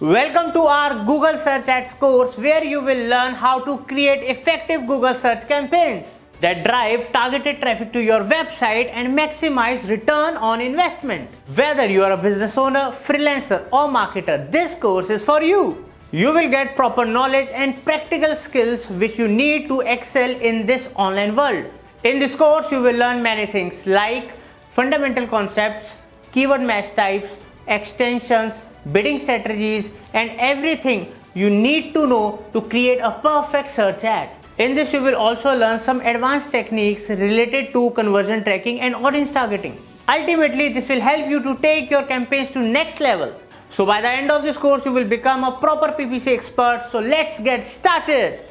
Welcome to our Google Search Ads course where you will learn how to create effective Google search campaigns that drive targeted traffic to your website and maximize return on investment. Whether you are a business owner, freelancer or marketer, this course is for you. You will get proper knowledge and practical skills which you need to excel in this online world. In this course, you will learn many things like fundamental concepts, keyword match types, extensions, bidding strategies, and everything you need to know to create a perfect search ad. In this, you will also learn some advanced techniques related to conversion tracking and audience targeting. Ultimately, this will help you to take your campaigns to next level. So by the end of this course, you will become a proper PPC expert. So let's get started.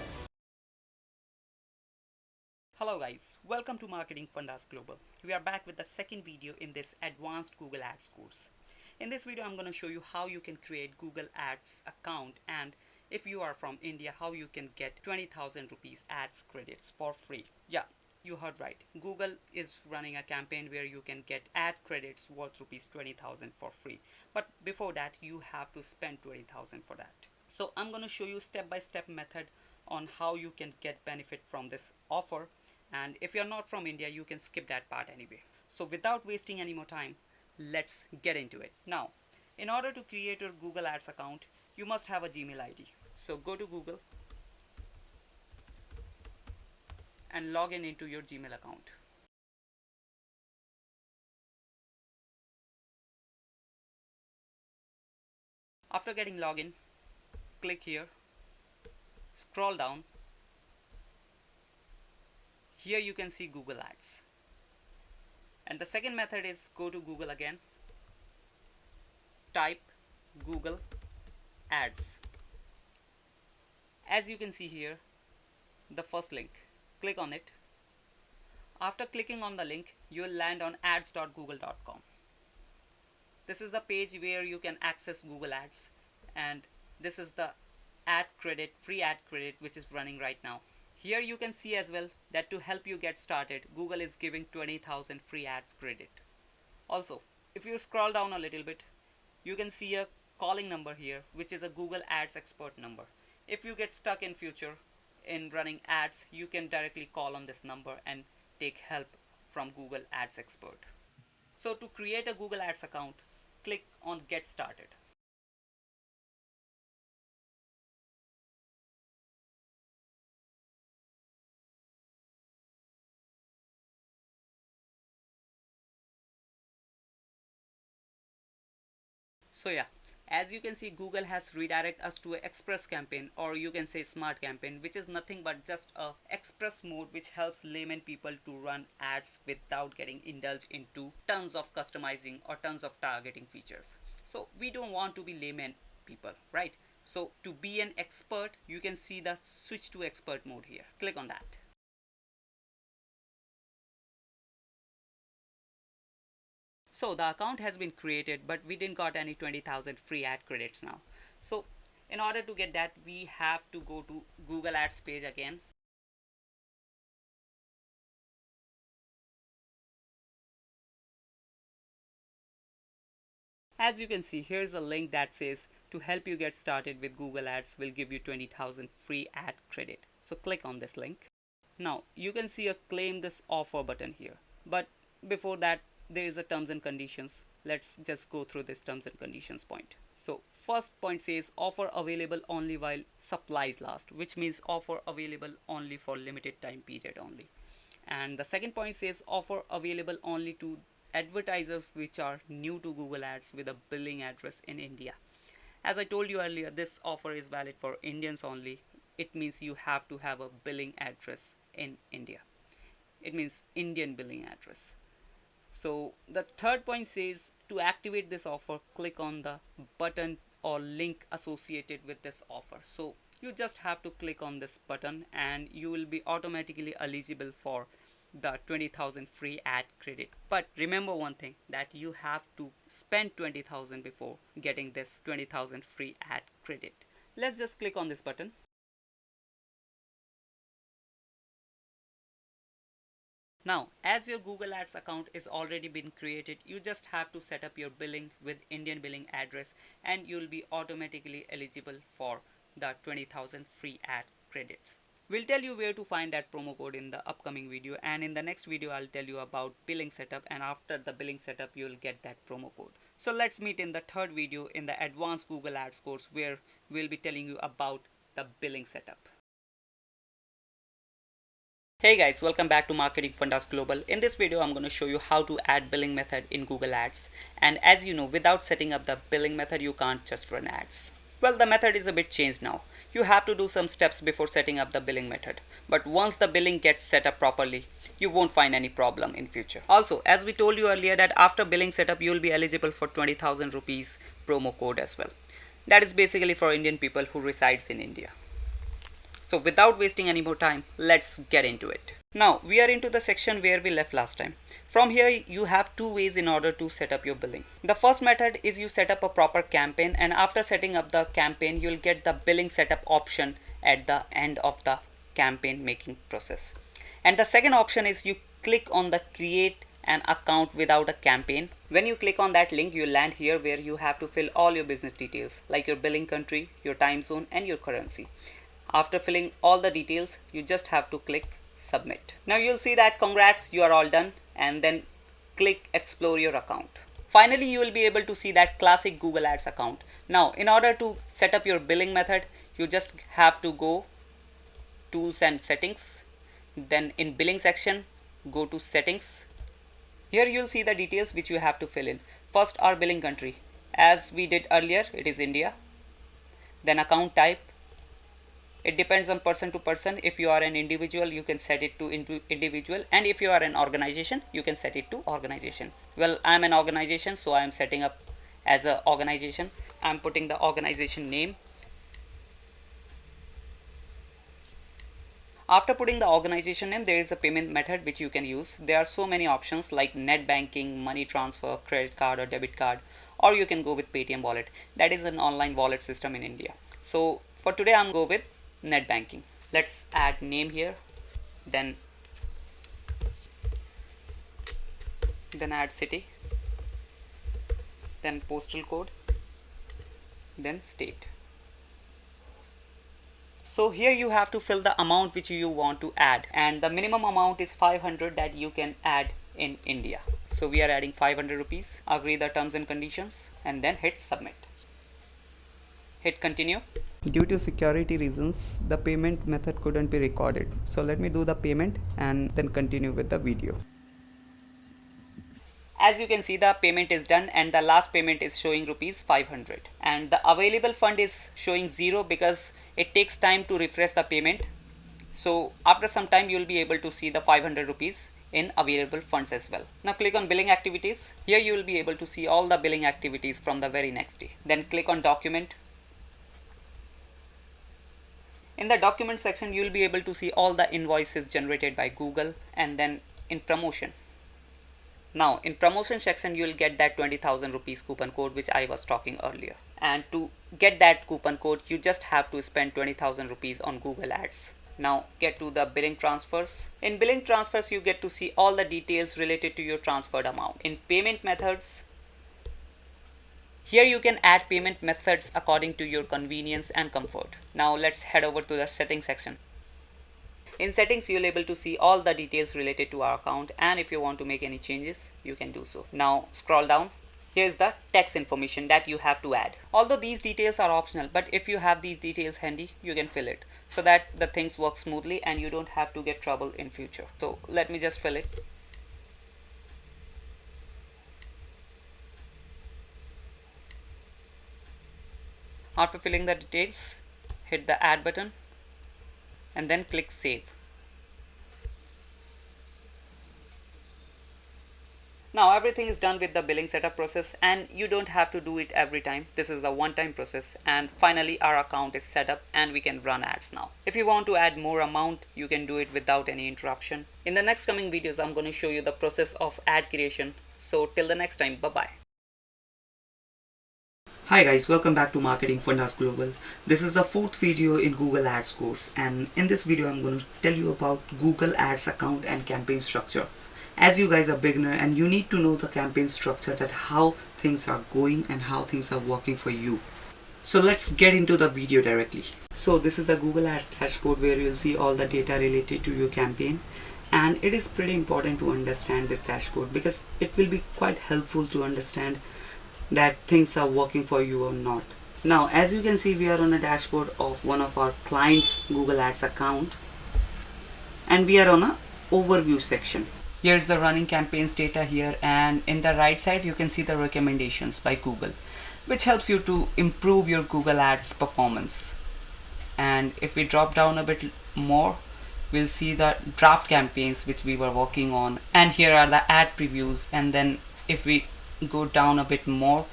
Hello guys, welcome to Marketing Fundas Global. We are back with the second video in this advanced Google Ads course. In this video, I'm going to show you how you can create Google Ads account, and if you are from India, how you can get 20,000 rupees ads credits for free. Yeah, you heard right. Google is running a campaign where you can get ad credits worth rupees 20,000 for free. But before that, you have to spend 20,000 for that. So I'm going to show you step-by-step method on how you can get benefit from this offer. And if you're not from India, you can skip that part anyway. So without wasting any more time, let's get into it. Now, in order to create your Google Ads account, you must have a Gmail ID. So go to Google and log in into your Gmail account. After getting login, click here, scroll down. Here you can see Google Ads. And the second method is go to Google again, type Google Ads. As you can see here, the first link, click on it. After clicking on the link, you will land on ads.google.com. This is the page where you can access Google Ads, and this is the ad credit, free ad credit, which is running right now. Here you can see as well that to help you get started, Google is giving 20,000 free ads credit. Also, if you scroll down a little bit, you can see a calling number here, which is a Google Ads expert number. If you get stuck in future in running ads, you can directly call on this number and take help from Google Ads expert. So to create a Google Ads account, click on Get Started. So yeah, as you can see, Google has redirected us to an express campaign, or you can say smart campaign, which is nothing but just a express mode which helps layman people to run ads without getting indulged into tons of customizing or tons of targeting features. So we don't want to be layman people, right? So to be an expert, you can see the switch to expert mode here. Click on that. So the account has been created, but we didn't got any 20,000 free ad credits now. So in order to get that, we have to go to Google Ads page again. As you can see, here's a link that says to help you get started with Google Ads will give you 20,000 free ad credit. So click on this link. Now you can see a claim this offer button here. But before that, there is a terms and conditions. Let's just go through this terms and conditions point. So first point says offer available only while supplies last, which means offer available only for limited time period only. And the second point says offer available only to advertisers which are new to Google Ads with a billing address in India. As I told you earlier, this offer is valid for Indians only. It means you have to have a billing address in India. It means Indian billing address. So the third point says to activate this offer, click on the button or link associated with this offer. So you just have to click on this button and you will be automatically eligible for the 20,000 free ad credit. But remember one thing, that you have to spend 20,000 before getting this 20,000 free ad credit. Let's just click on this button. Now, as your Google Ads account is already been created, you just have to set up your billing with Indian billing address and you'll be automatically eligible for the 20,000 free ad credits. We'll tell you where to find that promo code in the upcoming video, and in the next video I'll tell you about billing setup, and after the billing setup you'll get that promo code. So let's meet in the third video in the advanced Google Ads course, where we'll be telling you about the billing setup. Hey guys, welcome back to Marketing Fundas Global. In this video I'm going to show you how to add billing method in Google Ads. And as you know, without setting up the billing method you can't just run ads. Well, the method is a bit changed now. You have to do some steps before setting up the billing method. But once the billing gets set up properly, you won't find any problem in future. Also, as we told you earlier, that after billing setup, you will be eligible for 20,000 rupees promo code as well. That is basically for Indian people who resides in India. So without wasting any more time, let's get into it. Now we are into the section where we left last time. From here you have two ways in order to set up your billing. The first method is you set up a proper campaign, and after setting up the campaign you'll get the billing setup option at the end of the campaign making process. And the second option is you click on the create an account without a campaign. When you click on that link, you land here where you have to fill all your business details like your billing country, your time zone and your currency. After filling all the details, you just have to click submit. Now you'll see that congrats, you are all done, and then click explore your account. Finally, you will be able to see that classic Google Ads account. Now in order to set up your billing method, you just have to go tools and settings. Then in billing section, go to settings. Here you'll see the details which you have to fill in. First, our billing country. As we did earlier, it is India. Then account type. It depends on person to person. If you are an individual, you can set it to individual, and if you are an organization, you can set it to organization. Well, I am an organization, so I am setting up as an organization. I am putting the organization name. After putting the organization name, there is a payment method which you can use. There are so many options like net banking, money transfer, credit card or debit card, or you can go with Paytm wallet. That is an online wallet system in India. So for today I'm going with net banking. Let's add name here, then add city, then postal code, then state. So here you have to fill the amount which you want to add, and the minimum amount is 500 that you can add in India. So we are adding 500 rupees. Agree the terms and conditions and then hit submit. Hit continue. Due to security reasons, the payment method couldn't be recorded. So let me do the payment and then continue with the video. As you can see, the payment is done and the last payment is showing rupees 500, and the available fund is showing 0 because it takes time to refresh the payment. So after some time you will be able to see the 500 rupees in available funds as well. Now click on billing activities. Here you will be able to see all the billing activities from the very next day. Then click on document. In the document section you will be able to see all the invoices generated by Google, and then in promotion. Now in promotion section you will get that 20,000 rupees coupon code which I was talking earlier, and to get that coupon code you just have to spend 20,000 rupees on Google Ads. Now get to the billing transfers. In billing transfers you get to see all the details related to your transferred amount. In payment methods, here you can add payment methods according to your convenience and comfort. Now let's head over to the settings section. In settings you will be able to see all the details related to our account, and if you want to make any changes you can do so. Now scroll down. Here is the tax information that you have to add. Although these details are optional, but if you have these details handy you can fill it so that the things work smoothly and you don't have to get trouble in future. So let me just fill it. After filling the details, hit the add button and then click save. Now everything is done with the billing setup process, and you don't have to do it every time. This is the one-time process, and finally our account is set up and we can run ads now. If you want to add more amount, you can do it without any interruption. In the next coming videos I'm going to show you the process of ad creation. So till the next time, bye bye. Hi guys, welcome back to Marketing Fundas Global. This is the fourth video in Google Ads course, and in this video I'm going to tell you about Google Ads account and campaign structure. As you guys are beginner and you need to know the campaign structure, that how things are going and how things are working for you. So let's get into the video directly. So this is the Google Ads dashboard where you'll see all the data related to your campaign, and it is pretty important to understand this dashboard because it will be quite helpful to understand that things are working for you or not. Now as you can see, we are on a dashboard of one of our clients Google Ads account, and we are on a overview section. Here's the running campaigns data here, and in the right side you can see the recommendations by Google, which helps you to improve your Google Ads performance. And if we drop down a bit more, we'll see the draft campaigns which we were working on, and here are the ad previews. And then if we go down a bit more,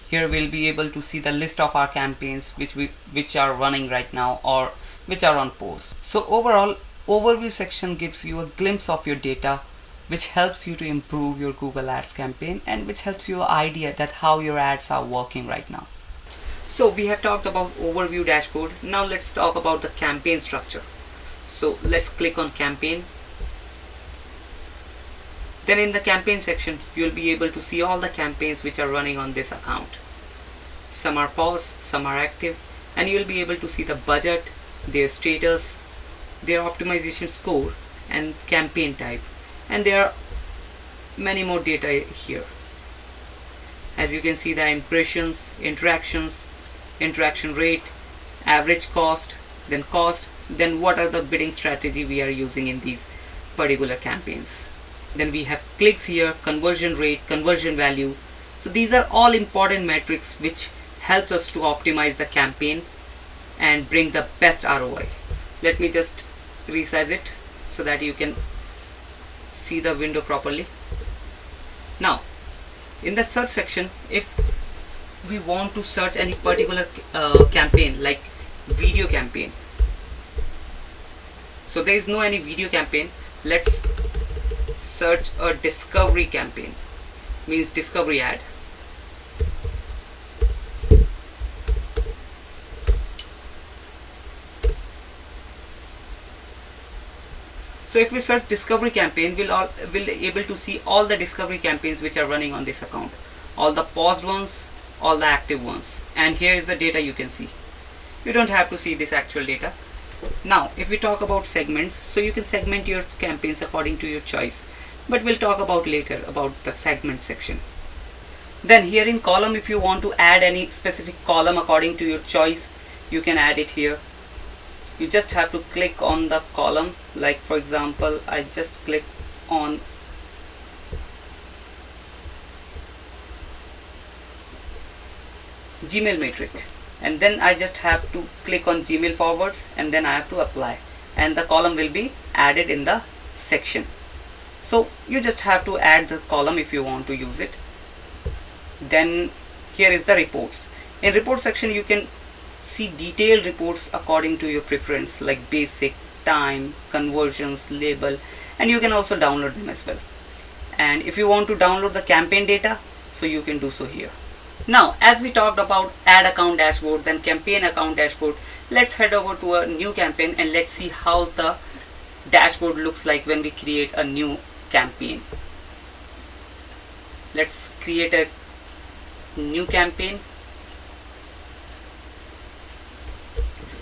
here we'll be able to see the list of our campaigns which are running right now or which are on pause. So overall, overview section gives you a glimpse of your data, which helps you to improve your Google Ads campaign and which helps you idea that how your ads are working right now. So we have talked about overview dashboard. Now let's talk about the campaign structure. So let's click on campaign. Then in the campaign section, you'll be able to see all the campaigns which are running on this account. Some are paused, some are active, and you'll be able to see the budget, their status, their optimization score, and campaign type. And there are many more data here. As you can see, the impressions, interactions, interaction rate, average cost, then what are the bidding strategy we are using in these particular campaigns. Then we have clicks here, conversion rate, conversion value. So these are all important metrics which helps us to optimize the campaign and bring the best ROI. Let me just resize it so that you can see the window properly. Now in the search section, if we want to search any particular campaign like video campaign, so there is no any video campaign, let's search a discovery campaign, means discovery ad. So if we search discovery campaign, we'll able to see all the discovery campaigns which are running on this account, all the paused ones, all the active ones. And here is the data you can see. You don't have to see this actual data. Now if we talk about segments, so you can segment your campaigns according to your choice, but we'll talk about later about the segment section. Then here in column, if you want to add any specific column according to your choice, you can add it here. You just have to click on the column. Like for example, I just click on Gmail metric, and then I just have to click on Gmail forwards, and then I have to apply, and the column will be added in the section. So you just have to add the column if you want to use it. Then here is the reports. In report section, you can see detailed reports according to your preference, like basic, time, conversions, label, and you can also download them as well. And if you want to download the campaign data, so you can do so here. Now as we talked about ad account dashboard, then campaign account dashboard, let's head over to a new campaign and let's see how the dashboard looks like when we create a new campaign. Let's create a new campaign.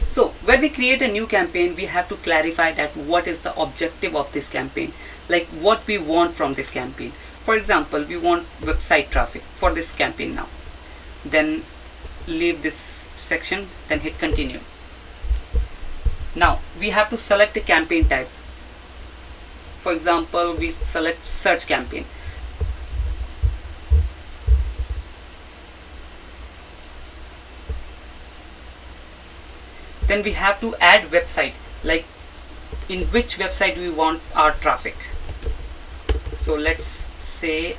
So when we create a new campaign, we have to clarify that what is the objective of this campaign, like what we want from this campaign. For example, we want website traffic for this campaign now. Then leave this section, then hit continue. Now we have to select a campaign type. For example, we select search campaign. Then we have to add website, like in which website we want our traffic. So let's say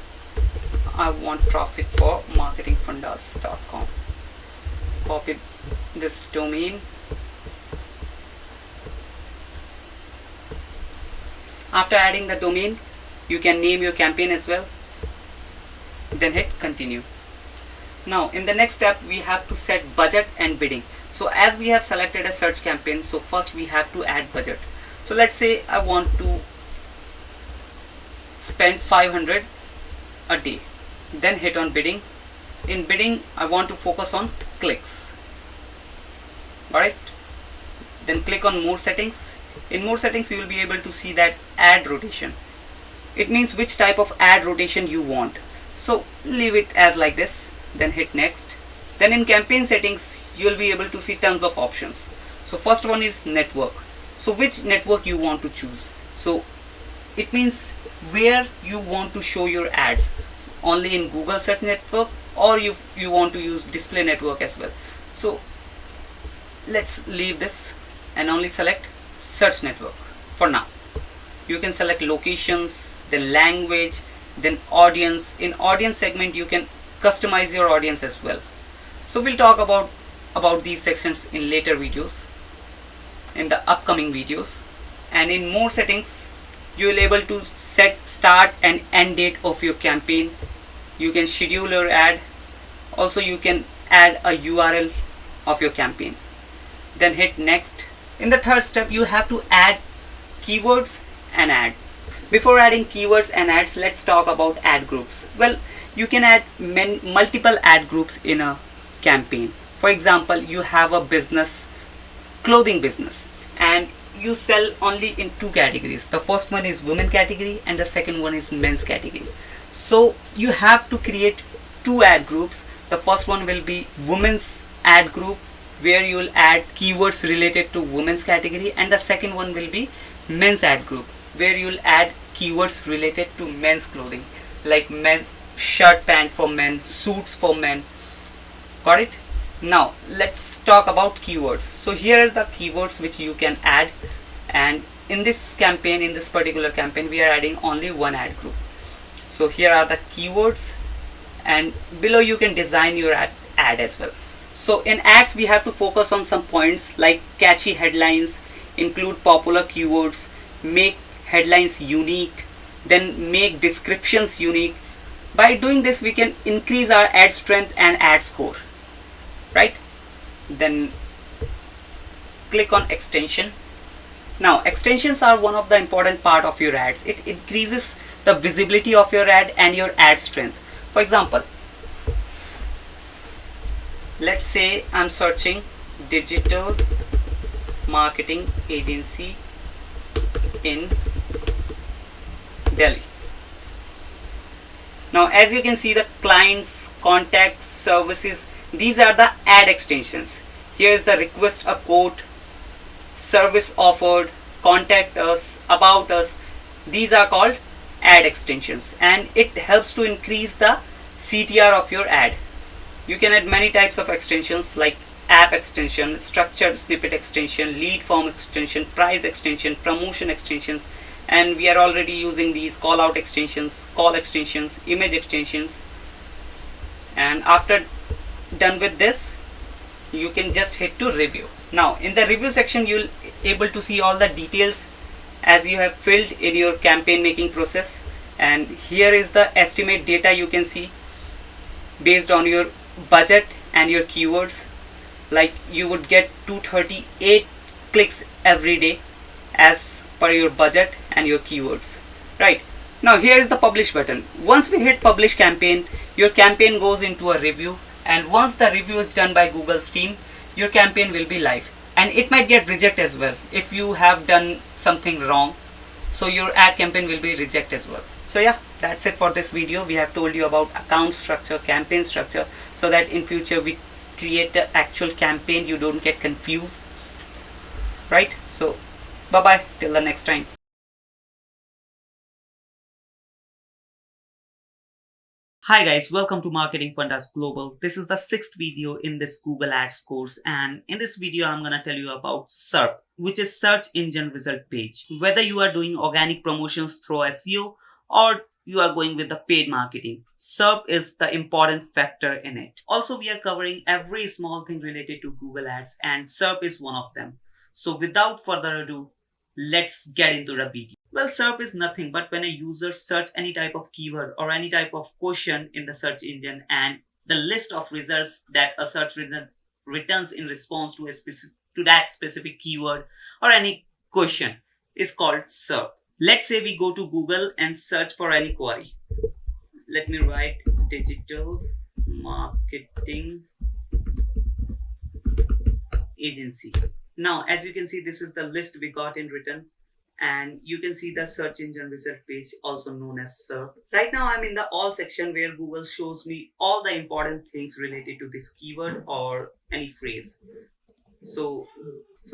I want traffic for marketingfundas.com. Copy this domain. After adding the domain, you can name your campaign as well. Then hit continue. Now in the next step we have to set budget and bidding. So as we have selected a search campaign, so first we have to add budget. So let's say I want to spend 500 a day, then hit on bidding. In bidding I want to focus on clicks. Alright, then click on more settings. In more settings you will be able to see that ad rotation. It means which type of ad rotation you want. So leave it as like this, then hit next. Then in campaign settings you will be able to see tons of options. So first one is network. So which network you want to choose. So it means where you want to show your ads, only in Google search network, or you want to use display network as well. So let's leave this and only select search network for now. You can select locations, then language, then audience. In audience segment you can customize your audience as well. So we'll talk about these sections in later videos, in the upcoming videos. And in more settings you will able to set start and end date of your campaign. You can schedule your ad. Also you can add a URL of your campaign, then hit next. In the third step you have to add keywords and ad. Before adding keywords and ads, let's talk about ad groups. Well, you can add multiple ad groups in a campaign. For example, you have a business, clothing business, and you sell only in two categories. The first one is women category and the second one is men's category. So you have to create two ad groups. The first one will be women's ad group, where you will add keywords related to women's category, and the second one will be men's ad group, where you will add keywords related to men's clothing, like men shirt pant for men, suits for men. Got it? Now let's talk about keywords. So here are the keywords which you can add, and in this campaign, in this particular campaign, we are adding only one ad group. So here are the keywords, and below you can design your ad as well. So in ads we have to focus on some points like catchy headlines, include popular keywords, make headlines unique, then make descriptions unique. By doing this we can increase our ad strength and ad score, right? Then click on extension. Now extensions are one of the important part of your ads. It increases the visibility of your ad and your ad strength. For example, let's say I'm searching digital marketing agency in Delhi. Now as you can see, the clients, contacts, services, these are the ad extensions. Here is the request a quote, service offered, contact us, about us. These are called ad extensions, and it helps to increase the CTR of your ad. You can add many types of extensions like app extension, structured snippet extension, lead form extension, price extension, promotion extensions, and we are already using these callout extensions, call extensions, image extensions. And after done with this, you can just hit to review. Now in the review section you'll able to see all the details as you have filled in your campaign making process, and here is the estimate data you can see based on your budget and your keywords. Like you would get 238 clicks every day as per your budget and your keywords, right? Now here is the publish button. Once we hit publish campaign, your campaign goes into a review, and once the review is done by Google's team, your campaign will be live, and it might get rejected as well if you have done something wrong. So your ad campaign will be rejected as well. So yeah, that's it for this video. We have told you about account structure, campaign structure, so that in future we create the actual campaign, you don't get confused, right? So bye bye till the next time. Hi guys, welcome to Marketing Fundas Global. This is the 6th video in this Google Ads course, and in this video I'm gonna tell you about SERP, which is Search Engine Result Page. Whether you are doing organic promotions through SEO or you are going with the paid marketing, SERP is the important factor in it. Also, we are covering every small thing related to Google Ads, and SERP is one of them. So without further ado, let's get into the video. Well, SERP is nothing but when a user search any type of keyword or any type of question in the search engine, and the list of results that a search result returns in response to that specific keyword or any question is called SERP. Let's say we go to Google and search for any query. Let me write digital marketing agency. Now, as you can see, this is the list we got in written, and you can see the search engine result page, also known as SERP. Right now I'm in the all section where Google shows me all the important things related to this keyword or any phrase. So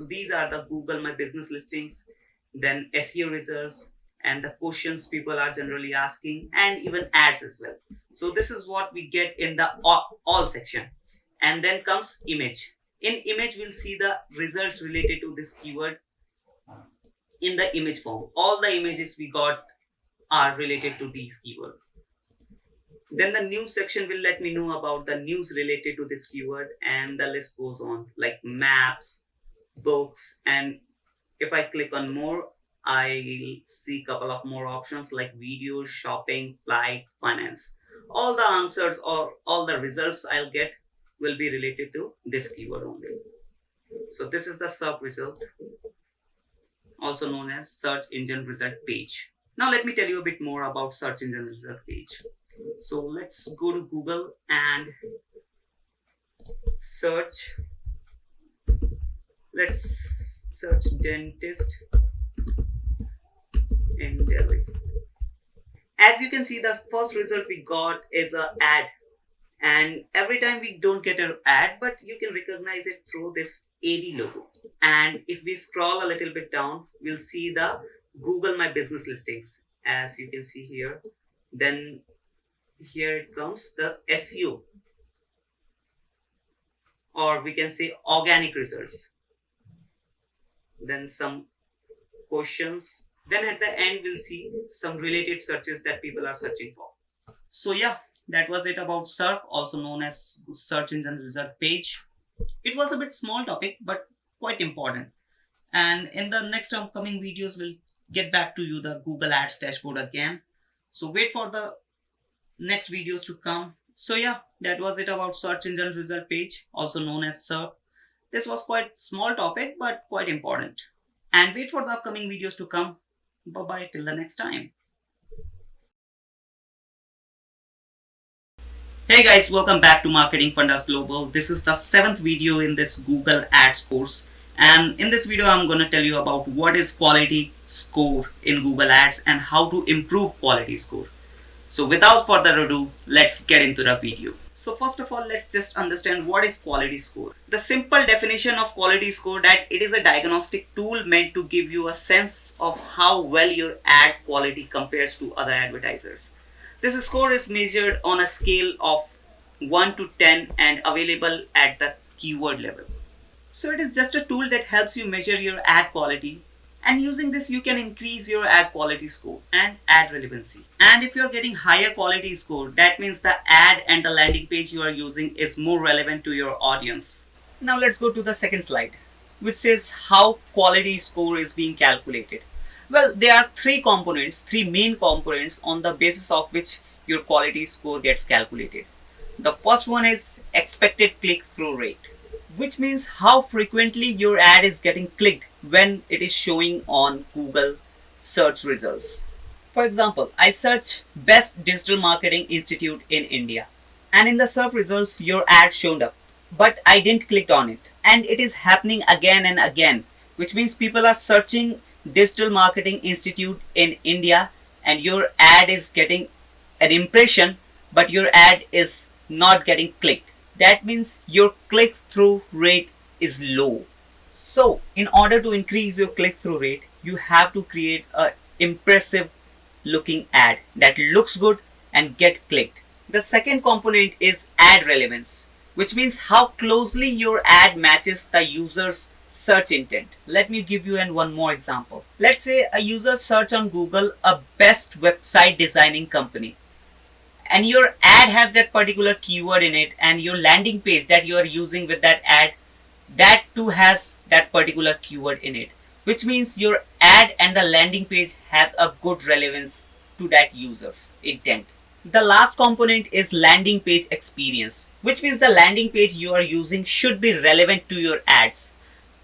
these are the Google My Business listings, then SEO results, and the questions people are generally asking, and even ads as well. So this is what we get in the all section. And then comes image. In image, we'll see the results related to this keyword in the image form. All the images we got are related to these keywords. Then the news section will let me know about the news related to this keyword, and the list goes on, like maps, books, and if I click on more, I'll see a couple of more options like videos, shopping, flight, finance. All the answers or all the results I'll get will be related to this keyword only. So this is the SERP result, also known as search engine result page. Now let me tell you a bit more about search engine result page. So let's go to Google and search. Let's search dentist in Delhi. As you can see, the first result we got is an ad, and every time we don't get an ad, but you can recognize it through this AD logo. And if we scroll a little bit down, we'll see the Google My Business listings, as you can see here. Then here it comes the SEO, or we can say organic results. Then some questions. Then at the end, we'll see some related searches that people are searching for. So yeah, that was it about SERP, also known as search engine result page. It was a bit small topic, but quite important. And in the next upcoming videos, we'll get back to you the Google Ads dashboard again. So wait for the next videos to come. So yeah, that was it about search engine result page, also known as SERP. This was quite small topic, but quite important. And wait for the upcoming videos to come. Bye-bye till the next time. Hey guys, welcome back to Marketing Fundas Global. This is the 7th video in this Google Ads course. And in this video, I'm going to tell you about what is quality score in Google Ads and how to improve quality score. So without further ado, let's get into the video. So first of all, let's just understand what is quality score. The simple definition of quality score that it is a diagnostic tool meant to give you a sense of how well your ad quality compares to other advertisers. This score is measured on a scale of 1 to 10 and available at the keyword level. So it is just a tool that helps you measure your ad quality, and using this you can increase your ad quality score and ad relevancy. And if you're getting higher quality score, that means the ad and the landing page you are using is more relevant to your audience. Now let's go to the second slide, which says how quality score is being calculated. Well, there are three main components on the basis of which your quality score gets calculated. The first one is expected click-through rate, which means how frequently your ad is getting clicked when it is showing on Google search results. For example, I search Best Digital Marketing Institute in India, and in the SERP results your ad showed up, but I didn't click on it, and it is happening again and again, which means people are searching Digital Marketing Institute in India and your ad is getting an impression, but your ad is not getting clicked. That means your click-through rate is low. So in order to increase your click-through rate, you have to create an impressive looking ad that looks good and get clicked. The second component is ad relevance, which means how closely your ad matches the user's search intent. Let me give you one more example. Let's say a user search on Google a best website designing company, and your ad has that particular keyword in it, and your landing page that you are using with that ad, that too has that particular keyword in it, which means your ad and the landing page has a good relevance to that user's intent. The last component is landing page experience, which means the landing page you are using should be relevant to your ads.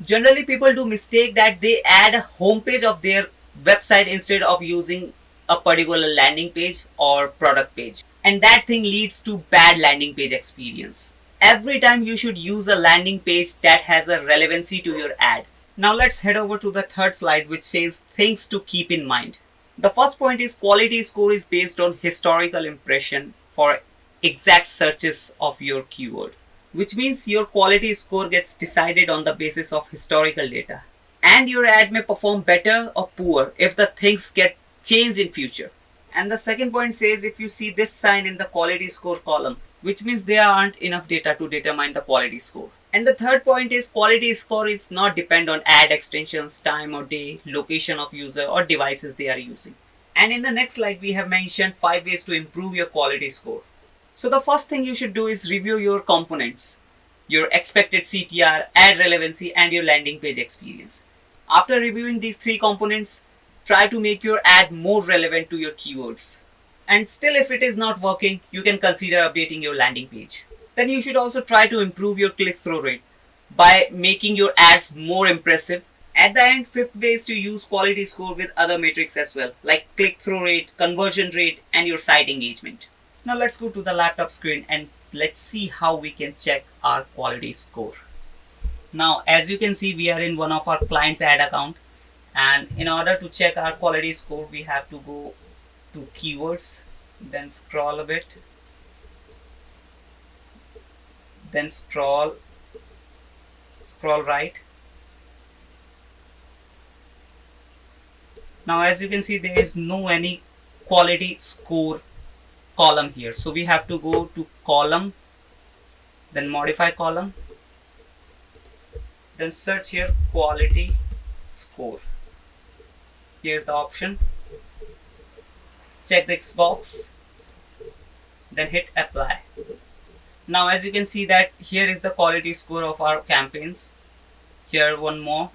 Generally, people do mistake that they add a homepage of their website instead of using a particular landing page or product page. And that thing leads to bad landing page experience. Every time you should use a landing page that has a relevancy to your ad. Now let's head over to the third slide, which says things to keep in mind. The first point is quality score is based on historical impression for exact searches of your keyword, which means your quality score gets decided on the basis of historical data. And your ad may perform better or poor if the things get changed in future. And the second point says if you see this sign in the quality score column, which means there aren't enough data to determine the quality score. And the third point is quality score is not depend on ad extensions, time or day, location of user or devices they are using. And in the next slide, we have mentioned 5 ways to improve your quality score. So the first thing you should do is review your components, your expected CTR, ad relevancy, and your landing page experience. After reviewing these 3 components, try to make your ad more relevant to your keywords. And still, if it is not working, you can consider updating your landing page. Then you should also try to improve your click-through rate by making your ads more impressive. At the end, 5th way is to use quality score with other metrics as well, like click-through rate, conversion rate, and your site engagement. Now let's go to the laptop screen and let's see how we can check our quality score. Now, as you can see, we are in one of our client's ad account, and in order to check our quality score, we have to go to keywords, then scroll a bit, then scroll right. Now as you can see, there is no any quality score column here, so we have to go to column, then modify column, then search here quality score. Here's the option, check this box, then hit apply. Now as you can see that here is the quality score of our campaigns. Here one more,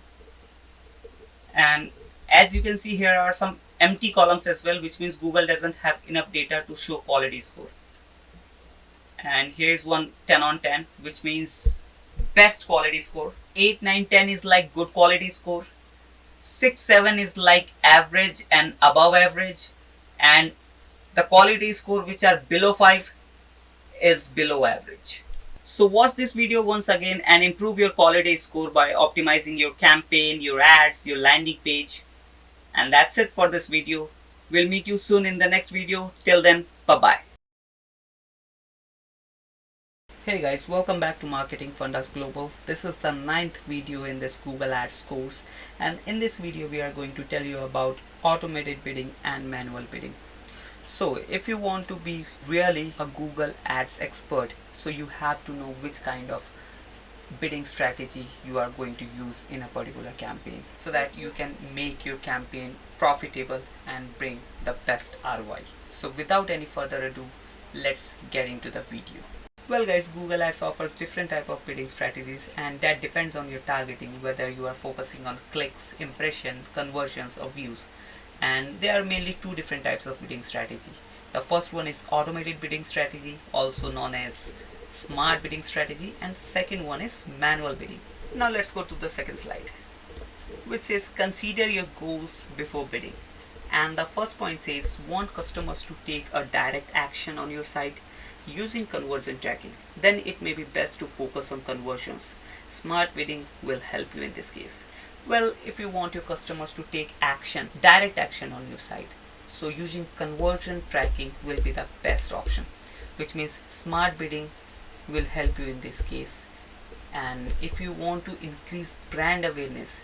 and as you can see, here are some empty columns as well, which means Google doesn't have enough data to show quality score. And here is one 10 on 10, which means best quality score. 8, 9, 10 is like good quality score. 6, 7 is like average and above average, and the quality score which are below 5 is below average. So watch this video once again and improve your quality score by optimizing your campaign, your ads, your landing page. And that's it for this video. We'll meet you soon in the next video. Till then, bye-bye. Hey guys, welcome back to Marketing Fundas Global. This is the 9th video in this Google Ads course, and in this video we are going to tell you about automated bidding and manual bidding. So if you want to be really a Google Ads expert, so you have to know which kind of bidding strategy you are going to use in a particular campaign, so that you can make your campaign profitable and bring the best ROI. So without any further ado, let's get into the video. Well guys, Google Ads offers different type of bidding strategies, and that depends on your targeting, whether you are focusing on clicks, impression, conversions or views. And there are mainly 2 different types of bidding strategy. The first one is automated bidding strategy, also known as smart bidding strategy, and the second one is manual bidding. Now let's go to the second slide, which says consider your goals before bidding. And the first point says want customers to take a direct action on your site using conversion tracking. Then it may be best to focus on conversions. Smart bidding will help you in this case. Well, if you want your customers to take action, direct action on your site, so using conversion tracking will be the best option, which means smart bidding will help you in this case. And if you want to increase brand awareness,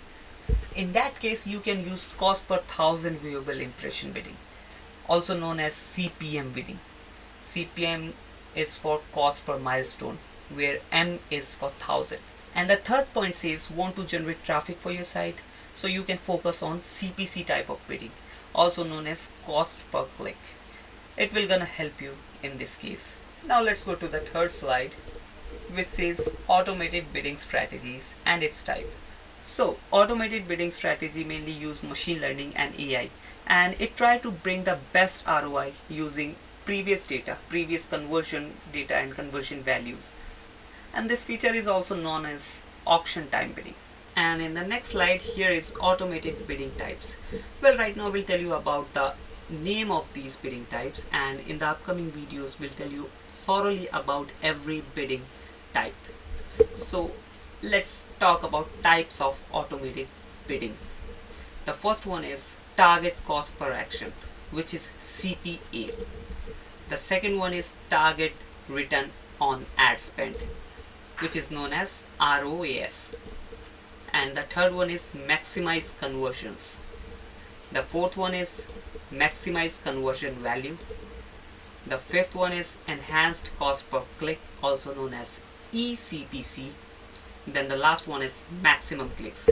in that case you can use cost per 1000 viewable impression bidding, also known as CPM bidding. CPM is for cost per milestone, where M is for 1000. And the third point says want to generate traffic for your site, so you can focus on CPC type of bidding, also known as cost per click. It will gonna help you in this case. Now let's go to the third slide, which says automated bidding strategies and its type. So automated bidding strategy mainly use machine learning and AI, and it try to bring the best ROI using previous data, previous conversion data and conversion values. And this feature is also known as auction time bidding. And in the next slide, here is automated bidding types. Well, right now we'll tell you about the name of these bidding types, and in the upcoming videos we'll tell you thoroughly about every bidding type. So let's talk about types of automated bidding. The first one is target cost per action, which is CPA. The second one is target return on ad spend, which is known as ROAS. And the third one is maximize conversions. The fourth one is maximize conversion value. The fifth one is enhanced cost per click, also known as ECPC. Then the last one is maximum clicks.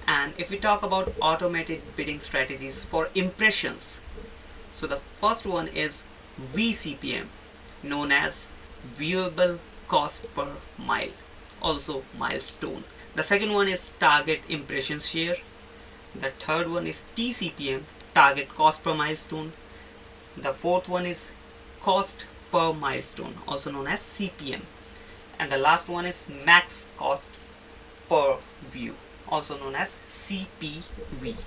And if we talk about automated bidding strategies for impressions, so the first one is VCPM, known as viewable cost per mile, also milestone. The second one is target impression share. The third one is TCPM, target cost per milestone. The fourth one is cost per milestone, also known as CPM. And the last one is max cost per view, also known as CPV.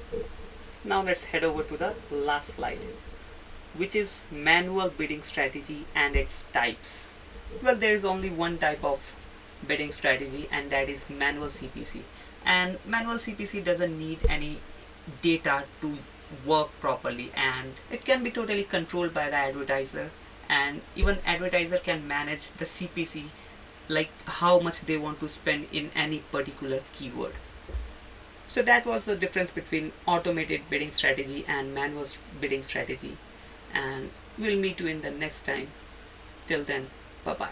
Now let's head over to the last slide, which is manual bidding strategy and its types. Well, there is only one type of bidding strategy, and that is manual CPC. And manual CPC doesn't need any data to work properly, and it can be totally controlled by the advertiser, and even advertiser can manage the CPC, like how much they want to spend in any particular keyword. So that was the difference between automated bidding strategy and manual bidding strategy, and we'll meet you in the next time. Till then, bye bye.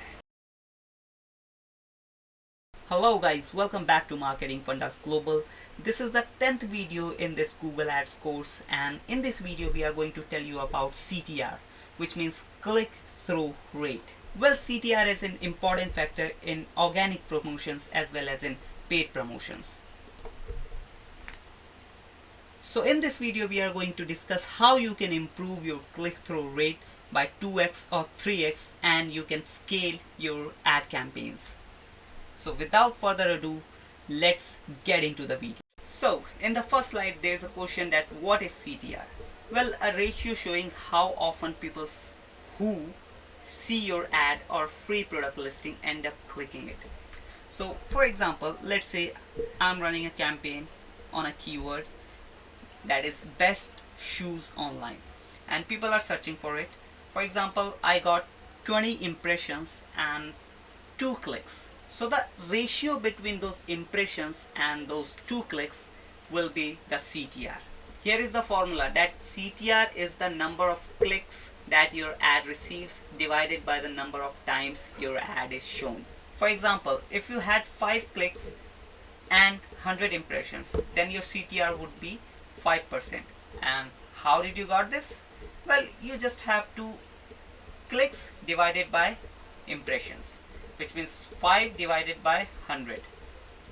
Hello guys, welcome back to Marketing Fundas Global. This is the 10th video in this Google Ads course, and in this video we are going to tell you about CTR, which means click-through rate. Well, CTR is an important factor in organic promotions as well as in paid promotions. So in this video we are going to discuss how you can improve your click-through rate by 2x or 3x, and you can scale your ad campaigns. So without further ado, let's get into the video. So in the first slide, there's a question that what is CTR? Well, a ratio showing how often people who see your ad or free product listing end up clicking it. So for example, let's say I'm running a campaign on a keyword that is best shoes online, and people are searching for it. For example, I got 20 impressions and 2 clicks. So the ratio between those impressions and those 2 clicks will be the CTR. Here is the formula, that CTR is the number of clicks that your ad receives divided by the number of times your ad is shown. For example, if you had 5 clicks and 100 impressions, then your CTR would be 5%. And how did you got this? Well, you just have 2 clicks divided by impressions, which means 5 divided by 100,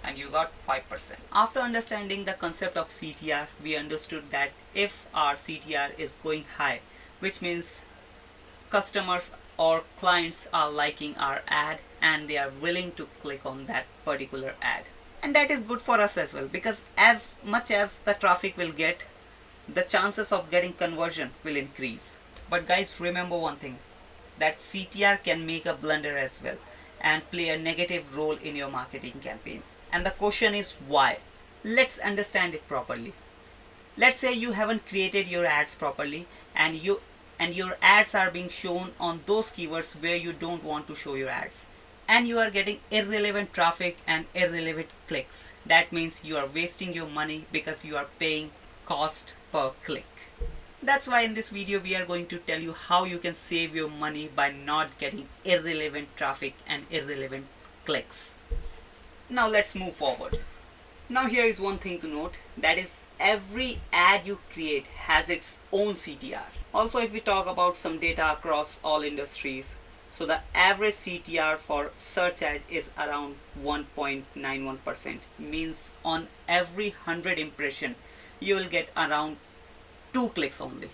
and you got 5%. After understanding the concept of CTR, we understood that if our CTR is going high, which means customers or clients are liking our ad and they are willing to click on that particular ad. And that is good for us as well, because as much as the traffic will get, the chances of getting conversion will increase. But guys, remember one thing, that CTR can make a blunder as well and play a negative role in your marketing campaign. And the question is why? Let's understand it properly. Let's say you haven't created your ads properly, and your ads are being shown on those keywords where you don't want to show your ads, and you are getting irrelevant traffic and irrelevant clicks. That means you are wasting your money because you are paying cost per click. That's why in this video we are going to tell you how you can save your money by not getting irrelevant traffic and irrelevant clicks. Now let's move forward. Now here is one thing to note, that is every ad you create has its own CTR. Also, if we talk about some data across all industries, so the average CTR for search ad is around 1.91%. Means on every 100 impression you will get around 2 clicks only.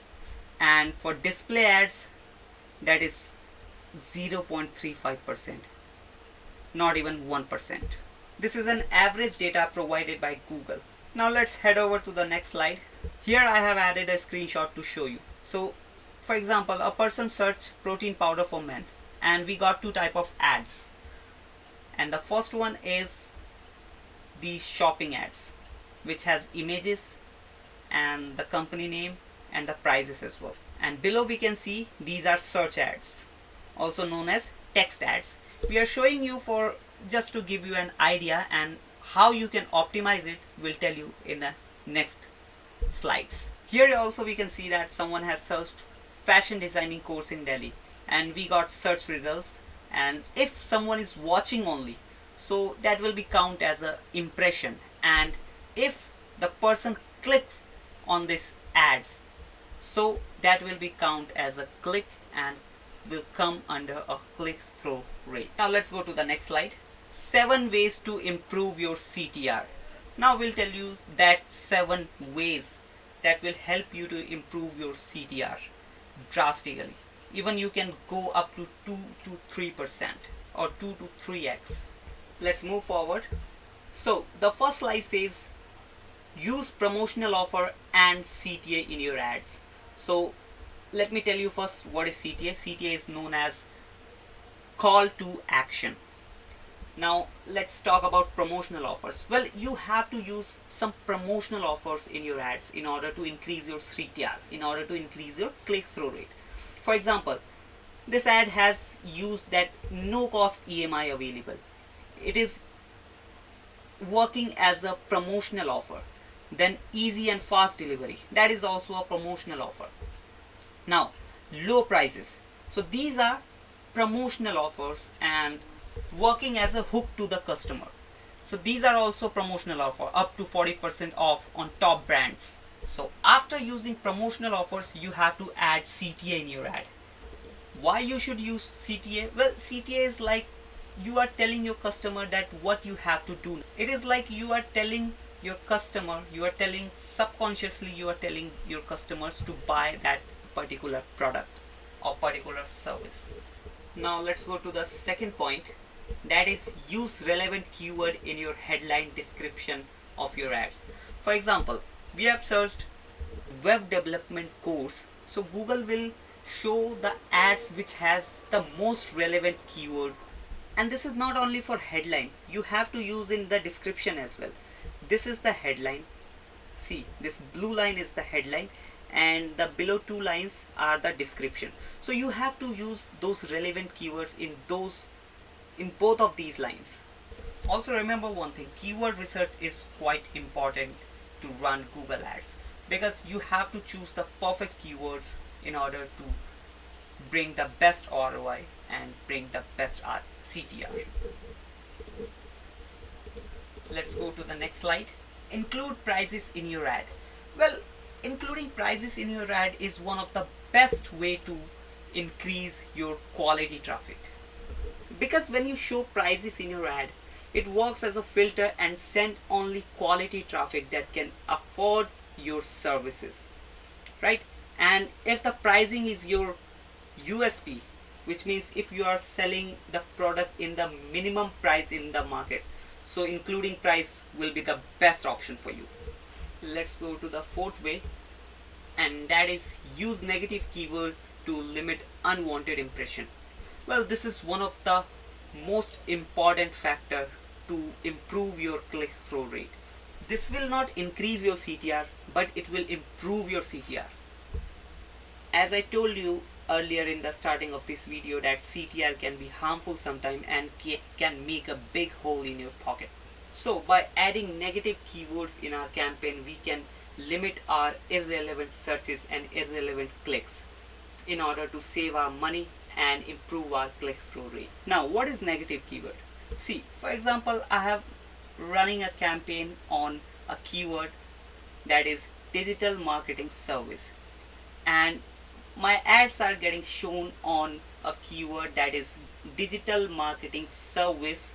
And for display ads, that is 0.35%, not even 1%. This is an average data provided by Google. Now let's head over to the next slide. Here I have added a screenshot to show you. So for example, a person searched protein powder for men and we got two type of ads. And the first one is the shopping ads, which has images and the company name and the prices as well. And below we can see these are search ads, also known as text ads. We are showing you for just to give you an idea, and how you can optimize it we'll tell you in the next slides. Here also we can see that someone has searched fashion designing course in Delhi and we got search results, and if someone is watching only, so that will be count as a impression, and if the person clicks on this ads, so that will be count as a click and will come under a click-through rate. Now let's go to the next slide. 7 ways to improve your CTR. Now we'll tell you that 7 ways that will help you to improve your CTR drastically. Even you can go up to 2 to 3% or 2 to 3x. Let's move forward. So the first slide says use promotional offer and CTA in your ads. So let me tell you first what is CTA. CTA is known as call to action. Now let's talk about promotional offers. Well, you have to use some promotional offers in your ads in order to increase your CTR, in order to increase your click-through rate. For example, this ad has used that no cost EMI available. It is working as a promotional offer. Then easy and fast delivery, that is also a promotional offer. Now low prices, so these are promotional offers and working as a hook to the customer. So these are also promotional offer, up to 40% off on top brands. So after using promotional offers, you have to add CTA in your ad. Why you should use CTA? Well, CTA is like you are telling your customer that what you have to do. It is like you are telling your customer, you are telling subconsciously, you are telling your customers to buy that particular product or particular service. Now let's go to the second point, that is use relevant keyword in your headline description of your ads. For example, we have searched web development course, so Google will show the ads which has the most relevant keyword. And this is not only for headline, you have to use in the description as well. This is the headline. See, this blue line is the headline and the below 2 lines are the description. So you have to use those relevant keywords in both of these lines. Also remember one thing, keyword research is quite important to run Google Ads, because you have to choose the perfect keywords in order to bring the best ROI and bring the best CTR. Let's go to the next slide. Include prices in your ad. Well, including prices in your ad is one of the best way to increase your quality traffic, because when you show prices in your ad, it works as a filter and send only quality traffic that can afford your services, right? And if the pricing is your USP, which means if you are selling the product in the minimum price in the market, so including price will be the best option for you. Let's go to the fourth way, and that is use negative keyword to limit unwanted impression. Well, this is one of the most important factor to improve your click-through rate. This will not increase your CTR, but it will improve your CTR. As I told you earlier in the starting of this video, that CTR can be harmful sometimes and can make a big hole in your pocket. So by adding negative keywords in our campaign, we can limit our irrelevant searches and irrelevant clicks in order to save our money and improve our click-through rate. Now, what is negative keyword? See, for example, I have running a campaign on a keyword that is digital marketing service, and my ads are getting shown on a keyword that is digital marketing service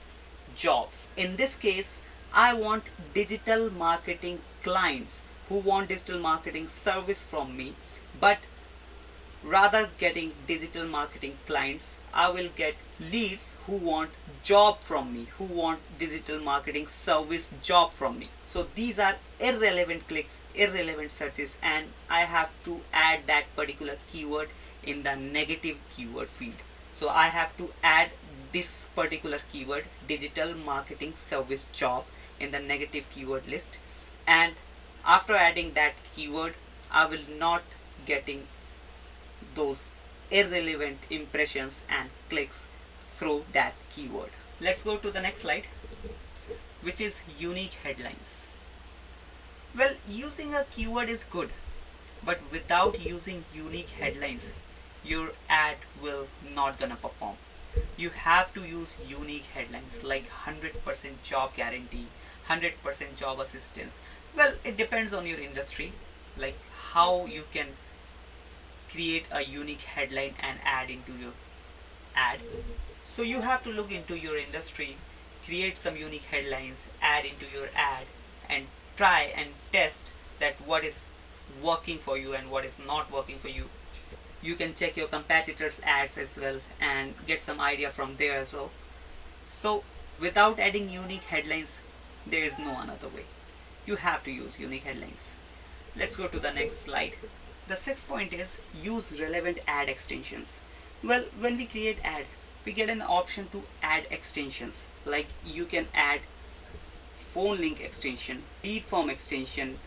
jobs. In this case, I want digital marketing clients who want digital marketing service from me, but rather getting digital marketing clients, I will get leads who want job from me, who want digital marketing service job from me. So these are irrelevant clicks, irrelevant searches, and I have to add that particular keyword in the negative keyword field. So I have to add this particular keyword, digital marketing service job, in the negative keyword list. And after adding that keyword, I will not getting those irrelevant impressions and clicks through that keyword. Let's go to the next slide, which is unique headlines. Well, using a keyword is good, but without using unique headlines, your ad will not gonna perform. You have to use unique headlines like 100% job guarantee, 100% job assistance. Well, it depends on your industry, like how you can create a unique headline and add into your ad. So you have to look into your industry, create some unique headlines, add into your ad, and try and test that what is working for you and what is not working for you. You can check your competitors' ads as well and get some idea from there as well. So without adding unique headlines, there is no another way. You have to use unique headlines. Let's go to the next slide. The sixth point is use relevant ad extensions. Well, when we create ad, we get an option to add extensions. Like you can add phone link extension, lead form extension,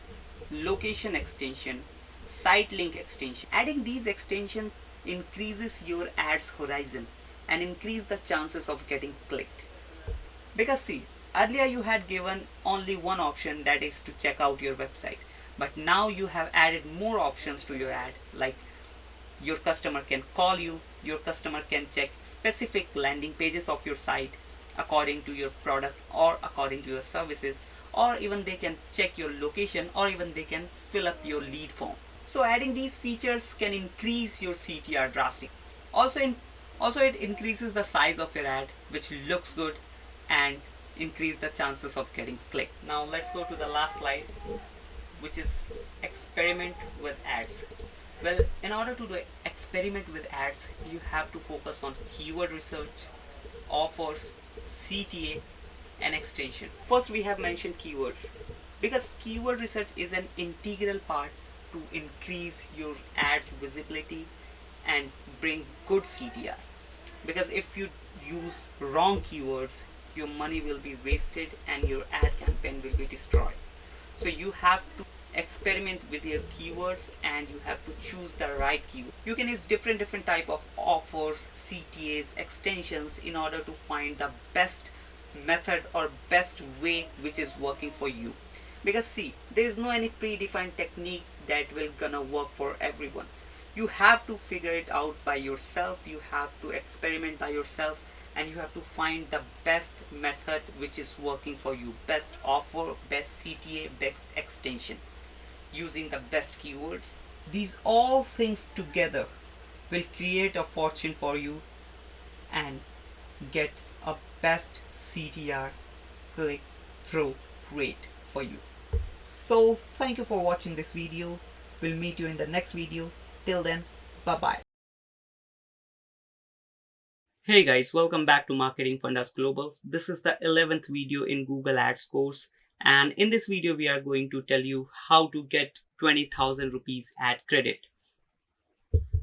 location extension, site link extension. Adding these extensions increases your ads horizon and increase the chances of getting clicked. Because see, earlier you had given only one option, that is to check out your website. But now you have added more options to your ad, like your customer can call you, your customer can check specific landing pages of your site according to your product or according to your services, or even they can check your location, or even they can fill up your lead form. So adding these features can increase your CTR drastically. Also it increases the size of your ad, which looks good, and increase the chances of getting clicked. Now let's go to the last slide, which is experiment with ads. Well, in order to do experiment with ads, you have to focus on keyword research, offers, CTA, and extension. First, we have mentioned keywords because keyword research is an integral part to increase your ads visibility and bring good CTR. Because if you use wrong keywords, your money will be wasted and your ad campaign will be destroyed. So you have to experiment with your keywords and you have to choose the right keyword. You can use different type of offers, CTAs, extensions in order to find the best method or best way which is working for you. Because see, there is no any predefined technique that will gonna work for everyone. You have to figure it out by yourself, you have to experiment by yourself, and you have to find the best method which is working for you. Best offer, best CTA, best extension, using the best keywords. These all things together will create a fortune for you and get a best CTR click through rate for you. So thank you for watching this video. We'll meet you in the next video. Till then, bye bye. Hey guys, welcome back to Marketing Fundas Global. This is the 11th video in Google Ads course, and in this video we are going to tell you how to get 20,000 rupees ad credit.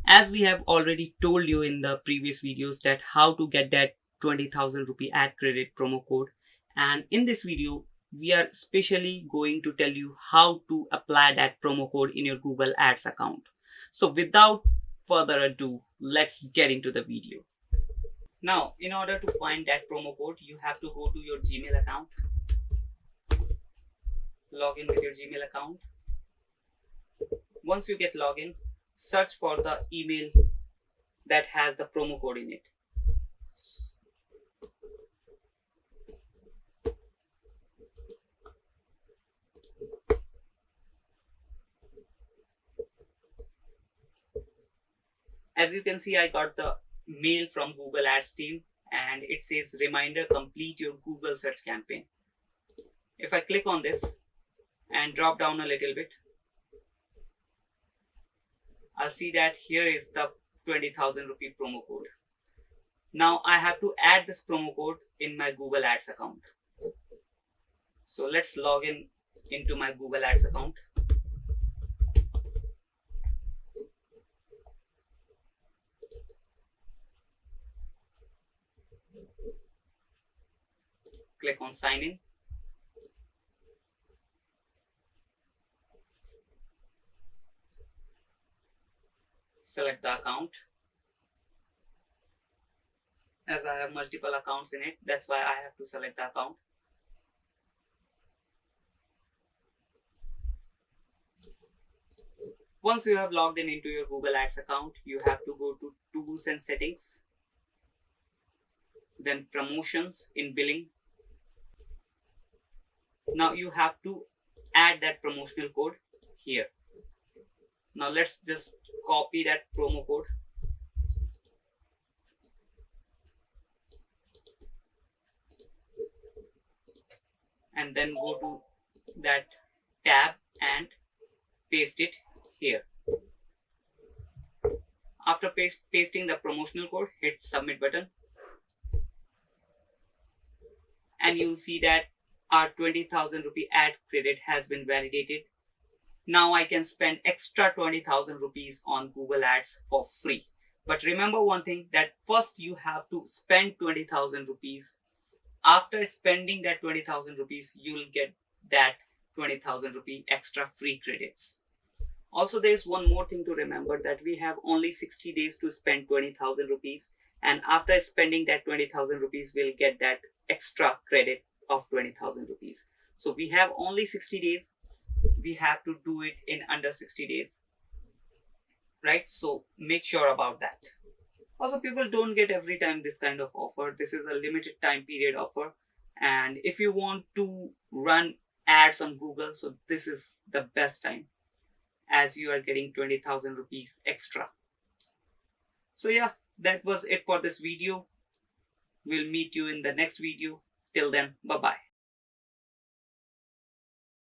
As we have already told you in the previous videos that how to get that 20,000 rupee ad credit promo code, and in this video we are specially going to tell you how to apply that promo code in your Google Ads account. So without further ado, let's get into the video. Now, in order to find that promo code, you have to go to your Gmail account, log in with your Gmail account. Once you get login, search for the email that has the promo code in it. As you can see, I got the mail from Google Ads team and it says reminder, complete your Google search campaign. If I click on this and drop down a little bit, I'll see that here is the 20,000 rupee promo code. Now I have to add this promo code in my Google Ads account. So let's log in into my Google Ads account. Click on sign in. Select the account. As I have multiple accounts in it, that's why I have to select the account. Once you have logged in into your Google Ads account, you have to go to Tools and Settings, then Promotions in Billing. Now you have to add that promotional code here. Now let's just copy that promo code. And then go to that tab and paste it here. After pasting the promotional code, hit submit button. And you'll see that our 20,000 rupee ad credit has been validated. Now I can spend extra 20,000 rupees on Google Ads for free. But remember one thing, that first you have to spend 20,000 rupees. After spending that 20,000 rupees, you'll get that 20,000 rupee extra free credits. Also, there's one more thing to remember, that we have only 60 days to spend 20,000 rupees. And after spending that 20,000 rupees, we'll get that extra credit of 20,000 rupees. So we have only 60 days. We have to do it in under 60 days, right? So make sure about that. Also, people don't get every time this kind of offer. This is a limited time period offer. And if you want to run ads on Google, so this is the best time, as you are getting 20,000 rupees extra. So yeah, that was it for this video. We'll meet you in the next video. Till then, bye-bye.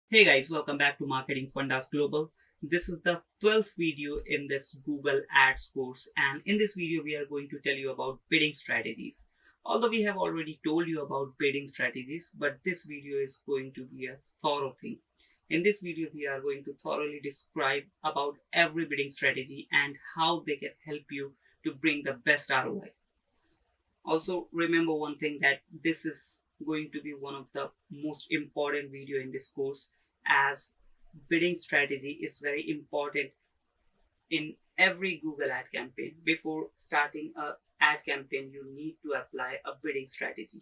Hey guys, welcome back to Marketing Fundas Global. This is the 12th video in this Google Ads course, and in this video we are going to tell you about bidding strategies. Although we have already told you about bidding strategies, but this video is going to be a thorough thing. In this video we are going to thoroughly describe about every bidding strategy and how they can help you to bring the best ROI. Also remember one thing, that this is going to be one of the most important video in this course, as bidding strategy is very important in every Google ad campaign. Before starting a ad campaign, you need to apply a bidding strategy.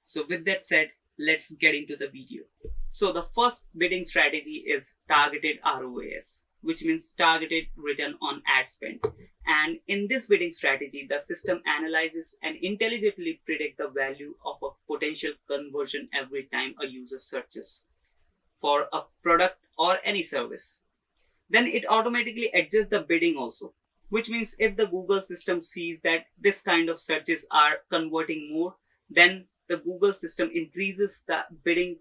So with that said, let's get into the video. So the first bidding strategy is targeted ROAS, which means targeted return on ad spend. And in this bidding strategy, the system analyzes and intelligently predicts the value of a potential conversion every time a user searches for a product or any service. Then it automatically adjusts the bidding also, which means if the Google system sees that this kind of searches are converting more, then the Google system increases the bidding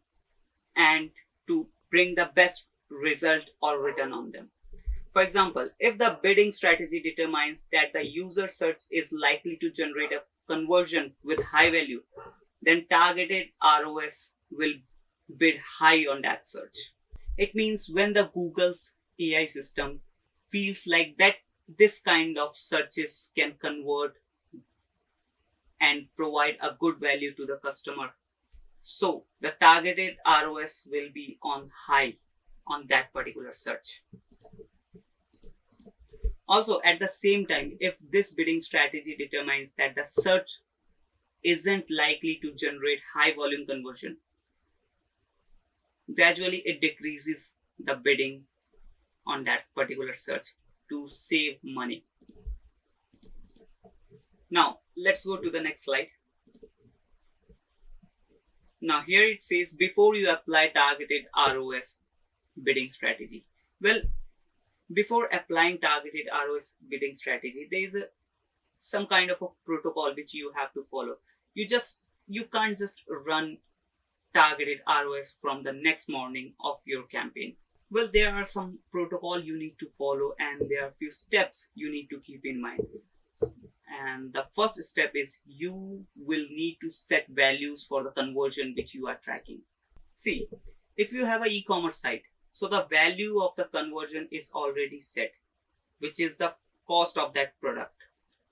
and to bring the best result or return on them. For example, if the bidding strategy determines that the user search is likely to generate a conversion with high value, then targeted ROAS will bid high on that search. It means when the Google's AI system feels like that this kind of searches can convert and provide a good value to the customer, so the targeted ROAS will be on high on that particular search. Also, at the same time, if this bidding strategy determines that the search isn't likely to generate high volume conversion, gradually it decreases the bidding on that particular search to save money. Now, let's go to the next slide. Now, here it says before you apply targeted ROAS bidding strategy. Well, before applying targeted ROAS bidding strategy, there is some kind of a protocol which you have to follow. You can't just run targeted ROAS from the next morning of your campaign. Well, there are some protocol you need to follow, and there are a few steps you need to keep in mind. And the first step is you will need to set values for the conversion which you are tracking. See, if you have an e-commerce site, so the value of the conversion is already set, which is the cost of that product.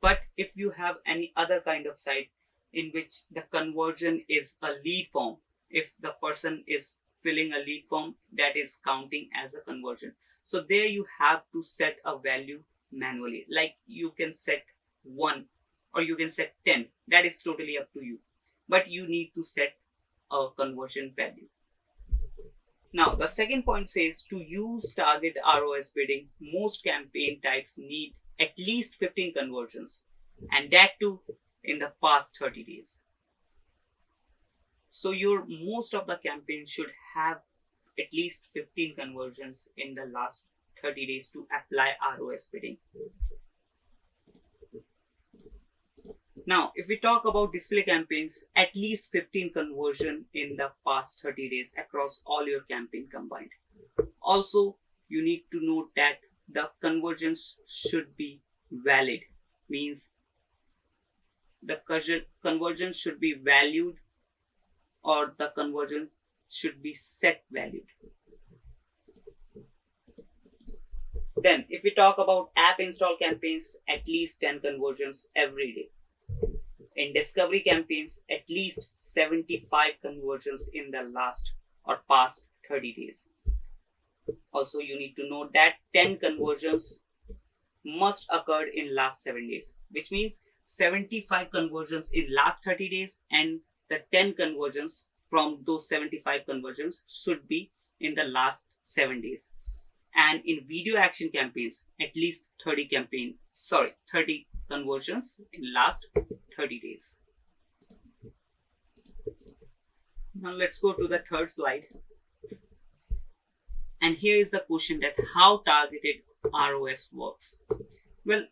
But if you have any other kind of site in which the conversion is a lead form, if the person is filling a lead form, that is counting as a conversion. So there you have to set a value manually. Like you can set 1 or you can set 10. That is totally up to you. But you need to set a conversion value. Now, the second point says to use target ROAS bidding, most campaign types need at least 15 conversions, and that too in the past 30 days. So your most of the campaign should have at least 15 conversions in the last 30 days to apply ROAS bidding. Now, if we talk about display campaigns, at least 15 conversion in the past 30 days across all your campaign combined. Also, you need to note that the conversions should be valid, means the conversion should be valued or the conversion should be set valued. Then, if we talk about app install campaigns, at least 10 conversions every day. In discovery campaigns, at least 75 conversions in the last or past 30 days. Also, you need to note that 10 conversions must occur in last 7 days, which means 75 conversions in last 30 days and the 10 conversions from those 75 conversions should be in the last 7 days. And in video action campaigns, at least 30 conversions in last 30 days. Now let's go to the third slide. And here is the question that how targeted ROAS works. Well,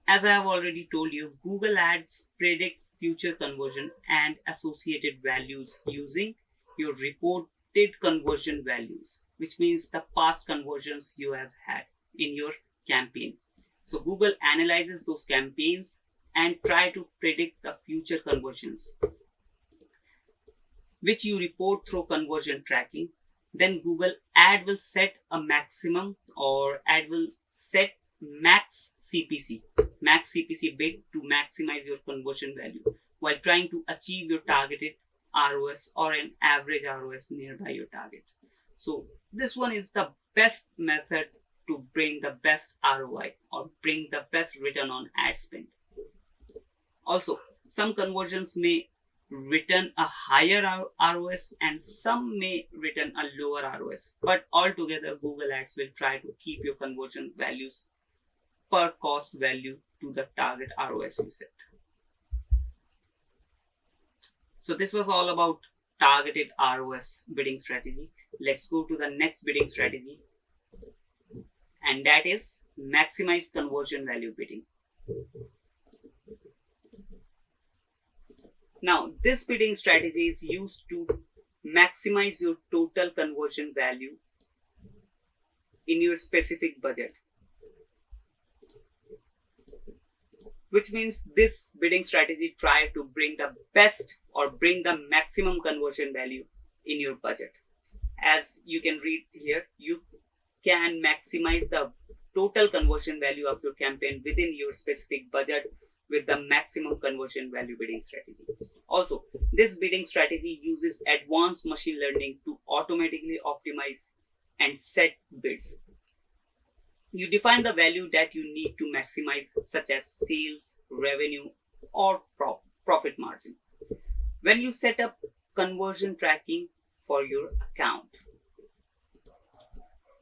as I have already told you, Google Ads predicts future conversion and associated values using your reported conversion values, which means the past conversions you have had in your campaign. So Google analyzes those campaigns and try to predict the future conversions, which you report through conversion tracking. Then Google Ad will set a maximum or ad will set max CPC bid to maximize your conversion value while trying to achieve your targeted ROS or an average ROS nearby your target. So this one is the best method to bring the best ROI or bring the best return on ad spend. Also, some conversions may return a higher ROS and some may return a lower ROS. But altogether, Google Ads will try to keep your conversion values per cost value to the target ROS you set. So this was all about targeted ROS bidding strategy. Let's go to the next bidding strategy, and that is maximize conversion value bidding. Now, this bidding strategy is used to maximize your total conversion value in your specific budget, which means this bidding strategy try to bring the best or bring the maximum conversion value in your budget. As you can read here, you can maximize the total conversion value of your campaign within your specific budget with the maximum conversion value bidding strategy. Also, this bidding strategy uses advanced machine learning to automatically optimize and set bids. You define the value that you need to maximize, such as sales, revenue, or profit margin, when you set up conversion tracking for your account.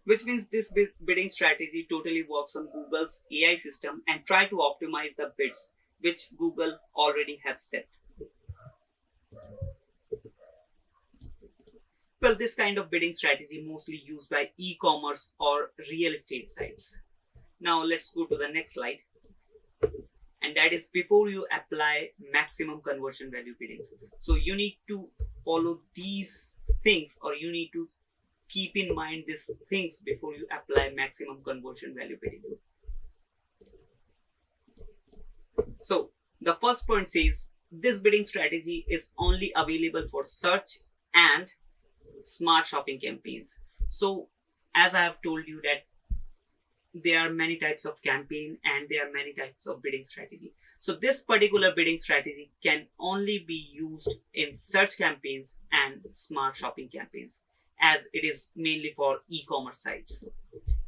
Which means this bidding strategy totally works on Google's AI system and try to optimize the bids which Google already have set. Well, this kind of bidding strategy mostly used by e-commerce or real estate sites. Now let's go to the next slide. And that is before you apply maximum conversion value biddings. So you need to follow these things, or you need to keep in mind these things before you apply maximum conversion value bidding. So the first point says this bidding strategy is only available for search and smart shopping campaigns. So as I have told you that there are many types of campaign and there are many types of bidding strategy. So this particular bidding strategy can only be used in search campaigns and smart shopping campaigns, as it is mainly for e-commerce sites.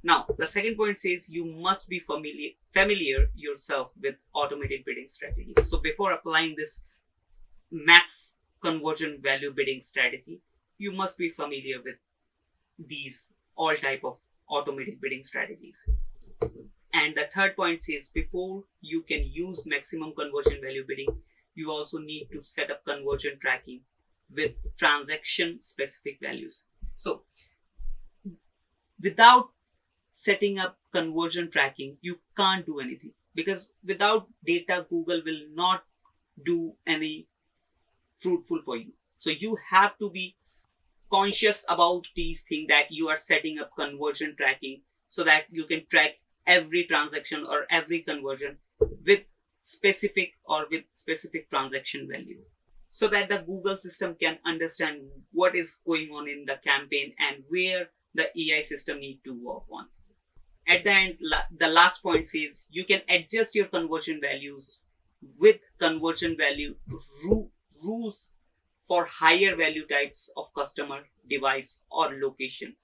Now, the second point says you must be familiar yourself with automated bidding strategy. So before applying this max conversion value bidding strategy, you must be familiar with these all type of automated bidding strategies. And the third point says before you can use maximum conversion value bidding, you also need to set up conversion tracking with transaction specific values. So without setting up conversion tracking, you can't do anything, because without data, Google will not do any fruitful for you. So you have to be conscious about these things, that you are setting up conversion tracking so that you can track every transaction or every conversion with specific transaction value, so that the Google system can understand what is going on in the campaign and where the AI system need to work on. At the end, the last point says you can adjust your conversion values with conversion value rules for higher value types of customer, device, or location,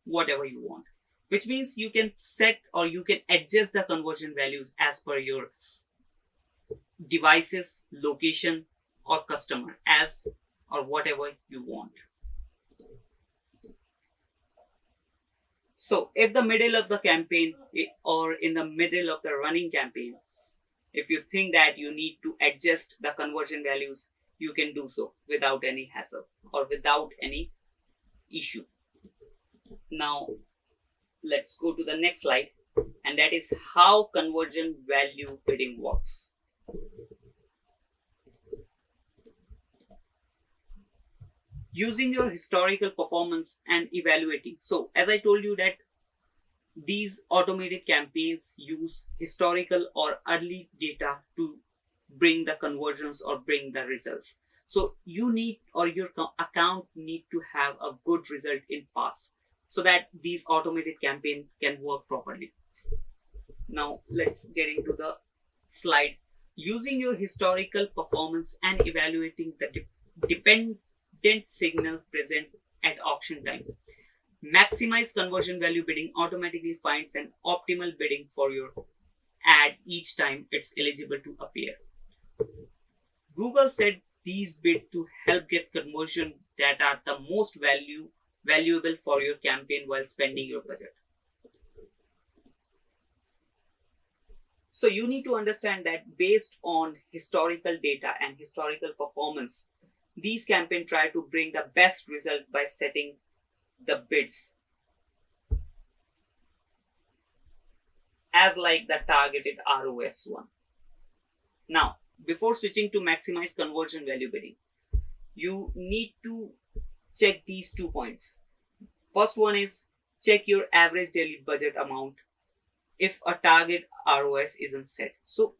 whatever you want. Which means you can set or you can adjust the conversion values as per your devices, location, or customer, as or whatever you want. So if the middle of the campaign or in the middle of the running campaign, if you think that you need to adjust the conversion values, you can do so without any hassle or without any issue. Now let's go to the next slide, and that is how conversion value bidding works. Using your historical performance and evaluating. So as I told you that these automated campaigns use historical or early data to bring the conversions or bring the results. So you need, or your account need to have a good result in past, so that these automated campaign can work properly. Now let's get into the slide. Using your historical performance and evaluating the dependent signal present at auction time. Maximize conversion value bidding automatically finds an optimal bidding for your ad each time it's eligible to appear. Google said these bids to help get conversion that are the most valuable for your campaign while spending your budget. So you need to understand that based on historical data and historical performance, these campaigns try to bring the best result by setting the bids as like the targeted ROAS one. Now, before switching to maximize conversion value bidding, you need to check these 2 points. First one is check your average daily budget amount if a target ROAS isn't set. So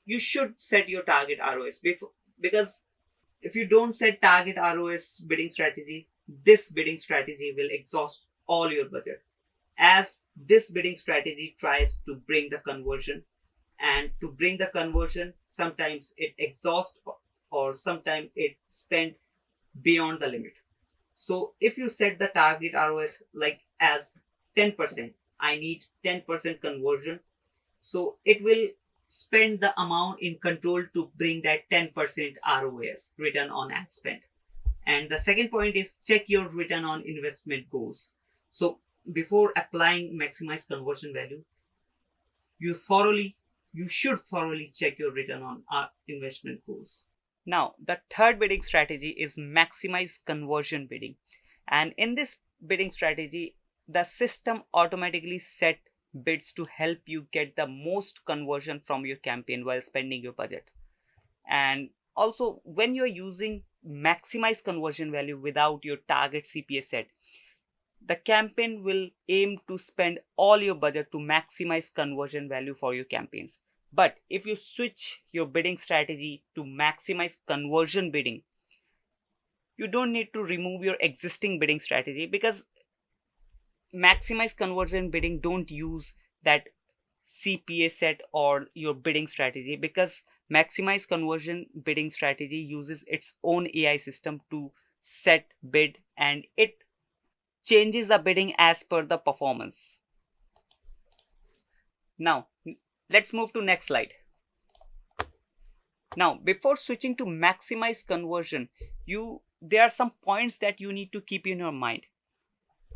you should set your target ROAS before, because if you don't set target ROAS bidding strategy, this bidding strategy will exhaust all your budget, as this bidding strategy tries to bring the conversion, and to bring the conversion, sometimes it exhausts or sometimes it spend beyond the limit. So if you set the target ROAS like as 10%, I need 10% conversion, so it will spend the amount in control to bring that 10% ROAS, return on ad spend. And the second point is check your return on investment goals. So before applying maximize conversion value, you should thoroughly check your return on investment goals. Now, the third bidding strategy is maximize conversion bidding. And in this bidding strategy, the system automatically set bids to help you get the most conversion from your campaign while spending your budget. And also, when you're using maximize conversion value without your target CPA set, the campaign will aim to spend all your budget to maximize conversion value for your campaigns. But if you switch your bidding strategy to maximize conversion bidding, you don't need to remove your existing bidding strategy, because maximize conversion bidding don't use that CPA set or your bidding strategy, because maximize conversion bidding strategy uses its own AI system to set bid, and it changes the bidding as per the performance. Now let's move to next slide. Now before switching to maximize conversion, there are some points that you need to keep in your mind.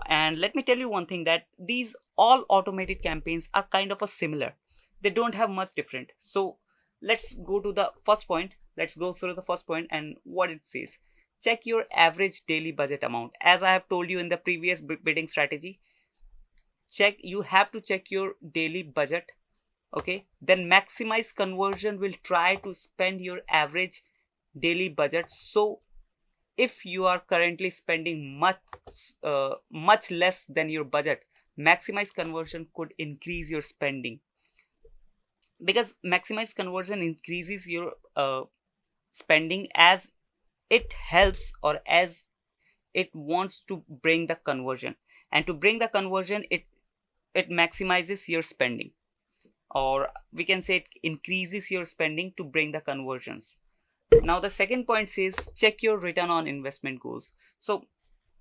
And let me tell you one thing, that these all automated campaigns are kind of a similar. They don't have much different. So let's go to the first point. Let's go through the first point and what it says. Check your average daily budget amount. As I have told you in the previous bidding strategy, you have to check your daily budget. Okay, then maximize conversion will try to spend your average daily budget. So if you are currently spending much less than your budget, maximize conversion could increase your spending, because maximize conversion increases your spending as it helps, or as it wants to bring the conversion, and to bring the conversion it maximizes your spending, or we can say it increases your spending to bring the conversions. Now the second point says check your return on investment goals. So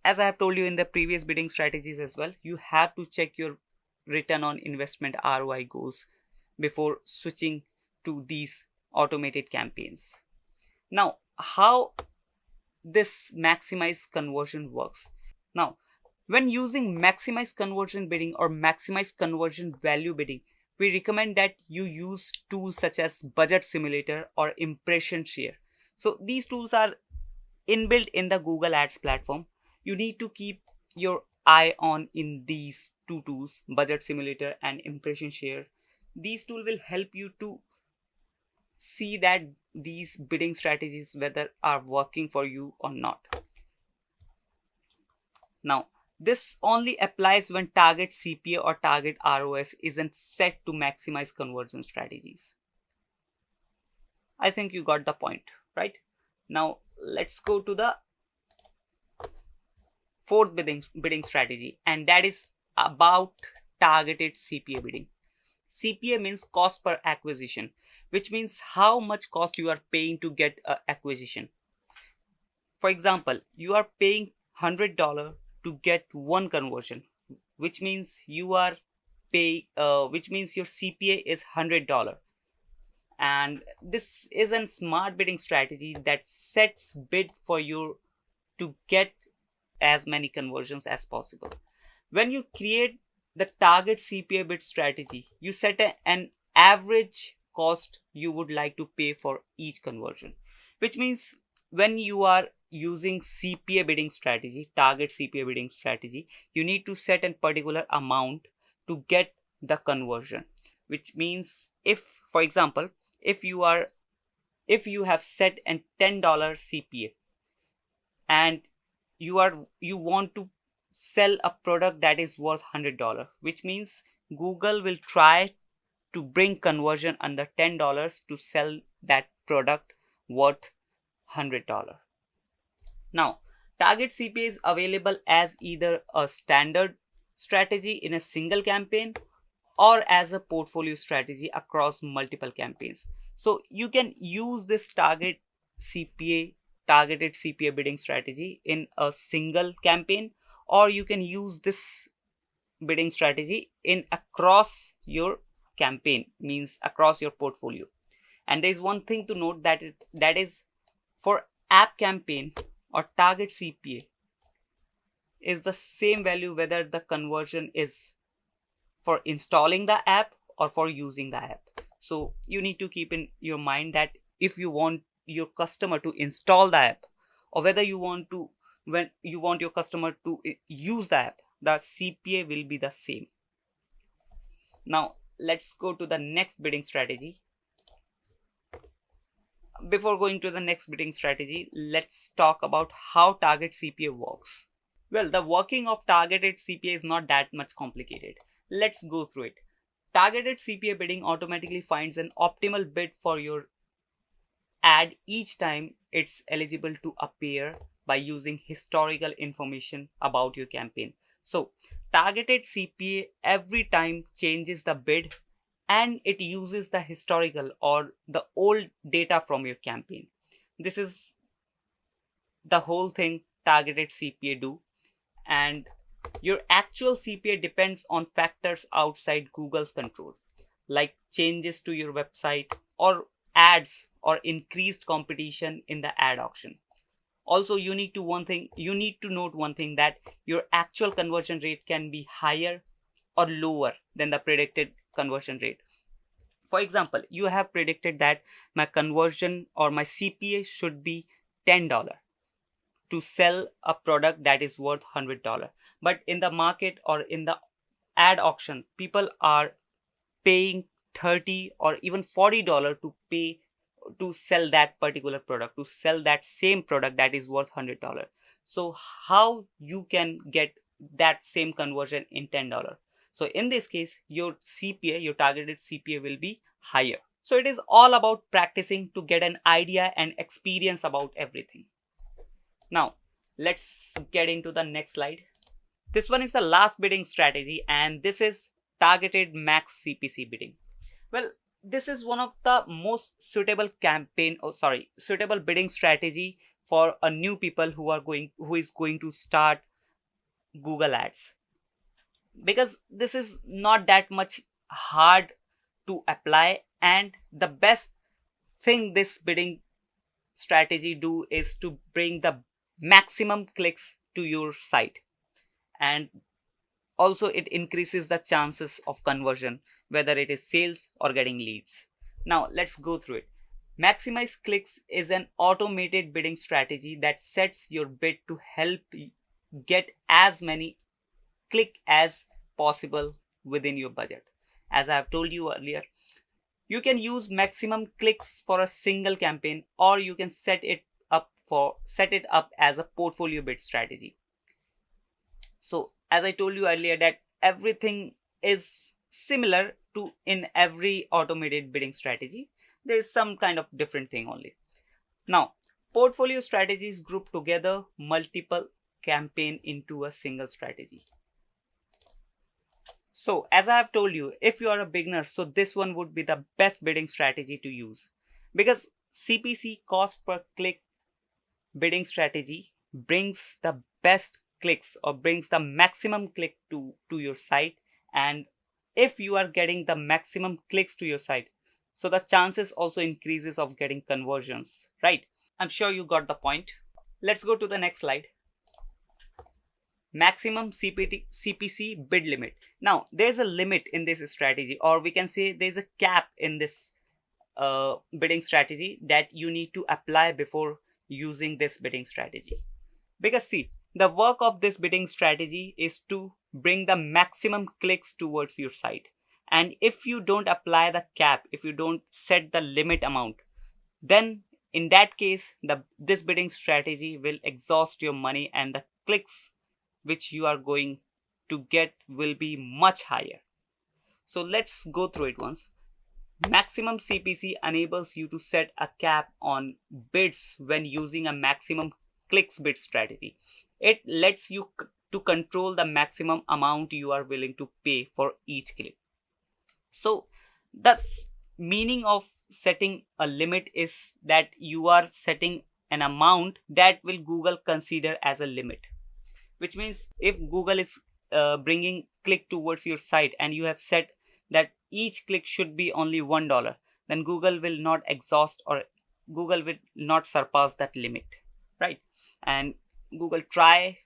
as I have told you in the previous bidding strategies as well, you have to check your return on investment ROI goals before switching to these automated campaigns. Now how this maximize conversion works. Now when using maximize conversion bidding or maximize conversion value bidding, we recommend that you use tools such as Budget Simulator or Impression Share. So these tools are inbuilt in the Google Ads platform. You need to keep your eye on in these two tools, Budget Simulator and Impression Share. These tools will help you to see that these bidding strategies whether are working for you or not. Now this only applies when target CPA or target ROAS isn't set to maximize conversion strategies. I think you got the point, right? Now let's go to the fourth bidding strategy, and that is about targeted CPA bidding. CPA means cost per acquisition, which means how much cost you are paying to get an acquisition. For example, you are paying $100 to get one conversion, which means your CPA is $100. And this is a smart bidding strategy that sets bid for you to get as many conversions as possible. When you create the target CPA bid strategy, you set an average cost you would like to pay for each conversion, which means when you are using CPA bidding strategy, target CPA bidding strategy, you need to set a particular amount to get the conversion. Which means if, for example, if you have set a $10 CPA and you want to sell a product that is worth $100, which means Google will try to bring conversion under $10 to sell that product worth $100. Now, target CPA is available as either a standard strategy in a single campaign or as a portfolio strategy across multiple campaigns. So you can use this targeted CPA bidding strategy in a single campaign, or you can use this bidding strategy in across your campaign, means across your portfolio. And there is one thing to note, that is for app campaign or target CPA is the same value whether the conversion is for installing the app or for using the app. So you need to keep in your mind that if you want your customer to install the app, or whether you want your customer to use the app, the CPA will be the same. Now let's go to the next bidding strategy. before going to the next bidding strategy, let's talk about how target CPA works. Well, the working of targeted CPA is not that much complicated. Let's go through it. Targeted CPA bidding automatically finds an optimal bid for your ad each time it's eligible to appear by using historical information about your campaign. So, targeted CPA every time changes the bid and it uses the historical or the old data from your campaign. This is the whole thing targeted CPA do, and your actual CPA depends on factors outside Google's control, like changes to your website or ads or increased competition in the ad auction. Also, you need to note one thing, that your actual conversion rate can be higher or lower than the predicted conversion rate. For example, you have predicted that my conversion or my CPA should be $10 to sell a product that is worth $100. But in the market or in the ad auction, people are paying $30 or even $40 to sell that particular product, to sell that same product that is worth $100. So how you can get that same conversion in $10? So in this case, your CPA, your targeted CPA will be higher. So it is all about practicing to get an idea and experience about everything. Now, let's get into the next slide. This one is the last bidding strategy, and this is targeted max CPC bidding. Well, this is one of the most suitable suitable bidding strategy for a new people who is going to start Google Ads, because this is not that much hard to apply, and the best thing this bidding strategy do is to bring the maximum clicks to your site, and also it increases the chances of conversion, whether it is sales or getting leads. Now let's go through it. Maximize clicks is an automated bidding strategy that sets your bid to help get as many click as possible within your budget. As I have told you earlier, you can use maximum clicks for a single campaign, or you can set it up as a portfolio bid strategy. So as I told you earlier, that everything is similar to in every automated bidding strategy. There is some kind of different thing only. Now, portfolio strategies group together multiple campaign into a single strategy. So as I have told you, if you are a beginner, so this one would be the best bidding strategy to use, because CPC, cost per click bidding strategy brings the best clicks or brings the maximum click to your site. And if you are getting the maximum clicks to your site, so the chances also increases of getting conversions, right? I'm sure you got the point. Let's go to the next slide. Maximum CPC bid limit. Now there's a limit in this strategy, or we can say there's a cap in this bidding strategy that you need to apply before using this bidding strategy. Because see, the work of this bidding strategy is to bring the maximum clicks towards your site, and if you don't apply the cap, if you don't set the limit amount, then in that case this bidding strategy will exhaust your money, and the clicks which you are going to get will be much higher. So let's go through it once. Maximum CPC enables you to set a cap on bids when using a maximum clicks bid strategy. It lets you to control the maximum amount you are willing to pay for each click. So the meaning of setting a limit is that you are setting an amount that will Google consider as a limit, which means if Google is bringing click towards your site and you have set that each click should be only $1, then Google will not exhaust, or Google will not surpass that limit, right? And Google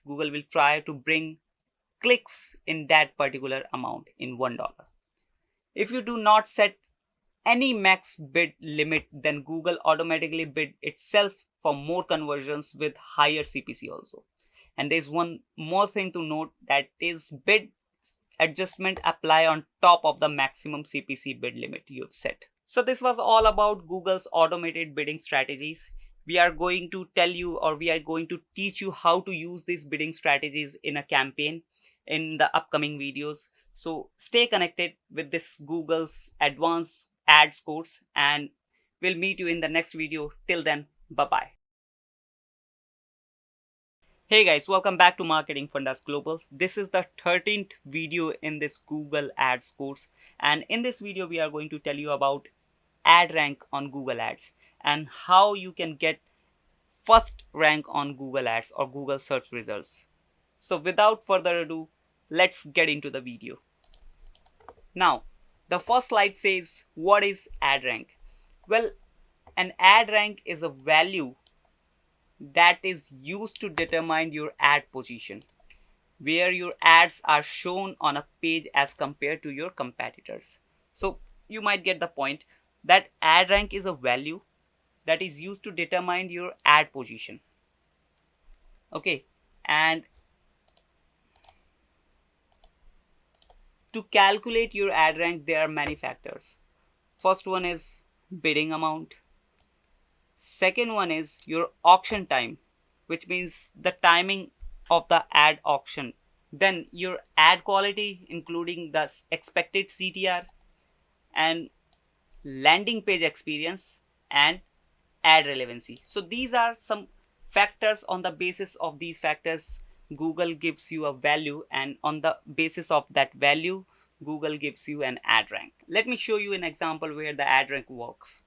will try to bring clicks in that particular amount in $1. If you do not set any max bid limit, then Google automatically bid itself for more conversions with higher CPC also. And there's one more thing to note, that is bid adjustment apply on top of the maximum CPC bid limit you've set. So this was all about Google's automated bidding strategies. We are going to tell you, or we are going to teach you how to use these bidding strategies in a campaign in the upcoming videos. So stay connected with this Google's advanced ads course, and we'll meet you in the next video. Till then, bye bye. Hey guys, welcome back to Marketing Fundas Global. This is the 13th video in this Google Ads course, and in this video we are going to tell you about ad rank on Google Ads and how you can get first rank on Google Ads or Google search results. So without further ado, let's get into the video. Now, the first slide says, what is ad rank? Well, an ad rank is a value that is used to determine your ad position, where your ads are shown on a page as compared to your competitors. So you might get the point that ad rank is a value that is used to determine your ad position. Okay, and to calculate your ad rank, there are many factors. First one is bidding amount. Second one is your auction time, which means the timing of the ad auction. Then your ad quality, including the expected CTR, and landing page experience, and ad relevancy. So these are some factors. On the basis of these factors, Google gives you a value, and on the basis of that value, Google gives you an ad rank. Let me show you an example where the ad rank works.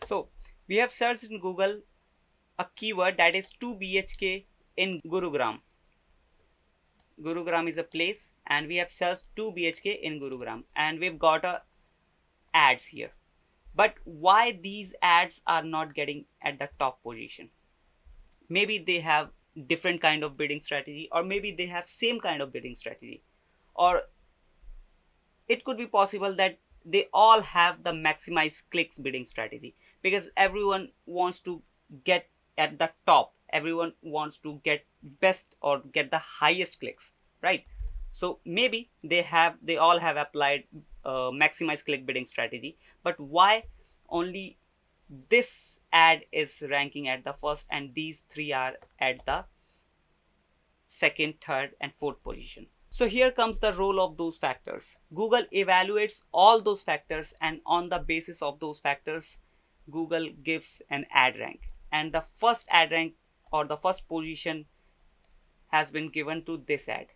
So we have searched in Google a keyword that is 2 BHK in Gurugram. Gurugram is a place, and we have searched 2 BHK in Gurugram, and we've got a ads here. But why these ads are not getting at the top position? Maybe they have different kind of bidding strategy, or maybe they have same kind of bidding strategy, or it could be possible that they all have the maximize clicks bidding strategy, because everyone wants to get at the top, everyone wants to get best or get the highest clicks, right? So maybe they all have applied maximize click bidding strategy, but why only this ad is ranking at the first and these three are at the second, third, and fourth position? So here comes the role of those factors. Google evaluates all those factors, and on the basis of those factors, Google gives an ad rank, and the first ad rank or the first position has been given to this ad,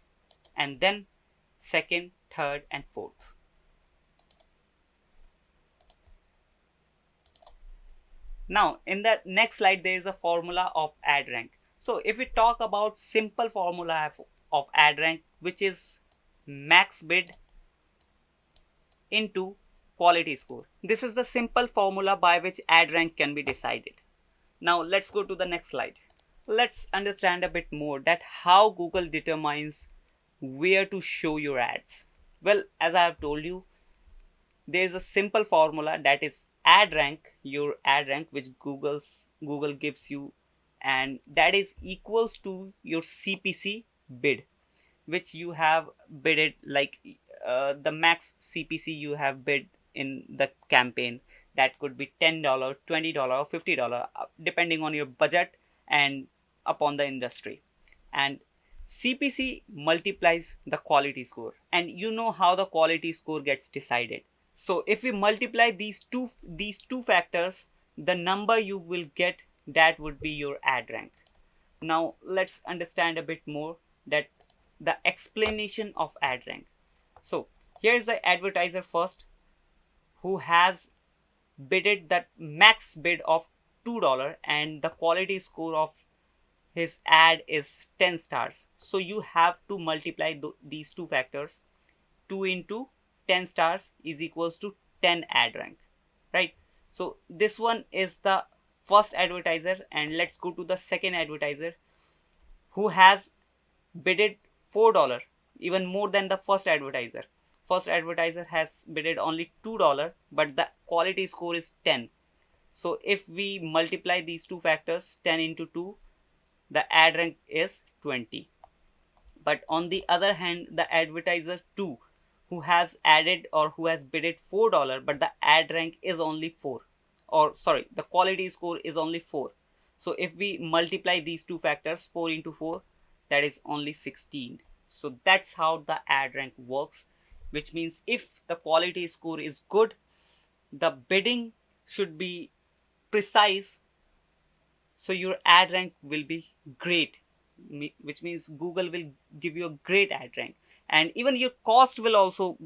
and then second, third, and fourth. Now in the next slide there is a formula of ad rank. So if we talk about simple formula of ad rank, which is max bid into quality score. This is the simple formula by which ad rank can be decided. Now let's go to the next slide. Let's understand a bit more that how Google determines where to show your ads. Well, as I have told you, there is a simple formula that is ad rank, your ad rank, which Google gives you, and that is equals to your CPC bid, which you have bidded, like the max CPC you have bid in the campaign. That could be $10, $20, or $50, depending on your budget and upon the industry. And CPC multiplies the quality score, and you know how the quality score gets decided. So if we multiply these two factors, the number you will get, that would be your ad rank. Now let's understand a bit more that the explanation of ad rank. So here is the advertiser first, who has bidded that max bid of $2, and the quality score of his ad is 10 stars. So you have to multiply these two factors. 2 into 10 stars is equals to 10 ad rank, right? So this one is the first advertiser, and let's go to the second advertiser, who has bidded $4, even more than the first advertiser. First advertiser has bidded only $2, but the quality score is 10. So if we multiply these two factors, 10 into 2, the ad rank is 20. But on the other hand, the advertiser 2, who has added or who has bidded $4, but the ad rank is only 4, or sorry, the quality score is only 4. So if we multiply these two factors, 4 into 4, that is only 16. So that's how the ad rank works, which means if the quality score is good, the bidding should be precise, so your ad rank will be great, which means Google will give you a great ad rank, and even your cost will also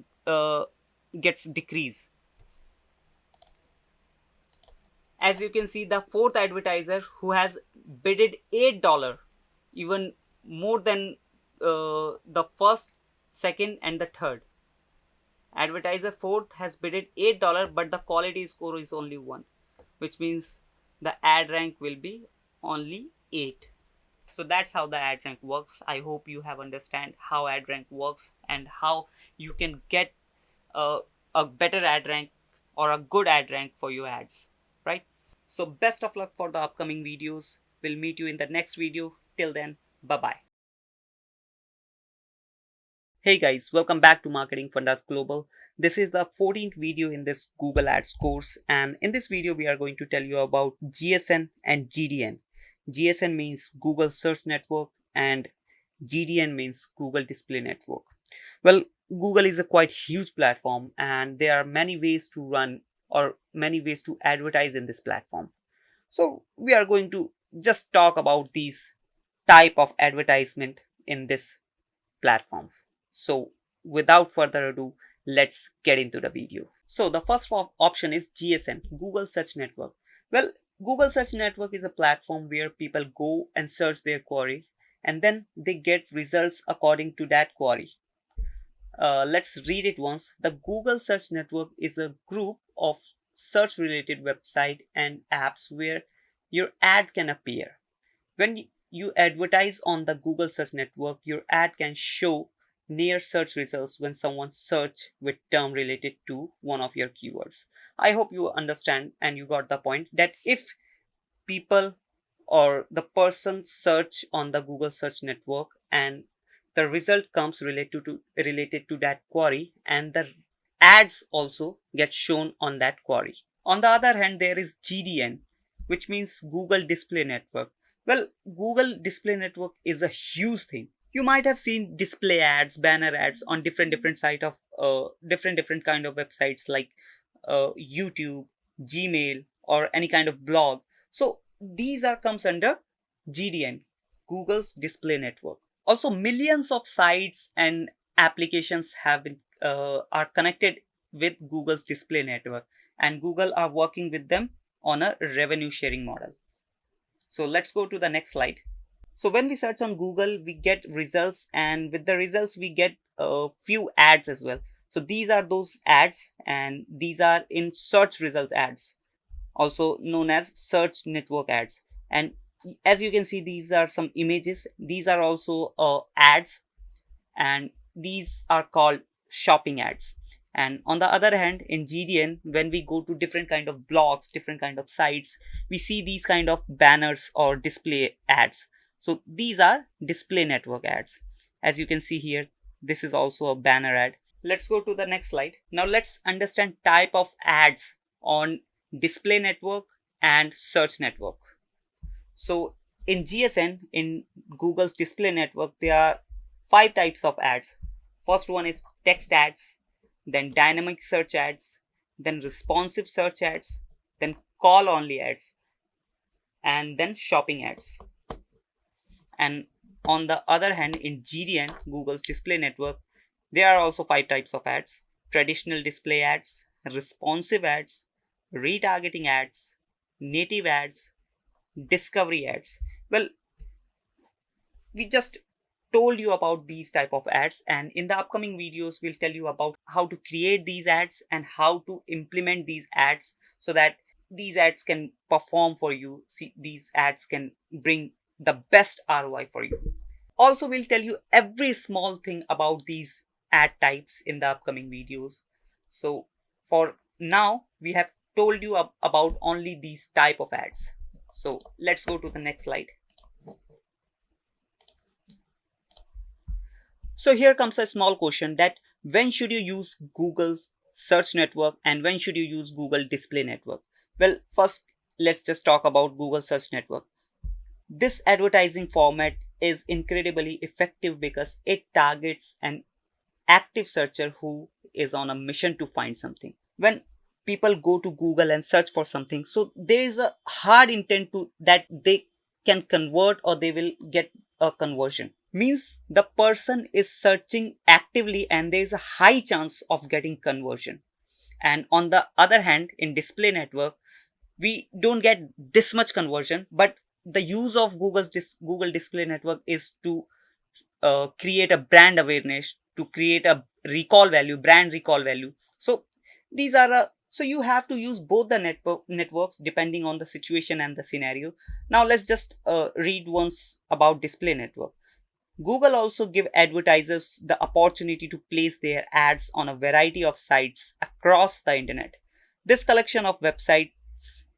gets decreased. As you can see, the fourth advertiser who has bidded $8, even more than the first, second and the third. Advertiser fourth has bidded $8, but the quality score is only 1, which means the ad rank will be only 8. So that's how the ad rank works. I hope you have understand how ad rank works and how you can get a, a better ad rank or a good ad rank for your ads, right? So best of luck for the upcoming videos. We'll meet you in the next video. Till then, bye bye. Hey guys, welcome back to Marketing Fundas Global. This is the 14th video in this Google Ads course, and in this video we are going to tell you about GSN and GDN. GSN means Google Search Network and GDN means Google Display Network. Well, Google is a quite huge platform and there are many ways to run or many ways to advertise in this platform. So we are going to just talk about these type of advertisement in this platform. So without further ado, let's get into the video. So the first option is GSN, Google Search Network. Well, Google Search Network is a platform where people go and search their query and then they get results according to that query. Let's read it once. The Google Search Network is a group of search related websites and apps where your ad can appear. When you advertise on the Google Search Network, your ad can show near search results when someone search with term related to one of your keywords. I hope you understand and you got the point that if people or the person search on the Google Search Network and the result comes related to that query, and the ads also get shown on that query. On the other hand, there is GDN, which means Google Display Network. Well, Google Display Network is a huge thing. You might have seen display ads, banner ads on different site of different kind of websites like YouTube, Gmail, or any kind of blog. So these are comes under GDN, Google's Display Network. Also, millions of sites and applications have been are connected with Google's Display Network, and Google are working with them on a revenue sharing model. So let's go to the next slide. So when we search on Google, we get results, and with the results we get a few ads as well. So these are those ads, and these are in search result ads, also known as search network ads. And as you can see, these are some images. These are also ads, and these are called shopping ads. And on the other hand, in GDN, when we go to different kind of blogs, different kind of sites, we see these kind of banners or display ads. So these are display network ads. As you can see here, this is also a banner ad. Let's go to the next slide. Now let's understand type of ads on display network and search network. So in GSN, in Google's display network, there are 5 types of ads. First one is text ads, then dynamic search ads, then responsive search ads, then call only ads, and then shopping ads. And on the other hand, in GDN, Google's display network, there are also 5 types of ads: traditional display ads, responsive ads, retargeting ads, native ads, discovery ads. Well, we just told you about these type of ads, and in the upcoming videos we'll tell you about how to create these ads and how to implement these ads so that these ads can perform for you. See, these ads can bring the best ROI for you. Also, we'll tell you every small thing about these ad types in the upcoming videos. So for now, we have told you about only these type of ads. So let's go to the next slide. So here comes a small question that when should you use Google's search network and when should you use Google display network? Well, first let's just talk about Google search network. This advertising format is incredibly effective because it targets an active searcher who is on a mission to find something. When people go to Google and search for something, so there is a hard intent to that they can convert or they will get a conversion. Means the person is searching actively and there is a high chance of getting conversion. And on the other hand, in display network, we don't get this much conversion, but the use of Google display network is to create a brand awareness, to create a brand recall value. So these are so you have to use both the networks depending on the situation and the scenario. Now let's just read once about display network. Google also give advertisers the opportunity to place their ads on a variety of sites across the internet. This collection of websites,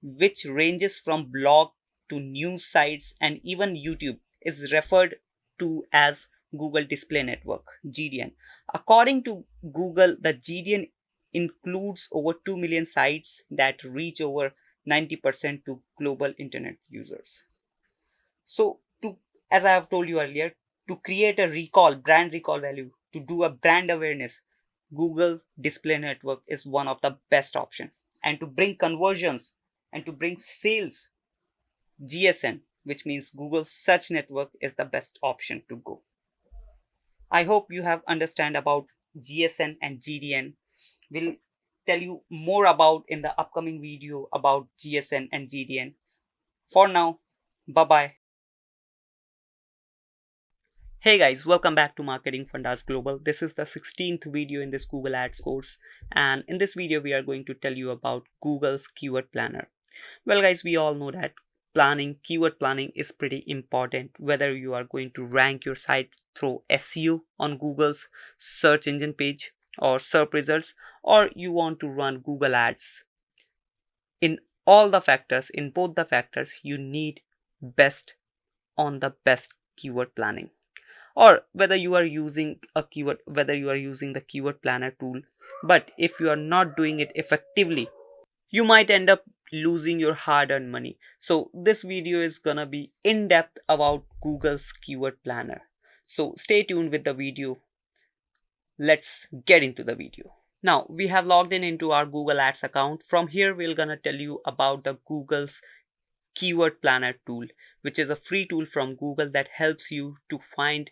which ranges from blog to news sites and even YouTube, is referred to as Google Display Network (GDN). According to Google, the GDN includes over 2 million sites that reach over 90% to global internet users. So, as I have told you earlier, to create a brand recall value, to do a brand awareness, Google Display Network is one of the best option. And to bring conversions and to bring sales, GSN, which means Google Search Network, is the best option to go. I hope you have understand about GSN and GDN. We'll tell you more about in the upcoming video about GSN and GDN. For now, bye bye. Hey guys, welcome back to Marketing Fundas Global. This is the 16th video in this Google Ads course, and in this video we are going to tell you about Google's Keyword Planner. Well guys, we all know that keyword planning is pretty important whether you are going to rank your site through SEO on Google's search engine page or SERP results, or you want to run Google Ads. In both the factors, you need best keyword planning. Or whether you are using the keyword planner tool, but if you are not doing it effectively, you might end up losing your hard-earned money. So this video is gonna be in depth about Google's keyword planner, so stay tuned with the video. Let's get into the video. Now we have logged into our Google Ads account. From here we're gonna tell you about the Google's keyword planner tool, which is a free tool from Google that helps you to find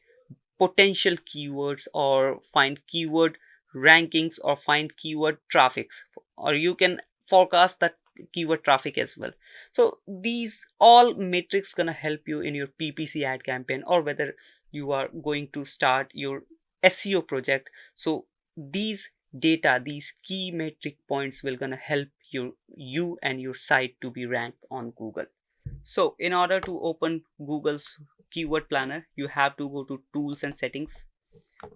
potential keywords or find keyword rankings or find keyword traffics, or you can forecast the keyword traffic as well. So these all metrics gonna help you in your PPC ad campaign, or whether you are going to start your SEO project. So these key metric points will gonna help you and your site to be ranked on Google. So in order to open Google's keyword planner, you have to go to tools and settings.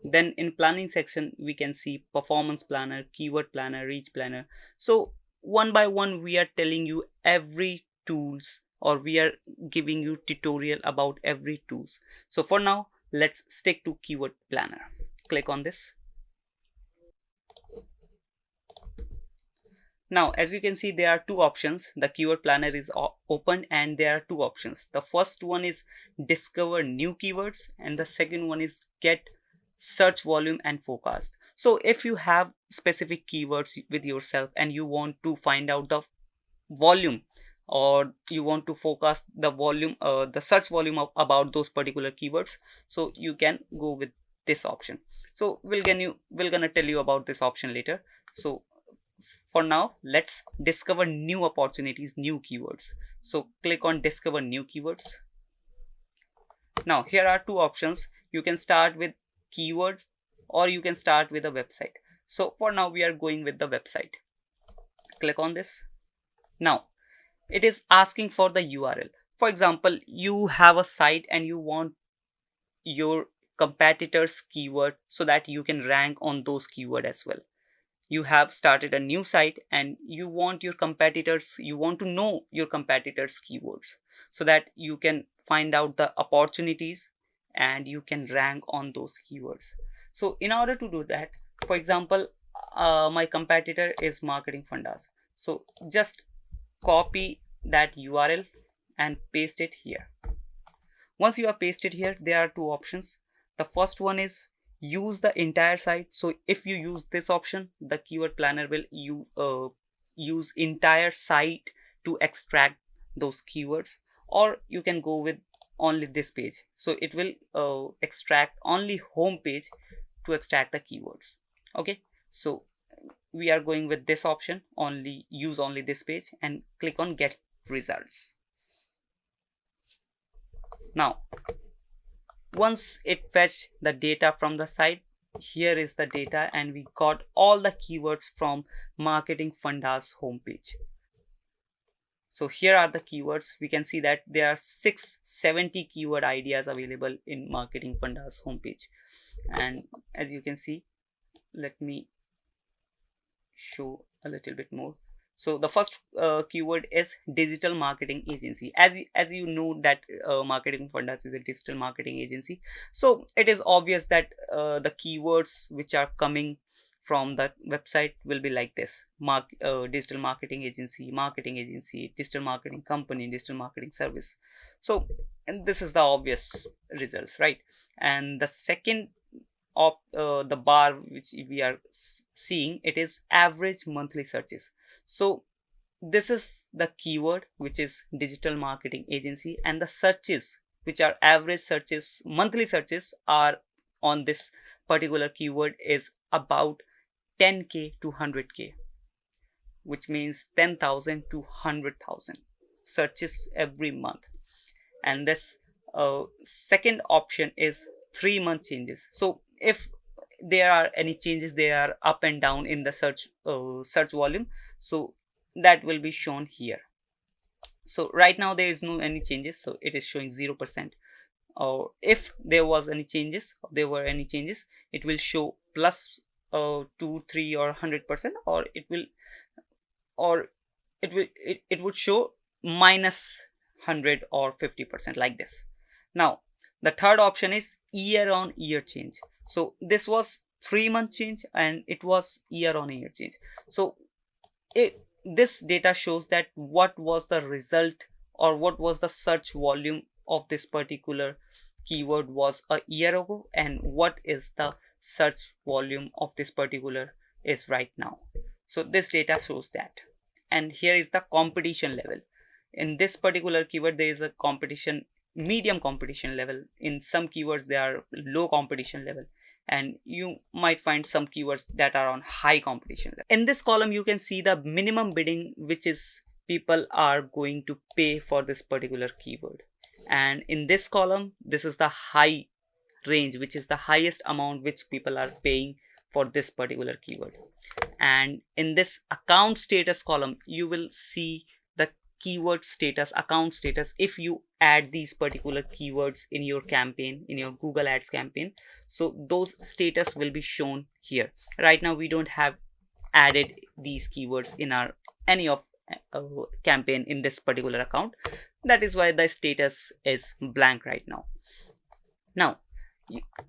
Then in planning section, we can see performance planner, keyword planner, reach planner. So one by one, we are telling you every tools, or we are giving you tutorial about every tools. So for now, let's stick to keyword planner. Click on this. Now, as you can see, there are two options. The keyword planner is open and there are two options. The first one is discover new keywords and the second one is get search volume and forecast. So if you have specific keywords with yourself and you want to find out the volume, or you want to forecast the volume, the search volume about those particular keywords, so you can go with this option. So we're gonna tell you about this option later. So for now, let's discover new opportunities, new keywords. So click on discover new keywords. Now here are two options. You can start with keywords or you can start with a website. So for now we are going with the website. Click on this. Now it is asking for the URL. For example, you have a site and you want your competitors keyword so that you can rank on those keyword as well. You have started a new site and you want to know your competitors keywords so that you can find out the opportunities and you can rank on those keywords. So in order to do that, For example, my competitor is marketing fundas, so just copy that URL and paste it here. Once you have pasted here, there are two options. The first one is use the entire site. So if you use this option, the keyword planner will use entire site to extract those keywords, or you can go with only this page. So it will extract only home page to extract the keywords. Okay, so we are going with this option, only use only this page, and click on get results. Now once it fetched the data from the site, here is the data, and we got all the keywords from marketing funda's homepage. So here are the keywords. We can see that there are 670 keyword ideas available in marketing funda's homepage. And as you can see, let me show a little bit more. So the first keyword is digital marketing agency. As you know that marketing fundas is a digital marketing agency, so it is obvious that the keywords which are coming from the website will be like this: digital marketing agency, digital marketing company, digital marketing service. So, and this is the obvious results, right? And the second of the bar which we are seeing, it is average monthly searches. So this is the keyword which is digital marketing agency, and the searches which are average searches, monthly searches are on this particular keyword is about 10k to 100k, which means 10,000 to 100,000 searches every month. And this second option is 3-month changes. So if there are any changes, they are up and down in the search volume, so that will be shown here. So right now there is no any changes, so it is showing 0%. Or if there were any changes, it will show plus 2, 3 or 100%, or it would show minus 100 or 50%, like this. Now the third option is year on year change. So this was 3-month change and it was year on year change. So this data shows that what was the result or what was the search volume of this particular keyword was a year ago, and what is the search volume of this particular is right now. So this data shows that. And here is the competition level. In this particular keyword there is a competition, medium competition level. In some keywords there are low competition level, and you might find some keywords that are on high competition level. In this column you can see the minimum bidding which is people are going to pay for this particular keyword, and in this column this is the high range, which is the highest amount which people are paying for this particular keyword. And in this account status column you will see the keyword status, account status, if you add these particular keywords in your campaign, in your Google Ads campaign. So those status will be shown here. Right now we don't have added these keywords in our any of campaign in this particular account. That is why the status is blank right now. Now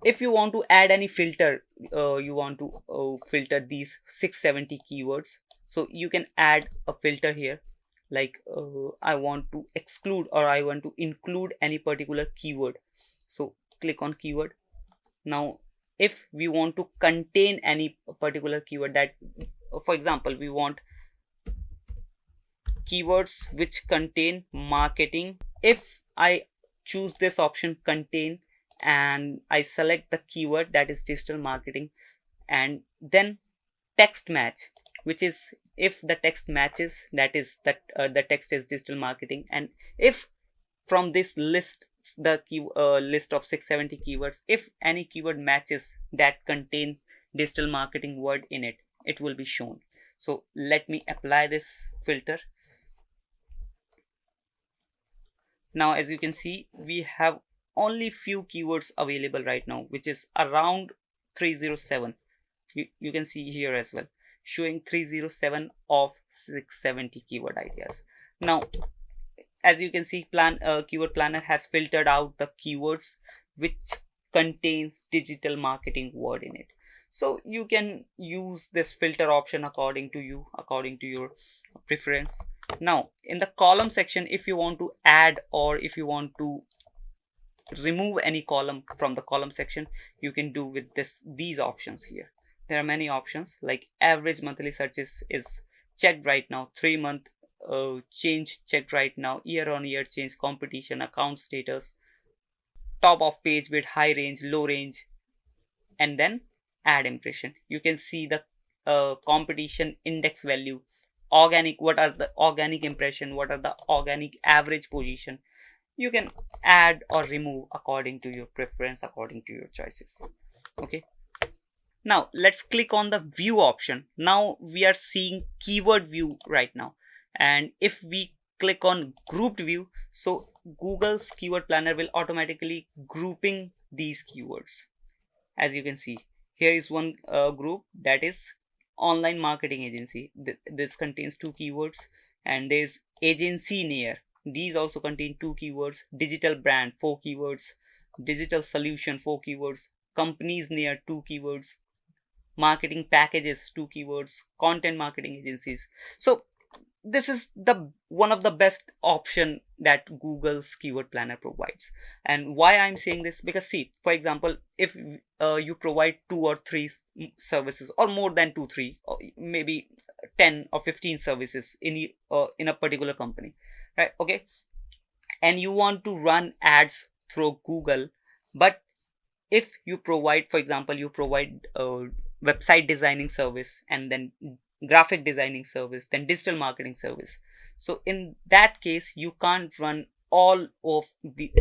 if you want to add any filter, you want to filter these 670 keywords, so you can add a filter here, like I want to exclude or I want to include any particular keyword. So click on keyword. Now if we want to contain any particular keyword, that for example we want keywords which contain marketing, if I choose this option contain and I select the keyword that is digital marketing, and then text match, which is if the text matches, that is that the text is digital marketing, and if from this list, the list of 670 keywords, if any keyword matches that contain digital marketing word in it, it will be shown. So let me apply this filter. Now as you can see, we have only few keywords available right now, which is around 307. You can see here as well, showing 307 of 670 keyword ideas. Now as you can see, keyword planner has filtered out the keywords which contains digital marketing word in it. So you can use this filter option according to you, according to your preference. Now in the column section, if you want to add or if you want to remove any column from the column section, you can do with these options here. There are many options, like average monthly searches is checked right now, 3-month change checked right now, year on year change, competition, account status, top of page width, high range, low range, and then add impression. You can see the competition index value, organic, what are the organic impression, what are the organic average position. You can add or remove according to your preference, according to your choices. Okay, now let's click on the view option. Now we are seeing keyword view right now, and if we click on grouped view, so Google's keyword planner will automatically grouping these keywords. As you can see, here is one group, that is online marketing agency. This contains 2 keywords, and there's agency near, these also contain 2 keywords, digital brand 4 keywords, digital solution 4 keywords, companies near 2 keywords, marketing packages 2 keywords, content marketing agencies. So this is the one of the best option that Google's keyword planner provides. And why I'm saying this, because see, for example, if you provide 2 or 3 services, or more than 2 3, or maybe 10 or 15 services in a particular company, right? Okay, and you want to run ads through Google, but if you provide, for example, you provide a website designing service, and then graphic designing service, then digital marketing service, so in that case you can't run all of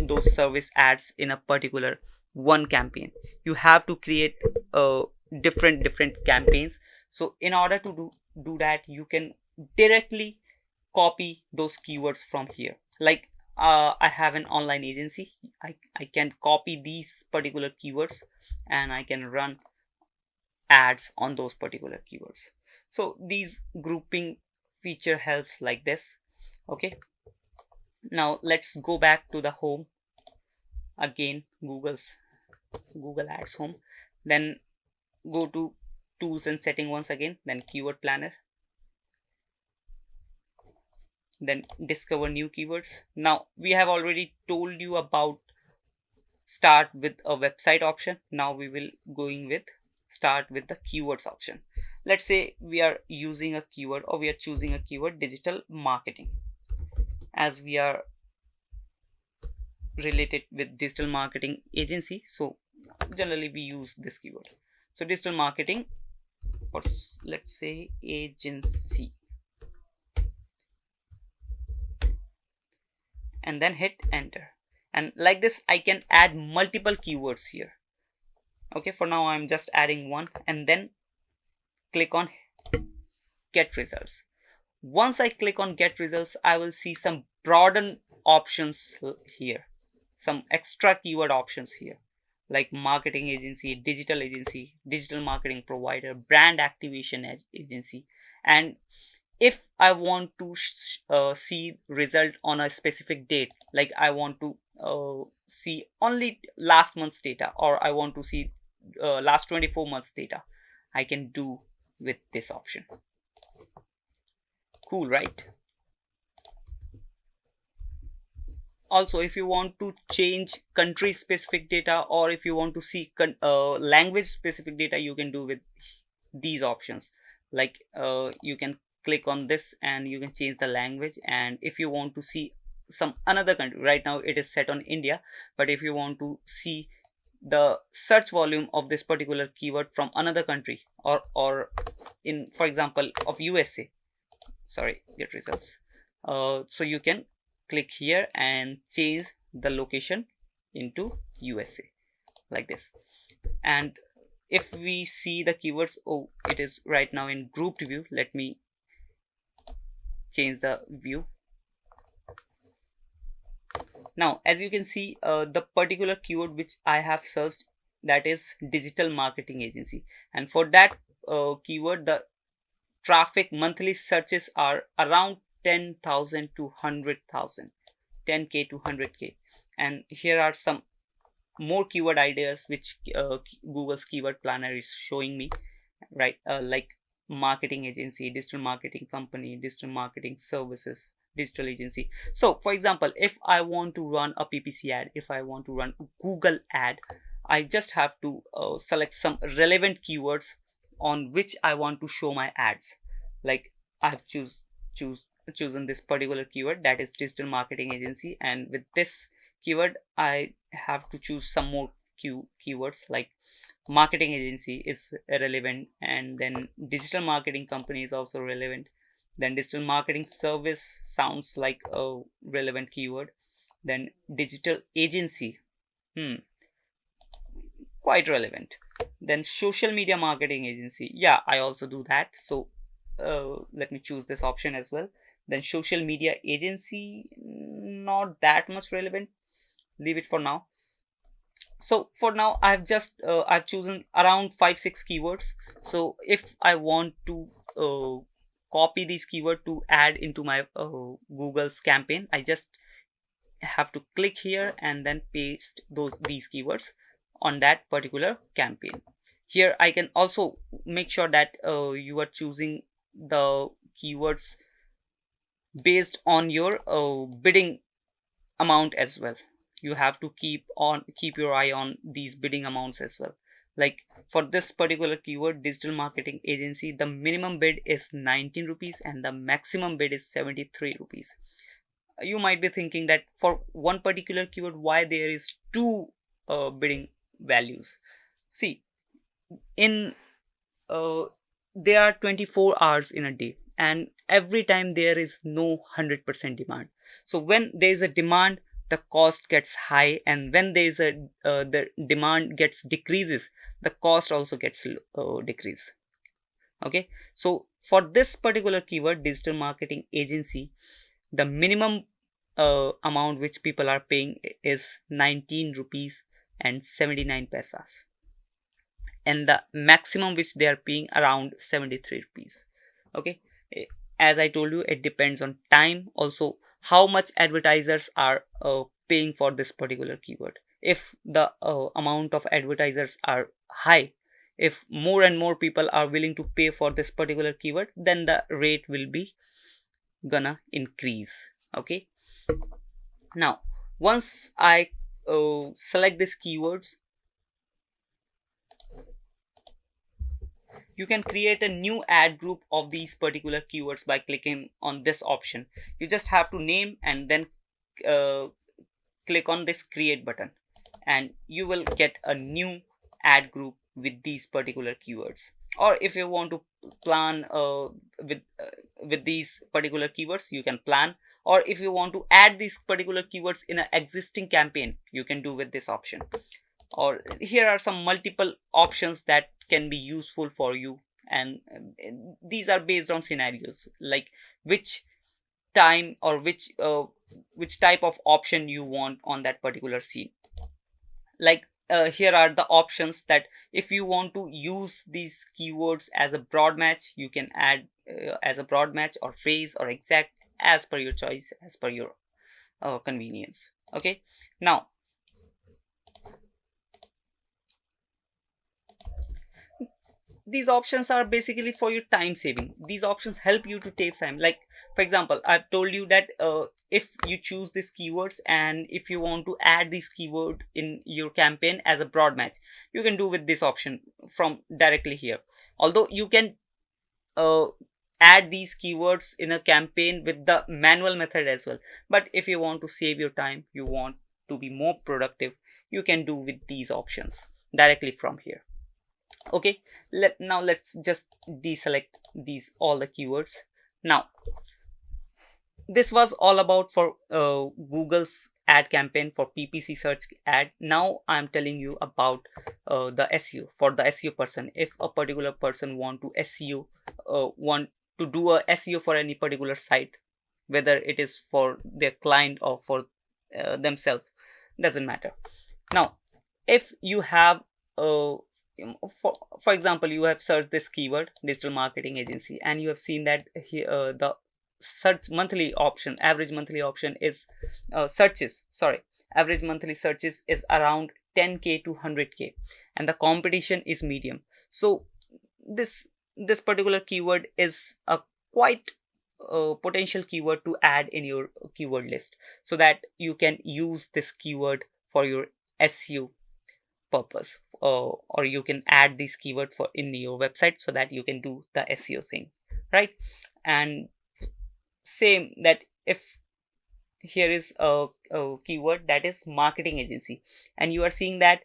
those service ads in a particular one campaign. You have to create different campaigns. So in order to do that, you can directly copy those keywords from here. Like I have an online agency, I can copy these particular keywords and I can run ads on those particular keywords. So these grouping feature helps like this. Okay, now let's go back to the home again, Google Ads home, then go to tools and setting once again, then keyword planner, then discover new keywords. Now we have already told you about start with a website option. Now we will going with start with the keywords option. Let's say we are using a keyword, or we are choosing a keyword digital marketing, as we are related with digital marketing agency, so generally we use this keyword. So digital marketing, or let's say agency, and then hit enter. And like this I can add multiple keywords here. Okay, for now I'm just adding one, and then click on get results. Once I click on get results, I will see some broaden options here, some extra keyword options here, like marketing agency, digital marketing provider, brand activation agency. And if I want to see result on a specific date, like I want to see only last month's data, or I want to see last 24 months data, I can do with this option. Cool, right? Also, if you want to change country specific data, or if you want to see language specific data, you can do with these options. Like you can click on this and you can change the language. And if you want to see some another country, right now it is set on India, but if you want to see the search volume of this particular keyword from another country, or in, for example, of USA, sorry, get results, so you can click here and change the location into USA, like this. And if we see the keywords, oh, it is right now in grouped view. Let me change the view. Now as you can see, the particular keyword which I have searched, that is digital marketing agency, and for that keyword the traffic monthly searches are around 10,000 to 100,000, 10k to 100k. And here are some more keyword ideas which Google's keyword planner is showing me, right? Like marketing agency, digital marketing company, digital marketing services, digital agency. So for example, if I want to run a PPC ad, if I want to run a Google ad, I just have to select some relevant keywords on which I want to show my ads. Like I have chosen this particular keyword, that is digital marketing agency, and with this keyword I have to choose some more keywords like marketing agency is relevant, and then digital marketing company is also relevant, then digital marketing service sounds like a relevant keyword, then digital agency, quite relevant, then social media marketing agency, yeah, I also do that, so let me choose this option as well. Then social media agency, not that much relevant, leave it for now. So for now I've chosen around 5-6 keywords. So if I want to copy these keyword to add into my Google's campaign, I just have to click here and then paste these keywords on that particular campaign. Here I can also make sure that you are choosing the keywords based on your bidding amount as well. You have to keep your eye on these bidding amounts as well. Like for this particular keyword digital marketing agency, the minimum bid is 19 rupees and the maximum bid is 73 rupees. You might be thinking that for one particular keyword why there is two bidding values. See, in there are 24 hours in a day, and every time there is no 100% demand. So when there is a demand, the cost gets high, and when there is a the demand gets decreases, the cost also gets decrease. Okay, so for this particular keyword digital marketing agency, the minimum amount which people are paying is 19 rupees and 79 paisas, and the maximum which they are paying around 73 rupees. Okay, as I told you, it depends on time, also how much advertisers are paying for this particular keyword. If the amount of advertisers are high, if more and more people are willing to pay for this particular keyword, then the rate will be gonna increase. Okay, now once I select these keywords, you can create a new ad group of these particular keywords by clicking on this option. You just have to name and then uh, click on this create button, and you will get a new ad group with these particular keywords. Or if you want to plan with these particular keywords, you can plan, or if you want to add these particular keywords in an existing campaign, you can do with this option. Or here are some multiple options that can be useful for you, and these are based on scenarios, like which time or which type of option you want on that particular scene. Like here are the options that if you want to use these keywords as a broad match, you can add as a broad match or phrase or exact, as per your choice, as per your convenience. Okay, now these options are basically for your time saving. These options help you to save time. Like for example, I've told you that if you choose these keywords and if you want to add this keyword in your campaign as a broad match, you can do with this option from directly here. Although you can uh, add these keywords in a campaign with the manual method as well, but if you want to save your time, you want to be more productive, you can do with these options directly from here. Okay, let's just deselect these all the keywords. Now this was all about for Google's ad campaign for PPC search ad. Now I'm telling you about the SEO. For the SEO person, if a particular person want to SEO, want to do a SEO for any particular site, whether it is for their client or for themselves, doesn't matter. Now if you have for example, you have searched this keyword digital marketing agency, and you have seen that here the search monthly option, average monthly option is average monthly searches is around 10k to 100k, and the competition is medium. So this particular keyword is a quite potential keyword to add in your keyword list, so that you can use this keyword for your SEO purpose, or you can add this keyword for in your website so that you can do the SEO thing, right? And same that if here is a keyword that is marketing agency, and you are seeing that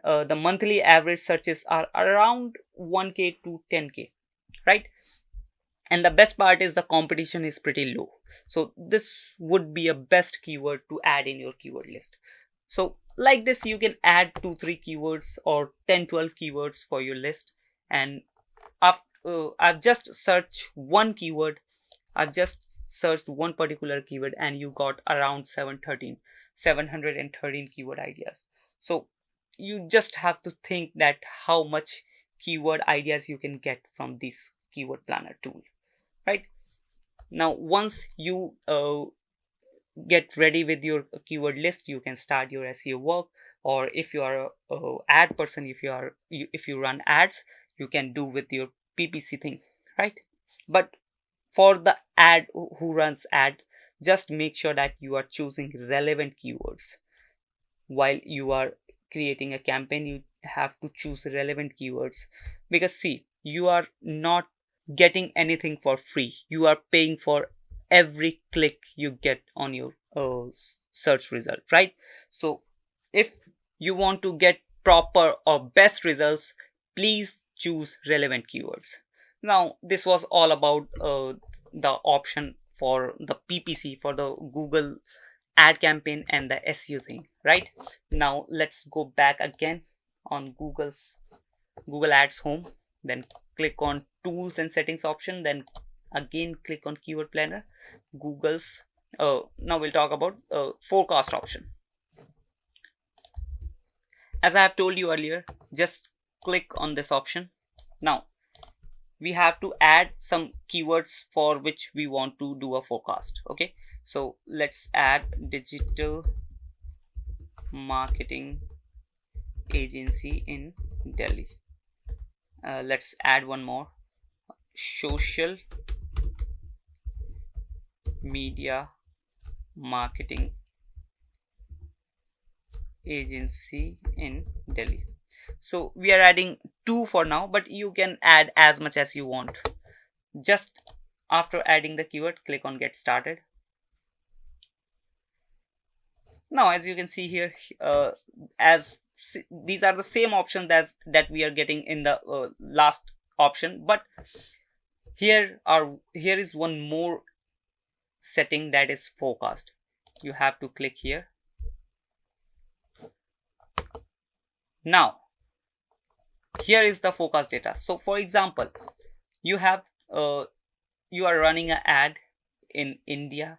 the monthly average searches are around 1k to 10k, right? And the best part is the competition is pretty low, so this would be a best keyword to add in your keyword list. So like this, you can add 2-3 keywords or 10-12 keywords for your list. And I've just searched one keyword. I've just searched one particular keyword, and you got around 713 keyword ideas. So you just have to think that how much keyword ideas you can get from this keyword planner tool, right? Now once you get ready with your keyword list, you can start your SEO work. Or if you are a ad person, if you run ads, you can do with your PPC thing, right? But for the ad who runs ad, just make sure that you are choosing relevant keywords. While you are creating a campaign, you have to choose relevant keywords, because see, you are not getting anything for free. You are paying for every click you get on your search result, right? So if you want to get proper or best results, please choose relevant keywords. Now this was all about the option for the PPC, for the Google ad campaign and the SEO thing, right? Now let's go back again on Google Ads home, then click on tools and settings option, then again click on keyword planner. Google's now we'll talk about forecast option. As I have told you earlier, just click on this option. Now we have to add some keywords for which we want to do a forecast. Okay, so let's add digital marketing agency in Delhi. Let's add one more, social media marketing agency in Delhi. So we are adding 2 for now, but you can add as much as you want. Just after adding the keyword, click on get started. Now as you can see here, these are the same options as that we are getting in the last option, but here is one more setting, that is forecast. You have to click here. Now here is the forecast data. So for example, you have you are running an ad in India.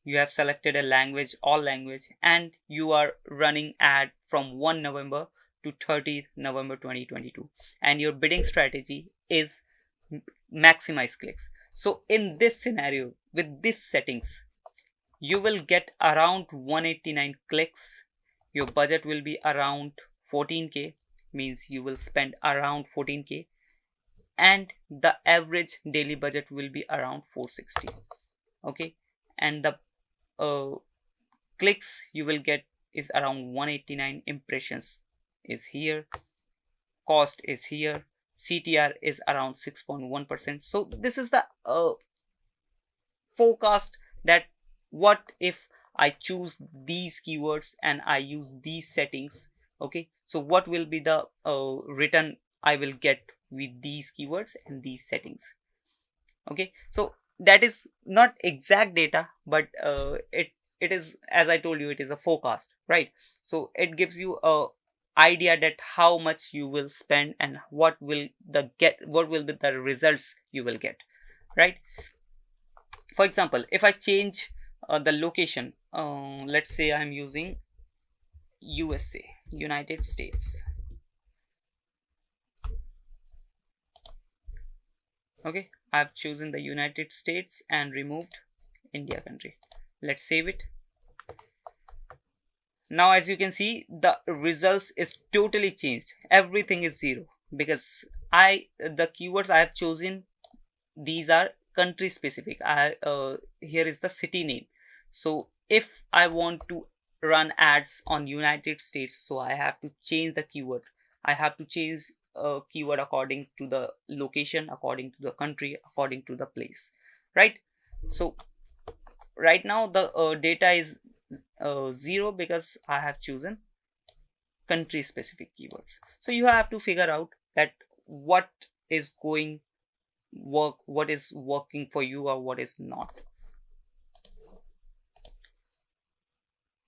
You have selected a language, all language, and you are running ad from 1 November to 30th November 2022, and your bidding strategy is maximize clicks. So in this scenario, with these settings, you will get around 189 clicks. Your budget will be around 14k, means you will spend around 14k, and the average daily budget will be around 460. Okay, and the clicks you will get is around 189. Impressions is here, cost is here, CTR is around 6.1%. so this is the forecast, that what if I choose these keywords and I use these settings. Okay, so what will be the return I will get with these keywords and these settings. Okay, so that is not exact data, but it is, as I told you, it is a forecast, right? So it gives you a idea that how much you will spend and what will be the results you will get, right? For example, if I change the location, let's say I'm using USA, United States. Okay, I've chosen the United States and removed India country. Let's save it. Now as you can see, the results is totally changed. Everything is zero because the keywords I have chosen, these are country specific. Here is the city name. So if I want to run ads on United States, so I have to change the keyword. I have to change a keyword according to the location, according to the country, according to the place, right? So right now the data is zero because I have chosen country specific keywords. So you have to figure out that what is what is working for you or what is not.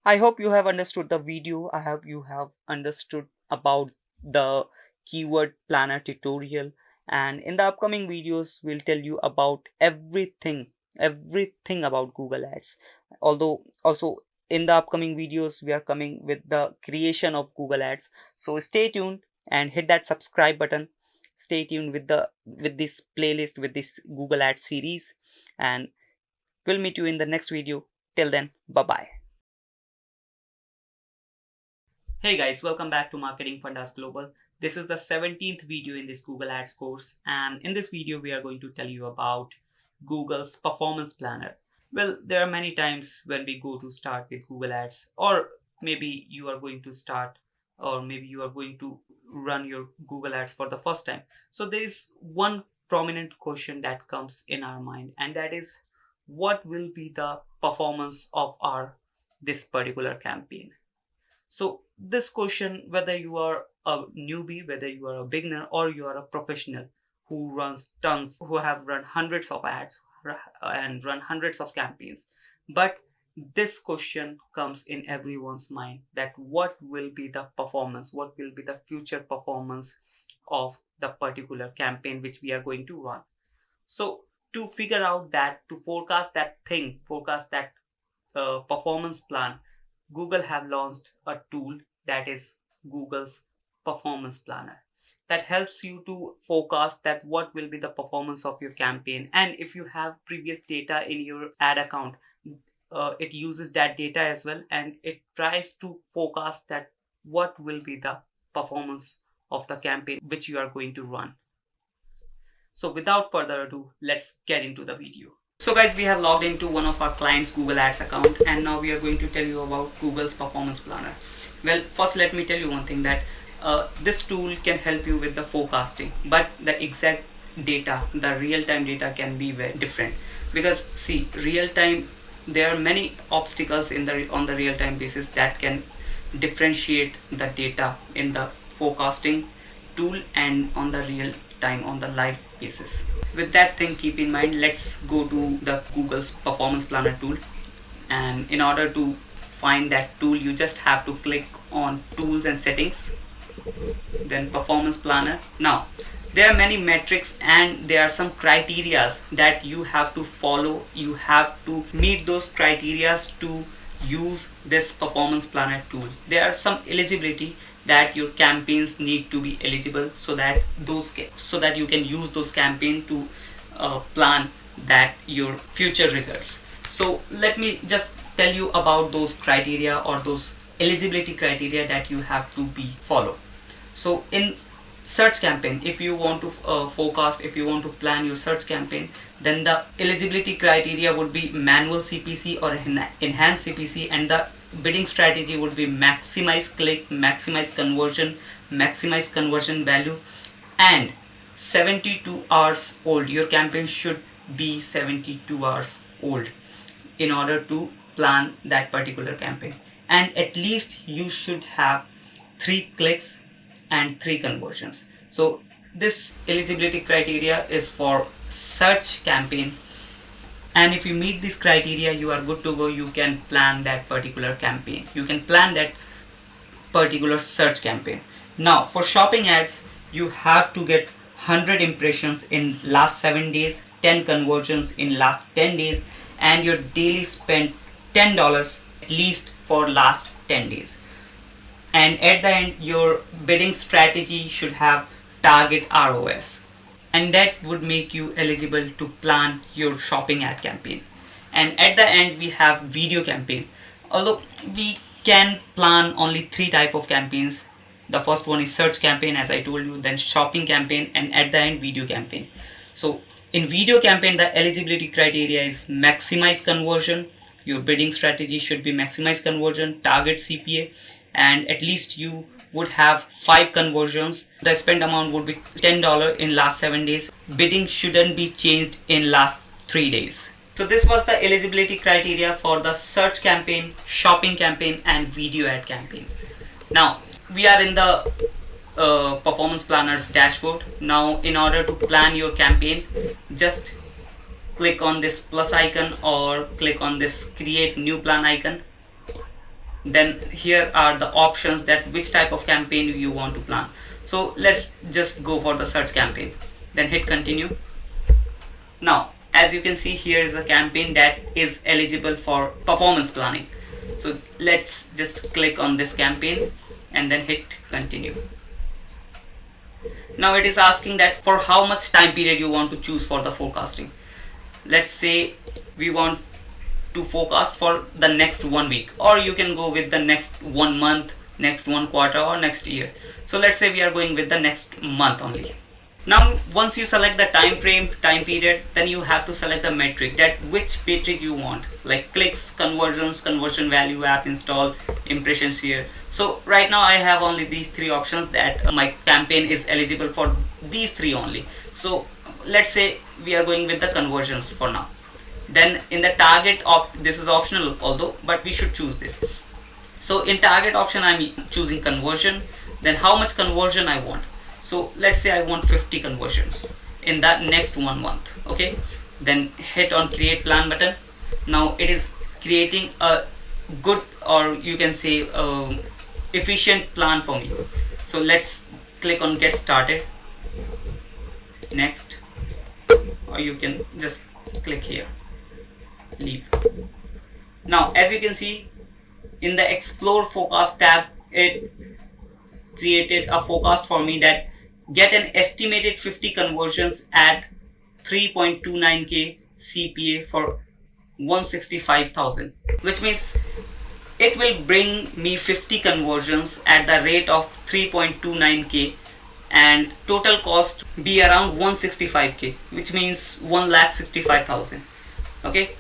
I hope you have understood the video. I hope you have understood about the keyword planner tutorial, and in the upcoming videos we'll tell you about everything about Google Ads. Although also in the upcoming videos we are coming with the creation of Google Ads. So stay tuned and hit that subscribe button. Stay tuned with this playlist, with this Google Ads series, and we'll meet you in the next video. Till then, bye bye. Hey guys, welcome back to Marketing Fundas Global. This is the 17th video in this Google Ads course, and in this video we are going to tell you about Google's performance planner. Well, there are many times when we go to start with Google Ads, or maybe you are going to start, or maybe you are going to run your Google Ads for the first time. So there is one prominent question that comes in our mind, and that is, what will be the performance of this particular campaign? So this question, whether you are a newbie, whether you are a beginner, or you are a professional who have run hundreds of ads and run hundreds of campaigns, but this question comes in everyone's mind, that what will be the performance, what will be the future performance of the particular campaign which we are going to run. So to figure out that, to forecast that performance plan, Google have launched a tool that is Google's performance planner, that helps you to forecast that what will be the performance of your campaign. And if you have previous data in your ad account, it uses that data as well, and it tries to forecast that what will be the performance of the campaign which you are going to run. So without further ado, let's get into the video. So guys, we have logged into one of our clients' Google Ads account, and now we are going to tell you about Google's performance planner. Well, first let me tell you one thing, that this tool can help you with the forecasting, but the exact data, the real-time data, can be very different, because see, real-time, there are many obstacles on the real-time basis that can differentiate the data in the forecasting tool and on the real time, on the live basis. With that thing keep in mind, let's go to the Google's performance planner tool, and in order to find that tool, you just have to click on tools and settings, then performance planner. Now there are many metrics and there are some criterias that you have to follow. You have to meet those criterias to use this performance planner tool. There are some eligibility that your campaigns need to be eligible, so that you can use those campaigns to plan that your future results. So let me just tell you about those criteria, or those eligibility criteria that you have to be follow. So in search campaign, if you want to forecast, if you want to plan your search campaign, then the eligibility criteria would be manual CPC or enhanced CPC, and the bidding strategy would be maximize click, maximize conversion value, and 72 hours old. Your campaign should be 72 hours old in order to plan that particular campaign, and at least you should have 3 clicks and 3 conversions. So this eligibility criteria is for search campaign, and if you meet this criteria, you are good to go. You can plan that particular campaign, you can plan that particular search campaign. Now for shopping ads, you have to get 100 impressions in last 7 days, 10 conversions in last 10 days, and your daily spend $10 at least for last 10 days. And at the end, your bidding strategy should have target ROAS, and that would make you eligible to plan your shopping ad campaign. And at the end, we have video campaign. Although we can plan only 3 type of campaigns. The first one is search campaign, as I told you, then shopping campaign, and at the end video campaign. So in video campaign, the eligibility criteria is maximize conversion. Your bidding strategy should be maximize conversion, target CPA, and at least you would have 5 conversions. The spend amount would be $10 in last 7 days. Bidding shouldn't be changed in last 3 days. So this was the eligibility criteria for the search campaign, shopping campaign, and video ad campaign. Now we are in the performance planners dashboard. Now in order to plan your campaign, just click on this plus icon or click on this create new plan icon. Then here are the options that which type of campaign you want to plan. So let's just go for the search campaign, then hit continue. Now as you can see, here is a campaign that is eligible for performance planning. So let's just click on this campaign and then hit continue. Now it is asking that for how much time period you want to choose for the forecasting. Let's say we want to forecast for the next 1 week, or you can go with the next 1 month, next 1 quarter, or next year. So let's say we are going with the next month only. Now once you select the time frame, time period, then you have to select the metric, that which metric you want, like clicks, conversions, conversion value, app install, impressions here. So right now I have only these 3 options, that my campaign is eligible for these 3 only. So let's say we are going with the conversions for now. Then in the target this is optional although, but we should choose this. So in target option I'm choosing conversion. Then how much conversion I want. So let's say I want 50 conversions in that next 1 month. Okay, then hit on create plan button. Now it is creating a good, or you can say efficient plan for me. So let's click on get started, next, or you can just click here, leave. Now as you can see, in the explore forecast tab, it created a forecast for me that get an estimated 50 conversions at 3.29k CPA for 165,000, which means it will bring me 50 conversions at the rate of 3.29k, and total cost be around 165k, which means 1,65,000. Okay,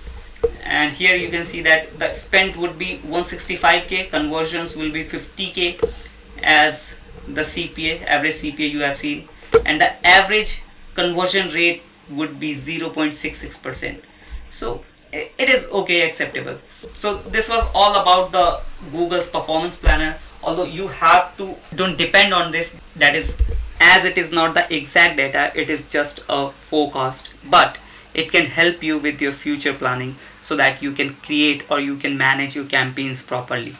and here you can see that the spend would be 165k, conversions will be 50k as the CPA, average CPA you have seen, and the average conversion rate would be 0.66%. So it is okay, acceptable. So this was all about the Google's performance planner. Although you have to don't depend on this, that is, as it is not the exact data, it is just a forecast, but it can help you with your future planning so that you can create or you can manage your campaigns properly.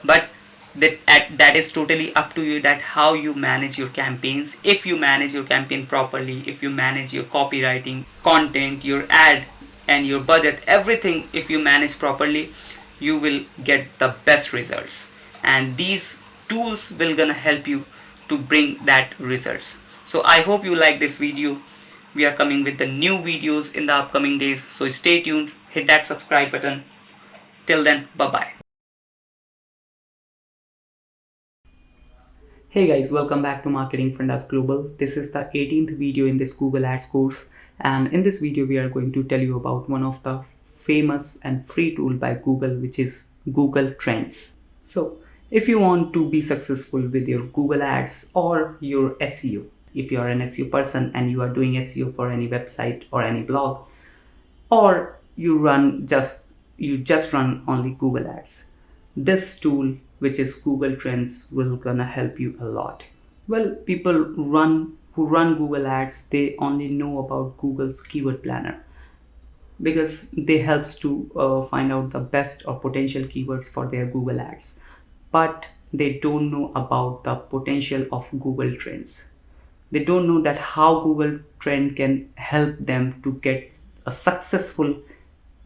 But that is totally up to you, that how you manage your campaigns. If you manage your campaign properly, if you manage your copywriting, content, your ad and your budget, everything, if you manage properly, you will get the best results, and these tools will gonna help you to bring that results. So I hope you like this video. We are coming with the new videos in the upcoming days, so stay tuned, hit that subscribe button. Till then, bye bye. Hey guys, welcome back to Marketing Fundas Global. This is the 18th video in this Google Ads course, and in this video we are going to tell you about one of the famous and free tool by Google, which is Google Trends. So if you want to be successful with your Google Ads or your SEO, if you are an SEO person and you are doing SEO for any website or any blog, or you just run only Google Ads, this tool, which is Google Trends, will gonna help you a lot. Well, people who run Google Ads, they only know about Google's keyword planner because they helps to find out the best or potential keywords for their Google Ads, but they don't know about the potential of Google Trends. They don't know that how Google Trend can help them to get a successful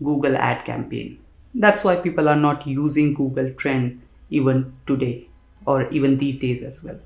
Google ad campaign. That's why people are not using Google Trend even today, or even these days as well.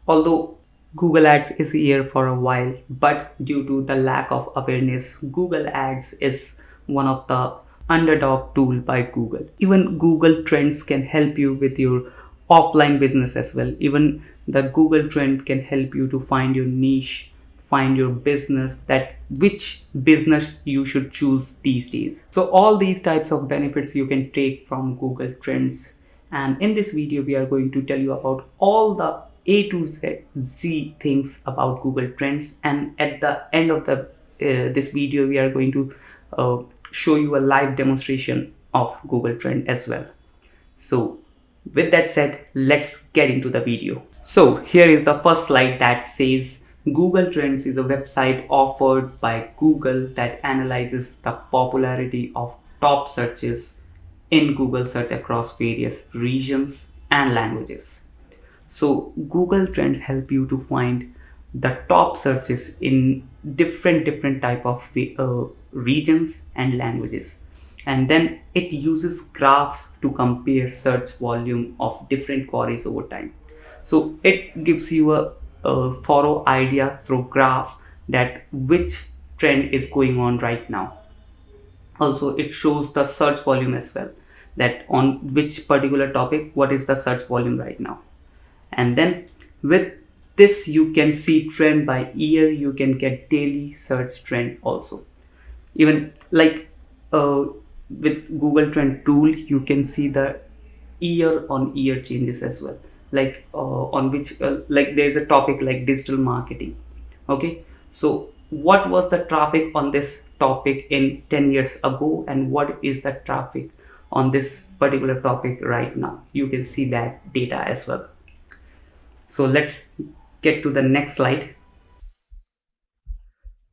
Although Google Ads is here for a while, but due to the lack of awareness, Google Ads is one of the underdog tool by Google. Even Google Trends can help you with your offline business as well. Even the Google Trend can help you to find your niche, find your business, that which business you should choose these days. So all these types of benefits you can take from Google Trends. And in this video, we are going to tell you about all the A to Z things about Google Trends. And at the end of the this video, we are going to show you a live demonstration of Google Trend as well. So with that said, let's get into the video. So here is the first slide that says Google Trends is a website offered by Google that analyzes the popularity of top searches in Google search across various regions and languages. So Google Trends help you to find the top searches in different type of regions and languages, and then it uses graphs to compare search volume of different queries over time. So it gives you a thorough idea through graph that which trend is going on right now. Also, it shows the search volume as well, that on which particular topic what is the search volume right now. And then with this you can see trend by year, you can get daily search trend also. Even like with Google Trend tool, you can see the year on year changes as well, like on which like there's a topic like digital marketing. Okay, so what was the traffic on this topic in 10 years ago, and what is the traffic on this particular topic right now? You can see that data as well. So let's get to the next slide.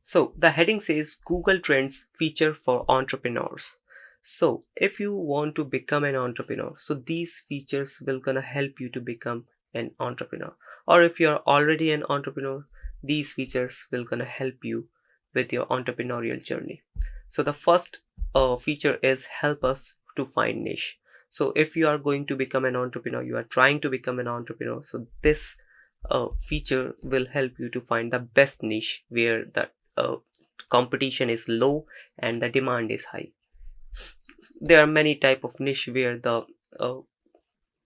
So the heading says Google Trends feature for entrepreneurs. So if you want to become an entrepreneur, so these features will gonna help you to become an entrepreneur. Or if you're already an entrepreneur, these features will gonna help you with your entrepreneurial journey. So the first feature is help us to find niche. So if you are going to become an entrepreneur, you are trying to become an entrepreneur, so this feature will help you to find the best niche where the competition is low and the demand is high. There are many type of niche where the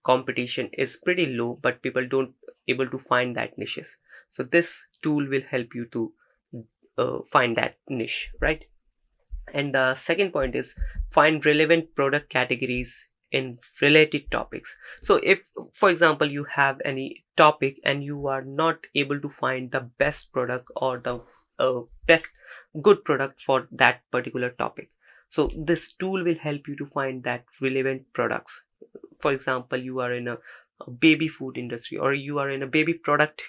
competition is pretty low, but people don't able to find that niches. So this tool will help you to find that niche, right? And the second point is find relevant product categories in related topics. So if, for example, you have any topic and you are not able to find the best product or the best good product for that particular topic, so this tool will help you to find that relevant products. For example, you are in a baby food industry, or you are in a baby product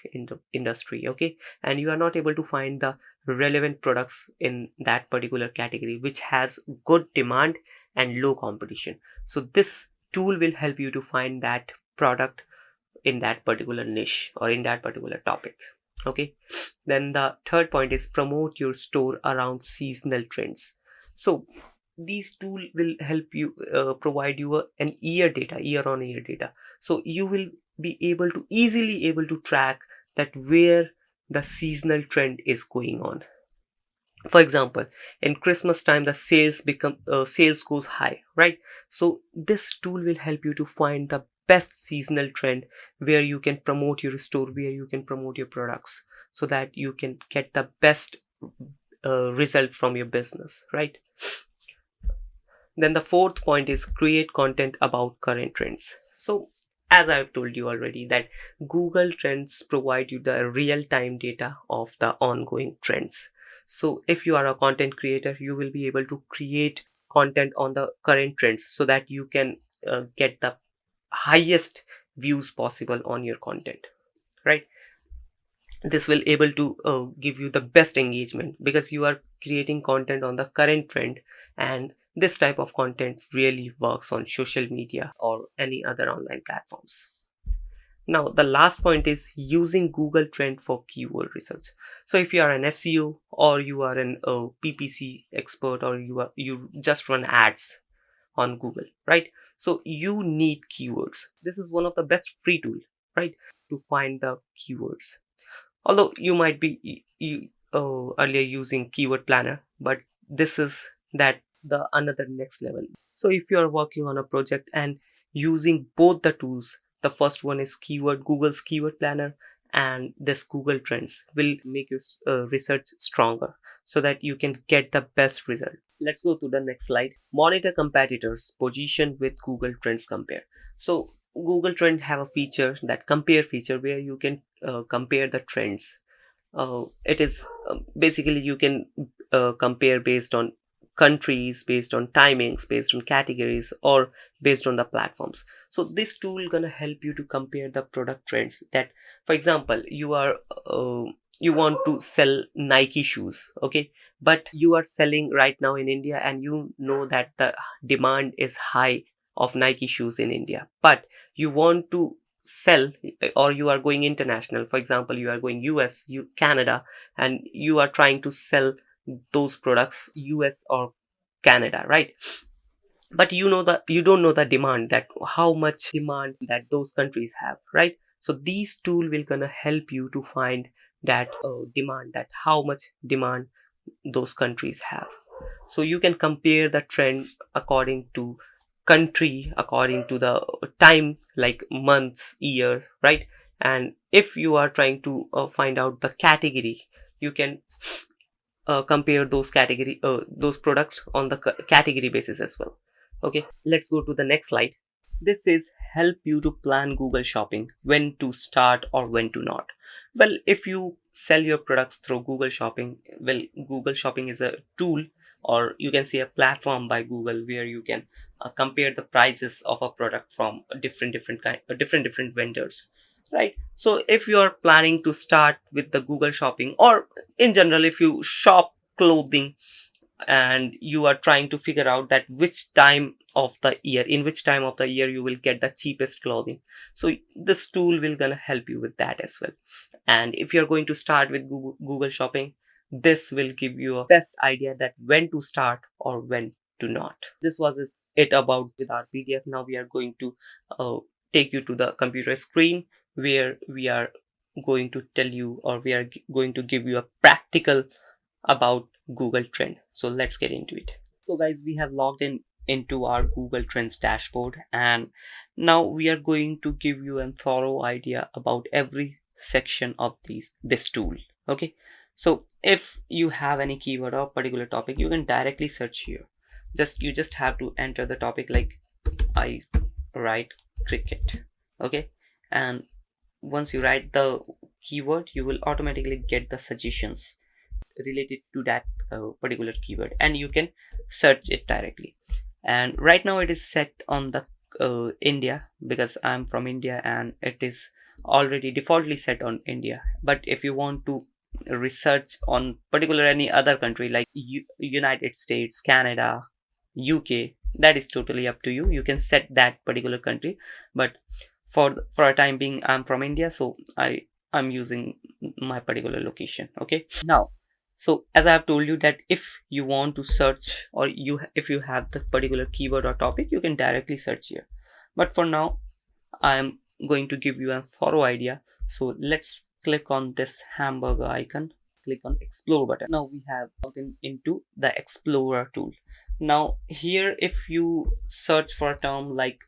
industry, okay, and you are not able to find the relevant products in that particular category which has good demand and low competition. So this tool will help you to find that product in that particular niche or in that particular topic. Okay, then the third point is promote your store around seasonal trends. So these tool will help you provide you an year on year data, so you will be able to easily able to track that where the seasonal trend is going on. For example, in Christmas time the sales goes high, right? So this tool will help you to find the best seasonal trend where you can promote your store, where you can promote your products, so that you can get the best result from your business, right? Then the fourth point is create content about current trends. So as I've told you already, that Google Trends provide you the real-time data of the ongoing trends. So if you are a content creator, you will be able to create content on the current trends so that you can get the highest views possible on your content, right? This will able to give you the best engagement because you are creating content on the current trend, and this type of content really works on social media or any other online platforms. Now the last point is using Google Trend for keyword research. So if you are an SEO, or you are an PPC expert, or you just run ads on Google, right? So you need keywords. This is one of the best free tool, right, to find the keywords. Although you might be earlier using keyword planner, but this is that the another next level. So if you are working on a project and using both the tools, the first one is Google's keyword planner, and this Google Trends will make your research stronger so that you can get the best result. Let's go to the next slide. Monitor competitors position with Google Trends compare. So Google Trend have a feature, that compare feature, where you can compare the trends. It is basically you can compare based on countries, based on timings, based on categories, or based on the platforms. So this tool gonna help you to compare the product trends. That, for example, you want to sell Nike shoes, okay, but you are selling right now in India, and you know that the demand is high of Nike shoes in India, but you want to sell, or you are going international. For example, you are going US, Canada, and you are trying to sell those products US or Canada, right? But you don't know the demand, that how much demand that those countries have, right? So these tool will gonna help you to find that demand, that how much demand those countries have. So you can compare the trend according to country, according to the time, like months, year, right? And if you are trying to find out the category, you can compare those products on the category basis as well. Okay, let's go to the next slide. This is help you to plan Google Shopping, when to start or when to not. Well, if you sell your products through Google Shopping, well, Google Shopping is a tool, or you can say a platform by Google, where you can compare the prices of a product from different vendors, right? So if you are planning to start with the Google Shopping, or in general if you shop clothing, and you are trying to figure out that which time of the year, in which time of the year you will get the cheapest clothing, so this tool will gonna help you with that as well. And if you're going to start with Google Shopping, this will give you a best idea that when to start or when to not. This was it about with our PDF. Now we are going to take you to the computer screen, where we are going to tell you, or we are going to give you a practical about Google Trend. So let's get into it. So guys, we have logged in into our Google Trends dashboard, and now we are going to give you a thorough idea about every section of this tool. Okay, so if you have any keyword or particular topic, you can directly search here. You just have to enter the topic, like I write cricket, okay, and once you write the keyword, you will automatically get the suggestions related to that particular keyword, and you can search it directly. And right now it is set on the India, because I'm from India, and it is already defaultly set on India. But if you want to research on particular any other country, like United States, Canada, UK, that is totally up to you. You can set that particular country, but for a time being, I'm from India, so I'm using my particular location. Okay, now, so as I have told you that if you want to search, or if you have the particular keyword or topic, you can directly search here. But for now, I'm going to give you a thorough idea. So let's click on this hamburger icon, click on explore button. Now we have gotten into the explorer tool. Now here, if you search for a term like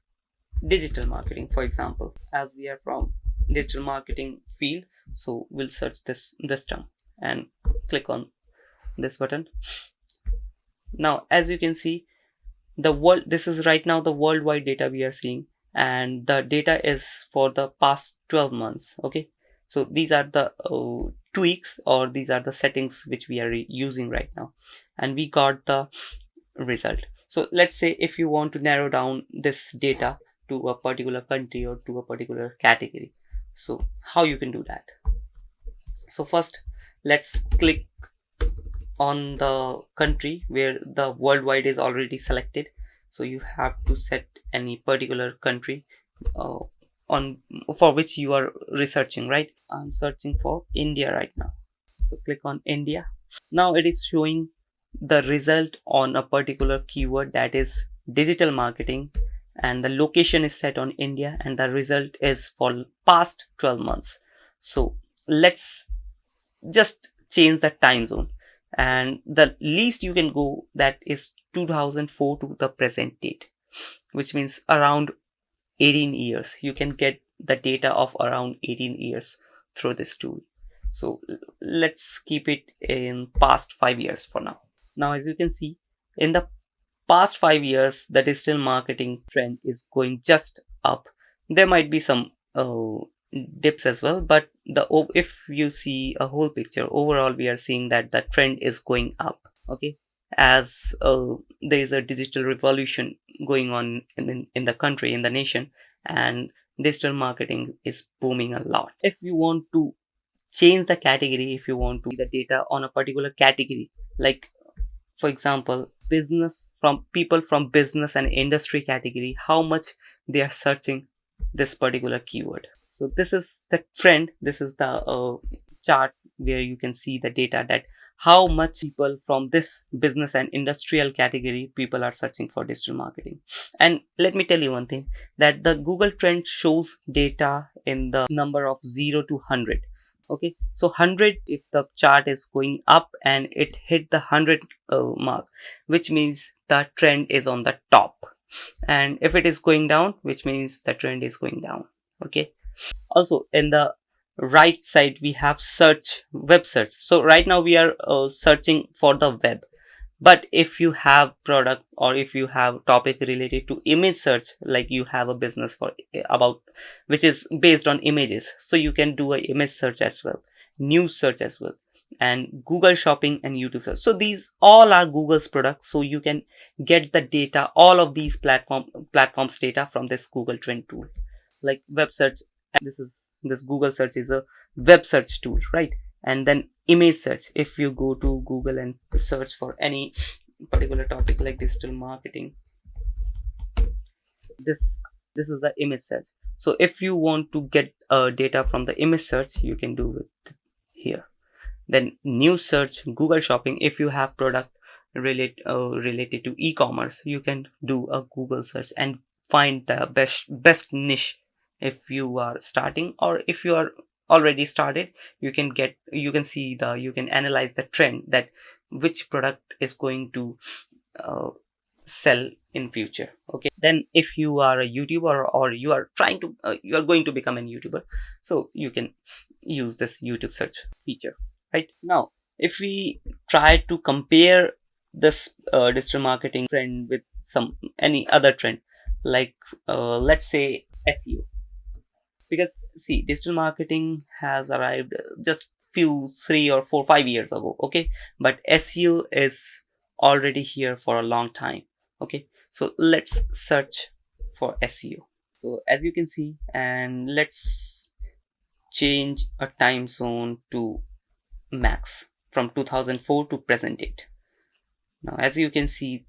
digital marketing, for example, as we are from digital marketing field, so we'll search this term and click on this button. Now as you can see, this is right now the worldwide data we are seeing, and the data is for the past 12 months. Okay, so these are the tweaks, or these are the settings which we are using right now, and we got the result. So let's say if you want to narrow down this data to a particular country or to a particular category, so how you can do that? So first, let's click on the country where the worldwide is already selected. So you have to set any particular country for which you are researching, right? I'm searching for India right now, so click on India. Now it is showing the result on a particular keyword, that is digital marketing, and the location is set on India, and the result is for past 12 months. So let's just change the time zone, and the least you can go, that is 2004 to the present date, which means around 18 years. You can get the data of around 18 years through this tool. So let's keep it in past 5 years for now. Now, as you can see, in the past 5 years, the digital marketing trend is going just up. There might be some dips as well, but if you see a whole picture, overall we are seeing that the trend is going up. Okay, as there is a digital revolution going on in the country, in the nation, and digital marketing is booming a lot. If you want to change the category, if you want to see the data on a particular category, like for example, people from business and industry category, how much they are searching this particular keyword. So this is the trend. This is the chart where you can see the data that how much people from this business and industrial category people are searching for digital marketing. And let me tell you one thing, that the Google trend shows data in the number of 0 to 100. Okay, so 100, if the chart is going up and it hit the 100 mark, which means the trend is on the top, and if it is going down, which means the trend is going down. Okay, also in the right side we have web search. So right now we are searching for the web, but if you have product or if you have topic related to image search, like you have a business for about which is based on images, so you can do a image search as well, news search as well, and Google Shopping and YouTube search. So these all are Google's products, so you can get the data, all of these platforms data from this Google trend tool. Like web search, this Google search is a web search tool, right? And then image search, if you go to Google and search for any particular topic like digital marketing, this is the image search. So if you want to get data from the image search, you can do it here. Then news search, Google Shopping, if you have product related to e-commerce, you can do a Google search and find the best niche. If you are starting, or if you are already started, you can analyze the trend, that which product is going to sell in future. Okay, then if you are a YouTuber, or you are going to become a YouTuber, so you can use this YouTube search feature. Right now, if we try to compare this digital marketing trend with any other trend, like let's say SEO, because see, digital marketing has arrived just 3 or 4 5 years ago. Okay, but SEO is already here for a long time. Okay, so let's search for SEO. So as you can see, and let's change a time zone to max from 2004 to present date. Now, as you can see,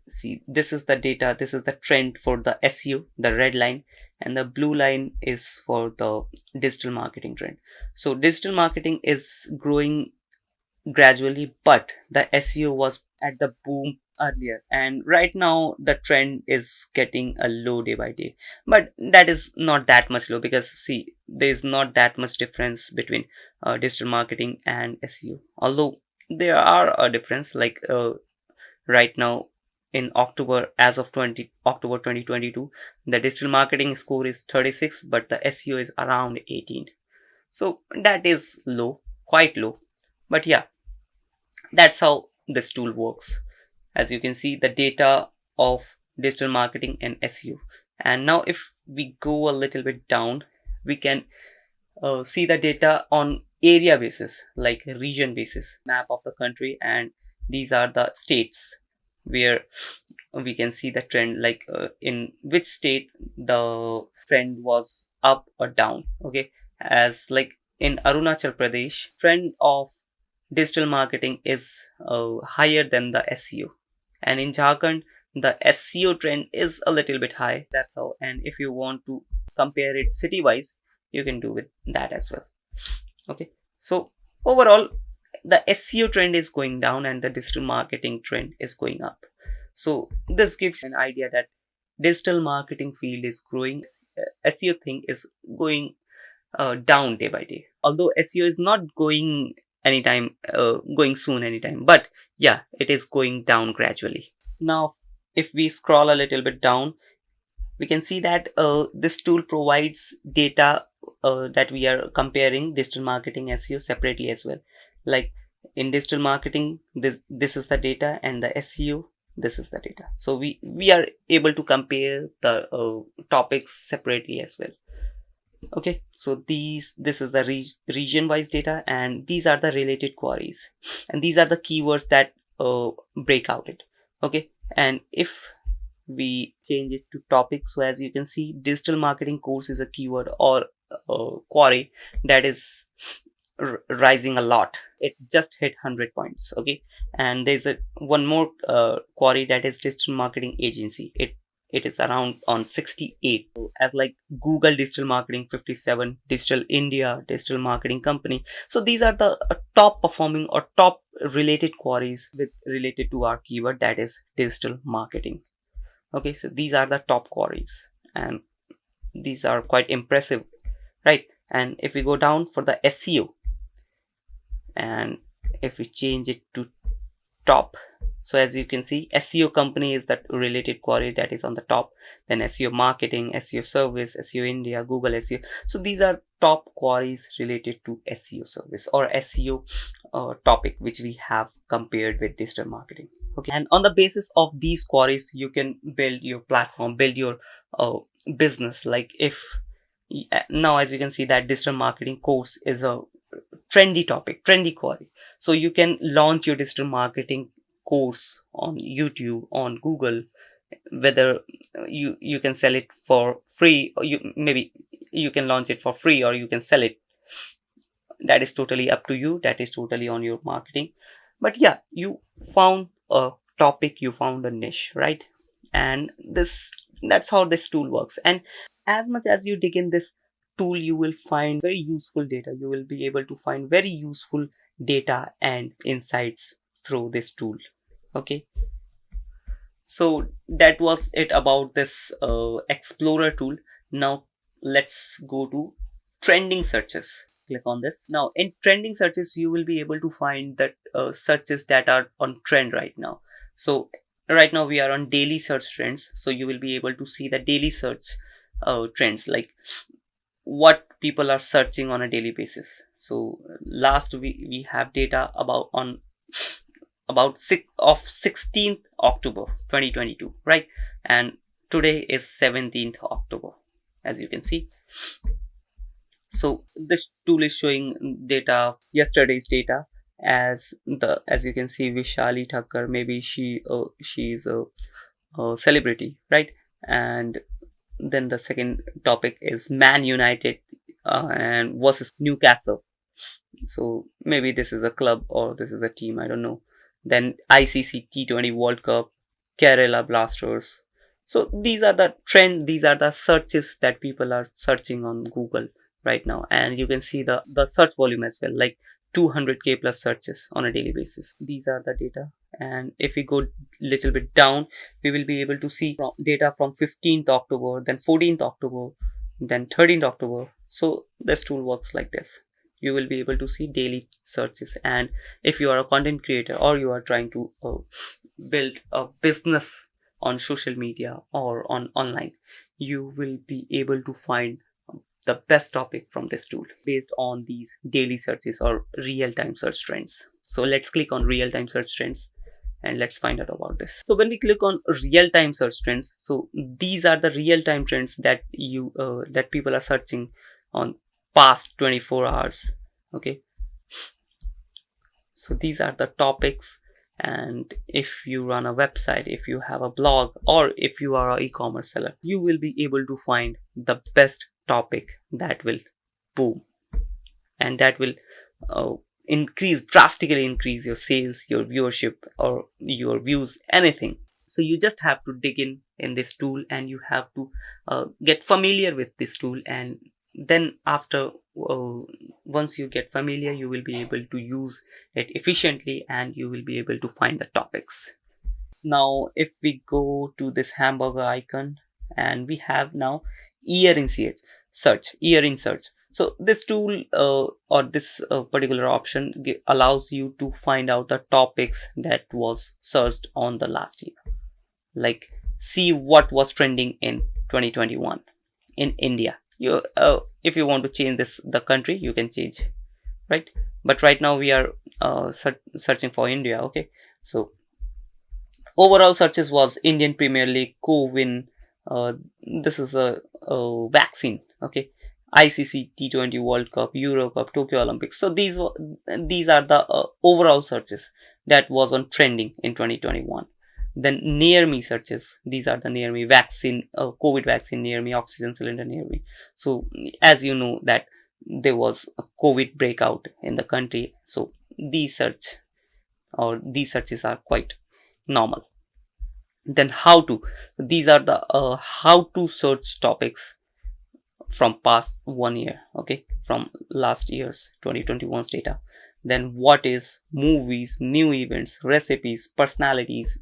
this is the data, this is the trend for the SEO, the red line, and the blue line is for the digital marketing trend. So digital marketing is growing gradually, but the SEO was at the boom earlier, and right now the trend is getting a low day by day, but that is not that much low, because see, there is not that much difference between digital marketing and SEO, although there are a difference. Like right now in October, as of October 2022, the digital marketing score is 36, but the SEO is around 18. So that is low, quite low. But yeah, that's how this tool works. As you can see, the data of digital marketing and SEO. And now if we go a little bit down, we can see the data on area basis, like region basis, map of the country, and these are the states where we can see the trend, like in which state the trend was up or down. Okay, as like in Arunachal Pradesh, trend of digital marketing is higher than the SEO, and in Jharkhand the SEO trend is a little bit high. That's how. And if you want to compare it city wise, you can do with that as well. Okay, so overall the SEO trend is going down and the digital marketing trend is going up. So this gives an idea that digital marketing field is growing, SEO thing is going down day by day. Although SEO is not going anytime, going soon anytime, but yeah, it is going down gradually. Now if we scroll a little bit down, we can see that this tool provides data that we are comparing digital marketing SEO separately as well. Like in digital marketing, this is the data, and the SEO, this is the data. So we are able to compare the topics separately as well. Okay, so this is the region wise data, and these are the related queries, and these are the keywords that break out it. Okay, and if we change it to topic, so as you can see, digital marketing course is a keyword or query that is rising a lot. It just hit 100 points. Okay, and there's one more query that is digital marketing agency. It is around on 68. So as like Google digital marketing 57, digital India digital marketing company. So these are the top performing or top related queries with related to our keyword, that is digital marketing. Okay, so these are the top queries, and these are quite impressive, right? And if we go down for the SEO, and if we change it to top, so as you can see, SEO company is that related query that is on the top, then SEO marketing, SEO service, SEO India, Google SEO. So these are top queries related to SEO service or SEO topic, which we have compared with digital marketing. Okay, and on the basis of these queries, you can build your platform, build your business. Like if now, as you can see, that digital marketing course is a trendy topic, trendy query. So you can launch your digital marketing course on YouTube, on Google, whether you can sell it for free, or maybe you can launch it for free, or you can sell it. That is totally up to you. That is totally on your marketing. But yeah, you found a topic, you found a niche, right? And that's how this tool works. And as much as you dig in this tool, you will find very useful data. You will be able to find very useful data and insights through this tool. Okay, so that was it about this explorer tool. Now let's go to trending searches. Click on this. Now in trending searches, you will be able to find that searches that are on trend right now. So right now we are on daily search trends, so you will be able to see the daily search trends, like what people are searching on a daily basis. So last we have data about 16th October 2022, right? And today is 17th October, as you can see. So this tool is showing data, yesterday's data, as you can see, Vishali Thakkar, maybe she's a celebrity, right? And then the second topic is Man United and versus Newcastle. So maybe this is a club or this is a team, I don't know. Then ICC T20 World Cup, Kerala Blasters. So these are the trend, these are the searches that people are searching on Google right now. And you can see the search volume as well, like 200k plus searches on a daily basis. These are the data. And if we go little bit down, we will be able to see data from 15th October, then 14th October, then 13th October. So this tool works like this. You will be able to see daily searches. And if you are a content creator or you are trying to build a business on social media or online, you will be able to find the best topic from this tool based on these daily searches or real-time search trends. So let's click on real-time search trends and let's find out about this. So when we click on real-time search trends, so these are the real-time trends that that people are searching on past 24 hours. Okay, so these are the topics. And if you run a website, if you have a blog, or if you are an e-commerce seller, you will be able to find the best topic that will boom, and that will drastically increase your sales, your viewership, or your views, anything. So you just have to dig in this tool, and you have to get familiar with this tool. And then after once you get familiar, you will be able to use it efficiently, and you will be able to find the topics. Now if we go to this hamburger icon, and we have now earring search. So this tool or this particular option allows you to find out the topics that was searched on the last year. like see what was trending in 2021 in India. You if you want to change the country, you can change, right? But right now we are searching for India. Okay, so overall searches was Indian Premier League, co-win, uh, this is a vaccine. Okay, ICC T20 World Cup, Euro Cup, Tokyo Olympics. So these are the overall searches that was on trending in 2021. Then near me searches, these are the near me vaccine, COVID vaccine near me, oxygen cylinder near me. So as you know that there was a COVID breakout in the country, so these searches are quite normal. Then how to, these are the how to search topics from past 1 year, okay, from last year's 2021's data. Then what is movies, new events, recipes, personalities,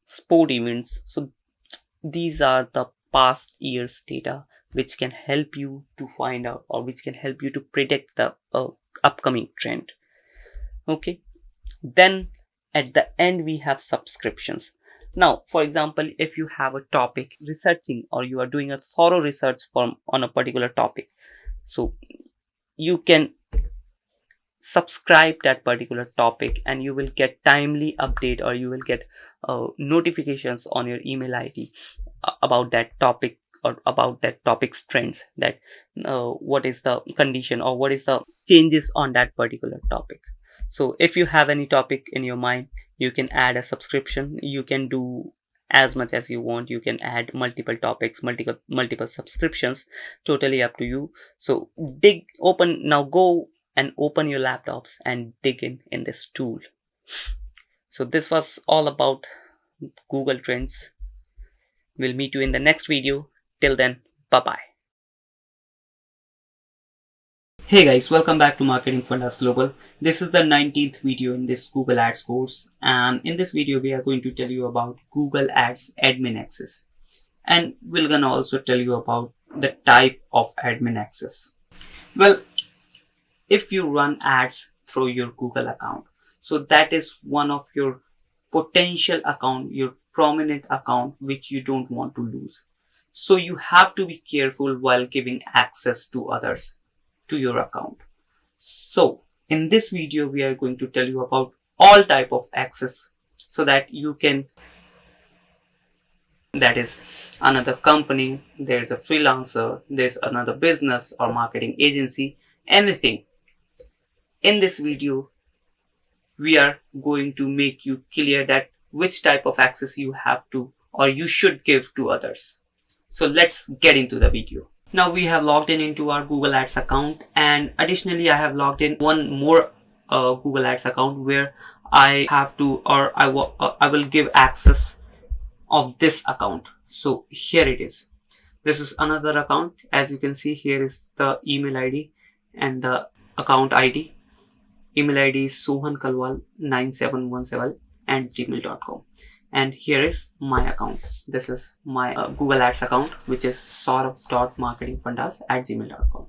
sport events. So these are the past year's data which can help you to find out, or which can help you to predict the upcoming trend. Okay, then at the end we have subscriptions. Now for example, if you have a topic researching, or you are doing a thorough research on a particular topic, so you can subscribe that particular topic and you will get timely update, or you will get notifications on your email ID about that topic, or about that topic's trends, that what is the condition or what is the changes on that particular topic. So if you have any topic in your mind, you can add a subscription. You can do as much as you want. You can add multiple topics, multiple subscriptions, totally up to you. So now go and open your laptops and dig in this tool. So this was all about Google Trends. We'll meet you in the next video. Till then, bye bye. Hey guys, welcome back to Marketing Fundas Global. This is the 19th video in this Google Ads course, and in this video we are going to tell you about Google Ads admin access, and we're gonna also tell you about the type of admin access. Well, if you run ads through your Google account, so that is one of your potential account, your prominent account, which you don't want to lose. So you have to be careful while giving access to others to your account. So in this video we are going to tell you about all type of access, so that you can, that is another company, there is a freelancer, there's another business or marketing agency, anything. In this video we are going to make you clear that which type of access you have to, or you should give to others. So let's get into the video. Now we have logged in into our Google Ads account, and additionally I have logged in one more Google Ads account where I have to, or I will give access of this account. So here it is. This is another account. As you can see, here is the email ID and the account ID. Email ID is sohankalwal9717@gmail.com, and here is my account. This is my Google Ads account, which is saurabh.marketingfundas@gmail.com.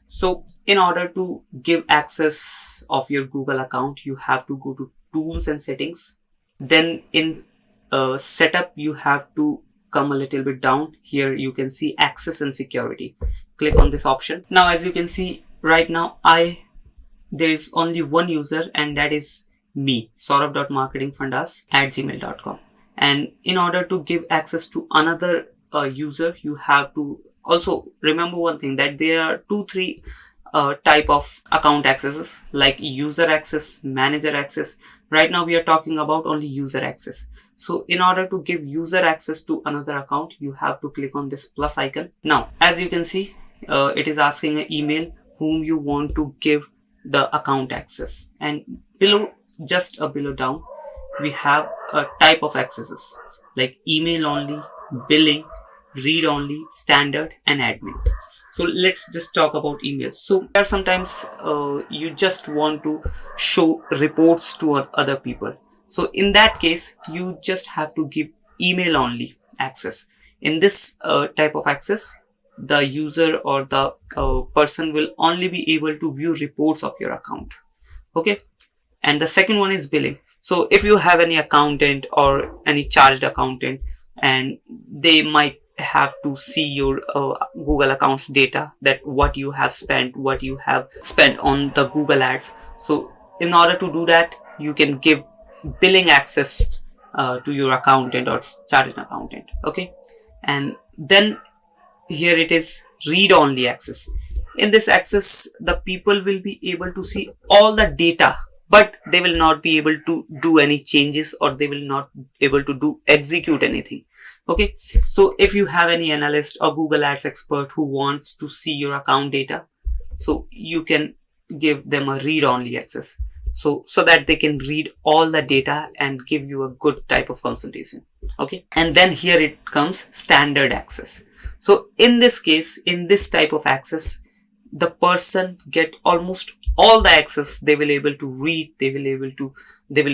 So in order to give access of your Google account, you have to go to tools and settings. Then in setup you have to come a little bit down. Here you can see access and security. Click on this option. Now as you can see right now, there is only one user, and that is me, saurabh.marketingfundas@gmail.com. And in order to give access to another user, you have to also remember one thing, that there are three type of account accesses, like user access, manager access. Right now we are talking about only user access. So in order to give user access to another account, you have to click on this plus icon. Now as you can see, it is asking an email whom you want to give the account access, and below, just below down, we have a type of accesses like email only, billing, read only, standard, and admin. So let's just talk about emails. So there are sometimes you just want to show reports to other people. So in that case, you just have to give email only access. In this type of access, the user or the person will only be able to view reports of your account. Okay. And the second one is billing. So if you have any accountant or any charged accountant and they might have to see your Google accounts data, that what you have spent on the Google ads. So in order to do that, you can give billing access to your accountant or chartered accountant. Okay, and then here it is read only access. In this access, the people will be able to see all the data, but they will not be able to do any changes, or they will not be able to execute anything. Okay, so if you have any analyst or Google Ads expert who wants to see your account data, so you can give them a read only access, so that they can read all the data and give you a good type of consultation. Okay, and then here it comes standard access. So in this case, in this type of access, the person get almost all the access. They will able to read, they will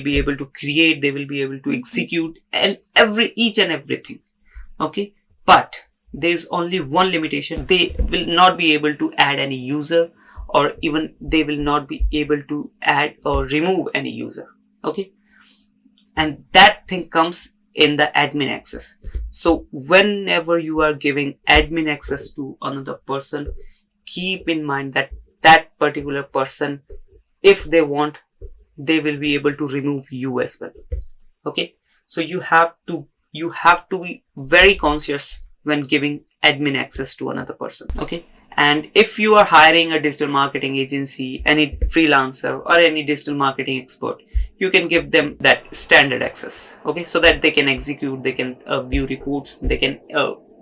be able to create, they will be able to execute, and each and everything. Okay, but there is only one limitation. They will not be able to add any user, or even they will not be able to add or remove any user. Okay, and that thing comes in the admin access. So whenever you are giving admin access to another person, keep in mind that that particular person, if they want, they will be able to remove you as well. Okay, so you have to be very conscious when giving admin access to another person. Okay, and if you are hiring a digital marketing agency, any freelancer or any digital marketing expert, you can give them that standard access. Okay, so that they can execute, they can view reports, they can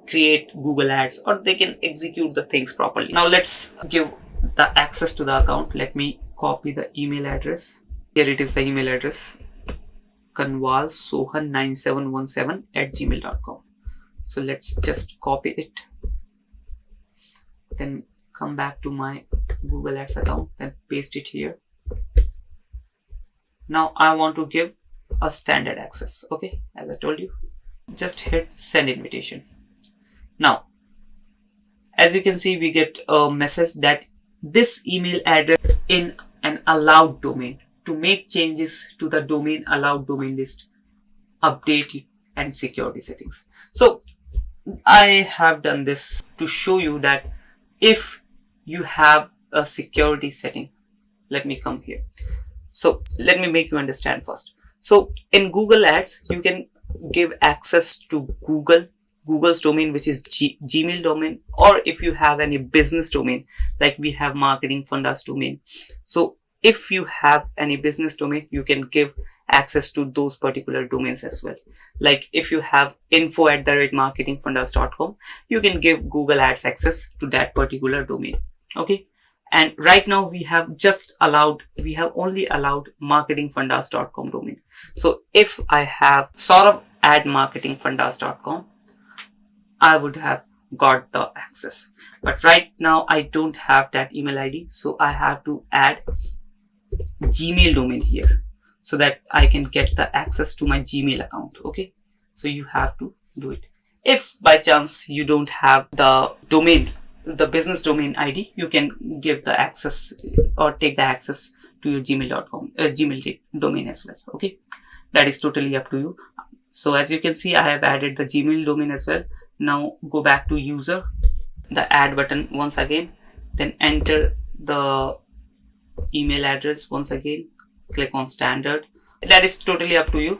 create Google ads, or they can execute the things properly. Now let's give the access to the account. Let me copy the email address. Here it is, the email address, kanwalsohan9717@gmail.com. so let's just copy it, then come back to my Google Ads account, then paste it here. Now I want to give a standard access. Okay, as I told you, just hit send invitation. Now as you can see, we get a message that this email address in an allowed domain. To make changes to the domain allowed domain list, update it and security settings. So I have done this to show you that if you have a security setting, let me come here. So let me make you understand first. So in Google Ads, you can give access to Google's domain, which is Gmail domain, or if you have any business domain, like we have Marketing Fundas domain. So if you have any business domain, you can give access to those particular domains as well. Like if you have info@marketingfundas.com, you can give Google Ads access to that particular domain. Okay, and right now we have only allowed marketingfundas.com domain. So if I have saurabh@marketingfundas.com, I would have got the access, but right now I don't have that email ID, so I have to add Gmail domain here so that I can get the access to my Gmail account. Okay, so you have to do it. If by chance you don't have the domain, the business domain ID, you can give the access or take the access to your gmail.com Gmail domain as well. Okay, that is totally up to you. So as you can see, I have added the Gmail domain as well. Now go back to user, the add button once again, then enter the email address once again, click on standard. That is totally up to you,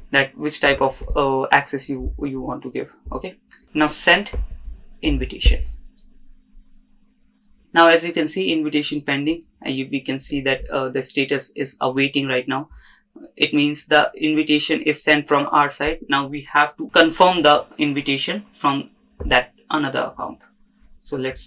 that which type of access you want to give. Okay, now send invitation. Now as you can see, invitation pending, we can see that the status is awaiting right now. It means the invitation is sent from our side. Now we have to confirm the invitation from that another account. So let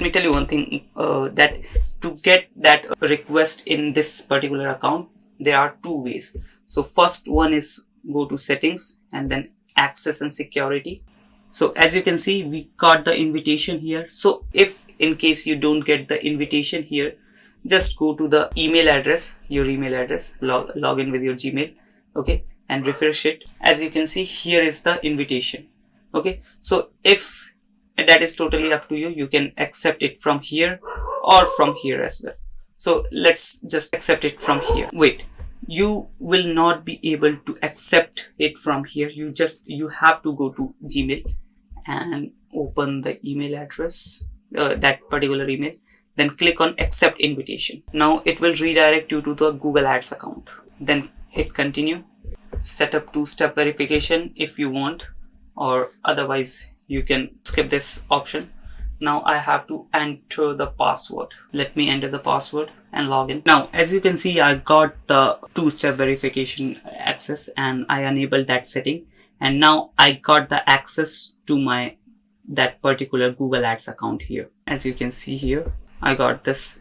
me tell you one thing, that to get that request in this particular account, there are two ways. So first one is go to settings and then access and security. So as you can see, we got the invitation here. So if in case you don't get the invitation here, just go to the email address, your email address, log in with your Gmail. Okay, and refresh it. As you can see, here is the invitation. Okay, so if that is totally up to you, you can accept it from here or from here as well. So let's just accept it from here. Wait, you will not be able to accept it from here. You have to go to Gmail and open the email address, that particular email, then click on accept invitation. Now it will redirect you to the Google Ads account. Then hit continue. Set up two-step verification if you want, or otherwise you can skip this option. Now I have to enter the password. Let me enter the password and log in. Now as you can see, I got the two-step verification access and I enabled that setting, and now I got the access to that particular Google Ads account here. As you can see here, I got this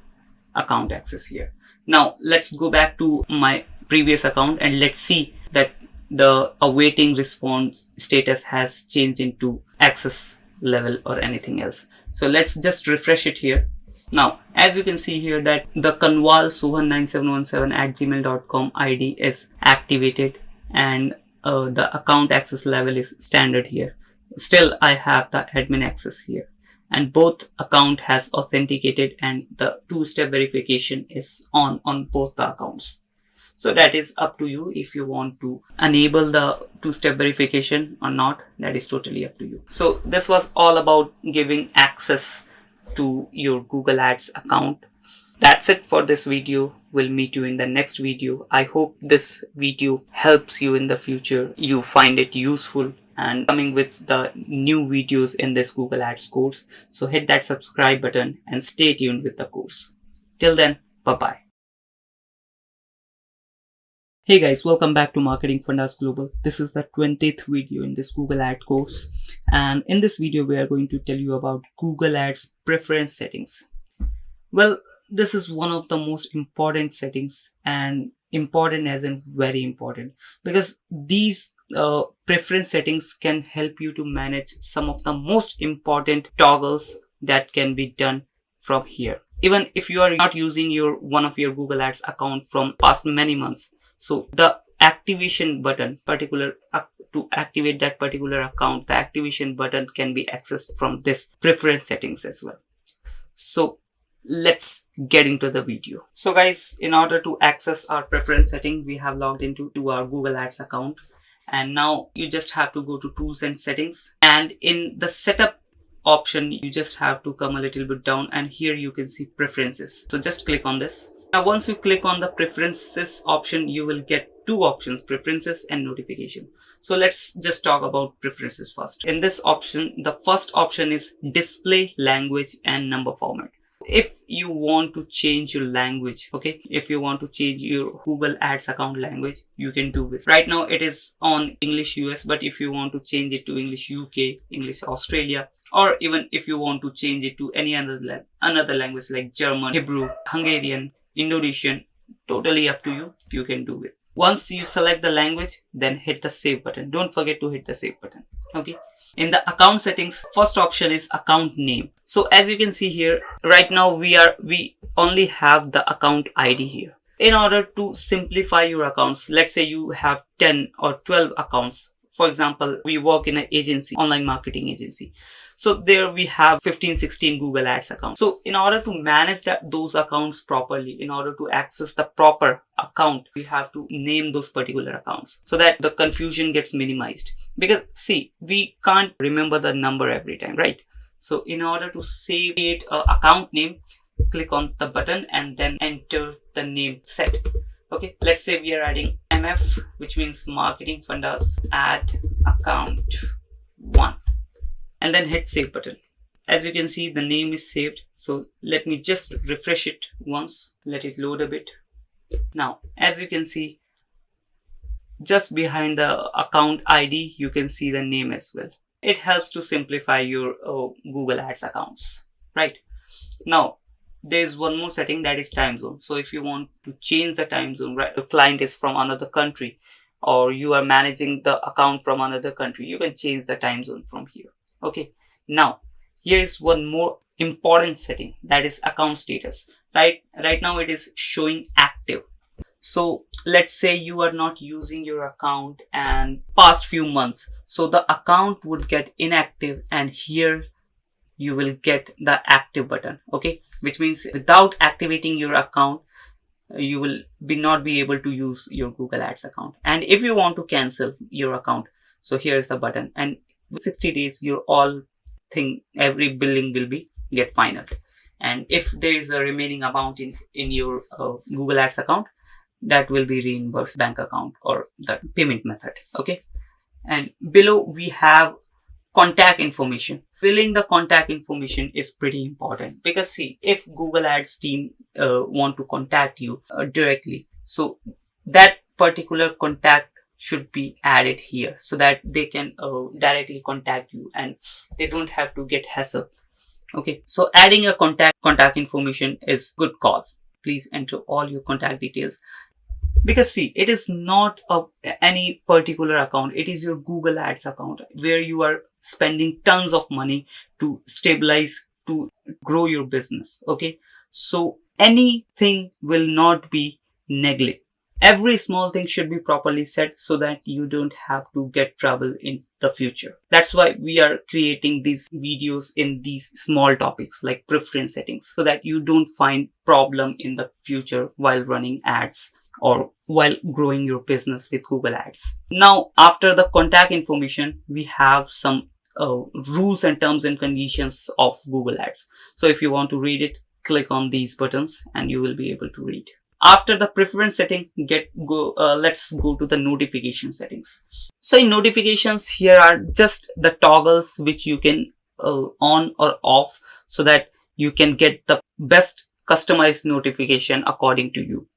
account access here. Now let's go back to my previous account and let's see that the awaiting response status has changed into access level or anything else. So let's just refresh it here. Now as you can see here that the kanwalsohan9717@gmail.com ID is activated and the account access level is standard here. Still I have the admin access here, and both account has authenticated and the two-step verification is on both the accounts. So that is up to you if you want to enable the two-step verification or not. That is totally up to you. So this was all about giving access to your Google Ads account. That's it for this video. We'll meet you in the next video. I hope this video helps you in the future. You find it useful and coming with the new videos in this Google Ads course. So hit that subscribe button and stay tuned with the course. Till then, bye-bye. Hey guys, welcome back to Marketing Fundas Global. This is the 20th video in this Google Ads course, and in this video we are going to tell you about Google Ads preference settings. Well, this is one of the most important settings, and important as in very important, because these preference settings can help you to manage some of the most important toggles that can be done from here. Even if you are not using one of your Google Ads account from past many months. So the activation button to activate that particular account, the activation button can be accessed from this preference settings as well. So let's get into the video. So guys, in order to access our preference setting, we have logged into our Google Ads account, and now you just have to go to tools and settings, and in the setup option you just have to come a little bit down, and here you can see preferences. So just click on this. Now once you click on the preferences option, you will get two options, preferences and notification. So let's just talk about preferences first. In this option, the first option is display language and number format. If you want to change your language, okay, if you want to change your Google Ads account language, you can do it. Right now it is on English US, but if you want to change it to English UK, English Australia, or even if you want to change it to any another language like German, Hebrew, Hungarian, Indonesian, totally up to you. You can do it. Once you select the language, then hit the save button. Don't forget to hit the save button. Okay. In the account settings, first option is account name. So as you can see here, right now we only have the account ID here. In order to simplify your accounts, let's say you have 10 or 12 accounts. For example, we work in an agency, online marketing agency. So there we have 15-16 Google Ads accounts. So in order to manage those accounts properly, in order to access the proper account, we have to name those particular accounts so that the confusion gets minimized. Because see, we can't remember the number every time, right? So in order to create an account name, click on the button and then enter the name set. Okay, let's say we are adding MF, which means Marketing Fundas Ad Account 1. And then hit save button. As you can see, the name is saved. So let me just refresh it once. Let it load a bit. Now, as you can see, just behind the account ID, you can see the name as well. It helps to simplify your Google Ads accounts, right? Now, there's one more setting, that is time zone. So if you want to change the time zone, right, the client is from another country, or you are managing the account from another country, you can change the time zone from here. Okay, now here's one more important setting, that is account status. Right now it is showing active. So let's say you are not using your account and past few months, so the account would get inactive, and here you will get the active button. Okay, which means without activating your account, you will not be able to use your Google Ads account. And if you want to cancel your account, so here's the button, and 60 days your all thing, every billing will be get final. And if there is a remaining amount in your Google Ads account, that will be reimbursed bank account or the payment method. Okay. And below we have contact information. Filling the contact information is pretty important, because see, if Google Ads team want to contact you directly, so that particular contact should be added here, so that they can directly contact you and they don't have to get hassle. Okay, so adding a contact information is good call. Please enter all your contact details, because see, it is not any particular account, it is your Google Ads account where you are spending tons of money to stabilize, to grow your business. Okay, so anything will not be neglected. Every small thing should be properly set, so that you don't have to get trouble in the future. That's why we are creating these videos in these small topics like preference settings, so that you don't find problem in the future while running ads or while growing your business with Google Ads. Now, after the contact information, we have some rules and terms and conditions of Google Ads. So if you want to read it, click on these buttons and you will be able to read. After the preference setting, let's go to the notification settings. So in notifications, here are just the toggles which you can on or off, so that you can get the best customized notification according to you.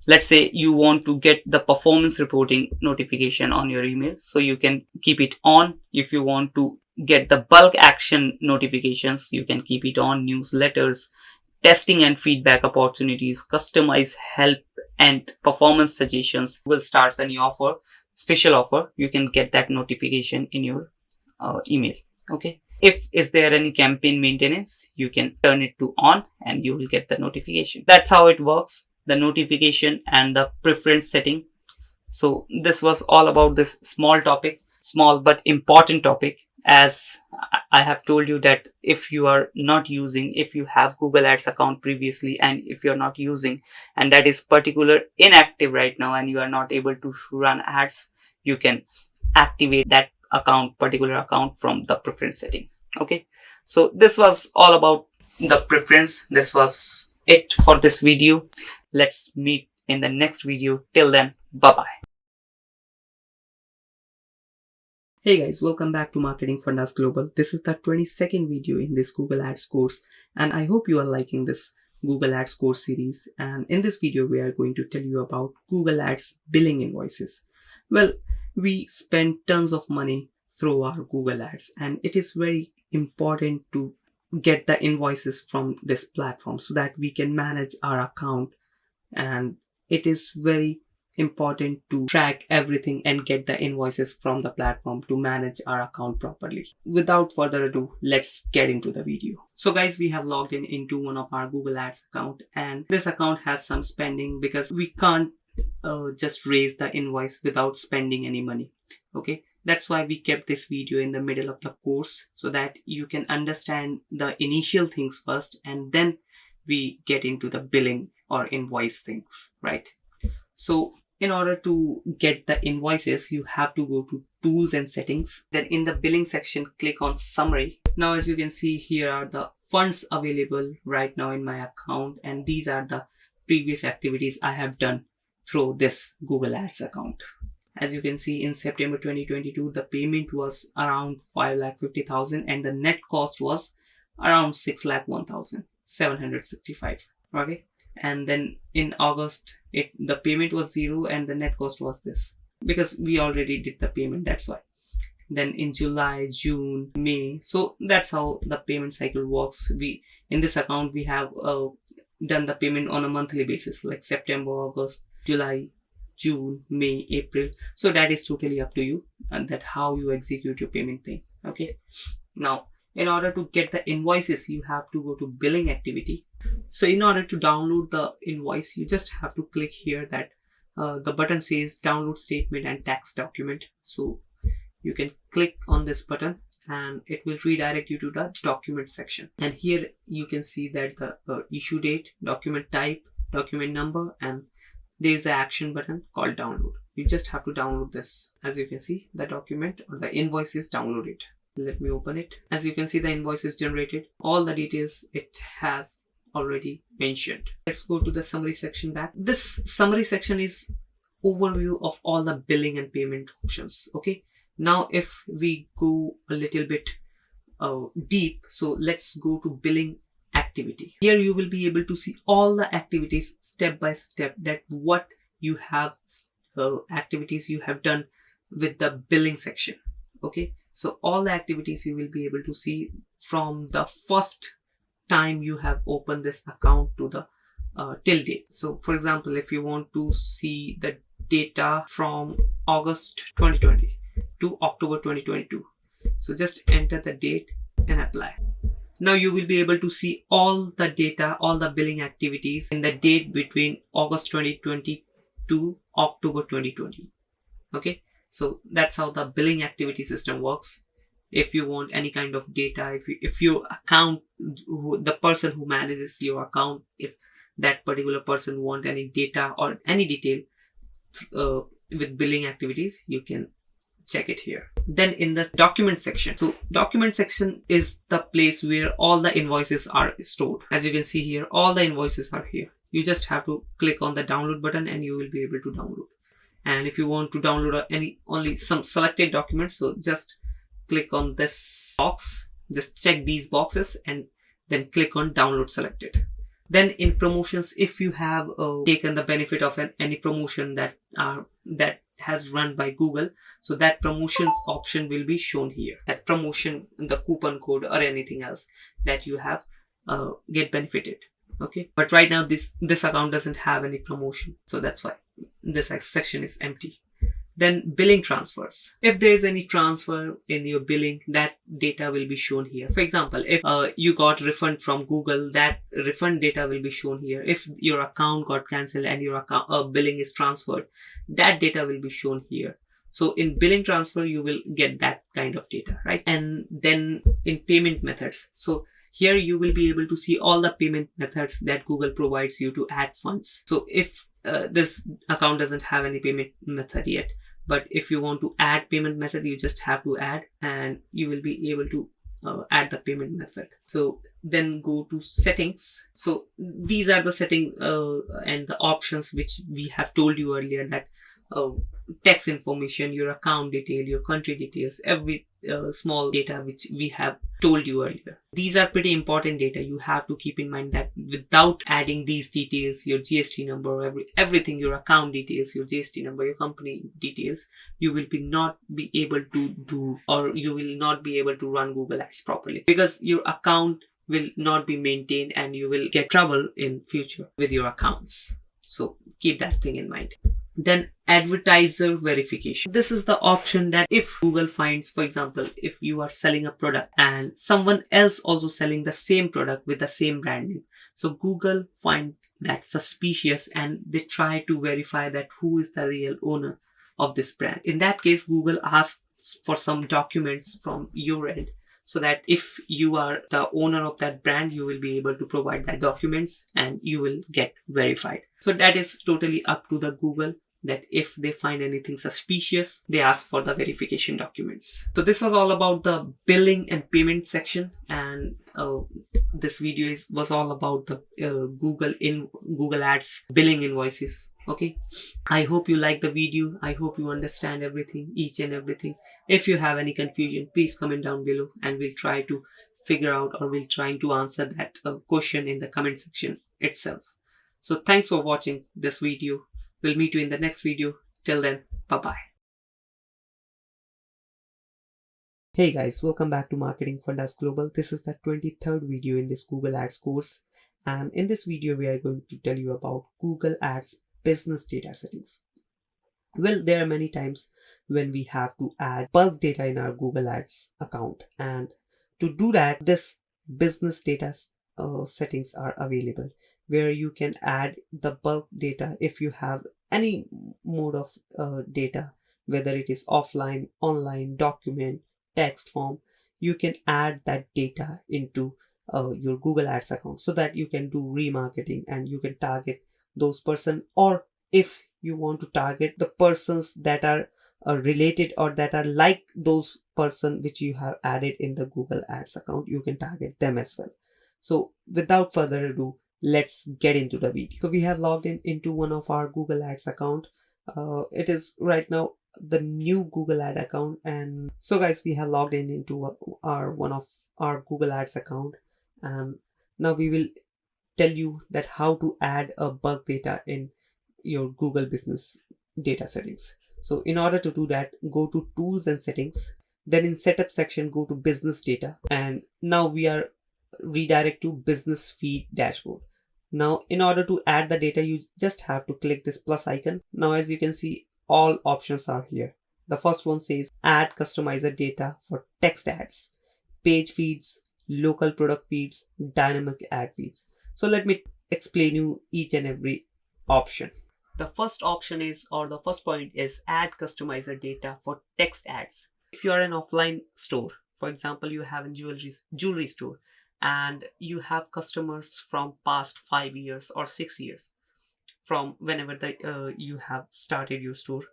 Let's say you want to get the performance reporting notification on your email, so you can keep it on. If you want to get the bulk action notifications, you can keep it on. Newsletters, testing and feedback opportunities, customized help and performance suggestions. Google starts any offer, special offer, you can get that notification in your email. Okay, if is there any campaign maintenance, you can turn it to on and you will get the notification. That's how it works, the notification and the preference setting. So this was all about this small topic, small but important topic. As I have told you that if you are not using, if you have Google Ads account previously and if you're not using, and that is particular inactive right now, and you are not able to run ads, you can activate that account, particular account, from the preference setting. Okay, so this was all about the preference. This was it for this video. Let's meet in the next video. Till then, bye bye. Hey guys, welcome back to Marketing Fundas Global. This is the 22nd video in this Google Ads course, and I hope you are liking this Google Ads course series. And in this video, we are going to tell you about Google Ads billing invoices. Well, we spend tons of money through our Google Ads, and it is very important to get the invoices from this platform so that we can manage our account. And it is very important to track everything and get the invoices from the platform to manage our account properly. Without further ado, let's get into the video. So guys, we have logged in into one of our Google Ads account, and this account has some spending because we can't just raise the invoice without spending any money. Okay, that's why we kept this video in the middle of the course, so that you can understand the initial things first and then we get into the billing or invoice things, right? So in order to get the invoices, you have to go to tools and settings. Then in the billing section, click on summary. Now, as you can see, here are the funds available right now in my account, and these are the previous activities I have done through this Google Ads account. As you can see, in September 2022, the payment was around 5,50,000 and the net cost was around 6,01,765. Okay. And then in August, the payment was 0 and the net cost was this, because we already did the payment, that's why. Then in July, June, May, so that's how the payment cycle works. In this account, we have done the payment on a monthly basis, like September, August, July, June, May, April. So that is totally up to you, and that how you execute your payment thing. Okay, now in order to get the invoices, you have to go to billing activity. So in order to download the invoice, you just have to click here that the button says download statement and tax document. So you can click on this button and it will redirect you to the document section. And here you can see that the issue date, document type, document number, and there is an action button called download. You just have to download this. As you can see, the document or the invoice is downloaded. Let me open it. As you can see, the invoice is generated. All the details it has already mentioned. Let's go to the summary section back. This summary section is overview of all the billing and payment options. Okay. Now, if we go a little bit deep, so let's go to billing activity. Here you will be able to see all the activities step by step, that what you have activities you have done with the billing section. Okay, so all the activities you will be able to see from the first time you have opened this account to the till date. So for example, if you want to see the data from August 2020 to October 2022, so just enter the date and apply. Now you will be able to see all the data, all the billing activities in the date between August 2020 to October 2020. Okay, so that's how the billing activity system works. If you want any kind of data, if your account, the person who manages your account, if that particular person want any data or any detail with billing activities, you can check it here. Then in the document section, so document section is the place where all the invoices are stored. As you can see here, all the invoices are here. You just have to click on the download button and you will be able to download. And if you want to download only some selected documents, so just click on this box, just check these boxes and then click on download selected. Then in promotions, if you have taken the benefit of any promotion that has run by Google, so that promotions option will be shown here. That promotion, the coupon code or anything else that you have get benefited. Okay, but right now this account doesn't have any promotion, so that's why this section is empty. Then billing transfers. If there is any transfer in your billing, that data will be shown here. For example, if you got refund from Google, that refund data will be shown here. If your account got cancelled and your account billing is transferred, that data will be shown here. So in billing transfer, you will get that kind of data, right? And then in payment methods, so here you will be able to see all the payment methods that Google provides you to add funds. So if this account doesn't have any payment method yet, but if you want to add payment method, you just have to add and you will be able to add the payment method. So then go to settings. So these are the settings and the options which we have told you earlier, that text information, your account detail, your country details, every small data which we have told you earlier. These are pretty important data. You have to keep in mind that without adding these details, your GST number, everything, your account details, your GST number, your company details, you will not be able to do, or you will not be able to run Google Ads properly, because your account will not be maintained and you will get trouble in future with your accounts. So keep that thing in mind. Then advertiser verification. This is the option that if Google finds, for example, if you are selling a product and someone else also selling the same product with the same branding, so Google find that suspicious and they try to verify that who is the real owner of this brand. In that case, Google asks for some documents from your end, so that if you are the owner of that brand, you will be able to provide that documents and you will get verified. So that is totally up to the Google, that if they find anything suspicious, they ask for the verification documents. So this was all about the billing and payment section, and this video was all about the Google Ads billing invoices. Okay, I hope you like the video. I hope you understand everything, each and everything. If you have any confusion, please comment down below and we'll try to figure out, or we'll try to answer that question in the comment section itself. So thanks for watching this video. We'll meet you in the next video. Till then, bye-bye. Hey guys, welcome back to Marketing Fundas Global. This is the 23rd video in this Google Ads course. And in this video, we are going to tell you about Google Ads business data settings. Well, there are many times when we have to add bulk data in our Google Ads account. And to do that, this business data settings are available, where you can add the bulk data if you have any mode of data, whether it is offline, online, document, text form. You can add that data into your Google Ads account so that you can do remarketing and you can target those person, or if you want to target the persons that are related or that are like those person which you have added in the Google Ads account, you can target them as well. So without further ado, let's get into the video. So we have logged in into one of our Google Ads account. It is right now the new Google Ad account. And so guys, we have logged in into one of our Google Ads account, and now we will tell you that how to add a bulk data in your Google business data settings. So in order to do that, go to tools and settings, then in setup section go to business data, and now we are redirect to business feed dashboard. Now in order to add the data, you just have to click this plus icon. Now as you can see, all options are here. The first one says add customizer data for text ads, page feeds, local product feeds, dynamic ad feeds. So let me explain you each and every option. The first option is, or the first point is, add customizer data for text ads. If you are an offline store, for example, you have a jewelry store, and you have customers from past 5 years or 6 years, from whenever you have started your store,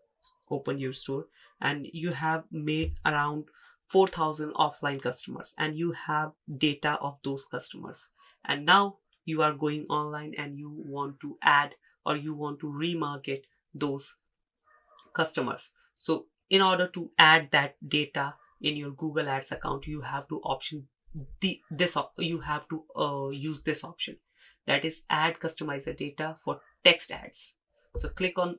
open your store, and you have made around 4,000 offline customers, and you have data of those customers, and now you are going online and you want to add or you want to remarket those customers. So in order to add that data in your Google Ads account, you have to use this option, that is add customizer data for text ads. So click on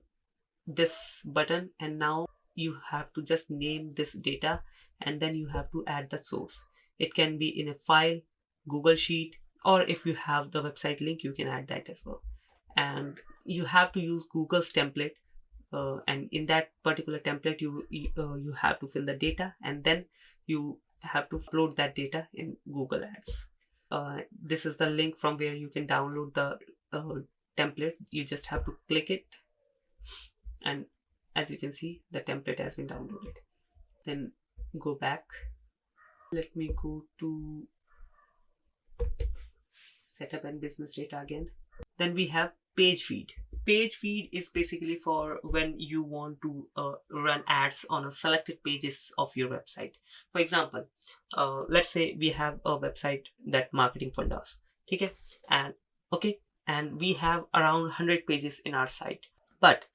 this button, and now you have to just name this data, and then you have to add the source. It can be in a file, Google Sheet, or if you have the website link, you can add that as well. And you have to use Google's template, and in that particular template you have to fill the data, and then you have to upload that data in Google Ads. This is the link from where you can download the template. You just have to click it, and as you can see, the template has been downloaded. Then go back. Let me go to setup and business data again. Then we have page feed. Page feed is basically for when you want to run ads on a selected pages of your website. For example, let's say we have a website that marketing fund does, okay, and we have around 100 pages in our site, but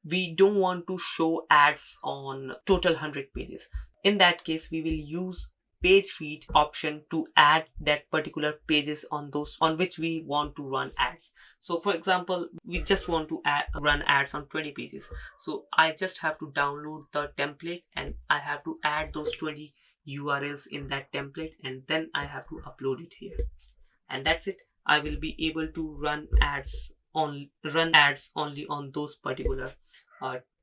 we don't want to show ads on total 100 pages. In that case, we will use page feed option to add that particular pages on those on which we want to run ads. So for example, we just want to run ads on 20 pages. So I just have to download the template, and I have to add those 20 URLs in that template, and then I have to upload it here, and that's it. I will be able to run ads only on those particular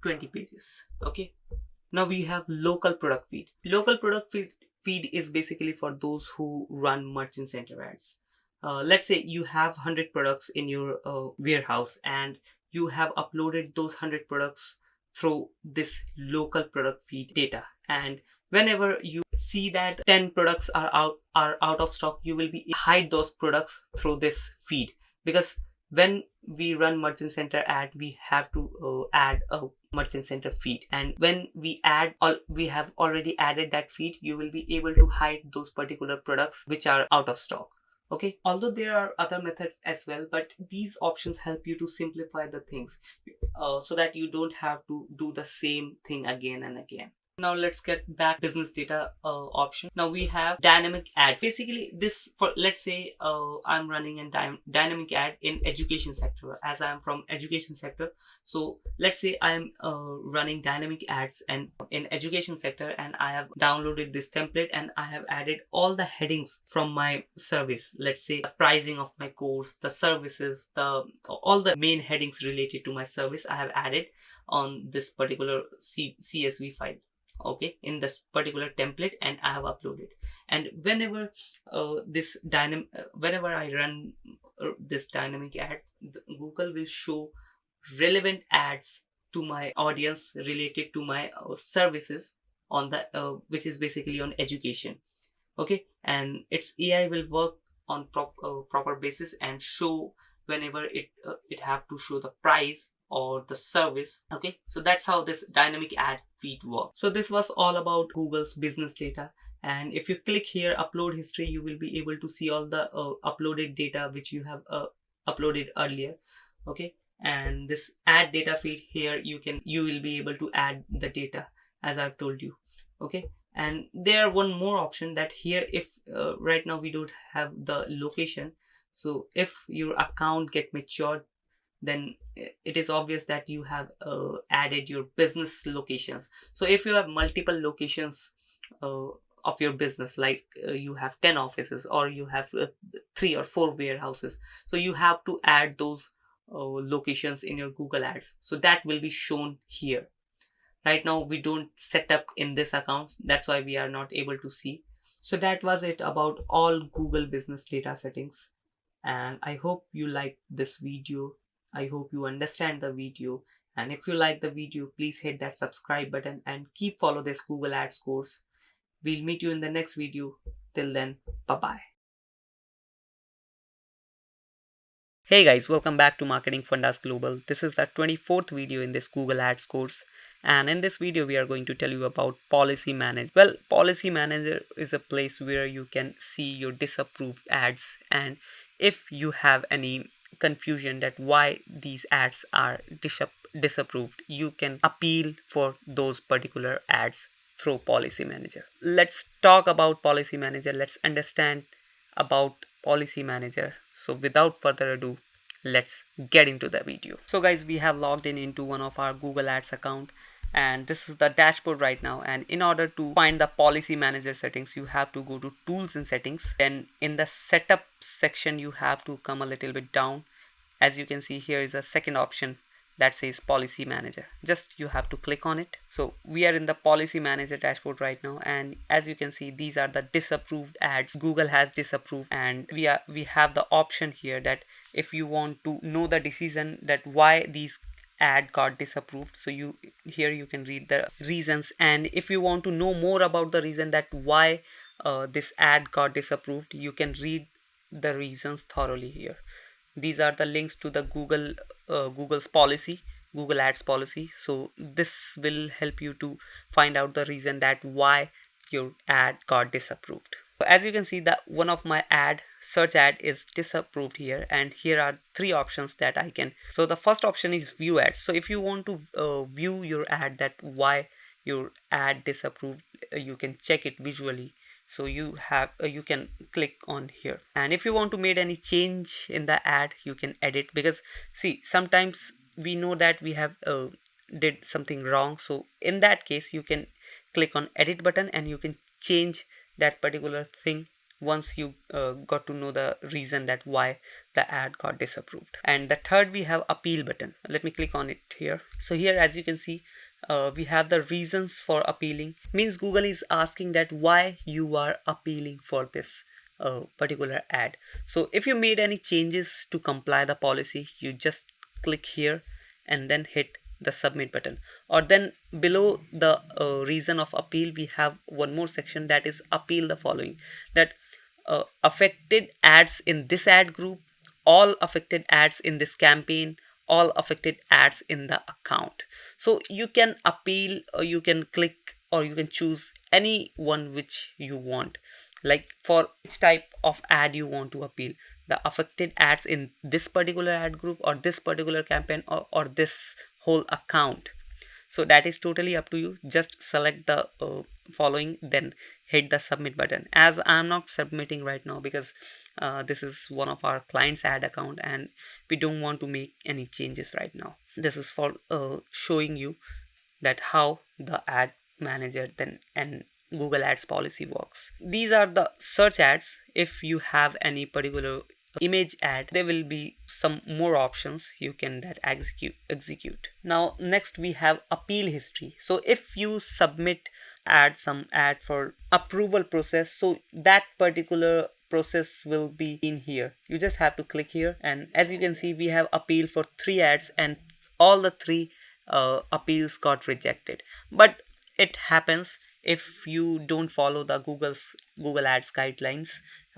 20 pages. Okay, now we have local product feed. Local product feed is basically for those who run merchant center ads. Let's say you have 100 products in your warehouse, and you have uploaded those 100 products through this local product feed data, and whenever you see that 10 products are out of stock, you will be hide those products through this feed, because when we run merchant center ad, we have to add a merchant center feed, and when we have already added that feed, you will be able to hide those particular products which are out of stock. Okay, although there are other methods as well, but these options help you to simplify the things, so that you don't have to do the same thing again and again. Now let's get back business data option. Now we have dynamic ad. Basically this, for let's say I'm running a dynamic ad in education sector, as I am from education sector. So let's say I'm running dynamic ads and in education sector, and I have downloaded this template, and I have added all the headings from my service. Let's say the pricing of my course, the services, all the main headings related to my service I have added on this particular CSV file. Okay, in this particular template, and I have uploaded. And whenever whenever I run this dynamic ad, Google will show relevant ads to my audience related to my services on the which is basically on education. Okay, and its AI will work on proper basis and show whenever it have to show the price or the service. Okay, so that's how this dynamic ad feed works. So this was all about Google's business data. And if you click here upload history, you will be able to see all the uploaded data which you have uploaded earlier. Okay, and this add data feed here, you will be able to add the data as I've told you. Okay, and there one more option that here, if right now we don't have the location, so if your account get matured, then it is obvious that you have added your business locations. So if you have multiple locations of your business, like you have 10 offices or you have 3 or 4 warehouses, so you have to add those locations in your Google Ads. So that will be shown here. Right now we don't set up in this account, that's why we are not able to see. So that was it about all Google business data settings, and I hope you like this video. I hope you understand the video, and if you like the video, please hit that subscribe button and keep follow this Google Ads course. We'll meet you in the next video. Till then, bye bye. Hey guys, welcome back to Marketing Fundas Global. This is the 24th video in this Google Ads course, and in this video we are going to tell you about Policy Manager. Well, Policy Manager is a place where you can see your disapproved ads, and if you have any confusion that why these ads are disapproved, you can appeal for those particular ads through Policy Manager. Let's talk about Policy Manager. Let's understand about Policy Manager. So without further ado, let's get into the video. So guys, we have logged in into one of our Google Ads account, and this is the dashboard right now. And in order to find the Policy Manager settings, you have to go to Tools and Settings. Then in the Setup section, you have to come a little bit down. As you can see, here is a second option that says Policy Manager. Just you have to click on it. So we are in the Policy Manager dashboard right now, and as you can see, these are the disapproved ads Google has disapproved, and we have the option here that if you want to know the decision that why these ad got disapproved, so you can read the reasons, and if you want to know more about the reason that why this ad got disapproved, you can read the reasons thoroughly here. These are the links to the Google's policy, Google Ads policy. So this will help you to find out the reason that why your ad got disapproved. So as you can see, that one of my search ad is disapproved here, and here are 3 options that I can. So the first option is view ads. So if you want to view your ad that why your ad disapproved, you can check it visually. So you can click on here, and if you want to make any change in the ad, you can edit, because see, sometimes we know that we have did something wrong. So in that case, you can click on edit button and you can change that particular thing once you got to know the reason that why the ad got disapproved. And the third, we have appeal button. Let me click on it here. So here, as you can see, we have the reasons for appealing. Means Google is asking that why you are appealing for this particular ad. So if you made any changes to comply the policy, you just click here and then hit the submit button. Or then below the reason of appeal, we have one more section that is appeal the following, that affected ads in this ad group, all affected ads in this campaign, all affected ads in the account. So you can appeal, or you can click, or you can choose any one which you want, like for which type of ad you want to appeal, the affected ads in this particular ad group, or this particular campaign, or this whole account. So that is totally up to you. Just select the following, then hit the submit button. As I'm not submitting right now, because this is one of our clients' ad account and we don't want to make any changes right now. This is for showing you that how the ad manager then and Google Ads policy works. These are the search ads. If you have any particular image ad, there will be some more options you can that execute. Now next, we have appeal history. So if you submit some ad for approval process, so that particular process will be in here. You just have to click here, and as you can see, we have appeal for 3 ads, and all the 3 appeals got rejected. But it happens if you don't follow the Google Ads guidelines,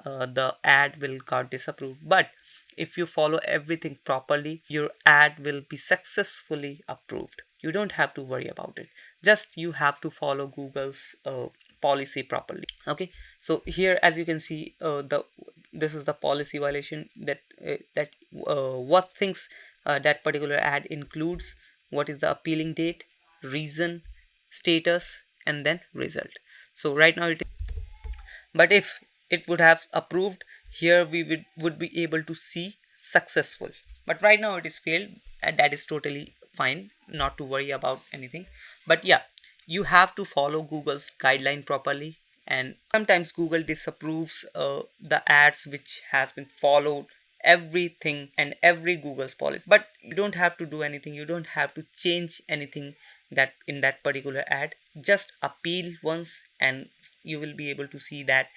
the ad will got disapproved. But if you follow everything properly, your ad will be successfully approved. You don't have to worry about it. Just you have to follow Google's policy properly. Okay, so here as you can see, this is the policy violation, that what things that particular ad includes, what is the appealing date, reason, status, and then result. So right now it is, but if it would have approved, here we would be able to see successful, but right now it is failed, and that is totally fine, not to worry about anything. But yeah, you have to follow Google's guideline properly, and sometimes Google disapproves the ads which has been followed everything and every Google's policy. But you don't have to do anything, you don't have to change anything that in that particular ad. Just appeal once and you will be able to see that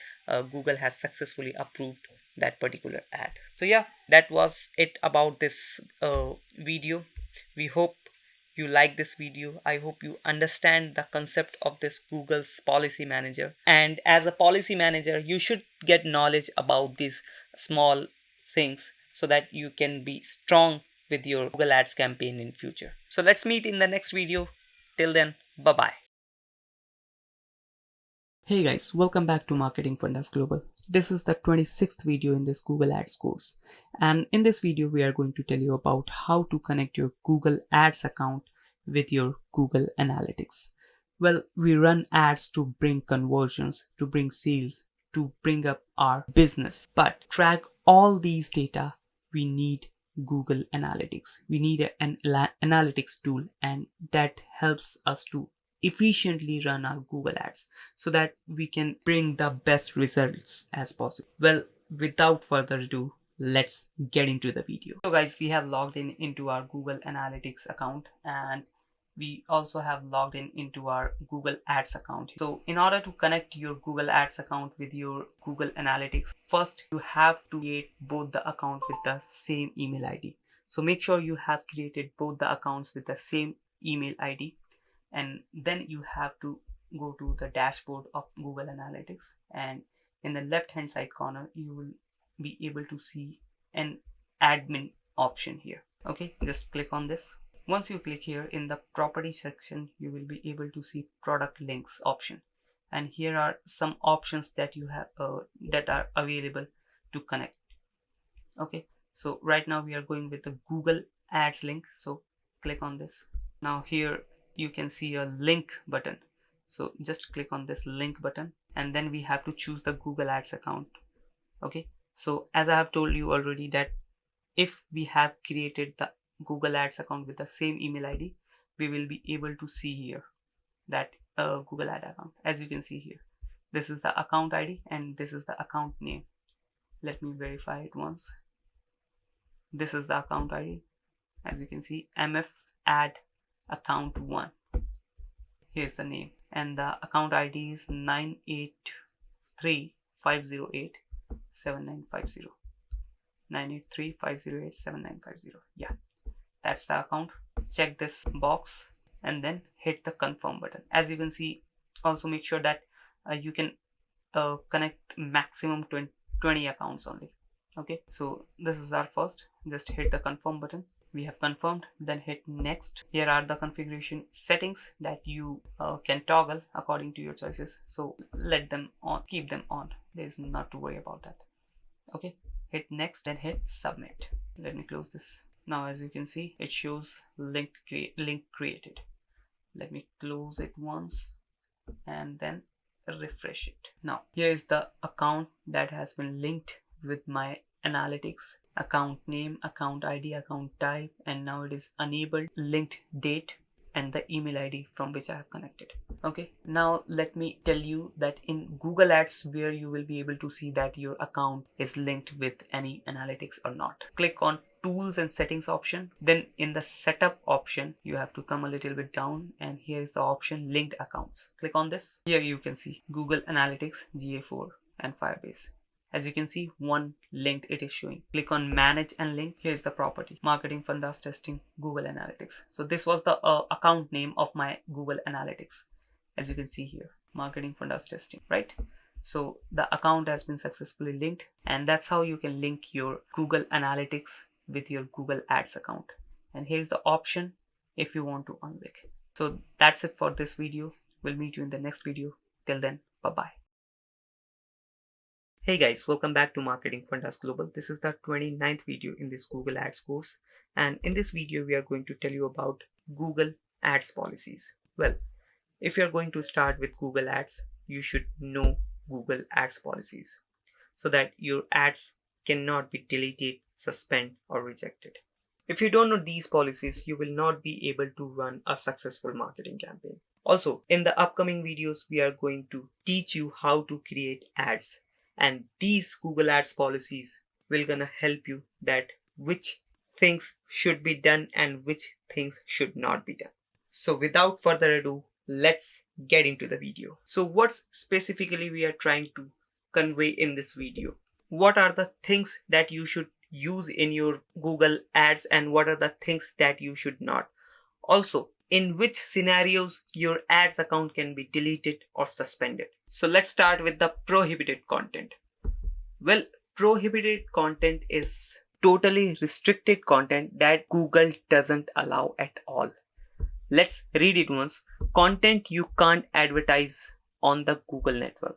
Google has successfully approved that particular ad. So yeah, that was it about this video. We hope you like this video. I hope you understand the concept of this Google's policy manager, and as a policy manager you should get knowledge about these small things so that you can be strong with your Google Ads campaign in future. So let's meet in the next video. Till then, bye bye. Hey guys, welcome back to Marketing Fundas Global. This is the 26th video in this Google Ads course, and in this video we are going to tell you about how to connect your Google Ads account with your Google Analytics. Well, we run ads to bring conversions, to bring sales, to bring up our business, but track all these data we need Google Analytics. We need an analytics tool, and that helps us to efficiently run our Google Ads so that we can bring the best results as possible. Well, without further ado, let's get into the video. So guys, we have logged in into our Google Analytics account, and we also have logged in into our Google Ads account. So in order to connect your Google Ads account with your Google Analytics, first you have to create both the accounts with the same email ID. So make sure you have created both the accounts with the same email ID, and then you have to go to the dashboard of Google Analytics, and in the left hand side corner you will be able to see an admin option here. Okay, just click on this. Once you click here, in the property section you will be able to see product links option, and here are some options that you have that are available to connect. Okay, so right now we are going with the Google Ads link, so click on this. Now here you can see a link button, so just click on this link button, and then we have to choose the Google Ads account. Okay, so as I have told you already that if we have created the Google Ads account with the same email ID, we will be able to see here that Google Ad account. As you can see here, this is the account ID and this is the account name. Let me verify it once. This is the account ID. As you can see, MF Ad account 1. Here's the name, and the account ID is 983-508-7950. 983-508-7950. Yeah, that's the account. Check this box and then hit the confirm button. As you can see, also make sure that you can connect maximum 20 accounts only. Okay, so this is our first. Just hit the confirm button. We have confirmed, then hit next. Here are the configuration settings that you can toggle according to your choices, so let them on, keep them on. There's not to worry about that. Okay, hit next, then hit submit. Let me close this. Now as you can see, it shows link created. Let me close it once and then refresh it. Now here is the account that has been linked with my analytics. Account name, account ID, account type, and now it is enabled, linked date, and the email ID from which I have connected. Okay, now let me tell you that in Google Ads, where you will be able to see that your account is linked with any analytics or not. Click on tools and settings option, then in the setup option you have to come a little bit down, and here is the option linked accounts. Click on this. Here you can see Google Analytics, GA4 and Firebase. As you can see, one linked it is showing. Click on manage and link. Here is the property, Marketing Fundas Testing Google Analytics. So this was the account name of my Google Analytics. As you can see here, Marketing Fundas Testing, right? So the account has been successfully linked, and that's how you can link your Google Analytics with your Google Ads account. And here's the option if you want to unlink. So that's it for this video. We'll meet you in the next video. Till then, bye-bye. Hey guys, welcome back to Marketing Fundas Global. This is the 29th video in this Google Ads course, and in this video we are going to tell you about Google Ads policies. Well, if you are going to start with Google Ads, you should know Google Ads policies so that your ads cannot be deleted, suspended, or rejected. If you don't know these policies, you will not be able to run a successful marketing campaign. Also, in the upcoming videos, we are going to teach you how to create ads, and these Google Ads policies will gonna help you that which things should be done and which things should not be done. So without further ado, let's get into the video. So what specifically we are trying to convey in this video? What are the things that you should use in your Google Ads and what are the things that you should not? Also, in which scenarios your ads account can be deleted or suspended. So let's start with the prohibited content. Well, prohibited content is totally restricted content that Google doesn't allow at all. Let's read it once. Content you can't advertise on the Google network.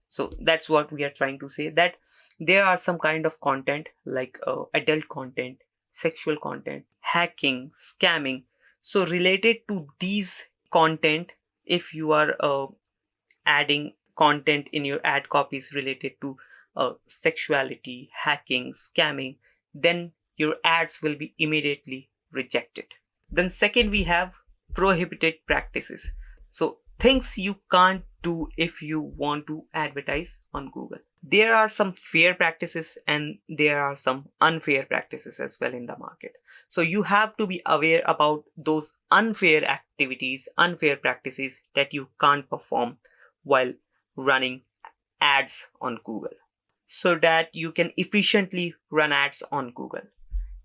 So that's what we are trying to say, that there are some kind of content like adult content, sexual content, hacking, scamming. So related to these content, if you are adding content in your ad copies related to sexuality, hacking, scamming, then your ads will be immediately rejected. Then second, we have prohibited practices. So things you can't do if you want to advertise on Google. There are some fair practices and there are some unfair practices as well in the market. So you have to be aware about those unfair activities, unfair practices that you can't perform while running ads on Google, so that you can efficiently run ads on Google.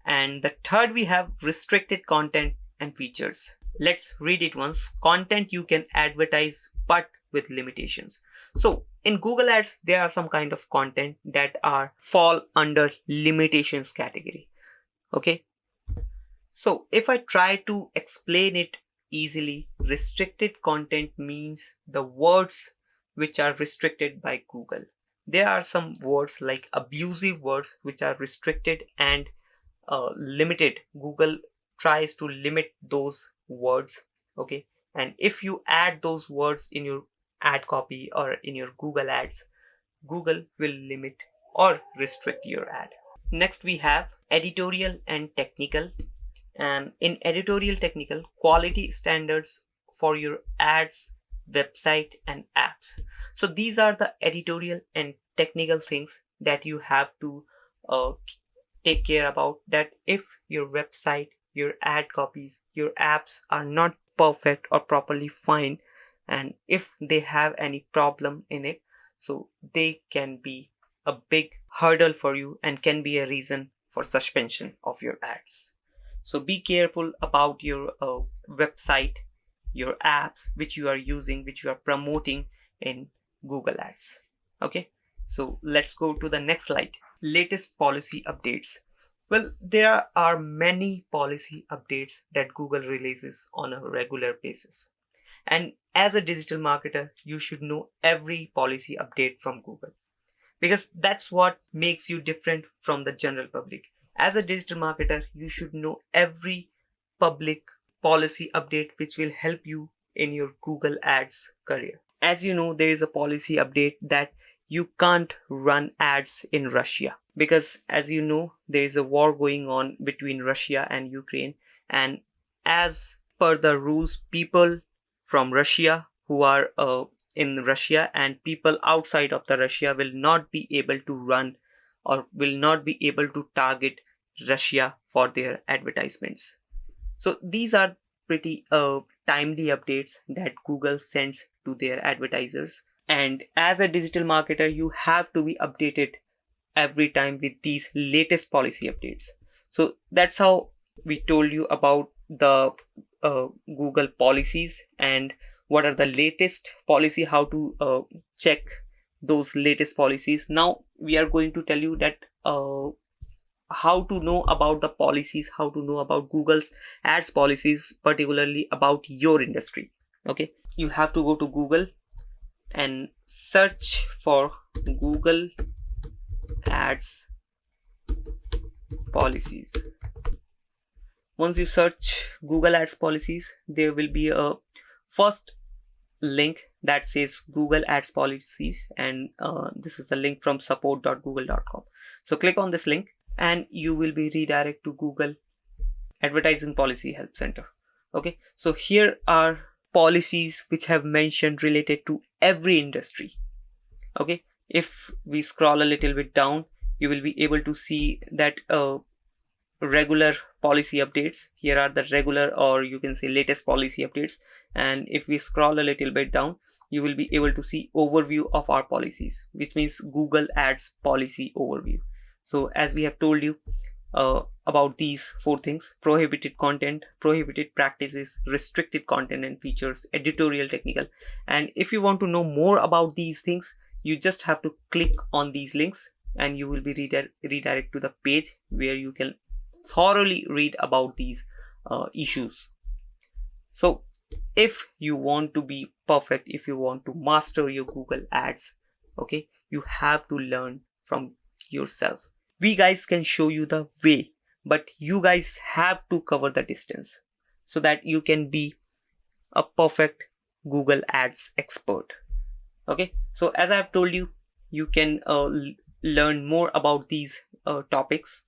And the third, we have restricted content and features. Let's read it once. Content you can advertise but with limitations. So in Google Ads, there are some kind of content that fall under limitations category. Okay. So if I try to explain it easily, restricted content means the words which are restricted by Google. There are some words like abusive words which are restricted and limited. Google tries to limit those words. Okay. And if you add those words in your ad copy or in your Google Ads, Google will limit or restrict your ad. Next, we have editorial and technical. And in editorial technical, quality standards for your ads, website, and apps. So these are the editorial and technical things that you have to take care about, that if your website, your ad copies, your apps are not perfect or properly fine, and if they have any problem in it, so they can be a big hurdle for you and can be a reason for suspension of your ads. So be careful about your website, your apps which you are using, which you are promoting in Google Ads. Okay, so let's go to the next slide. Latest policy updates. Well, there are many policy updates that Google releases on a regular basis. And as a digital marketer, you should know every policy update from Google, because that's what makes you different from the general public. As a digital marketer, you should know every public policy update which will help you in your Google Ads career. As you know, there is a policy update that you can't run ads in Russia, because as you know, there is a war going on between Russia and Ukraine, and as per the rules, people from Russia who are in Russia and people outside of the Russia will not be able to run or will not be able to target Russia for their advertisements. So these are pretty timely updates that Google sends to their advertisers. And as a digital marketer, you have to be updated every time with these latest policy updates. So that's how we told you about the Google policies and what are the latest policy, how to check those latest policies. Now we are going to tell you that how to know about the policies, how to know about Google's ads policies, particularly about your industry. Okay, you have to go to Google and search for Google ads policies. Once you search Google ads policies, there will be a first link that says Google ads policies, and this is the link from support.google.com. So click on this link and you will be redirected to Google Advertising Policy Help Center. Okay, so here are policies which have mentioned related to every industry. Okay, if we scroll a little bit down, you will be able to see that regular policy updates. Here are the regular, or you can say latest policy updates. And if we scroll a little bit down, you will be able to see overview of our policies, which means Google Ads policy overview. So as we have told you about these 4 things: prohibited content, prohibited practices, restricted content and features, editorial, technical. And if you want to know more about these things, you just have to click on these links and you will be redirected to the page where you can thoroughly read about these issues. So if you want to be perfect, if you want to master your Google ads, okay, you have to learn from yourself. We guys can show you the way, but you guys have to cover the distance so that you can be a perfect Google ads expert. Okay, so as I have told you, you can learn more about these topics.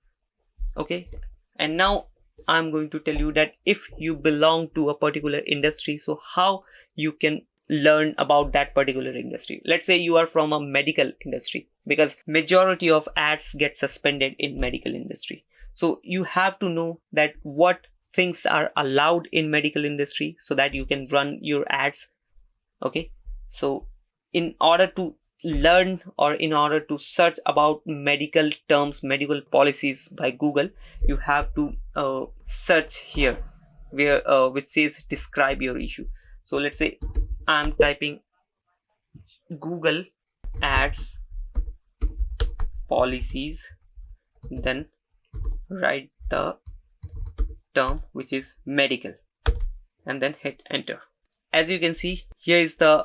Okay, and now I'm going to tell you that if you belong to a particular industry, so how you can learn about that particular industry. Let's say you are from a medical industry, because majority of ads get suspended in medical industry. So you have to know that what things are allowed in medical industry so that you can run your ads. Okay, so in order to learn, or in order to search about medical terms, medical policies by Google, you have to search here where which says describe your issue. So let's say I'm typing Google ads policies, then write the term which is medical and then hit enter. As you can see, here is the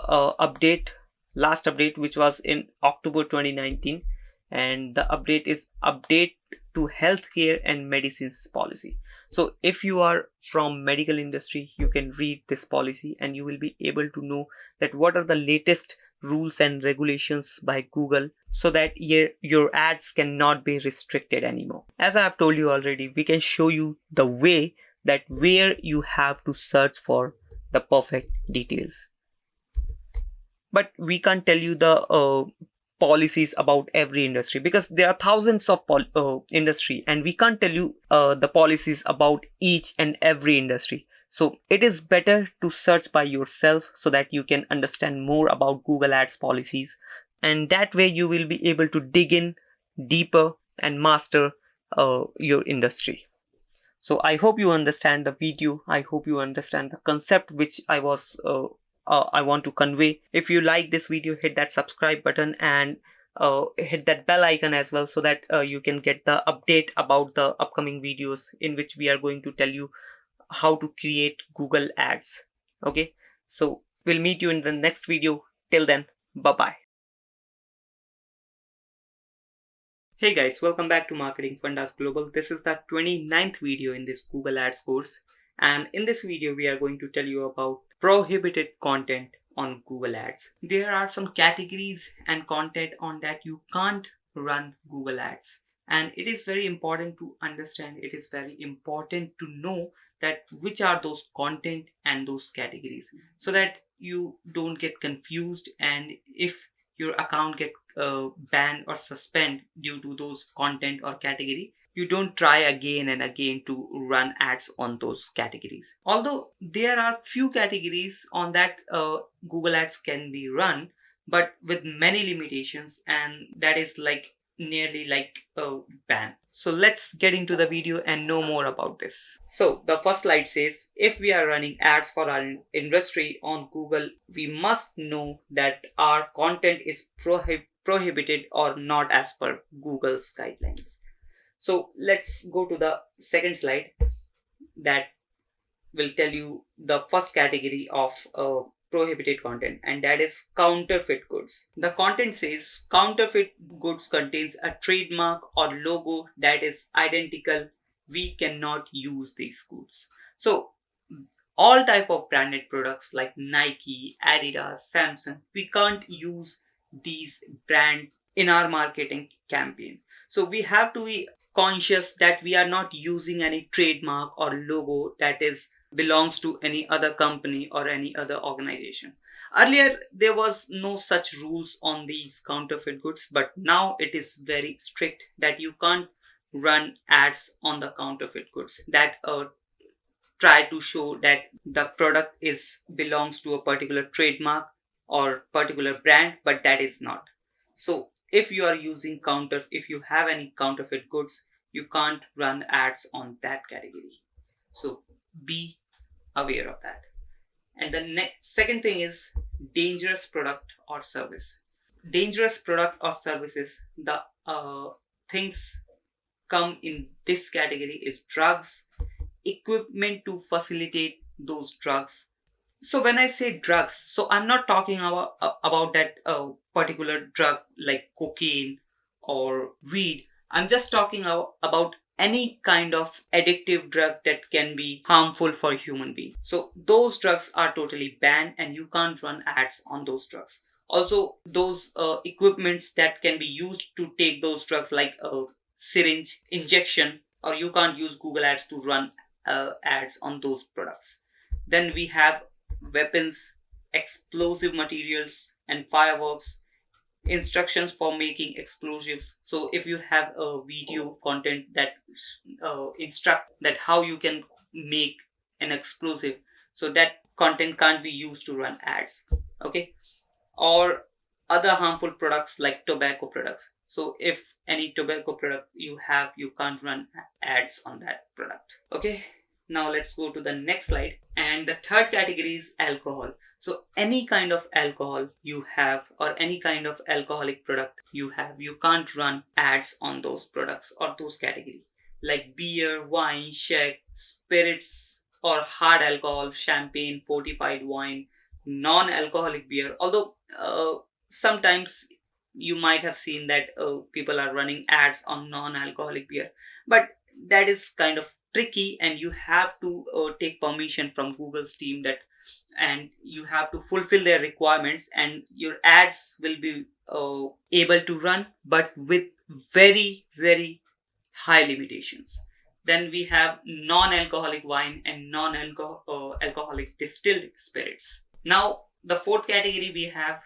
last update, which was in October 2019, and the update is update to healthcare and medicines policy. So if you are from medical industry, you can read this policy and you will be able to know that what are the latest rules and regulations by Google, so that your ads cannot be restricted anymore. As I have told you already, we can show you the way that where you have to search for the perfect details. But we can't tell you the policies about every industry, because there are thousands of industry, and we can't tell you the policies about each and every industry. So it is better to search by yourself so that you can understand more about Google Ads policies, and that way you will be able to dig in deeper and master your industry. So I hope you understand the video. I hope you understand the concept which I want to convey. If you like this video, hit that subscribe button and hit that bell icon as well, so that you can get the update about the upcoming videos in which we are going to tell you how to create Google ads. Okay, so we'll meet you in the next video. Till then, bye bye. Hey guys, welcome back to Marketing Fundas Global. This is the 29th video in this Google Ads course, and in this video we are going to tell you about prohibited content on Google Ads. There are some categories and content on that you can't run Google Ads, and it is very important to understand, it is very important to know that which are those content and those categories, so that you don't get confused, and if your account get banned or suspend due to those content or category, you don't try again and again to run ads on those categories. Although there are few categories on that Google Ads can be run, but with many limitations, and that is like nearly like a ban. So let's get into the video and know more about this. So the first slide says, if we are running ads for our industry on Google, we must know that our content is prohibited or not as per Google's guidelines. So let's go to the second slide that will tell you the first category of prohibited content, and that is counterfeit goods. The content says counterfeit goods contains a trademark or logo that is identical. We cannot use these goods. So all type of branded products like Nike, Adidas, Samsung, we can't use these brand in our marketing campaign. So we have to be conscious that we are not using any trademark or logo that is belongs to any other company or any other organization. Earlier there was no such rules on these counterfeit goods, but now it is very strict that you can't run ads on the counterfeit goods that try to show that the product is belongs to a particular trademark or particular brand, but that is not. So if you are using if you have any counterfeit goods, you can't run ads on that category. So be aware of that. And the second thing is dangerous product or service. Dangerous product or services, the things come in this category is drugs, equipment to facilitate those drugs. So when I say drugs, so I'm not talking about that particular drug like cocaine or weed. I'm just talking about any kind of addictive drug that can be harmful for human being. So those drugs are totally banned and you can't run ads on those drugs. Also those equipments that can be used to take those drugs like a syringe, injection, or you can't use Google Ads to run ads on those products. Then we have weapons, explosive materials and fireworks, instructions for making explosives. So if you have a video content that instruct that how you can make an explosive, so that content can't be used to run ads. Okay. Or other harmful products like tobacco products. So if any tobacco product you have, you can't run ads on that product. Okay. Now let's go to the next slide. And the third category is alcohol. So any kind of alcohol you have or any kind of alcoholic product you have, you can't run ads on those products or those categories. Like beer, wine, shake, spirits or hard alcohol, champagne, fortified wine, non-alcoholic beer. Although sometimes you might have seen that people are running ads on non-alcoholic beer, but that is kind of tricky and you have to take permission from Google's team that, and you have to fulfill their requirements and your ads will be able to run, but with very high limitations. Then we have non-alcoholic wine and non-alcoholic distilled spirits. Now the fourth category we have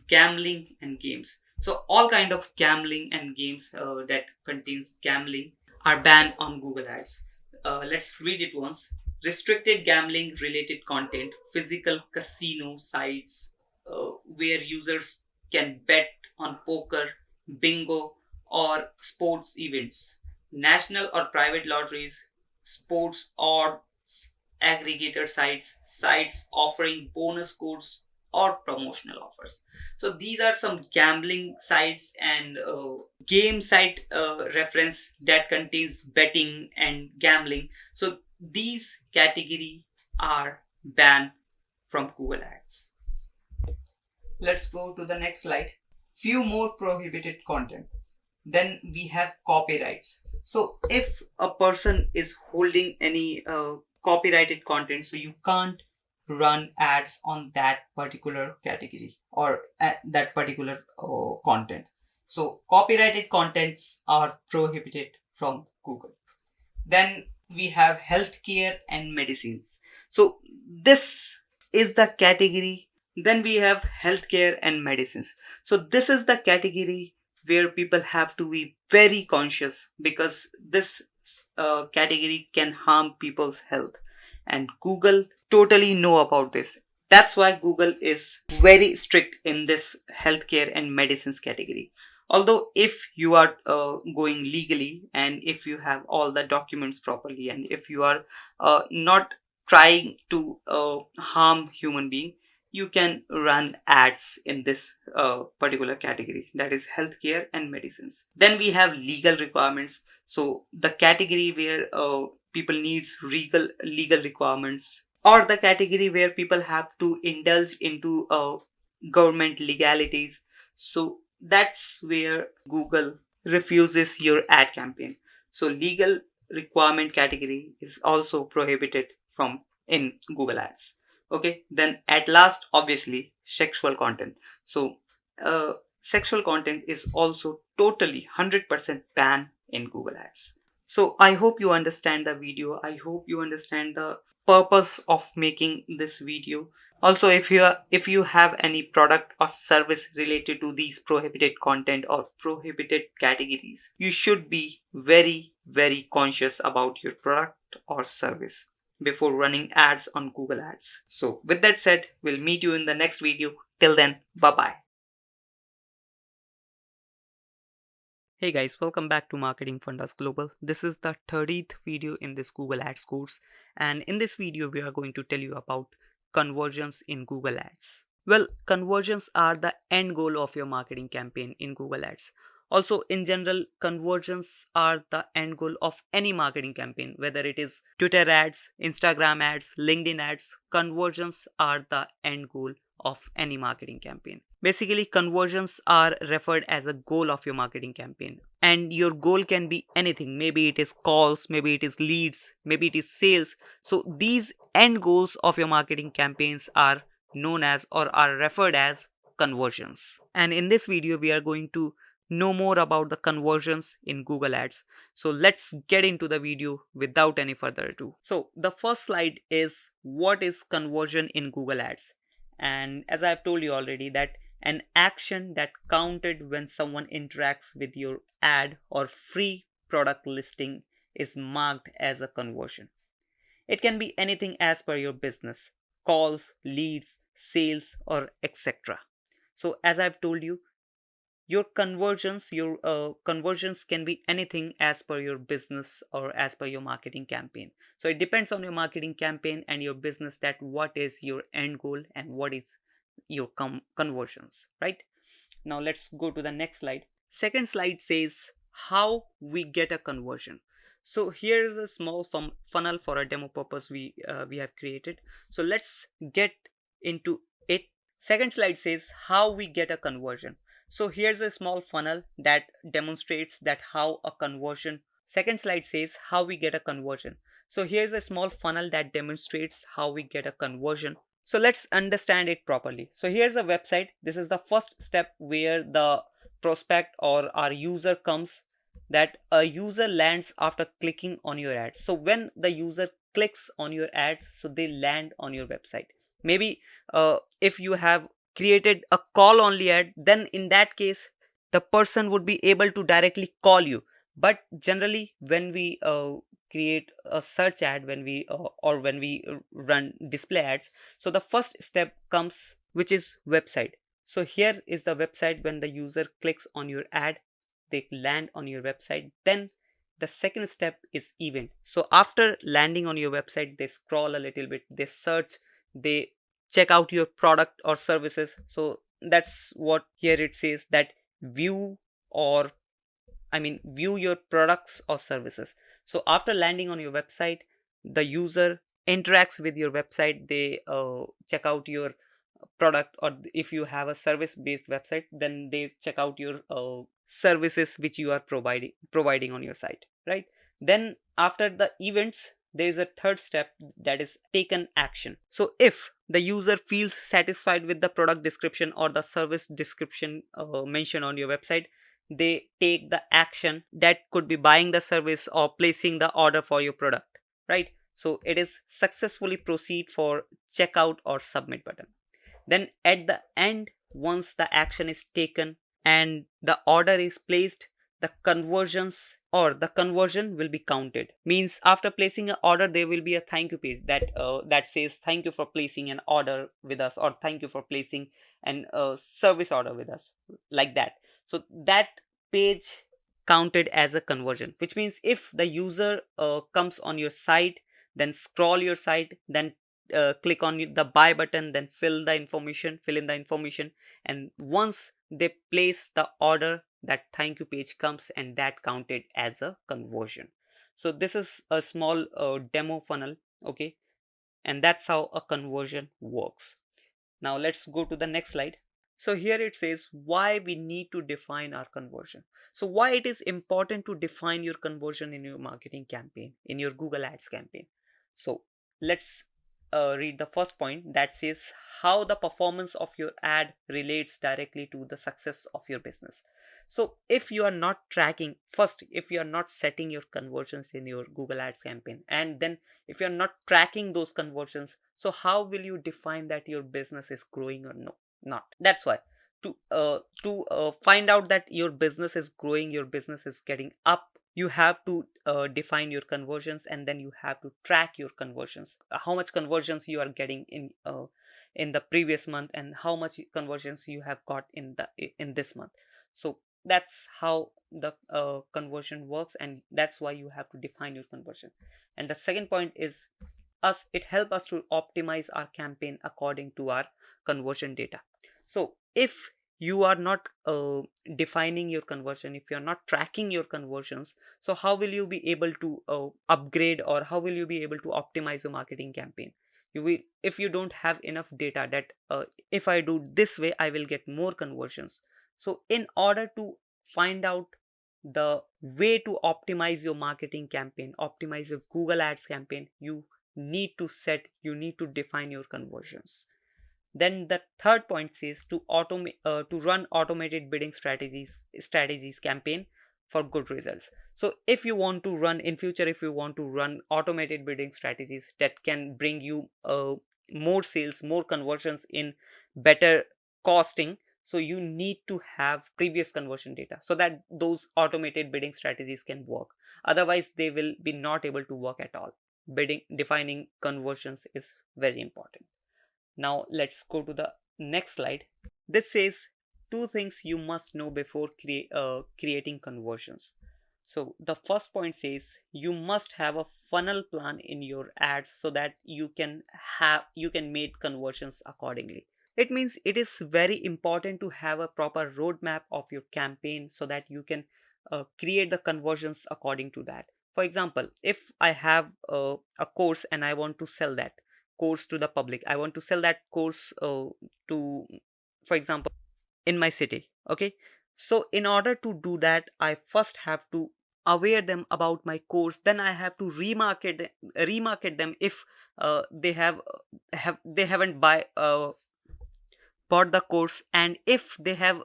gambling and games. So all kind of gambling and games that contains gambling are banned on Google Ads. Let's read it once. Restricted gambling related content, physical casino sites where users can bet on poker, bingo or sports events, national or private lotteries, sports odds aggregator sites offering bonus codes or promotional offers. So these are some gambling sites and game site reference that contains betting and gambling. So these category are banned from Google Ads. Let's go to the next slide. Few more prohibited content. Then we have copyrights. So if a person is holding any copyrighted content, so you can't run ads on that particular category or that particular content. So copyrighted contents are prohibited from Google. Then we have healthcare and medicines. So this is the category. Then we have healthcare and medicines. So this is the category where people have to be very conscious because this category can harm people's health, and Google totally know about this. That's why Google is very strict in this healthcare and medicines category. Although if you are going legally, and if you have all the documents properly, and if you are not trying to harm human being, you can run ads in this particular category, that is healthcare and medicines. Then we have legal requirements. So the category where people needs legal requirements, or the category where people have to indulge into government legalities. So that's where Google refuses your ad campaign. So legal requirement category is also prohibited from in Google Ads. Okay, then at last, obviously, sexual content. So sexual content is also totally 100% banned in Google Ads. So I hope you understand the video. I hope you understand the purpose of making this video. Also, if you have any product or service related to these prohibited content or prohibited categories, you should be very conscious about your product or service before running ads on Google Ads. So with that said, we'll meet you in the next video. Till then, bye bye. Hey guys, welcome back to Marketing Fundas Global. This is the 30th video in this Google Ads course, and in this video we are going to tell you about conversions in Google Ads. Well, conversions are the end goal of your marketing campaign in Google Ads. Also, in general, conversions are the end goal of any marketing campaign, whether it is Twitter ads, Instagram ads, LinkedIn ads. Conversions are the end goal of any marketing campaign. Basically, conversions are referred as a goal of your marketing campaign, and your goal can be anything. Maybe it is calls, maybe it is leads, maybe it is sales. So these end goals of your marketing campaigns are known as, or are referred as, conversions. And in this video we are going to know more about the conversions in Google Ads. So let's get into the video without any further ado. So the first slide is what is conversion in Google Ads. And as I've told you already, that an action that counted when someone interacts with your ad or free product listing is marked as a conversion. It can be anything as per your business: calls, leads, sales, or etc. So as I've told you, your conversions can be anything as per your business or as per your marketing campaign. So it depends on your marketing campaign and your business, that what is your end goal and what is your conversions, right? Now let's go to the next slide. Second slide says how we get a conversion. So here is a small funnel for a demo purpose we have created. So let's get into it. Second slide says how we get a conversion. So here's a small funnel that demonstrates that how a conversion. Second slide says how we get a conversion. So here's a small funnel that demonstrates how we get a conversion. So let's understand it properly. So here's a website. This is the first step where the prospect or our user comes, that a user lands after clicking on your ad. So when the user clicks on your ads, so they land on your website. Maybe if you have created a call only ad, then in that case the person would be able to directly call you. But generally when we create a search ad, when we run display ads, so the first step comes, which is website. So here is the website. When the user clicks on your ad, they land on your website. Then the second step is event. So after landing on your website, they scroll a little bit, they search, they check out your product or services. So that's what here it says, that view your products or services. So after landing on your website, the user interacts with your website, they check out your product, or if you have a service based website, then they check out your services which you are providing on your site, right? Then after the events, there is a third step, that is taken action. So if the user feels satisfied with the product description or the service description mentioned on your website, they take the action, that could be buying the service or placing the order for your product, right? So it is successfully proceed for checkout or submit button. Then at the end, once the action is taken and the order is placed, the conversions or the conversion will be counted. Means after placing an order, there will be a thank you page that says thank you for placing an order with us, or thank you for placing an service order with us, like that. So that page counted as a conversion, which means if the user comes on your site, then scroll your site, then click on the buy button, then fill in the information, and once they place the order, that thank you page comes, and that counted as a conversion. So this is a small demo funnel, okay, and that's how a conversion works. Now let's go to the next slide. So here it says why we need to define our conversion. So why it is important to define your conversion in your marketing campaign, in your Google Ads campaign. So let's read the first point that says how the performance of your ad relates directly to the success of your business. So if you are not tracking, first, if you are not setting your conversions in your Google Ads campaign, and then if you're not tracking those conversions, so how will you define that your business is growing or no, not? That's why to find out that your business is growing, your business is getting up, you have to define your conversions, and then you have to track your conversions, how much conversions you are getting in the previous month, and how much conversions you have got in this month. So that's how the conversion works, and that's why you have to define your conversion. And the second point is it helps us to optimize our campaign according to our conversion data. So if you are not defining your conversion, if you are not tracking your conversions, so how will you be able to upgrade, or how will you be able to optimize your marketing campaign? You will, if you don't have enough data that if I do this way I will get more conversions. So in order to find out the way to optimize your marketing campaign, optimize your Google Ads campaign, you need to define your conversions. Then the third point says to run automated bidding strategies campaign for good results. So if you want to run in future, if you want to run automated bidding strategies that can bring you more sales, more conversions in better costing, so you need to have previous conversion data so that those automated bidding strategies can work. Otherwise they will be not able to work at all. Defining conversions is very important. Now let's go to the next slide. This says two things you must know before creating conversions. So the first point says you must have a funnel plan in your ads so that you can make conversions accordingly. It means it is very important to have a proper roadmap of your campaign so that you can create the conversions according to that. For example, if I have a course and I want to sell that course to the public, I want to sell that course to, for example, in my city, okay? So in order to do that, I first have to aware them about my course, then I have to remarket them if they haven't bought the course, and if they have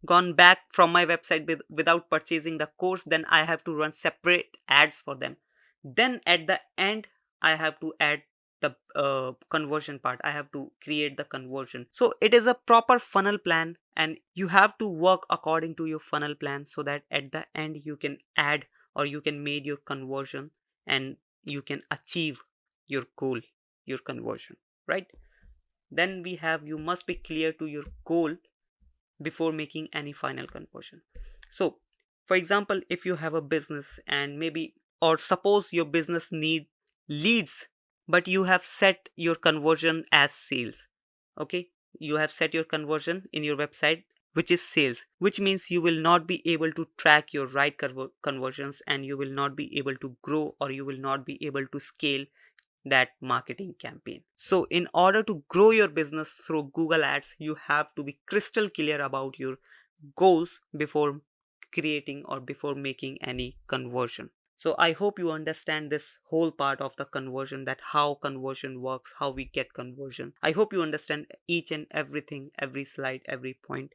gone back from my website without purchasing the course, then I have to run separate ads for them. Then at the end I have to add the conversion part, I have to create the conversion. So it is a proper funnel plan, and you have to work according to your funnel plan so that at the end you can add, or you can make your conversion, and you can achieve your goal, your conversion, right? Then we have you must be clear to your goal before making any final conversion. So for example, if you have a business and maybe, or suppose your business need leads, but you have set your conversion as sales, okay, you have set your conversion in your website which is sales, which means you will not be able to track your right conversions, and you will not be able to grow, or you will not be able to scale that marketing campaign. So in order to grow your business through Google Ads, you have to be crystal clear about your goals before creating or before making any conversion. So I hope you understand this whole part of the conversion, that how conversion works, how we get conversion. I hope you understand each and everything, every slide, every point.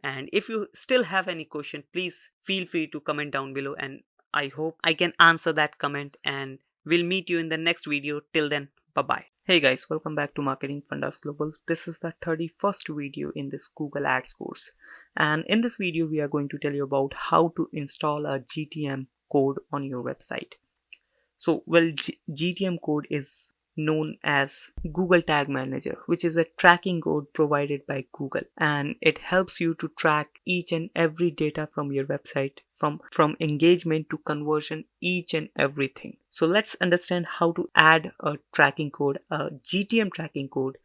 And if you still have any question, please feel free to comment down below, and I hope I can answer that comment, and we'll meet you in the next video. Till then, bye bye. Hey guys, welcome back to Marketing Fundas Global. This is the 31st video in this Google Ads course. And in this video, we are going to tell you about how to install a GTM code on your website. So, GTM code is known as Google Tag Manager, which is a tracking code provided by Google, and it helps you to track each and every data from your website, from engagement to conversion, each and everything. So let's understand how to add a tracking code, a GTM tracking code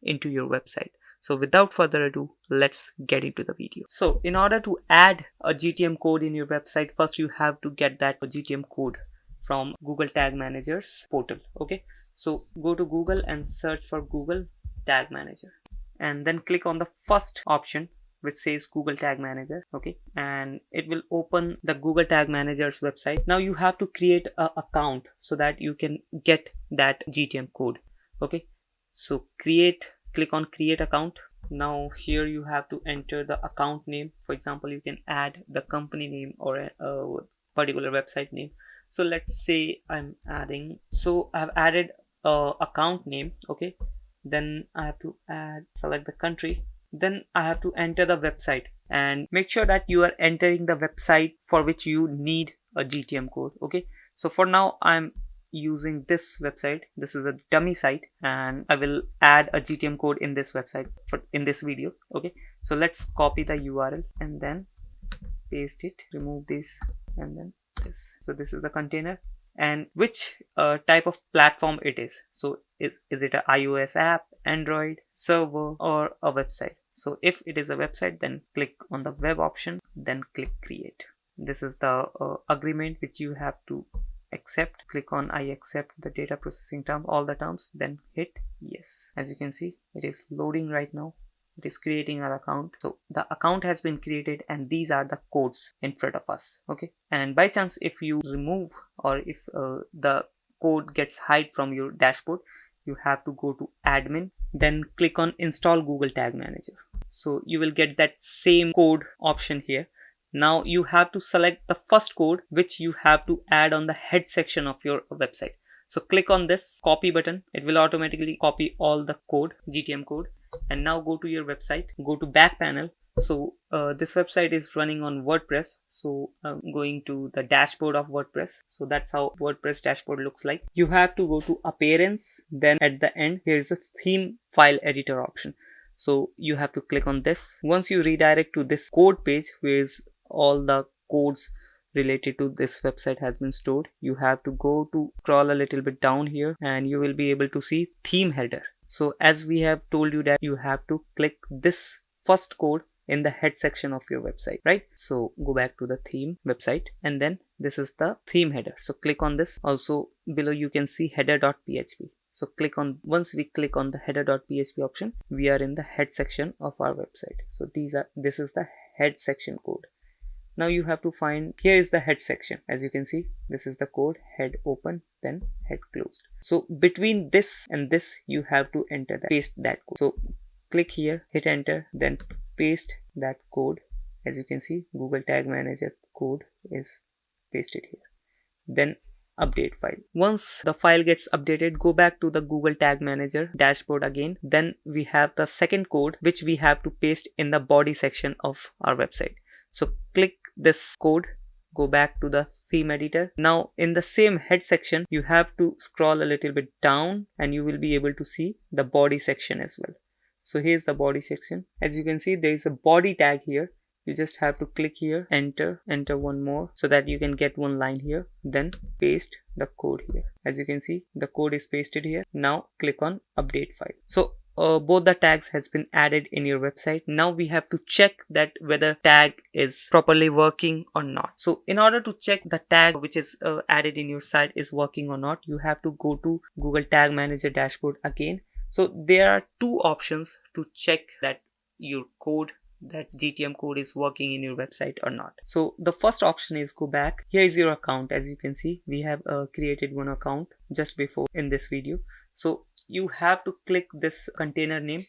into your website. So without further ado, let's get into the video. So in order to add a GTM code in your website, first you have to get that GTM code from Google Tag Manager's portal. Okay, so go to Google and search for Google Tag Manager, and then click on the first option which says Google Tag Manager. Okay, and it will open the Google Tag Manager's website. Now you have to create an account so that you can get that GTM code. Okay, so click on create account. Now here you have to enter the account name. For example, you can add the company name or a particular website name. So let's say I've added account name. Okay, then I have to select the country, then I have to enter the website, and make sure that you are entering the website for which you need a GTM code. Okay, so for now I'm using this website. This is a dummy site, and I will add a GTM code in this website in this video. Okay, so let's copy the URL and then paste it, remove this, and then this. So this is the container, and which type of platform it is. So is it a iOS app, Android, server, or a website? So if it is a website, then click on the web option, then click create. This is the agreement which you have to accept. Click on I accept the data processing term, all the terms, then hit yes. As you can see, it is loading right now. It is creating our account. So the account has been created, and these are the codes in front of us. Okay, and by chance if you remove, or if the code gets hide from your dashboard, you have to go to admin, then click on install Google Tag Manager. So you will get that same code option here. Now you have to select the first code which you have to add on the head section of your website. So click on this copy button. It will automatically copy all the code, GTM code. And now go to your website, go to back panel. So this website is running on WordPress. So I'm going to the dashboard of WordPress. So that's how WordPress dashboard looks like. You have to go to appearance. Then at the end, here's a theme file editor option. So you have to click on this. Once you redirect to this code page, where all the codes related to this website has been stored, you have to go to scroll a little bit down here, and you will be able to see theme header. So as we have told you that you have to click this first code in the head section of your website, right? So go back to the theme website, and then this is the theme header. So click on this. Also below you can see header.php. So once we click on the header.php option, we are in the head section of our website. So this is the head section code. Now you have to find, here is the head section. As you can see, this is the code, head open, then head closed. So between this and this, you have to paste that code. So click here, hit enter, then paste that code. As you can see, Google Tag Manager code is pasted here. Then update file. Once the file gets updated, go back to the Google Tag Manager dashboard again. Then we have the second code which we have to paste in the body section of our website. So click this code, go back to the theme editor. Now in the same head section, you have to scroll a little bit down, and you will be able to see the body section as well. So here's the body section. As you can see, there is a body tag here. You just have to click here, enter one more, so that you can get one line here, then paste the code here. As you can see, the code is pasted here. Now click on update file. So both the tags has been added in your website. Now we have to check that whether tag is properly working or not. So in order to check the tag which is added in your site is working or not, you have to go to Google Tag Manager dashboard again. So there are two options to check that your code, that GTM code is working in your website or not. So the first option is go back. Here is your account. As you can see, we have created one account just before in this video. So you have to click this container name.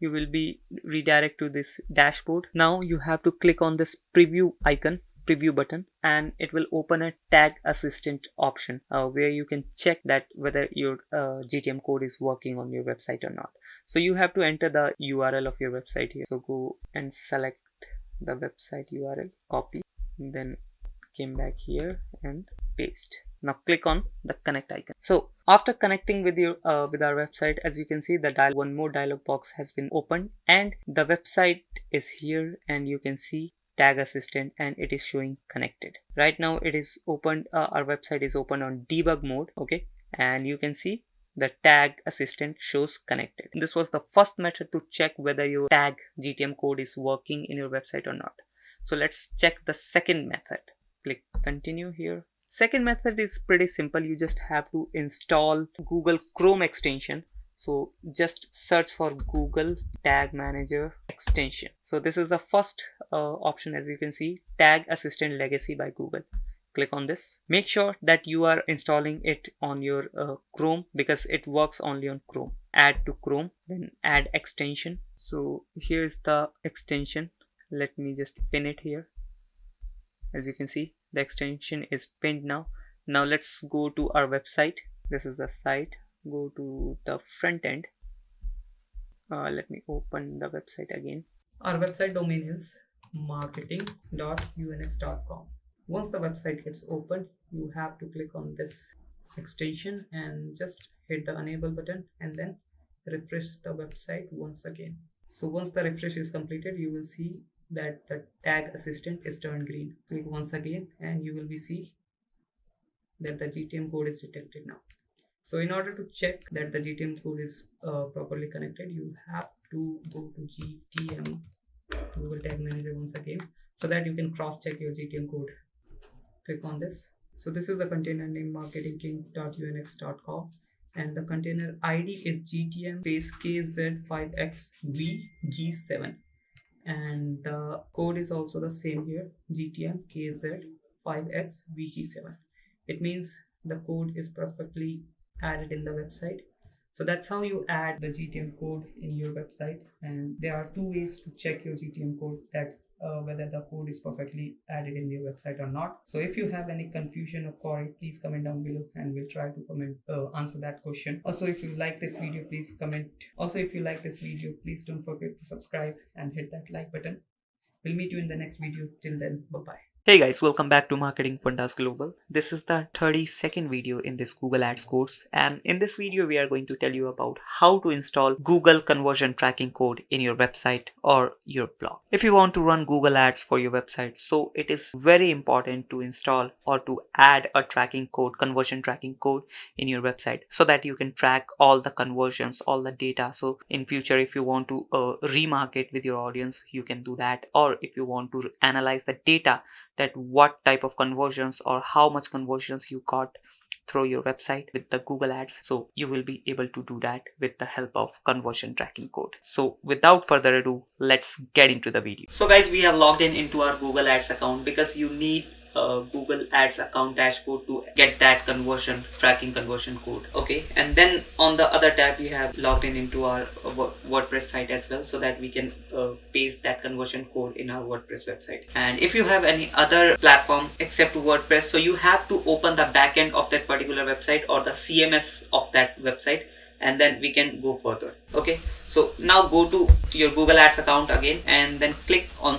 You will be redirect to this dashboard. Now you have to click on this preview icon, preview button, and it will open a tag assistant option where you can check that whether your GTM code is working on your website or not. So you have to enter the URL of your website here. So go and select the website URL, copy, then came back here and paste. Now click on the connect icon. So after connecting with your with our website, as you can see, the one more dialog box has been opened and the website is here, and you can see tag assistant and it is showing connected. Right now it is opened, our website is open on debug mode, okay, and you can see the tag assistant shows connected. This was the first method to check whether your tag GTM code is working in your website or not. So let's check the second method. Click continue here. Second method is pretty simple. You just have to install Google Chrome extension. So just search for Google Tag Manager extension. So this is the first option, as you can see, Tag Assistant Legacy by Google. Click on this. Make sure that you are installing it on your Chrome, because it works only on Chrome. Add to Chrome, then add extension. So here is the extension. Let me just pin it here. As you can see, the extension is pinned now. Now let's go to our website. This is the site. Go to the front end. Let me open the website again. Our website domain is marketing.unx.com. Once the website gets opened, you have to click on this extension and just hit the enable button and then refresh the website once again. So once the refresh is completed, you will see that the tag assistant is turned green. Click once again and you will see that the GTM code is detected now. So in order to check that the GTM code is properly connected, you have to go to GTM, Google Tag Manager once again, so that you can cross check your GTM code. Click on this. So this is the container name marketingking.unx.com and the container ID is GTM space KZ5XVG7. And the code is also the same here, GTM KZ5XVG7. It means the code is perfectly added in the website. So that's how you add the GTM code in your website. And there are two ways to check your GTM code, that whether the code is perfectly added in your website or not. So if you have any confusion or query, please comment down below and we'll try to answer that question. Also, if you like this video, please comment. Also, if you like this video, please don't forget to subscribe and hit that like button. We'll meet you in the next video. Till then, bye-bye. Hey guys, welcome back to Marketing Fundas Global. This is the 32nd video in this Google Ads course, and in this video we are going to tell you about how to install Google conversion tracking code in your website or your blog. If you want to run Google Ads for your website, so it is very important to install or to add a tracking code, conversion tracking code in your website, so that you can track all the conversions, all the data. So in future, if you want to remarket with your audience, you can do that. Or if you want to analyze the data, that what type of conversions or how much conversions you got through your website with the Google Ads, so you will be able to do that with the help of conversion tracking code. So without further ado, let's get into the video. So guys, we have logged in into our Google Ads account, because you need a Google Ads account dashboard to get that conversion tracking conversion code. Okay, and then on the other tab we have logged in into our WordPress site as well, so that we can paste that conversion code in our WordPress website. And if you have any other platform except WordPress, so you have to open the backend of that particular website or the CMS of that website, and then we can go further. Okay, so now go to your Google Ads account again and then click on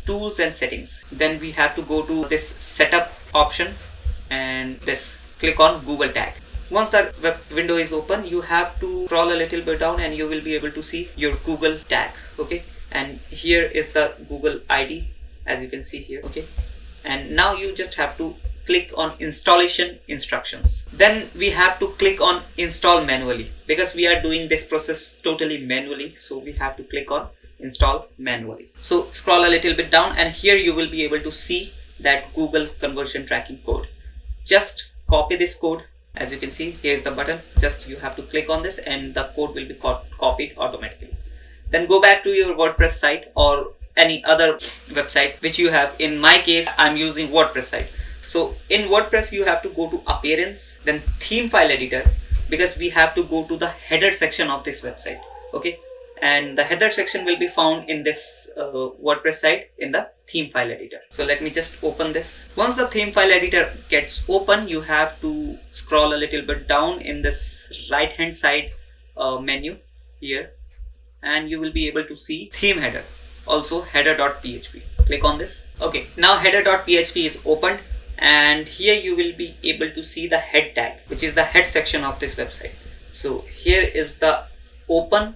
tools and settings. Then we have to go to this setup option and this click on Google tag. Once the web window is open, you have to scroll a little bit down and you will be able to see your Google tag. Okay, and here is the Google ID, as you can see here. Okay, and now you just have to click on installation instructions. Then we have to click on install manually, because we are doing this process totally manually, so we have to click on install manually. So scroll a little bit down and here you will be able to see that Google conversion tracking code. Just copy this code. As you can see, here is the button. Just you have to click on this and the code will be copied automatically. Then go back to your WordPress site or any other website which you have. In my case, I'm using WordPress site. So in WordPress, you have to go to appearance, then theme file editor, because we have to go to the header section of this website. Okay, and the header section will be found in this WordPress site in the theme file editor. So let me just open this. Once the theme file editor gets open, you have to scroll a little bit down in this right hand side menu here, and you will be able to see theme header, also header.php. Click on this. Okay, now header.php is opened, and here you will be able to see the head tag, which is the head section of this website. So here is the open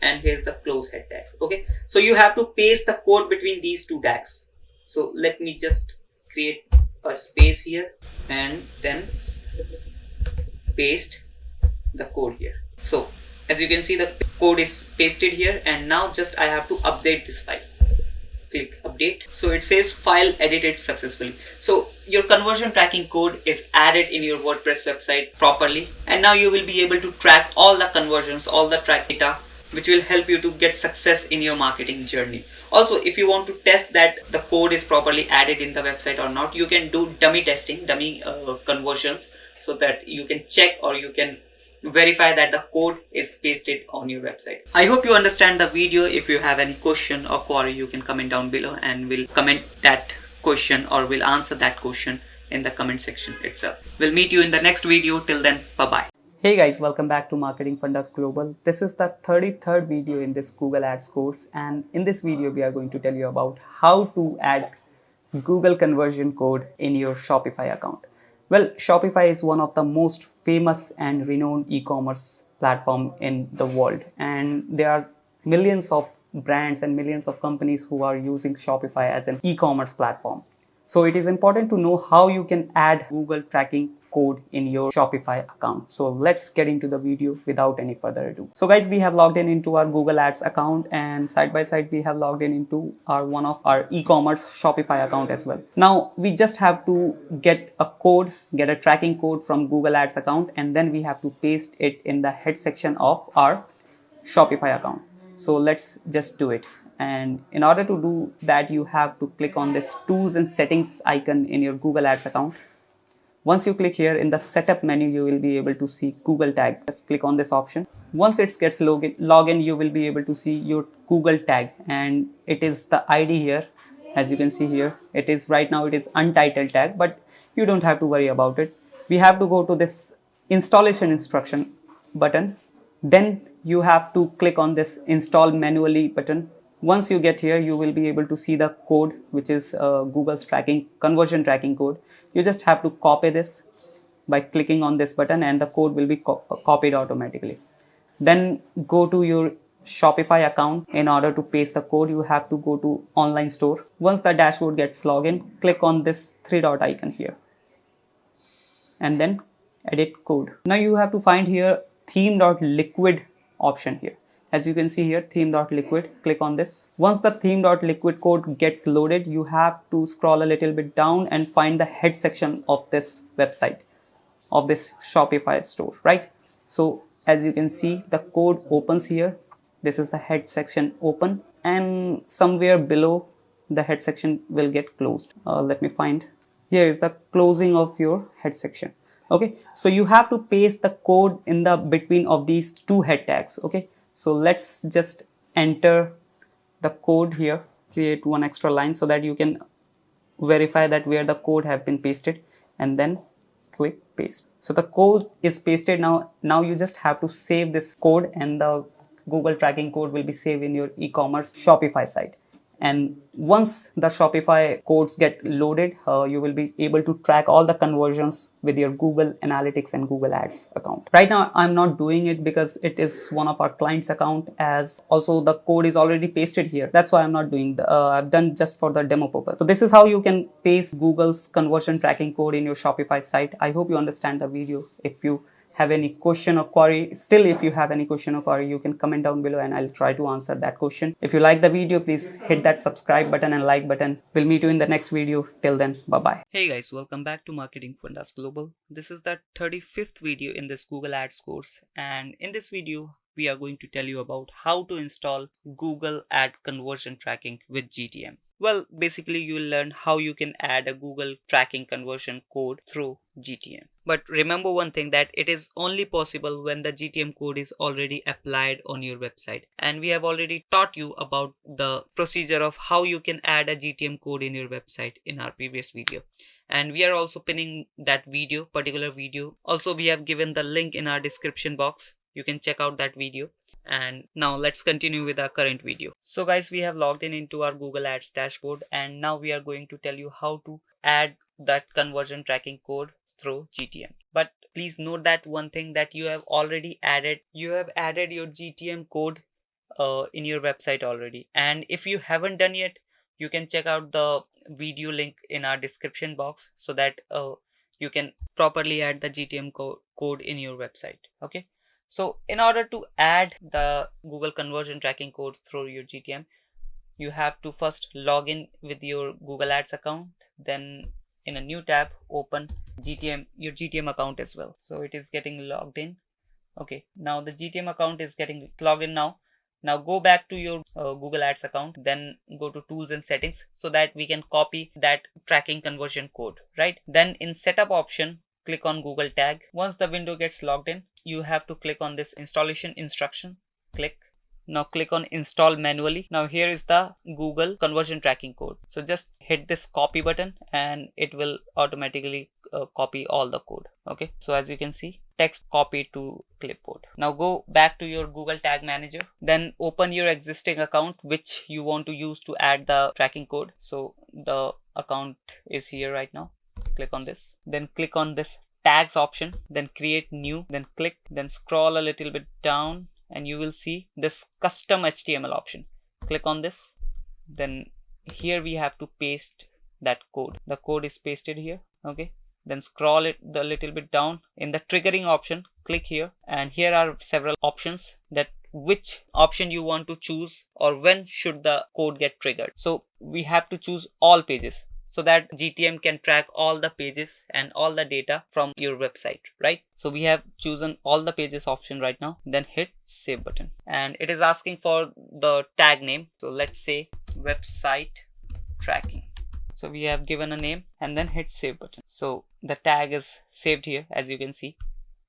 and here's the close head tag. Okay, so you have to paste the code between these two tags. So let me just create a space here and then paste the code here. So as you can see, the code is pasted here, and now just I have to update this file. Click update. So it says file edited successfully. So your conversion tracking code is added in your WordPress website properly, and now you will be able to track all the conversions, all the track data, which will help you to get success in your marketing journey. Also, if you want to test that the code is properly added in the website or not, you can do dummy testing, dummy conversions, so that you can check or you can verify that the code is pasted on your website. I hope you understand the video. If you have any question or query, you can comment down below and we'll comment that question or we'll answer that question in the comment section itself. We'll meet you in the next video. Till then, bye bye. Hey guys, welcome back to Marketing Fundas Global. This is the 33rd video in this Google Ads course, and in this video we are going to tell you about how to add Google conversion code in your Shopify account. Well, Shopify is one of the most famous and renowned e-commerce platform in the world, and there are millions of brands and millions of companies who are using Shopify as an e-commerce platform. So it is important to know how you can add Google tracking code in your Shopify account. So let's get into the video without any further ado. So guys, we have logged in into our Google Ads account, and side by side we have logged in into one of our e-commerce Shopify account as well. Now we just have to get a tracking code from Google Ads account, and then we have to paste it in the head section of our Shopify account. So let's just do it. And in order to do that, you have to click on this tools and settings icon in your Google Ads account. Once you click here in the setup menu, you will be able to see Google tag. Just click on this option. Once it gets login, you will be able to see your Google tag, and it is the ID here. As you can see here, it is right now it is untitled tag, but you don't have to worry about it. We have to go to this installation instruction button. Then you have to click on this install manually button. Once you get here, you will be able to see the code, which is Google's conversion tracking code. You just have to copy this by clicking on this button, and the code will be copied automatically. Then go to your Shopify account. In order to paste the code, you have to go to online store. Once the dashboard gets logged in, click on this 3-dot icon here and then edit code. Now you have to find here theme.liquid option here. As you can see here, theme.liquid, click on this. Once the theme.liquid code gets loaded, you have to scroll a little bit down and find the head section of this website, of this Shopify store, right? So as you can see, the code opens here. This is the head section open, and somewhere below the head section will get closed. Let me find. Here is the closing of your head section. Okay, so you have to paste the code in the between of these two head tags. Okay, so let's just enter the code here, create one extra line so that you can verify that where the code have been pasted, and then click paste. So the code is pasted now. Now you just have to save this code, and the Google tracking code will be saved in your e-commerce Shopify site. And once the Shopify codes get loaded, you will be able to track all the conversions with your Google Analytics and Google Ads account. Right now, I'm not doing it because it is one of our clients' account, as also the code is already pasted here. That's why I'm not doing I've done just for the demo purpose. So this is how you can paste Google's conversion tracking code in your Shopify site. I hope you understand the video. If you have any question or query, if you have any question or query, you can comment down below and I'll try to answer that question. If you like the video, please hit that subscribe button and like button. We'll meet you in the next video. Till then, bye bye. Hey guys, welcome back to Marketing Fundas Global. This is the 35th video in this Google Ads course, and in this video we are going to tell you about how to install Google Ad conversion tracking with GTM. Well, basically you'll learn how you can add a Google tracking conversion code through GTM. But remember one thing, that it is only possible when the GTM code is already applied on your website. And we have already taught you about the procedure of how you can add a GTM code in your website in our previous video. And we are also pinning that particular video. Also, we have given the link in our description box. You can check out that video. And now let's continue with our current video. So guys, we have logged in into our Google Ads dashboard, and now we are going to tell you how to add that conversion tracking code through GTM. But please note that one thing, that you have added your GTM code in your website already. And if you haven't done yet, you can check out the video link in our description box, so that you can properly add the GTM code in your website. Okay. So in order to add the Google conversion tracking code through your GTM, you have to first log in with your Google Ads account. Then in a new tab, open your GTM account as well. So it is getting logged in. Okay, now the GTM account is getting logged in now. Now go back to your Google Ads account, then go to tools and settings, so that we can copy that tracking conversion code, right? Then in setup option, click on Google tag. Once the window gets logged in, you have to click on this installation instruction. Now click on install manually. Now here is the Google conversion tracking code. So just hit this copy button and it will automatically copy all the code. Okay, so as you can see, text copy to clipboard. Now go back to your Google Tag Manager, then open your existing account which you want to use to add the tracking code. So the account is here right now. Click on this, then click on this tags option, then create new, then click, then scroll a little bit down and you will see this custom HTML option. Click on this, then here we have to paste that code. The code is pasted here. Okay, then scroll it a little bit down. In the triggering option, click here, and here are several options, that which option you want to choose or when should the code get triggered. So we have to choose all pages, so that GTM can track all the pages and all the data from your website, right? So we have chosen all the pages option right now. Then hit save button, and it is asking for the tag name. So let's say website tracking. So we have given a name and then hit save button. So the tag is saved here, as you can see.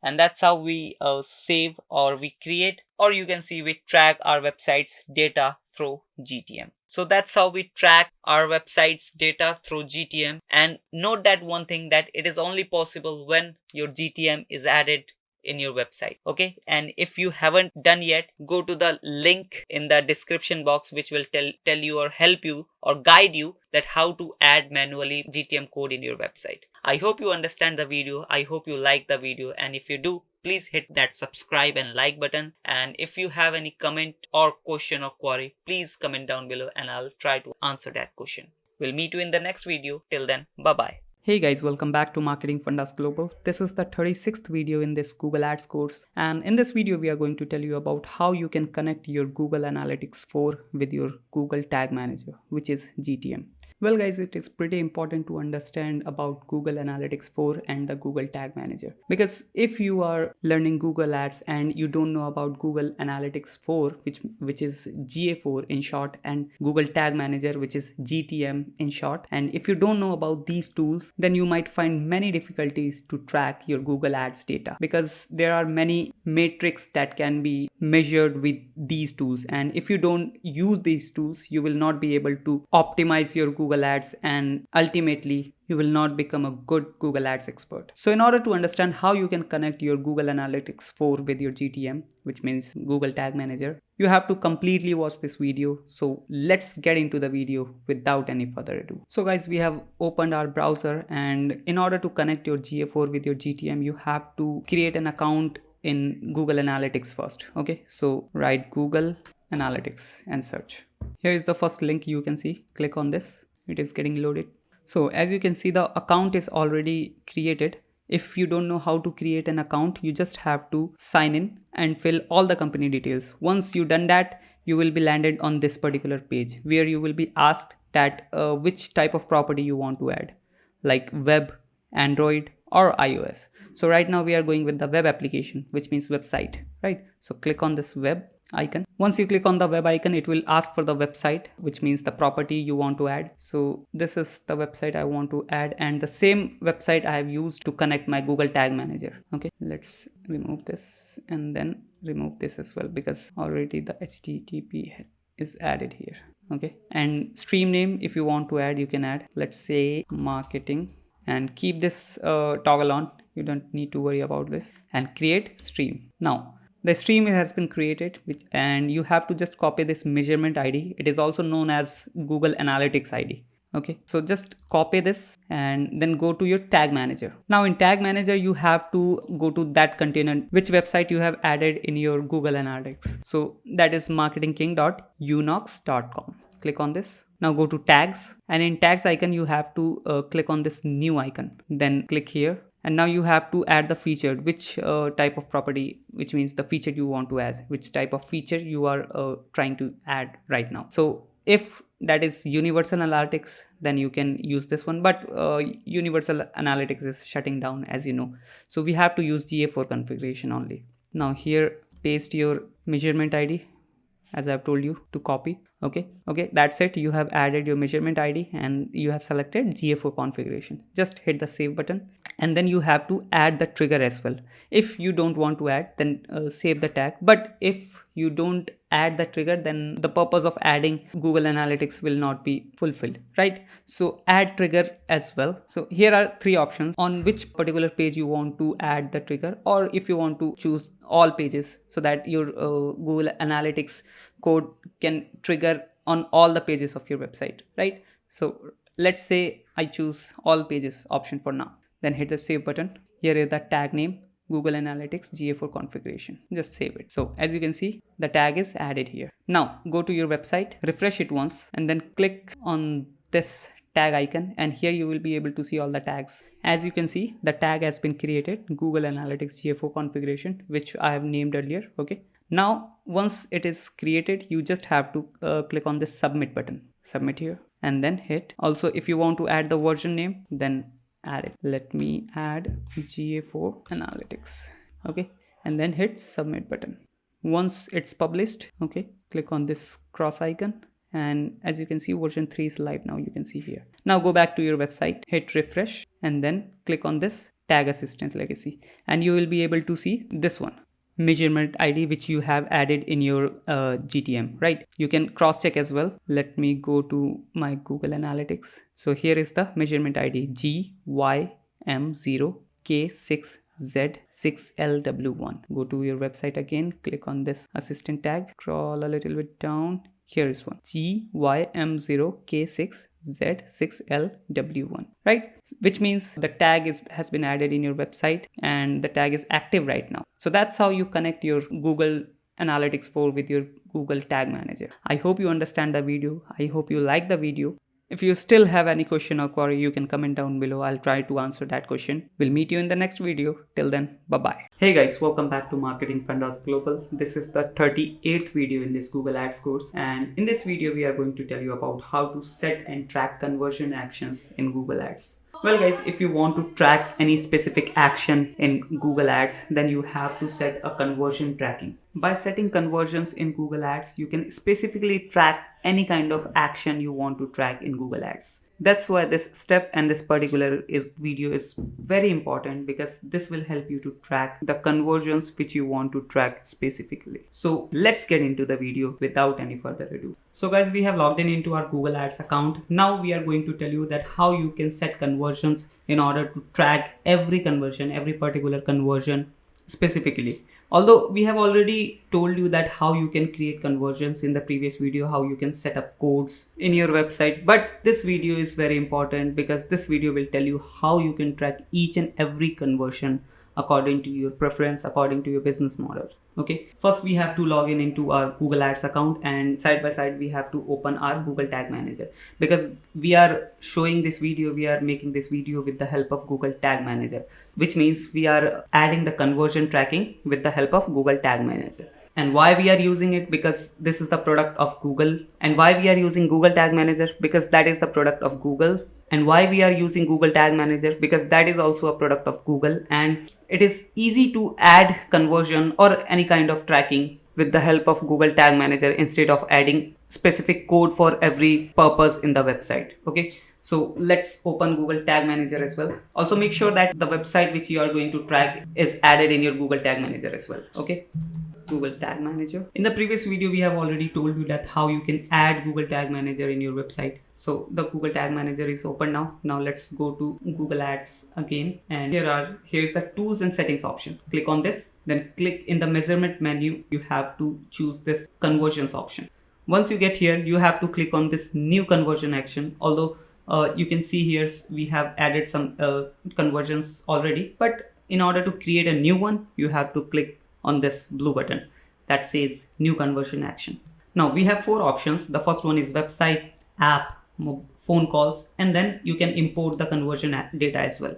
And that's how we save, or we create, or you can see we track our website's data through GTM. So that's how we track our website's data through GTM. And note that one thing, that it is only possible when your GTM is added in your website. Okay, and if you haven't done yet, go to the link in the description box, which will tell you or help you or guide you that how to add manually GTM code in your website. I hope you understand the video. I hope you like the video, and if you do, please hit that subscribe and like button. And if you have any comment or question or query, please comment down below and I'll try to answer that question. We'll meet you in the next video. Till then, bye bye. Hey guys, welcome back to Marketing Fundas Global. This is the 36th video in this Google Ads course, and in this video we are going to tell you about how you can connect your Google Analytics 4 with your Google Tag Manager, which is GTM. Well guys, it is pretty important to understand about Google Analytics 4 and the Google Tag Manager, because if you are learning Google Ads and you don't know about Google Analytics 4, which is GA4 in short, and Google Tag Manager, which is GTM in short, and if you don't know about these tools, then you might find many difficulties to track your Google Ads data, because there are many metrics that can be measured with these tools, and if you don't use these tools, you will not be able to optimize your Google Ads, and ultimately you will not become a good Google Ads expert. So in order to understand how you can connect your Google Analytics 4 with your GTM, which means Google Tag Manager, you have to completely watch this video. So let's get into the video without any further ado. So guys, we have opened our browser, and in order to connect your GA4 with your GTM, you have to create an account in Google Analytics first. Okay, so write Google Analytics and search. Here is the first link you can see. Click on this. It is getting loaded. So as you can see, the account is already created. If you don't know how to create an account, you just have to sign in and fill all the company details. Once you've done that, you will be landed on this particular page where you will be asked that which type of property you want to add, like web, Android or iOS. So right now we are going with the web application, which means website, right? So click on this web icon. Once you click on the web icon, it will ask for the website, which means the property you want to add. So this is the website I want to add, and the same website I have used to connect my Google Tag Manager. Okay, let's remove this and then remove this as well, because already the HTTP is added here. Okay, and stream name, if you want to add, you can add, let's say marketing, and keep this toggle on. You don't need to worry about this, and create stream. Now the stream has been created, and you have to just copy this measurement ID. It is also known as Google Analytics ID. Okay, so just copy this and then go to your tag manager. Now in tag manager, you have to go to that container, which website you have added in your Google Analytics. So that is marketingking.unox.com. Click on this. Now go to tags, and in tags icon, you have to click on this new icon. Then click here. And now you have to add the feature, which type of property, which means the feature you want to add, which type of feature you are trying to add right now. So if that is universal analytics, then you can use this one, but universal analytics is shutting down, as you know. So we have to use GA4 configuration only. Now here, paste your measurement ID, as I've told you to copy. Okay, that's it. You have added your measurement ID and you have selected GA4 configuration. Just hit the save button, and then you have to add the trigger as well. If you don't want to add, then save the tag. But if you don't add the trigger, then the purpose of adding Google Analytics will not be fulfilled, right? So add trigger as well. So here are three options on which particular page you want to add the trigger, or if you want to choose all pages so that your Google Analytics code can trigger on all the pages of your website, right? So let's say I choose all pages option for now. Then hit the save button. Here is the tag name, Google Analytics GA4 configuration. Just save it. So as you can see, the tag is added here. Now go to your website, refresh it once, and then click on this tag icon, and here you will be able to see all the tags. As you can see, the tag has been created, Google Analytics GA4 configuration, which I have named earlier. Okay, now once it is created, you just have to click on this submit button, submit here, and then hit. Also, if you want to add the version name, then add it. Let me add GA4 Analytics. Okay, and then hit submit button. Once it's published, okay, click on this cross icon, and as you can see, version 3 is live now. You can see here. Now go back to your website, hit refresh, and then click on this tag assistance legacy, and you will be able to see this one, measurement ID, which you have added in your GTM, right? You can cross check as well. Let me go to my Google Analytics. So here is the measurement ID, GYM0K6Z6LW1. Go to your website again, click on this assistant tag, scroll a little bit down. Here is one, GYM0K6Z6LW1, right? Which means the tag has been added in your website, and the tag is active right now. So that's how you connect your Google Analytics 4 with your Google Tag Manager. I hope you understand the video. I hope you like the video. If you still have any question or query, you can comment down below. I'll try to answer that question. We'll meet you in the next video. Till then, bye-bye. Hey guys, welcome back to Marketing Fundas Global. This is the 38th video in this Google Ads course, and in this video we are going to tell you about how to set and track conversion actions in Google Ads. Well guys, if you want to track any specific action in Google Ads, then you have to set a conversion tracking. By setting conversions in Google Ads, you can specifically track any kind of action you want to track in Google Ads. That's why this step and this particular video is very important, because this will help you to track the conversions which you want to track specifically. So let's get into the video without any further ado. So guys, we have logged in into our Google Ads account. Now we are going to tell you that how you can set conversions in order to track every conversion, every particular conversion specifically. Although we have already told you that how you can create conversions in the previous video, how you can set up codes in your website, but this video is very important because this video will tell you how you can track each and every conversion according to your preference, according to your business model. Okay, first we have to log in into our Google Ads account, and side by side we have to open our Google Tag Manager, because we are showing this video, we are making this video with the help of Google Tag Manager, which means we are adding the conversion tracking with the help of Google Tag Manager. And why we are using it? Because this is the product of Google. And why we are using Google Tag Manager? Because that is the product of Google. And why we are using Google Tag Manager? Because that is also a product of Google, and it is easy to add conversion or any kind of tracking with the help of Google Tag Manager instead of adding specific code for every purpose in the website. Okay, so let's open Google Tag Manager as well. Also make sure that the website which you are going to track is added in your Google Tag Manager as well. Okay, Google Tag Manager. In the previous video, we have already told you that how you can add Google Tag Manager in your website. So the Google Tag Manager is open now. Now let's go to Google Ads again, and here's the tools and settings option. Click on this, then click in the measurement menu. You have to choose this conversions option. Once you get here, you have to click on this new conversion action. Although you can see here we have added some conversions already, but in order to create a new one, you have to click on this blue button that says new conversion action. Now we have 4 options. The first one is website, app, phone calls, and then you can import the conversion data as well.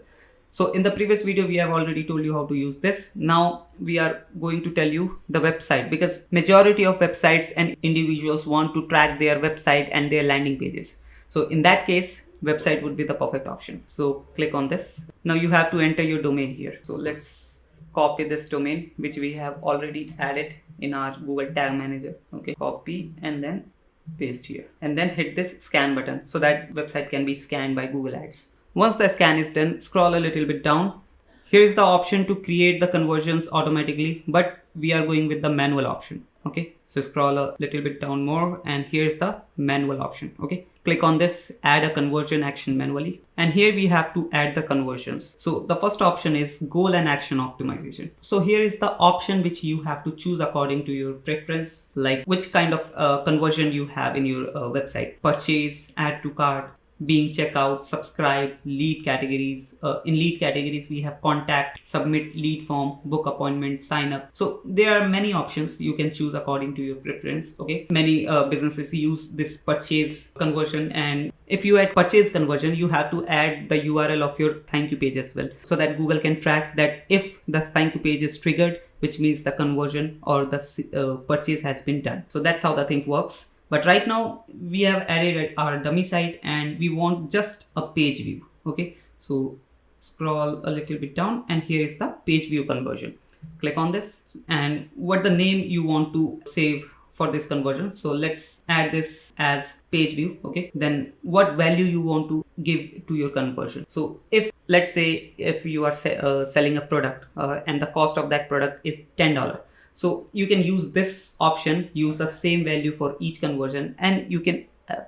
So in the previous video, we have already told you how to use this. Now we are going to tell you the website, because majority of websites and individuals want to track their website and their landing pages. So in that case, website would be the perfect option. So click on this. Now you have to enter your domain here. So let's copy this domain which we have already added in our Google Tag Manager. Okay, copy and then paste here, and then hit this scan button so that website can be scanned by Google Ads. Once the scan is done, scroll a little bit down. Here is the option to create the conversions automatically, but we are going with the manual option. Okay, so scroll a little bit down more, and here is the manual option. Okay, click on this, add a conversion action manually, and here we have to add the conversions. So the first option is goal and action optimization. So here is the option which you have to choose according to your preference, like which kind of conversion you have in your website: purchase, add to cart, being checkout, subscribe, lead categories. In lead categories, we have contact, submit lead form, book appointment, sign up. So there are many options you can choose according to your preference. Okay, many businesses use this purchase conversion, and if you add purchase conversion, you have to add the URL of your thank you page as well, so that Google can track that if the thank you page is triggered, which means the conversion or the purchase has been done. So that's how the thing works. But right now we have added our dummy site and we want just a page view. Okay, so scroll a little bit down, and here is the page view conversion. Click on this, and what the name you want to save for this conversion. So let's add this as page view. Okay, then what value you want to give to your conversion. So if, let's say, if you are selling a product and the cost of that product is $10, so you can use this option, use the same value for each conversion, and you can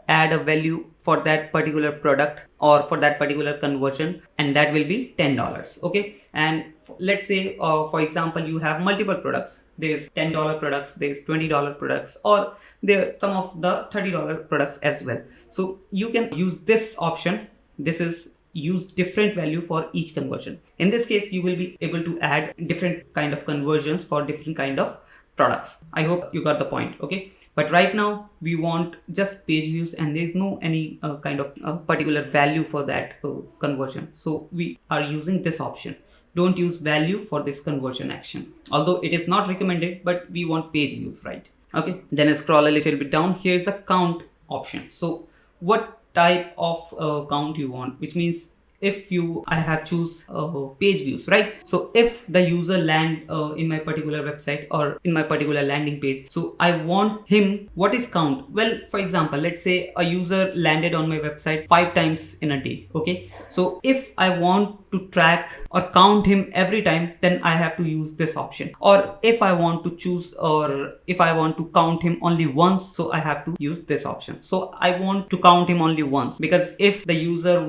add a value for that particular product or for that particular conversion, and that will be $10. Okay, and let's say for example, you have multiple products. There's $10 products, there's $20 products, or there are some of the $30 products as well. So you can use this option. This is use different value for each conversion. In this case, you will be able to add different kind of conversions for different kind of products. I hope you got the point. Okay, but right now we want just page views, and there is no any kind of particular value for that conversion. So we are using this option. Don't use value for this conversion action, although it is not recommended, but we want page views, right? Okay, then scroll a little bit down. Here is the count option. So what type of count you want, which means if I have choose page views, right? So if the user land in my particular website or in my particular landing page, so I want him, what is count? Well, for example, let's say a user landed on my website 5 times in a day. Okay, so if I want to track or count him every time, then I have to use this option. Or if I want to choose, or if I want to count him only once, so I have to use this option. So I want to count him only once, because if the user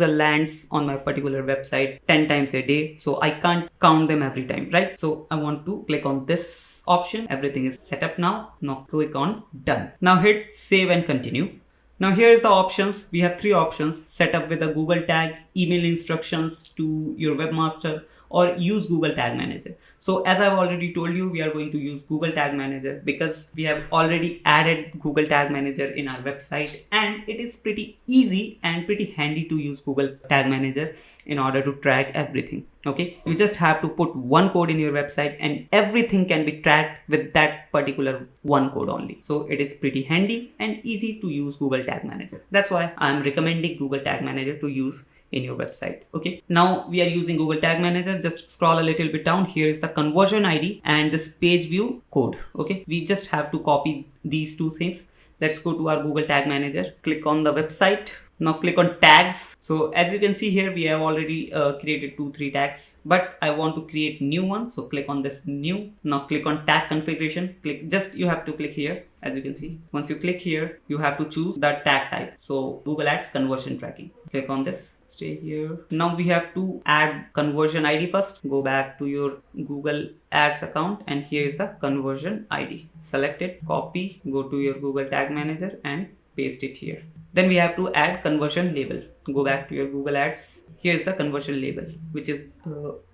lands on my particular website 10 times a day, so I can't count them every time, right? So I want to click on this option. Everything is set up now. Now click on done. Now hit save and continue. Now here's the options. We have 3 options: set up with a Google tag, email instructions to your webmaster, or use Google Tag Manager. So as I've already told you, we are going to use Google Tag Manager because we have already added Google Tag Manager in our website, and it is pretty easy and pretty handy to use Google Tag Manager in order to track everything. Okay, you just have to put one code in your website and everything can be tracked with that particular one code only. So it is pretty handy and easy to use Google Tag Manager. That's why I'm recommending Google Tag Manager to use in your website. Okay, now we are using Google Tag Manager. Just scroll a little bit down. Here is the conversion ID and this page view code. Okay, we just have to copy these two things. Let's go to our Google Tag Manager, click on the website. Now click on tags. So as you can see here, we have already created 2-3 tags, but I want to create new one. So click on this new. Now click on tag configuration. You have to click here. As you can see, once you click here, you have to choose the tag type. So Google Ads conversion tracking. Click on this, stay here. Now we have to add conversion ID first. Go back to your Google Ads account and here is the conversion ID. Select it, copy, go to your Google Tag Manager and paste it here. Then we have to add conversion label. Go back to your Google Ads. Here is the conversion label, which is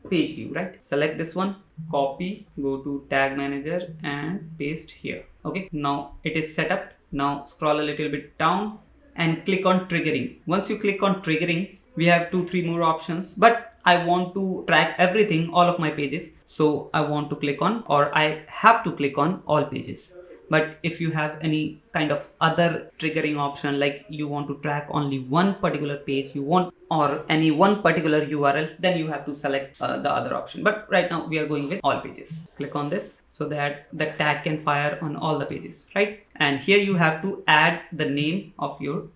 page view, right? Select this one, copy, go to Tag Manager and paste here. Okay, now it is set up. Now scroll a little bit down and click on triggering. Once you click on triggering, we have 2-3 more options, but I want to track everything, all of my pages. So I want to click on, or I have to click on all pages. But if you have any kind of other triggering option, like you want to track only one particular page, you want, or any one particular URL, then you have to select the other option. But right now we are going with all pages. Click on this so that the tag can fire on all the pages, right? And here you have to add the name of your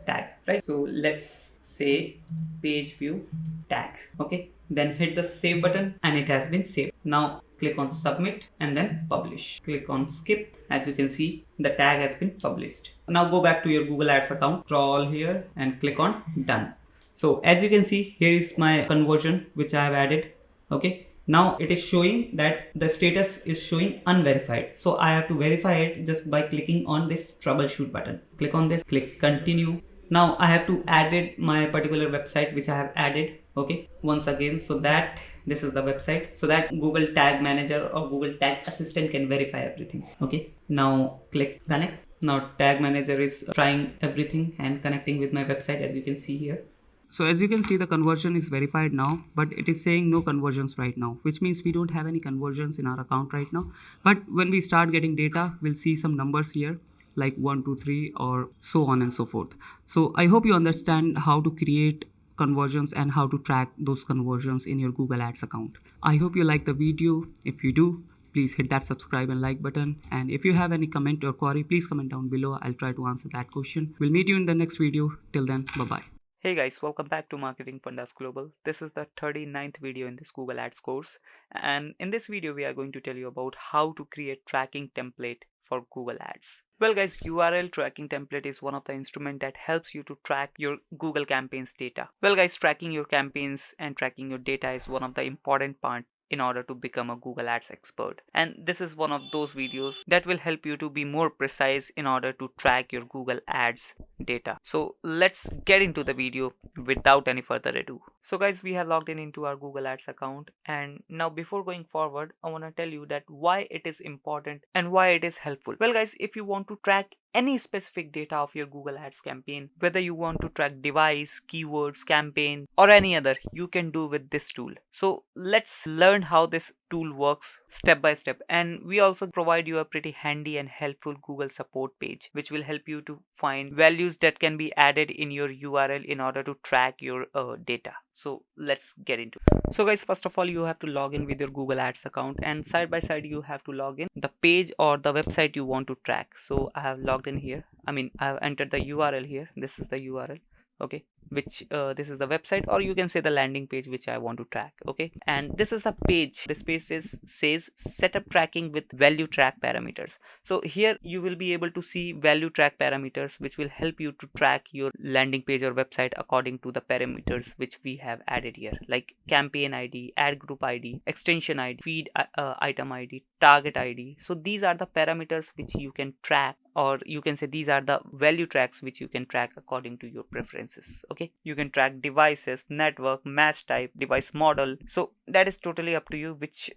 tag, right? So let's say page view tag. Okay, then hit the save button and it has been saved. Now click on submit and then publish. Click on skip. As you can see, the tag has been published. Now go back to your Google Ads account, scroll here and click on done. So as you can see, here is my conversion which I have added. Okay, now it is showing that the status is showing unverified. So I have to verify it just by clicking on this troubleshoot button. Click on this, click continue. Now I have to add my particular website which I have added. Okay, once again, so that this is the website, so that Google Tag Manager or Google Tag Assistant can verify everything. Okay, now click connect. Now Tag Manager is trying everything and connecting with my website, as you can see here. So as you can see, the conversion is verified now, but it is saying no conversions right now, which means we don't have any conversions in our account right now. But when we start getting data, we'll see some numbers here like 1, 2, 3 or so on and so forth. So I hope you understand how to create conversions and how to track those conversions in your Google Ads account. I hope you like the video. If you do, please hit that subscribe and like button. And if you have any comment or query, please comment down below. I'll try to answer that question. We'll meet you in the next video. Till then, bye-bye. Hey guys, welcome back to Marketing Fundas Global. This is the 39th video in this Google Ads course, and in this video we are going to tell you about how to create tracking template for Google Ads. Well guys, URL tracking template is one of the instruments that helps you to track your Google campaigns data. Well guys, tracking your campaigns and tracking your data is one of the important part in order to become a Google Ads expert. And this is one of those videos that will help you to be more precise in order to track your Google Ads data. So let's get into the video without any further ado. So guys, we have logged in into our Google Ads account, and now before going forward, I want to tell you that why it is important and why it is helpful. Well guys, if you want to track any specific data of your Google Ads campaign, whether you want to track device, keywords, campaign or any other, you can do with this tool. So let's learn how this tool works step by step, and we also provide you a pretty handy and helpful Google support page which will help you to find values that can be added in your URL in order to track your data. So let's get into it. So guys, first of all, you have to log in with your Google Ads account, and side by side you have to log in the page or the website you want to track. So I have logged in here. I have entered the URL here. This is the URL. Okay, which this is the website, or you can say the landing page which I want to track. Okay, and this is the page. This page says setup tracking with value track parameters. So here you will be able to see value track parameters which will help you to track your landing page or website according to the parameters which we have added here, like campaign ID, ad group ID, extension ID, feed item ID, target ID. So these are the parameters which you can track, or you can say these are the value tracks which you can track according to your preferences. Okay, you can track devices, network, match type, device model. So that is totally up to you which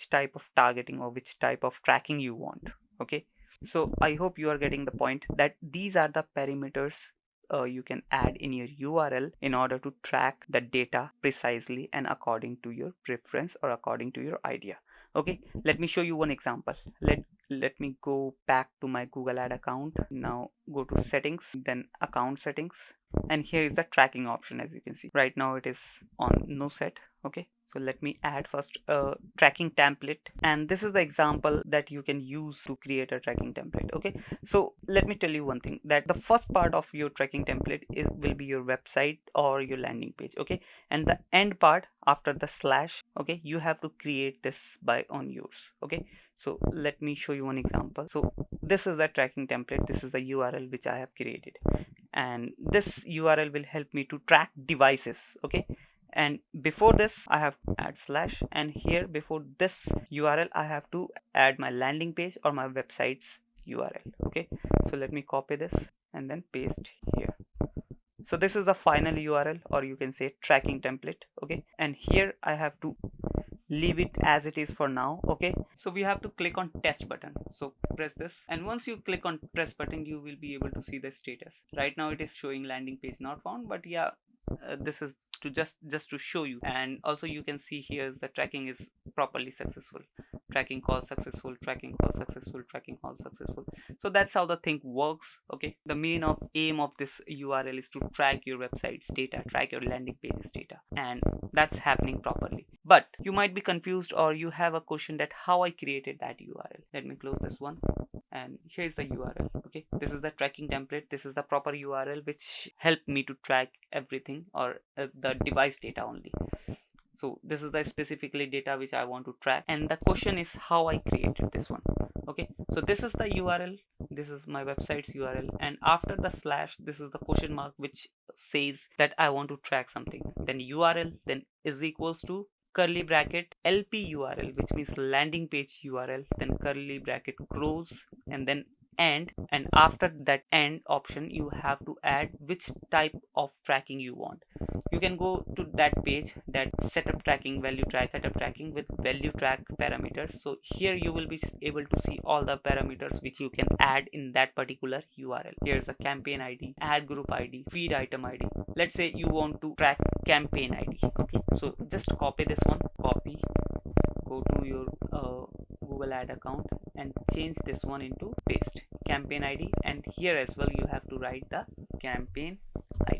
type of targeting or which type of tracking you want. Okay, so I hope you are getting the point that these are the parameters you can add in your URL in order to track the data precisely and according to your preference or according to your idea. Okay, let me show you one example. Let me go back to my Google Ad account. Now go to settings, then account settings. and here is the tracking option. As you can see right now it is on no set. Okay, so let me add first a tracking template, and this is the example that you can use to create a tracking template. Okay, so let me tell you one thing, that the first part of your tracking template will be your website or your landing page. Okay, and the end part after the slash, okay, you have to create this by on yours. Okay, so let me show you one example. So this is the tracking template, this is the URL which I have created, and this URL will help me to track devices. Okay, and before this I have to add slash, and here before this URL I have to add my landing page or my website's URL. Okay, so let me copy this and then paste here. So this is the final URL, or you can say tracking template. Okay, and here I have to leave it as it is for now. Okay, so we have to click on test button. So press this, and once you click on test button you will be able to see the status. Right now it is showing landing page not found, but yeah, this is to just to show you. And also you can see here the tracking is properly successful, tracking call successful, tracking call successful, tracking call successful. So that's how the thing works. Okay, the main aim of this URL is to track your website's data, track your landing page's data, and that's happening properly. But you might be confused, or you have a question that how I created that URL. Let me close this one, and here's the URL. Okay, this is the tracking template, this is the proper URL which helped me to track everything, or the device data only. So this is the specifically data which I want to track, and the question is how I created this one. Okay, so this is the URL, this is my website's URL, and after the slash this is the question mark which says that I want to track something. Then URL then is equals to curly bracket LP URL, which means landing page URL, then curly bracket grows, and then end, and after that end option you have to add which type of tracking you want. You can go to that page, that setup tracking, value track, setup tracking with value track parameters. So here you will be able to see all the parameters which you can add in that particular URL. Here's the campaign ID, ad group ID, feed item ID. Let's say you want to track campaign ID. Okay, so just copy this one, copy, go to your Google ad account and change this one into paste campaign ID, and here as well you have to write the campaign ID.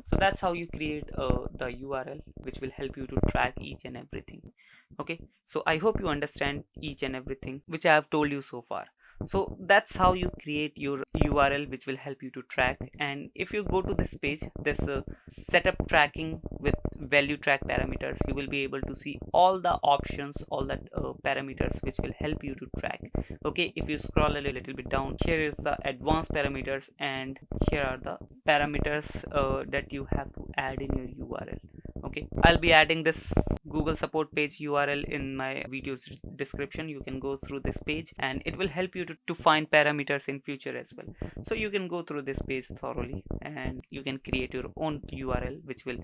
So that's how you create the URL which will help you to track each and everything. Okay, so I hope you understand each and everything which I have told you so far. So that's how you create your URL which will help you to track. And if you go to this page, this setup tracking with value track parameters, you will be able to see all the options, all the parameters which will help you to track. Okay, if you scroll a little bit down, here is the advanced parameters, and here are the parameters that you have to add in your URL. Okay, I'll be adding this Google support page URL in my video's description. You can go through this page and it will help you to find parameters in future as well. So you can go through this page thoroughly and you can create your own URL which will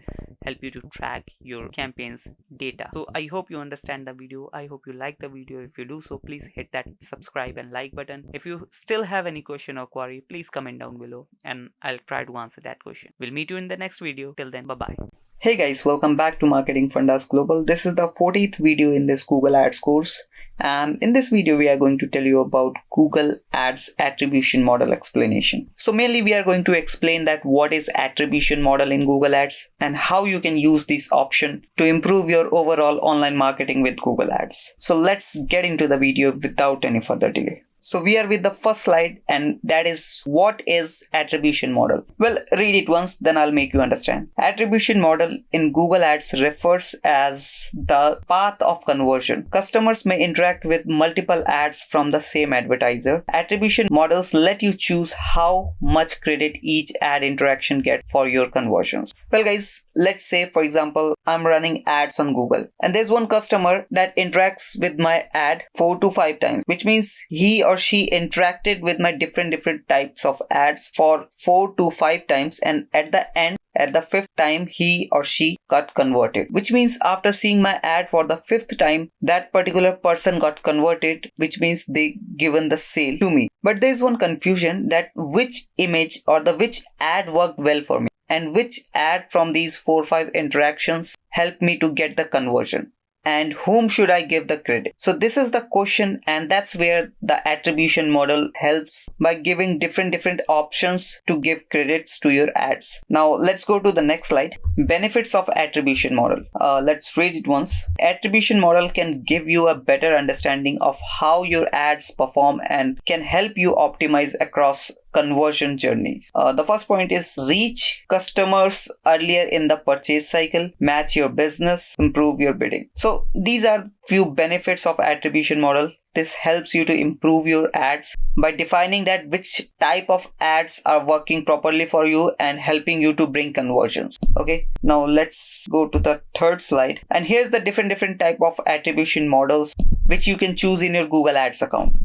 help you to track your campaign's data. So I hope you understand the video. I hope you like the video. If you do so, please hit that subscribe and like button. If you still have any question or query, please comment down below and I'll try to answer that question. We'll meet you in the next video. Till then, bye bye. Hey guys, welcome back to Marketing Fundas Global. This is the 40th video in this Google Ads course, and in this video we are going to tell you about Google Ads attribution model explanation. So mainly we are going to explain that what is attribution model in Google Ads and how you can use this option to improve your overall online marketing with Google Ads. So let's get into the video without any further delay. So we are with the first slide, and that is what is attribution model. Well, read it once, then I'll make you understand. Attribution model in Google Ads refers as the path of conversion. Customers may interact with multiple ads from the same advertiser. Attribution models let you choose how much credit each ad interaction gets for your conversions. Well guys, let's say for example, I'm running ads on Google and there's one customer that interacts with my ad 4 to 5 times, which means he or she interacted with my different types of ads for 4 to 5 times, and at the end, at the 5th time, he or she got converted, which means after seeing my ad for the 5th time, that particular person got converted, which means they given the sale to me. But there is one confusion, that which image or which ad worked well for me and which ad from these 4 or 5 interactions helped me to get the conversion. and whom should I give the credit? So this is the question, and that's where the attribution model helps by giving different options to give credits to your ads. Now let's go to the next slide. Benefits of attribution model. Let's read it once. Attribution model can give you a better understanding of how your ads perform and can help you optimize across conversion journeys. The first point is reach customers earlier in the purchase cycle, match your business, improve your bidding. So these are few benefits of attribution model. This helps you to improve your ads by defining that which type of ads are working properly for you and helping you to bring conversions. Okay, now let's go to the third slide, and here's the different type of attribution models which you can choose in your Google Ads account.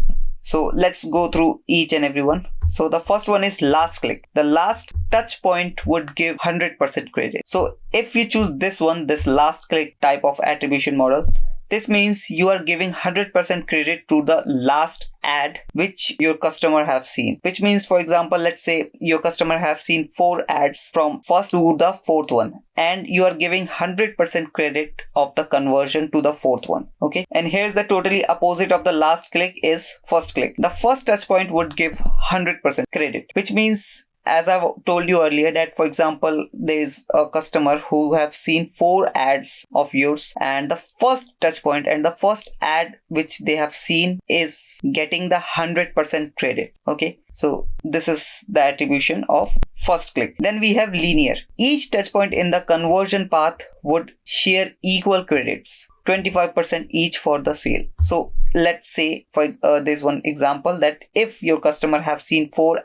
So let's go through each and every one. So the first one is last click. The last touch point would give 100% credit. So if you choose this one, this last click type of attribution model, this means you are giving 100% credit to the last ad which your customer have seen. Which means, for example, let's say your customer have seen 4 ads from first to the 4th one, and you are giving 100% credit of the conversion to the 4th one. Okay, and here's the totally opposite of the last click is first click. The first touch point would give 100% credit, which means, as I've told you earlier, that for example there's a customer who have seen 4 ads of yours, and the first touch point and the first ad which they have seen is getting the 100% credit. Okay, so this is the attribution of first click. Then we have linear. Each touch point in the conversion path would share equal credits, 25% each for the sale. So let's say for there's one example that if your customer have seen 4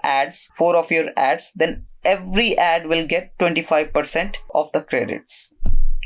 of your ads, then every ad will get 25% of the credits.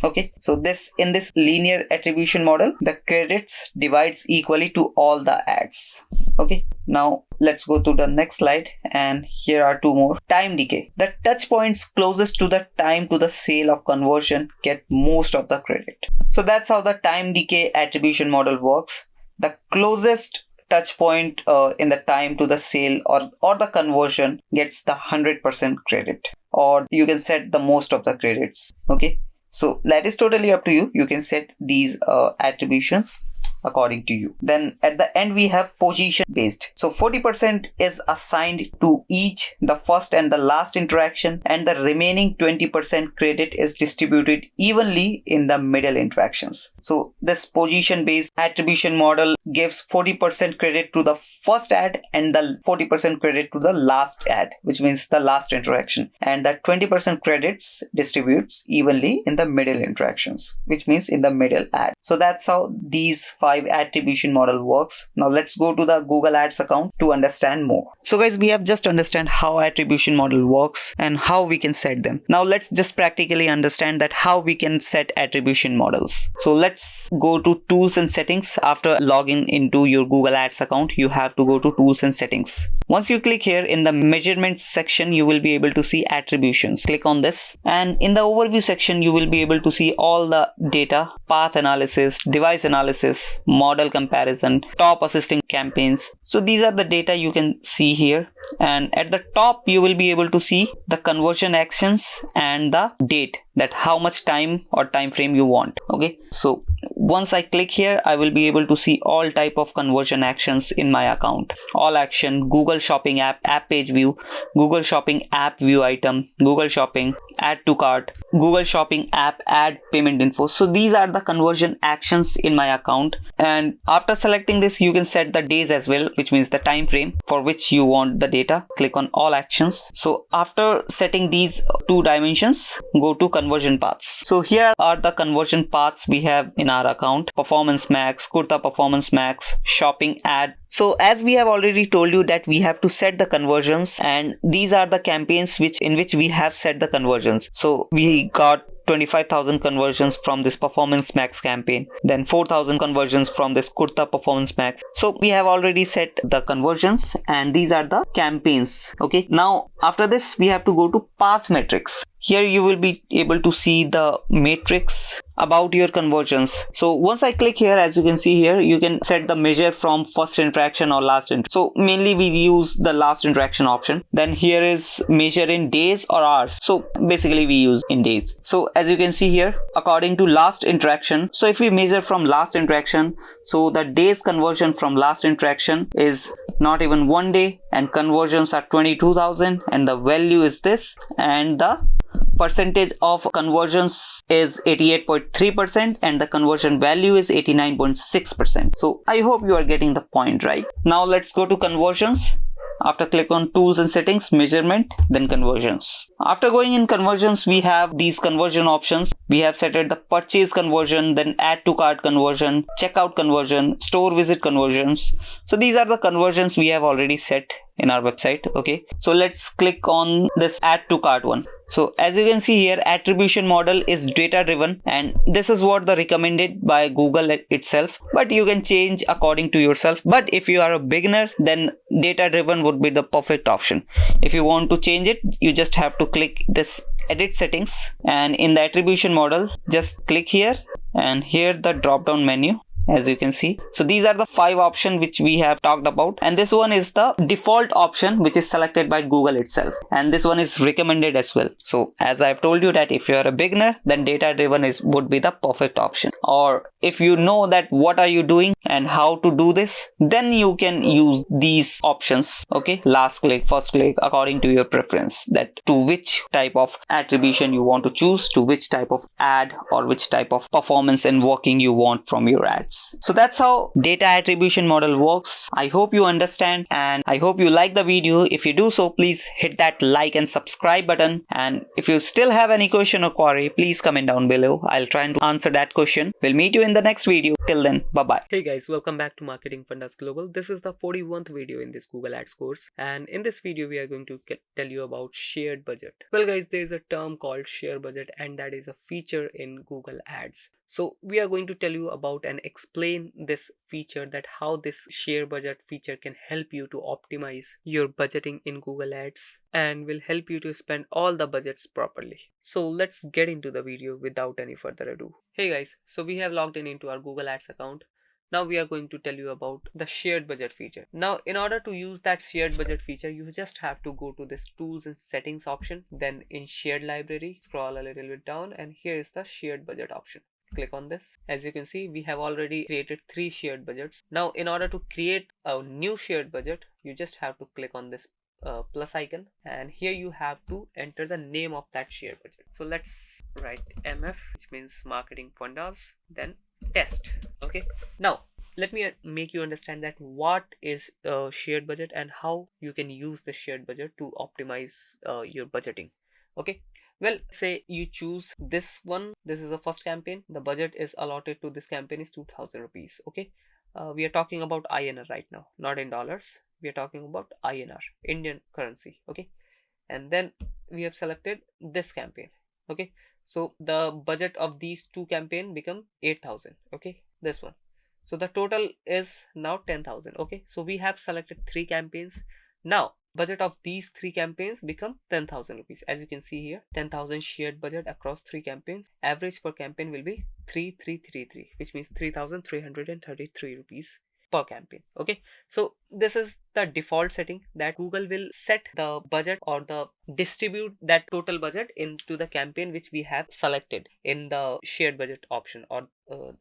Okay, so in this linear attribution model, the credits divides equally to all the ads. Okay, now let's go to the next slide, and here are 2 more. Time decay. The touch points closest to the time to the sale of conversion get most of the credit. So that's how the time decay attribution model works. The closest touch point in the time to the sale or the conversion gets the 100% credit, or you can set the most of the credits. Okay, so that is totally up to you. You can set these attributions according to you. Then at the end we have position based. So 40% is assigned to each the first and the last interaction, and the remaining 20% credit is distributed evenly in the middle interactions. So this position based attribution model gives 40% credit to the first ad and the 40% credit to the last ad, which means the last interaction, and the 20% credits distributes evenly in the middle interactions, which means in the middle ad. So that's how these 5 attribution model works. Now let's go to the Google Ads account to understand more. So guys, we have just understand how attribution model works and how we can set them. Now let's just practically understand that how we can set attribution models. So let's go to tools and settings. After logging into your Google Ads account, you have to go to tools and settings. Once you click here in the measurements section, you will be able to see attributions. Click on this, and in the overview section you will be able to see all the data, path analysis, device analysis, model comparison, top assisting campaigns. So these are the data you can see here, and at the top you will be able to see the conversion actions and the date, that how much time or time frame you want. Okay, so once I click here, I will be able to see all type of conversion actions in my account. All action, Google Shopping app page view, Google Shopping app view item, Google Shopping, add to cart, Google Shopping app add payment info. So these are the conversion actions in my account, and after selecting this you can set the days as well, which means the time frame for which you want the data. Click on all actions. So after setting these 2 dimensions, go to conversion paths. So here are the conversion paths we have in our account: Performance Max, Kurta Performance Max, Shopping ad. So as we have already told you that we have to set the conversions, and these are the campaigns in which we have set the conversions. So we got 25,000 conversions from this Performance Max campaign, then 4,000 conversions from this Kurta Performance Max. So we have already set the conversions, and these are the campaigns. Okay, now after this we have to go to path metrics. here you will be able to see the matrix about your conversions. So once I click here, as you can see here, you can set the measure from first interaction or last interaction. So mainly we use the last interaction option. Then here is measure in days or hours. So basically we use in days. So as you can see here, according to last interaction, so if we measure from last interaction, so the days conversion from last interaction is not even 1 day, and conversions are 22,000, and the value is this, and the percentage of conversions is 88.3%, and the conversion value is 89.6%. So I hope you are getting the point, right? Now let's go to conversions. After click on tools and settings, measurement, then conversions. After going in conversions, we have these conversion options. We have set the purchase conversion, then add to cart conversion, checkout conversion, store visit conversions. So these are the conversions we have already set in our website. Okay, so let's click on this add to cart one. So as you can see here, attribution model is data driven, and this is what the recommended by Google itself, but you can change according to yourself. But if you are a beginner, then data driven would be the perfect option. If you want to change it, you just have to click this edit settings, and in the attribution model, just click here, and here the drop down menu, as you can see. So these are the 5 options which we have talked about, and this one is the default option which is selected by Google itself, and this one is recommended as well. So as I've told you that if you are a beginner, then data driven would be the perfect option, or if you know that what are you doing and how to do this, then you can use these options. Okay, last click, first click, according to your preference, that to which type of attribution you want to choose, to which type of ad or which type of performance and working you want from your ads. So that's how data attribution model works. I hope you understand, and I hope you like the video. If you do so, please hit that like and subscribe button, and if you still have any question or query, please comment down below. I'll try and answer that question. We'll meet you in the next video. Till then, bye bye. Hey guys, welcome back to Marketing Fundas Global. This is the 41st video in this Google Ads course, and in this video we are going to tell you about shared budget. Well guys, there is a term called share budget, and that is a feature in Google Ads. So we are going to tell you about and explain this feature, that how this share budget feature can help you to optimize your budgeting in Google Ads and will help you to spend all the budgets properly. So let's get into the video without any further ado. Hey guys, so we have logged in into our Google Ads account. Now we are going to tell you about the shared budget feature. Now in order to use that shared budget feature, you just have to go to this tools and settings option, then in shared library, scroll a little bit down, and here is the shared budget option. Click on this. As you can see, we have already created 3 shared budgets. Now in order to create a new shared budget, you just have to click on this plus icon, and here you have to enter the name of that shared budget. So let's write MF, which means Marketing Fundas, then test. Okay, now let me make you understand that what is a shared budget and how you can use the shared budget to optimize your budgeting. Okay, well, say you choose this one. This is the first campaign. The budget is allotted to this campaign is 2,000 rupees. Okay, we are talking about INR right now, not in dollars. We are talking about INR, Indian currency. Okay, and then we have selected this campaign. Okay, so the budget of these 2 campaigns become 8,000. Okay, this one. So the total is now 10,000. Okay, so we have selected 3 campaigns. Now budget of these 3 campaigns become 10,000 rupees. As you can see here, 10,000 shared budget across 3 campaigns. Average per campaign will be 3333, which means 3,333 rupees per campaign. Okay, so this is the default setting that Google will set the budget or the distribute that total budget into the campaign which we have selected in the shared budget option or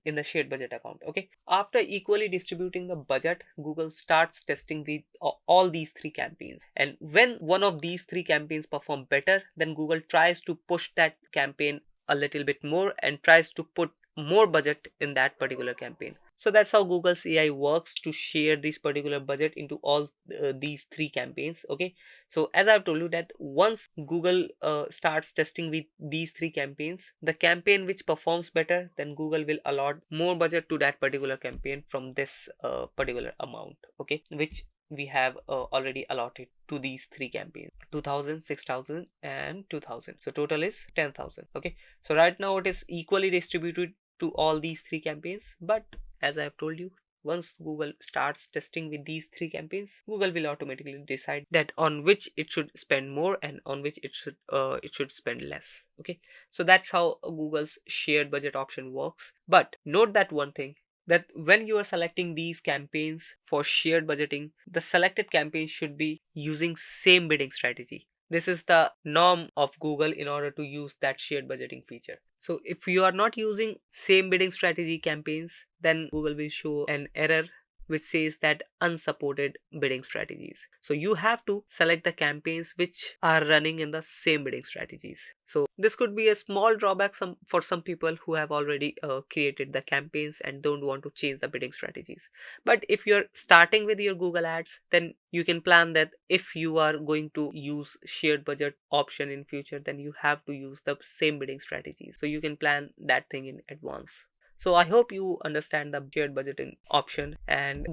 in the shared budget account. Okay, after equally distributing the budget, Google starts testing with all these 3 campaigns, and when one of these 3 campaigns perform better, then Google tries to push that campaign a little bit more and tries to put more budget in that particular campaign. So that's how Google's AI works to share this particular budget into all these 3 campaigns. Okay, so as I've told you that once Google starts testing with these 3 campaigns, the campaign which performs better, then Google will allot more budget to that particular campaign from this particular amount. Okay, which we have already allotted to these 3 campaigns, 2,000, 6,000 and 2,000. So total is 10,000. Okay, so right now it is equally distributed to all these 3 campaigns, but as I have told you, once Google starts testing with these 3 campaigns, Google will automatically decide that on which it should spend more and on which it should spend less. Okay, so that's how Google's shared budget option works. But note that one thing, that when you are selecting these campaigns for shared budgeting, the selected campaigns should be using same bidding strategy. This is the norm of Google in order to use that shared budgeting feature. So if you are not using same bidding strategy campaigns, then Google will show an error which says that unsupported bidding strategies. So you have to select the campaigns which are running in the same bidding strategies. So this could be a small drawback for some people who have already created the campaigns and don't want to change the bidding strategies. But if you're starting with your Google Ads, then you can plan that if you are going to use shared budget option in future, then you have to use the same bidding strategies. So you can plan that thing in advance. So I hope you understand the shared budgeting option, and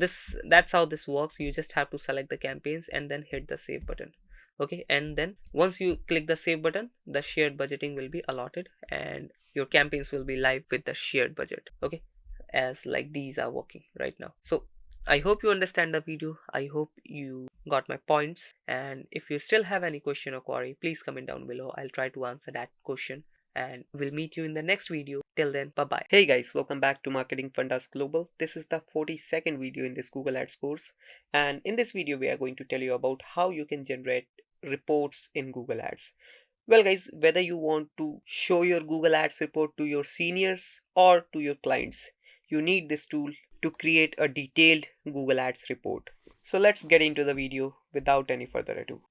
that's how this works. You just have to select the campaigns and then hit the save button. Okay, and then once you click the save button, the shared budgeting will be allotted and your campaigns will be live with the shared budget. Okay, as like these are working right now. So I hope you understand the video. I hope you got my points, and if you still have any question or query, please comment down below. I'll try to answer that question, and we'll meet you in the next video. Till then, bye bye. Hey guys, welcome back to Marketing Fundas Global. This is the 42nd video in this Google Ads course, and in this video we are going to tell you about how you can generate reports in Google Ads. Well guys, whether you want to show your Google Ads report to your seniors or to your clients, you need this tool to create a detailed Google Ads report. So let's get into the video without any further ado.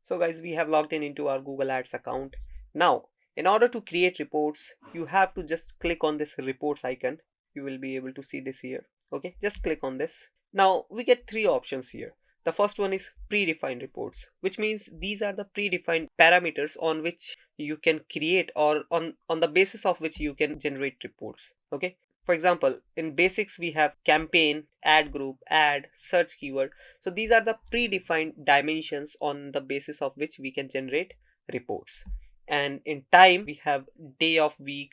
So guys, we have logged in into our Google Ads account. Now, in order to create reports, you have to just click on this reports icon. You will be able to see this here. Okay, just click on this. Now we get 3 options here. The first one is predefined reports, which means these are the predefined parameters on which you can create, or on the basis of which you can generate reports. Okay, for example, in basics we have campaign, ad group, ad, search keyword. So these are the predefined dimensions on the basis of which we can generate reports. And in time we have day of week,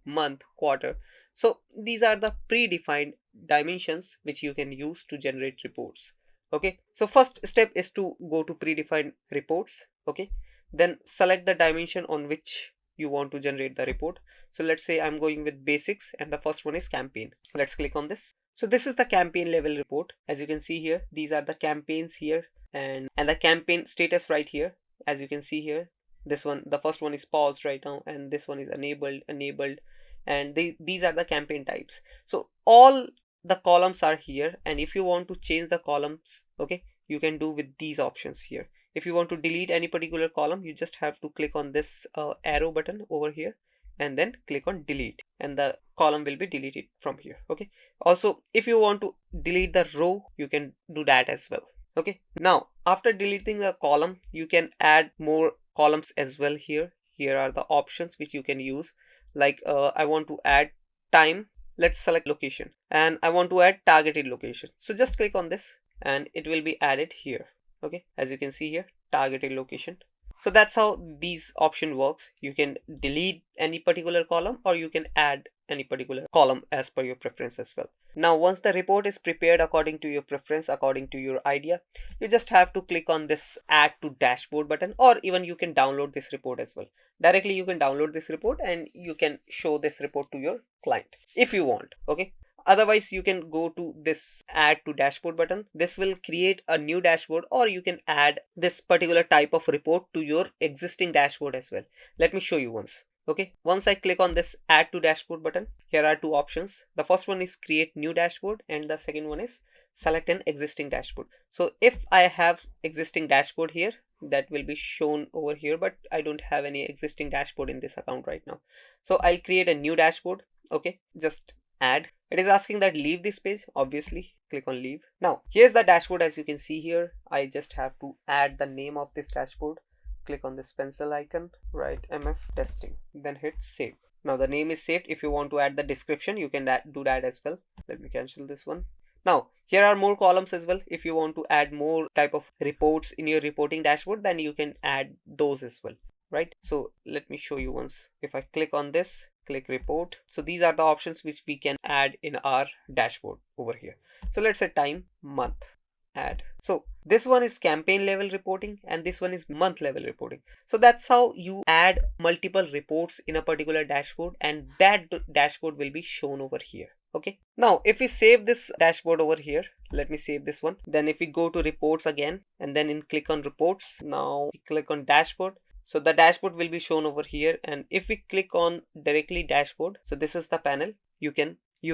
month, quarter. So these are the predefined dimensions which you can use to generate reports. Okay, so first step is to go to predefined reports. Okay, then select the dimension on which you want to generate the report. So let's say I'm going with basics and the first one is campaign. Let's click on this. So this is the campaign level report. As you can see here, these are the campaigns here, and the campaign status right here. As you can see here, this one, the first one is paused right now, and this one is enabled, and these are the campaign types. So all the columns are here, and if you want to change the columns, okay, you can do with these options here. If you want to delete any particular column, you just have to click on this arrow button over here and then click on delete, and the column will be deleted from here. Okay, also if you want to delete the row, you can do that as well. Okay, now after deleting the column, you can add more columns as well here. Here are the options which you can use, like I want to add time. Let's select location, and I want to add targeted location. So just click on this and it will be added here. Okay, as you can see here, targeted location. So that's how these option works. You can delete any particular column or you can add any particular column as per your preference as well. Now once the report is prepared according to your preference, according to your idea, you just have to click on this add to dashboard button, or even you can download this report as well. Directly you can download this report and you can show this report to your client if you want. Okay, otherwise you can go to this add to dashboard button. This will create a new dashboard, or you can add this particular type of report to your existing dashboard as well. Let me show you once. Okay, once I click on this add to dashboard button, here are 2 options. The first one is create new dashboard, and the second one is select an existing dashboard. So if I have existing dashboard here, that will be shown over here, but I don't have any existing dashboard in this account right now. So I'll create a new dashboard. Okay, just add. It is asking that leave this page. Obviously click on leave. Now here's the dashboard. As you can see here, I just have to add the name of this dashboard. Click on this pencil icon, write MF testing, then hit save. Now the name is saved. If you want to add the description, you can do that as well. Let me cancel this one. Now here are more columns as well. If you want to add more type of reports in your reporting dashboard, then you can add those as well, right? So let me show you once. If I click on this, click report. So these are the options which we can add in our dashboard over here. So let's say time, month, add. So this one is campaign level reporting and this one is month level reporting. So that's how you add multiple reports in a particular dashboard, and that dashboard will be shown over here. Okay, now if we save this dashboard over here, let me save this one. Then if we go to reports again and then click on reports, now we click on dashboard. So the dashboard will be shown over here, and if we click on directly dashboard, so this is the panel, you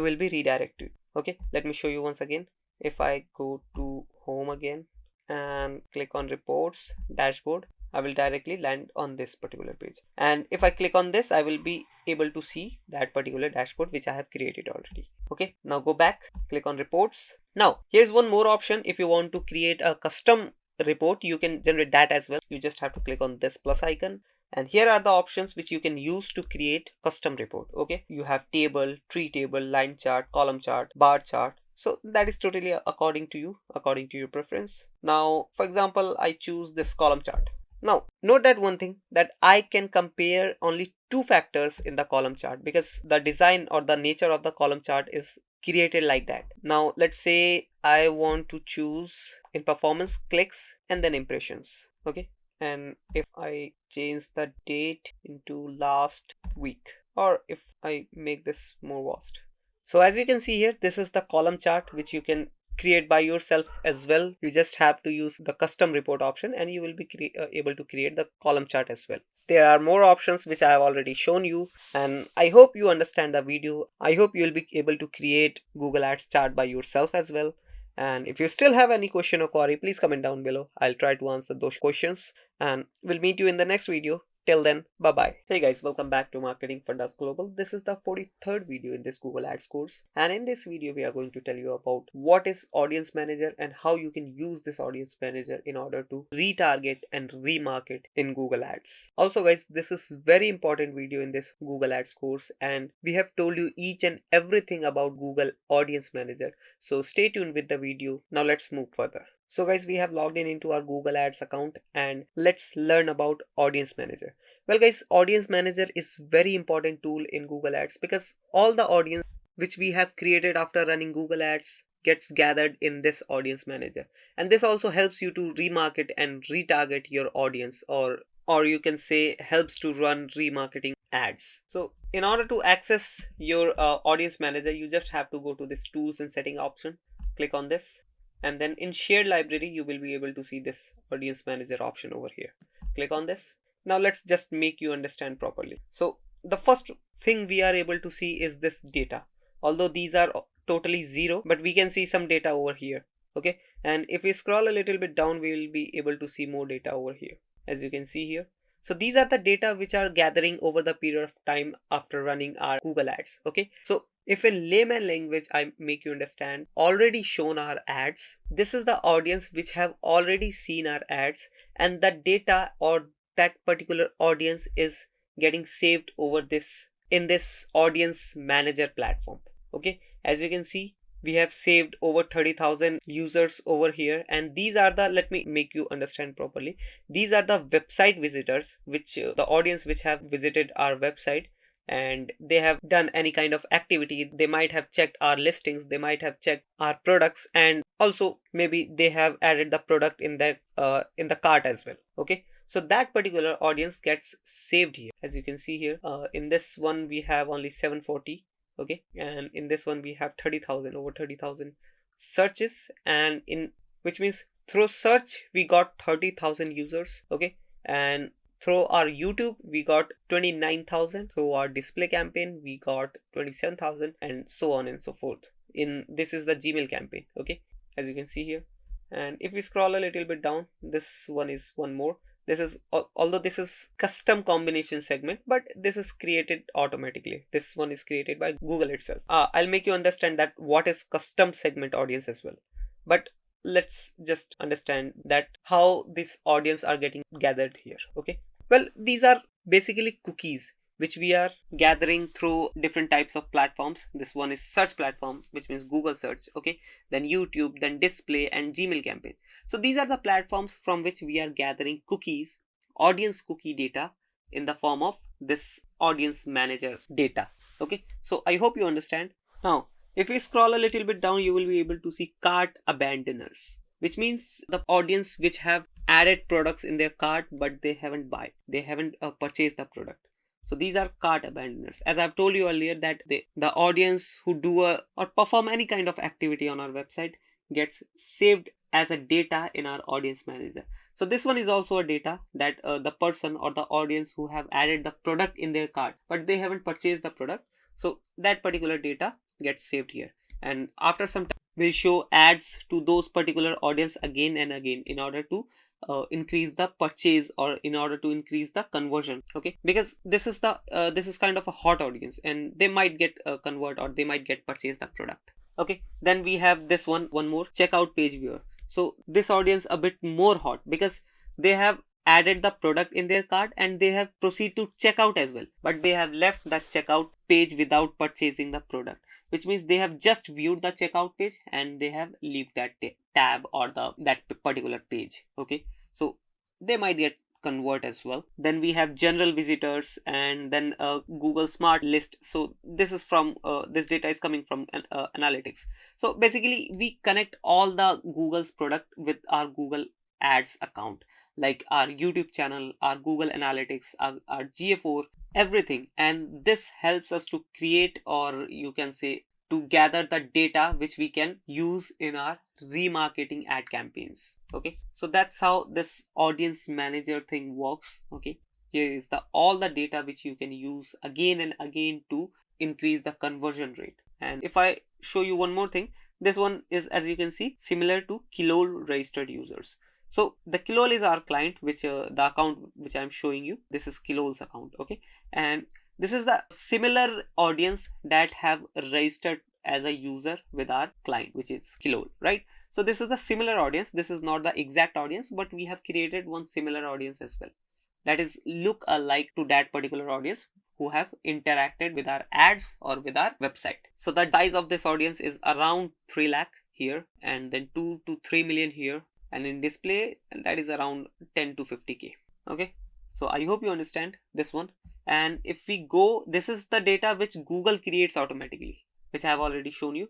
will be redirected. Okay, let me show you once again. If I go to home again and click on reports dashboard, I will directly land on this particular page, and if I click on this, I will be able to see that particular dashboard which I have created already. Okay, now go back, click on reports. Now here's one more option. If you want to create a custom report, you can generate that as well. You just have to click on this plus icon, and here are the options which you can use to create custom report. Okay, you have table, tree table, line chart, column chart, bar chart. So that is totally according to you, according to your preference. Now for example, I choose this column chart. Now note that one thing, that I can compare only two factors in the column chart because the design or the nature of the column chart is created like that. Now let's say I want to choose in performance clicks and then impressions. Okay, and if I change the date into last week, or if I make this more vast. So as you can see here, this is the column chart which you can create by yourself as well. You just have to use the custom report option and you will be able to create the column chart as well. There are more options which I have already shown you, and I hope you understand the video. I hope you will be able to create Google Ads chart by yourself as well. And if you still have any question or query, please comment down below. I'll try to answer those questions, and we'll meet you in the next video. Till then, bye bye. Hey guys, welcome back to Marketing Fundas Global. This is the 43rd video in this Google Ads course, and in this video we are going to tell you about what is Audience Manager and how you can use this Audience Manager in order to retarget and remarket in Google Ads. Also guys, this is very important video in this Google Ads course, and we have told you each and everything about Google Audience Manager. So stay tuned with the video. Now let's move further. So guys, we have logged in into our Google Ads account, and let's learn about Audience Manager. Well guys, Audience Manager is very important tool in Google Ads because all the audience which we have created after running Google Ads gets gathered in this Audience Manager, and this also helps you to remarket and retarget your audience, or you can say helps to run remarketing ads. So in order to access your Audience Manager, you just have to go to this tools and setting option, click on this, and then in shared library you will be able to see this Audience Manager option over here. Click on this. Now let's just make you understand properly. So the first thing we are able to see is this data. Although these are totally zero, but we can see some data over here. Okay, and if we scroll a little bit down, we will be able to see more data over here, as you can see here. So these are the data which are gathering over the period of time after running our Google Ads. Okay, so if in layman language I make you understand, already shown our ads, this is the audience which have already seen our ads, and the data or that particular audience is getting saved over this in this Audience Manager platform. Okay, as you can see, we have saved over 30,000 users over here, and these are the, let me make you understand properly, these are the website visitors which the audience which have visited our website, and they have done any kind of activity. They might have checked our listings, they might have checked our products, and also maybe they have added the product in that in the cart as well. Okay, so that particular audience gets saved here. As you can see here, in this one we have only 740. Okay, and in this one we have 30,000, over 30,000 searches, and in which means through search we got 30,000 users. Okay, and through our YouTube we got 29,000, through our display campaign we got 27,000, and so on and so forth. In this is the Gmail campaign. Okay, as you can see here, and if we scroll a little bit down, this one is one more. This is, although this is custom combination segment, but this is created automatically. This one is created by Google itself. I'll make you understand that what is custom segment audience as well. But let's just understand that how this audience are getting gathered here. Okay, well, these are basically cookies which we are gathering through different types of platforms. This one is search platform, which means Google search. Okay, then YouTube, then display, and Gmail campaign. So these are the platforms from which we are gathering cookies, audience cookie data, in the form of this audience manager data. Okay, so I hope you understand. Now if we scroll a little bit down, you will be able to see cart abandoners, which means the audience which have added products in their cart but they haven't purchased the product. So these are cart abandoners. As I've told you earlier, that the audience who do or perform any kind of activity on our website gets saved as a data in our audience manager. So this one is also a data that the person or the audience who have added the product in their cart but they haven't purchased the product, so that particular data gets saved here. And after some time we'll show ads to those particular audience again and again in order to increase the purchase or in order to increase the conversion. Okay, because this is kind of a hot audience and they might get convert or they might get purchase the product. Okay, then we have this one more, checkout page viewer. So this audience a bit more hot because they have added the product in their cart and they have proceed to checkout as well, but they have left the checkout page without purchasing the product, which means they have just viewed the checkout page and they have leave that tab or that particular page. Okay, so they might get convert as well. Then we have general visitors and then Google Smart List. So this is from this data is coming from analytics. So basically we connect all the Google's product with our Google Ads account, like our YouTube channel, our Google Analytics, our GA4, everything. And this helps us to create, or you can say to gather the data which we can use in our remarketing ad campaigns. Okay, so that's how this audience manager thing works. Okay, here is all the data which you can use again and again to increase the conversion rate. And if I show you one more thing, this one is, as you can see, similar to Callout registered users. So the Callout is our client, which the account which I'm showing you, this is Callout's account. Okay, and this is the similar audience that have registered as a user with our client, which is Callout, right? So this is the similar audience. This is not the exact audience, but we have created one similar audience as well, that is look alike to that particular audience who have interacted with our ads or with our website. So the size of this audience is around 3 lakh here, and then 2 to 3 million here, and in display that is around 10 to 50k. Okay, so I hope you understand this one. And if we go, this is the data which Google creates automatically, which I have already shown you.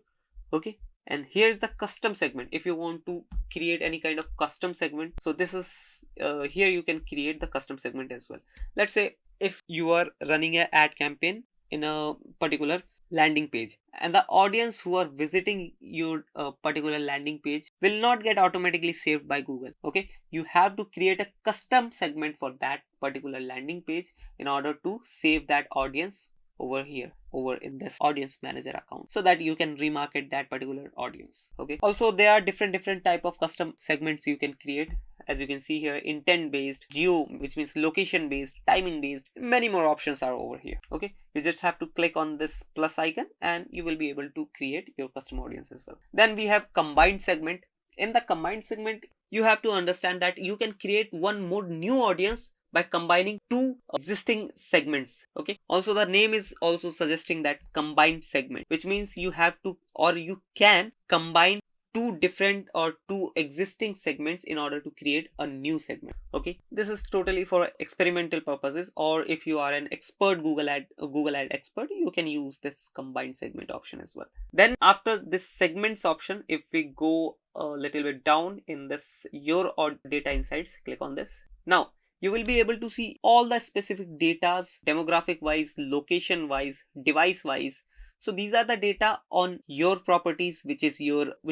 Okay, and here's the custom segment. If you want to create any kind of custom segment, so this is here you can create the custom segment as well. Let's say if you are running an ad campaign in a particular landing page, and the audience who are visiting your particular landing page will not get automatically saved by Google. Okay, you have to create a custom segment for that particular landing page in order to save that audience over here, over in this audience manager account, so that you can remarket that particular audience. Okay, also there are different type of custom segments you can create. As you can see here, intent based, geo, which means location based, timing based, many more options are over here. Okay, you just have to click on this plus icon and you will be able to create your custom audience as well. Then we have combined segment. In the combined segment, you have to understand that you can create one more new audience by combining two existing segments. Okay, also the name is also suggesting that combined segment, which means you have to, or you can combine two different or two existing segments in order to create a new segment. Okay, this is totally for experimental purposes, or if you are an expert Google ad expert, you can use this combined segment option as well. Then after this segments option, if we go a little bit down in this your data insights, click on this. Now you will be able to see all the specific datas, demographic wise, location wise, device wise. So these are the data on your properties, which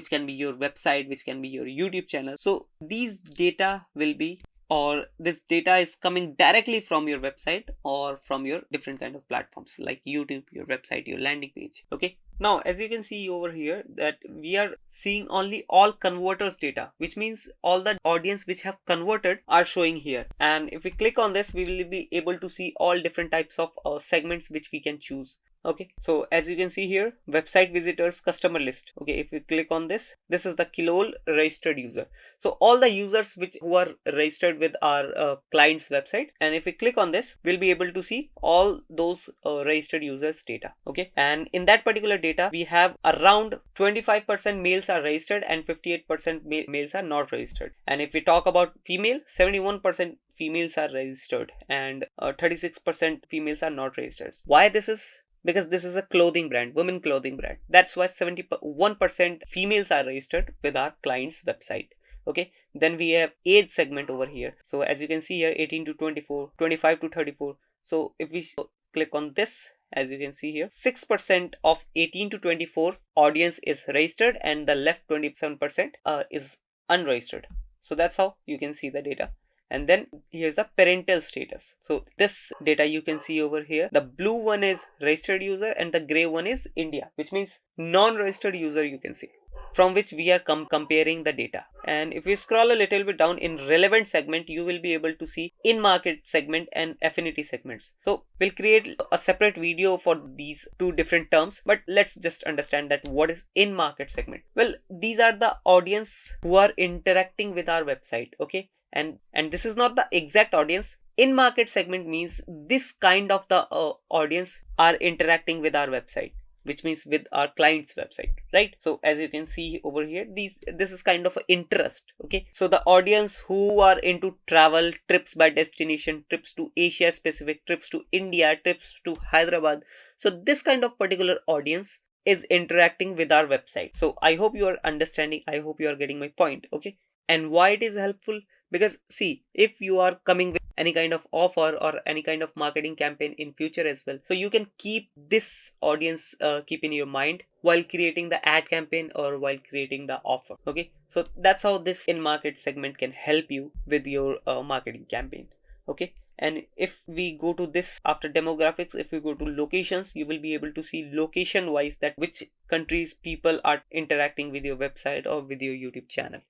can be your website, which can be your YouTube channel. So these data will be, or this data is coming directly from your website or from your different kind of platforms like YouTube, your website, your landing page. Okay, now as you can see over here that we are seeing only all converters data, which means all the audience which have converted are showing here. And if we click on this, we will be able to see all different types of segments which we can choose. Okay, so as you can see here, website visitors customer list. Okay, if you click on this, this is the Kilol registered user. So all the users who are registered with our client's website, and if we click on this, we'll be able to see all those registered users data. Okay, and in that particular data, we have around 25% males are registered and 58% males are not registered. And if we talk about female, 71% females are registered and 36% females are not registered. Why this is? Because this is a clothing brand, women clothing brand. That's why 71% females are registered with our client's website. Okay, then we have age segment over here. So as you can see here, 18 to 24, 25 to 34. So if we click on this, as you can see here, 6% of 18 to 24 audience is registered and the left 27% is unregistered. So that's how you can see the data. And then here's the parental status. So this data you can see over here. The blue one is registered user and the gray one is India, which means non-registered user you can see, from which we are comparing the data. And if you scroll a little bit down in relevant segment, you will be able to see in market segment and affinity segments. So we'll create a separate video for these two different terms, but let's just understand that what is in market segment. Well, these are the audience who are interacting with our website. Okay, and this is not the exact audience. In market segment means this kind of the audience are interacting with our website, which means with our client's website, right? So as you can see over here, this is kind of interest. Okay, so the audience who are into travel, trips by destination, trips to Asia specific, trips to India, trips to Hyderabad. So this kind of particular audience is interacting with our website. So I hope you are understanding, I hope you are getting my point. Okay, and why it is helpful? Because see, if you are coming with any kind of offer or any kind of marketing campaign in future as well, so you can keep this audience keep in your mind while creating the ad campaign or while creating the offer. Okay, so that's how this in market segment can help you with your marketing campaign. Okay, and if we go to this after demographics, if we go to locations, you will be able to see location wise that which countries people are interacting with your website or with your YouTube channel.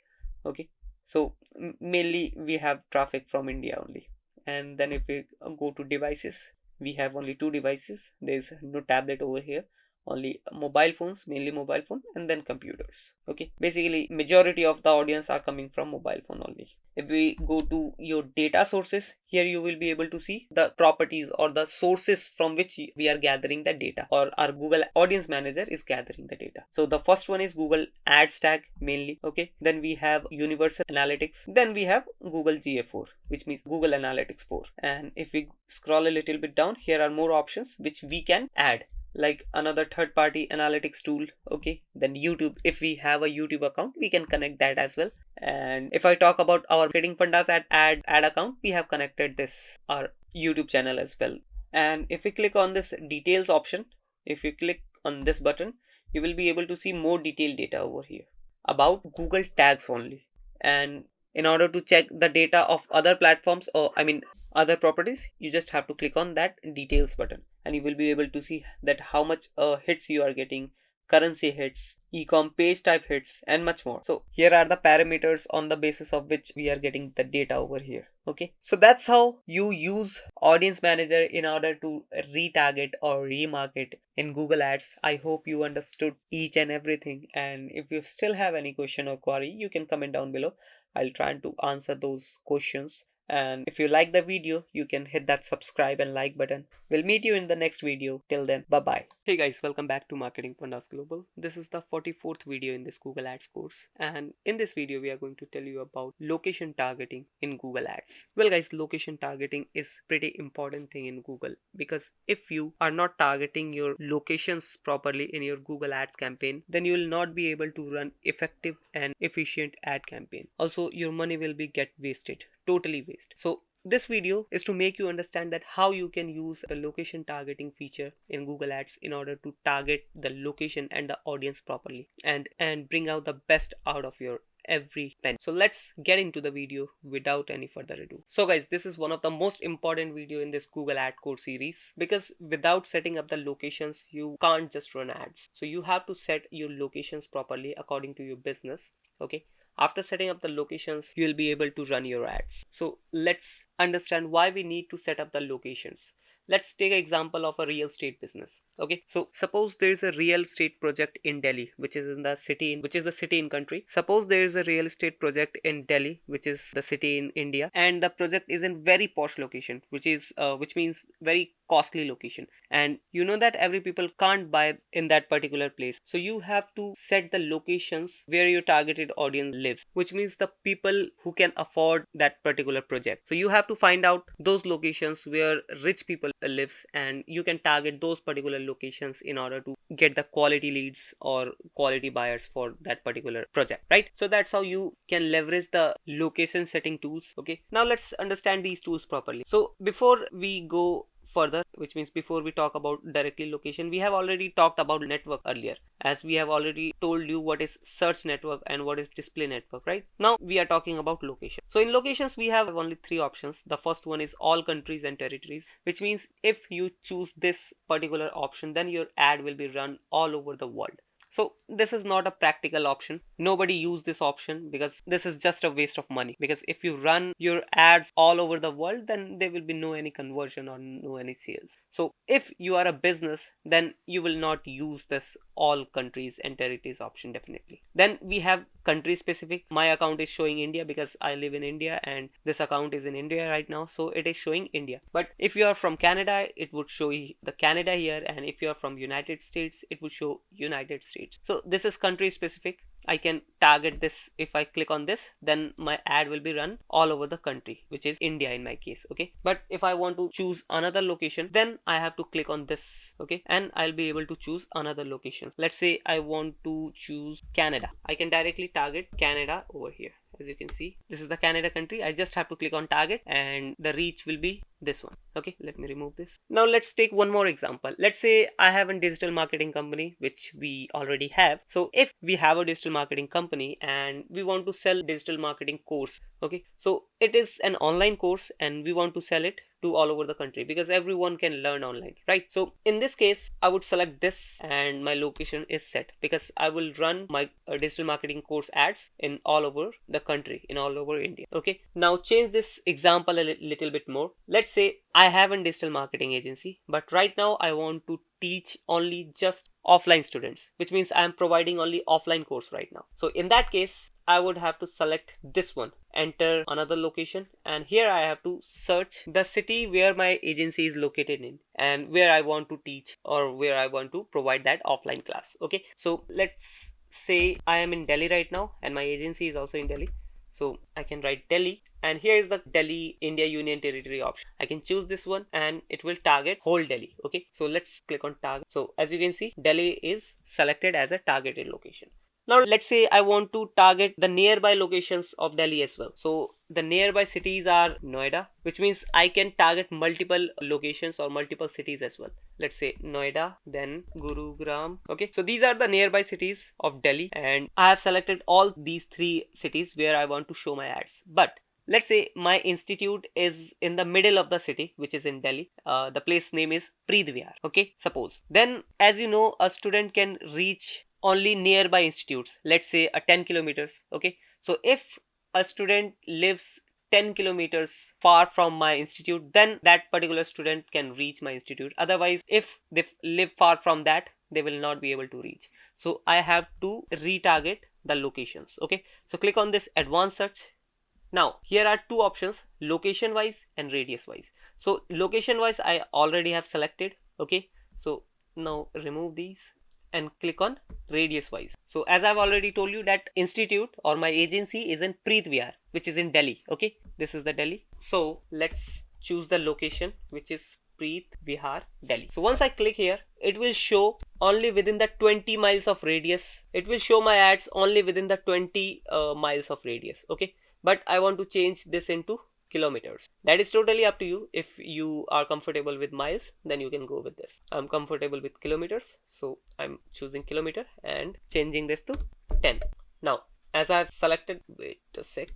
Okay, so mainly we have traffic from India only. And then if we go to devices, we have only two devices. There's no tablet over here, only mobile phones, mainly mobile phone, and then computers. Okay, basically majority of the audience are coming from mobile phone only. If we go to your data sources, here you will be able to see the properties or the sources from which we are gathering the data, or our Google Audience Manager is gathering the data. So the first one is Google Ads tag mainly. Okay, then we have Universal Analytics, then we have Google GA4, which means Google Analytics 4. And if we scroll a little bit down, here are more options which we can add, like another third-party analytics tool. Okay, then YouTube, if we have a YouTube account, we can connect that as well. And if I talk about our marketing fundas ad account, we have connected this our YouTube channel as well. And if we click on this details option, if you click on this button, you will be able to see more detailed data over here about Google tags only. And in order to check the data of other platforms, or other properties, you just have to click on that details button, and you will be able to see that how much hits you are getting, currency hits, e-com page type hits, and much more. So here are the parameters on the basis of which we are getting the data over here. Okay, so that's how you use Audience Manager in order to retarget or remarket in Google Ads. I hope you understood each and everything, and if you still have any question or query, you can comment down below. I'll try to answer those questions. And if you like the video, you can hit that subscribe and like button. We'll meet you in the next video. Till then, bye bye. Hey guys, welcome back to Marketing Fundas Global. This is the 44th video in this Google Ads course, and in this video we are going to tell you about location targeting in Google Ads. Well guys, location targeting is pretty important thing in Google, because if you are not targeting your locations properly in your Google Ads campaign, then you will not be able to run effective and efficient ad campaign. Also, your money will be get wasted, totally waste. So this video is to make you understand that how you can use the location targeting feature in Google Ads in order to target the location and the audience properly and bring out the best out of your every penny. So let's get into the video without any further ado. So guys, this is one of the most important video in this Google Ad course series, because without setting up the locations, you can't just run ads. So you have to set your locations properly according to your business. Okay, after setting up the locations, you will be able to run your ads. So let's understand why we need to set up the locations. Let's take an example of a real estate business. Okay, so suppose there is a real estate project in Delhi, which is the city in country. Suppose there is a real estate project in Delhi, which is the city in India, and the project is in very posh location, which means very costly location, and you know that every people can't buy in that particular place. So you have to set the locations where your targeted audience lives, which means the people who can afford that particular project. So you have to find out those locations where rich people lives, and you can target those particular locations in order to get the quality leads or quality buyers for that particular project, right? So that's how you can leverage the location setting tools. Okay, now let's understand these tools properly. So before we go further, which means before we talk about directly location, we have already talked about network earlier, as we have already told you what is search network and what is display network, right? Now we are talking about location. So in locations we have only three options. The first one is all countries and territories, which means if you choose this particular option, then your ad will be run all over the world. So this is not a practical option. Nobody use this option because this is just a waste of money. Because if you run your ads all over the world, then there will be no any conversion or no any sales. So if you are a business, then you will not use this all countries and territories option definitely. Then we have country specific. My account is showing India because I live in India and this account is in India right now, so it is showing India. But if you are from Canada, it would show the Canada here, and if you are from United States, it would show United States. So this is country specific. I can target this. If I click on this, then my ad will be run all over the country, which is India in my case. Okay, but if I want to choose another location, then I have to click on this. Okay, and I'll be able to choose another location. Let's say I want to choose Canada. I can directly target Canada over here. As you can see, this is the Canada country. I just have to click on target and the reach will be this one. Okay, let me remove this. Now let's take one more example. Let's say I have a digital marketing company, which we already have. So if we have a digital marketing company and we want to sell digital marketing course, okay, so it is an online course and we want to sell it to all over the country because everyone can learn online, right? So in this case, I would select this and my location is set because I will run my digital marketing course ads in all over the country, in all over India. Okay, now change this example a little bit more. Let's say I have a digital marketing agency, but right now I want to teach only just offline students, which means I am providing only offline course right now. So in that case, I would have to select this one, enter another location, and here I have to search the city where my agency is located in and where I want to teach or where I want to provide that offline class. Okay, so let's say I am in Delhi right now and my agency is also in Delhi. So I can write Delhi, and here is the Delhi India Union Territory option. I can choose this one and it will target whole Delhi. Okay, so let's click on target. So as you can see, Delhi is selected as a targeted location. Now let's say I want to target the nearby locations of Delhi as well. So the nearby cities are Noida, which means I can target multiple locations or multiple cities as well. Let's say Noida, then Gurugram. Okay, so these are the nearby cities of Delhi, and I have selected all these three cities where I want to show my ads. But let's say my institute is in the middle of the city, which is in Delhi. The place name is Preedvihar. Okay, suppose. Then as you know, a student can reach only nearby institutes, let's say 10 kilometers. Okay, so if a student lives 10 kilometers far from my institute, then that particular student can reach my institute. Otherwise, if they live far from that, they will not be able to reach. So I have to retarget the locations. Okay, so click on this advanced search. Now here are two options, location wise and radius wise. So location wise I already have selected. Okay, so now remove these and click on radius wise. So as I've already told you that institute or my agency is in Preedvihar, which is in Delhi. Okay, this is the Delhi. So let's choose the location, which is Preedvihar, Delhi. So once I click here, it will show only within the 20 miles of radius. It will show my ads only within the 20 miles of radius. Okay, but I want to change this into kilometers. That is totally up to you. If you are comfortable with miles, then you can go with this. I'm comfortable with kilometers, so I'm choosing kilometer and changing this to 10. Now as I have selected, wait a sec,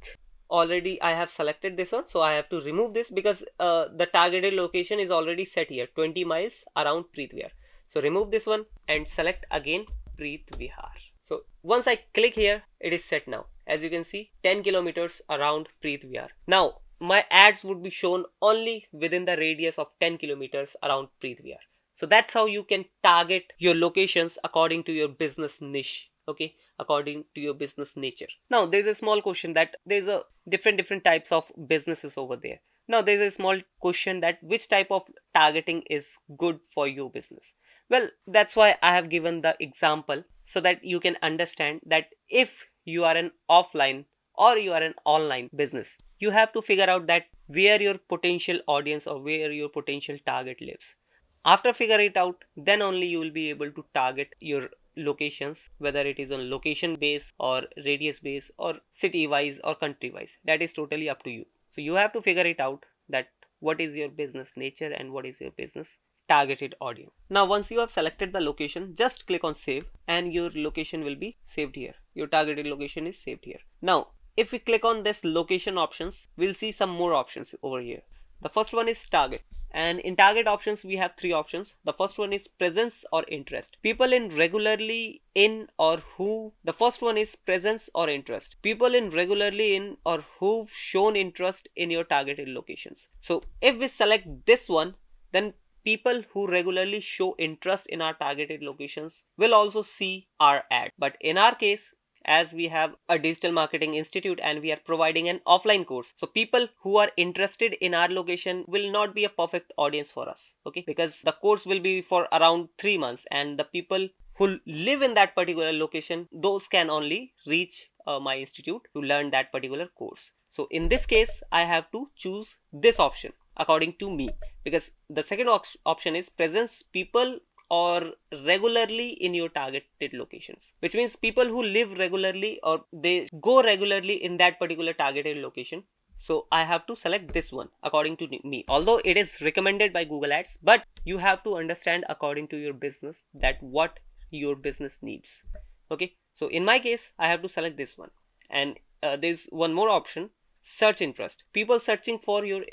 already I have selected this one, so I have to remove this because the targeted location is already set here, 20 miles around Preedvihar. So remove this one and select again Preedvihar. So once I click here, it is set now. As you can see, 10 kilometers around Preedvihar. Now my ads would be shown only within the radius of 10 kilometers around Preet Vihar. So that's how you can target your locations according to your business niche. Okay, according to your business nature. Now there's a small question that there's a different types of businesses over there. Now there's a small question that which type of targeting is good for your business. Well, that's why I have given the example so that you can understand that if you are an offline or you are an online business, you have to figure out that where your potential audience or where your potential target lives. After figure it out, then only you will be able to target your locations, whether it is on location base or radius base or city wise or country wise. That is totally up to you. So you have to figure it out that what is your business nature and what is your business targeted audience. Now once you have selected the location, just click on save and your location will be saved here. Your targeted location is saved here. Now if we click on this location options, we'll see some more options over here. The first one is target. And in target options, we have three options. The first one is presence or interest. People in regularly in or who. The first one is presence or interest. People in regularly in or who've shown interest in your targeted locations. So if we select this one, then people who regularly show interest in our targeted locations will also see our ad. But in our case, as we have a digital marketing institute and we are providing an offline course, so people who are interested in our location will not be a perfect audience for us, okay, because the course will be for around 3 months and the people who live in that particular location, those can only reach my institute to learn that particular course. So in this case, I have to choose this option according to me, because the second option is presence people or regularly in your targeted locations, which means people who live regularly or they go regularly in that particular targeted location. So I have to select this one according to me, although it is recommended by Google Ads, but you have to understand according to your business that what your business needs. Okay, so in my case, I have to select this one. And there's one more option, search interest, people searching for your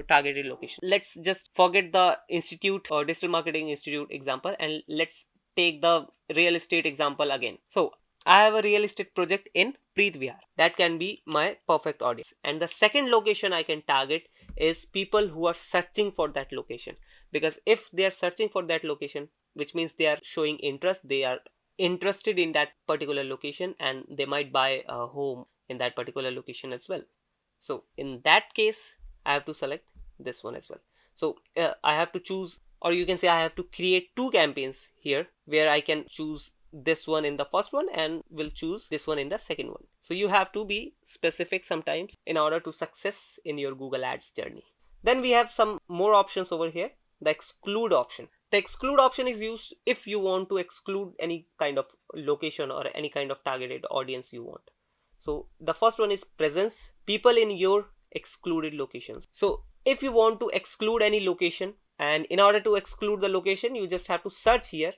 targeted location. Let's just forget the institute or digital marketing institute example and let's take the real estate example again. So I have a real estate project in Preet Vihar. That can be my perfect audience. And the second location I can target is people who are searching for that location, because if they are searching for that location, which means they are showing interest, they are interested in that particular location and they might buy a home in that particular location as well. So in that case, I have to select this one as well. So I have to choose, or you can say I have to create two campaigns here where I can choose this one in the first one and will choose this one in the second one. So you have to be specific sometimes in order to success in your Google Ads journey. Then we have some more options over here. The exclude option. The exclude option is used if you want to exclude any kind of location or any kind of targeted audience you want. So the first one is presence, people in your excluded locations. So if you want to exclude any location, and in order to exclude the location, you just have to search here.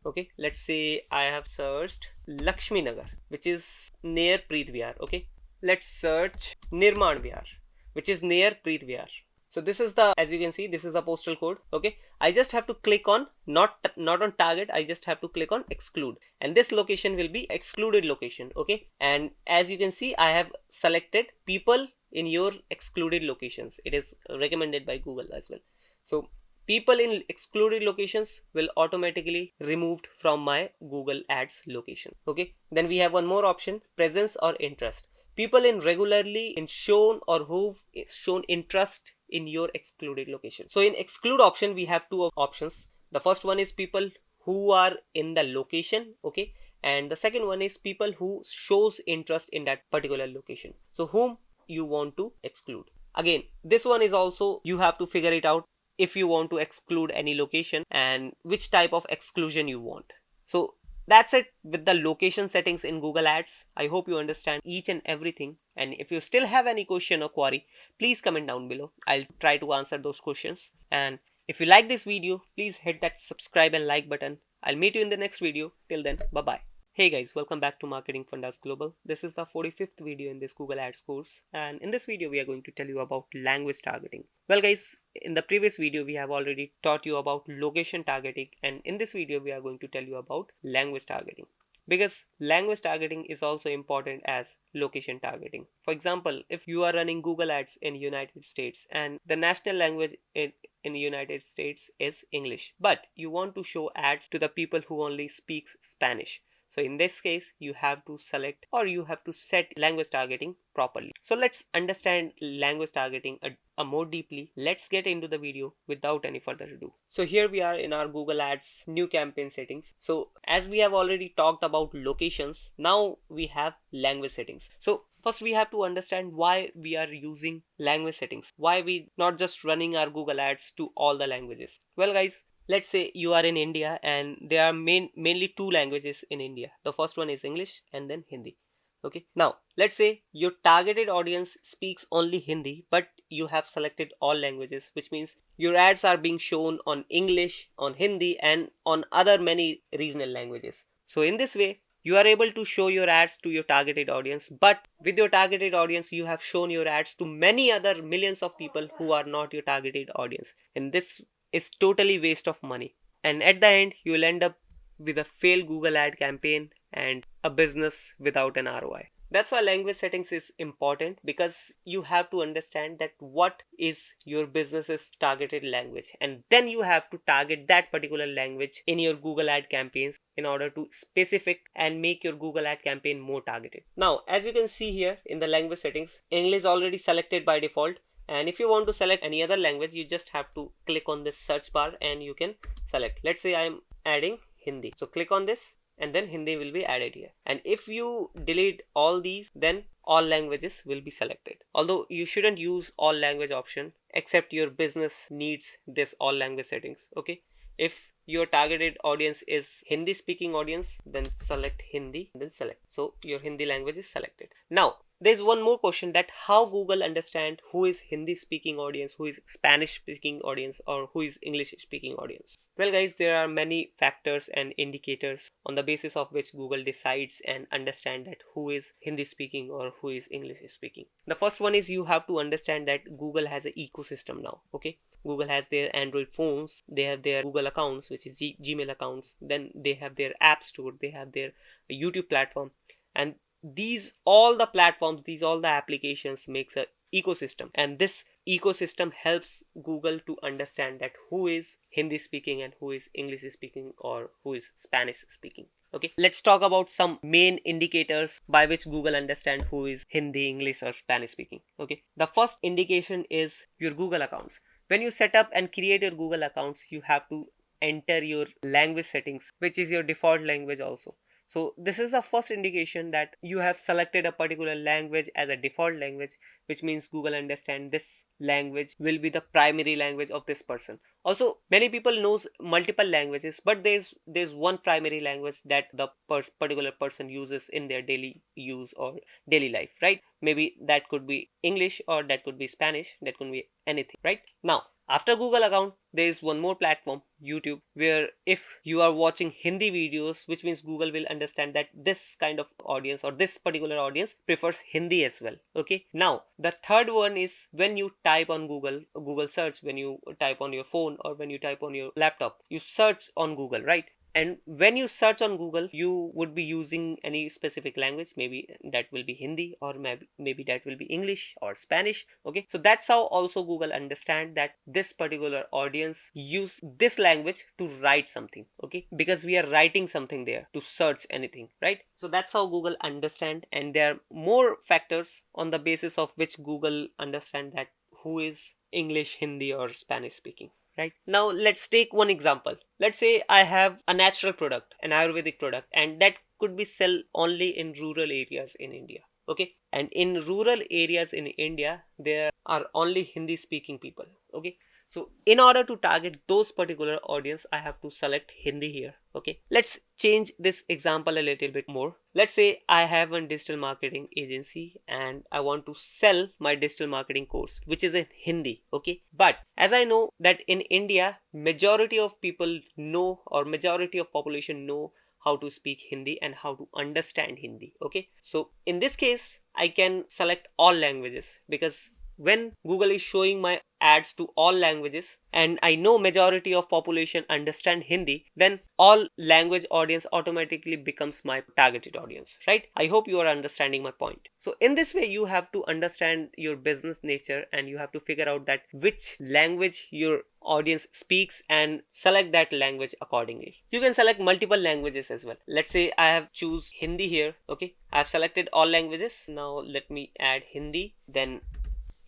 Okay, let's say I have searched Lakshmi Nagar, which is near Preet Vihar. Okay, let's search Nirman Vihar, which is near Preet Vihar. So this is the, as you can see, this is the postal code. Okay, I just have to click on not on target. I just have to click on exclude, and this location will be excluded location. Okay, and as you can see, I have selected people in your excluded locations. It is recommended by Google as well. So people in excluded locations will automatically removed from my Google Ads location. Okay, then we have one more option, presence or interest. People in regularly in shown or who've shown interest in your excluded location. So in exclude option, we have two options. The first one is people who are in the location. Okay, and the second one is people who shows interest in that particular location. So whom you want to exclude. Again, this one is also, you have to figure it out if you want to exclude any location and which type of exclusion you want. So that's it with the location settings in Google Ads. I hope you understand each and everything. And if you still have any question or query, please comment down below. I'll try to answer those questions. And if you like this video, please hit that subscribe and like button. I'll meet you in the next video. Till then, bye-bye. Hey guys, welcome back to Marketing Fundas Global. This is the 45th video in this Google Ads course, and in this video we are going to tell you about language targeting. Well guys, in the previous video we have already taught you about location targeting, and in this video we are going to tell you about language targeting. because language targeting is also important as location targeting. For example, if you are running Google Ads in United States and the national language in United States is English, but you want to show ads to the people who only speaks Spanish. So in this case, you have to select or you have to set language targeting properly. So let's understand language targeting a more deeply. Let's get into the video without any further ado. So here we are in our Google Ads new campaign settings. So as we have already talked about locations, now we have language settings. So first we have to understand why we are using language settings. Why we not just running our Google Ads to all the languages. Well guys, let's say you are in India and there are mainly two languages in India. The first one is English and then Hindi. Okay. Now, let's say your targeted audience speaks only Hindi, but you have selected all languages, which means your ads are being shown on English, on Hindi, and on other many regional languages. So in this way, you are able to show your ads to your targeted audience, but with your targeted audience, you have shown your ads to many other millions of people who are not your targeted audience. And this is totally waste of money. And at the end, you will end up with a failed Google ad campaign and a business without an ROI. That's why language settings is important, because you have to understand that what is your business's targeted language, and then you have to target that particular language in your Google ad campaigns in order to specific and make your Google ad campaign more targeted. Now, as you can see here in the language settings, English is already selected by default. And if you want to select any other language, you just have to click on this search bar and you can select. Let's say I am adding Hindi. So click on this and then Hindi will be added here. And if you delete all these, then all languages will be selected. Although you shouldn't use all language option except your business needs this all language settings. Okay. If your targeted audience is Hindi speaking audience, then select Hindi, then select. So your Hindi language is selected. Now, there's one more question, that how Google understand who is Hindi speaking audience, who is Spanish speaking audience, or who is English speaking audience. Well guys, there are many factors and indicators on the basis of which Google decides and understand that who is Hindi speaking or who is English speaking. The first one is you have to understand that Google has an ecosystem now. Okay. Google has their Android phones, they have their Google accounts, which is Gmail accounts, then they have their app store, they have their YouTube platform, and all the applications makes a ecosystem, and this ecosystem helps Google to understand that who is Hindi speaking and who is English speaking or who is Spanish speaking. Okay, let's talk about some main indicators by which Google understand who is Hindi, English or Spanish speaking. Okay, the first indication is your Google accounts. When you set up and create your Google accounts, you have to enter your language settings, which is your default language also. So this is the first indication that you have selected a particular language as a default language, which means Google understand this language will be the primary language of this person. Also, many people knows multiple languages, but there's one primary language that the particular person uses in their daily use or daily life, right? Maybe that could be English or that could be Spanish, that could be anything, right? Now, after Google account, there is one more platform, YouTube, where if you are watching Hindi videos, which means Google will understand that this kind of audience or this particular audience prefers Hindi as well. Okay. Now, the third one is when you type on Google search, when you type on your phone or when you type on your laptop, you search on Google, right? And when you search on Google, you would be using any specific language. Maybe that will be Hindi or maybe that will be English or Spanish. Okay. So that's how also Google understand that this particular audience use this language to write something. Okay. Because we are writing something there to search anything, right? So that's how Google understand, and there are more factors on the basis of which Google understand that who is English, Hindi or Spanish speaking. Right. Now let's take one example. Let's say I have a natural product, an Ayurvedic product, and that could be sold only in rural areas in India. Okay. And in rural areas in India, there are only Hindi speaking people. Okay. So in order to target those particular audience, I have to select Hindi here. Okay. Let's change this example a little bit more. Let's say I have a digital marketing agency and I want to sell my digital marketing course, which is in Hindi. Okay. But as I know that in India, majority of people know, or majority of population know how to speak Hindi and how to understand Hindi. Okay. So in this case, I can select all languages, because when Google is showing my ads to all languages and I know majority of population understand Hindi, then all language audience automatically becomes my targeted audience, right? I hope you are understanding my point. So in this way, you have to understand your business nature and you have to figure out that which language your audience speaks and select that language accordingly. You can select multiple languages as well. Let's say I have choose Hindi here. Okay, I have selected all languages. Now let me add Hindi, then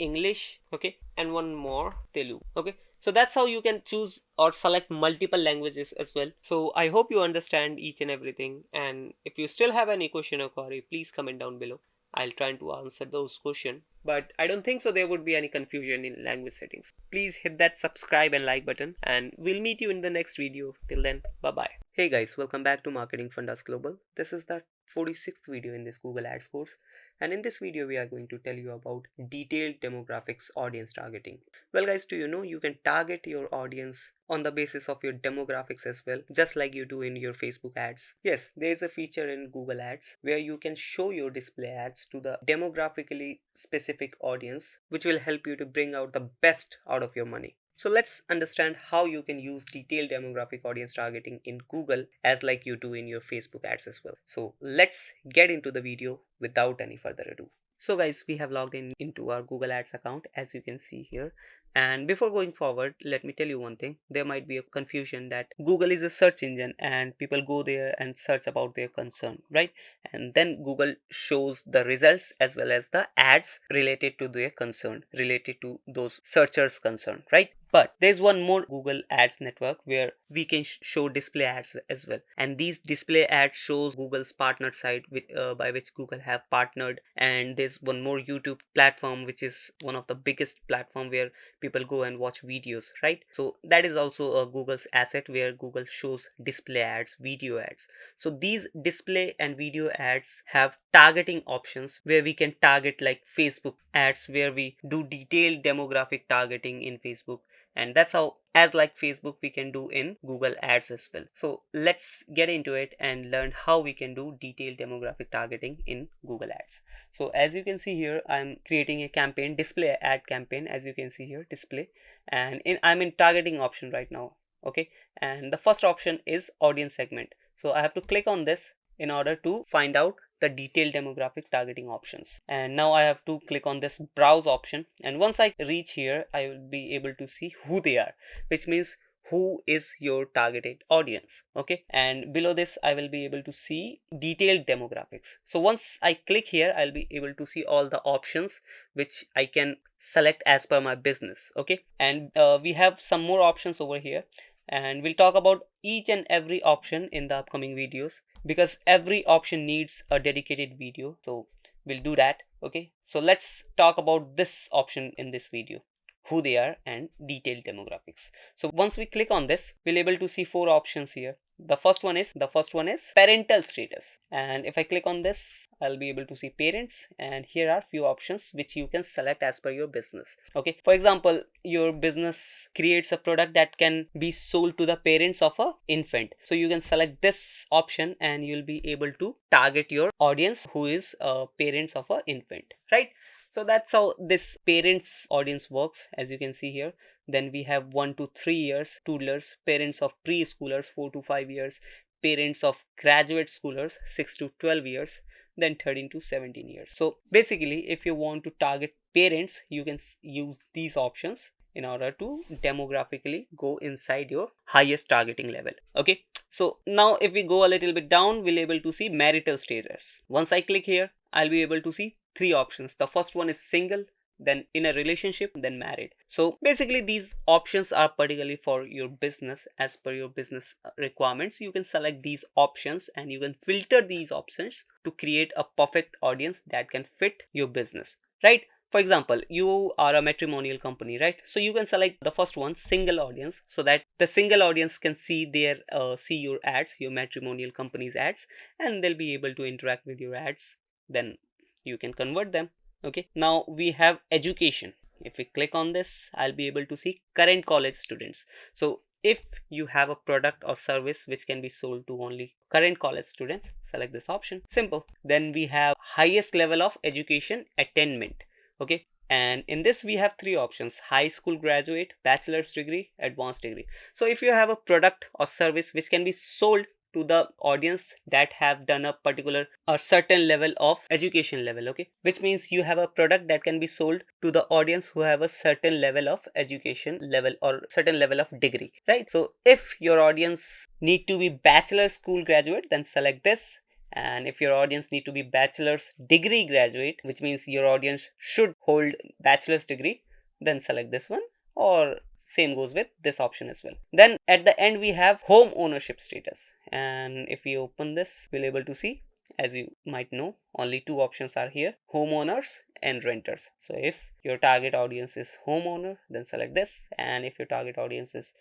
English, okay, and one more, Telugu. Okay, so that's how you can choose or select multiple languages as well. So I hope you understand each and everything, and if you still have any question or query, please comment down below. I'll try to answer those questions, but I don't think so there would be any confusion in language settings. Please hit that subscribe and like button, and we'll meet you in the next video. Till then, bye bye. Hey guys, welcome back to Marketing Fundas Global. This is the 46th video in this Google Ads course, and in this video we are going to tell you about detailed demographics audience targeting. Well guys, do you know you can target your audience on the basis of your demographics as well, just like you do in your Facebook ads? Yes, there is a feature in Google Ads where you can show your display ads to the demographically specific audience, which will help you to bring out the best out of your money. So let's understand how you can use detailed demographic audience targeting in Google as like you do in your Facebook ads as well. So let's get into the video without any further ado. So guys, we have logged in into our Google Ads account, as you can see here. And before going forward, let me tell you one thing. There might be a confusion that Google is a search engine and people go there and search about their concern, right? And then Google shows the results as well as the ads related to their concern, related to those searchers' concern, right? But there's one more Google Ads network where we can show display ads as well. And these display ads shows Google's partner site with, by which Google have partnered. And there's one more YouTube platform, which is one of the biggest platform where people go and watch videos, right? So that is also a Google's asset where Google shows display ads, video ads. So these display and video ads have targeting options where we can target like Facebook ads, where we do detailed demographic targeting in Facebook. And that's how, as like Facebook, we can do in Google Ads as well. So let's get into it and learn how we can do detailed demographic targeting in Google Ads. So as you can see here, I'm creating a campaign, display ad campaign, as you can see here, display, and I'm in targeting option right now. Okay, and the first option is audience segment. So I have to click on this in order to find out the detailed demographic targeting options. And now I have to click on this browse option, and once I reach here, I will be able to see who they are, which means who is your targeted audience. Okay, and below this I will be able to see detailed demographics. So once I click here, I'll be able to see all the options which I can select as per my business. Okay, and we have some more options over here, and we'll talk about each and every option in the upcoming videos, because every option needs a dedicated video. So we'll do that. Okay, so let's talk about this option in this video, who they are and detailed demographics. So once we click on this, we'll able to see 4 options here. The first one is parental status, and if I click on this, I'll be able to see parents, and here are few options which you can select as per your business. Okay, for example, your business creates a product that can be sold to the parents of a infant, so you can select this option and you'll be able to target your audience who is parents of a infant, right? So that's how this parents audience works, as you can see here. Then we have 1 to 3 years toddlers, parents of preschoolers 4 to 5 years, parents of graduate schoolers 6 to 12 years, then 13 to 17 years. So basically, if you want to target parents, you can use these options in order to demographically go inside your highest targeting level. Okay, so now if we go a little bit down, we'll able to see marital status. Once I click here, I'll be able to see 3 options. The first one is single, then in a relationship, then married. So basically these options are particularly for your business. As per your business requirements, you can select these options and you can filter these options to create a perfect audience that can fit your business, right? For example, you are a matrimonial company, right? So you can select the first one, single audience, so that the single audience can see their see your ads, your matrimonial company's ads, and they'll be able to interact with your ads. Then you can convert them. Okay, now we have education. If we click on this, I'll be able to see current college students. So if you have a product or service which can be sold to only current college students, select this option. Simple. Then we have highest level of education attainment. Okay, And in this we have three options: high school graduate, bachelor's degree, advanced degree. So if you have a product or service which can be sold to the audience that have done a particular or certain level of education level, okay, which means you have a product that can be sold to the audience who have a certain level of education level or certain level of degree, right? So if your audience need to be bachelor school graduate, then select this. And if your audience need to be bachelor's degree graduate, which means your audience should hold bachelor's degree, then select this one, or same goes with this option as well. Then at the end we have home ownership status, and if we open this, we'll able to see, as you might know, only two options are here: homeowners and renters. So if your target audience is homeowner, then select this, and if your target audience is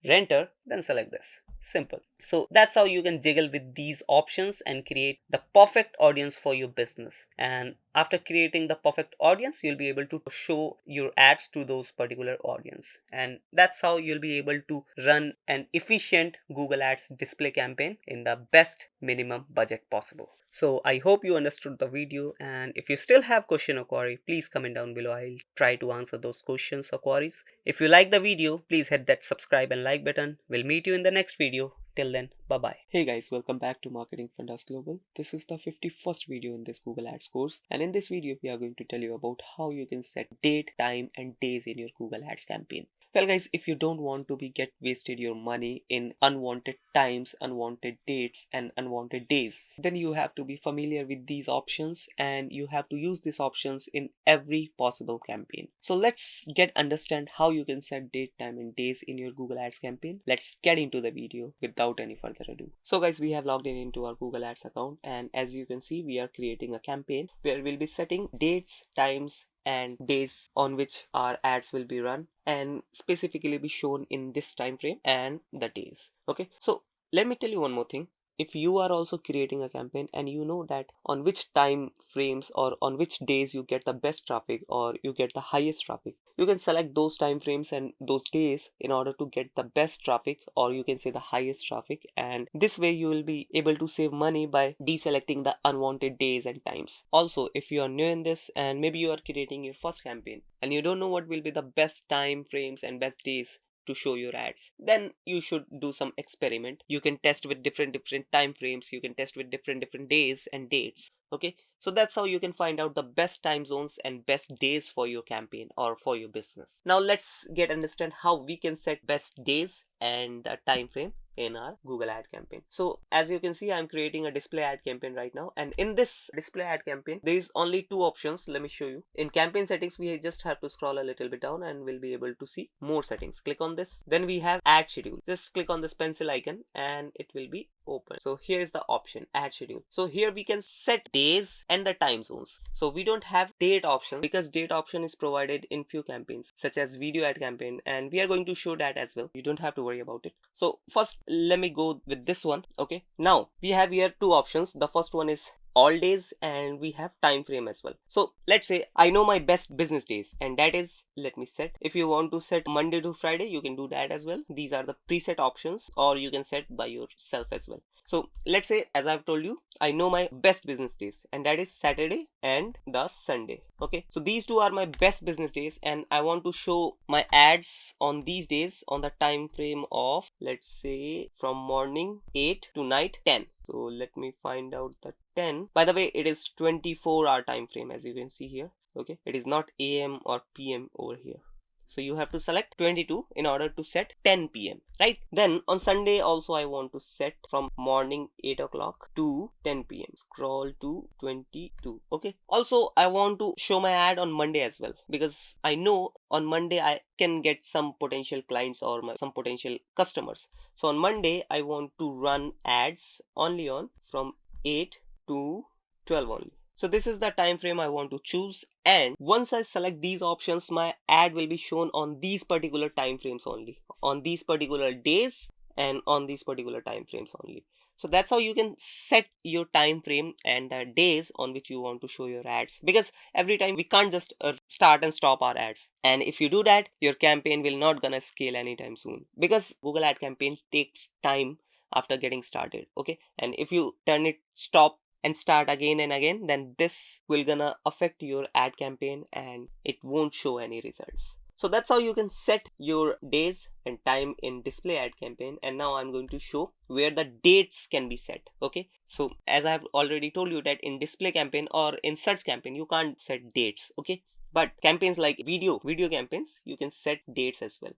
renter, then select this. Simple. So that's how you can jiggle with these options and create the perfect audience for your business. And after creating the perfect audience, you'll be able to show your ads to those particular audience, and that's how you'll be able to run an efficient Google Ads display campaign in the best minimum budget possible. So I hope you understood the video, and if you still have question or query, please comment down below. I'll try to answer those questions or queries. If you like the video, please hit that subscribe and like button. We'll meet you in the next video. Till then, bye bye. Hey guys, welcome back to Marketing Fundas Global. This is the 51st video in this Google Ads course, and in this video we are going to tell you about how you can set date, time and days in your Google Ads campaign. Well guys, if you don't want to get wasted your money in unwanted times, unwanted dates and unwanted days, then you have to be familiar with these options, and you have to use these options in every possible campaign. So let's understand how you can set date, time and days in your Google Ads campaign. Let's get into the video without any further ado. So guys, we have logged in into our Google Ads account, and as you can see, we are creating a campaign where we'll be setting dates, times and days on which our ads will be run and specifically be shown in this time frame and the days. Okay, so let me tell you one more thing. If you are also creating a campaign and you know that on which time frames or on which days you get the best traffic or you get the highest traffic, you can select those time frames and those days in order to get the best traffic, or you can say the highest traffic, and this way you will be able to save money by deselecting the unwanted days and times. Also, if you are new in this and maybe you are creating your first campaign and you don't know what will be the best time frames and best days to show your ads, then you should do some experiment. You can test with different time frames, you can test with different days and dates. Okay, so that's how you can find out the best time zones and best days for your campaign or for your business. Now let's understand how we can set best days and the time frame in our Google ad campaign. So as you can see, I'm creating a display ad campaign right now, and in this display ad campaign there is only two options. Let me show you. In campaign settings, we just have to scroll a little bit down and we'll be able to see more settings. Click on this, then we have ad schedule. Just click on this pencil icon and it will be open. So here is the option, ad schedule. So here we can set days and the time zones. So we don't have date option because date option is provided in few campaigns such as video ad campaign, and we are going to show that as well. You don't have to worry about it. So first let me go with this one. Okay, now we have here two options. The first one is all days and we have time frame as well. So let's say I know my best business days, and that is, let me set. If you want to set Monday to Friday, you can do that as well. These are the preset options, or you can set by yourself as well. So let's say, as I've told you, I know my best business days, and that is Saturday and the Sunday. Okay, so these two are my best business days, and I want to show my ads on these days on the time frame of, let's say, from morning 8 to night 10. So let me find out the 10. By the way, it is 24-hour time frame, as you can see here. Okay, it is not AM or PM over here. So you have to select 22 in order to set 10 PM, right? Then on Sunday also I want to set from morning 8 o'clock to 10 PM. Scroll to 22. Okay. Also, I want to show my ad on Monday as well, because I know on Monday I can get some potential clients or some potential customers. So on Monday I want to run ads only on from 8 to 12 only. So this is the time frame I want to choose, and once I select these options, my ad will be shown on these particular time frames only, on these particular days and on these particular time frames only. So that's how you can set your time frame and the days on which you want to show your ads, because every time we can't just start and stop our ads, and if you do that, your campaign will not gonna scale anytime soon, because Google ad campaign takes time after getting started. Okay, and if you turn it stop and start again and again, then this will gonna affect your ad campaign and it won't show any results. So that's how you can set your days and time in display ad campaign. And now I'm going to show where the dates can be set. Okay, so as I have already told you that in display campaign or in search campaign you can't set dates. Okay, but campaigns like video campaigns, you can set dates as well.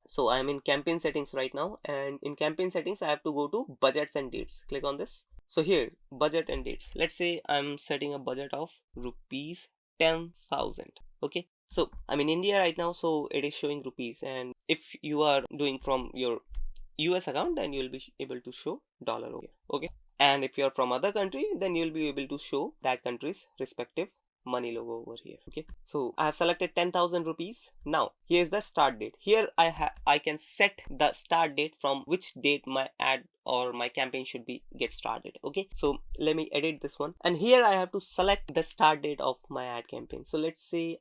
So I'm in campaign settings right now, and in campaign settings I have to go to budgets and dates. Click on this. So here, budget and dates, let's say I'm setting a budget of rupees 10,000. Okay, so I'm in India right now, so it is showing rupees, and if you are doing from your US account, then you'll be able to show dollar over here. Okay, and if you're from other country, then you'll be able to show that country's respective money logo over here. Okay, so I have selected 10,000 rupees. Now here's the start date. Here I can set the start date from which date my ad or my campaign should be get started. Okay, so let me edit this one, and here I have to select the start date of my ad campaign. So let's say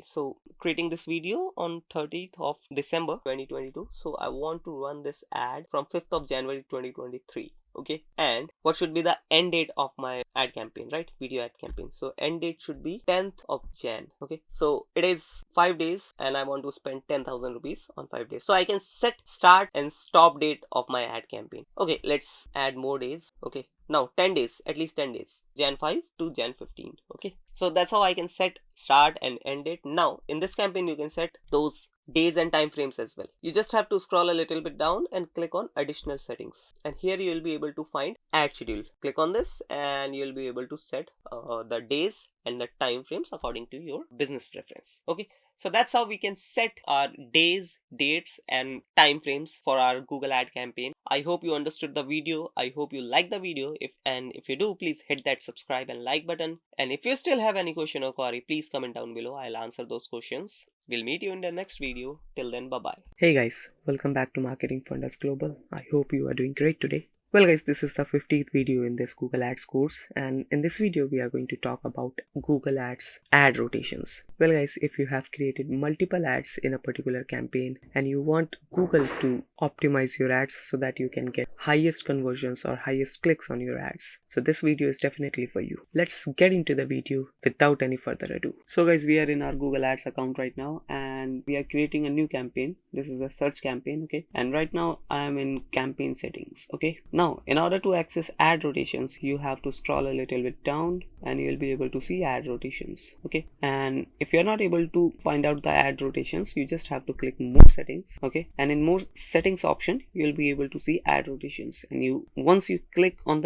so creating this video on 30th of December 2022. So I want to run this ad from 5th of January 2023. Okay, and what should be the end date of my ad campaign, right? Video ad campaign. So end date should be 10th of Jan. Okay, so it is 5 days and I want to spend 10,000 rupees on 5 days. So I can set start and stop date of my ad campaign. Okay, let's add more days. Okay, now 10 days, at least 10 days, Jan 5 to Jan 15. Okay, so that's how I can set start and end date. Now in this campaign you can set those days and time frames as well. You just have to scroll a little bit down and click on additional settings, and here you will be able to find ad schedule. Click on this and you'll be able to set the days and the time frames according to your business preference. Okay, so that's how we can set our days, dates and time frames for our Google ad campaign. I hope you understood the video. I hope you liked the video. If you do, please hit that subscribe and like button. And if you still have any question or query, please comment down below. I'll answer those questions. We'll meet you in the next video. Till then, bye bye. Hey guys, welcome back to Marketing Funders Global. I hope you are doing great today. Well guys, this is the 50th video in this Google Ads course, and in this video we are going to talk about Google Ads ad rotations. Well guys, if you have created multiple ads in a particular campaign and you want Google to optimize your ads so that you can get highest conversions or highest clicks on your ads, so this video is definitely for you. Let's get into the video without any further ado. So guys, we are in our Google Ads account right now and we are creating a new campaign. This is a search campaign. Okay, and right now I am in campaign settings. Okay, now in order to access ad rotations, you have to scroll a little bit down and you'll be able to see ad rotations. Okay, and if you're not able to find out the ad rotations, you just have to click more settings. Okay, and in more settings option you'll be able to see ad rotations, and once you click on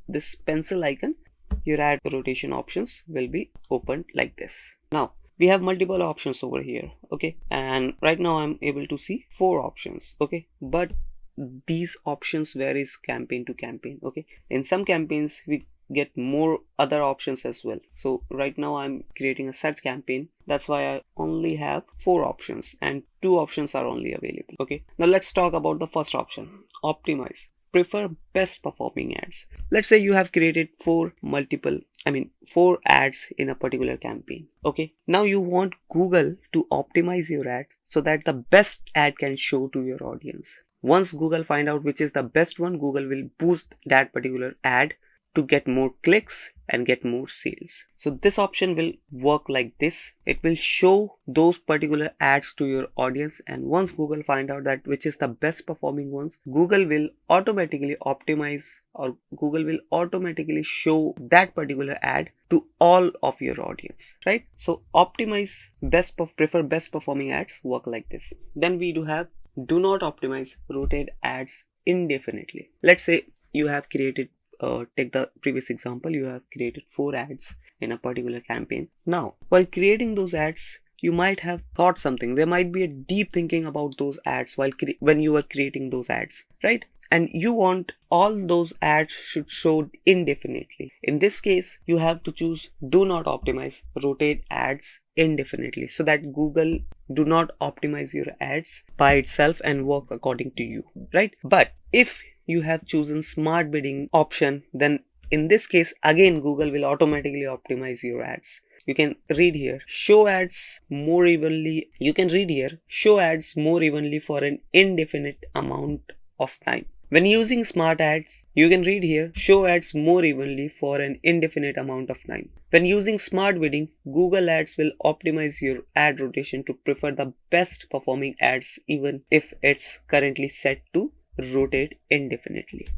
this pencil icon, your ad rotation options will be opened like this. Now we have multiple options over here. Okay, and right now I'm able to see 4 options. Okay, but these options varies campaign to campaign. Okay, in some campaigns we get more other options as well. So right now I'm creating a search campaign, that's why I only have 4 options and 2 options are only available. Okay, now let's talk about the first option, optimize. Prefer best performing ads. Let's say you have created 4 ads in a particular campaign. Okay, now you want Google to optimize your ad so that the best ad can show to your audience. Once Google find out which is the best one, Google will boost that particular ad to get more clicks and get more sales. So this option will work like this. It will show those particular ads to your audience, and once Google find out that which is the best performing ones, Google will automatically optimize, or Google will automatically show that particular ad to all of your audience, right? So optimize, prefer best performing ads work like this. Then we do have do not optimize, rotate ads indefinitely. Let's say you have created take the previous example, you have created 4 ads in a particular campaign. Now while creating those ads, you might have thought something. There might be a deep thinking about those ads when you are creating those ads, right? And you want all those ads should show indefinitely. In this case, you have to choose do not optimize, rotate ads indefinitely, so that Google do not optimize your ads by itself and work according to you, right? But if you have chosen smart bidding option, then in this case again Google will automatically optimize your ads. You can read here, show ads more evenly. You can read here, show ads more evenly for an indefinite amount of time. When using smart ads, you can read here, show ads more evenly for an indefinite amount of time. When using smart bidding, Google Ads will optimize your ad rotation to prefer the best performing ads even if it's currently set to rotate indefinitely.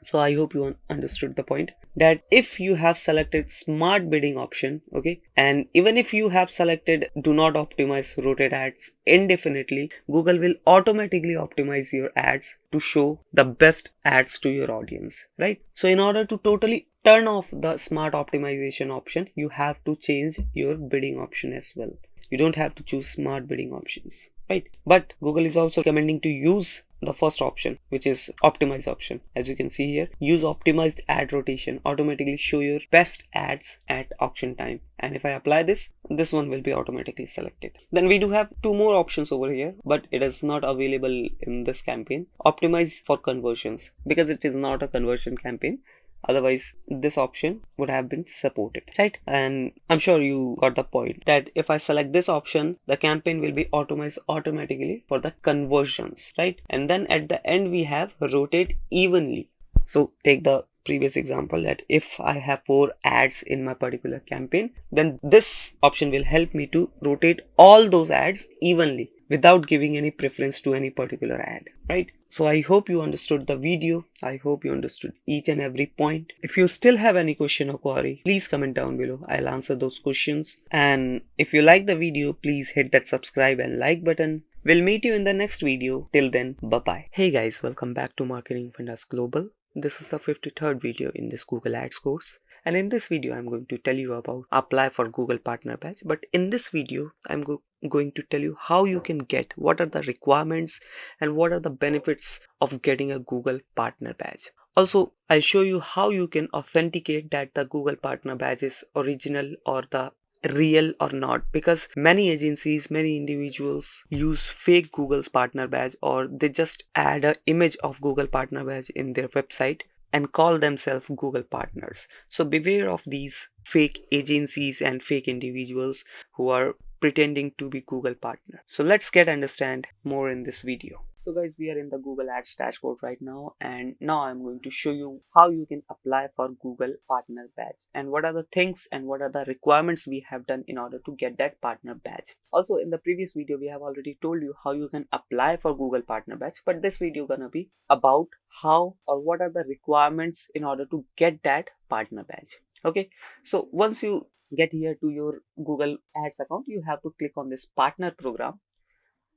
So I hope you understood the point that if you have selected smart bidding option, okay, and even if you have selected do not optimize rotate ads indefinitely, Google will automatically optimize your ads to show the best ads to your audience, right? So in order to totally turn off the smart optimization option, you have to change your bidding option as well. You don't have to choose smart bidding options, right? But Google is also recommending to use the first option, which is optimize option. As you can see here, use optimized ad rotation, automatically show your best ads at auction time. And if I apply this one will be automatically selected. Then we do have two more options over here, but it is not available in this campaign. Optimize for conversions, because it is not a conversion campaign. Otherwise this option would have been supported, right? And I'm sure you got the point that if I select this option, the campaign will be optimized automatically for the conversions, right? And then at the end we have rotate evenly. So take the previous example that if I have 4 ads in my particular campaign, then this option will help me to rotate all those ads evenly without giving any preference to any particular ad, right? So I hope you understood the video. I hope you understood each and every point. If you still have any question or query, please comment down below. I'll answer those questions. And if you like the video, please hit that subscribe and like button. We'll meet you in the next video. Till then, bye-bye. Hey guys, welcome back to Marketing Fundas Global. This is the 53rd video in this Google Ads course. And in this video, I'm going to tell you about apply for Google Partner Badge. But in this video, I'm going to tell you how you can get, what are the requirements and what are the benefits of getting a Google Partner Badge. Also, I'll show you how you can authenticate that the Google Partner Badge is original or the real or not, because many agencies, many individuals use fake Google's Partner Badge, or they just add an image of Google Partner Badge in their website and call themselves Google partners. So beware of these fake agencies and fake individuals who are pretending to be Google partner. So let's get understand more in this video. So guys, we are in the Google Ads dashboard right now, and now I'm going to show you how you can apply for Google Partner Badge and what are the things and what are the requirements we have done in order to get that Partner Badge. Also in the previous video, we have already told you how you can apply for Google Partner Badge, but this video gonna be about how or what are the requirements in order to get that Partner Badge. Okay, so once you get here to your Google Ads account, you have to click on this partner program.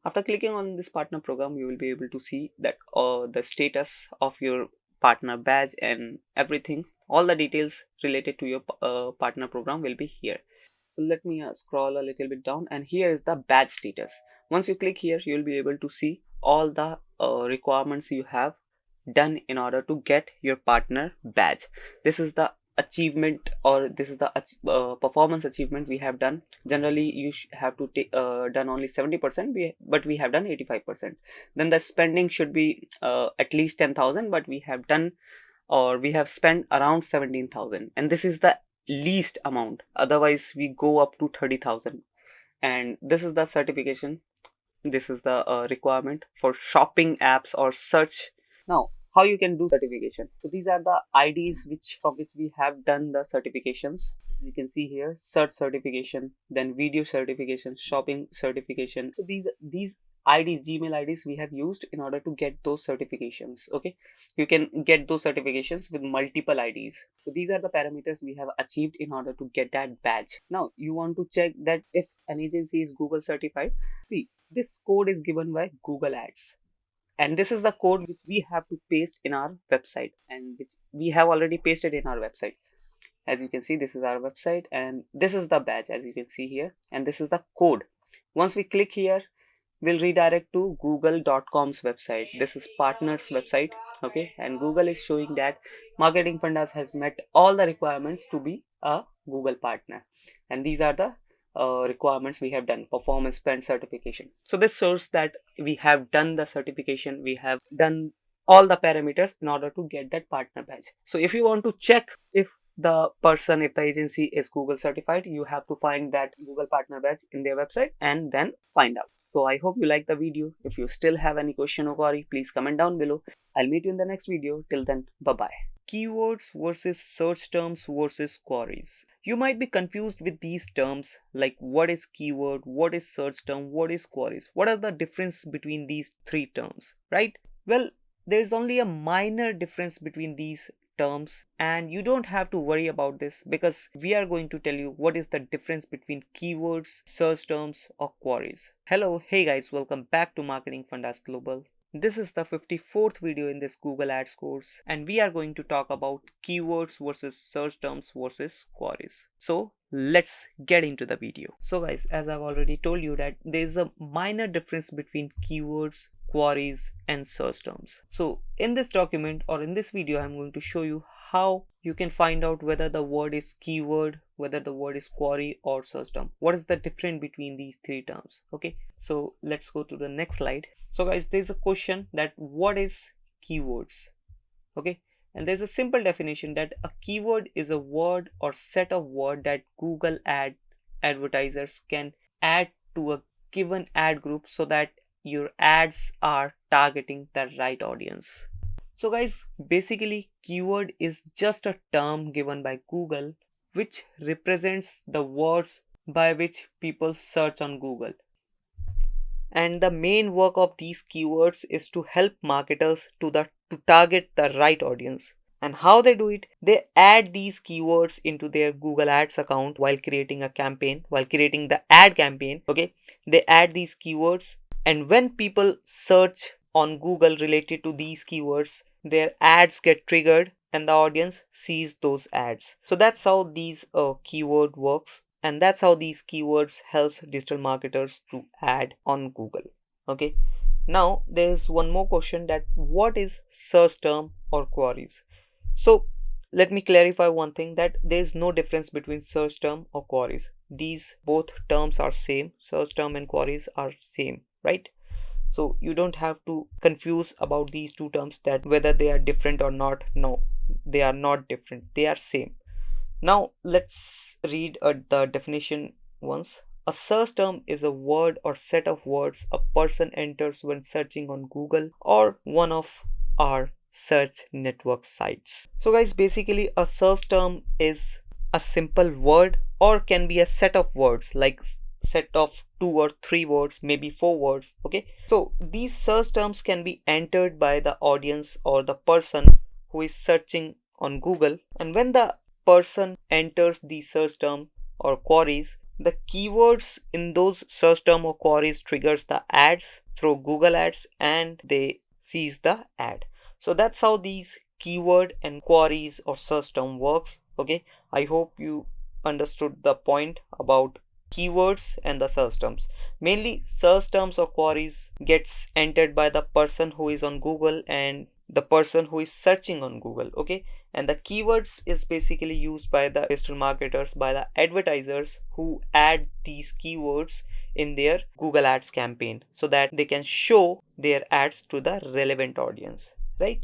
After clicking on this partner program, you will be able to see that the status of your partner badge and everything, all the details related to your partner program will be here. So let me scroll a little bit down, and here is the badge status. Once you click here, you will be able to see all the requirements you have done in order to get your partner badge. This is the achievement, or this is the performance achievement we have done. Generally you have to take done only 70%, but we have done 85%. Then the spending should be at least 10,000, but we have done, or we have spent around 17,000, and this is the least amount. Otherwise we go up to 30,000. And this is the certification. This is the requirement for shopping apps or search. Now how you can do certification. So these are the IDs from which we have done the certifications. You can see here search certification, then video certification, shopping certification. So these IDs, Gmail IDs we have used in order to get those certifications. Okay, you can get those certifications with multiple IDs. So these are the parameters we have achieved in order to get that badge. Now you want to check that if an agency is Google certified. See, this code is given by Google Ads. And this is the code which we have to paste in our website, and which we have already pasted in our website. As you can see, this is our website, and this is the badge, as you can see here, and this is the code. Once we click here, we'll redirect to google.com's website. This is partners website. Okay, and Google is showing that Marketing Fundas has met all the requirements to be a Google partner, and these are the requirements we have done: performance, spend, certification. So this shows that we have done the certification, we have done all the parameters in order to get that partner badge. So if you want to check if the person, if the agency is Google certified, you have to find that Google partner badge in their website and then find out. So I hope you like the video. If you still have any question or query, please comment down below. I'll meet you in the next video. Till then, bye bye. Keywords versus search terms versus queries. You might be confused with these terms like what is keyword, what is search term, what is queries. What are the difference between these three terms, right? Well, there's only a minor difference between these terms and you don't have to worry about this because we are going to tell you what is the difference between keywords, search terms or queries. Hello, hey guys, welcome back to Marketing Fundas Global. This is the 54th video in this Google Ads course and we are going to talk about keywords versus search terms versus queries. So let's get into the video. So guys, as I've already told you that there is a minor difference between keywords, queries and search terms. So in this document or in this video, I'm going to show you how you can find out whether the word is keyword, whether the word is query or search term. What is the difference between these three terms? Okay, so let's go to the next slide. So guys, there's a question that what is keywords? Okay, and there's a simple definition that a keyword is a word or set of word that Google advertisers can add to a given ad group so that your ads are targeting the right audience. So guys, basically keyword is just a term given by Google which represents the words by which people search on Google. And the main work of these keywords is to help marketers to target the right audience. And how they do it, they add these keywords into their Google Ads account while creating a campaign, while creating the ad campaign. Okay, they add these keywords, and when people search on Google related to these keywords, their ads get triggered and the audience sees those ads. So that's how these keyword works, and that's how these keywords helps digital marketers to ad on Google. Okay, now there's one more question, that what is search term or queries? So let me clarify one thing, that there is no difference between search term or queries. These both terms are same. Search term and queries are same, right? So you don't have to confuse about these two terms, that whether they are different or not. No, they are not different, they are same. Now let's read the definition once. A search term is a word or set of words a person enters when searching on Google or one of our search network sites. So guys, basically a search term is a simple word or can be a set of words, like set of 2 or 3 words, maybe 4 words. Okay, so these search terms can be entered by the audience or the person who is searching on Google, and when the person enters the search term or queries, the keywords in those search term or queries triggers the ads through Google Ads and they sees the ad. So that's how these keyword and queries or search term works. Okay, I hope you understood the point about keywords and the search terms. Mainly search terms or queries gets entered by the person who is on Google and the person who is searching on Google. Okay, and the keywords is basically used by the digital marketers, by the advertisers who add these keywords in their Google Ads campaign so that they can show their ads to the relevant audience, right?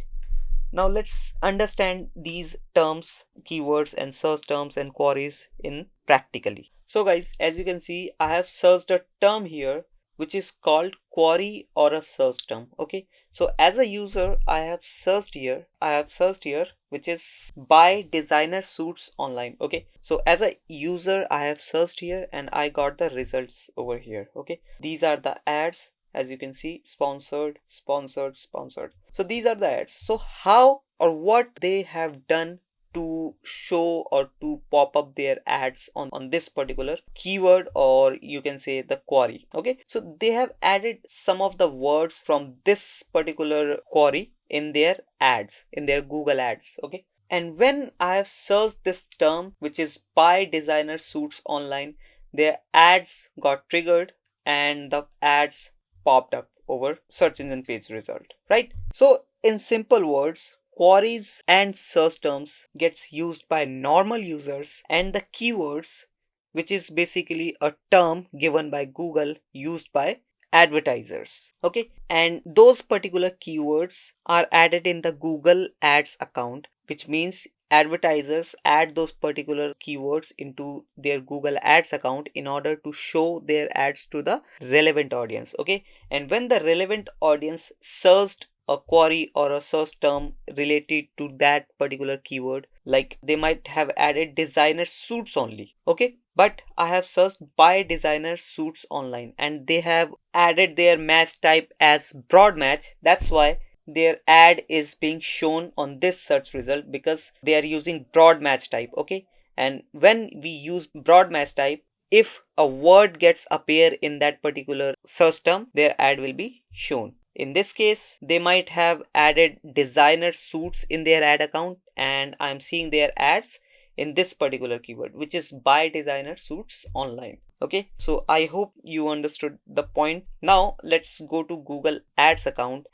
Now let's understand these terms, keywords and search terms and queries in practically. So guys, as you can see, I have searched a term here which is called query or a search term. Okay, so as a user I have searched here, which is buy designer suits online. Okay, so as a user I have searched here and I got the results over here. Okay, these are the ads, as you can see, sponsored, sponsored, sponsored. So these are the ads. So how or what they have done to show or to pop up their ads on this particular keyword, or you can say the query. Okay, so they have added some of the words from this particular query in their ads, in their Google Ads. Okay, and when I have searched this term, which is buy designer suits online, their ads got triggered and the ads popped up over search engine page result, right? So in simple words, queries and search terms gets used by normal users, and the keywords, which is basically a term given by Google used by advertisers. Okay, and those particular keywords are added in the Google Ads account, which means advertisers add those particular keywords into their Google Ads account in order to show their ads to the relevant audience. Okay, and when the relevant audience searched a query or a search term related to that particular keyword, like they might have added designer suits only. Okay, but I have searched by designer suits online and they have added their match type as broad match. That's why their ad is being shown on this search result, because they are using broad match type. Okay, and when we use broad match type, if a word gets appear in that particular search term, their ad will be shown. In this case, they might have added designer suits in their ad account, and I'm seeing their ads in this particular keyword, which is buy designer suits online. Okay, so I hope you understood the point. Now let's go to Google Ads account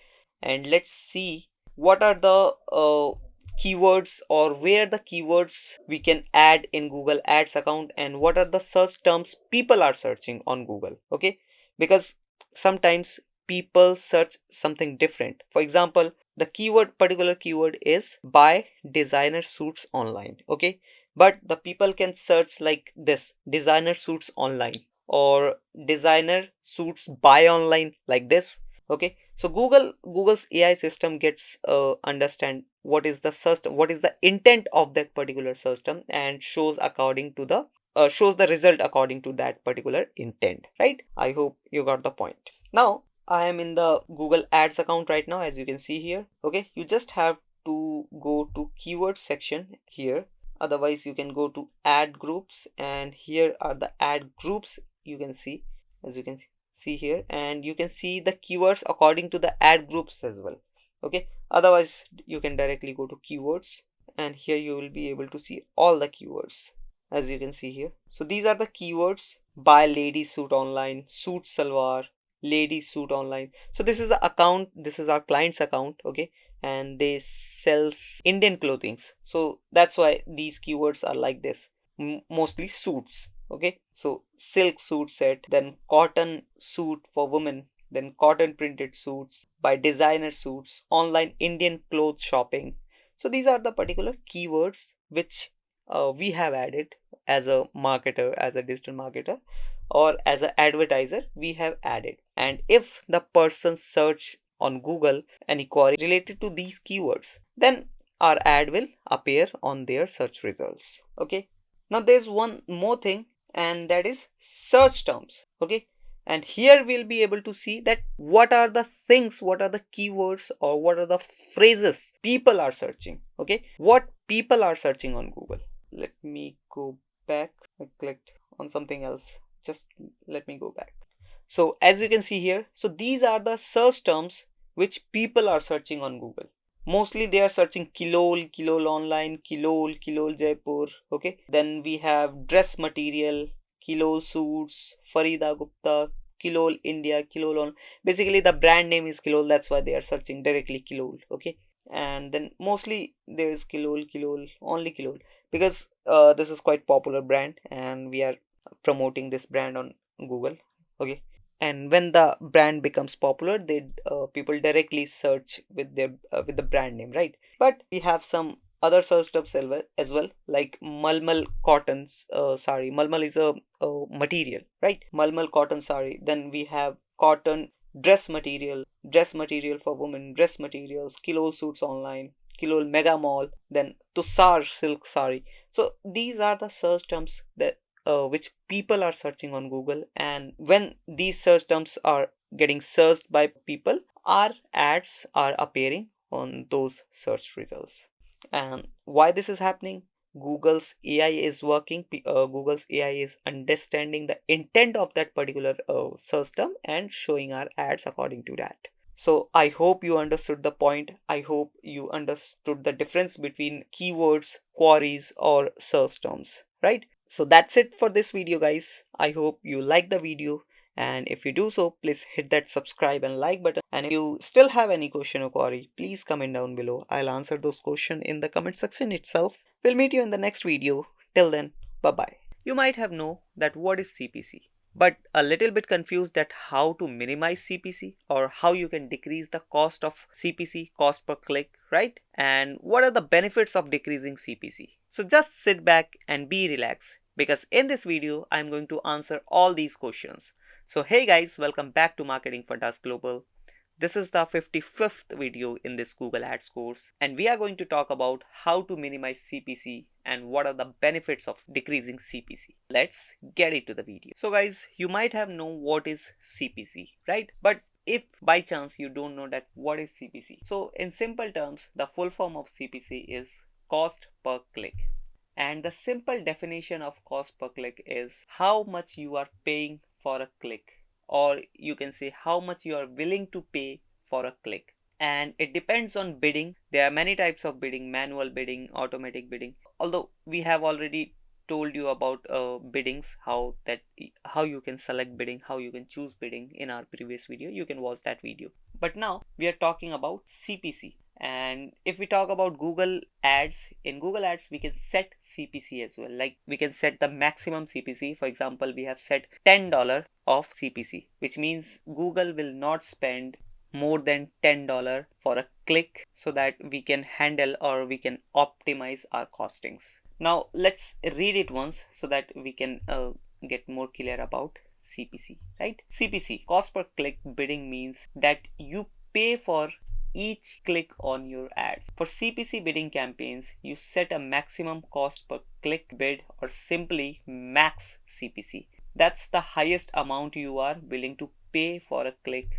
and let's see what are the keywords, or where the keywords we can add in Google Ads account, and what are the search terms people are searching on Google. Okay, because sometimes people search something different. For example, the particular keyword is buy designer suits online. Okay, but the people can search like this: designer suits online, or designer suits buy online, like this. Okay, so Google's AI system gets understand what is the search, what is the intent of that particular system, and shows according to the shows the result according to that particular intent, right? I hope you got the point. Now I am in the Google Ads account right now, as you can see here. Okay, you just have to go to keyword section here. Otherwise you can go to ad groups, and here are the ad groups you can see, as you can see here, and you can see the keywords according to the ad groups as well. Okay, otherwise you can directly go to keywords, and here you will be able to see all the keywords, as you can see here. So these are the keywords: buy lady suit online, suit salwar, lady suit online. So this is the account, this is our client's account. Okay, and they sells Indian clothings, so that's why these keywords are like this, mostly suits. Okay, so silk suit set, then cotton suit for women, then cotton printed suits, by designer suits, online Indian clothes shopping. So these are the particular keywords which we have added as a marketer, as a digital marketer, or as an advertiser we have added. And if the person search on Google any query related to these keywords, then our ad will appear on their search results. Okay, now there's one more thing, and that is search terms. Okay, and here we'll be able to see that what are the things, what are the keywords, or what are the phrases people are searching. Okay, what people are searching on Google. Let me go back. I clicked on something else, just let me go back. So as you can see here, so these are the search terms which people are searching on Google. Mostly they are searching Kilol online, Kilol Jaipur. Okay, then we have dress material, Kilol suits, Farida Gupta, Kilol India, Kilol on. Basically the brand name is Kilol, that's why they are searching directly Kilol. Okay, and then mostly there is Kilol, only Kilol, because this is quite popular brand and we are promoting this brand on Google. Okay, and when the brand becomes popular, they people directly search with their with the brand name, right? But we have some other search terms as well, like Malmal cottons sari. Malmal is a material, right? Malmal cotton sari. Then we have cotton dress material for women, dress materials, Kilol suits online, Kilol mega mall, then Tussar silk sari. So these are the search terms that which people are searching on Google, and when these search terms are getting searched by people, our ads are appearing on those search results. And why this is happening? Google's AI is working. Google's AI is understanding the intent of that particular search term and showing our ads according to that. So I hope you understood the point. I hope you understood the difference between keywords, queries, or search terms, right? So that's it for this video, guys. I hope you like the video, and if you do so, please hit that subscribe and like button. And if you still have any question or query, please comment down below. I'll answer those questions in the comment section itself. We'll meet you in the next video. Till then, bye bye. You might have know that what is CPC. but a little bit confused that how to minimize CPC or how you can decrease the cost of CPC, cost per click, right? And what are the benefits of decreasing CPC? So just sit back and be relaxed, because in this video I'm going to answer all these questions. So hey guys, welcome back to Marketing for Dust Global. This is the 55th video in this Google Ads course, and we are going to talk about how to minimize CPC and what are the benefits of decreasing CPC. Let's get into the video. So guys, you might have known what is CPC, right? But if by chance you don't know that what is CPC, so in simple terms, the full form of CPC is cost per click. And the simple definition of cost per click is how much you are paying for a click, or you can say how much you are willing to pay for a click. And it depends on bidding. There are many types of bidding: manual bidding, automatic bidding. Although we have already told you about biddings, how you can select bidding, how you can choose bidding in our previous video. You can watch that video. But now we are talking about CPC. And if we talk about Google Ads, in Google Ads we can set CPC as well. Like we can set the maximum CPC. For example, we have set $10 of CPC, which means Google will not spend more than $10 for a click, so that we can handle or we can optimize our costings. Now let's read it once so that we can get more clear about CPC, right? CPC, cost per click bidding, means that you pay for each click on your ads. For CPC bidding campaigns, you set a maximum cost per click bid, or simply max CPC. That's the highest amount you are willing to pay for a click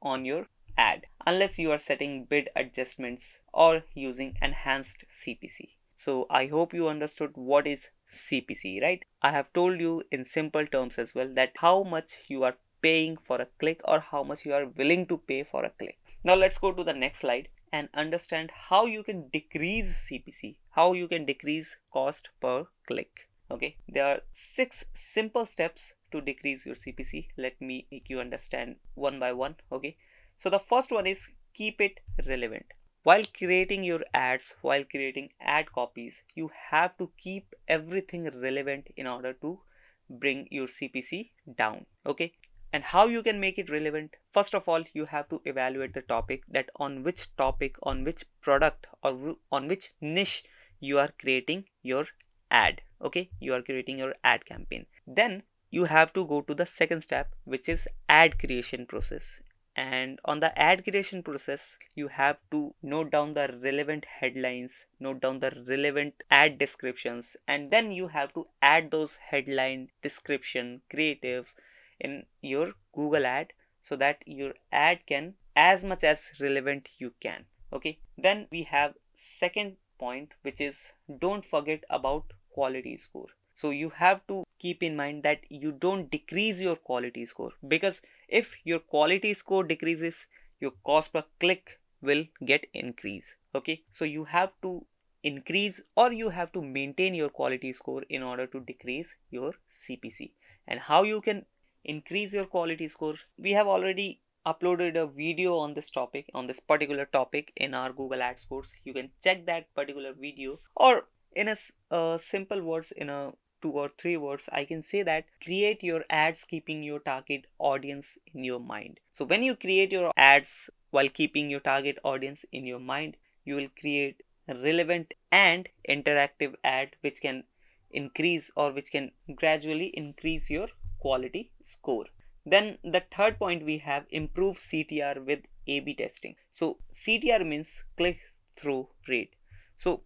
on your ad, unless you are setting bid adjustments or using enhanced CPC. So I hope you understood what is CPC, right? I have told you in simple terms as well that how much you are paying for a click or how much you are willing to pay for a click. Now let's go to the next slide and understand how you can decrease CPC, how you can decrease cost per click. Okay, there are 6 simple steps to decrease your CPC. Let me make you understand one by one. Okay, so the first one is keep it relevant. While creating your ads, while creating ad copies, you have to keep everything relevant in order to bring your CPC down. Okay, and how you can make it relevant? First of all, you have to evaluate the topic, that on which topic, on which product, or on which niche you are creating your ad. Okay, you are creating your ad campaign. Then you have to go to the second step, which is ad creation process. And on the ad creation process, you have to note down the relevant headlines, note down the relevant ad descriptions, and then you have to add those headline, description, creatives in your Google ad, so that your ad can as much as relevant you can. Okay, then we have second point, which is don't forget about quality score. So you have to keep in mind that you don't decrease your quality score, because if your quality score decreases, your cost per click will get increase. Okay, so you have to increase or you have to maintain your quality score in order to decrease your CPC. And how you can increase your quality score, we have already uploaded a video on this topic, on this particular topic, in our Google Ads course. You can check that particular video, or in a simple words, in a 2 or 3 words, I can say that create your ads keeping your target audience in your mind. So when you create your ads while keeping your target audience in your mind, you will create a relevant and interactive ad which can increase or which can gradually increase your quality score. Then the third point, we have improve CTR with A/B testing. So CTR means click through rate. So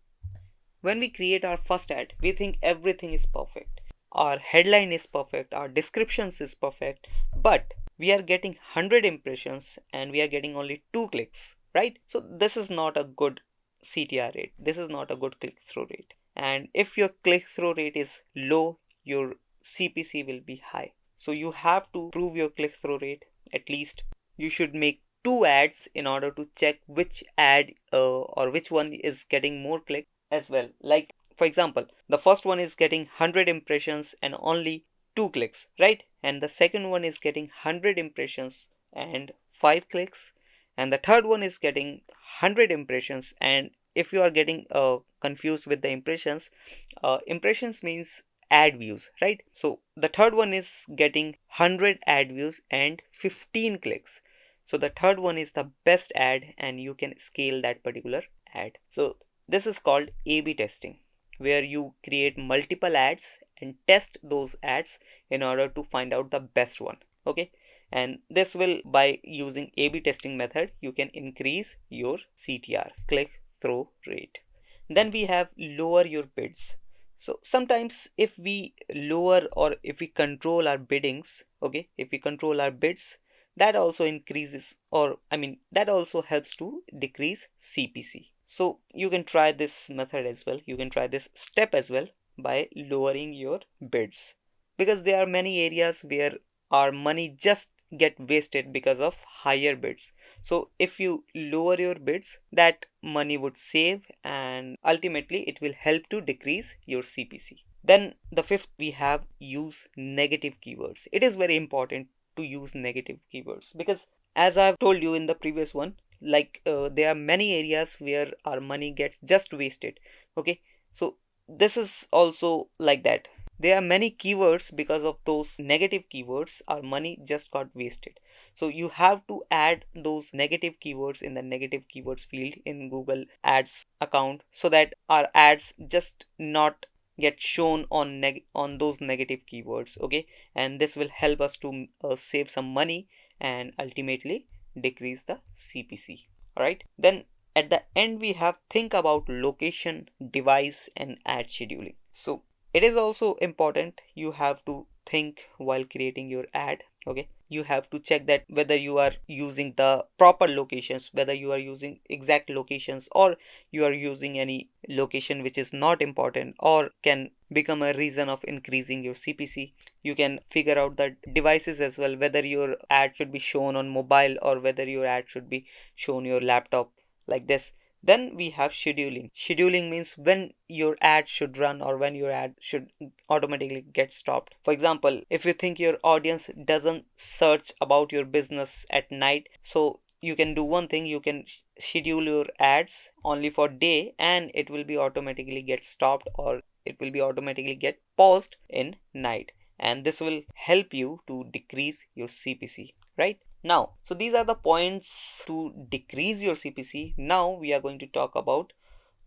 when we create our first ad, we think everything is perfect. Our headline is perfect, our descriptions is perfect, but we are getting 100 impressions and we are getting only 2 clicks, right? So this is not a good CTR rate. This is not a good click-through rate. And if your click-through rate is low, your CPC will be high. So you have to improve your click-through rate. At least you should make 2 ads in order to check which ad or which one is getting more clicks as well. Like for example, the first one is getting 100 impressions and only 2 clicks, right? And the second one is getting 100 impressions and 5 clicks, and the third one is getting 100 impressions. And if you are getting confused with the impressions, impressions means ad views, right? So the third one is getting 100 ad views and 15 clicks. So the third one is the best ad and you can scale that particular ad. So this is called A/B testing, where you create multiple ads and test those ads in order to find out the best one. Okay, and this will, by using A/B testing method, you can increase your CTR, click through rate. Then we have lower your bids. So sometimes if we lower or if we control our biddings, okay, if we control our bids, that also increases, or I mean that also helps to decrease CPC. So you can try this method as well, you can try this step as well by lowering your bids, because there are many areas where our money just get wasted because of higher bids. So if you lower your bids, that money would save and ultimately it will help to decrease your CPC. Then the fifth, we have use negative keywords. It is very important to use negative keywords, because as I've told you in the previous one, like there are many areas where our money gets just wasted. Okay, so this is also like that. There are many keywords, because of those negative keywords our money just got wasted. So you have to add those negative keywords in the negative keywords field in Google Ads account, so that our ads just not get shown on those negative keywords. Okay, and this will help us to save some money and ultimately decrease the CPC. All right, then at the end we have think about location, device and ad scheduling. So it is also important, you have to think while creating your ad. Okay, you have to check that whether you are using the proper locations, whether you are using exact locations, or you are using any location which is not important or can become a reason of increasing your CPC. You can figure out the devices as well, whether your ad should be shown on mobile or whether your ad should be shown your laptop, like this. Then we have scheduling. Scheduling means when your ad should run or when your ad should automatically get stopped. For example, if you think your audience doesn't search about your business at night, so you can do one thing, you can schedule your ads only for day and it will be automatically get stopped, or it will be automatically get paused in night, and this will help you to decrease your CPC, right? Now, so these are the points to decrease your CPC. Now we are going to talk about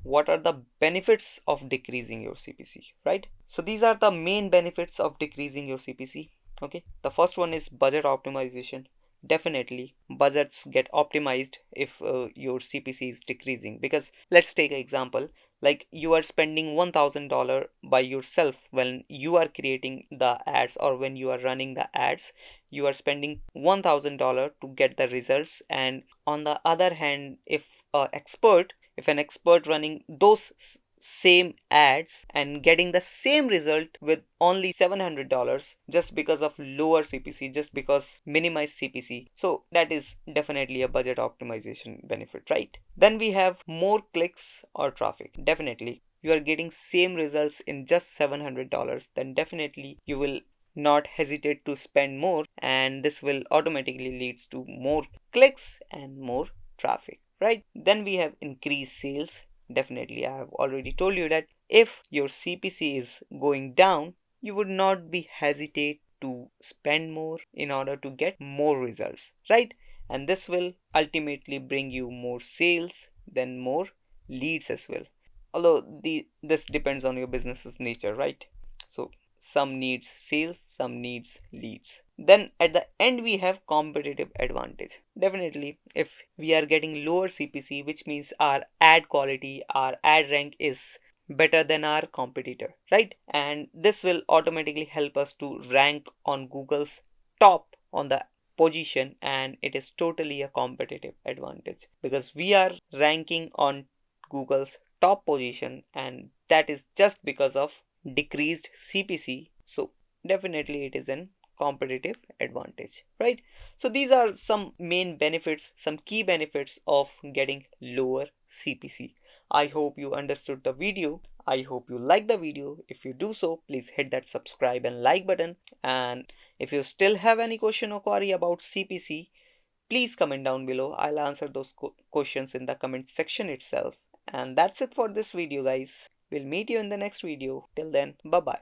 what are the benefits of decreasing your CPC, right? So these are the main benefits of decreasing your CPC. Okay, the first one is budget optimization. Definitely budgets get optimized if your CPC is decreasing, because let's take an example, like you are spending $1,000 by yourself when you are creating the ads, or when you are running the ads you are spending $1,000 to get the results. And on the other hand, if an expert running those same ads and getting the same result with only $700 just because of lower CPC, just because minimize CPC, so that is definitely a budget optimization benefit, right? Then we have more clicks or traffic. Definitely you are getting same results in just $700, then definitely you will not hesitate to spend more, and this will automatically leads to more clicks and more traffic, right? Then we have increased sales. Definitely I have already told you that if your CPC is going down, you would not be hesitate to spend more in order to get more results, right? And this will ultimately bring you more sales, then more leads as well. Although this depends on your business's nature, right? So some needs sales, some needs leads. Then at the end we have competitive advantage. Definitely if we are getting lower CPC, which means our ad quality, our ad rank is better than our competitor, right? And this will automatically help us to rank on Google's top on the position, and it is totally a competitive advantage because we are ranking on Google's top position, and that is just because of decreased CPC. So definitely it is an competitive advantage, right? So these are some main benefits, some key benefits of getting lower CPC. I hope you understood the video. I hope you like the video. If you do so, please hit that subscribe and like button. And if you still have any question or query about CPC, please comment down below. I'll answer those questions in the comment section itself. And that's it for this video, guys. We'll meet you in the next video. Till then, bye bye.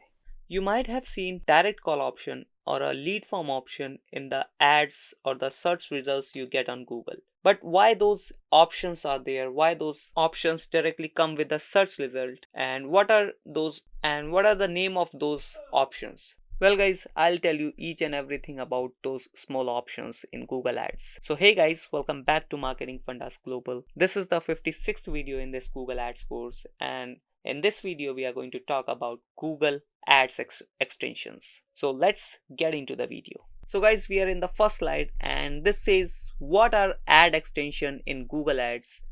You might have seen direct call option or a lead form option in the ads or the search results you get on Google. But why those options are there? Why those options directly come with the search result? And what are the name of those options? Well guys, I'll tell you each and everything about those small options in Google Ads. So hey guys, welcome back to Marketing Fundas Global. This is the 56th video in this Google Ads course, and in this video we are going to talk about Google Ads extensions. So let's get into the video. So guys, we are in the first slide and this says what are ad extension in Google Ads,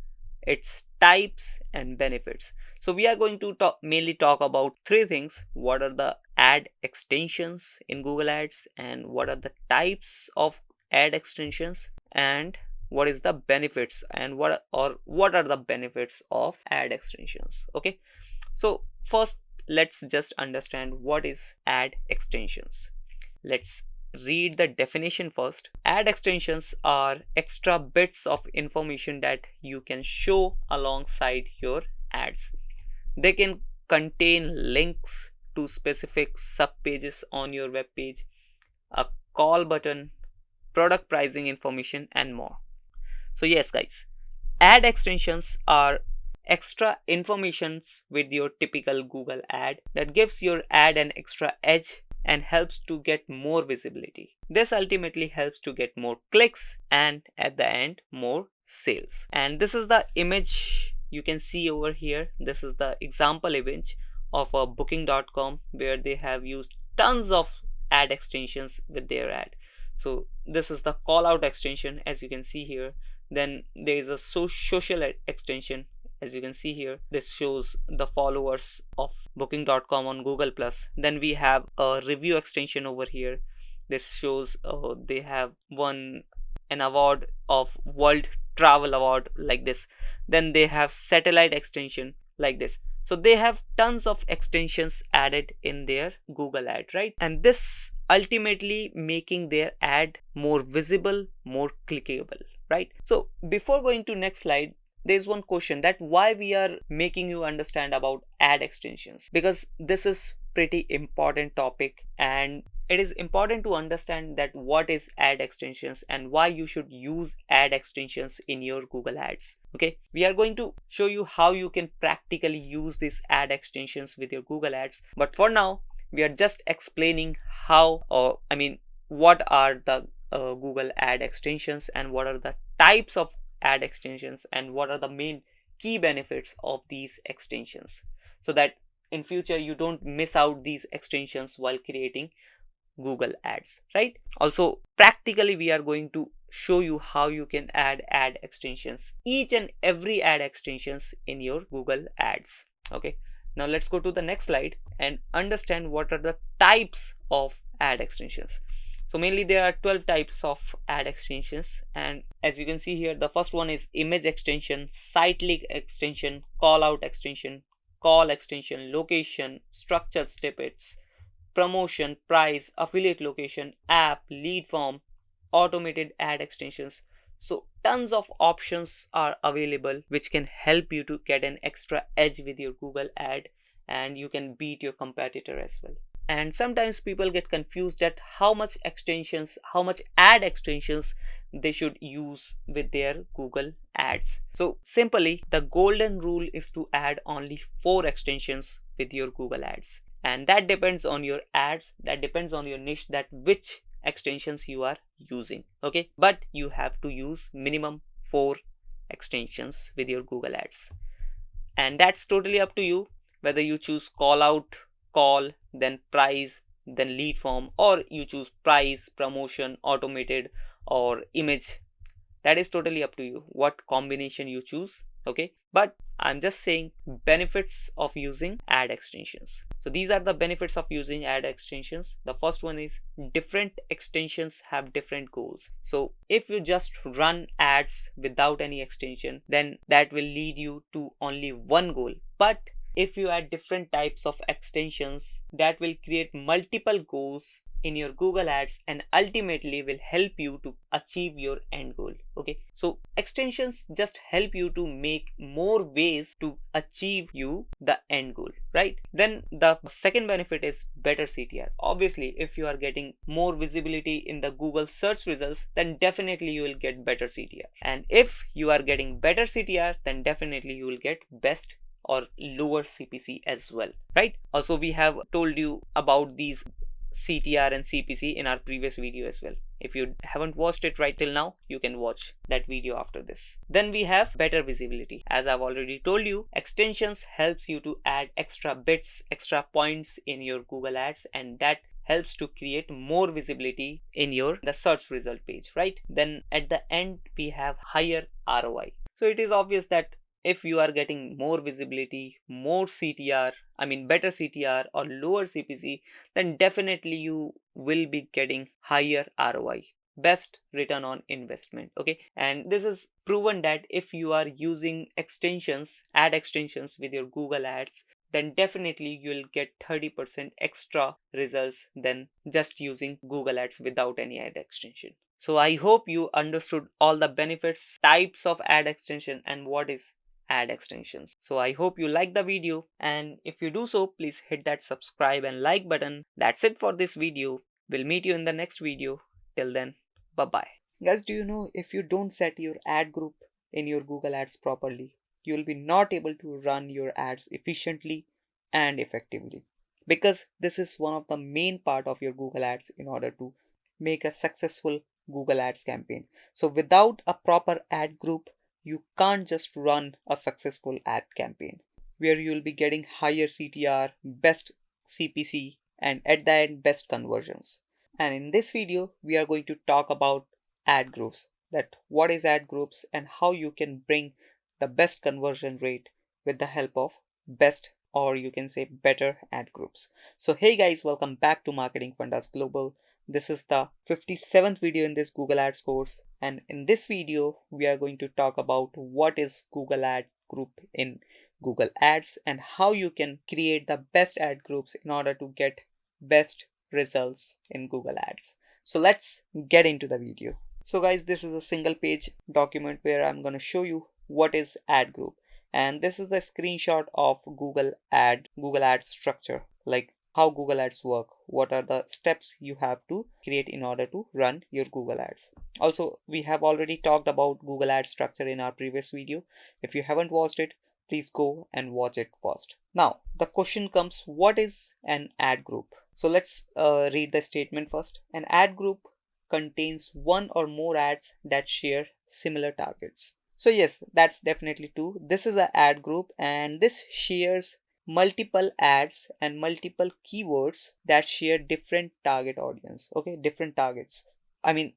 its types and benefits. So we are going to mainly talk about three things. What are the ad extensions in Google Ads, and what are the types of ad extensions, and what is the benefits, and what are the benefits of ad extensions. Okay, so first let's just understand what is ad extensions. Let's read the definition first. Ad extensions are extra bits of information that you can show alongside your ads. They can contain links to specific sub pages on your web page, a call button, product pricing information, and more. So yes guys, ad extensions are extra informations with your typical Google ad that gives your ad an extra edge and helps to get more visibility. This ultimately helps to get more clicks and at the end more sales. And this is the image you can see over here. This is the example image of a booking.com where they have used tons of ad extensions with their ad. So this is the call out extension, as you can see here. Then there is a social extension, as you can see here. This shows the followers of booking.com on Google+. Then we have a review extension over here. This shows they have won an award of World Travel Award like this. Then they have satellite extension like this. So they have tons of extensions added in their Google ad, right? And this ultimately making their ad more visible, more clickable, right? So before going to next slide, there's one question that why we are making you understand about ad extensions, because this is pretty important topic and it is important to understand that what is ad extensions and why you should use ad extensions in your Google Ads. Okay, we are going to show you how you can practically use these ad extensions with your Google Ads, but for now we are just explaining what are the Google ad extensions and what are the types of ad extensions and what are the main key benefits of these extensions, so that in future you don't miss out these extensions while creating Google Ads, right? Also practically we are going to show you how you can add ad extensions, each and every ad extensions in your Google Ads. Okay, now let's go to the next slide and understand what are the types of ad extensions. So mainly there are 12 types of ad extensions, and as you can see here, the first one is image extension, Sitelink extension, call out extension, call extension, location, structured snippets, promotion, price, affiliate location, app, lead form, automated ad extensions. So tons of options are available which can help you to get an extra edge with your Google ad, and you can beat your competitor as well. And sometimes people get confused at how much ad extensions they should use with their Google Ads. So simply the golden rule is to add only 4 extensions with your Google Ads, and that depends on your ads, that depends on your niche, that which extensions you are using. Okay, but you have to use minimum 4 extensions with your Google Ads, and that's totally up to you whether you choose call out, call, then price, then lead form, or you choose price, promotion, automated, or image. That is totally up to you what combination you choose. Okay, but I'm just saying benefits of using ad extensions. So these are the benefits of using ad extensions. The first one is different extensions have different goals. So if you just run ads without any extension, then that will lead you to only one goal. But if you add different types of extensions, that will create multiple goals in your Google Ads and ultimately will help you to achieve your end goal. Okay, so extensions just help you to make more ways to achieve you the end goal, right? Then the second benefit is better CTR. Obviously, if you are getting more visibility in the Google search results, then definitely you will get better CTR. And if you are getting better CTR, then definitely you will get best or lower CPC as well, right? Also, we have told you about these CTR and CPC in our previous video as well. If you haven't watched it right till now, you can watch that video after this. Then we have better visibility. As I've already told you, extensions helps you to add extra bits, extra points in your Google Ads, and that helps to create more visibility in the search result page, right? Then at the end, we have higher ROI. So it is obvious that if you are getting more visibility, more CTR, better CTR or lower CPC, then definitely you will be getting higher ROI, best return on investment. Okay, and this is proven that if you are using extensions, ad extensions with your Google Ads, then definitely you'll get 30% extra results than just using Google Ads without any ad extension. So I hope you understood all the benefits, types of ad extension, and what is ad extensions. So I hope you like the video, and if you do so, please hit that subscribe and like button. That's it for this video. We'll meet you in the next video. Till then, bye bye. Guys, do you know if you don't set your ad group in your Google Ads properly, you'll be not able to run your ads efficiently and effectively, because this is one of the main part of your Google Ads in order to make a successful Google Ads campaign. So without a proper ad group, you can't just run a successful ad campaign where you'll be getting higher CTR, best CPC, and at the end, best conversions. And in this video, we are going to talk about ad groups, that what is ad groups and how you can bring the best conversion rate with the help of best, or you can say better, ad groups. So hey guys, welcome back to Marketing Fundas Global. This is the 57th video in this Google Ads course, and in this video we are going to talk about what is Google Ad group in Google Ads and how you can create the best ad groups in order to get best results in Google Ads. So let's get into the video. So guys, this is a single page document where I'm going to show you what is ad group, and this is the screenshot of Google Ads structure, like how Google Ads work, what are the steps you have to create in order to run your Google Ads. Also, we have already talked about Google Ads structure in our previous video. If you haven't watched it, please go and watch it first. Now, the question comes, what is an ad group? So let's read the statement first. An ad group contains one or more ads that share similar targets. So yes, that's definitely true. This is an ad group, and this shares multiple ads and multiple keywords that share different target audience. Okay, different targets.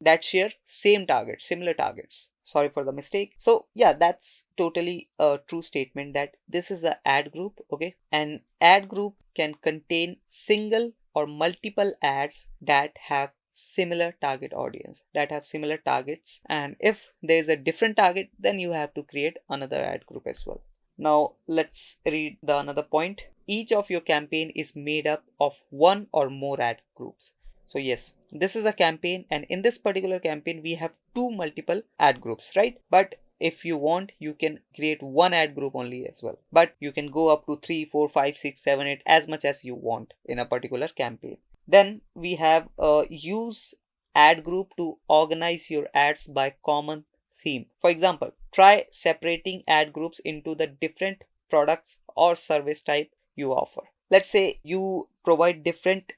That share same target, similar targets. Sorry for the mistake. So yeah, that's totally a true statement that this is an ad group. Okay, an ad group can contain single or multiple ads that have similar target audience, that have similar targets, and if there is a different target, then you have to create another ad group as well. Now let's read the another point. Each of your campaign is made up of one or more ad groups. So yes, this is a campaign, and in this particular campaign we have two multiple ad groups, right? But if you want, you can create one ad group only as well, but you can go up to 3, 4, 5, 6, 7, 8 as much as you want in a particular campaign. Then we have use ad group to organize your ads by common theme. For example, try separating ad groups into the different products or service type you offer. Let's say you provide different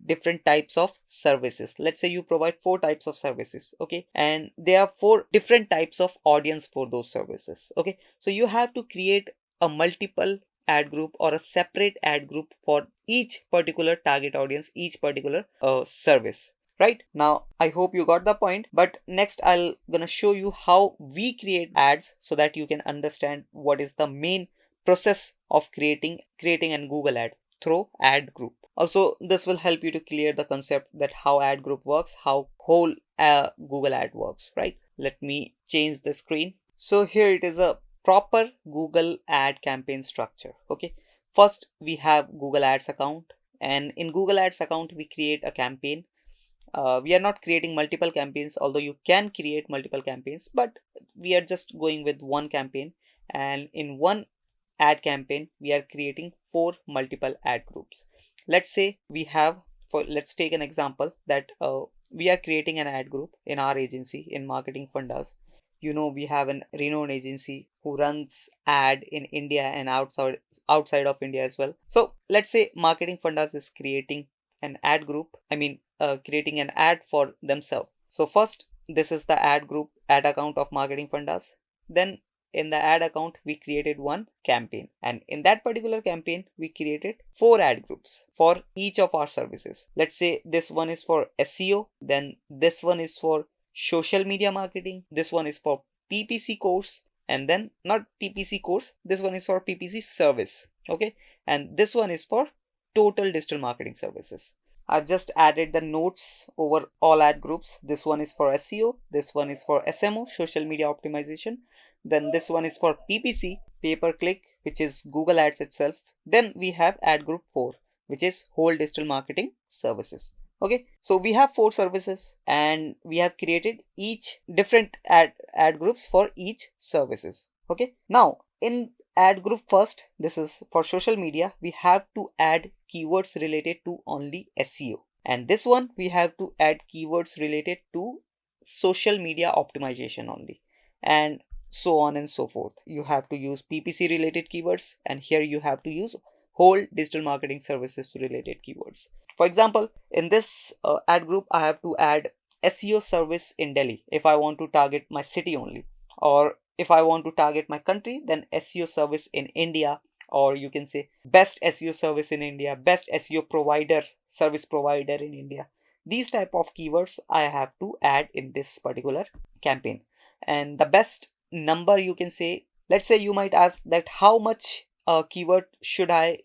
types of services. Let's say you provide 4 types of services. Okay, and there are 4 different types of audience for those services. Okay, so you have to create a multiple ad group or a separate ad group for each particular target audience, each particular service. Right, now I hope you got the point, but next I'll gonna show you how we create ads so that you can understand what is the main process of creating an Google ad through ad group. Also, this will help you to clear the concept that how ad group works, how whole Google ad works, right? Let me change the screen. So here it is a proper Google ad campaign structure. Okay, first we have Google Ads account, and in Google Ads account we create a campaign. We are not creating multiple campaigns, although you can create multiple campaigns, but we are just going with one campaign, and in one ad campaign we are creating 4 multiple ad groups. Let's say we have, let's take an example that we are creating an ad group in our agency in Marketing Fundas. We have an renowned agency who runs ad in India and outside of India as well. So let's say Marketing Fundas is creating an ad group, creating an ad for themselves. So first, this is the ad group, ad account of Marketing Fundas. Then in the ad account we created one campaign, and in that particular campaign we created 4 ad groups for each of our services. Let's say this one is for SEO, then this one is for social media marketing, this one is for PPC course, and then not PPC course, this one is for PPC service. Okay, and this one is for total digital marketing services. I've just added the notes over all ad groups. This one is for SEO, this one is for SMO, social media optimization, then this one is for PPC, pay per click, which is Google Ads itself. Then we have ad group 4, which is whole digital marketing services. Okay, so we have 4 services and we have created each different ad groups for each services. Okay, now in ad group first, this is for social media, we have to add keywords related to only SEO, and this one we have to add keywords related to social media optimization only, and so on and so forth. You have to use PPC related keywords, and here you have to use whole digital marketing services related keywords. For example, in this ad group I have to add SEO service in Delhi if I want to target my city only, or if I want to target my country, then SEO service in India, or you can say best SEO service in India, best SEO provider, service provider in India. These type of keywords I have to add in this particular campaign. And the best number, you can say, let's say you might ask that how much keyword should I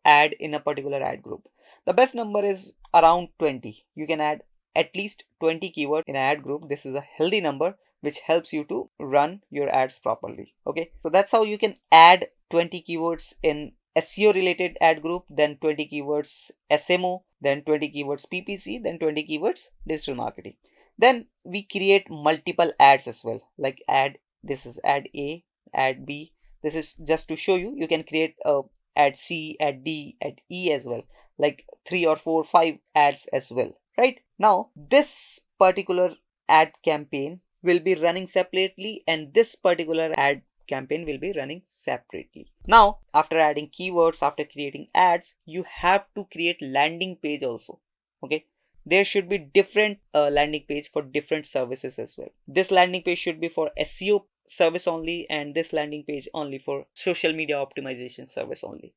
add in a particular ad group. The best number is around 20. You can add at least 20 keywords in an ad group. This is a healthy number which helps you to run your ads properly. Okay, so that's how you can add 20 keywords in SEO related ad group, then 20 keywords SMO, then 20 keywords PPC, then 20 keywords digital marketing. Then we create multiple ads as well, like this is ad A, ad B. This is just to show you. You can create ad C, ad D, ad E as well, like 3 or 4, 5 ads as well. Right now, this particular ad campaign will be running separately, and this particular ad campaign will be running separately. Now, after adding keywords, after creating ads, you have to create landing page also. Okay, there should be different landing page for different services as well. This landing page should be for SEO service only, and this landing page only for social media optimization service only.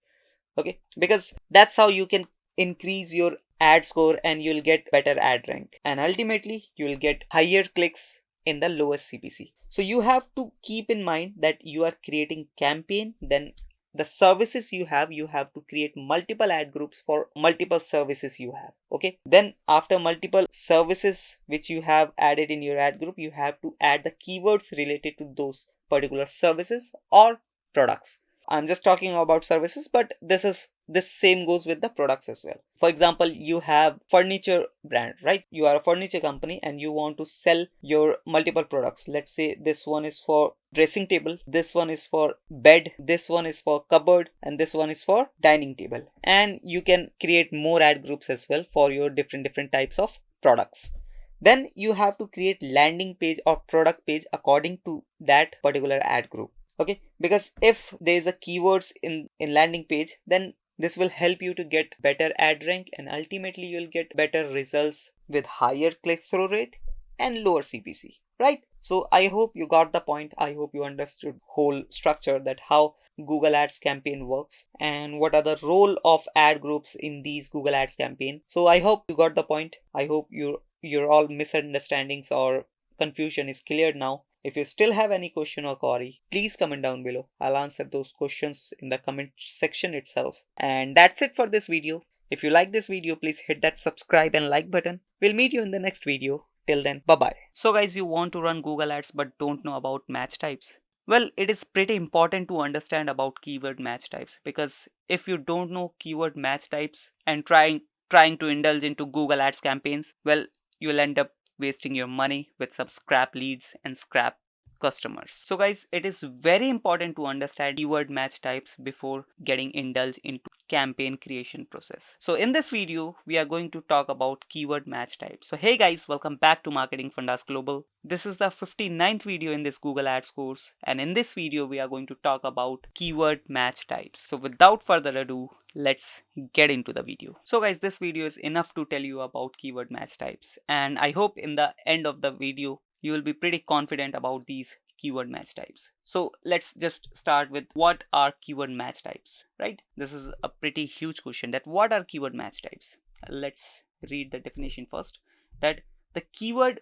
Okay, because that's how you can increase your ad score and you'll get better ad rank, and ultimately you'll get higher clicks in the lowest CPC. So you have to keep in mind that you are creating campaign, then the services you have to create multiple ad groups for multiple services you have. Okay, then after multiple services which you have added in your ad group, you have to add the keywords related to those particular services or products. I'm just talking about services, but this same goes with the products as well. For example, you have furniture brand, right? You are a furniture company and you want to sell your multiple products. Let's say this one is for dressing table, this one is for bed, this one is for cupboard, and this one is for dining table. And you can create more ad groups as well for your different types of products. Then you have to create landing page or product page according to that particular ad group. Okay, because if there is a keywords in landing page, then this will help you to get better ad rank, and ultimately you'll get better results with higher click-through rate and lower CPC, right? So I hope you got the point. I hope you understood whole structure, that how Google Ads campaign works and what are the role of ad groups in these Google Ads campaign. So I hope you got the point. I hope your all misunderstandings or confusion is cleared now. If you still have any question or query, please comment down below. I'll answer those questions in the comment section itself. And that's it for this video. If you like this video, please hit that subscribe and like button. We'll meet you in the next video. Till then, bye-bye. So guys, you want to run Google Ads but don't know about match types? Well, it is pretty important to understand about keyword match types, because if you don't know keyword match types and trying to indulge into Google Ads campaigns, well, you'll end up wasting your money with some scrap leads and scrap customers. So guys, it is very important to understand keyword match types before getting indulged into campaign creation process. So in this video, we are going to talk about keyword match types. So hey guys, welcome back to Marketing Fundas Global. This is the 59th video in this Google Ads course, and in this video, we are going to talk about keyword match types. So without further ado, let's get into the video. So guys, this video is enough to tell you about keyword match types, and I hope in the end of the video you will be pretty confident about these keyword match types. So let's just start with what are keyword match types, right? This is a pretty huge question, that what are keyword match types? Let's read the definition first. That the keyword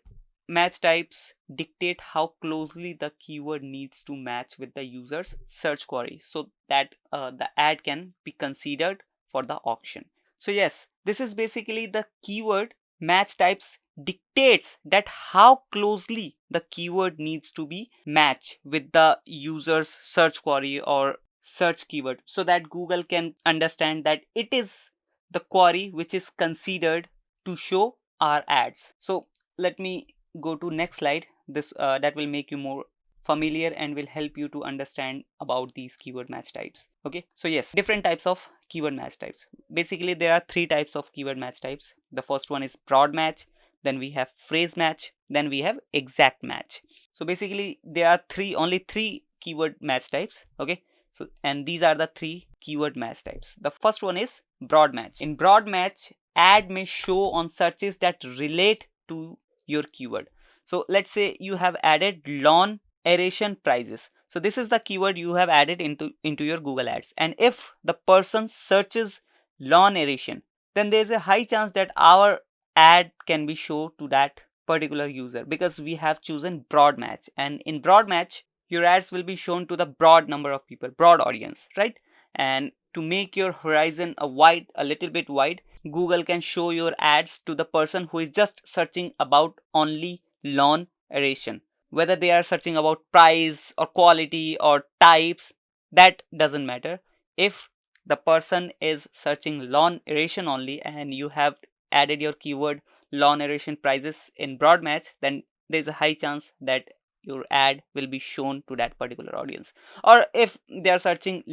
match types dictate how closely the keyword needs to match with the user's search query so that the ad can be considered for the auction. So yes, this is basically the keyword match types dictates that how closely the keyword needs to be matched with the user's search query or search keyword so that Google can understand that it is the query which is considered to show our ads. So let me go to next slide. This that will make you more familiar and will help you to understand about these keyword match types. Okay, so yes, different types of keyword match types. Basically there are three types of keyword match types. The first one is broad match, then we have phrase match, then we have exact match. So basically there are only three keyword match types. Okay, so and these are the three keyword match types. The first one is broad match. In broad match, ad may show on searches that relate to your keyword. So let's say you have added lawn aeration prices. So this is the keyword you have added into your Google Ads, and if the person searches lawn aeration, then there is a high chance that our ad can be shown to that particular user because we have chosen broad match, and in broad match your ads will be shown to the broad number of people, broad audience, right? And to make your horizon a little bit wide, Google can show your ads to the person who is just searching about only lawn aeration. Whether they are searching about price or quality or types, that doesn't matter. If the person is searching lawn aeration only and you have added your keyword lawn aeration prices in broad match, then there's a high chance that your ad will be shown to that particular audience. Or if they are searching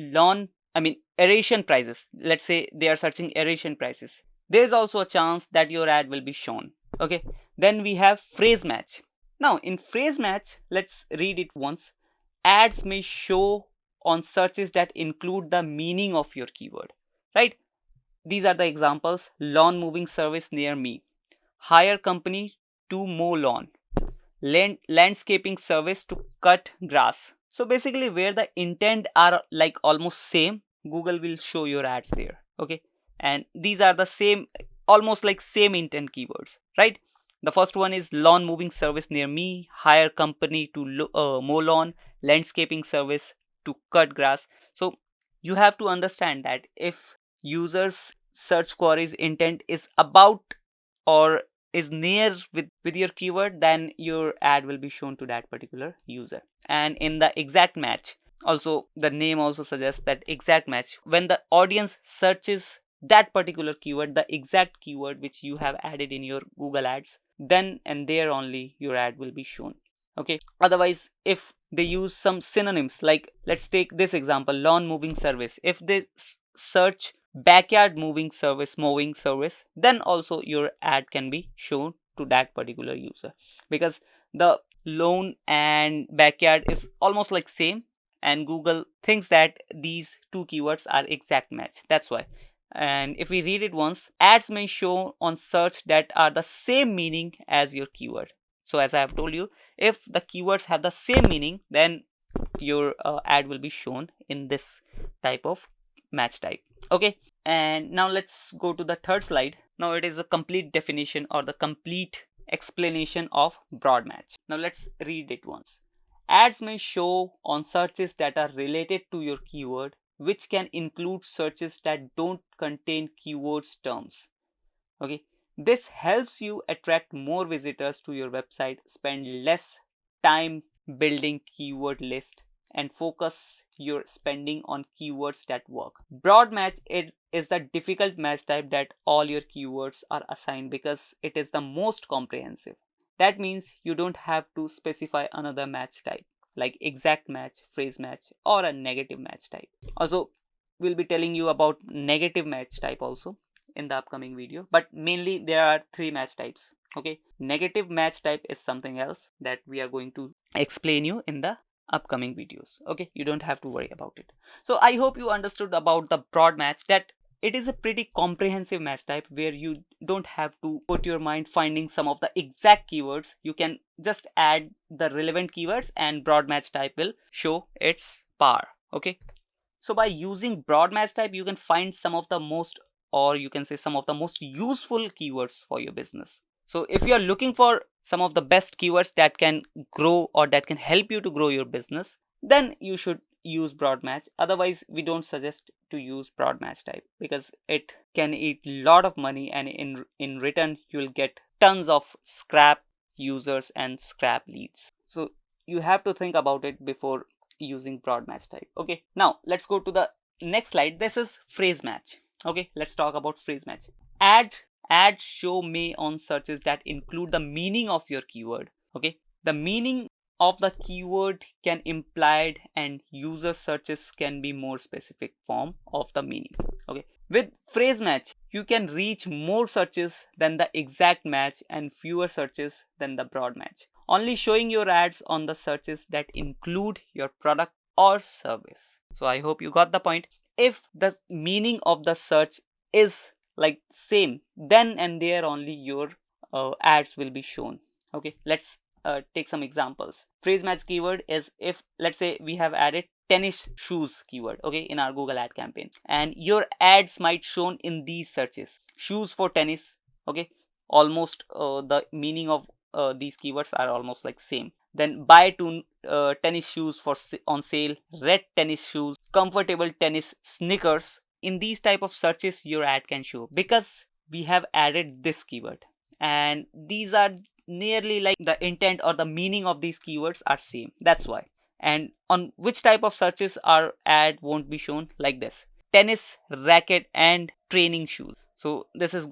aeration prices, let's say they are searching aeration prices, there's also a chance that your ad will be shown. Okay, then we have phrase match. Now in phrase match, let's read it once. Ads may show on searches that include the meaning of your keyword, right? These are the examples: lawn moving service near me, hire company to mow lawn, landscaping service to cut grass. So basically where the intent are like almost same, Google will show your ads there. Okay, and these are the same, almost like same intent keywords, right? The first one is lawn moving service near me, hire company to mow lawn, landscaping service to cut grass. So you have to understand that if users search queries intent is about or is near with your keyword, then your ad will be shown to that particular user. And in the exact match, also the name also suggests that exact match, when the audience searches that particular keyword, the exact keyword which you have added in your Google Ads, then and there only your ad will be shown. Okay, otherwise if they use some synonyms, like let's take this example, lawn moving service, if they search backyard mowing service, then also your ad can be shown to that particular user, because the lawn and backyard is almost like same, and Google thinks that these two keywords are exact match. That's why. And if we read it once, ads may show on search that are the same meaning as your keyword. So as I have told you, if the keywords have the same meaning, then your ad will be shown in this type of match type. Okay, and now let's go to the third slide. Now it is a complete definition or the complete explanation of broad match. Now let's read it once. Ads may show on searches that are related to your keyword, which can include searches that don't contain keywords terms. Okay, this helps you attract more visitors to your website, spend less time building keyword list, and focus your spending on keywords that work. Broad match is the difficult match type that all your keywords are assigned because it is the most comprehensive. That means you don't have to specify another match type like exact match, phrase match, or a negative match type. Also, we'll be telling you about negative match type also in the upcoming video, but mainly there are 3 match types. Okay, negative match type is something else that we are going to explain you in the upcoming videos. Okay, you don't have to worry about it. So I hope you understood about the broad match, that it is a pretty comprehensive match type where you don't have to put your mind finding some of the exact keywords. You can just add the relevant keywords and broad match type will show its power. Okay, so by using broad match type, you can find some of the most, or you can say some of the most useful keywords for your business. So if you are looking for some of the best keywords that can grow or that can help you to grow your business, then you should use broad match. Otherwise, we don't suggest to use broad match type because it can eat a lot of money, and in return you will get tons of scrap users and scrap leads. So you have to think about it before using broad match type. Okay, now let's go to the next slide. This is phrase match. Okay, let's talk about phrase match. Ads show me on searches that include the meaning of your keyword. Okay, the meaning of the keyword can implied, and user searches can be more specific form of the meaning. Okay, with phrase match you can reach more searches than the exact match and fewer searches than the broad match, only showing your ads on the searches that include your product or service. So I hope you got the point. If the meaning of the search is like same, then and there only your ads will be shown. Okay, let's take some examples. Phrase match keyword is, if let's say we have added tennis shoes keyword, okay, in our Google ad campaign, and your ads might shown in these searches: shoes for tennis. Okay, almost the meaning of these keywords are almost like same. Then buy 2 tennis shoes for on sale, red tennis shoes, comfortable tennis sneakers. In these type of searches your ad can show because we have added this keyword, and these are nearly like the intent or the meaning of these keywords are same. That's why. And on which type of searches our ad won't be shown? Like this: tennis racket and training shoes. So this is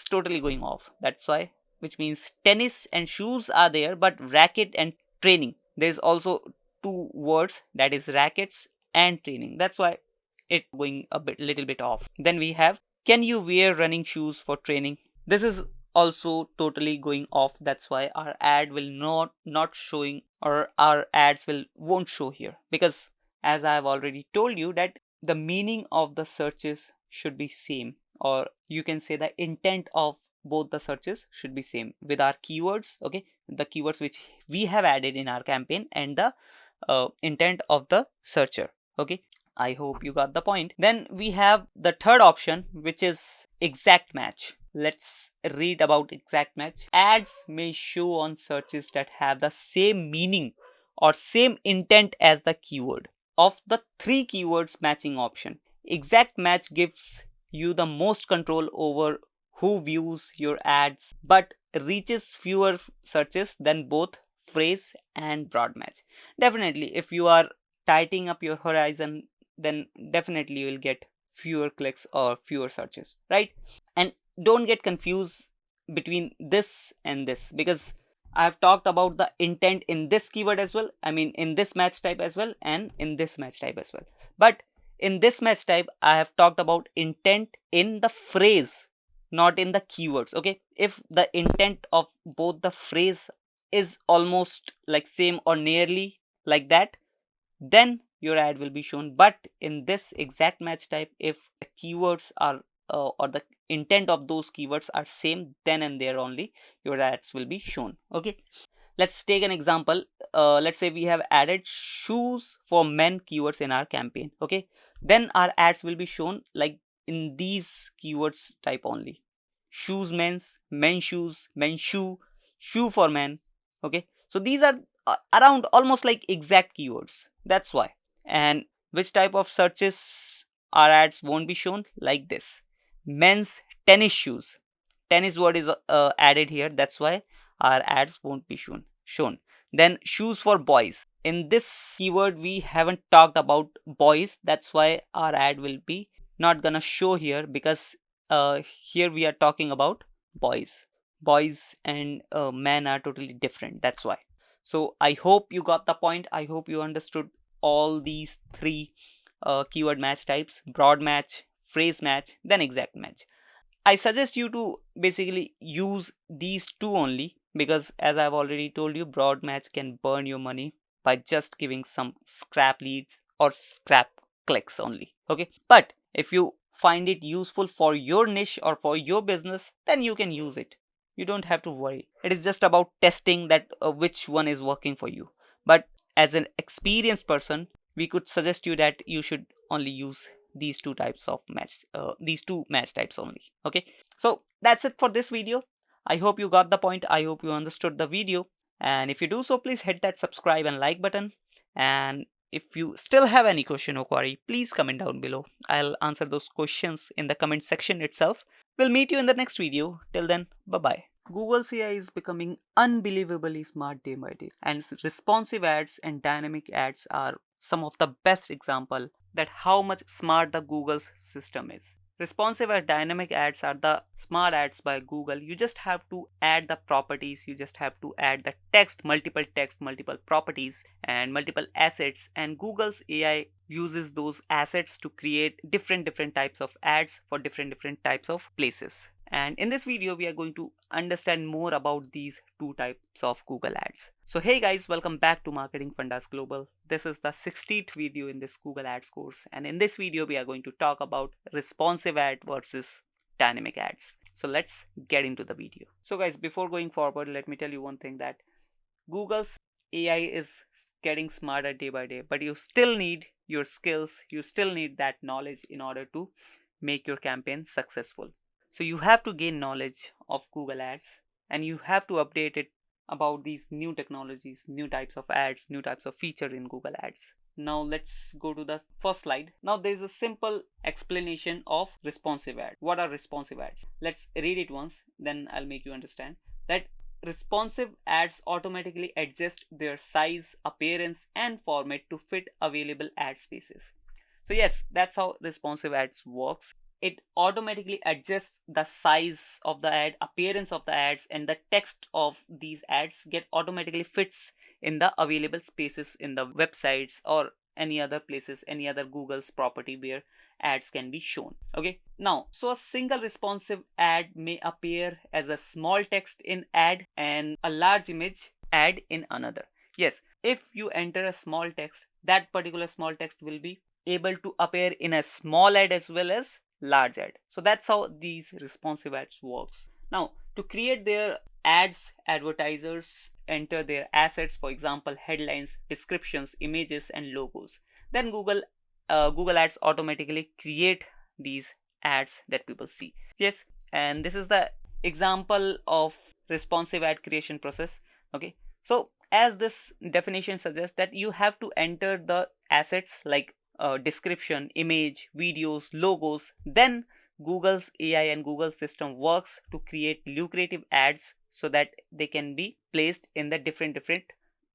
totally going off. That's why, which means tennis and shoes are there, but racket and training, there's also 2 words, that is rackets and training. That's why it going a little bit off. Then we have, can you wear running shoes for training? This is also totally going off. That's why our ad will not showing, or our ads won't show here, because as I have already told you that the meaning of the searches should be same, or you can say the intent of both the searches should be same with our keywords. Okay, the keywords which we have added in our campaign and the intent of the searcher. Okay, I hope you got the point. Then we have the third option, which is exact match. Let's read about exact match. Ads may show on searches that have the same meaning or same intent as the keyword. Of the 3 keywords matching option, exact match gives you the most control over who views your ads, but reaches fewer searches than both phrase and broad match. Definitely, if you are tightening up your horizon, then definitely you will get fewer clicks or fewer searches, right? And don't get confused between this and this, because I have talked about the intent in this keyword as well. I mean, in this match type as well, and in this match type as well. But in this match type, I have talked about intent in the phrase, not in the keywords. Okay, if the intent of both the phrase is almost like same or nearly like that, then your ad will be shown. But in this exact match type, if the keywords are or the intent of those keywords are same, then and there only your ads will be shown. Okay, let's take an example. Let's say we have added shoes for men keywords in our campaign. Okay, then our ads will be shown like in these keywords type only: shoes men's shoes, men's shoe, shoe for men. Okay, so these are around almost like exact keywords. That's why. And which type of searches our ads won't be shown? Like this: men's tennis shoes. Tennis word is added here. That's why our ads won't be shown. shown. Then shoes for boys. In this keyword we haven't talked about boys, that's why our ad will be not gonna show here, because here we are talking about boys. Boys and men are totally different, that's why. So I hope you got the point. I hope you understood all these three keyword match types: broad match, phrase match, then exact match. I suggest you to basically use these two only, because as I've already told you, broad match can burn your money by just giving some scrap leads or scrap clicks only. Okay, but if you find it useful for your niche or for your business, then you can use it. You don't have to worry. It is just about testing that which one is working for you. But as an experienced person, we could suggest you that you should only use these two types of match, these two match types only. Okay, so that's it for this video. I hope you got the point. I hope you understood the video, and if you do so, please hit that subscribe and like button. And if you still have any question or query, please comment down below. I'll answer those questions in the comment section itself. We'll meet you in the next video. Till then, bye bye. Google's AI is becoming unbelievably smart day by day, and responsive ads and dynamic ads are some of the best example that how much smart the Google's system is. Responsive or dynamic ads are the smart ads by Google. You just have to add the properties, you just have to add the text, multiple properties and multiple assets, and Google's AI uses those assets to create different types of ads for different types of places. And in this video we are going to understand more about these two types of Google ads. So hey guys, welcome back to Marketing Fundas Global. This is the 60th video in this Google Ads course, and in this video we are going to talk about responsive ad versus dynamic ads. So let's get into the video. So guys, before going forward, let me tell you one thing, that Google's AI is getting smarter day by day, but you still need your skills, you still need that knowledge in order to make your campaign successful. So you have to gain knowledge of Google Ads, and you have to update it about these new technologies, new types of ads, new types of feature in Google Ads. Now let's go to the first slide. Now there is a simple explanation of responsive ads. What are responsive ads? Let's read it once, then I'll make you understand that responsive ads automatically adjust their size, appearance and format to fit available ad spaces. So yes, that's how responsive ads works. It automatically adjusts the size of the ad, appearance of the ads, and the text of these ads get automatically fits in the available spaces in the websites or any other places, any other Google's property where ads can be shown. Okay, now so a single responsive ad may appear as a small text in ad and a large image ad in another. Yes, if you enter a small text, that particular small text will be able to appear in a small ad as well as large ad. So that's how these responsive ads works. Now to create their ads, advertisers enter their assets, for example headlines, descriptions, images and logos. Then Google Ads automatically create these ads that people see. Yes, and this is the example of responsive ad creation process. Okay, so as this definition suggests, that you have to enter the assets like description, image, videos, logos. Then Google's AI and Google system works to create lucrative ads so that they can be placed in the different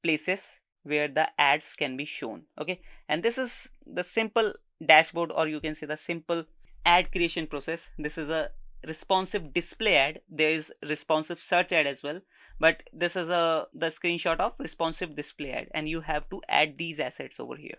places where the ads can be shown. Okay, and this is the simple dashboard, or you can say the simple ad creation process. This is a responsive display ad. There is responsive search ad as well, but this is the screenshot of responsive display ad, and you have to add these assets over here.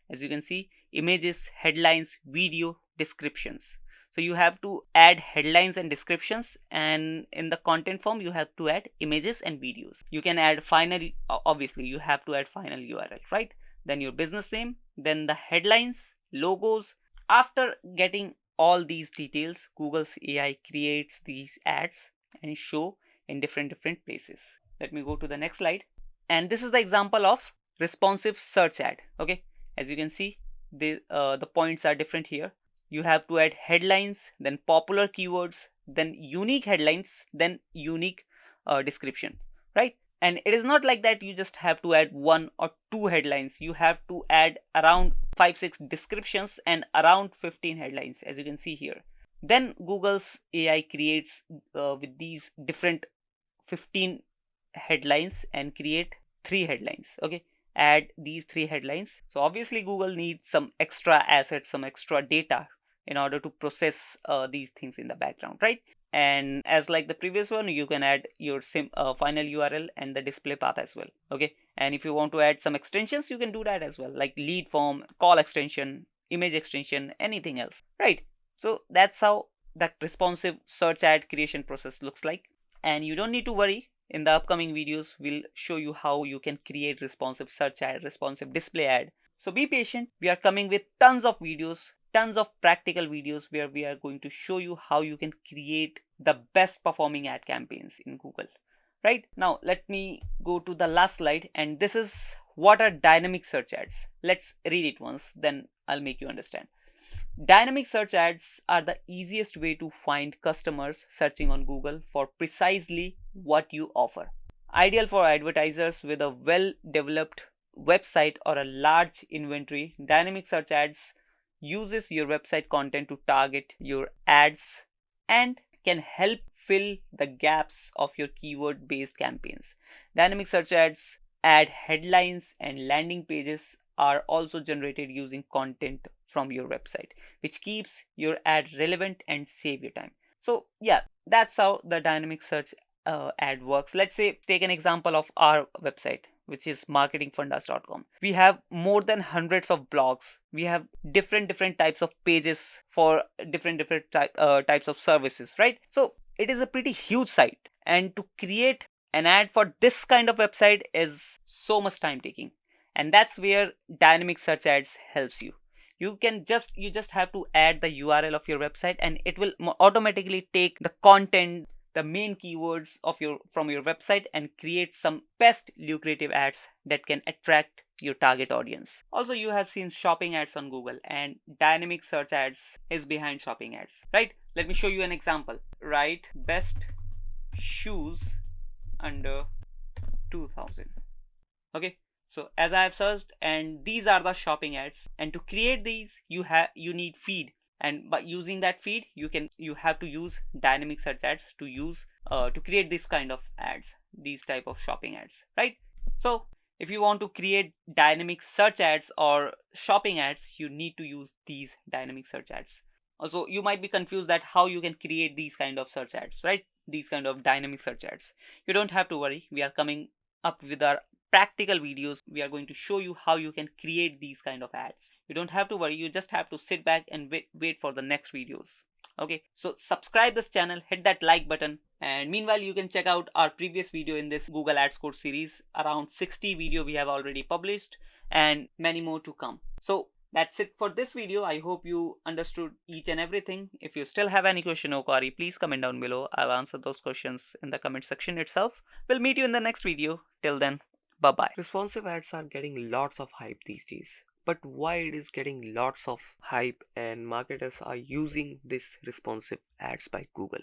As you can see, images, headlines, video, descriptions. So you have to add headlines and descriptions, and in the content form you have to add images and videos. You can add final, obviously you have to add final URL, right? Then your business name, then the headlines, logos. After getting all these details, Google's AI creates these ads and show in different places. Let me go to the next slide. And this is the example of responsive search ad. Okay, as you can see, the points are different here. You have to add headlines, then popular keywords, then unique headlines, then unique description, right? And it is not like that you just have to add 1 or 2 headlines. You have to add around 5-6 descriptions and around 15 headlines, as you can see here. Then Google's AI creates with these different 15 headlines and create 3 headlines. Okay, add these 3 headlines. So obviously Google needs some extra assets, some extra data in order to process these things in the background, right? And as like the previous one, you can add your final URL and the display path as well. Okay, and if you want to add some extensions, you can do that as well, like lead form, call extension, image extension, anything else, right? So that's how that responsive search ad creation process looks like. And you don't need to worry, in the upcoming videos we'll show you how you can create responsive search ad, responsive display ad. So be patient, we are coming with tons of videos, tons of practical videos where we are going to show you how you can create the best performing ad campaigns in Google. Right, now let me go to the last slide, and this is what are dynamic search ads. Let's read it once, then I'll make you understand. Dynamic search ads are the easiest way to find customers searching on Google for precisely what you offer. Ideal for advertisers with a well-developed website or a large inventory, dynamic search ads uses your website content to target your ads and can help fill the gaps of your keyword-based campaigns. Dynamic search ads add headlines and landing pages are also generated using content from your website, which keeps your ad relevant and save your time. So yeah, that's how the dynamic search ad works. Let's say take an example of our website, which is marketingfundas.com. We have more than hundreds of blogs. We have different types of pages for different types of services, right? So it is a pretty huge site, and to create an ad for this kind of website is so much time taking, and that's where dynamic search ads helps you. You just have to add the URL of your website, and it will automatically take the content, the main keywords of from your website, and create some best lucrative ads that can attract your target audience. Also, you have seen shopping ads on Google, and dynamic search ads is behind shopping ads, right? Let me show you an example. Write best shoes under 2000. Okay, so as I have searched, and these are the shopping ads, and to create these you need feed, and by using that feed you have to use dynamic search ads to create this kind of ads, these type of shopping ads, right? So if you want to create dynamic search ads or shopping ads, you need to use these dynamic search ads. Also, you might be confused that how you can create these kind of search ads, right? These kind of dynamic search ads. You don't have to worry, we are coming up with our practical videos. We are going to show you how you can create these kind of ads. You don't have to worry, you just have to sit back and wait for the next videos. Okay, so subscribe this channel, hit that like button, and meanwhile you can check out our previous video in this Google Ads course series. Around 60 video we have already published, and many more to come. So that's it for this video. I hope you understood each and everything. If you still have any question or query, please comment down below. I'll answer those questions in the comment section itself. We'll meet you in the next video. Till then, bye-bye. Responsive ads are getting lots of hype these days. But why it is getting lots of hype and marketers are using this responsive ads by Google?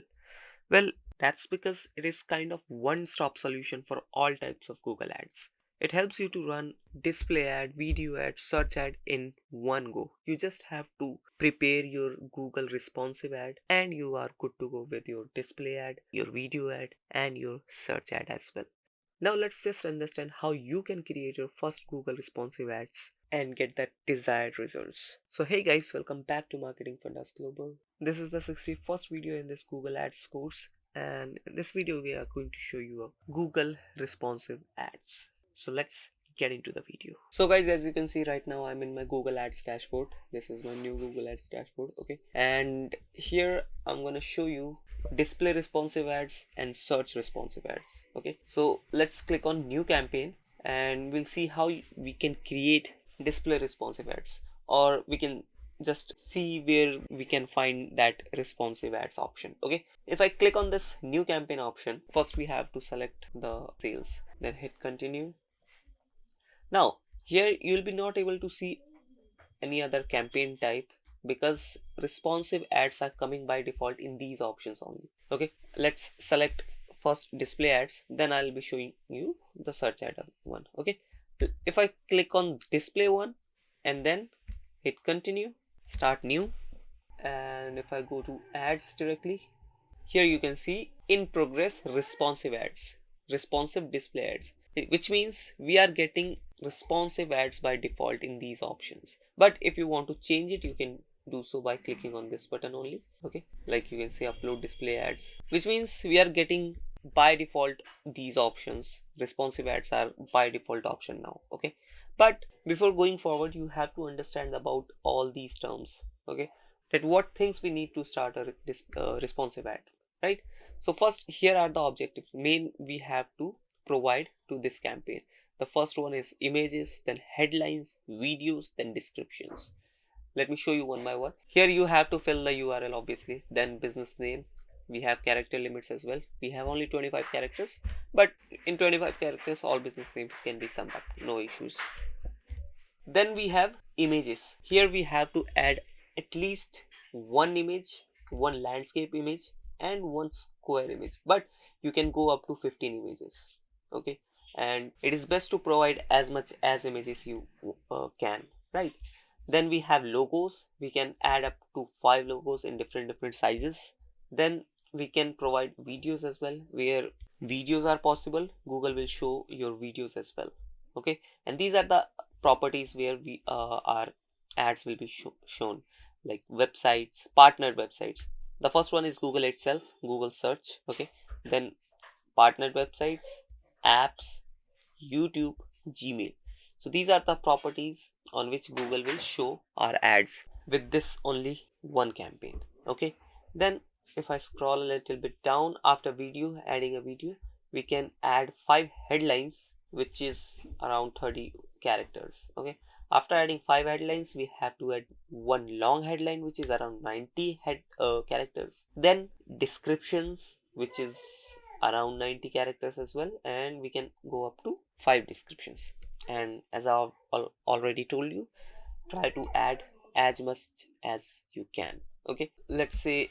Well, that's because it is kind of one-stop solution for all types of Google ads. It helps you to run display ad, video ad, search ad in one go. You just have to prepare your Google responsive ad and you are good to go with your display ad, your video ad, and your search ad as well. Now let's just understand how you can create your first Google responsive ads and get that desired results. So hey guys, welcome back to Marketing Fundas Global. This is the 61st video in this Google Ads course, and in this video we are going to show you a Google responsive ads. So let's get into the video. So guys, as you can see right now, I'm in my Google Ads dashboard. This is my new Google Ads dashboard. Okay, and here I'm gonna show you display responsive ads and search responsive ads. Okay, so let's click on new campaign and we'll see how we can create display responsive ads, or we can just see where we can find that responsive ads option. Okay, if I click on this new campaign option, first we have to select the sales, then hit continue. Now here you will be not able to see any other campaign type because responsive ads are coming by default in these options only. Okay, let's select first display ads, then I'll be showing you the search ad one. Okay, if I click on display one and then hit continue, start new, and if I go to ads directly, here you can see in progress responsive ads. responsive display ads, which means we are getting responsive ads by default in these options. But if you want to change it, you can do so by clicking on this button only. Okay, like you can say upload display ads, which means we are getting by default these options. Responsive ads are by default option now. Okay, but before going forward, you have to understand about all these terms. Okay, that what things we need to start a responsive ad, right? So first, here are the objectives main we have to provide to this campaign. The first one is images, then headlines, videos, then descriptions. Let me show you one by one. Here you have to fill the URL obviously, then business name. We have character limits as well. We have only 25 characters, but in 25 characters all business names can be summed up, no issues. Then we have images. Here we have to add at least one image, one landscape image, and one square image, but you can go up to 15 images. Okay, and it is best to provide as much as images you can, right? Then we have logos. We can add up to 5 logos in different sizes. Then we can provide videos as well. Where videos are possible, Google will show your videos as well. Okay, and these are the properties where we our ads will be shown, like websites, partnered websites. The first one is Google itself, Google search. Okay, then partnered websites, apps, YouTube, Gmail. So these are the properties on which Google will show our ads with this only one campaign. Okay, then if I scroll a little bit down, after video, adding a video, we can add 5 headlines, which is around 30 characters. Okay, after adding 5 headlines, we have to add one long headline, which is around 90 characters. Then descriptions, which is around 90 characters as well, and we can go up to 5 descriptions. And as I've already told you, try to add as much as you can. Okay, let's say,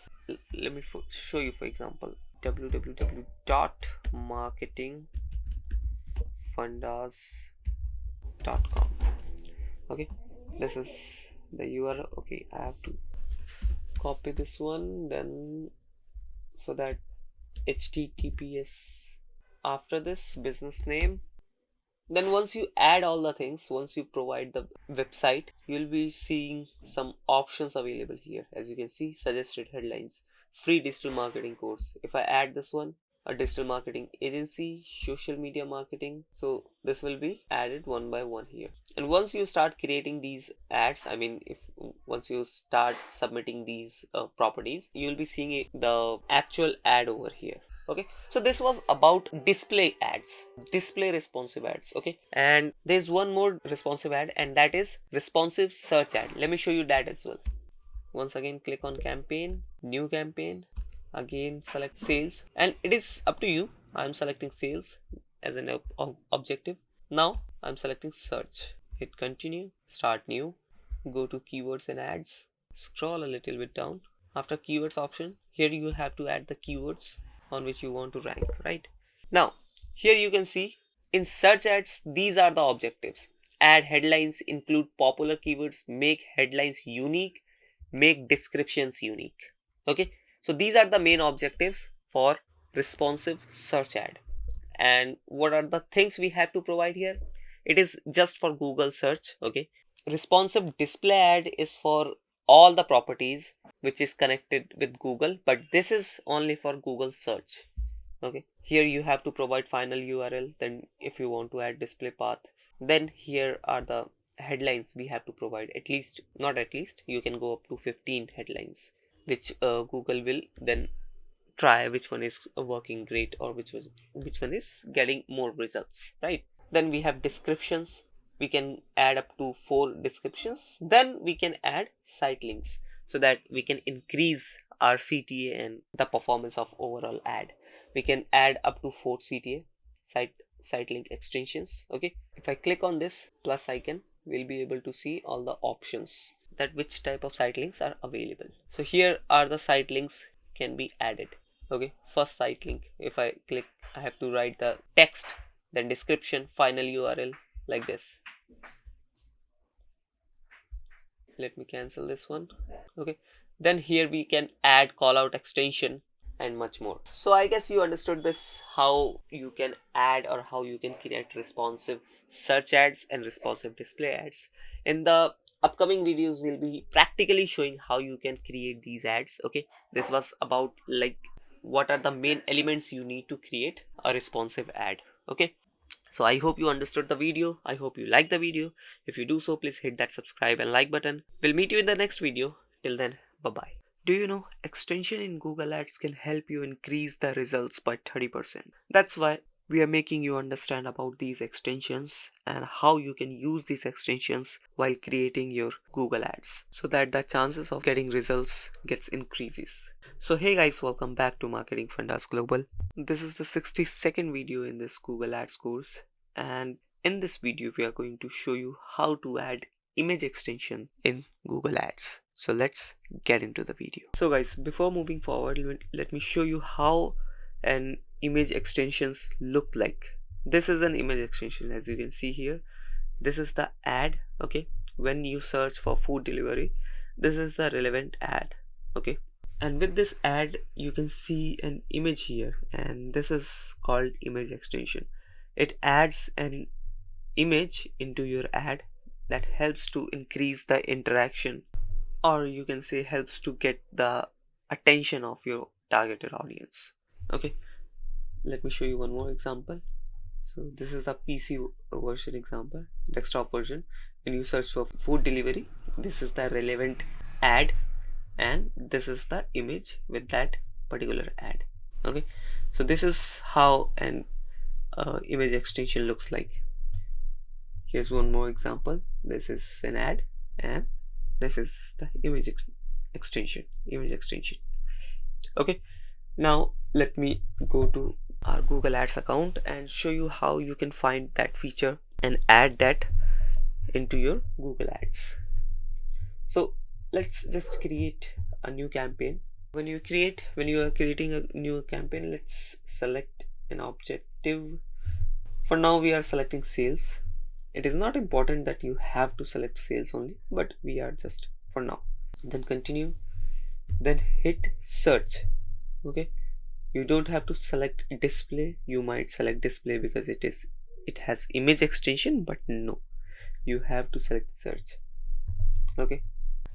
let me show you, for example, www.marketingfundas.com. okay, this is the URL. Okay, I have to copy this one, then so that HTTPS, after this business name. Then once you add all the things, once you provide the website, you'll be seeing some options available here. As you can see, suggested headlines, free digital marketing course. If I add this one, a digital marketing agency, social media marketing, so this will be added one by one here. And once you start creating these ads, I mean, if once you start submitting these properties, you'll be seeing the actual ad over here. Okay, so this was about display ads, display responsive ads. Okay, and there's one more responsive ad, and that is responsive search ad. Let me show you that as well. Once again, click on campaign, new campaign, again select sales, and it is up to you. I'm selecting sales as an objective. Now I'm selecting search. Hit continue, start new, go to keywords and ads, scroll a little bit down. After keywords option, here you have to add the keywords on which you want to rank, right? Now here you can see in search ads, these are the objectives. Add headlines, include popular keywords, make headlines unique, make descriptions unique. Okay, so these are the main objectives for responsive search ad. And what are the things we have to provide here? It is just for Google search. Okay, responsive display ad is for all the properties which is connected with Google, but this is only for Google search. Okay, here you have to provide final URL. Then if you want to add display path, then here are the headlines we have to provide. At least, not at least, you can go up to 15 headlines, which Google will then try which one is working great or which one is getting more results, right? Then we have descriptions. We can add up to 4 descriptions. Then we can add site links so that we can increase our CTA and the performance of overall ad. We can add up to 4 CTA, site link extensions. Okay, if I click on this plus icon, we'll be able to see all the options that which type of site links are available. So here are the site links can be added. Okay, first site link, if I click, I have to write the text, then description, final URL, like this. Let me cancel this one. Okay, then here we can add callout extension and much more. So I guess you understood this, how you can add or how you can create responsive search ads and responsive display ads. In the upcoming videos we'll be practically showing how you can create these ads. Okay, this was about like what are the main elements you need to create a responsive ad. Okay, so I hope you understood the video. I hope you liked the video. If you do so, please hit that subscribe and like button. We'll meet you in the next video. Till then, bye bye. Do you know extension in Google Ads can help you increase the results by 30%? That's why we are making you understand about these extensions and how you can use these extensions while creating your Google Ads so that the chances of getting results gets increases. So hey guys, welcome back to Marketing Fundas Global. This is the 62nd video in this Google Ads course, and in this video we are going to show you how to add image extension in Google Ads. So let's get into the video. So guys, before moving forward, let me show you how an image extensions look like. This is an image extension, as you can see here. This is the ad. Okay, when you search for food delivery, this is the relevant ad. Okay, and with this ad you can see an image here, and this is called image extension. It adds an image into your ad that helps to increase the interaction, or you can say helps to get the attention of your targeted audience. Okay, let me show you one more example. So this is a PC version example, desktop version. When you search for food delivery, this is the relevant ad and this is the image with that particular ad. Okay, so this is how an image extension looks like. Here's one more example. This is an ad and this is the image extension. Okay, now let me go to our Google Ads account and show you how you can find that feature and add that into your Google Ads. So let's just create a new campaign. When you are creating a new campaign, let's select an objective. For now we are selecting sales. It is not important that you have to select sales only, but we are just for now. Then continue, then hit search. Okay, you don't have to select display. You might select display because it has image extension, but no, you have to select search. Okay,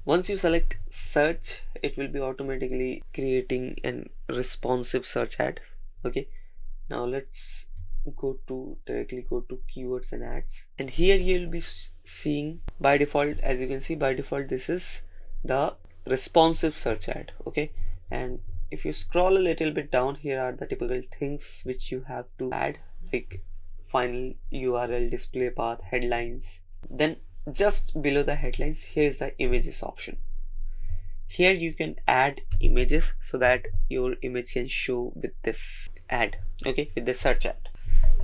once you select search, it will be automatically creating an responsive search ad. Okay, now let's directly go to keywords and ads, and here you will be seeing by default, as you can see by default, this is the responsive search ad. Okay, and if you scroll a little bit down, here are the typical things which you have to add, like final URL, display path, headlines. Then just below the headlines, here is the images option. Here you can add images so that your image can show with this ad. Okay, with the search ad,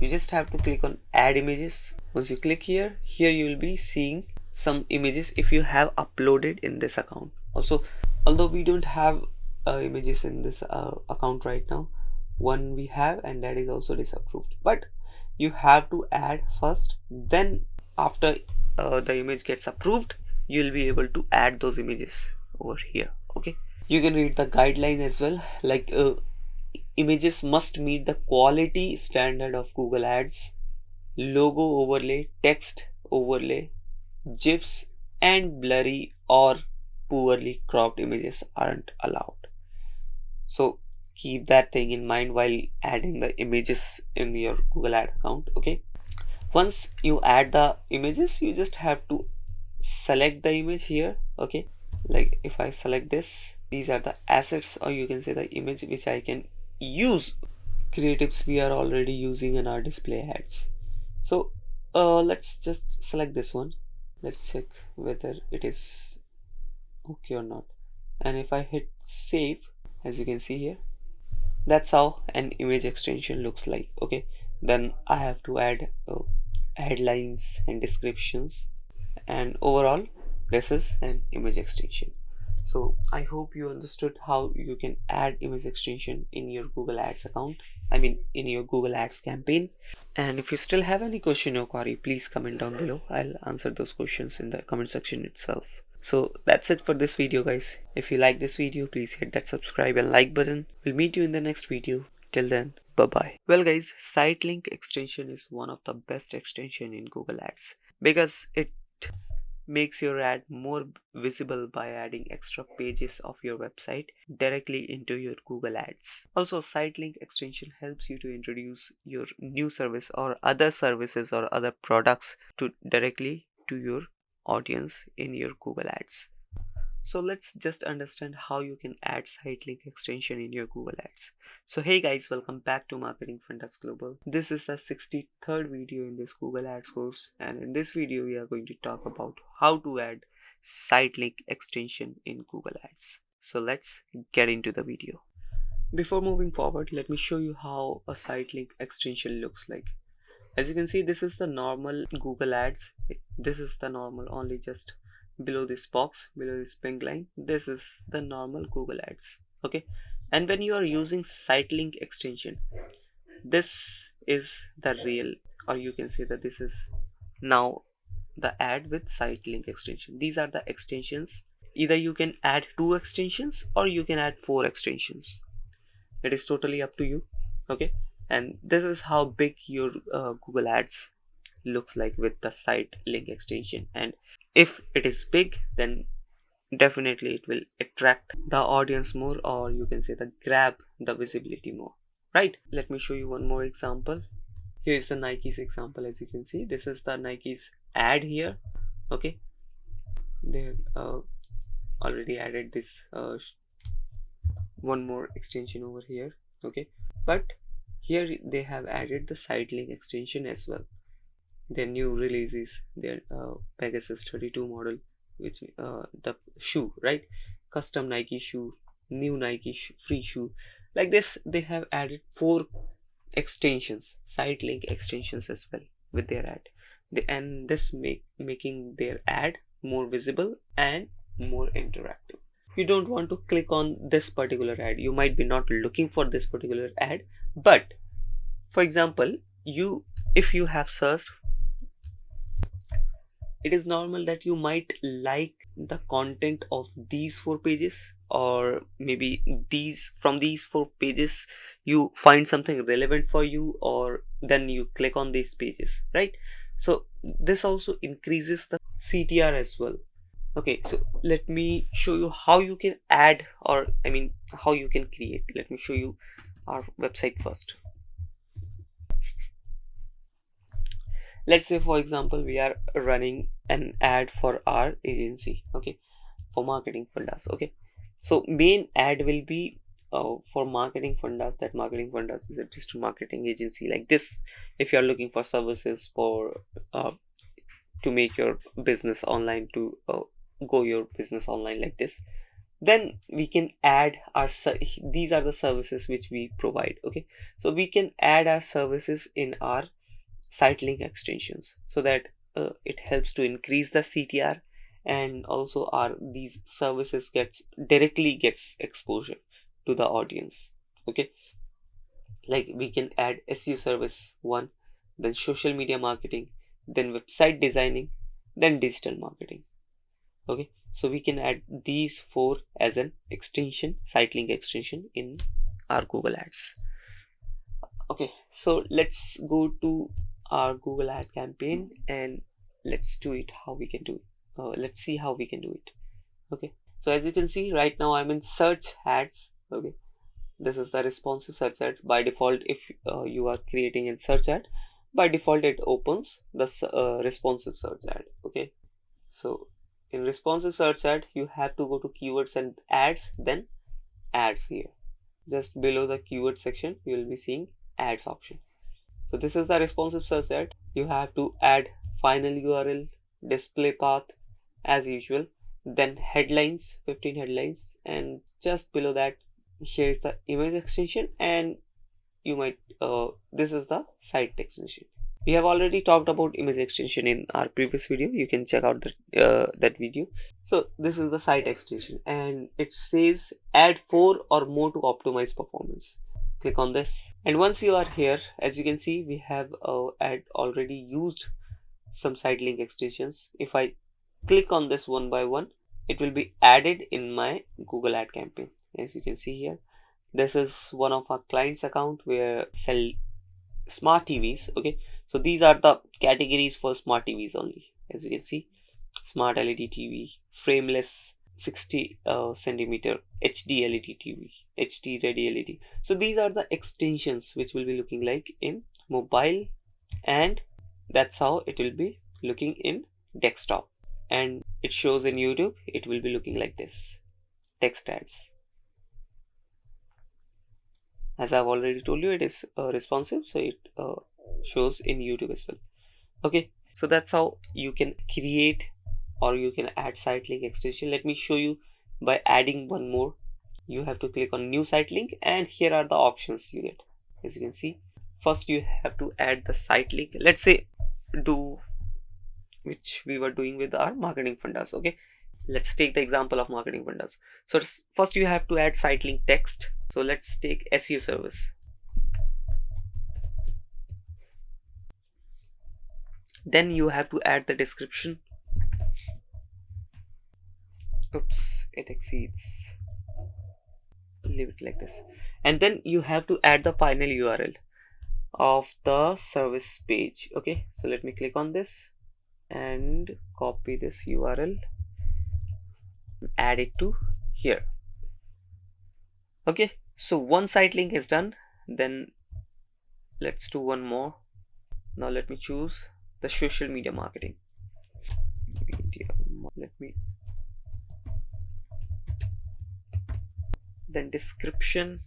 you just have to click on add images. Once you click here you will be seeing some images if you have uploaded in this account. Also, although we don't have images in this account right now, one we have, and that is also disapproved, but you have to add first, then after the image gets approved, you will be able to add those images over here. Okay, you can read the guideline as well, like images must meet the quality standard of Google Ads. Logo overlay, text overlay, GIFs and blurry or poorly cropped images aren't allowed. So keep that thing in mind while adding the images in your Google Ad account. Okay, once you add the images, you just have to select the image here. Okay, like if I select this, these are the assets, or you can say the image which I can use creatives we are already using in our display ads. So let's just select this one. Let's check whether it is okay or not, and if I hit save, as you can see here, that's how an image extension looks like. Okay, then I have to add headlines and descriptions, and overall this is an image extension. So I hope you understood how you can add image extension in your Google Ads account, in your Google Ads campaign. And if you still have any question or query, please comment down below. I'll answer those questions in the comment section itself. So that's it for this video, guys. If you like this video, please hit that subscribe and like button. We'll meet you in the next video. Till then, bye bye. Well guys, Sitelink extension is one of the best extension in Google Ads because it makes your ad more visible by adding extra pages of your website directly into your Google Ads. Also, Sitelink extension helps you to introduce your new service or other services or other products to directly to your audience in your Google Ads. So let's just understand how you can add Sitelink extension in your Google Ads. So hey guys, welcome back to Marketing Fundas Global. This is the 63rd video in this Google Ads course, and in this video we are going to talk about how to add Sitelink extension in Google Ads. So let's get into the video. Before moving forward, let me show you how a Sitelink extension looks like. As you can see, this is the normal Google Ads. This is the normal, only just below this box, below this pink line, this is the normal Google Ads. Okay, and when you are using Sitelink extension, this is the real, or you can say that this is now the ad with Sitelink extension. These are the extensions. Either you can add 2 extensions or you can add 4 extensions. It is totally up to you. Okay, and this is how big your Google Ads looks like with the Sitelink extension. And if it is big, then definitely it will attract the audience more, or you can say the grab the visibility more, right? Let me show you one more example. Here is the Nike's example. As you can see, this is the Nike's ad here. Okay, they already added this one more extension over here. Okay, but here they have added the Sitelink extension as well. Their new release is their Pegasus 32 model, which the shoe, right? Custom Nike shoe, new Nike free shoe. Like this, they have added 4 extensions, Sitelink extensions as well with their ad. And this making their ad more visible and more interactive. You don't want to click on this particular ad. You might be not looking for this particular ad, but for example, if you have searched, it is normal that you might like the content of these 4 pages, or maybe from these 4 pages you find something relevant for you, or then you click on these pages, right? So this also increases the CTR as well. Okay, so let me show you how you can add, or I mean how you can create. Let me show you our website first. Let's say, for example, we are running an ad for our agency, okay, for Marketing Fundas. Okay, so main ad will be for Marketing Fundas. That Marketing Fundas is a digital marketing agency like this. If you are looking for services for to make your business online, to go your business online like this, then we can add our these are the services which we provide. Okay, so we can add our services in our Sitelink extensions, so that it helps to increase the CTR, and also these services directly gets exposure to the audience. Okay, like we can add SEO service 1, then social media marketing, then website designing, then digital marketing. Okay, so we can add these 4 as an extension, Sitelink extension in our Google Ads. Okay, so let's go to our Google ad campaign and let's do it how we can do it. Let's see how we can do it. Okay, so as you can see right now I'm in search ads. Okay, this is the responsive search ads. By default, if you are creating a search ad, by default it opens the responsive search ad. Okay, so in responsive search ad you have to go to keywords and ads, then ads. Here just below the keyword section you will be seeing ads option. So this is the responsive search ad. You have to add final URL, display path as usual, then headlines, 15 headlines, and just below that here is the image extension, and you might this is the site extension. We have already talked about image extension in our previous video. You can check out that video. So this is the site extension, and it says add 4 or more to optimize performance. Click on this, and once you are here, as you can see, we have already used some Sitelink extensions. If I click on this one by one, it will be added in my Google ad campaign. As you can see here, this is one of our clients account where sell smart TVs. Okay, so these are the categories for smart TVs only. As you can see, smart LED TV, frameless 60 centimeter HD LED TV, HD ready LED. So these are the extensions which will be looking like in mobile, and that's how it will be looking in desktop, and it shows in YouTube. It will be looking like this, text ads. As I've already told you, it is responsive, so it shows in YouTube as well. Okay, so that's how you can create or you can add site link extension. Let me show you by adding one more. You have to click on new site link, and here are the options you get. As you can see, first you have to add the site link. Let's say do which we were doing with our marketing fundas. Okay, let's take the example of marketing fundas. So first you have to add site link text. So let's take SEO service. Then you have to add the description. Oops, it exceeds. Leave it like this. And then you have to add the final URL of the service page. Okay, so let me click on this and copy this URL, add it to here. Okay, so one site link is done. Then let's do one more. Now let me choose the social media marketing. Let me then description.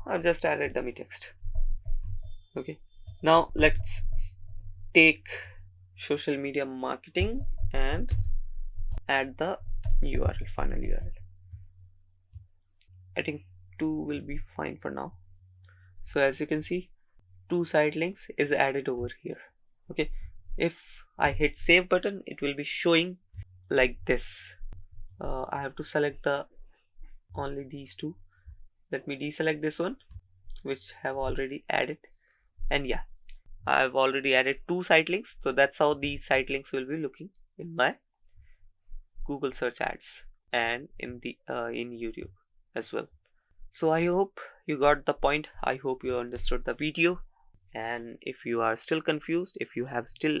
I've just added dummy text. Okay, now let's take social media marketing and add the URL, final URL. I think 2 will be fine for now. So as you can see, 2 site links is added over here. Okay, if I hit save button, it will be showing like this. I have to select the only these 2. Let me deselect this one, which have already added, and yeah, I've already added 2 site links. So that's how these site links will be looking in my Google search ads and in the in YouTube as well. So I hope you got the point. I hope you understood the video. And if you are still confused, if you have still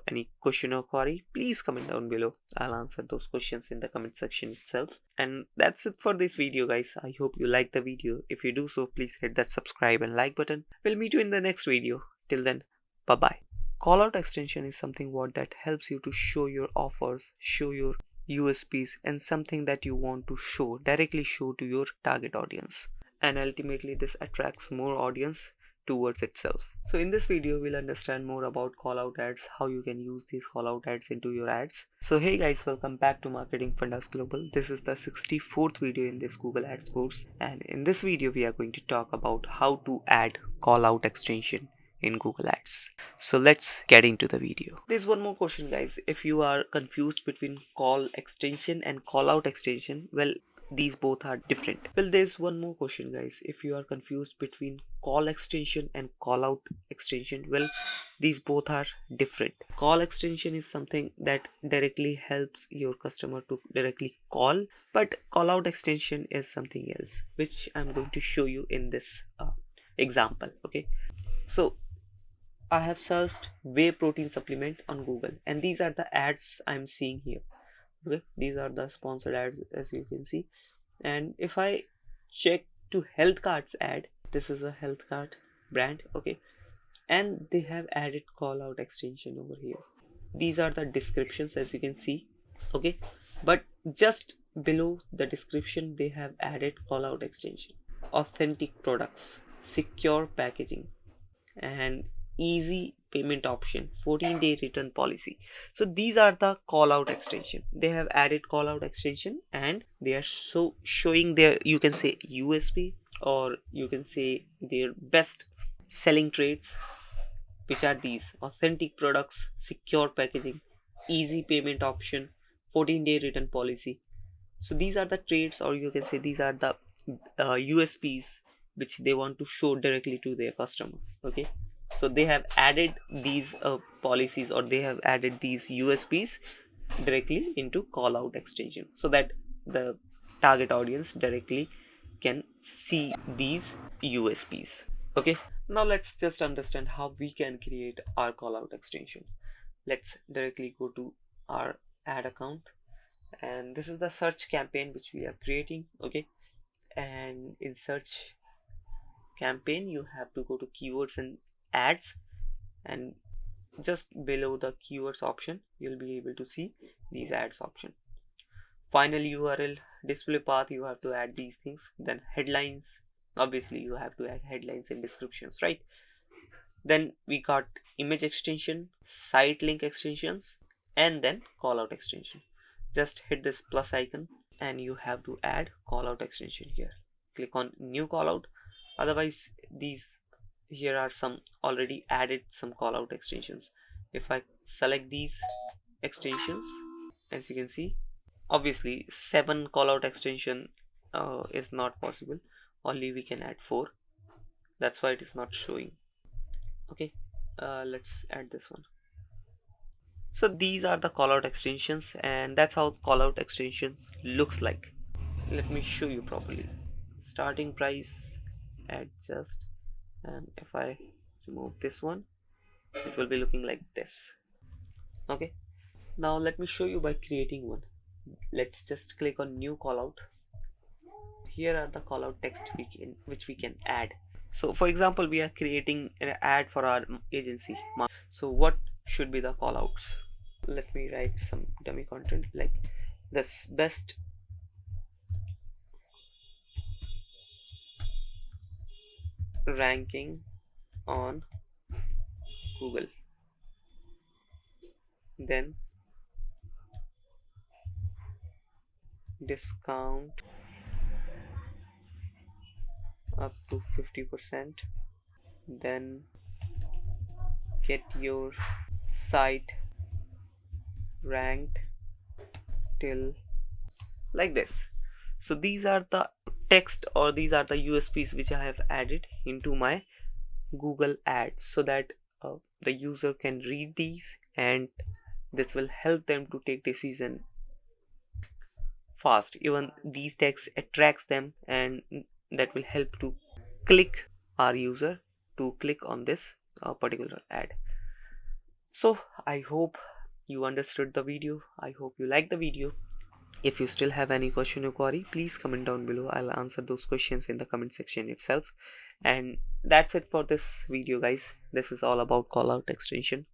any question or query, please comment down below. I'll answer those questions in the comment section itself. And that's it for this video, guys. I hope you liked the video. If you do so, please hit that subscribe and like button. We'll meet you in the next video. Till then, bye bye. Callout extension is something that helps you to show your offers, show your USPs, and something that you want to show, directly show to your target audience. And ultimately this attracts more audience towards itself. So in this video we'll understand more about callout ads, how you can use these callout ads into your ads. So hey guys, welcome back to Marketing Fundas Global. This is the 64th video in this Google Ads course, and in this video we are going to talk about how to add callout extension in Google Ads. So let's get into the video. There's one more question, guys. If you are confused between call extension and callout extension, well, these both are different. Well, there's one more question, guys. If you are confused between call extension and callout extension, well, these both are different. Call extension is something that directly helps your customer to directly call, but callout extension is something else, which I'm going to show you in this example. Okay, so I have searched whey protein supplement on Google, and these are the ads I'm seeing here. Okay, these are the sponsored ads, as you can see. And if I check to health cards ad, this is a health card brand. Okay, and they have added call out extension over here. These are the descriptions, as you can see. Okay, but just below the description they have added call out extension, authentic products, secure packaging, and easy payment option, 14-day return policy. So these are the call out extension. They have added call out extension, and they are showing their, you can say, USP, or you can say their best selling traits, which are these: authentic products, secure packaging, easy payment option, 14-day return policy. So these are the traits, or you can say these are the USPs which they want to show directly to their customer. Okay, so they have added these policies, or they have added these USPs directly into callout extension, so that the target audience directly can see these USPs. Okay, now let's just understand how we can create our callout extension. Let's directly go to our ad account, and this is the search campaign which we are creating. Okay, and in search campaign you have to go to keywords and ads, and just below the keywords option you'll be able to see these ads option. Final URL, display path, you have to add these things. Then headlines, obviously you have to add headlines and descriptions, right? Then we got image extension, site link extensions, and then callout extension. Just hit this plus icon and you have to add callout extension here. Click on new callout. Otherwise, these here are some already added some callout extensions. If I select these extensions, as you can see, obviously 7 callout extension is not possible. Only we can add 4. That's why it is not showing. Okay, let's add this one. So these are the callout extensions, and that's how callout extensions looks like. Let me show you properly. Starting price, adjust, and if I remove this one, it will be looking like this. Okay, now let me show you by creating one. Let's just click on new callout. Here are the callout text which we can add. So for example, we are creating an ad for our agency. So what should be the callouts? Let me write some dummy content like this: best ranking on Google, then discount up to 50%, then get your site ranked till, like this. So these are the text, or these are the USPs which I have added into my Google Ads, so that the user can read these, and this will help them to take decision fast. Even these text attracts them, and that will help to click our user to click on this particular ad. So I hope you understood the video. I hope you liked the video. If you still have any question or query, please comment down below. I'll answer those questions in the comment section itself. And that's it for this video, guys. This is all about callout extension.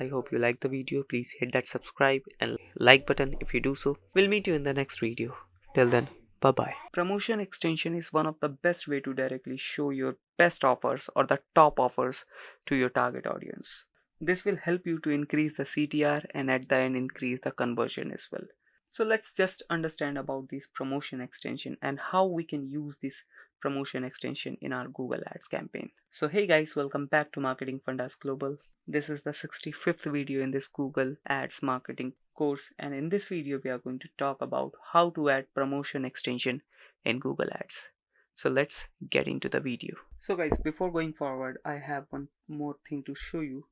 I hope you liked the video. Please hit that subscribe and like button if you do so. We'll meet you in the next video. Till then, bye bye. Promotion extension is one of the best way to directly show your best offers or the top offers to your target audience. This will help you to increase the CTR and at the end increase the conversion as well. So let's just understand about this promotion extension and how we can use this promotion extension in our Google Ads campaign. So hey guys, welcome back to Marketing Fundas Global. This is the 65th video in this Google Ads marketing course, and in this video we are going to talk about how to add promotion extension in Google Ads. So let's get into the video. So guys, before going forward, I have one more thing to show you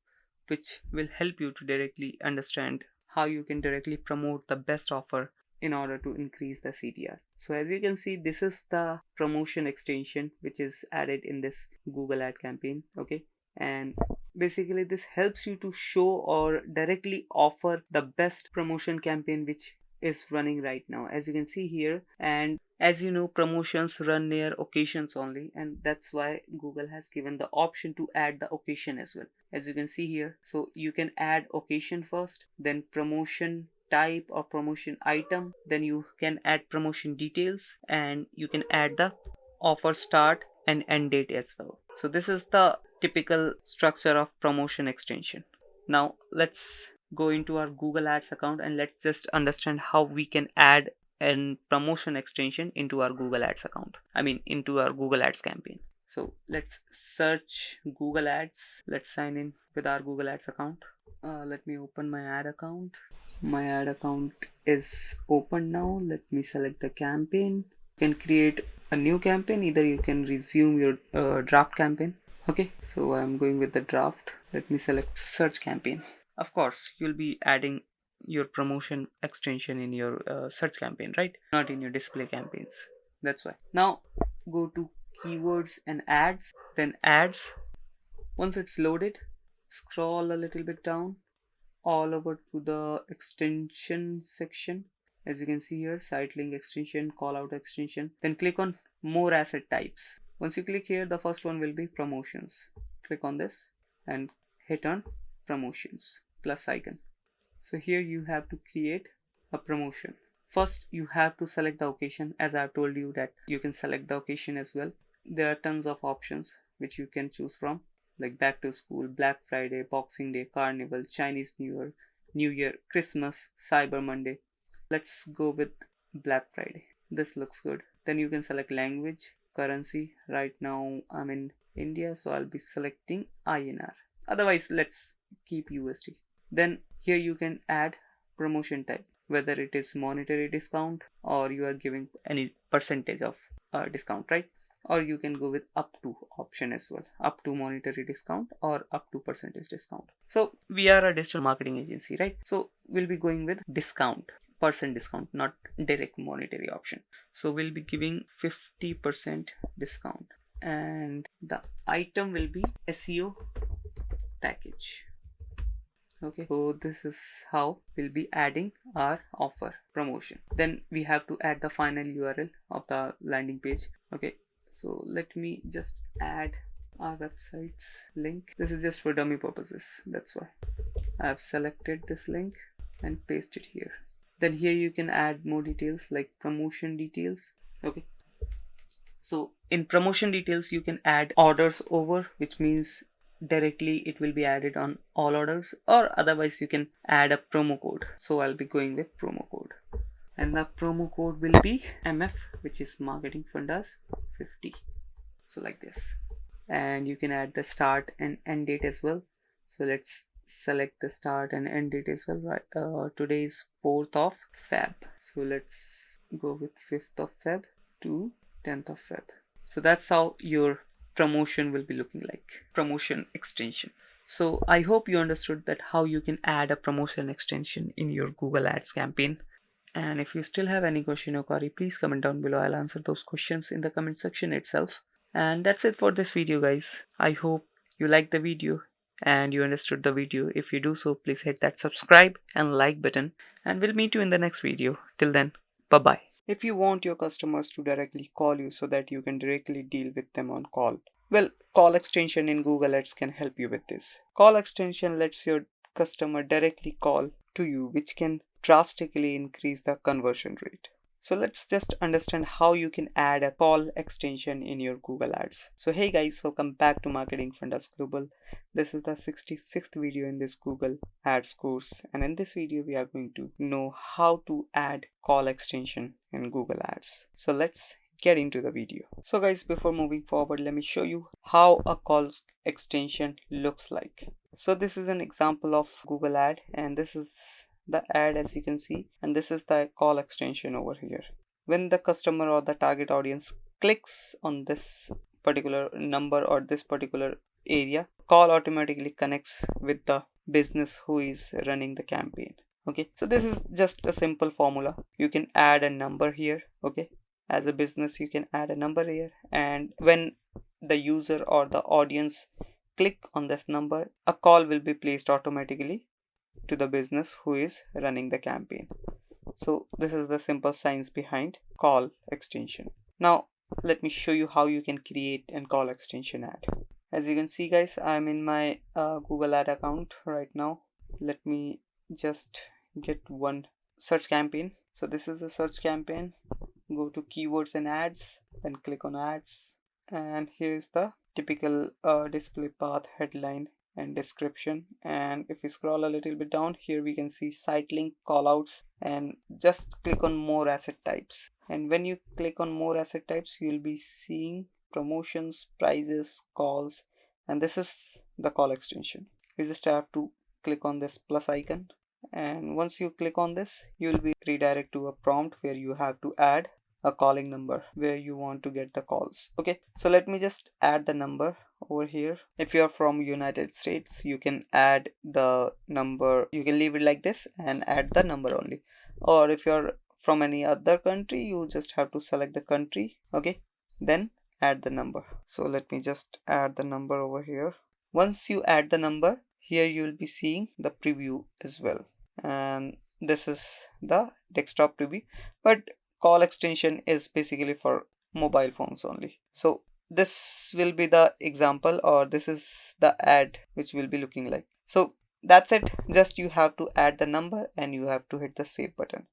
which will help you to directly understand how you can directly promote the best offer in order to increase the CTR. So as you can see, this is the promotion extension which is added in this Google ad campaign. Okay, and basically this helps you to show or directly offer the best promotion campaign which is running right now, as you can see here. And as you know, promotions run near occasions only, and that's why Google has given the option to add the occasion as well, as you can see here. So you can add occasion first, then promotion type or promotion item, then you can add promotion details, and you can add the offer start and end date as well. So this is the typical structure of promotion extension. Now let's go into our Google Ads account and let's just understand how we can add a promotion extension into our Google Ads account. Into our Google Ads campaign. So let's search Google Ads. Let's sign in with our Google Ads account. Let me open my ad account. My ad account is open now. Let me select the campaign. You can create a new campaign, either you can resume your draft campaign. Okay, so I'm going with the draft. Let me select search campaign. Of course, you'll be adding your promotion extension in your search campaign, right? Not in your display campaigns. That's why. Now go to keywords and ads, then ads. Once it's loaded, scroll a little bit down all over to the extension section. As you can see here, Sitelink extension, Callout extension. Then click on more asset types. Once you click here, the first one will be promotions. Click on this and hit on promotions plus icon. So here you have to create a promotion. First, you have to select the occasion. As I've told you that you can select the occasion as well. There are tons of options which you can choose from, like back to school, Black Friday, Boxing Day, Carnival, Chinese New Year, Christmas, Cyber Monday. Let's go with Black Friday. This looks good. Then you can select language, currency. Right now I'm in India, so I'll be selecting INR. Otherwise, let's keep USD. Then here you can add promotion type, whether it is monetary discount or you are giving any percentage of discount, right? Or you can go with up to option as well, up to monetary discount or up to percentage discount. So we are a digital marketing agency, right? So we'll be going with discount, percent discount, not direct monetary option. So we'll be giving 50% discount, and the item will be SEO package. Okay, so this is how we'll be adding our offer promotion. Then we have to add the final URL of the landing page. Okay, so let me just add our website's link. This is just for dummy purposes, that's why I've selected this link and paste it here. Then here you can add more details like promotion details. Okay, so in promotion details you can add orders over, which means directly it will be added on all orders, or otherwise you can add a promo code. So I'll be going with promo code, and the promo code will be MF, which is marketing fundas 50. So like this, and you can add the start and end date as well. So let's select the start and end date as well, right? Today is 4th of Feb, so let's go with 5th of Feb to 10th of Feb. So that's how your promotion will be looking like, promotion extension. So I hope you understood that how you can add a promotion extension in your Google Ads campaign. And if you still have any question or query, please comment down below. I'll answer those questions in the comment section itself. And that's it for this video, guys. I hope you liked the video and you understood the video. If you do so, please hit that subscribe and like button, and we'll meet you in the next video. Till then, bye bye. If you want your customers to directly call you so that you can directly deal with them on call, well, call extension in Google Ads can help you with this. Call extension lets your customer directly call to you, which can drastically increase the conversion rate. So let's just understand how you can add a call extension in your Google Ads. So hey guys, welcome back to Marketing Fundas Global. This is the 66th video in this Google Ads course, and in this video we are going to know how to add call extension in Google Ads. So let's get into the video. So guys, before moving forward, let me show you how a call extension looks like. So this is an example of Google ad, and this is the ad as you can see, and this is the call extension over here. When the customer or the target audience clicks on this particular number or this particular area, call automatically connects with the business who is running the campaign. Okay, so this is just a simple formula. You can add a number here. Okay, as a business you can add a number here, and when the user or the audience click on this number, a call will be placed automatically to the business who is running the campaign. So this is the simple science behind call extension. Now let me show you how you can create and call extension ad. As you can see guys, I'm in my Google ad account right now. Let me just get one search campaign. So this is a search campaign. Go to keywords and ads, then click on ads, and here's the typical display path, headline and description. And if we scroll a little bit down, here we can see Sitelink, callouts, and just click on more asset types. And when you click on more asset types, you'll be seeing promotions, prices, calls, and this is the call extension. You just have to click on this plus icon, and once you click on this, you will be redirected to a prompt where you have to add a calling number where you want to get the calls. Okay, so let me just add the number over here. If you're from United States, you can add the number, you can leave it like this and add the number only. Or if you're from any other country, you just have to select the country. Okay, then add the number. So let me just add the number over here. Once you add the number, here you will be seeing the preview as well, and this is the desktop preview, but call extension is basically for mobile phones only. So this will be the example, or this is the ad which will be looking like. So that's it, just you have to add the number and you have to hit the save button.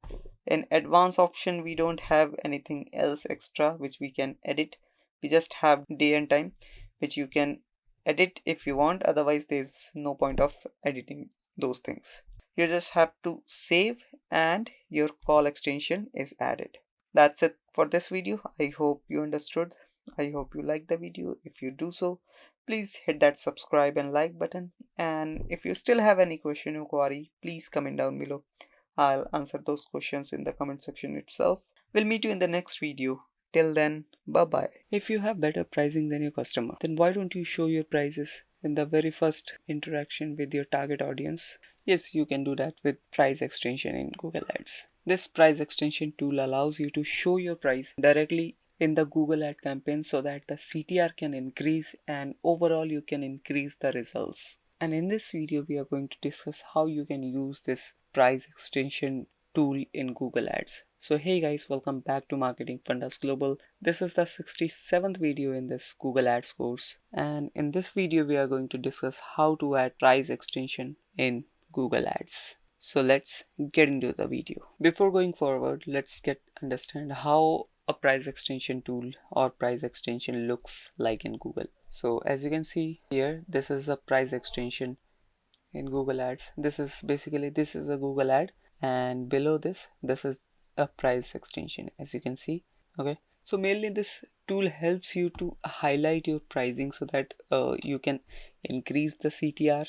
In advanced option, we don't have anything else extra which we can edit. We just have day and time which you can edit if you want, otherwise there's no point of editing those things. You just have to save and your call extension is added. That's it for this video. I hope you understood. I hope you liked the video. If you do so, please hit that subscribe and like button, and if you still have any question or query, please comment down below. I'll answer those questions in the comment section itself. We'll meet you in the next video. Till then, bye bye. If you have better pricing than your customer, then why don't you show your prices in the very first interaction with your target audience? Yes, you can do that with price extension in Google Ads. This price extension tool allows you to show your price directly in the Google Ad campaign so that the CTR can increase and overall you can increase the results. And in this video, we are going to discuss how you can use this price extension tool in Google Ads. So hey guys, welcome back to Marketing Fundas Global. This is the 67th video in this Google Ads course, and in this video we are going to discuss how to add price extension in Google Ads. So let's get into the video. Before going forward, let's understand how a price extension tool or price extension looks like in Google. So as you can see here, this is a price extension in Google Ads. This is a Google ad, and below this is a price extension, as you can see. Okay, so mainly this tool helps you to highlight your pricing so that you can increase the CTR,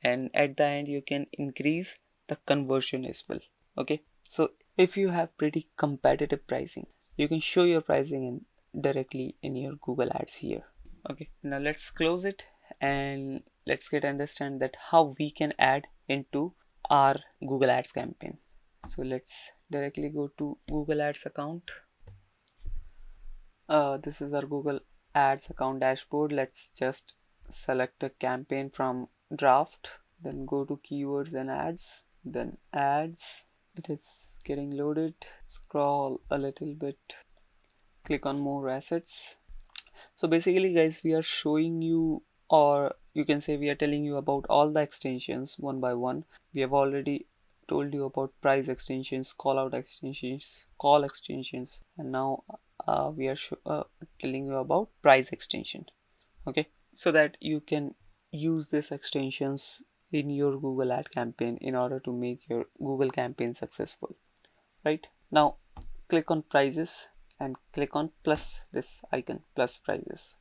and at the end you can increase the conversion as well. Okay, so if you have pretty competitive pricing, you can show your pricing directly in your Google Ads here. Okay, now let's close it and let's understand that how we can add into our Google Ads campaign. So let's directly go to Google Ads account. This is our Google Ads account dashboard. Let's just select a campaign from draft, then go to keywords and ads, then ads. It is getting loaded. Scroll a little bit, click on more assets. So basically guys, we are showing you, or you can say we are telling you about all the extensions one by one. We have already told you about price extensions, call out extensions, call extensions, and now we are telling you about price extension. Okay, so that you can use these extensions in your Google ad campaign in order to make your Google campaign successful. Right, now click on prices and click on plus, this icon, plus prices.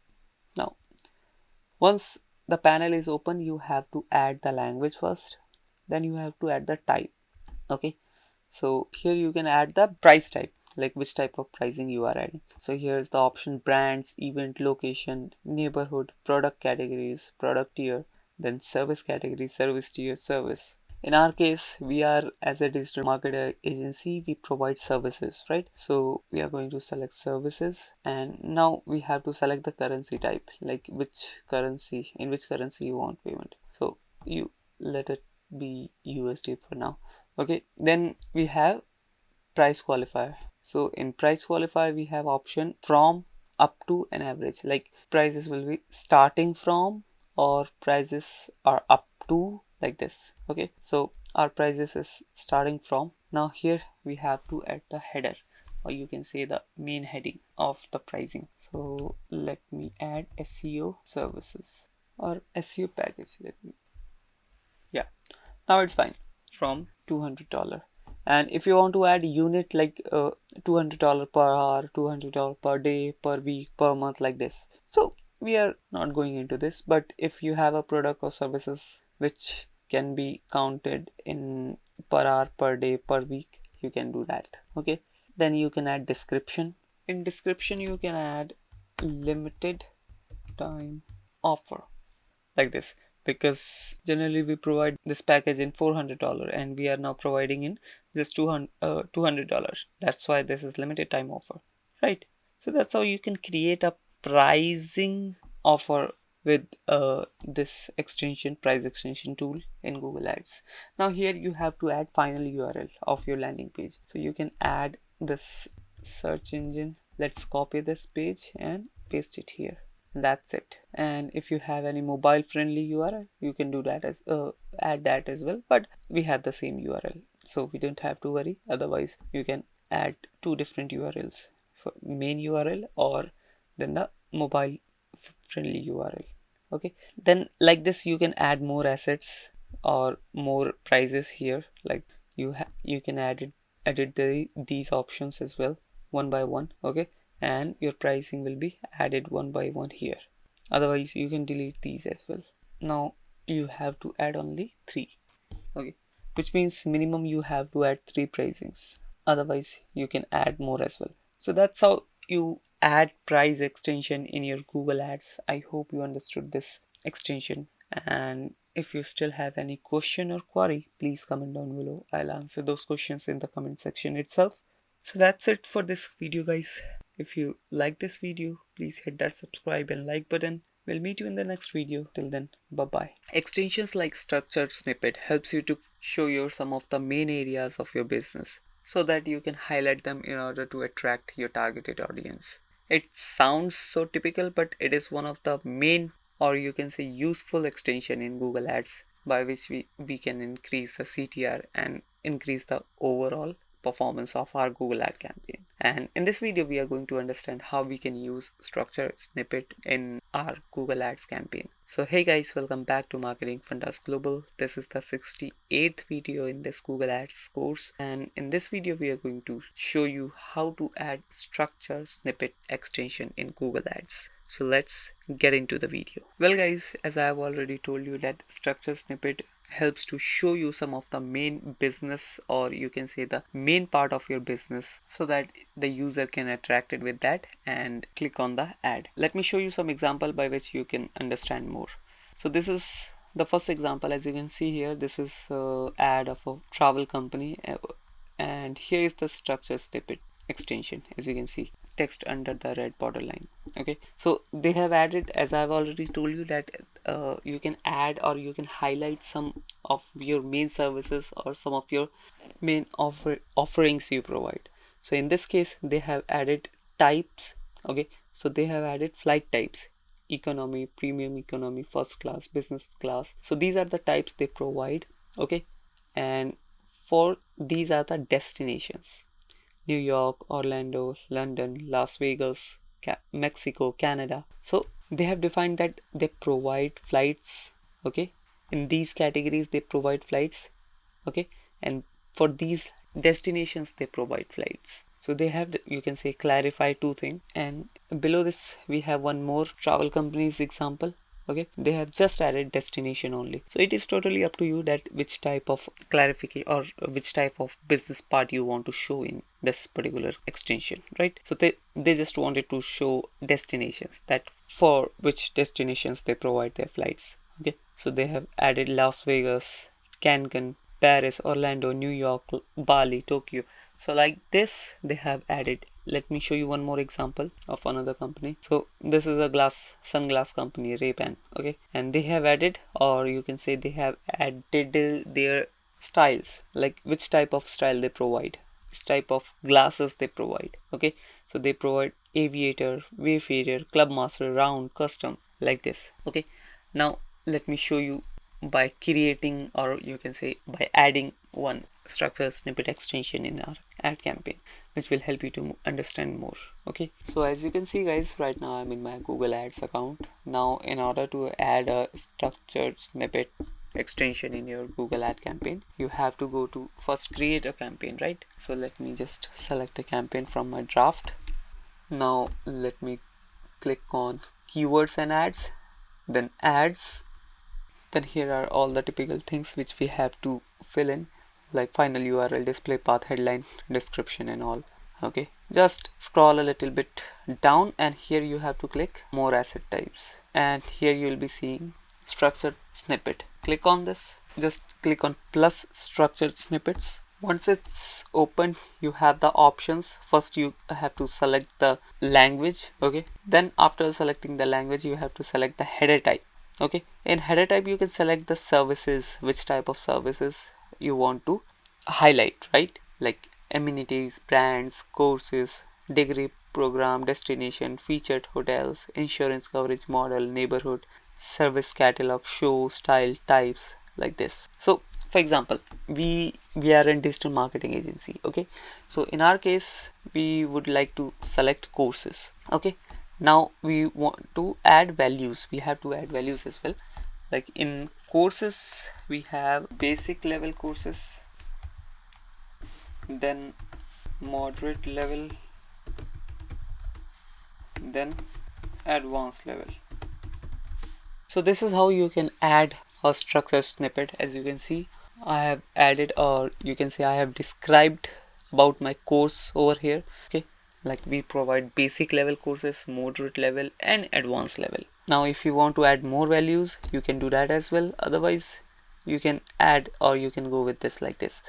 Now once the panel is open, you have to add the language first, then you have to add the type. Okay, so here you can add the price type, like which type of pricing you are adding. So here's the option: brands, event, location, neighborhood, product categories, product tier, then service category, service tier, service. In our case, we are, as a digital marketing agency, we provide services, right? So we are going to select services, and now we have to select the currency type, like in which currency you want payment. So you let it be USD for now. Okay, then we have price qualifier. So in price qualifier, we have option from, up to, and average. Like prices will be starting from, or prices are up to, like this. Okay, so our prices is starting from. Now here we have to add the header, or you can say the main heading of the pricing. So let me add SEO services or SEO package. Now it's fine, from $200. And if you want to add unit, like $200 per hour, $200 per day, per week, per month, like this. So we are not going into this, but if you have a product or services which can be counted in per hour, per day, per week, you can do that. Okay, then you can add description. in description you can add limited time offer like this, because generally we provide this package in $400 and we are now providing in just $200. That's why this is limited time offer, right? So that's how you can create a pricing offer with this extension, price extension tool in Google Ads. Now here you have to add final URL of your landing page. So you can add this search engine. Let's copy this page and paste it here. That's it. And if you have any mobile friendly URL, you can do that as add that as well, but we have the same URL, so we don't have to worry. Otherwise you can add two different URLs, for main URL or then the mobile friendly URL. Okay, then like this you can add more assets or more prices here, like you can edit these options as well one by one. Okay, and your pricing will be added one by one here. Otherwise you can delete these as well. Now you have to add only 3. Okay, which means minimum you have to add 3 pricings. Otherwise you can add more as well. So that's how you add price extension in your Google Ads. I hope you understood this extension, and if you still have any question or query, please comment down below. I'll answer those questions in the comment section itself. So that's it for this video, guys. If you like this video, please hit that subscribe and like button. We'll meet you in the next video. Till then, bye bye. Extensions like structured snippet helps you to show you some of the main areas of your business so that you can highlight them in order to attract your targeted audience. It sounds so typical, but it is one of the main, or you can say useful extension in Google Ads, by which we can increase the CTR and increase the overall performance of our Google ad campaign. And in this video we are going to understand how we can use structured snippet in our Google Ads campaign. So hey guys, welcome back to Marketing Fundas Global. This is the 68th video in this Google Ads course, and in this video we are going to show you how to add structured snippet extension in Google Ads. So let's get into the video. Well guys, as I have already told you that structured snippet helps to show you some of the main business, or you can say the main part of your business, so that the user can attract it with that and click on the ad. Let me show you some example by which you can understand more. So this is the first example. As you can see here, this is ad of a travel company, and here is the structure snippet extension. As you can see, text under the red border line. Okay, so they have added, as I've already told you, that you can add or you can highlight some of your main services or some of your main offerings you provide. So in this case they have added types. Okay, so they have added flight types: economy, premium economy, first class, business class. So these are the types they provide. Okay, and for these are the destinations: New York, Orlando, London, Las Vegas, Mexico, Canada. So they have defined that they provide flights. Okay, in these categories they provide flights. Okay, and for these destinations they provide flights. So they have, you can say, clarify 2 things. And below this we have one more travel company's example. Okay, they have just added destination only. So it is totally up to you that which type of clarification or which type of business part you want to show in this particular extension, right? So they just wanted to show destinations, that for which destinations they provide their flights. Okay, so they have added Las Vegas, Cancun, Paris, Orlando, New York, Bali, Tokyo. So like this they have added. Let me show you one more example of another company. So this is a sunglass company, Ray-Ban. Okay, and they have added, or you can say they have added their styles, like which type of style they provide, which type of glasses they provide. Okay, so they provide aviator, wayfarer, clubmaster, round, custom, like this. Okay, now let me show you by creating, or you can say by adding one structured snippet extension in our ad campaign, which will help you to understand more. Okay, so as you can see guys, right now I'm in my Google Ads account. Now in order to add a structured snippet extension in your Google ad campaign, you have to go to first create a campaign, right? So let me just select a campaign from my draft. Now let me click on keywords and ads, then ads. Then here are all the typical things which we have to fill in, like final URL, display path, headline, description and all. Okay, Just scroll a little bit down, and here you have to click more asset types, and here you will be seeing structured snippet. Click on this, just click on plus structured snippets. Once it's open, you have the options. First you have to select the language, okay, then after selecting the language you have to select the header type. Okay, in header type you can select the services, which type of services you want to highlight, right? Like amenities, brands, courses, degree program, destination, featured hotels, insurance coverage model, neighborhood, service catalog, show, style, types, like this. So for example, we are a digital marketing agency, okay, so in our case we would like to select courses. Okay, now we want to add values. We have to add values as well. Like in courses we have basic level courses, then moderate level, then advanced level. So this is how you can add a structured snippet. As you can see, I have added, or you can say I have described about my course over here. Okay, like we provide basic level courses, moderate level and advanced level. Now if you want to add more values, you can do that as well. Otherwise you can add, or you can go with this like this.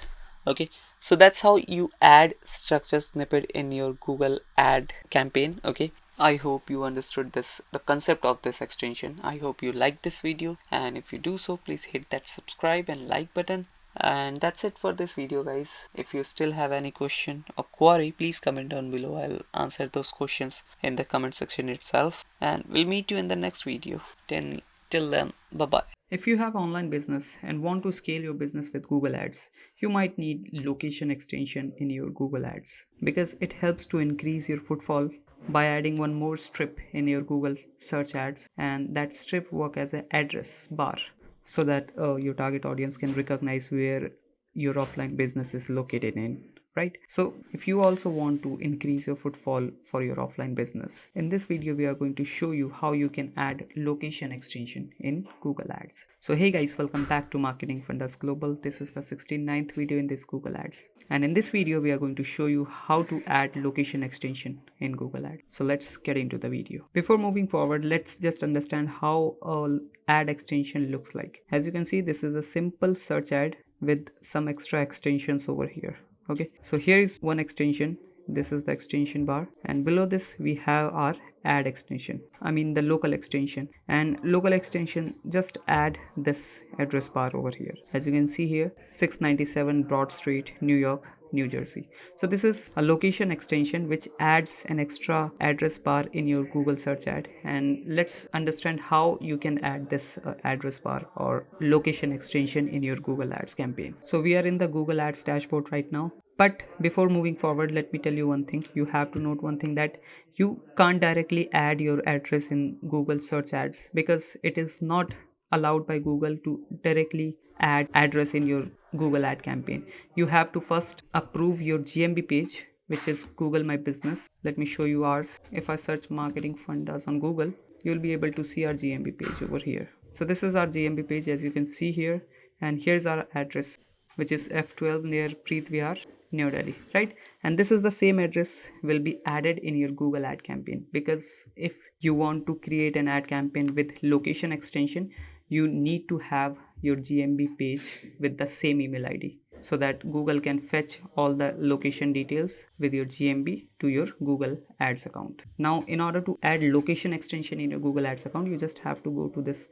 Okay, so that's how you add structured snippet in your Google ad campaign. Okay, I hope you understood the concept of this extension. I hope you liked this video, and if you do so, please hit that subscribe and like button. And that's it for this video, guys. If you still have any question or query, please comment down below. I'll answer those questions in the comment section itself, and we'll meet you in the next video. Till then, bye bye. If you have online business and want to scale your business with Google Ads, you might need location extension in your Google Ads, because it helps to increase your footfall by adding one more strip in your Google search ads, and that strip work as an address bar so that your target audience can recognize where your offline business is located in, right? So if you also want to increase your footfall for your offline business, in this video we are going to show you how you can add location extension in Google Ads. So hey guys, welcome back to Marketing Fundas Global. This is the 69th video in this Google Ads, and in this video we are going to show you how to add location extension in Google Ads. So let's get into the video. Before moving forward, let's just understand how a ad extension looks like. As you can see, this is a simple search ad with some extra extensions over here. Okay, so here is one extension. This is the extension bar, and below this we have our ad extension, I mean the local extension. And local extension just add this address bar over here. As you can see here, 697 Broad Street, New York, New Jersey. So this is a location extension which adds an extra address bar in your Google search ad. And let's understand how you can add this address bar or location extension in your Google Ads campaign. So we are in the Google Ads dashboard right now. But before moving forward, let me tell you one thing. You have to note one thing, that you can't directly add your address in Google search ads, because it is not allowed by Google to directly add address in your Google ad campaign. You have to first approve your GMB page, which is Google My Business. Let me show you ours. If I search Marketing Fundas on Google, you'll be able to see our GMB page over here. So this is our GMB page, as you can see here, and here's our address, which is F12 near Preet Vihar, New Delhi, right? And this is the same address will be added in your Google ad campaign, because if you want to create an ad campaign with location extension, you need to have your GMB page with the same email ID, so that Google can fetch all the location details with your GMB to your Google Ads account. Now, in order to add location extension in your Google Ads account, you just have to go to this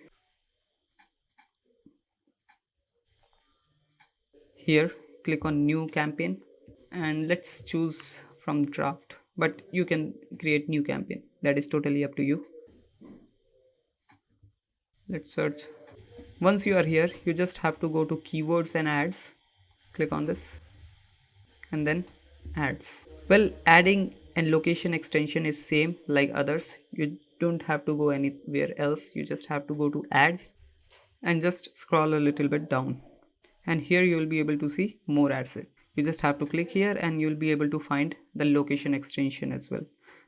here, click on new campaign, and let's choose from draft, but you can create new campaign, that is totally up to you. Let's search. Once you are here, you just have to go to keywords and ads, click on this, and then ads. Well, adding and location extension is same like others. You don't have to go anywhere else. You just have to go to ads and just scroll a little bit down, and here you will be able to see more ads. You just have to click here and you'll be able to find the location extension as well.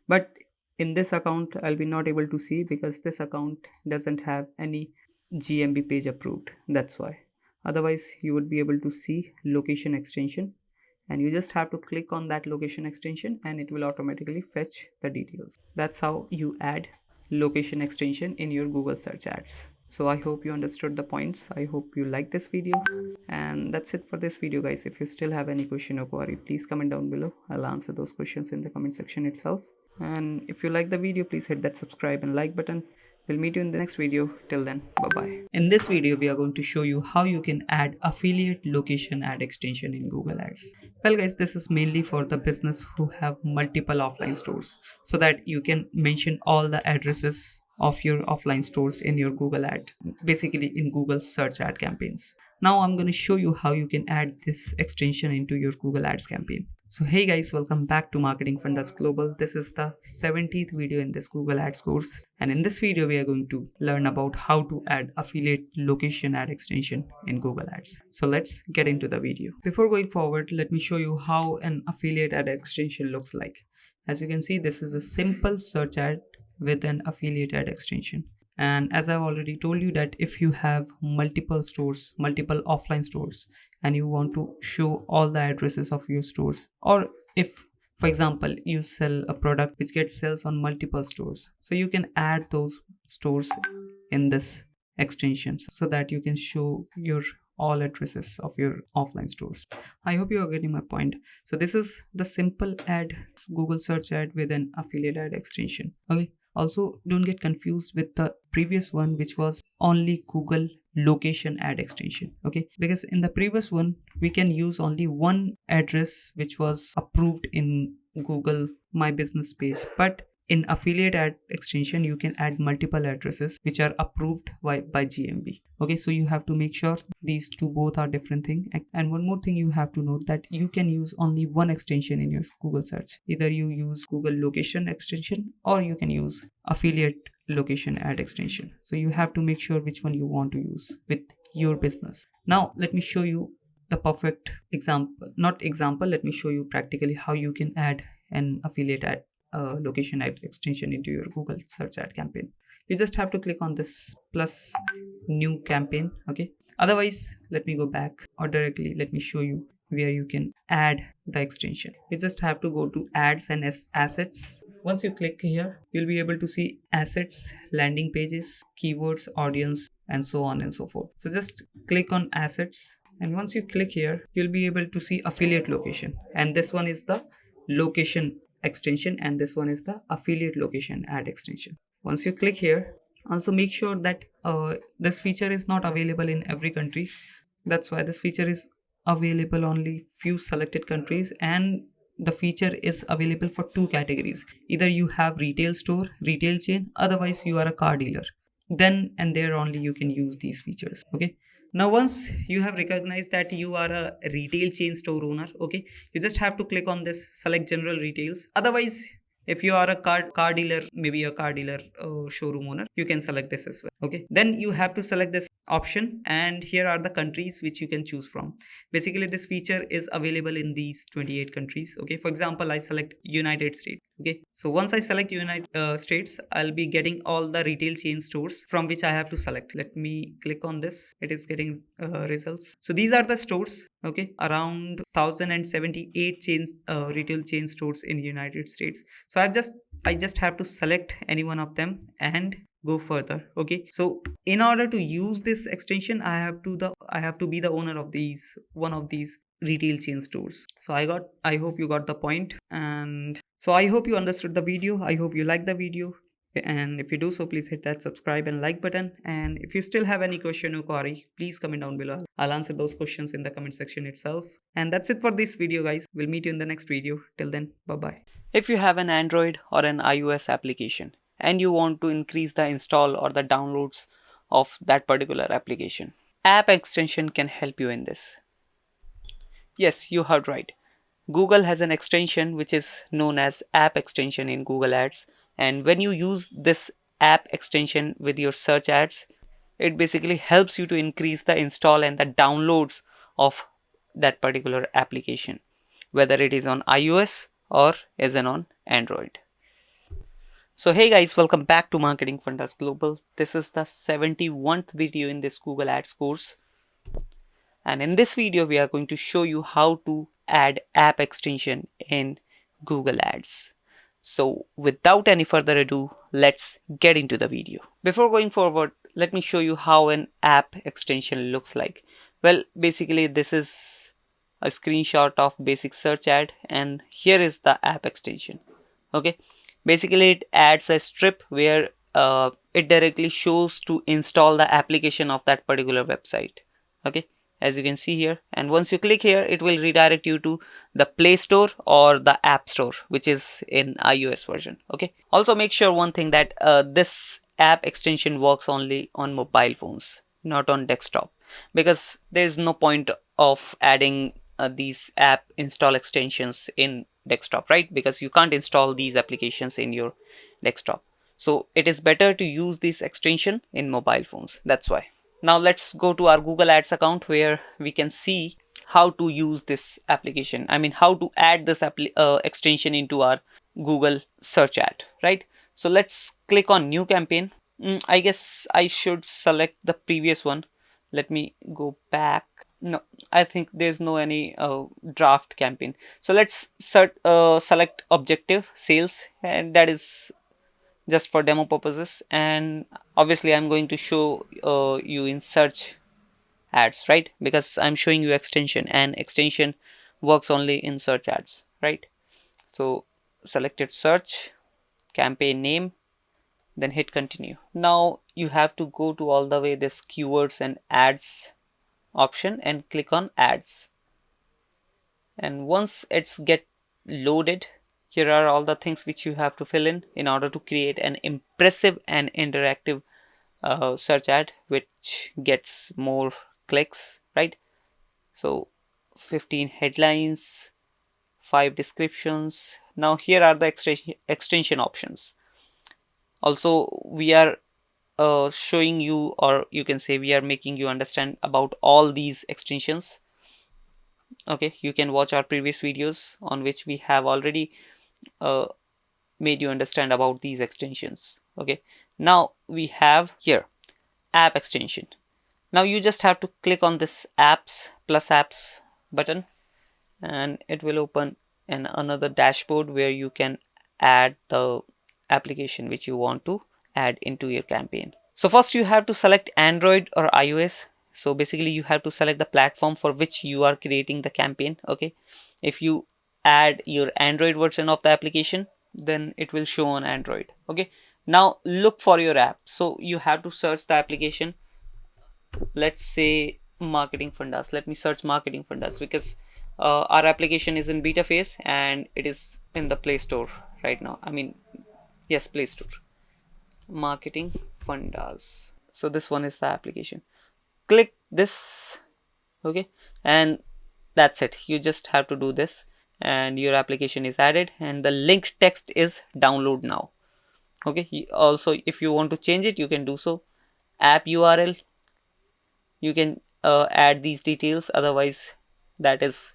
But in this account I'll be not able to see, because this account doesn't have any GMB page approved, that's why. Otherwise you would be able to see location extension, and you just have to click on that location extension and it will automatically fetch the details. That's how you add location extension in your Google search ads. So I hope you understood the points. I hope you like this video, and that's it for this video, guys. If you still have any question or query, please comment down below. I'll answer those questions in the comment section itself. And if you like the video, please hit that subscribe and like button. We'll meet you in the next video. Till then, bye bye. In this video, we are going to show you how you can add affiliate location ad extension in Google Ads. Well guys, this is mainly for the business who have multiple offline stores, so that you can mention all the addresses of your offline stores in your Google ad, basically in Google search ad campaigns. Now I'm going to show you how you can add this extension into your Google Ads campaign. So hey guys, welcome back to Marketing Fundas Global. This is the 70th video in this Google Ads course, and in this video we are going to learn about how to add affiliate location ad extension in Google Ads. So let's get into the video. Before going forward, let me show you how an affiliate ad extension looks like. As you can see, this is a simple search ad with an affiliate ad extension. And as I've already told you, that if you have multiple stores, multiple offline stores, and you want to show all the addresses of your stores, or if for example you sell a product which gets sales on multiple stores, so you can add those stores in this extension so that you can show your all addresses of your offline stores. I hope you are getting my point. So this is the simple ad, Google search ad with an affiliate ad extension. Okay, also don't get confused with the previous one, which was only Google location ad extension. Okay, because in the previous one we can use only one address which was approved in Google My Business page, but in affiliate ad extension you can add multiple addresses which are approved by GMB. Okay, so you have to make sure these two both are different thing. And one more thing you have to note, that you can use only one extension in your Google search. Either you use Google location extension or you can use affiliate location ad extension. So you have to make sure which one you want to use with your business. Now let me show you the perfect example, let me show you practically how you can add an affiliate ad location ad extension into your Google search ad campaign. You just have to click on this plus new campaign. Okay, otherwise let me go back, or directly let me show you where you can add the extension. You just have to go to ads and assets. Once you click here, you'll be able to see assets, landing pages, keywords, audience, and so on and so forth. So just click on assets, and once you click here, you'll be able to see affiliate location, and this one is the location extension and this one is the affiliate location ad extension. Once you click here, also make sure that this feature is not available in every country. That's why this feature is available only few selected countries, and the feature is available for two categories. Either you have retail store, retail chain, otherwise you are a car dealer. Then and there only you can use these features. Okay, now once you have recognized that you are a retail chain store owner, okay, you just have to click on this select general retails. Otherwise, if you are a car dealer, maybe a car dealer showroom owner, you can select this as well. Okay, then you have to select this option, and here are the countries which you can choose from. Basically this feature is available in these 28 countries. Okay, for example, I select United States. Okay, so once I select United States, I'll be getting all the retail chain stores from which I have to select. Let me click on this. It is getting results. So these are the stores. Okay, around 1078 chains, retail chain stores in United States. So I just have to select any one of them and go further. Okay, so in order to use this extension, I have to be the owner of one of these retail chain stores. So I hope you got the point, and so I hope you understood the video. I hope you liked the video, and if you do so, please hit that subscribe and like button. And if you still have any question or query, please comment down below. I'll answer those questions in the comment section itself. And that's it for this video, guys. We'll meet you in the next video. Till then, bye bye. If you have an Android or an iOS application and you want to increase the install or the downloads of that particular application, App Extension can help you in this. Yes, you heard right. Google has an extension which is known as App Extension in Google Ads, and when you use this App Extension with your search ads, it basically helps you to increase the install and the downloads of that particular application, whether it is on iOS or is on Android. So hey guys, welcome back to Marketing Fundas Global. This is the 71st video in this Google Ads course, and in this video we are going to show you how to add app extension in Google Ads. So without any further ado, let's get into the video. Before going forward, let me show you how an app extension looks like. Well, basically this is a screenshot of basic search ad, and here is the app extension. Okay, basically it adds a strip where it directly shows to install the application of that particular website. Okay, as you can see here, and once you click here, it will redirect you to the Play Store or the App Store, which is in iOS version. Okay, also make sure one thing that this app extension works only on mobile phones, not on desktop, because there is no point of adding these app install extensions in desktop, right? Because you can't install these applications in your desktop. So it is better to use this extension in mobile phones. That's why. Now let's go to our Google Ads account, where we can see how to use this application. I mean, how to add this extension into our Google search ad, right? So let's click on new campaign. I guess I should select the previous one. Let me go back. No, I think there's no any draft campaign. So let's select objective sales, and that is just for demo purposes. And obviously I'm going to show you in search ads, right? Because I'm showing you extension, and extension works only in search ads, right? So selected search, campaign name, then hit continue. Now you have to go to all the way this keywords and ads option and click on ads. And once it's get loaded, here are all the things which you have to fill in order to create an impressive and interactive search ad which gets more clicks, right? So 15 headlines, 5 descriptions. Now here are the extension options. Also we are showing you, or you can say we are making you understand about all these extensions. Okay, you can watch our previous videos on which we have already made you understand about these extensions. Okay, now we have here app extension. Now you just have to click on this apps plus apps button, and it will open another dashboard where you can add the application which you want to add into your campaign. So first you have to select Android or iOS. So basically you have to select the platform for which you are creating the campaign. Okay, if you add your Android version of the application, then it will show on Android. Okay, now look for your app. So you have to search the application. Let's say marketing fundas. Let me search marketing fundas, because our application is in beta phase and it is in the Play Store right now. I mean, yes, Play Store. Marketing fundas. So this one is the application. Click this. Okay, and that's it. You just have to do this and your application is added, and the link text is download now. Okay, also if you want to change it, you can do so. App URL, you can add these details, otherwise that is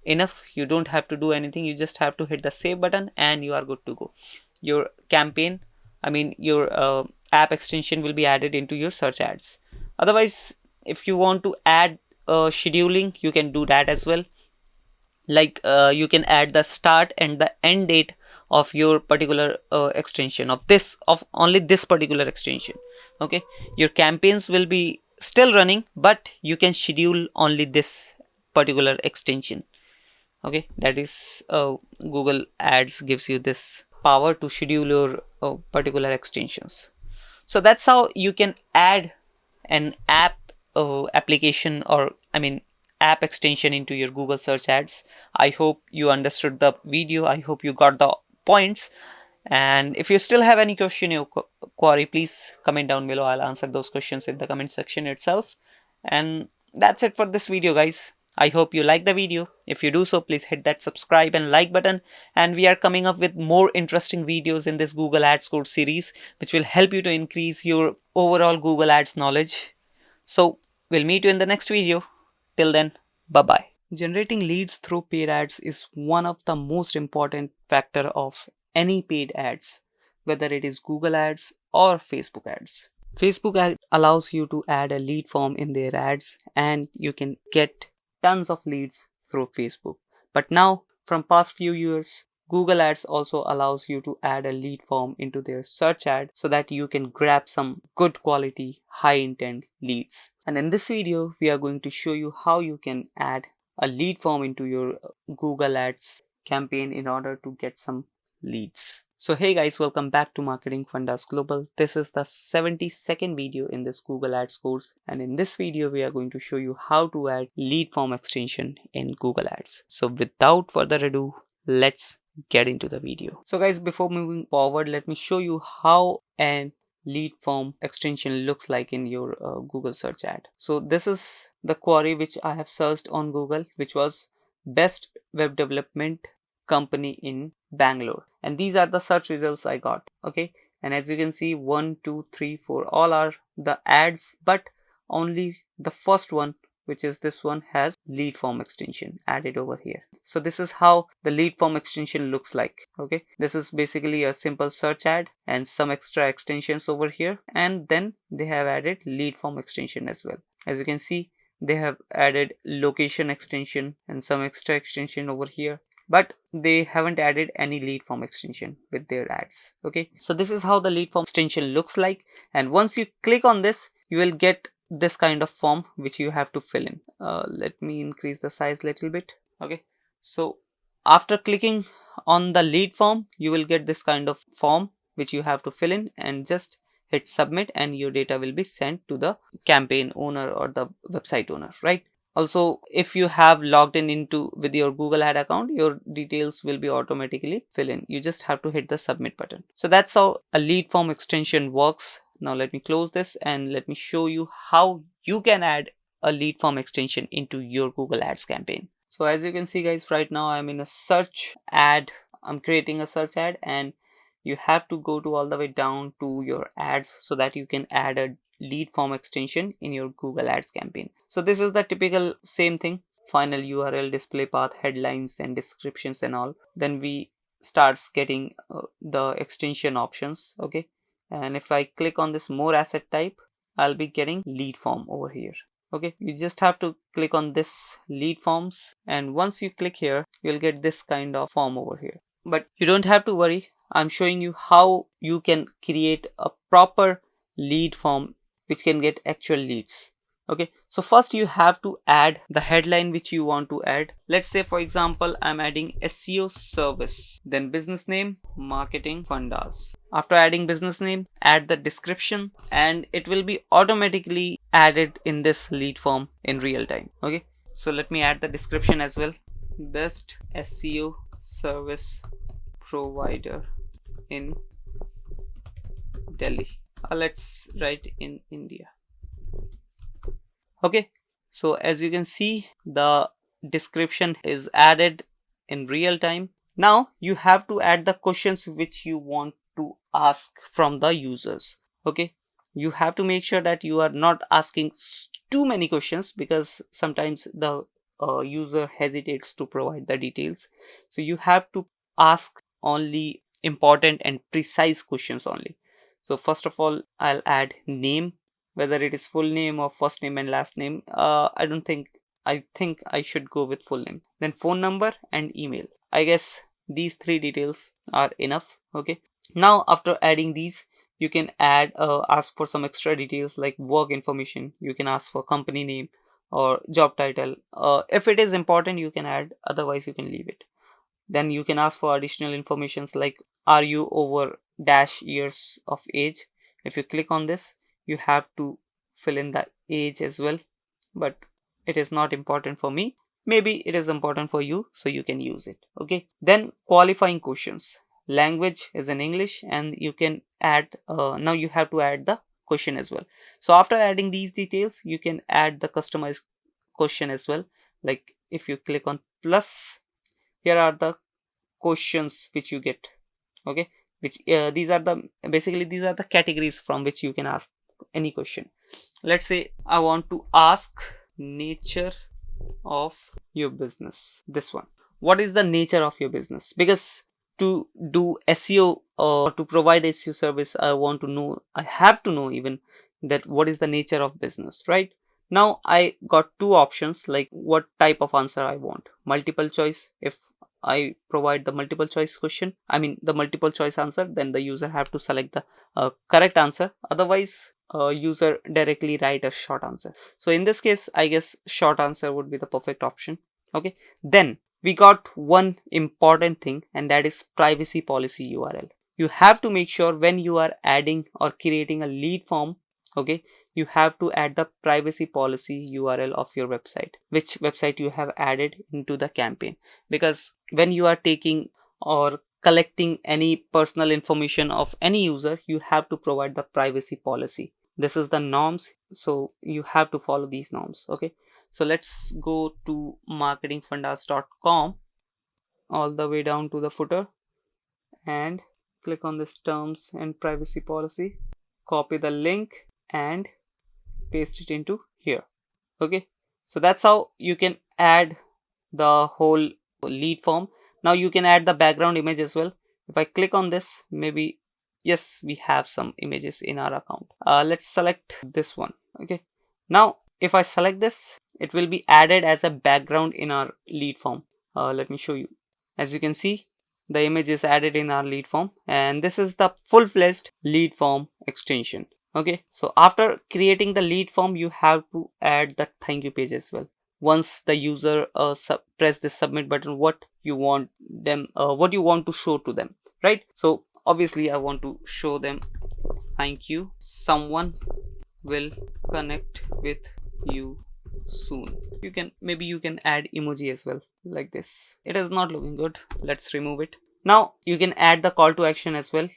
enough. You don't have to do anything. You just have to hit the save button and you are good to go. Your campaign, I mean your app extension will be added into your search ads. Otherwise, if you want to add scheduling, you can do that as well. Like you can add the start and the end date of your particular extension of only this particular extension. Okay, your campaigns will be still running, but you can schedule only this particular extension. Okay, that is Google Ads gives you this power to schedule your particular extensions. So that's how you can add an app application, or I mean app extension into your Google search ads. I hope you understood the video. I hope you got the points. And if you still have any question or query, please comment down below. I'll answer those questions in the comment section itself. And that's it for this video, guys. I hope you like the video. If you do so, please hit that subscribe and like button. And we are coming up with more interesting videos in this Google Ads course series, which will help you to increase your overall Google Ads knowledge. So we'll meet you in the next video. Till then, bye-bye. Generating leads through paid ads is one of the most important factor of any paid ads, whether it is Google Ads or Facebook ads. Facebook ad allows you to add a lead form in their ads, and you can get tons of leads through Facebook. But now from past few years, Google Ads also allows you to add a lead form into their search ad so that you can grab some good quality, high intent leads. And in this video, we are going to show you how you can add a lead form into your Google Ads campaign in order to get some leads. So hey guys, welcome back to Marketing Fundas Global. This is the 72nd video in this Google Ads course, and in this video we are going to show you how to add lead form extension in Google Ads. So without further ado, let's get into the video. So guys, before moving forward, let me show you how an lead form extension looks like in your Google search ad. So this is the query which I have searched on Google, which was best web development company in Bangalore, and these are the search results I got. Okay, and as you can see, 1 2 3 4 all are the ads, but only the first one, which is this one, has lead form extension added over here. So this is how the lead form extension looks like. Okay, this is basically a simple search ad and some extra extensions over here, and then they have added lead form extension as well. As you can see, they have added location extension and some extra extension over here, but they haven't added any lead form extension with their ads. Okay, so this is how the lead form extension looks like, and once you click on this, you will get this kind of form which you have to fill in. Let me increase the size a little bit. Okay, so after clicking on the lead form, you will get this kind of form which you have to fill in, and just hit submit and your data will be sent to the campaign owner or the website owner, right? Also, if you have logged in into with your Google ad account, your details will be automatically fill in. You just have to hit the submit button. So that's how a lead form extension works. Now let me close this and let me show you how you can add a lead form extension into your Google Ads campaign. So as you can see guys, right now I'm in a search ad. I'm creating a search ad, and you have to go to all the way down to your ads so that you can add a lead form extension in your Google Ads campaign. So this is the typical same thing: final URL, display path, headlines and descriptions and all. Then we starts getting the extension options. Okay, and if I click on this more asset type, I'll be getting lead form over here. Okay, you just have to click on this lead forms, and once you click here, you'll get this kind of form over here. But you don't have to worry, I'm showing you how you can create a proper lead form which can get actual leads. Okay, so first you have to add the headline which you want to add. Let's say for example, I'm adding SEO service, then business name, Marketing Fundas. After adding business name, add the description, and it will be automatically added in this lead form in real time. Okay, so let me add the description as well. Best SEO service provider in Delhi. Let's write in India. Okay, so as you can see, the description is added in real time. Now you have to add the questions which you want to ask from the users. Okay, you have to make sure that you are not asking too many questions, because sometimes the user hesitates to provide the details. So you have to ask only important and precise questions only. So first of all, I'll add name, whether it is full name or first name and last name. I think I should go with full name. Then phone number and email. I guess these three details are enough. Okay, now after adding these, you can add ask for some extra details like work information. You can ask for company name or job title. If it is important, you can add, otherwise you can leave it. Then you can ask for additional informations like, are you over dash years of age? If you click on this, you have to fill in the age as well, but it is not important for me. Maybe it is important for you, so you can use it. Okay, then qualifying questions. Language is in English, and you can add now you have to add the question as well. So after adding these details, you can add the customized question as well. Like if you click on plus, here are the questions which you get. Okay, which these are the categories from which you can ask any question. Let's say I want to ask nature of your business. This one, what is the nature of your business? Because to do SEO or to provide SEO service, I have to know even that what is the nature of business, right? Now I got two options, like what type of answer I want. Multiple choice. If I provide the multiple choice question, the multiple choice answer, then the user have to select the correct answer. Otherwise, user directly write a short answer. So in this case, I guess short answer would be the perfect option. Okay. Then we got one important thing, and that is privacy policy URL. You have to make sure when you are adding or creating a lead form, okay, you have to add the privacy policy URL of your website, which website you have added into the campaign. Because when you are taking or collecting any personal information of any user, you have to provide the privacy policy. This is the norms, so you have to follow these norms. Okay, so let's go to marketingfundas.com all the way down to the footer and click on this terms and privacy policy, copy the link and paste it into here. Okay, so that's how you can add the whole lead form. Now you can add the background image as well. If I click on this, maybe yes, we have some images in our account. Let's select this one. Okay, now if I select this, it will be added as a background in our lead form. Let me show you. As you can see, the image is added in our lead form, and this is the full-fledged lead form extension. Okay, so after creating the lead form, you have to add the thank you page as well. Once the user press the submit button, what you want to show to them, right? So obviously I want to show them thank you, someone will connect with you soon. You can add emoji as well, like this. It is not looking good, let's remove it. Now you can add the call to action as well,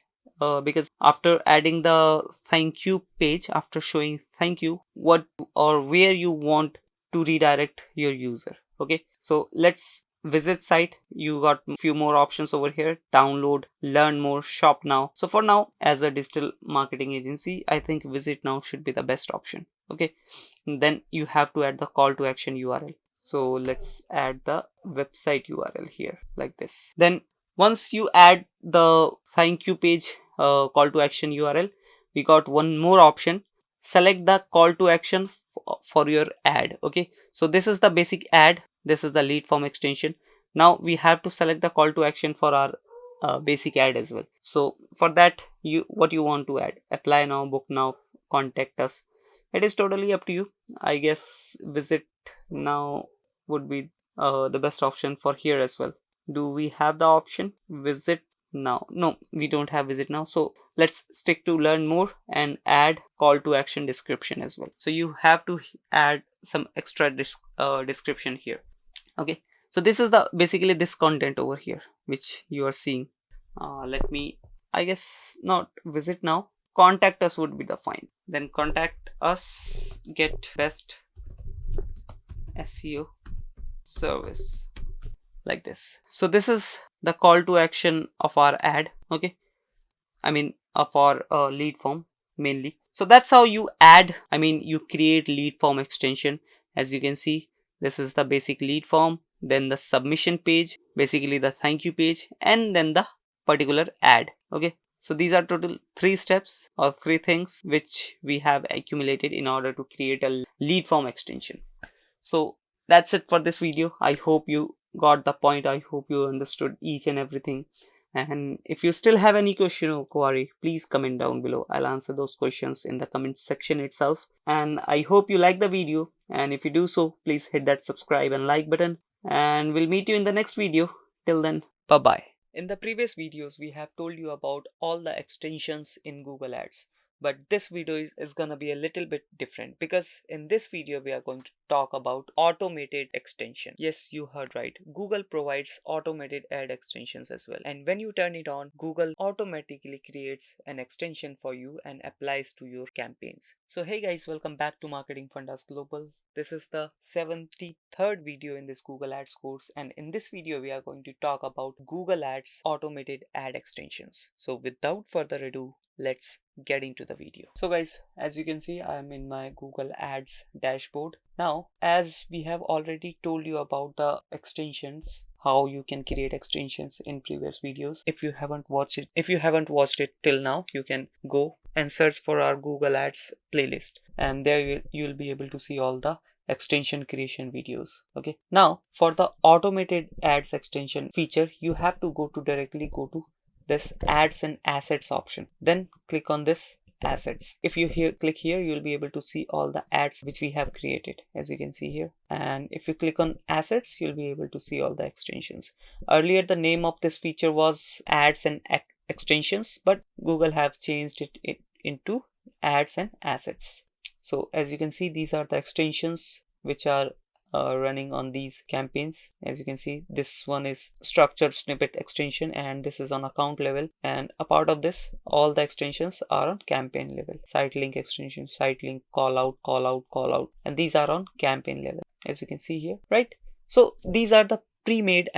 because after adding the thank you page, after showing thank you, what or where you want to redirect your user. Okay, so let's visit site. You got a few more options over here: download, learn more, shop now. So for now, as a digital marketing agency, I think visit now should be the best option. Okay, and then you have to add the call to action URL. So let's add the website URL here, like this. Then once you add the thank you page call to action URL, we got one more option: select the call to action for your ad. Okay, so this is the basic ad, this is the lead form extension. Now we have to select the call to action for our basic ad as well. So for that, what you want to add: apply now, book now, contact us. It is totally up to you. I guess visit now would be the best option for here as well. Do we have the option visit now? No, we don't have visit now. So let's stick to learn more and add call to action description as well. So you have to add some extra description here. Okay, so this is the basically this content over here which you are seeing. Let me, I guess not visit now, contact us would be the fine. Then contact us, get best SEO service, like this. So this is the call to action of our ad. Okay, of our lead form mainly. So that's how you add, you create lead form extension. As you can see, this is the basic lead form, then the submission page, basically the thank you page, and then the particular ad. Okay, so these are total 3 steps or 3 things which we have accumulated in order to create a lead form extension. So that's it for this video. I hope you got the point. I hope you understood each and everything. And if you still have any question or query, please comment down below. I'll answer those questions in the comment section itself. And I hope you like the video. And if you do so, please hit that subscribe and like button. And we'll meet you in the next video. Till then, bye-bye. In the previous videos, we have told you about all the extensions in Google Ads. But this video is gonna be a little bit different, because in this video we are going to talk about automated extension. Yes, you heard right. Google provides automated ad extensions as well. And when you turn it on, Google automatically creates an extension for you and applies to your campaigns. So hey guys, welcome back to Marketing Fundas Global. This is the 73rd video in this Google Ads course, and in this video we are going to talk about Google Ads automated ad extensions. So without further ado, let's get into the video. So guys, as you can see, I am in my Google Ads dashboard. Now, as we have already told you about the extensions, how you can create extensions in previous videos. If you haven't watched it till now, you can go and search for our Google Ads playlist, and there you'll be able to see all the extension creation videos. Okay, now for the automated ads extension feature, you have to directly go to this ads and assets option, then click on this assets. If you click here, you'll be able to see all the ads which we have created, as you can see here. And if you click on assets, you'll be able to see all the extensions. Earlier the name of this feature was ads and extensions, but Google have changed it into ads and assets. So as you can see, these are the extensions which are running on these campaigns. As you can see, this one is structured snippet extension, and this is on account level, and a part of this, all the extensions are on campaign level. Sitelink extension, Sitelink, callout, and these are on campaign level, as you can see here, right? So these are the pre-made,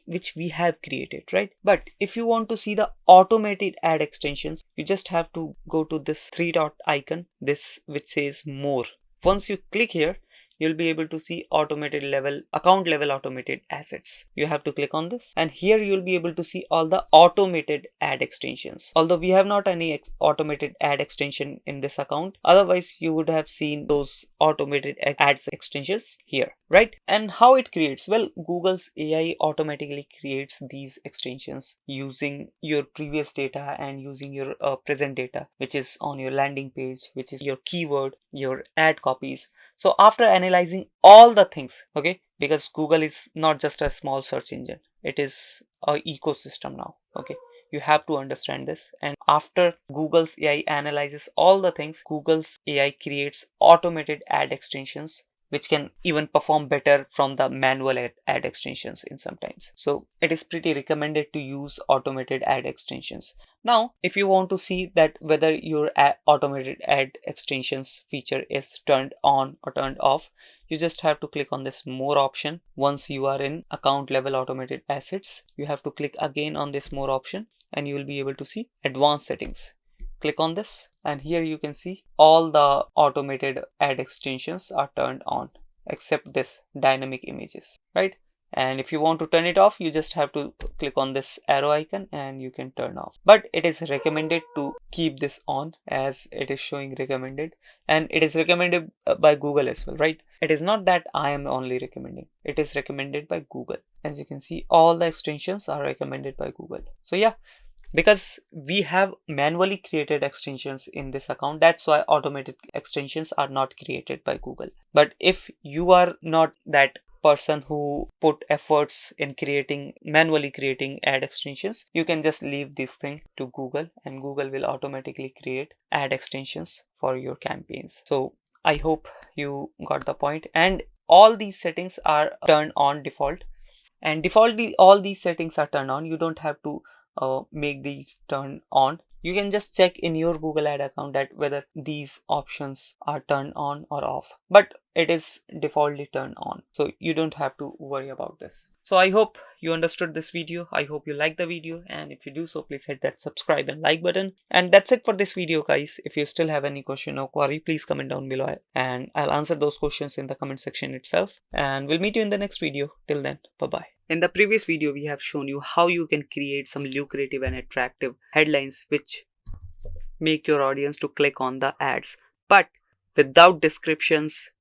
which we have created, right? But if you want to see the automated ad extensions, you just have to go to this three dot icon, this which says more. Once you click here, you'll be able to see automated level, account level automated assets. You have to click on this, and here you'll be able to see all the automated ad extensions. Although we have not any automated ad extension in this account, otherwise you would have seen those automated ads extensions here, right? And how it creates? Well, Google's AI automatically creates these extensions using your previous data and using your present data, which is on your landing page, which is your keyword, your ad copies. So after analyzing all the things, okay, because Google is not just a small search engine, it is an ecosystem now. Okay, you have to understand this. And after Google's AI analyzes all the things, Google's AI creates automated ad extensions which can even perform better from the manual ad extensions in sometimes. So it is pretty recommended to use automated ad extensions. Now, if you want to see that whether your automated ad extensions feature is turned on or turned off, you just have to click on this more option. Once you are in account level automated assets, you have to click again on this more option, and you will be able to see advanced settings. Click on this, and here you can see all the automated ad extensions are turned on except this dynamic images, right? And if you want to turn it off, you just have to click on this arrow icon and you can turn off. But it is recommended to keep this on, as it is showing recommended, and it is recommended by Google as well, right? It is not that I am only recommending, it is recommended by Google. As you can see, all the extensions are recommended by Google. So yeah, because we have manually created extensions in this account, that's why automated extensions are not created by Google. But if you are not that person who put efforts in manually creating ad extensions, you can just leave this thing to Google, and Google will automatically create ad extensions for your campaigns. So I hope you got the point. And all these settings are turned on default, and defaultly all these settings are turned on. You don't have to make these turn on. You can just check in your Google Ad account that whether these options are turned on or off, but it is defaultly turned on, so you don't have to worry about this. So I hope you understood this video. I hope you liked the video, and if you do so, please hit that subscribe and like button. And that's it for this video, guys. If you still have any question or query, please comment down below, and I'll answer those questions in the comment section itself. And we'll meet you in the next video. Till then, bye bye. In the previous video, we have shown you how you can create some lucrative and attractive headlines which make your audience to click on the ads. But without descriptions,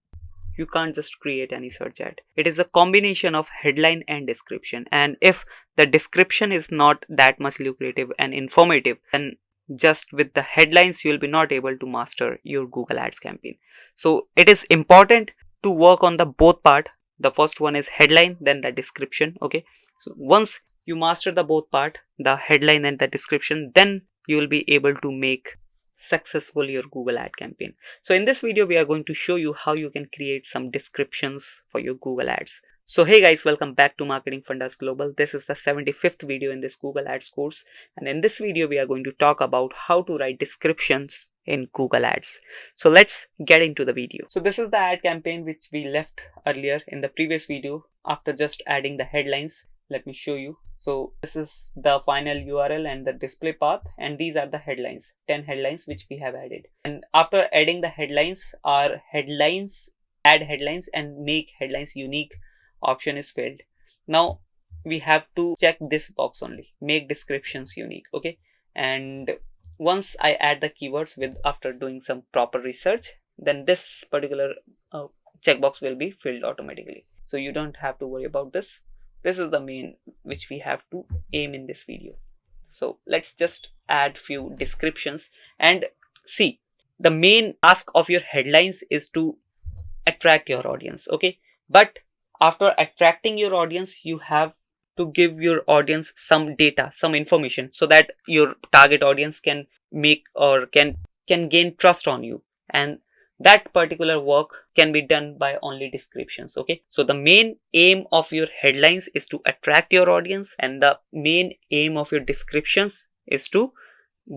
you can't just create any search ad. It is a combination of headline and description. And if the description is not that much lucrative and informative, then just with the headlines, you'll be not able to master your Google Ads campaign. So it is important to work on the both part. The first one is headline, then the description. Okay, so once you master the both part, the headline and the description, then you will be able to make successful your Google ad campaign. So in this video, we are going to show you how you can create some descriptions for your Google ads. So hey guys, welcome back to Marketing Fundas Global. This is the 75th video in this Google Ads course, and in this video we are going to talk about how to write descriptions in Google Ads. So let's get into the video. So this is the ad campaign which we left earlier in the previous video after just adding the headlines. Let me show you. So this is the final URL and the display path, and these are the headlines, 10 headlines which we have added. And after adding the headlines, our headlines, add headlines and make headlines unique option is filled. Now we have to check this box only, make descriptions unique. Okay, and once I add the keywords with after doing some proper research, then this particular checkbox will be filled automatically. So you don't have to worry about this. This is the main which we have to aim in this video. So let's just add few descriptions and see. The main task of your headlines is to attract your audience, okay? But after attracting your audience, you have to give your audience some data, some information, so that your target audience can make or can gain trust on you, and that particular work can be done by only descriptions. Okay, so the main aim of your headlines is to attract your audience, and the main aim of your descriptions is to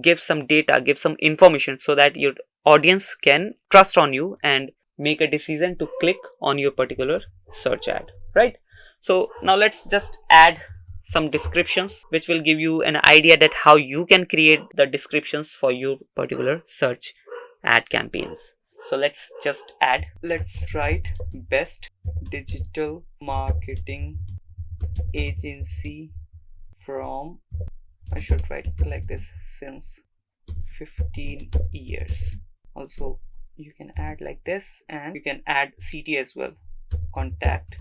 give some data, give some information, so that your audience can trust on you and make a decision to click on your particular search ad, right? So now let's just add some descriptions which will give you an idea that how you can create the descriptions for your particular search ad campaigns. So let's just add, let's write best digital marketing agency from, I should write like this, since 15 years. Also you can add like this, and you can add CT as well, contact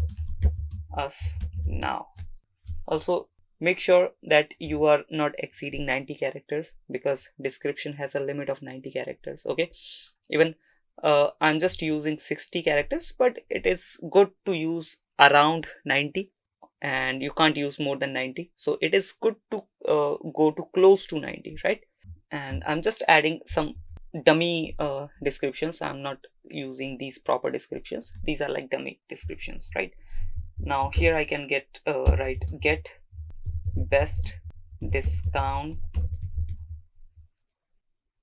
us now. Also make sure that you are not exceeding 90 characters, because description has a limit of 90 characters. Okay, even I'm just using 60 characters, but it is good to use around 90, and you can't use more than 90, so it is good to go to close to 90, right? And I'm just adding some dummy descriptions. I'm not using these proper descriptions, these are like dummy descriptions, right? Now here I can get get best discount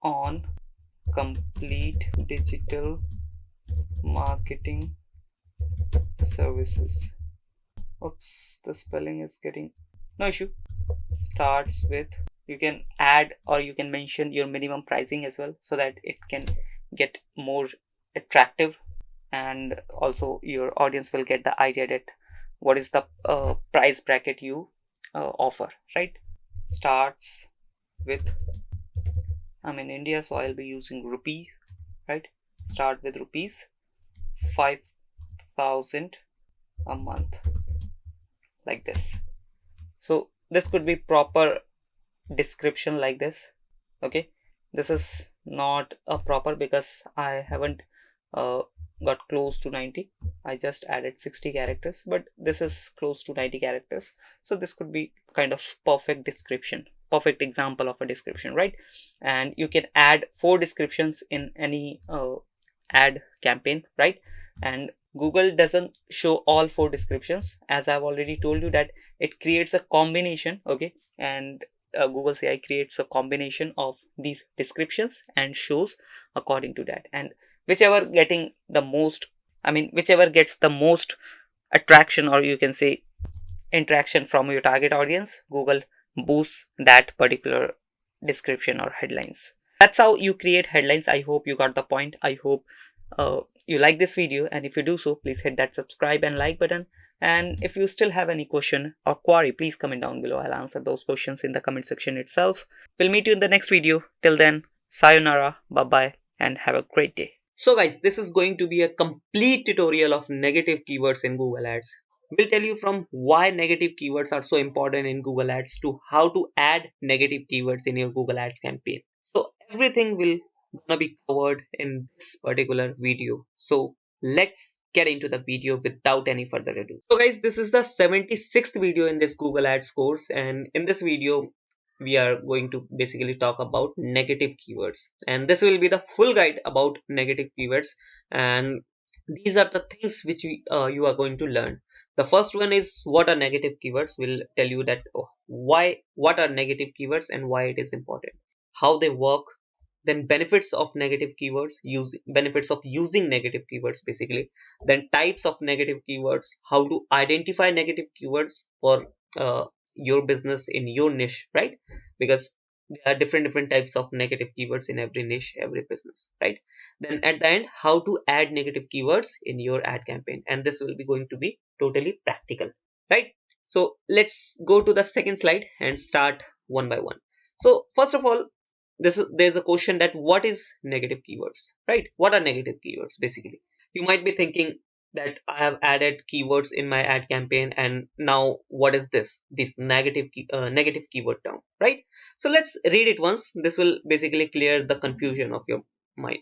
on complete digital marketing services. Oops, the spelling is getting, no issue. Starts with, you can add or you can mention your minimum pricing as well, so that it can get more attractive, and also your audience will get the idea that what is the price bracket you offer, right? Starts with, I'm in India, so I'll be using rupees, right? Start with rupees 5,000 a month, like this. So this could be proper description like this. Okay, this is not a proper because I haven't got close to 90. I just added 60 characters, but this is close to 90 characters, so this could be kind of perfect description, perfect example of a description, right? And you can add 4 descriptions in any ad campaign, right? And Google doesn't show all 4 descriptions, as I've already told you that it creates a combination. Okay, and Google CI creates a combination of these descriptions and shows according to that, and whichever getting the most, whichever gets the most attraction, or you can say interaction from your target audience, Google boosts that particular description or headlines. That's how you create headlines. I hope you got the point. I hope you like this video, and if you do so, please hit that subscribe and like button. And if you still have any question or query, please comment down below. I'll answer those questions in the comment section itself. We'll meet you in the next video. Till then, sayonara, bye bye, and have a great day. So guys, this is going to be a complete tutorial of negative keywords in Google Ads. We'll tell you from why negative keywords are so important in Google Ads to how to add negative keywords in your Google Ads campaign. So everything will gonna be covered in this particular video. So let's get into the video without any further ado. So guys, this is the 76th video in this Google Ads course, and in this video we are going to basically talk about negative keywords, and this will be the full guide about negative keywords. And these are the things which you are going to learn. The first one is what are negative keywords. We'll tell you that what are negative keywords and why it is important, how they work, then benefits of negative keywords, benefits of using negative keywords basically, then types of negative keywords, how to identify negative keywords for your business in your niche, right? Because there are different types of negative keywords in every niche, every business, right? Then at the end, how to add negative keywords in your ad campaign, and this will be going to be totally practical, right? So let's go to the second slide and start one by one. So first of all, there's a question that what is negative keywords, right? What are negative keywords basically? You might be thinking that I have added keywords in my ad campaign, and now what is this negative keyword term, right? So let's read it once. This will basically clear the confusion of your mind.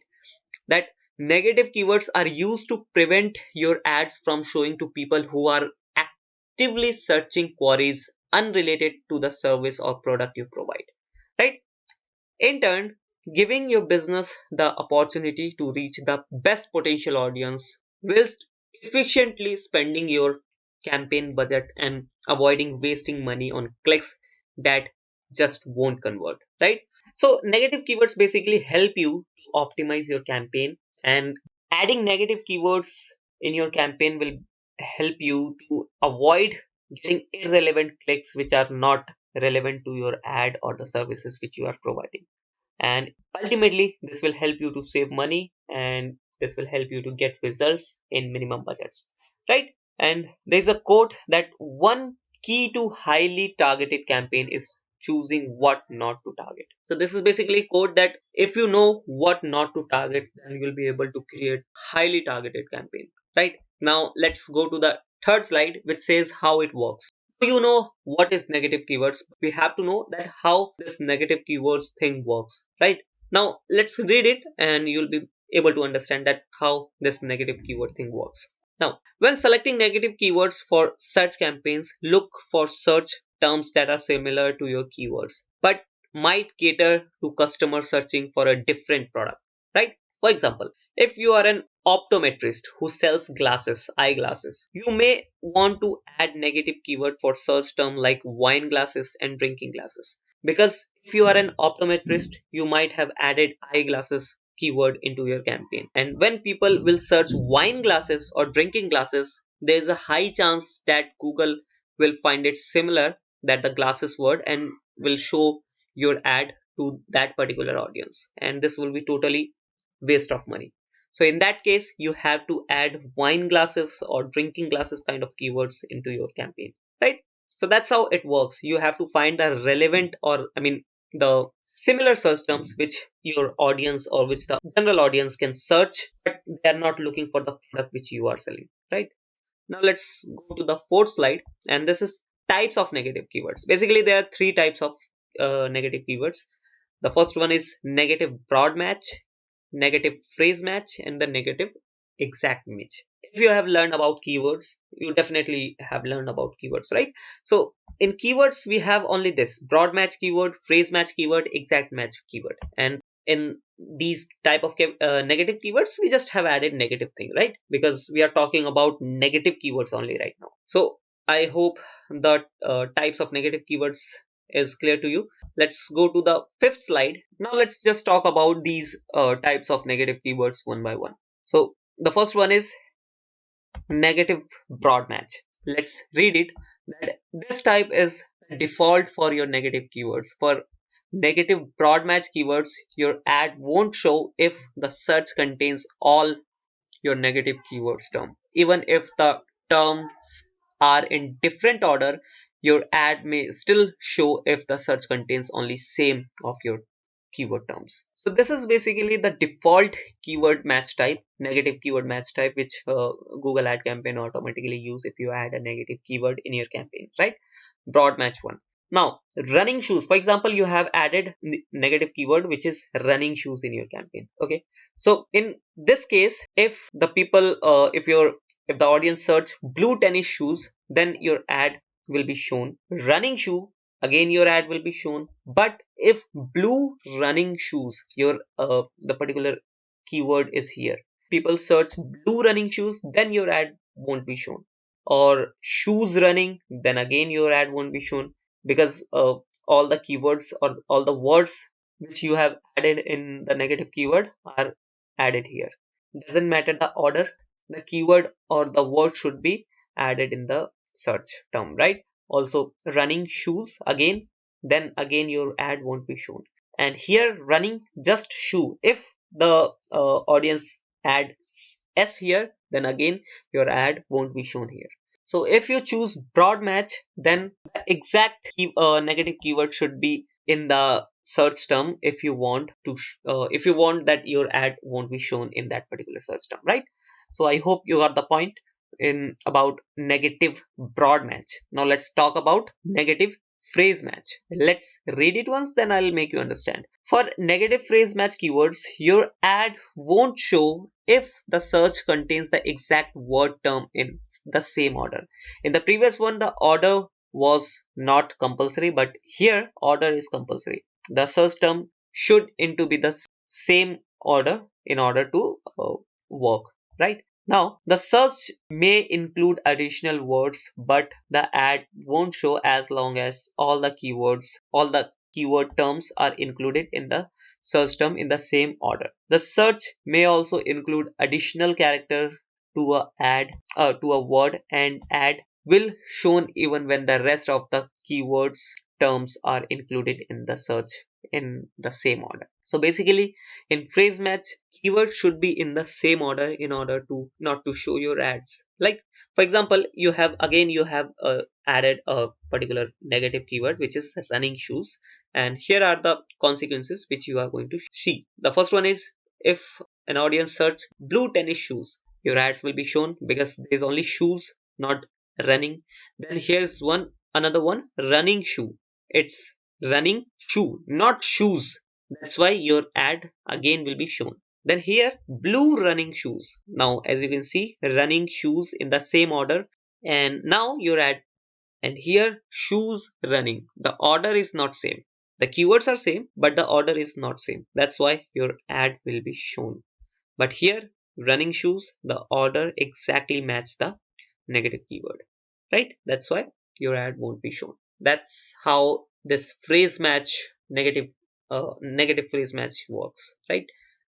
That negative keywords are used to prevent your ads from showing to people who are actively searching queries unrelated to the service or product you provide, right? In turn, giving your business the opportunity to reach the best potential audience whilst efficiently spending your campaign budget and avoiding wasting money on clicks that just won't convert, right? So negative keywords basically help you to optimize your campaign, and adding negative keywords in your campaign will help you to avoid getting irrelevant clicks which are not relevant to your ad or the services which you are providing. And ultimately this will help you to save money, and this will help you to get results in minimum budgets, right? And there's a quote that one key to highly targeted campaign is choosing what not to target. So this is basically a quote that if you know what not to target, then you'll be able to create highly targeted campaign, right? Now let's go to the third slide, which says how it works. You know what is negative keywords, we have to know that how this negative keywords thing works, right? Now let's read it and you'll be able to understand that how this negative keyword thing works. Now when selecting negative keywords for search campaigns, look for search terms that are similar to your keywords but might cater to customers searching for a different product, right? For example, if you are an optometrist who sells glasses, eyeglasses, you may want to add negative keyword for search term like wine glasses and drinking glasses. Because if you are an optometrist, you might have added eyeglasses keyword into your campaign. And when people will search wine glasses or drinking glasses, there is a high chance that Google will find it similar, that the glasses word, and will show your ad to that particular audience. And this will be totally waste of money. So in that case, you have to add wine glasses or drinking glasses kind of keywords into your campaign, right? So that's how it works. You have to find the relevant, or the similar search terms which your audience or which the general audience can search, but they are not looking for the product which you are selling, right? Now let's go to the fourth slide, and this is types of negative keywords. Basically, there are three types of negative keywords. The first one is negative broad match, negative phrase match, and the negative exact match. If you have learned about keywords, you definitely have learned about keywords, right? So in keywords, we have only this broad match keyword, phrase match keyword, exact match keyword. And in these type of negative keywords, we just have added negative thing, right? Because we are talking about negative keywords only right now. So I hope the types of negative keywords is clear to you. Let's go to the fifth slide. Now let's just talk about these types of negative keywords one by one. So the first one is negative broad match. Let's read it. That this type is default for your negative keywords. For negative broad match keywords, your ad won't show if the search contains all your negative keywords term. Even if the terms are in different order, your ad may still show if the search contains only same of your keyword terms. So this is basically the default keyword match type, negative keyword match type, which Google ad campaign automatically use if you add a negative keyword in your campaign, right? Broad match one. Now running shoes, for example, you have added negative keyword which is running shoes in your campaign. Okay, so in this case, if the people if the audience search blue tennis shoes, then your ad will be shown running shoe, again your ad will be shown. But if blue running shoes, your the particular keyword is here, people search blue running shoes, then your ad won't be shown. Or shoes running, then again your ad won't be shown, because all the keywords or all the words which you have added in the negative keyword are added here. Doesn't matter the order, the keyword or the word should be added in the search term, right? Also running shoes again, then again your ad won't be shown. And here running just shoe, if the audience add s here, then again your ad won't be shown here. So if you choose broad match, then the exact negative keyword should be in the search term if you want to if you want that your ad won't be shown in that particular search term, right? So I hope you got the point in about negative broad match. Now let's talk about negative phrase match. Let's read it once, then I'll make you understand. For negative phrase match keywords, your ad won't show if the search contains the exact word term in the same order. In the previous one, the order was not compulsory, but here order is compulsory. The search term should into be the same order in order to work, right? Now, the search may include additional words, but the ad won't show as long as all the keyword terms are included in the search term in the same order. The search may also include additional character to a word, and ad will shown even when the rest of the keywords terms are included in the search in the same order. So basically, in phrase match, keywords should be in the same order in order to not to show your ads. Like for example, you have added a particular negative keyword which is running shoes, and here are the consequences which you are going to see. The first one is, if an audience search blue tennis shoes, your ads will be shown because there is only shoes, not running. Then here's another one, running shoe. It's running shoe, not shoes. That's why your ad again will be shown. Then here, blue running shoes. Now, as you can see, running shoes in the same order, and now your ad. And here, shoes running. The order is not same. The keywords are same, but the order is not same. That's why your ad will be shown. But here, running shoes, the order exactly match the negative keyword, right? That's why your ad won't be shown. That's how this phrase match negative phrase match works, right?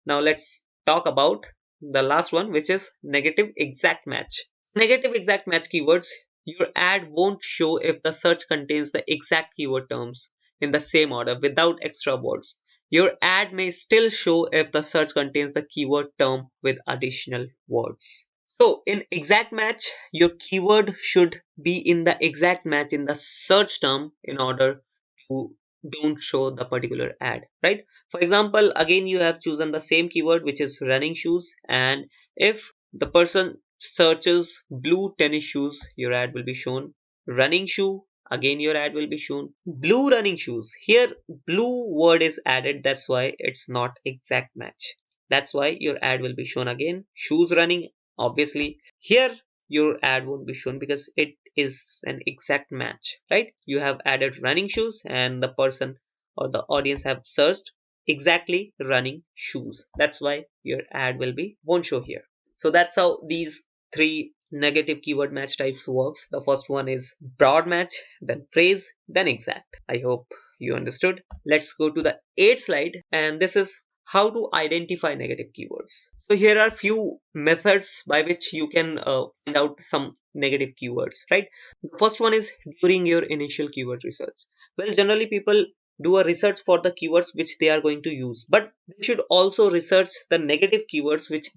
Now let's talk about the last one, which is negative exact match. Negative exact match keywords, your ad won't show if the search contains the exact keyword terms in the same order without extra words. Your ad may still show if the search contains the keyword term with additional words. So in exact match, your keyword should be in the exact match in the search term in order to don't show the particular ad, right? For example, again you have chosen the same keyword which is running shoes, and if the person searches blue tennis shoes, your ad will be shown. Running shoe, again your ad will be shown. Blue running shoes, here blue word is added, that's why it's not exact match. That's why your ad will be shown again. Shoes running, obviously here your ad won't be shown because it is an exact match, right? You have added running shoes and the person or the audience have searched exactly running shoes. That's why your ad will be won't show here. So that's how these three negative keyword match types works. The first one is broad match, then phrase, then exact. I hope you understood. Let's go to the 8th slide, and this is how to identify negative keywords. So here are few methods by which you can find out some negative keywords, right? The first one is during your initial keyword research. Well, generally people do a research for the keywords which they are going to use, but they should also research the negative keywords which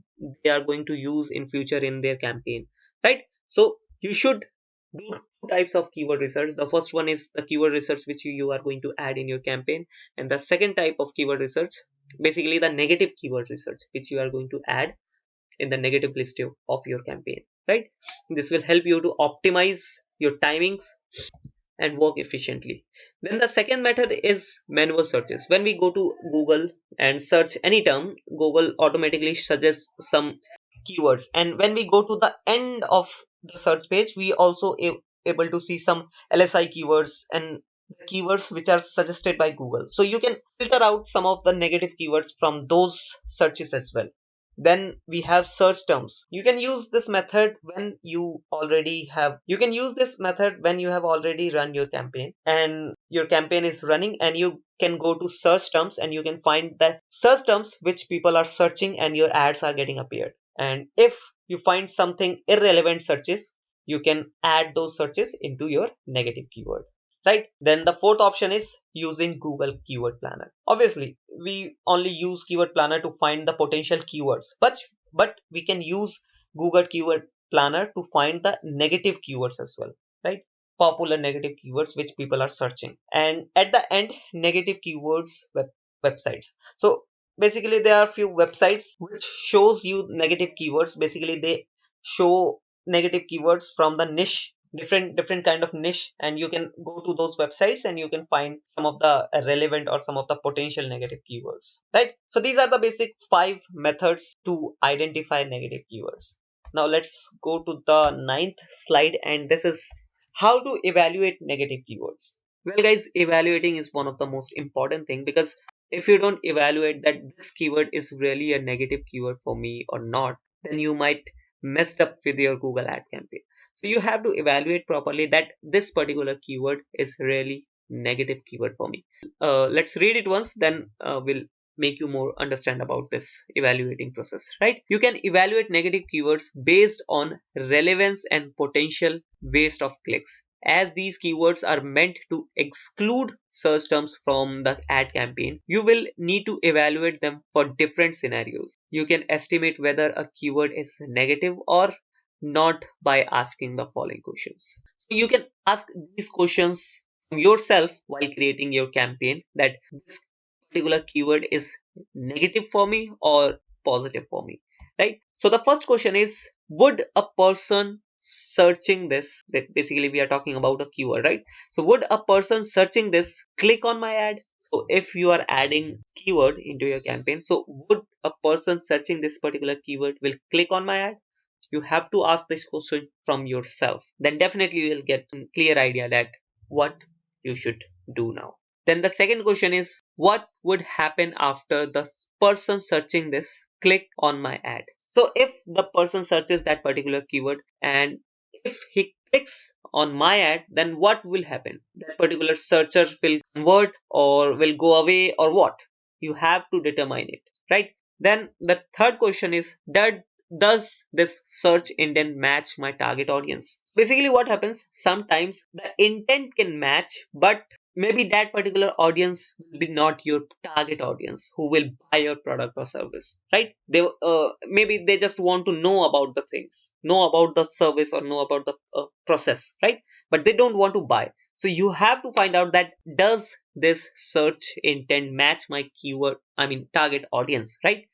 they are going to use in future in their campaign, right? So you should do two types of keyword research. The first one is the keyword research which you are going to add in your campaign, and the second type of keyword research, basically the negative keyword research which you are going to add in the negative list of your campaign, right? This will help you to optimize your timings and work efficiently. Then the second method is manual searches. When we go to Google and search any term, Google automatically suggests some keywords, and when we go to the end of the search page, we also able to see some LSI keywords and keywords which are suggested by Google. So you can filter out some of the negative keywords from those searches as well. Then we have search terms. You can use this method when you have already run your campaign and your campaign is running, and you can go to search terms and you can find the search terms which people are searching and your ads are getting appeared. And if you find something irrelevant searches, you can add those searches into your negative keyword, right? Then the fourth option is using Google Keyword Planner. Obviously, we only use Keyword Planner to find the potential keywords, but we can use Google Keyword Planner to find the negative keywords as well, right? popular negative keywords which people are searching, and at the end, negative keywords websites. So basically there are few websites which shows you negative keywords. Basically they show negative keywords from the niche, different kind of niche, and you can go to those websites and you can find some of the relevant or some of the potential negative keywords, right? So these are the basic 5 methods to identify negative keywords. Now let's go to the ninth slide, and this is how to evaluate negative keywords. Well guys, evaluating is one of the most important thing, because if you don't evaluate that this keyword is really a negative keyword for me or not, then you might messed up with your Google ad campaign. So you have to evaluate properly that this particular keyword is really negative keyword for me. Let's read it once, then we'll make you more understand about this evaluating process, right? You can evaluate negative keywords based on relevance and potential waste of clicks. As these keywords are meant to exclude search terms from the ad campaign, you will need to evaluate them for different scenarios. You can estimate whether a keyword is negative or not by asking the following questions. So you can ask these questions yourself while creating your campaign, that this particular keyword is negative for me or positive for me, right? So the first question is, would a person searching this, that basically we are talking about a keyword, right? So would a person searching this click on my ad? So if you are adding keyword into your campaign, so would a person searching this particular keyword will click on my ad? You have to ask this question from yourself. Then definitely you will get a clear idea that what you should do now. Then the second question is, what would happen after the person searching this click on my ad? So if the person searches that particular keyword and if he clicks on my ad, then what will happen? That particular searcher will convert or will go away or what? You have to determine it, right? Then the third question is, does this search intent match my target audience? Basically what happens, sometimes the intent can match, but maybe that particular audience will be not your target audience who will buy your product or service, right? They maybe they just want to know about the things, know about the service or know about the process, right? But they don't want to buy. So you have to find out that does this search intent match my keyword, target audience, right?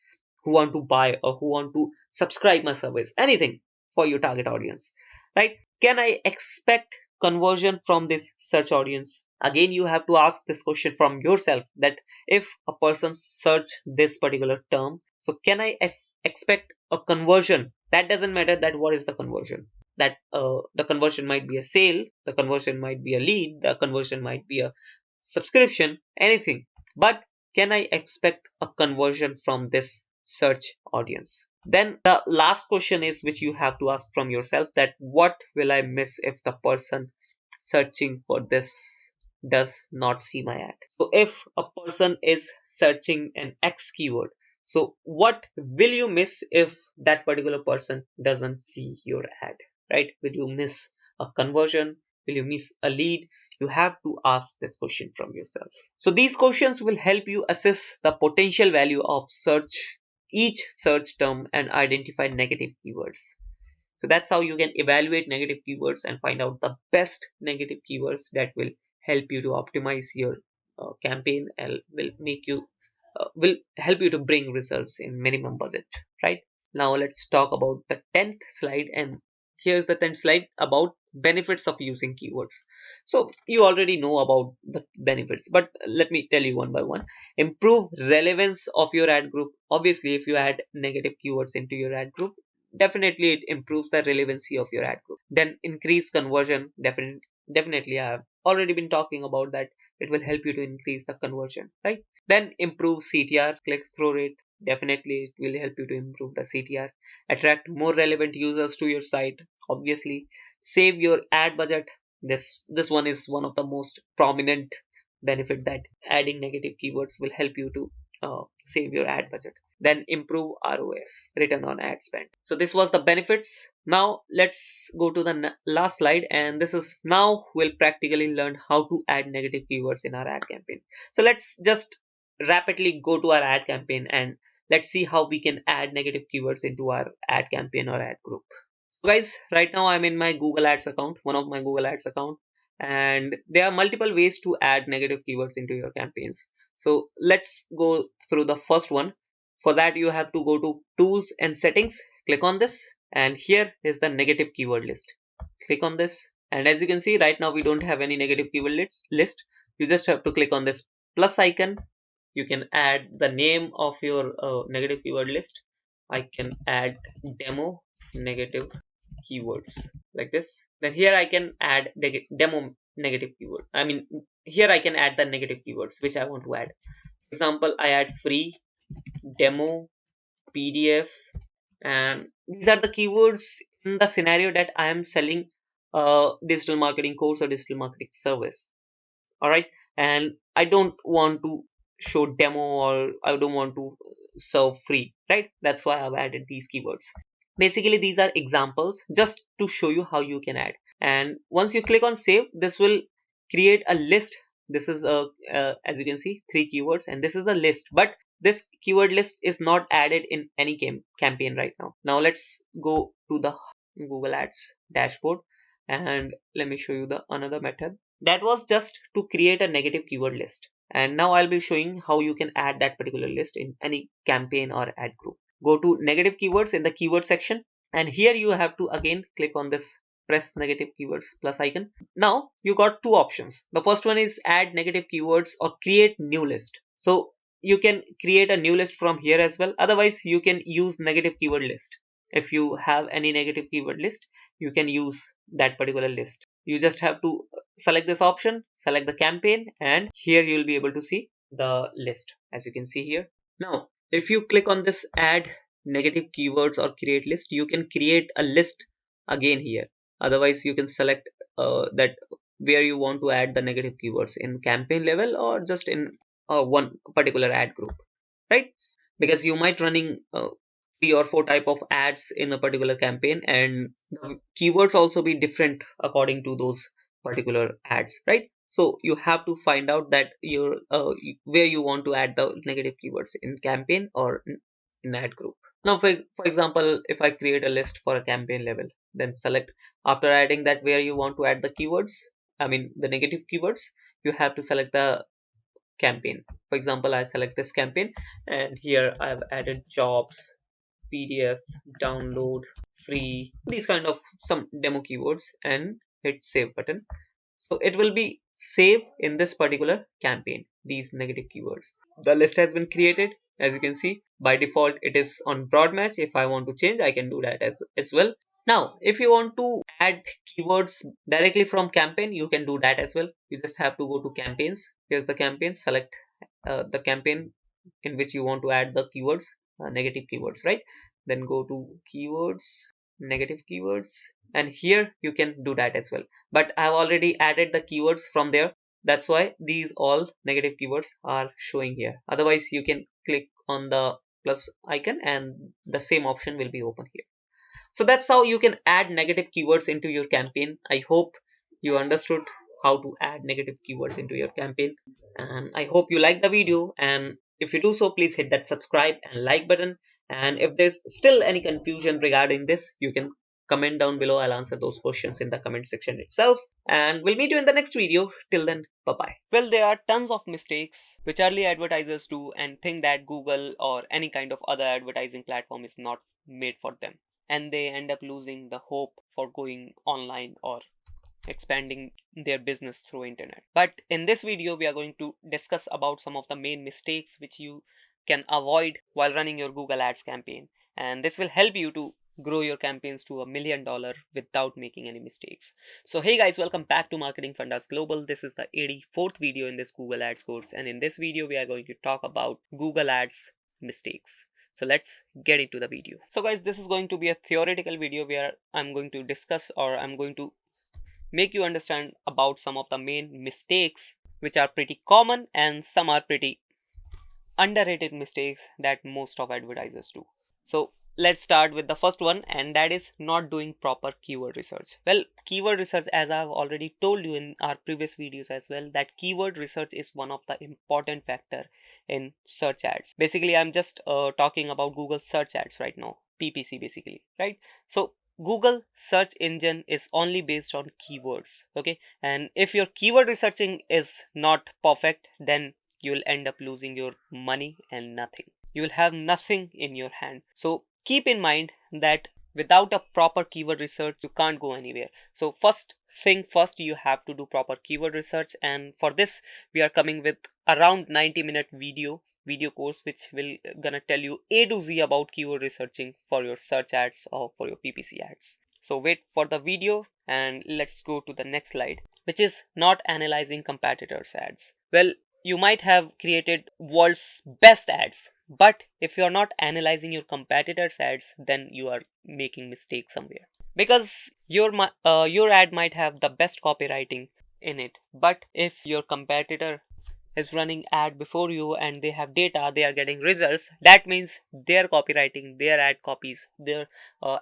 Who want to buy or who want to subscribe my service, anything for your target audience, right? Can I expect conversion from this search audience? Again, you have to ask this question from yourself, that if a person search this particular term, so can I expect a conversion? That doesn't matter that what is the conversion, that the conversion might be a sale, the conversion might be a lead, the conversion might be a subscription, anything, but can I expect a conversion from this search audience? Then the last question is, which you have to ask from yourself, that what will I miss if the person searching for this does not see my ad? So if a person is searching an X keyword, so what will you miss if that particular person doesn't see your ad, right? Will you miss a conversion? Will you miss a lead? You have to ask this question from yourself. So these questions will help you assess the potential value of each search term and identify negative keywords. So that's how you can evaluate negative keywords and find out the best negative keywords that will help you to optimize your campaign and will help you to bring results in minimum budget, right? Now let's talk about the 10th slide, and here's the 10th slide about benefits of using keywords. So you already know about the benefits, but let me tell you one by one. Improve relevance of your ad group. Obviously, if you add negative keywords into your ad group, definitely it improves the relevancy of your ad group. Then increase conversion. Definitely I have already been talking about that. It will help you to increase the conversion, right? Then improve CTR, click through rate. Definitely it will help you to improve the CTR. Attract more relevant users to your site. Obviously, save your ad budget. This one is one of the most prominent benefit, that adding negative keywords will help you to save your ad budget. Then improve ROAS, return on ad spend. So this was the benefits. Now let's go to the last slide, and this is now we'll practically learn how to add negative keywords in our ad campaign. So let's just rapidly go to our ad campaign and let's see how we can add negative keywords into our ad campaign or ad group. So guys, right now I'm in my Google Ads account, one of my Google Ads account. and there are multiple ways to add negative keywords into your campaigns. So let's go through the first one. For that, you have to go to tools and settings, click on this, and here is the negative keyword list. Click on this, and as you can see right now we don't have any negative keyword list. You just have to click on this plus icon. You can add the name of your negative keyword list. I can add demo negative keywords like this. Then here I can add demo negative keyword. Here I can add the negative keywords which I want to add. For example, I add free, demo, PDF, and these are the keywords in the scenario that I am selling a digital marketing course or digital marketing service. All right, and I don't want to show demo, or I don't want to serve free, right? That's why I've added these keywords. Basically these are examples just to show you how you can add, and once you click on save, this will create a list. This is a as you can see 3 keywords, and this is a list, but this keyword list is not added in any campaign right now. Now let's go to the Google Ads dashboard, and let me show you the another method. That was just to create a negative keyword list, and now I'll be showing how you can add that particular list in any campaign or ad group. Go to negative keywords in the keyword section, and here you have to again click on this press negative keywords plus icon. Now you got 2 options. The first one is add negative keywords or create new list. So you can create a new list from here as well. Otherwise you can use negative keyword list. If you have any negative keyword list, you can use that particular list. You just have to select this option, select the campaign, and here you'll be able to see the list as you can see here. Now if you click on this add negative keywords or create list, you can create a list again here. Otherwise you can select that where you want to add the negative keywords, in campaign level or just in one particular ad group, right? Because you might running 3 or 4 type of ads in a particular campaign, and the keywords also be different according to those particular ads, right? So you have to find out that your where you want to add the negative keywords, in campaign or in ad group. Now for example, if I create a list for a campaign level, then select, after adding that where you want to add the keywords, the negative keywords, you have to select the campaign. For example, I select this campaign, and here I've added jobs, PDF, download, free, these kind of some demo keywords, and hit save button. So it will be saved in this particular campaign, these negative keywords. The list has been created. As you can see, by default it is on broad match. If I want to change, I can do that as well. Now if you want to add keywords directly from campaign, you can do that as well. You just have to go to campaigns. Here's the campaign. Select the campaign in which you want to add the keywords, negative keywords, right? Then go to keywords, negative keywords, and here you can do that as well. But I've already added the keywords from there. That's why these all negative keywords are showing here. Otherwise you can click on the plus icon and the same option will be open here. So that's how you can add negative keywords into your campaign. I hope you understood how to add negative keywords into your campaign, and I hope you like the video, and if you do so, please hit that subscribe and like button. And if there's still any confusion regarding this, you can comment down below. I'll answer those questions in the comment section itself, and we'll meet you in the next video. Till then, bye bye. Well, there are tons of mistakes which early advertisers do and think that Google or any kind of other advertising platform is not made for them, and they end up losing the hope for going online or expanding their business through internet. But in this video we are going to discuss about some of the main mistakes which you can avoid while running your Google Ads campaign, and this will help you to grow your campaigns to $1 million without making any mistakes. So hey guys, welcome back to Marketing Fundas Global. This is the 84th video in this Google Ads course, and in this video we are going to talk about Google Ads mistakes. So let's get into the video. So guys, this is going to be a theoretical video where I'm going to discuss, or I'm going to make you understand about some of the main mistakes which are pretty common, and some are pretty underrated mistakes that most of advertisers do. So let's start with the first one, and that is not doing proper keyword research. Well, keyword research, as I've already told you in our previous videos as well, that keyword research is one of the important factor in search ads. Basically I'm just talking about Google search ads right now, PPC basically, right? So Google search engine is only based on keywords, okay? And if your keyword researching is not perfect, then you'll end up losing your money and nothing. You will have nothing in your hand. So keep in mind that without a proper keyword research, you can't go anywhere. So first thing first, you have to do proper keyword research, and for this we are coming with around 90-minute video course which will gonna tell you A to Z about keyword researching for your search ads or for your PPC ads. So wait for the video and let's go to the next slide, which is not analyzing competitors' ads. Well, you might have created world's best ads, but if you are not analyzing your competitors' ads, then you are making mistakes somewhere, because your ad might have the best copywriting in it, but if your competitor is running ad before you and they have data, they are getting results, that means their copywriting, their ad copies, their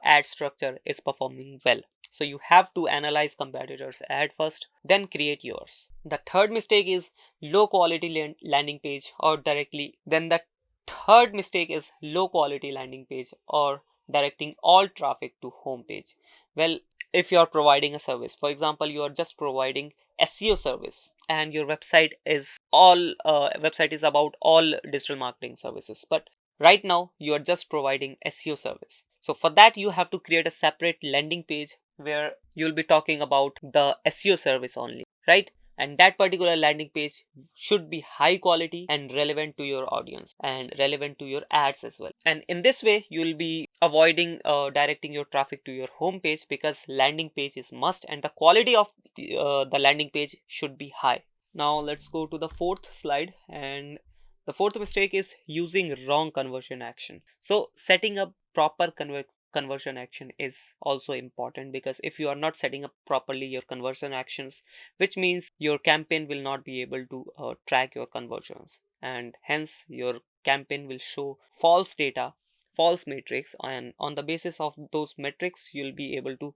ad structure is performing well. So you have to analyze competitors ad first, then create yours. The third mistake is low quality landing page or directly then the third mistake is low quality landing page or directing all traffic to home page. Well, if you are providing a service, for example, you are just providing SEO service and your website is about all digital marketing services, but right now you are just providing SEO service. So for that you have to create a separate landing page where you'll be talking about the SEO service only, right? And that particular landing page should be high quality and relevant to your audience and relevant to your ads as well. And in this way you'll be avoiding directing your traffic to your home page, because landing page is must and the quality of the landing page should be high. Now let's go to the fourth slide, and the fourth mistake is using wrong conversion action. So setting up proper conversion action is also important, because if you are not setting up properly your conversion actions, which means your campaign will not be able to track your conversions, and hence your campaign will show false data, false metrics, and on the basis of those metrics you'll be able to,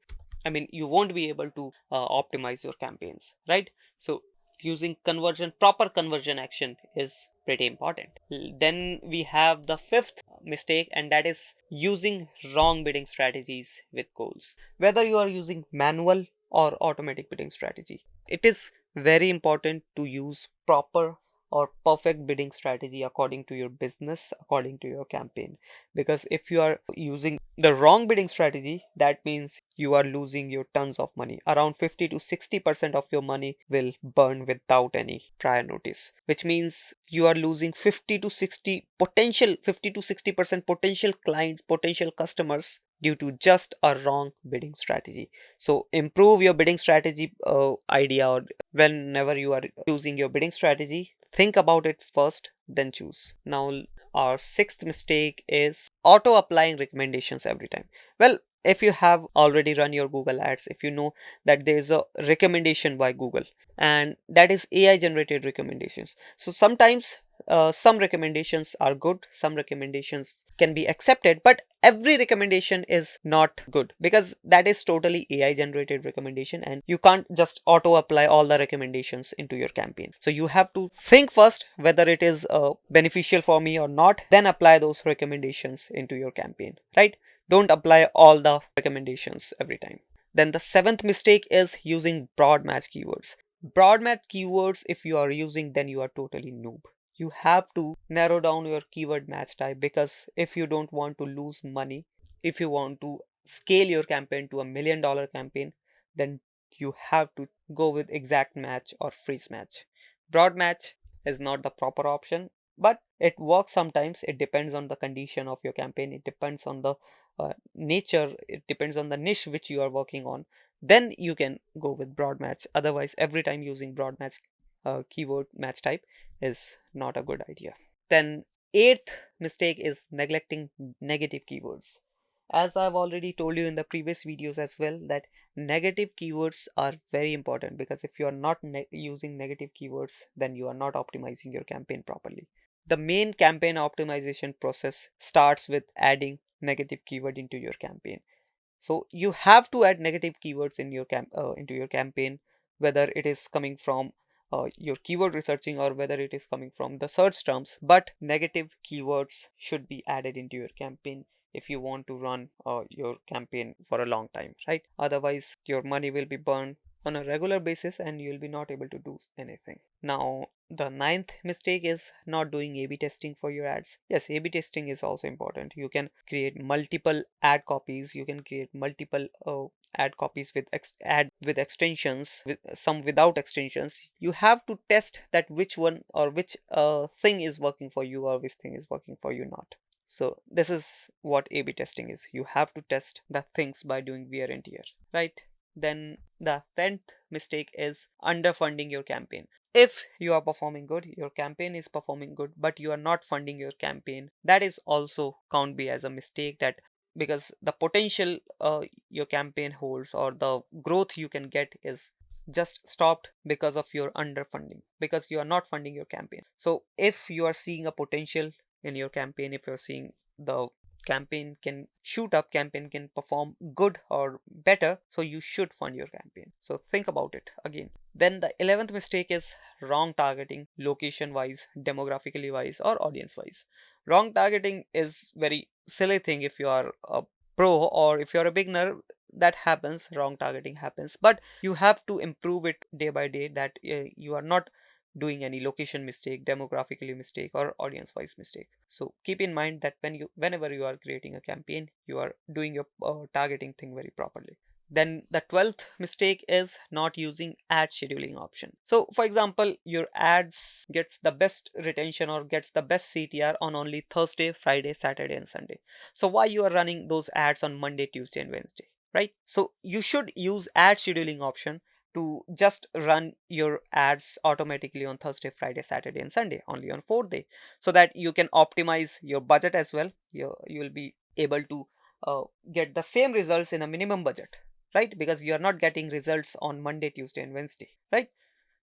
you won't be able to optimize your campaigns, right? So using proper conversion action is pretty important. Then we have the fifth mistake, and that is using wrong bidding strategies with goals. Whether you are using manual or automatic bidding strategy, it is very important to use proper or perfect bidding strategy according to your business, according to your campaign. Because if you are using the wrong bidding strategy, that means you are losing your tons of money. Around 50 to 60% of your money will burn without any prior notice, which means you are losing 50 to 60% potential clients, potential customers due to just a wrong bidding strategy. So improve your bidding strategy idea, or whenever you are choosing your bidding strategy, think about it first, then choose. Now our sixth mistake is auto applying recommendations every time. Well, if you have already run your Google ads, if you know that there is a recommendation by Google and that is AI generated recommendations, so sometimes some recommendations are good, some recommendations can be accepted, but every recommendation is not good, because that is totally AI generated recommendation and you can't just auto apply all the recommendations into your campaign. So you have to think first whether it is beneficial for me or not, then apply those recommendations into your campaign, right? Don't apply all the recommendations every time. Then the seventh mistake is using broad match keywords. Broad match keywords, if you are using, then you are totally noob. You have to narrow down your keyword match type, because if you don't want to lose money, if you want to scale your campaign to $1 million campaign, then you have to go with exact match or freeze match. Broad match is not the proper option, but it works sometimes. It depends on the condition of your campaign, it depends on the nature, it depends on the niche which you are working on, then you can go with broad match. Otherwise, every time using broad match keyword match type is not a good idea. Then eighth mistake is neglecting negative keywords. As I've already told you in the previous videos as well, that negative keywords are very important, because if you are not using negative keywords, then you are not optimizing your campaign properly. The main campaign optimization process starts with adding negative keyword into your campaign. So you have to add negative keywords in your into your campaign, whether it is coming from your keyword researching or whether it is coming from the search terms, but negative keywords should be added into your campaign if you want to run your campaign for a long time, right? Otherwise your money will be burned on a regular basis and you will be not able to do anything. Now the ninth mistake is not doing A/B testing for your ads. Yes, A/B testing is also important. You can create multiple ad copies, you can create multiple ad copies with extensions, with some without extensions. You have to test that which one or which thing is working for you or which thing is working for you not. So this is what A/B testing is. You have to test the things by doing wear and tear, right? Then the 10th mistake is underfunding your campaign. If you are performing good, your campaign is performing good, but you are not funding your campaign, that is also count be as a mistake, that because the potential your campaign holds or the growth you can get is just stopped because of your underfunding, because you are not funding your campaign. So if you are seeing a potential in your campaign, if you're seeing the campaign can shoot up, campaign can perform good or better, so you should fund your campaign. So think about it again. Then the 11th mistake is wrong targeting, location wise, demographically wise, or audience wise. Wrong targeting is very silly thing. If you are a pro or if you're a beginner, that happens, wrong targeting happens, but you have to improve it day by day, that you are not doing any location mistake, demographically mistake, or audience wise mistake. So keep in mind that whenever you are creating a campaign, you are doing your targeting thing very properly. Then the 12th mistake is not using ad scheduling option. So for example, your ads gets the best retention or gets the best CTR on only Thursday, Friday, Saturday and Sunday. So why you are running those ads on Monday, Tuesday and Wednesday, right? So you should use ad scheduling option to just run your ads automatically on Thursday, Friday, Saturday and Sunday, only on 4th day, so that you can optimize your budget as well. You will be able to get the same results in a minimum budget, right? Because you are not getting results on Monday, Tuesday and Wednesday, right?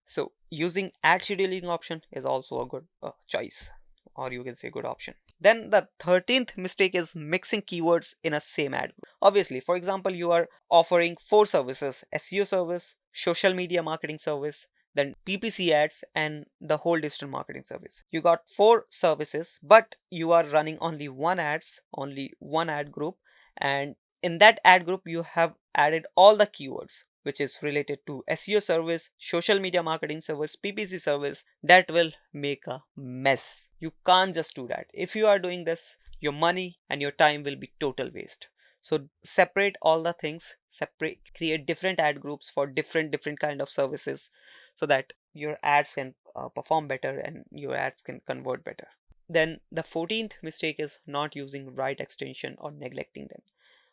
So using ad scheduling option is also a good choice, or you can say good option. Then the 13th mistake is mixing keywords in a same ad group. Obviously, for example, you are offering 4 services: SEO service, social media marketing service, then PPC ads and the whole digital marketing service. You got 4 services, but you are running only one ad group, and in that ad group you have added all the keywords which is related to SEO service, social media marketing service, PPC service. That will make a mess. You can't just do that. If you are doing this, your money and your time will be total waste. So separate all the things, create different ad groups for different kind of services, so that your ads can perform better and your ads can convert better. Then the 14th mistake is not using right extension or neglecting them.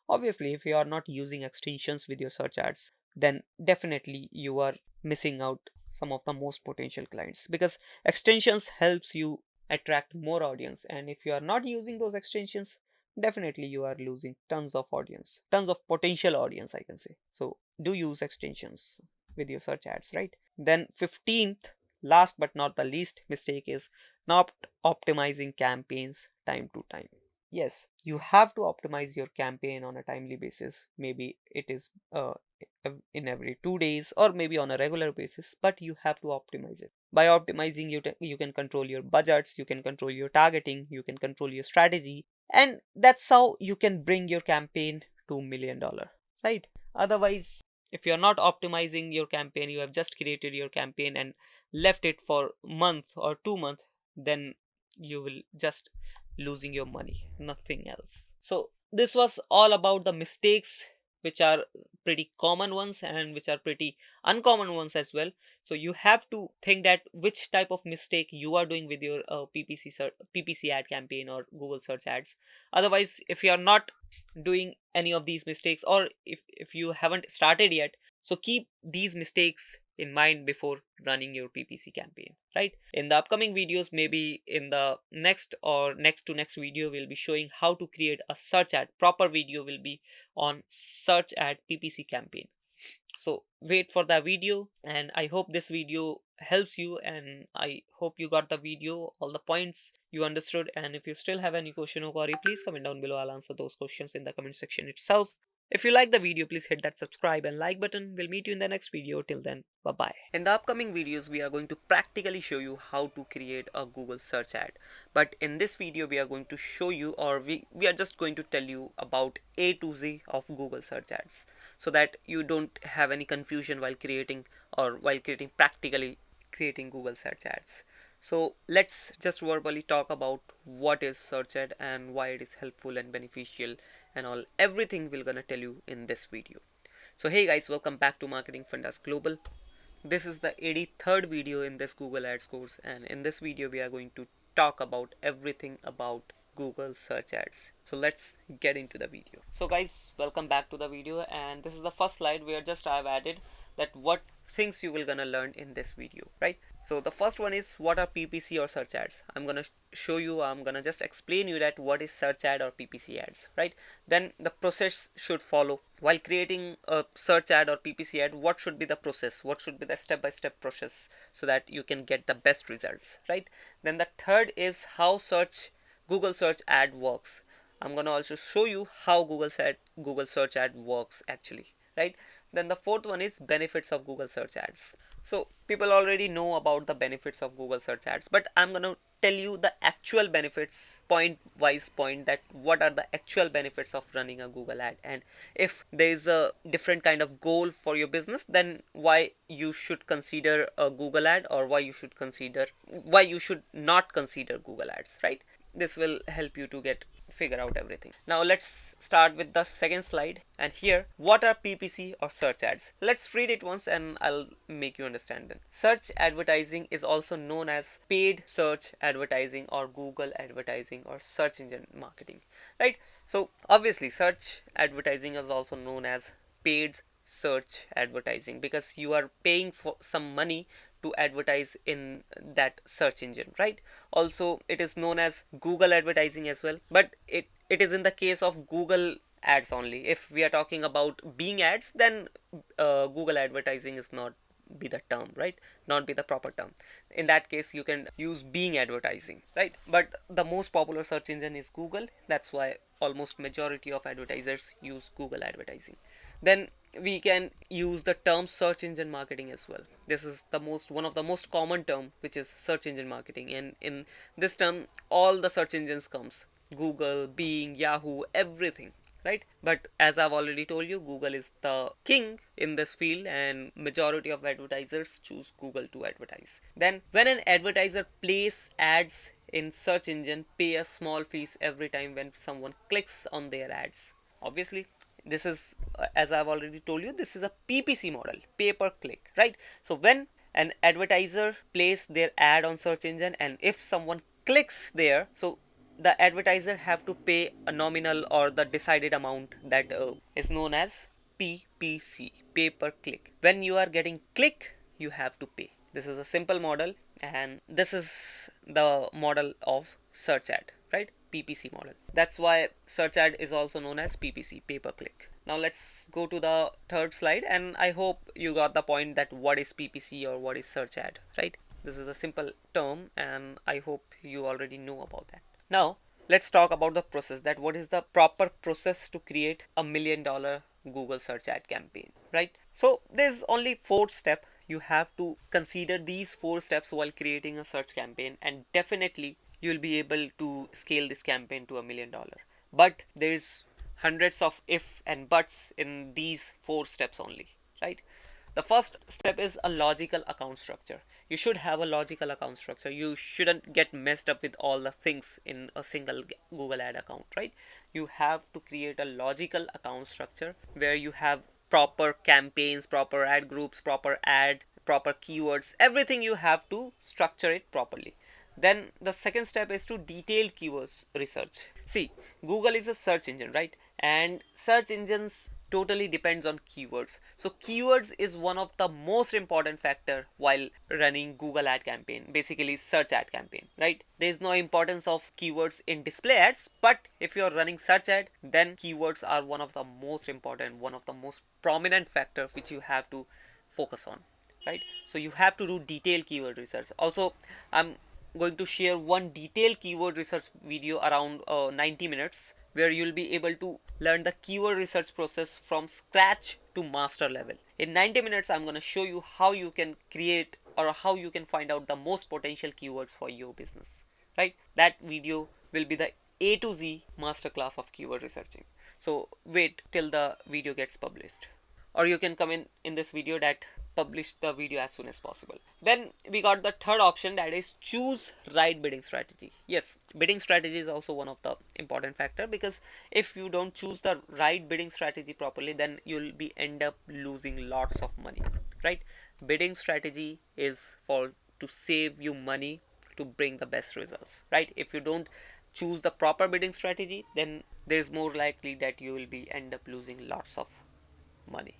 Obviously, if you are not using extensions with your search ads, then definitely you are missing out some of the most potential clients, because extensions helps you attract more audience, and if you are not using those extensions, definitely you are losing tons of audience, tons of potential audience, I can say. So do use extensions with your search ads, right? Then 15th, last but not the least mistake is not optimizing campaigns time to time. Yes, you have to optimize your campaign on a timely basis. Maybe it is in every 2 days or maybe on a regular basis, but you have to optimize it. By optimizing, you can control your budgets, you can control your targeting, you can control your strategy, and that's how you can bring your campaign to $1 million, right? Otherwise, if you're not optimizing your campaign, you have just created your campaign and left it for month or 2 months, then you will just losing your money, nothing else. So this was all about the mistakes which are pretty common ones and which are pretty uncommon ones as well. So you have to think that which type of mistake you are doing with your PPC ad campaign or Google search ads. Otherwise, if you are not doing any of these mistakes, or if you haven't started yet, so keep these mistakes in mind before running your PPC campaign, right? In the upcoming videos, maybe in the next or next to next video, we'll be showing how to create a search ad. Proper video will be on search ad PPC campaign. So wait for the video, and I hope this video helps you, and I hope you got the video, all the points you understood. And if you still have any question or query, please comment down below. I'll answer those questions in the comment section itself. If you like the video, please hit that subscribe and like button. We'll meet you in the next video. Till then, bye bye. In the upcoming videos, we are going to practically show you how to create a Google search ad. But in this video, we are going to show you, or we are just going to tell you about A to Z of Google search ads, so that you don't have any confusion while creating practically creating Google search ads. So let's just verbally talk about what is search ad and why it is helpful and beneficial and all, everything we're gonna tell you in this video. So hey guys, welcome back to Marketing Fundas Global. This is the 83rd video in this Google Ads course, and in this video we are going to talk about everything about Google search ads. So let's get into the video. So guys, welcome back to the video, and this is the first slide where just I've added that what things you will gonna learn in this video, right? So the first one is what are PPC or search ads. I'm gonna show you, I'm gonna just explain you that what is search ad or PPC ads, right? Then the process should follow while creating a search ad or PPC ad. What should be the process, what should be the step-by-step process, so that you can get the best results, right? Then the third is how Google search ad works. I'm gonna also show you how Google search ad works actually, right? Then the fourth one is benefits of Google search ads. So people already know about the benefits of Google search ads, but I'm gonna tell you the actual benefits, point wise point, that what are the actual benefits of running a Google ad, and if there is a different kind of goal for your business, then why you should consider a Google ad, or why you should not consider Google ads, right? This will help you to figure out everything. Now let's start with the second slide, and here, what are PPC or search ads? Let's read it once and I'll make you understand them. Search advertising is also known as paid search advertising or Google advertising or search engine marketing, right? So obviously search advertising is also known as paid search advertising because you are paying for some money to advertise in that search engine, right? Also it is known as Google advertising as well, but it is in the case of Google ads only. If we are talking about Bing ads, then Google advertising is not be the term, right? Not be the proper term. In that case you can use Bing advertising, right? But the most popular search engine is Google. That's why almost majority of advertisers use Google advertising. Then we can use the term search engine marketing as well. This is one of the most common term, which is search engine marketing, and in this term all the search engines comes: Google, Bing, Yahoo, everything, right? But as I've already told you, Google is the king in this field and majority of advertisers choose Google to advertise. Then when an advertiser places ads in search engine, pay a small fees every time when someone clicks on their ads. Obviously this is, as I've already told you, this is a PPC model, pay per click, right? So when an advertiser places their ad on search engine and if someone clicks there, so the advertiser have to pay a nominal or the decided amount that is known as PPC, pay per click. When you are getting click, you have to pay. This is a simple model, and this is the model of search ad, right? PPC model. That's why search ad is also known as PPC, pay per click. Now let's go to the third slide, and I hope you got the point that what is PPC or what is search ad, right? This is a simple term and I hope you already know about that. Now let's talk about the process, that what is the proper process to create $1 million Google search ad campaign, right? So there's only 4 steps. You have to consider these 4 steps while creating a search campaign, and definitely you'll be able to scale this campaign to $1 million. But there's hundreds of if and buts in these 4 steps only, right? The first step is a logical account structure. You should have a logical account structure. You shouldn't get messed up with all the things in a single Google ad account, right? You have to create a logical account structure where you have proper campaigns, proper ad groups, proper keywords, everything. You have to structure it properly. Then the second step is to detailed keywords research. See, Google is a search engine, right? And search engines totally depends on keywords. So keywords is one of the most important factor while running Google ad campaign, basically search ad campaign, right? There is no importance of keywords in display ads, but if you are running search ad, then keywords are one of the most important, one of the most prominent factor which you have to focus on, right? So you have to do detailed keyword research. Also, I'm going to share one detailed keyword research video around 90 minutes where you'll be able to learn the keyword research process from scratch to master level. In 90 minutes, I'm going to show you how you can create or how you can find out the most potential keywords for your business, right? That video will be the A to Z masterclass of keyword researching. So wait till the video gets published, or you can come in this video that publish the video as soon as possible. Then we got the third option, that is choose right bidding strategy. Yes, bidding strategy is also one of the important factor, because if you don't choose the right bidding strategy properly, then you'll be end up losing lots of money, right? Bidding strategy is for to save you money to bring the best results, right? If you don't choose the proper bidding strategy, then there's more likely that you will be end up losing lots of money.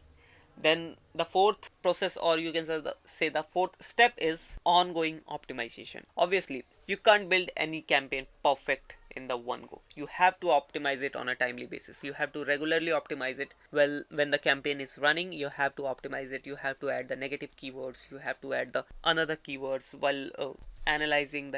Then the fourth process, or you can say the fourth step, is ongoing optimization. Obviously, you can't build any campaign perfect in the one go. You have to optimize it on a timely basis. You have to regularly optimize it. Well, when the campaign is running, you have to optimize it. You have to add the negative keywords. You have to add the another keywords while analyzing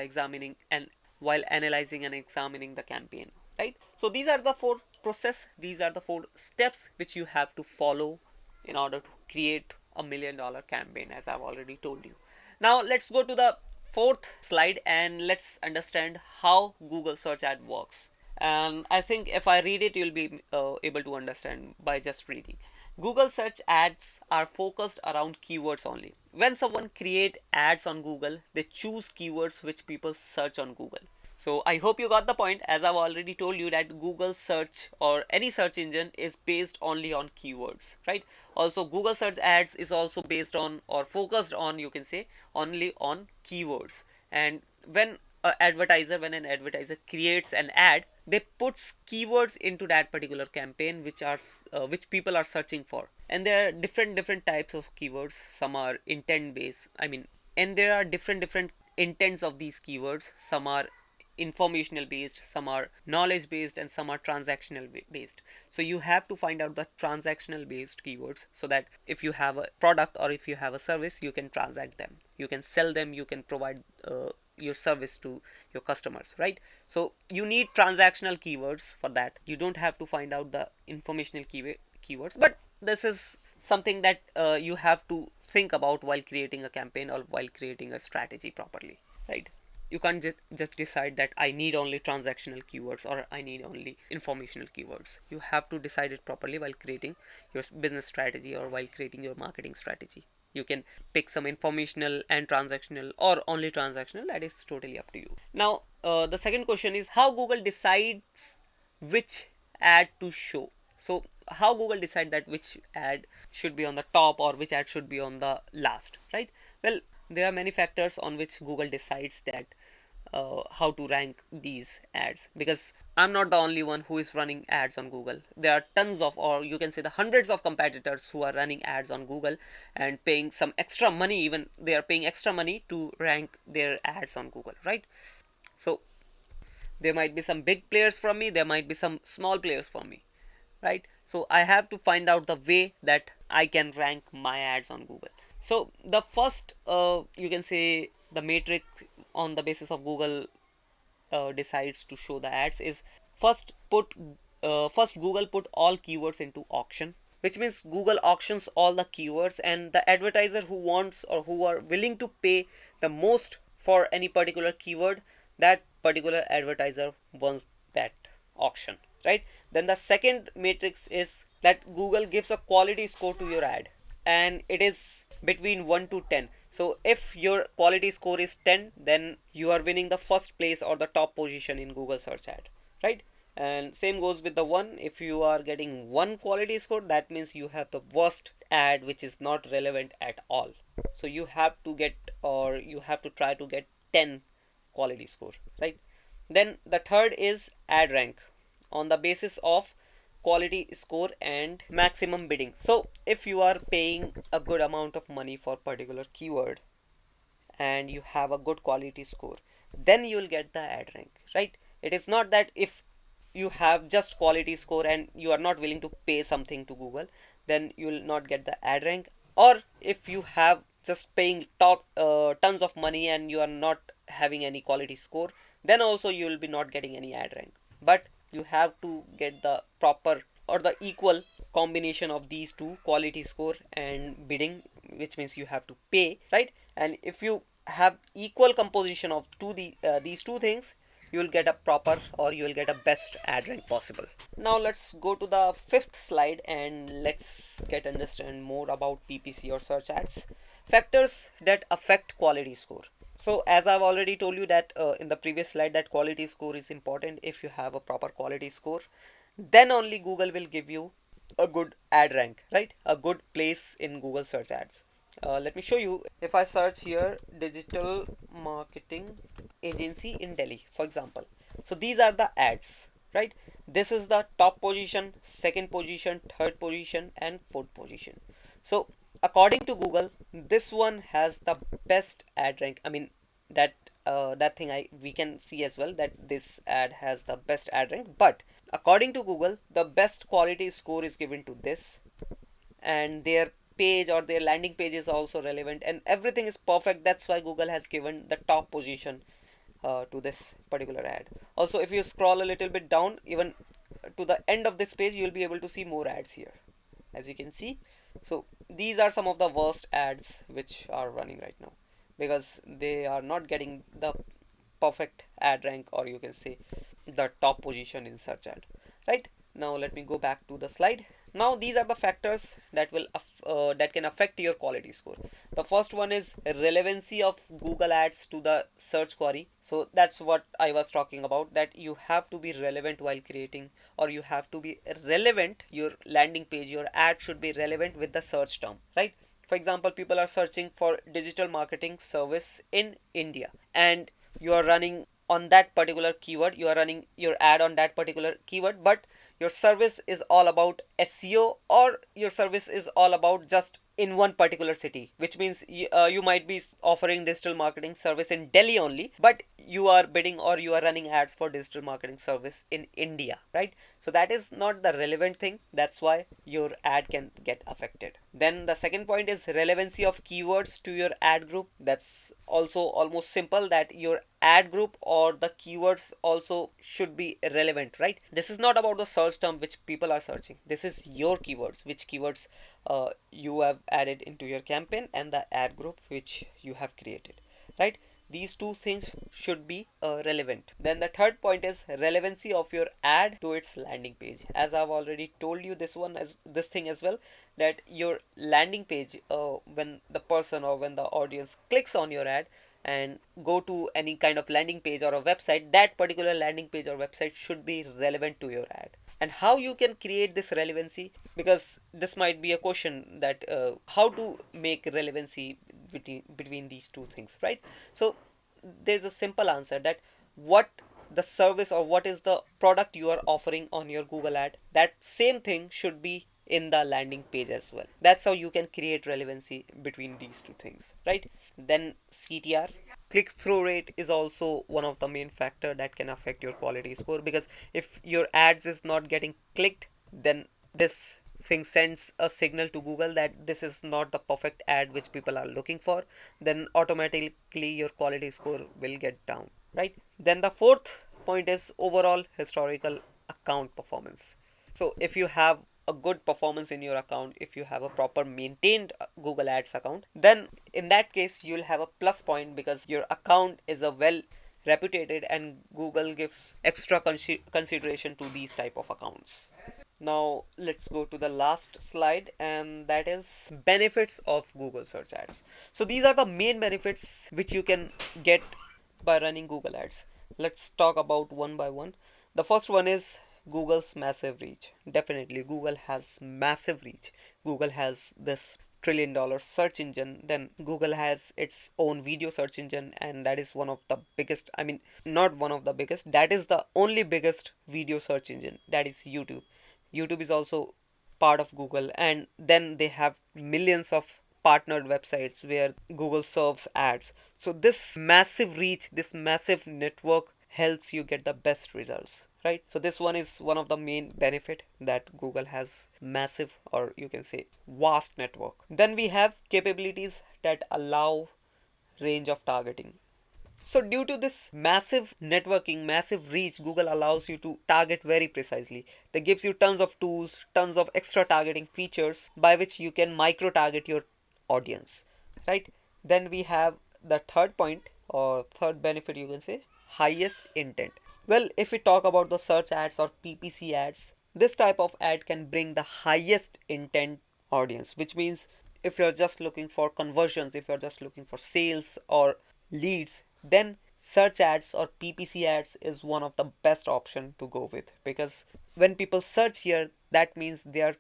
and examining the campaign, right? So these are the four process. These are the four steps which you have to follow in order to create $1 million campaign, as I've already told you. Now let's go to the fourth slide and let's understand how Google search ad works. And I think if I read it, you'll be able to understand by just reading. Google search ads are focused around keywords only. When someone create ads on Google, they choose keywords which people search on Google. So I hope you got the point, as I've already told you that Google search or any search engine is based only on keywords, right? Also, Google search ads is also based on or focused on, you can say, only on keywords. And when an advertiser creates an ad, they puts keywords into that particular campaign which people are searching for. And there are different types of keywords. Some are intent based, and there are different intents of these keywords. Some are informational based, some are knowledge based, and some are transactional based. So you have to find out the transactional based keywords, so that if you have a product or if you have a service, you can transact them, you can sell them, you can provide your service to your customers, right? So you need transactional keywords for that. You don't have to find out the informational keywords, but this is something that you have to think about while creating a campaign or while creating a strategy properly, right? You can't just decide that I need only transactional keywords or I need only informational keywords. You have to decide it properly while creating your business strategy or while creating your marketing strategy. You can pick some informational and transactional or only transactional. That is totally up to you. Now, the second question is how Google decides which ad to show. So how Google decide that which ad should be on the top or which ad should be on the last, right? Well, there are many factors on which Google decides that how to rank these ads, because I'm not the only one who is running ads on Google. There are tons of, or you can say the hundreds of competitors who are running ads on Google and paying some extra money. Even they are paying extra money to rank their ads on Google, right? So there might be some big players from me, there might be some small players from me, right? So I have to find out the way that I can rank my ads on Google. So the first you can say the metric on the basis of Google decides to show the ads is first Google put all keywords into auction, which means Google auctions all the keywords, and the advertiser who wants or who are willing to pay the most for any particular keyword, that particular advertiser wants that auction, right? Then the second matrix is that Google gives a quality score to your ad, and it is between 1 to 10. So if your quality score is 10, then you are winning the first place or the top position in Google search ad, right? And same goes with the 1. If you are getting 1 quality score, that means you have the worst ad which is not relevant at all. So you have to get, or you have to try to get 10 quality score, right? Then the third is ad rank on the basis of quality score and maximum bidding. So if you are paying a good amount of money for particular keyword and you have a good quality score, then you will get the ad rank, right? It is not that if you have just quality score and you are not willing to pay something to Google, then you will not get the ad rank. Or if you have just paying tons of money and you are not having any quality score, then also you will be not getting any ad rank. But you have to get the proper or the equal combination of these two, quality score and bidding, which means you have to pay, right? And if you have equal composition of these two things, you will get a proper, or you will get a best ad rank possible. Now let's go to the fifth slide and let's get understand more about PPC or search ads. Factors that affect quality score. So as I've already told you that in the previous slide, that quality score is important. If you have a proper quality score, then only Google will give you a good ad rank, right? A good place in Google search ads. Let me show you. If I search here digital marketing agency in Delhi, for example, so these are the ads, right? This is the top position, second position, third position and fourth position. So according to Google, this one has the best ad rank. I mean, that thing we can see as well, that this ad has the best ad rank. But according to Google, the best quality score is given to this, and their page or their landing page is also relevant, and everything is perfect. That's why Google has given the top position to this particular ad. Also, if you scroll a little bit down, even to the end of this page, you will be able to see more ads here, as you can see. So these are some of the worst ads which are running right now, because they are not getting the perfect ad rank, or you can say the top position in search ad, right? Now let me go back to the slide. Now these are the factors that can affect your quality score. The first one is relevancy of Google ads to the search query. So that's what I was talking about, that you have to be relevant while creating, or you have to be relevant. Your landing page, your ad should be relevant with the search term, right? For example, people are searching for digital marketing service in India, and you are running on that particular keyword, you are running your ad on that particular keyword, but your service is all about SEO, or your service is all about just in one particular city, which means you might be offering digital marketing service in Delhi only, but you are bidding or you are running ads for digital marketing service in India, right? So that is not the relevant thing. That's why your ad can get affected. Then the second point is relevancy of keywords to your ad group. That's also almost simple, that your ad group or the keywords also should be relevant, right? This is not about the search term which people are searching. This is your keywords, which keywords you have added into your campaign, and the ad group which you have created, right? These two things should be relevant. Then the third point is relevancy of your ad to its landing page. As I've already told you this thing as well, that your landing page, when the person or when the audience clicks on your ad and go to any kind of landing page or a website, that particular landing page or website should be relevant to your ad. And how you can create this relevancy, because this might be a question that how to make relevancy between these two things, right? So there's a simple answer, that what the service or what is the product you are offering on your Google ad, that same thing should be in the landing page as well. That's how you can create relevancy between these two things, right? Then CTR, click through rate, is also one of the main factor that can affect your quality score, because if your ads is not getting clicked, then this thing sends a signal to Google that this is not the perfect ad which people are looking for. Then automatically your quality score will get down, right? Then the fourth point is overall historical account performance. So if you have a good performance in your account, if you have a proper maintained Google Ads account, then in that case you'll have a plus point, because your account is a well reputed, and Google gives extra consideration to these type of accounts. Now let's go to the last slide, and that is benefits of Google search ads. So these are the main benefits which you can get by running Google ads. Let's talk about one by one. The first one is Google's massive reach. Definitely Google has massive reach. Google has this $1 trillion search engine. Then Google has its own video search engine, and that is one of the biggest, I mean not one of the biggest, that is the only biggest video search engine, that is YouTube. YouTube is also part of Google, and then they have millions of partnered websites where Google serves ads. So this massive reach, this massive network helps you get the best results, right? So this one is one of the main benefit, that Google has massive, or you can say vast network. Then we have capabilities that allow range of targeting. So due to this massive networking, massive reach, Google allows you to target very precisely. They gives you tons of tools, tons of extra targeting features by which you can micro target your audience, right? Then we have the third point or third benefit, you can say, highest intent. Well, if we talk about the search ads or PPC ads, this type of ad can bring the highest intent audience, which means if you're just looking for conversions, if you're just looking for sales or leads, then search ads or PPC ads is one of the best option to go with, because when people search here, that means they are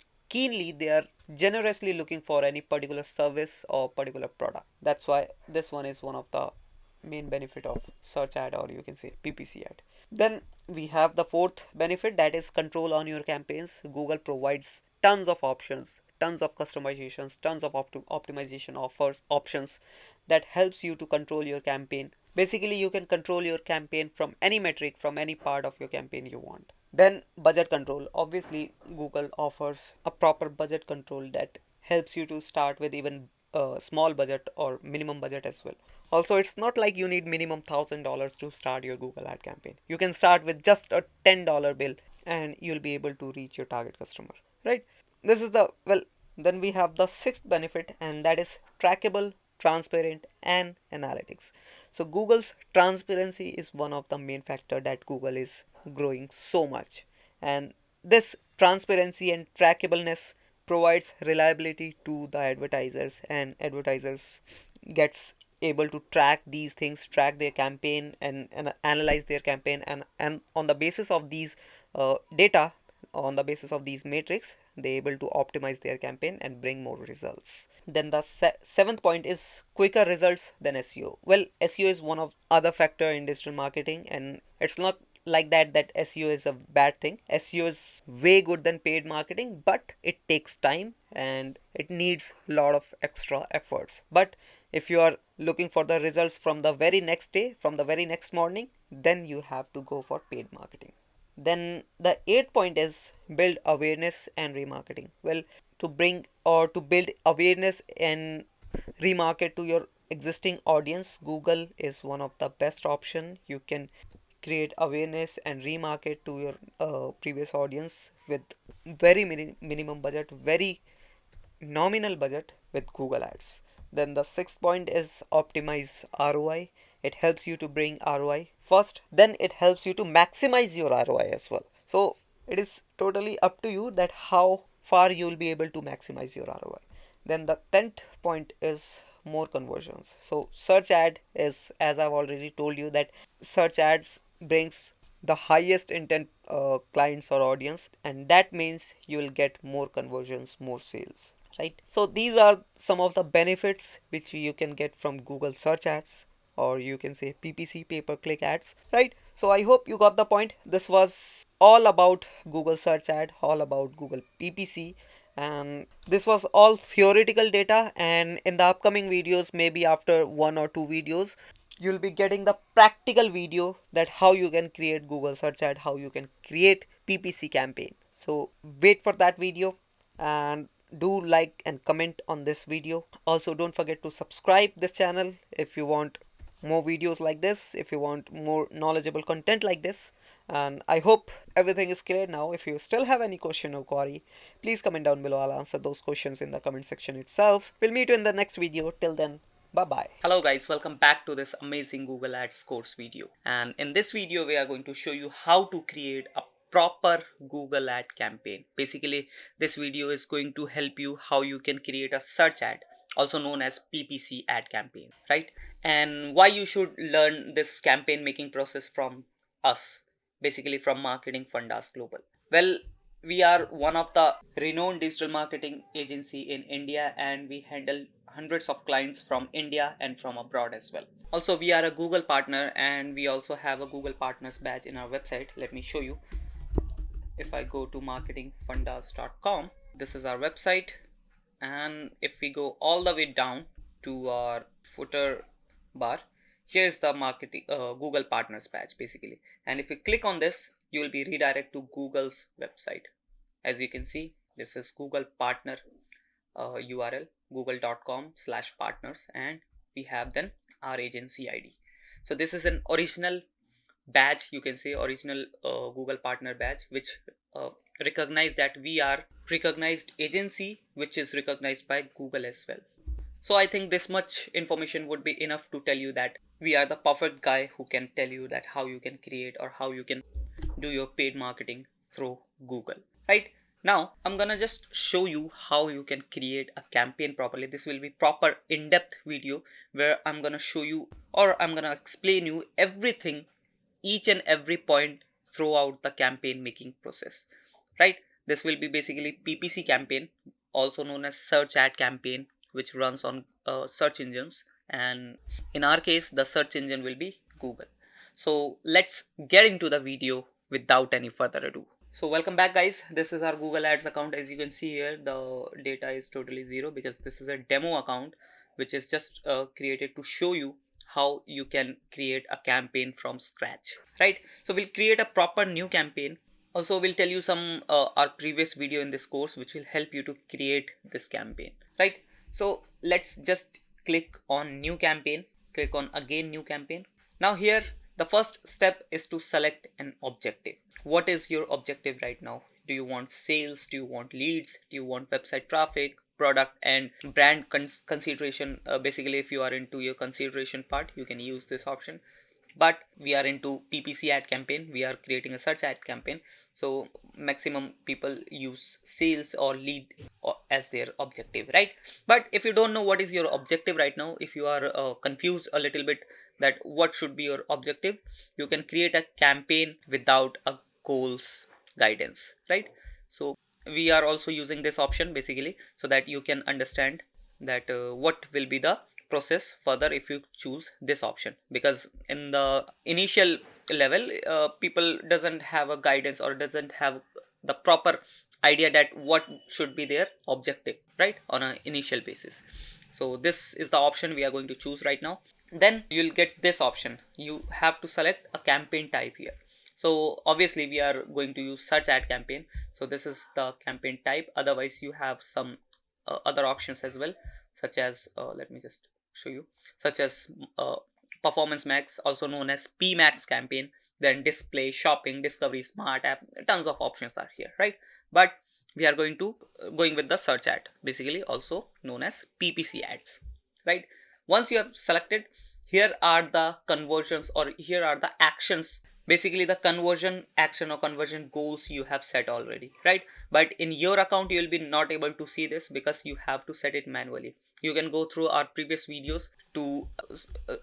generously looking for any particular service or particular product. That's why this one is one of the main benefit of search ad, or you can say PPC ad. Then we have the fourth benefit, that is control on your campaigns. Google provides tons of options, tons of customizations, tons of optimization offers options that helps you to control your campaign. Basically, you can control your campaign from any metric, from any part of your campaign you want. Then budget control. Obviously, Google offers a proper budget control that helps you to start with even a small budget or minimum budget as well. Also, it's not like you need minimum $1,000 to start your Google ad campaign. You can start with just a $10 bill and you'll be able to reach your target customer, right? This is the, well, then we have the sixth benefit, and that is trackable, transparent, and analytics. So Google's transparency is one of the main factor that Google is growing so much, and this transparency and trackableness provides reliability to the advertisers, and advertisers gets able to track these things, track their campaign, and analyze their campaign, and on the basis of these data, on the basis of these metrics, they able to optimize their campaign and bring more results. Then the seventh point is quicker results than SEO. Well, SEO is one of other factor in digital marketing, and it's not like that SEO is a bad thing. SEO is way good than paid marketing, but it takes time and it needs a lot of extra efforts. But if you are looking for the results from the very next day, from the very next morning, then you have to go for paid marketing. Then the eighth point is build awareness and remarketing. Well, to bring or to build awareness and remarket to your existing audience, Google is one of the best option. You can create awareness and remarket to your previous audience with very minimum budget, very nominal budget with Google Ads. Then the sixth point is optimize ROI. It helps you to bring ROI first, then it helps you to maximize your ROI as well. So it is totally up to you that how far you will be able to maximize your ROI. Then the 10th point is more conversions. So search ad is, as I've already told you, that search ads brings the highest intent clients or audience, and that means you will get more conversions, more sales, right? So these are some of the benefits which you can get from Google search ads, or you can say PPC, pay per click ads, right? So I hope you got the point. This was all about Google search ad, all about Google PPC, and this was all theoretical data, and in the upcoming videos, maybe after 1 or 2 videos, you'll be getting the practical video that how you can create Google search ad, how you can create PPC campaign. So wait for that video and do like and comment on this video. Also, don't forget to subscribe this channel if you want more videos like this, if you want more knowledgeable content like this. And I hope everything is clear now. If you still have any question or query, please comment down below. I'll answer those questions in the comment section itself. We'll meet you in the next video. Till then, bye bye. Hello guys, welcome back to this amazing Google Ads course video. And in this video, we are going to show you how to create a proper Google ad campaign. Basically, this video is going to help you how you can create a search ad, also known as PPC ad campaign, right? And why you should learn this campaign making process from us, basically from Marketing Fundas Global. Well, we are one of the renowned digital marketing agency in India, and we handle hundreds of clients from India and from abroad as well. Also, we are a Google partner, and we also have a Google Partners badge in our website. Let me show you. If I go to marketingfundas.com, this is our website, and if we go all the way down to our footer bar, here's the marketing Google Partners badge basically. And if you click on this, you will be redirected to Google's website. As you can see, this is Google partner URL, google.com/partners, and we have then our agency ID. So this is an original badge, you can say original Google partner badge, which recognize that we are recognized agency which is recognized by Google as well. So I think this much information would be enough to tell you that we are the perfect guy who can tell you that how you can create or how you can do your paid marketing through Google. Right now I'm gonna just show you how you can create a campaign properly. This will be proper in-depth video where I'm gonna show you, or I'm gonna explain you everything, each and every point throughout the campaign making process. Right, this will be basically PPC campaign, also known as search ad campaign, which runs on search engines, and in our case the search engine will be Google. So let's get into the video without any further ado. So welcome back guys, this is our Google Ads account. As you can see here, the data is totally zero because this is a demo account which is just created to show you how you can create a campaign from scratch. Right, so we'll create a proper new campaign. Also we'll tell you some our previous video in this course which will help you to create this campaign. Right, so let's just click on new campaign, click on again new campaign. Now here the first step is to select an objective. What is your objective right now? Do you want sales? Do you want leads? Do you want website traffic, product and brand consideration? Basically if you are into your consideration part, you can use this option. But we are into PPC ad campaign, we are creating a search ad campaign, so maximum people use sales or lead as their objective, right? But if you don't know what is your objective right now, if you are confused a little bit that what should be your objective, you can create a campaign without a goals guidance, right? So we are also using this option basically so that you can understand that what will be the process further if you choose this option, because in the initial level people doesn't have a guidance or doesn't have the proper idea that what should be their objective, right, on an initial basis. So this is the option we are going to choose right now. Then you'll get this option, you have to select a campaign type here. So obviously we are going to use search ad campaign, so this is the campaign type. Otherwise you have some other options as well, such as let me just show you, such as performance max, also known as PMax campaign, then display, shopping, discovery, smart app, tons of options are here, right? But we are going with the search ad, basically also known as PPC ads, right? Once you have selected, here are the conversions, or here are the actions, basically the conversion action or conversion goals you have set already, right? But in your account you will be not able to see this because you have to set it manually. You can go through our previous videos to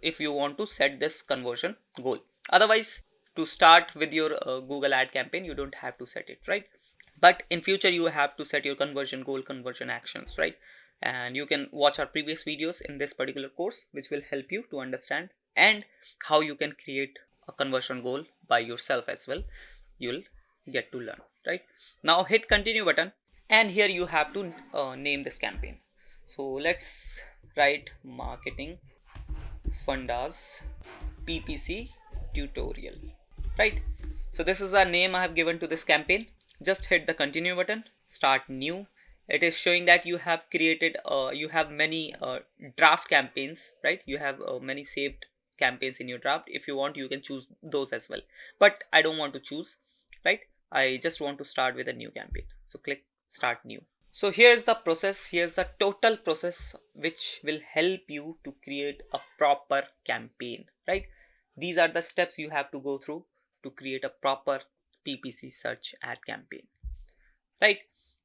if you want to set this conversion goal. Otherwise, to start with your Google ad campaign, you don't have to set it, right? But in future you have to set your conversion goal, conversion actions, right? And you can watch our previous videos in this particular course which will help you to understand and how you can create a conversion goal by yourself as well. You'll get to learn, right? Now hit continue button, and here you have to name this campaign. So let's write marketing fundas PPC tutorial, right? So this is the name I have given to this campaign. Just hit the continue button, start new. It is showing that you have created you have many draft campaigns, right? You have many saved campaigns in your draft. If you want, you can choose those as well, but I don't want to choose, right? I just want to start with a new campaign, so click start new. So here's the process, here's the total process which will help you to create a proper campaign, right? These are the steps you have to go through to create a proper PPC search ad campaign, right?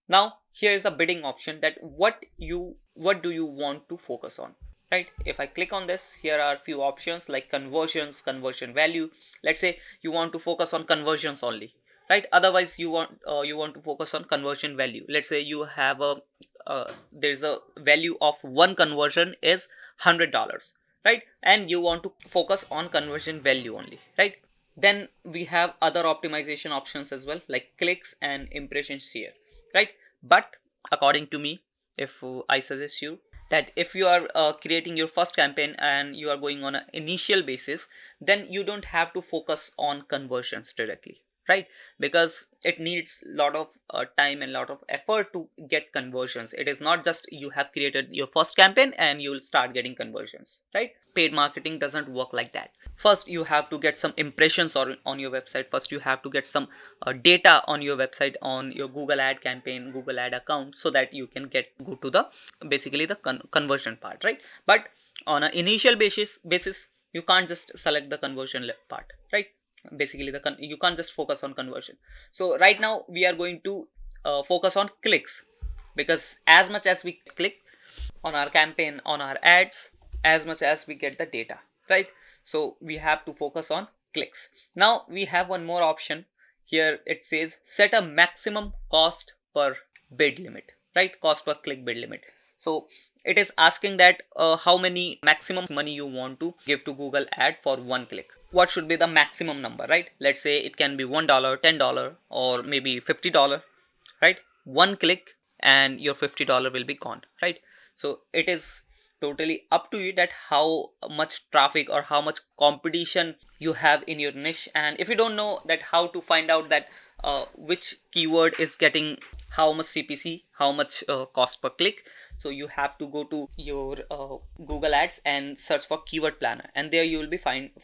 Now here is the bidding option, that what do you want to focus on, right? If I click on this, here are a few options like conversions, conversion value. Let's say you want to focus on conversions only, right? Otherwise you want to focus on conversion value. Let's say you have a there's a value of one conversion is $100, right? And you want to focus on conversion value only, right? Then we have other optimization options as well, like clicks and impressions here, right? But according to me, if I suggest you that if you are creating your first campaign and you are going on an initial basis, then you don't have to focus on conversions directly, right? Because it needs a lot of time and lot of effort to get conversions. It is not just you have created your first campaign and you'll start getting conversions, right? Paid marketing doesn't work like that. First you have to get some impressions on your website. First you have to get some data on your website, on your Google ad campaign, Google ad account, so that you can go to the basically the conversion part, right? But on an initial basis you can't just select the conversion part, right? Basically you can't just focus on conversion. So right now we are going to focus on clicks, because as much as we click on our campaign, on our ads, as much as we get the data, right? So we have to focus on clicks. Now we have one more option here. It says set a maximum cost per bid limit, right? Cost per click bid limit. So it is asking that how many maximum money you want to give to Google ad for one click. What should be the maximum number, right? Let's say it can be $1, $10, or maybe $50, right? One click and your $50 will be gone, right? So it is totally up to you that how much traffic or how much competition you have in your niche. And if you don't know that how to find out that which keyword is getting how much CPC, how much cost per click, so you have to go to your Google Ads and search for keyword planner, and there you will be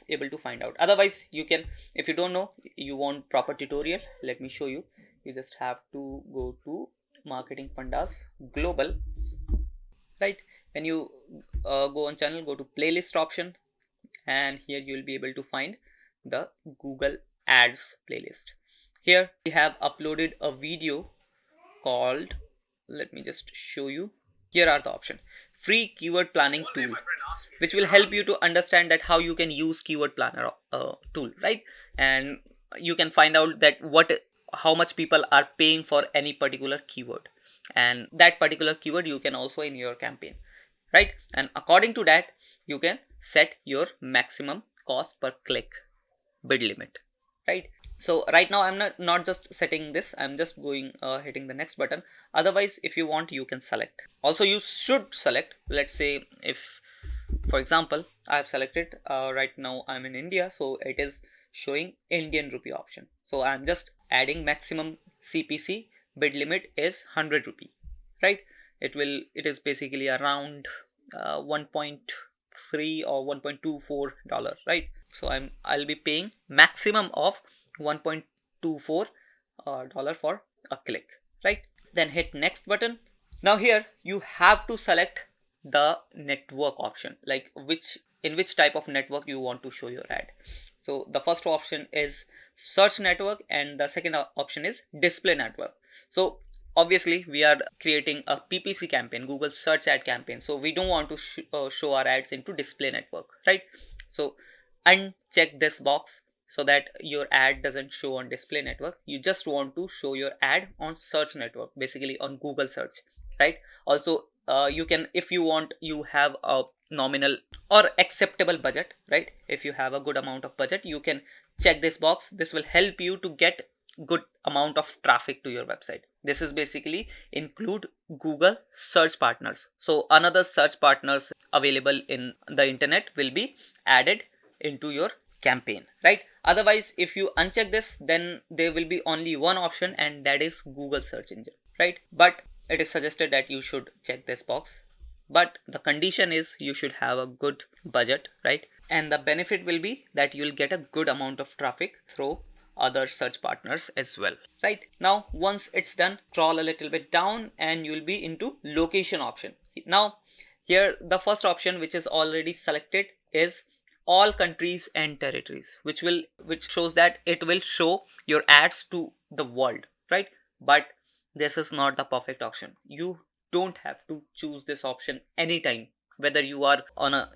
able to find out. Otherwise you can, if you don't know, you want proper tutorial, let me show you. You just have to go to Marketing Fundas Global, right? When you go on channel, go to playlist option, and here you will be able to find the Google Ads playlist. Here we have uploaded a video called, let me just show you. Here are the option: free keyword planning tool, which will help you to understand that how you can use keyword planner tool, right? And you can find out that how much people are paying for any particular keyword, and that particular keyword you can also in your campaign, right? And according to that you can set your maximum cost per click bid limit, right? So right now I'm not just setting this, I'm just going hitting the next button. Otherwise if you want, you can select. Also you should select, let's say if for example I have selected right now I'm in India, so it is showing Indian rupee option. So I'm just adding maximum CPC bid limit is 100 rupee, right? It is basically around 1.3 or $1.24, right? So I'll be paying maximum of $1.24 for a click, right? Then hit next button. Now here you have to select the network option, like in which type of network you want to show your ad. So the first option is search network and the second option is display network. So obviously we are creating a PPC campaign, Google search ad campaign, so we don't want to show our ads into display network, right? So uncheck this box so that your ad doesn't show on display network. You just want to show your ad on search network, basically on Google search, right? Also you can, if you want, you have a nominal or acceptable budget, right? If you have a good amount of budget, you can check this box. This will help you to get good amount of traffic to your website. This is basically include Google search partners. So another search partners available in the internet will be added into your campaign, right? Otherwise if you uncheck this, then there will be only one option, and that is Google search engine, right? But it is suggested that you should check this box, but the condition is you should have a good budget, right? And the benefit will be that you will get a good amount of traffic through other search partners as well, right? Now once it's done, scroll a little bit down and you will be into location option. Now here the first option, which is already selected, is all countries and territories, which shows that it will show your ads to the world, right? But this is not the perfect option. You don't have to choose this option anytime, whether you are on a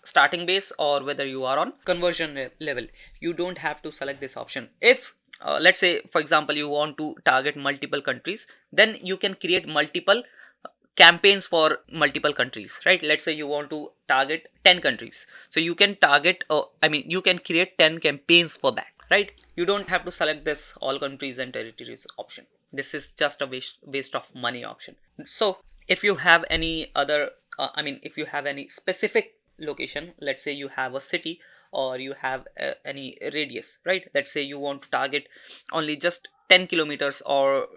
starting base or whether you are on conversion level. You don't have to select this option. If let's say for example you want to target multiple countries, then you can create multiple campaigns for multiple countries, right? Let's say you want to target 10 countries, so you can target you can create 10 campaigns for that, right? You don't have to select this all countries and territories option. This is just a waste of money option. So if you have any other if you have any specific location, let's say you have a city or you have any radius, right? Let's say you want to target only just 10 kilometers or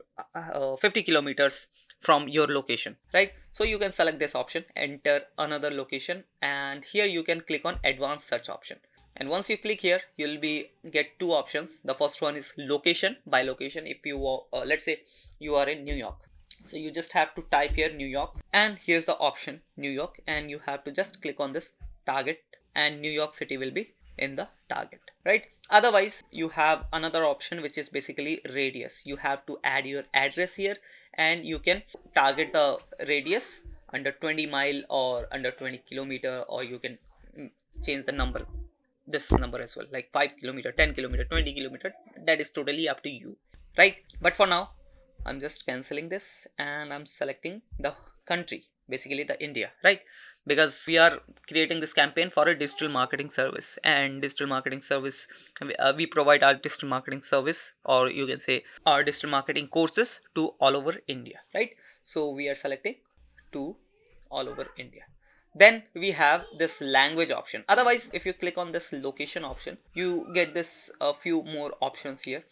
50 kilometers from your location, right? So you can select this option, enter another location, and here you can click on advanced search option. And once you click here, you'll be get two options. The first one is location. By location, if you let's say you are in New York, so you just have to type here New York, and here's the option New York, and you have to just click on this target, and New York City will be in the target, right? Otherwise, you have another option which is basically radius. You have to add your address here, and you can target the radius under 20 mile or under 20 kilometer, or you can change the number, this number as well, like 5 kilometer, 10 kilometer, 20 kilometer. That is totally up to you, right? But for now, I'm just canceling this and I'm selecting the country, basically the India, right? Because we are creating this campaign for a digital marketing service, and digital marketing service, we provide our digital marketing service, or you can say our digital marketing courses, to all over India, right? So we are selecting to all over India. Then we have this language option. Otherwise, if you click on this location option, you get this a few more options here.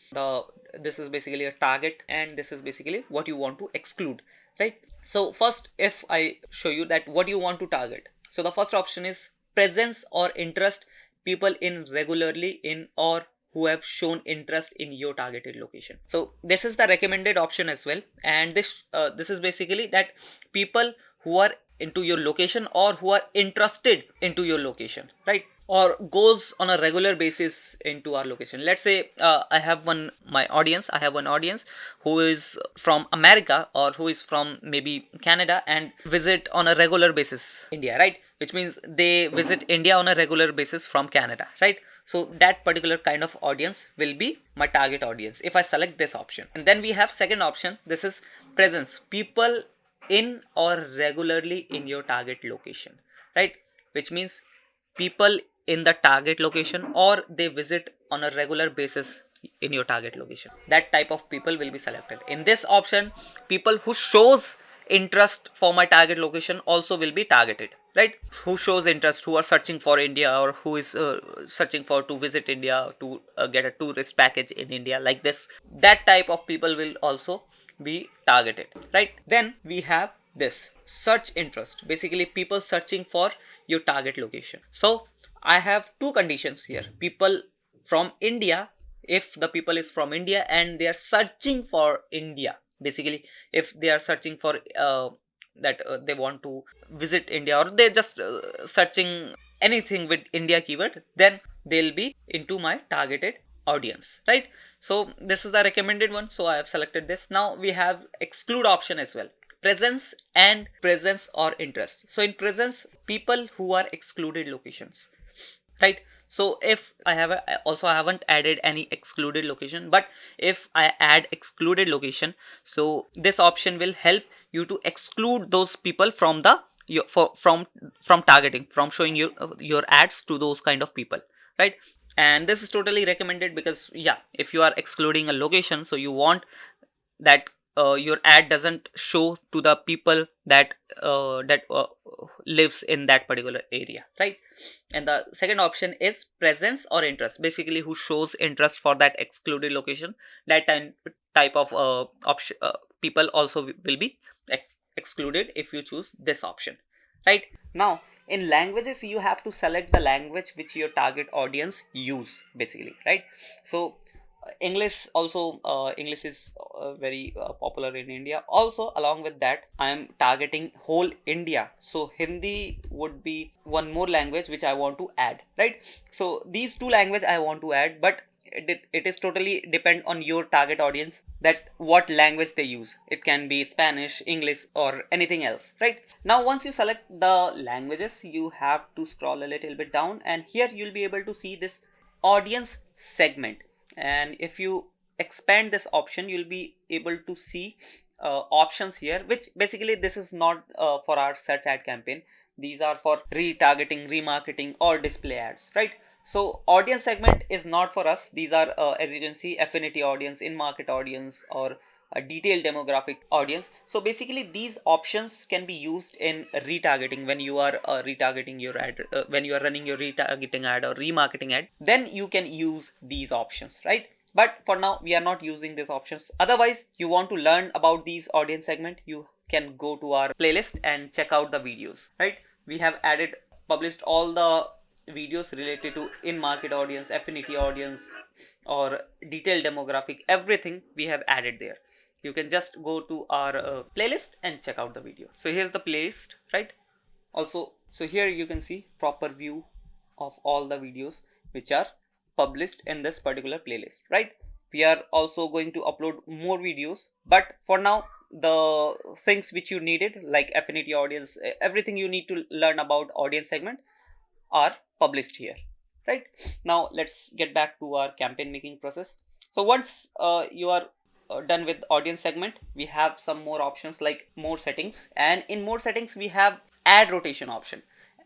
This is basically a target, and this is basically what you want to exclude, right? So first, if I show you that what you want to target, so the first option is presence or interest, people in regularly in or who have shown interest in your targeted location. So this is the recommended option as well, and this is basically that people who are into your location or who are interested into your location, right? Or goes on a regular basis into our location. Let's say I have one audience who is from America, or who is from maybe Canada, and visit on a regular basis India, right? Which means they visit India on a regular basis from Canada, right? So that particular kind of audience will be my target audience if I select this option. And then we have second option. This is presence, people in or regularly in your target location, right? Which means people in the target location, or they visit on a regular basis in your target location. That type of people will be selected. In this option, people who shows interest for my target location also will be targeted, right? Who shows interest, who are searching for India, or who is searching for to visit India, to get a tourist package in India, like this. That type of people will also be targeted, right? Then we have this search interest, basically people searching for your target location. So I have two conditions here. People from India, if the people is from India and they are searching for India, basically if they are searching for that they want to visit India, or they're just searching anything with India keyword, then they'll be into my targeted audience, right? So this is the recommended one, so I have selected this. Now we have exclude option as well, presence and presence or interest. So in presence, people who are excluded locations, right? So if I haven't added any excluded location, but if I add excluded location, so this option will help you to exclude those people from the from targeting, from showing your ads to those kind of people, right? And this is totally recommended because, yeah, if you are excluding a location, so you want that your ad doesn't show to the people that lives in that particular area, right? And the second option is presence or interest, basically who shows interest for that excluded location. That type of option people also will be excluded if you choose this option, right? Now in languages, you have to select the language which your target audience use, basically, right? So English also, English is very popular in India. Also, along with that, I am targeting whole India. So Hindi would be one more language which I want to add, right? So these two languages I want to add, but it is totally depend on your target audience, that what language they use. It can be Spanish, English, or anything else, right? Now once you select the languages, you have to scroll a little bit down, and here you'll be able to see this audience segment. And if you expand this option, you'll be able to see options here, which basically this is not for our search ad campaign. These are for retargeting, remarketing, or display ads, right? So audience segment is not for us. These are as you can see, affinity audience, in market audience, or a detailed demographic audience. So basically these options can be used in retargeting when you are retargeting your ad, when you are running your retargeting ad or remarketing ad, then you can use these options, right? But for now we are not using these options. Otherwise, you want to learn about these audience segment, you can go to our playlist and check out the videos, right? We have published all the videos related to in-market audience, affinity audience, or detailed demographic. Everything we have added there. You can just go to our playlist and check out the video. So here's the playlist, right? Also, so here you can see proper view of all the videos which are published in this particular playlist, right? We are also going to upload more videos, but for now the things which you needed, like affinity audience, everything you need to learn about audience segment, are published here, right? Now let's get back to our campaign making process. So once you are done with audience segment, we have some more options like more settings, and in more settings we have ad rotation option.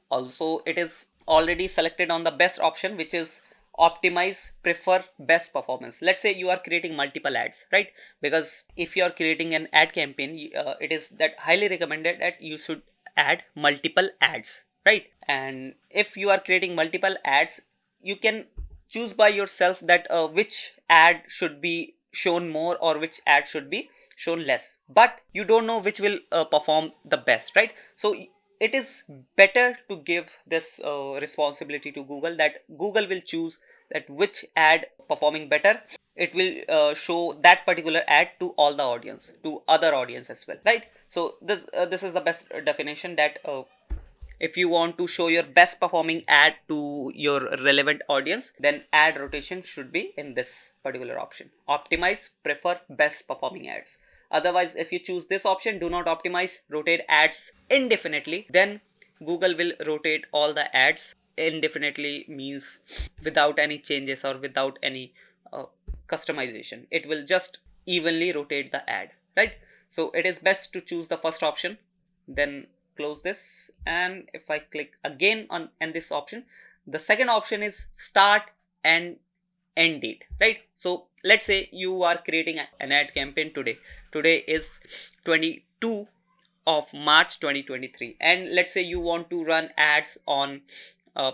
Also, it is already selected on the best option, which is optimize prefer best performance. Let's say you are creating multiple ads, right? Because if you are creating an ad campaign, it is that highly recommended that you should add multiple ads, right? And if you are creating multiple ads, you can choose by yourself that which ad should be shown more or which ad should be shown less, but you don't know which will perform the best, right? So it is better to give this responsibility to Google, that Google will choose that which ad performing better. It will show that particular ad to all the audience, to other audience as well, right? So this is the best definition, that if you want to show your best performing ad to your relevant audience, then ad rotation should be in this particular option. Optimize prefer best performing ads. Otherwise, if you choose this option, do not optimize, rotate ads indefinitely, then Google will rotate all the ads indefinitely, means without any changes or without any customization. It will just evenly rotate the ad, right? So it is best to choose the first option, then close this. And if I click again on this option, the second option is start and end date, right? So let's say you are creating an ad campaign today. Today is 22 of March 2023, and let's say you want to run ads on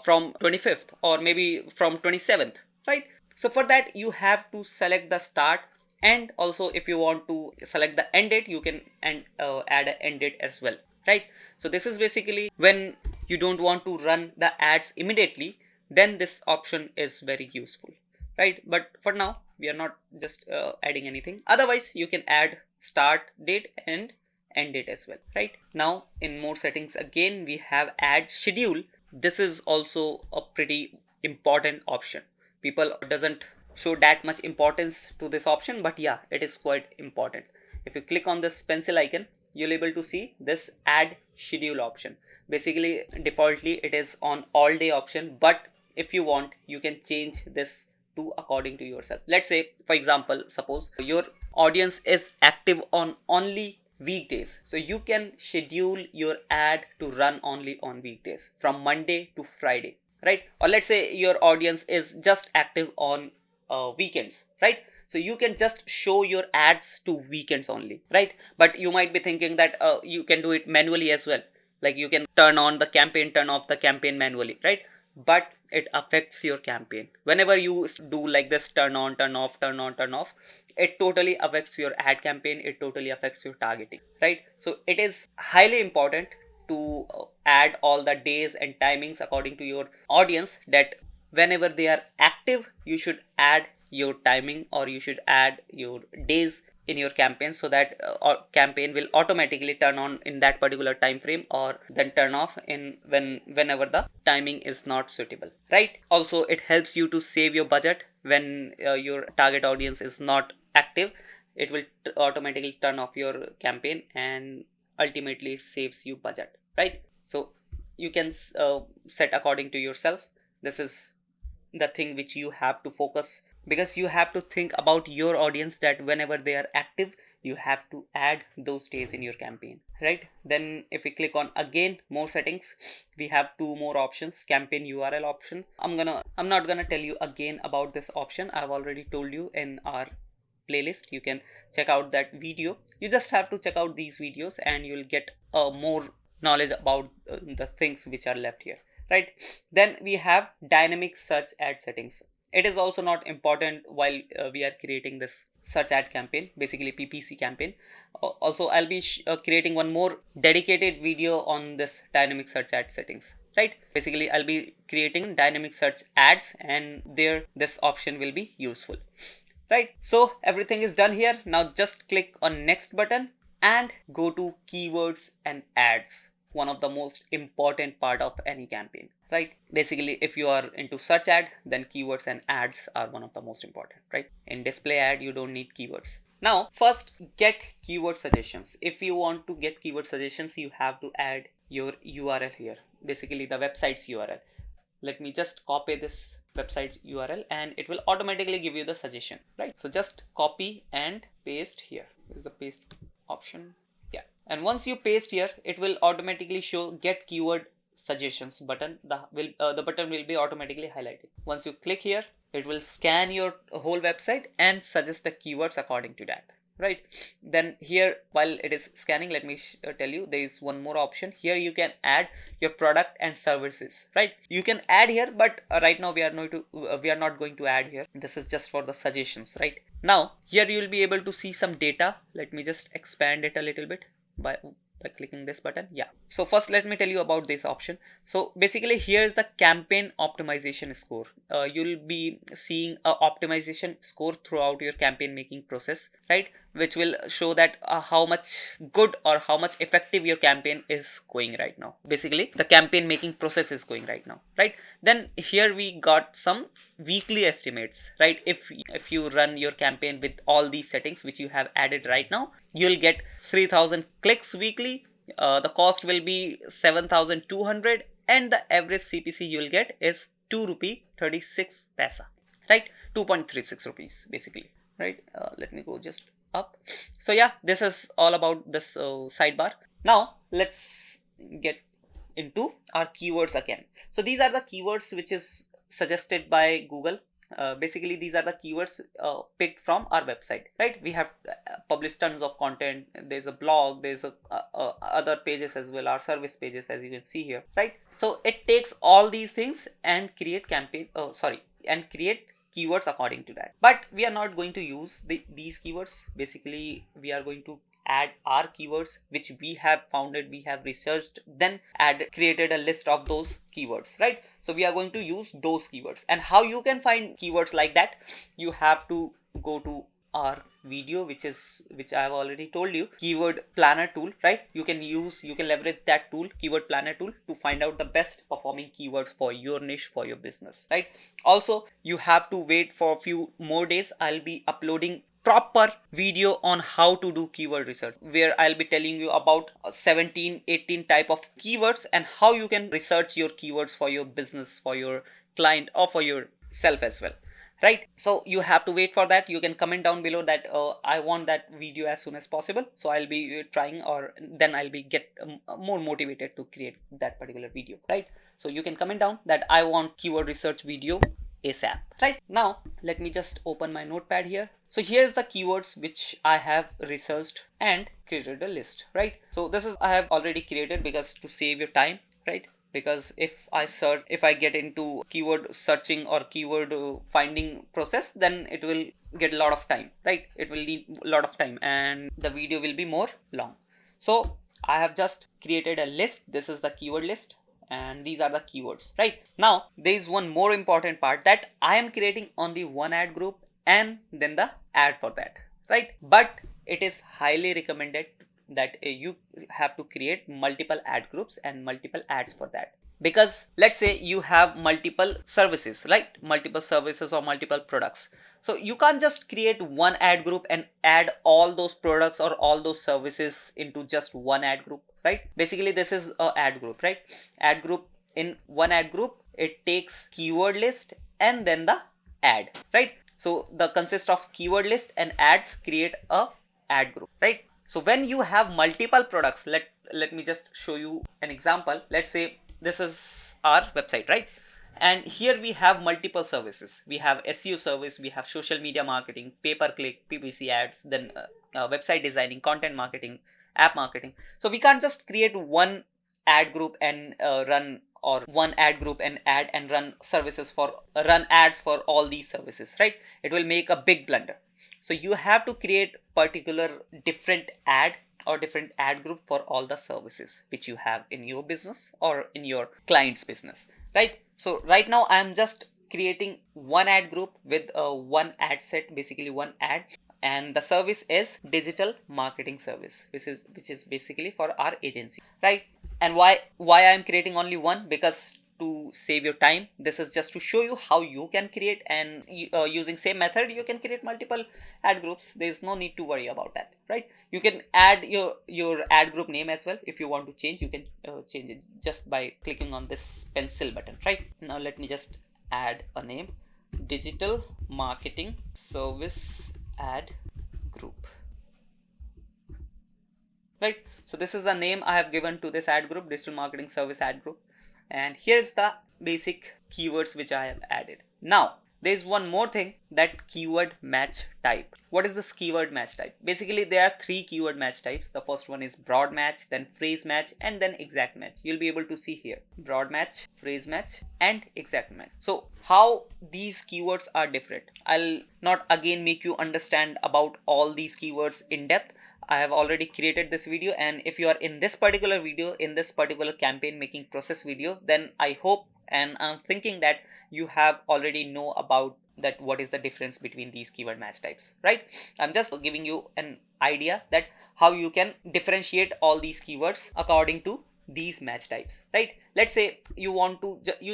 from 25th or maybe from 27th, right? So for that you have to select the start, and also if you want to select the end date, you can add an end date as well, right? So this is basically when you don't want to run the ads immediately, then this option is very useful, right? But for now we are not just adding anything. Otherwise, you can add start date and end date as well, right? Now in more settings, again we have add schedule. This is also a pretty important option. People doesn't show that much importance to this option, but yeah, it is quite important. If you click on this pencil icon, you'll able to see this add schedule option. Basically defaultly it is on all day option, but if you want, you can change this to according to yourself. Let's say, for example, suppose your audience is active on only weekdays, so you can schedule your ad to run only on weekdays from Monday to Friday, right? Or let's say your audience is just active on weekends, right? So you can just show your ads to weekends only, right? But you might be thinking that you can do it manually as well, like you can turn on the campaign, turn off the campaign manually, right? But it affects your campaign whenever you do like this, turn on, turn off, turn on, turn off. It totally affects your ad campaign, it totally affects your targeting, right? So it is highly important to add all the days and timings according to your audience, that whenever they are active you should add your timing or you should add your days in your campaign, so that campaign will automatically turn on in that particular time frame, or then turn off in whenever the timing is not suitable, right? Also, it helps you to save your budget when your target audience is not active. It will automatically turn off your campaign and ultimately saves you budget, right? So you can set according to yourself. This is the thing which you have to focus, because you have to think about your audience, that whenever they are active you have to add those days in your campaign, right? Then if we click on again more settings, we have two more options. Campaign URL option, I'm not gonna tell you again about this option. I've already told you in our playlist. You can check out that video. You just have to check out these videos and you'll get more knowledge about the things which are left here, right? Then we have dynamic search ad settings. It is also not important while we are creating this search ad campaign, basically PPC campaign. Also, I'll be creating one more dedicated video on this dynamic search ad settings, right? Basically, I'll be creating dynamic search ads, and there this option will be useful, right? So everything is done here. Now just click on next button and go to keywords and ads, one of the most important part of any campaign, right? Basically, if you are into search ad, then keywords and ads are one of the most important, right? In display ad, you don't need keywords. Now first, get keyword suggestions. If you want to get keyword suggestions, you have to add your URL here, basically the website's URL. Let me just copy this website's URL and it will automatically give you the suggestion, right? So just copy and paste here. This is the paste option. Yeah, and once you paste here, it will automatically show get keyword suggestions button. The button will be automatically highlighted. Once you click here, it will scan your whole website and suggest the keywords according to that, right? Then here, while it is scanning, let me tell you, there is one more option here. You can add your product and services, right? You can add here, but right now we are not going to add here. This is just for the suggestions, right? Now here you will be able to see some data. Let me just expand it a little bit by clicking this button. Yeah, so first let me tell you about this option. So basically, here is the campaign optimization score. You'll be seeing a optimization score throughout your campaign making process, right? Which will show that how much good or how much effective your campaign is going right now. Basically, the campaign making process is going right now, right? Then here we got some weekly estimates, right? If you run your campaign with all these settings which you have added right now, you'll get 3,000 clicks weekly. The cost will be 7,200 and the average CPC you'll get is 2 rupee 36 paisa, right? 2.36 rupees basically, right? Let me go just up. So yeah, this is all about this sidebar. Now let's get into our keywords again. So these are the keywords which is suggested by Google. Basically, these are the keywords picked from our website, right? We have published tons of content. There's a blog, there's other pages as well, our service pages, as you can see here, right? So it takes all these things and create create keywords according to that. But we are not going to use these keywords. Basically, we are going to add our keywords which we have founded, we have researched, then created a list of those keywords, right? So we are going to use those keywords. And how you can find keywords like that, you have to go to our video which I have already told you, keyword planner tool, right? You can leverage that tool, keyword planner tool, to find out the best performing keywords for your niche, for your business, right? Also, you have to wait for a few more days. I'll be uploading proper video on how to do keyword research, where I'll be telling you about 17-18 type of keywords and how you can research your keywords for your business, for your client, or for yourself as well, right? So you have to wait for that. You can comment down below that I want that video as soon as possible, so I'll be trying, or then I'll be get more motivated to create that particular video, right? So you can comment down that I want keyword research video ASAP, right? Now let me just open my notepad here. So here's the keywords which I have researched and created a list, right? So this is I have already created because to save your time, right? Because if I get into keyword searching or keyword finding process, then it will get a lot of time, right? It will need a lot of time and the video will be more long. So I have just created a list. This is the keyword list and these are the keywords, right? Now there is one more important part that I am creating only one ad group and then the ad for that, right? But it is highly recommended that you have to create multiple ad groups and multiple ads for that, because let's say you have multiple services, right? Multiple services or multiple products. So you can't just create one ad group and add all those products or all those services into just one ad group, right? Basically this is a ad group, right? Ad group, in one ad group it takes keyword list and then the ad, right? So the consist of keyword list and ads create a ad group, right? So when you have multiple products, let me just show you an example. Let's say this is our website, right? And here we have multiple services. We have SEO service, we have social media marketing, pay-per-click, PPC ads, then website designing, content marketing, app marketing. So we can't just create one ad group and run, or one ad group and add and run run ads for all these services, right? It will make a big blunder. So you have to create particular different ad or different ad group for all the services which you have in your business or in your client's business, right? So right now I'm just creating one ad group with one ad set, basically one ad, and the service is digital marketing service, which is basically for our agency, right? And why I'm creating only one? Because to save your time, this is just to show you how you can create, and using same method you can create multiple ad groups. There is no need to worry about that, right? You can add your ad group name as well. If you want to change, you can change it just by clicking on this pencil button, right? Now let me just add a name, digital marketing service ad group, right? So this is the name I have given to this ad group, digital marketing service ad group. And here's the basic keywords which I have added. Now there's one more thing, that keyword match type. What is this keyword match type? Basically there are three keyword match types. The first one is broad match, then phrase match, and then exact match. You'll be able to see here broad match, phrase match, and exact match. So how these keywords are different, I'll not again make you understand about all these keywords in depth. I have already created this video, and if you are in this particular video, in this particular campaign making process video, then I hope and I'm thinking that you have already know about that what is the difference between these keyword match types, right? I'm just giving you an idea that how you can differentiate all these keywords according to these match types, right? Let's say you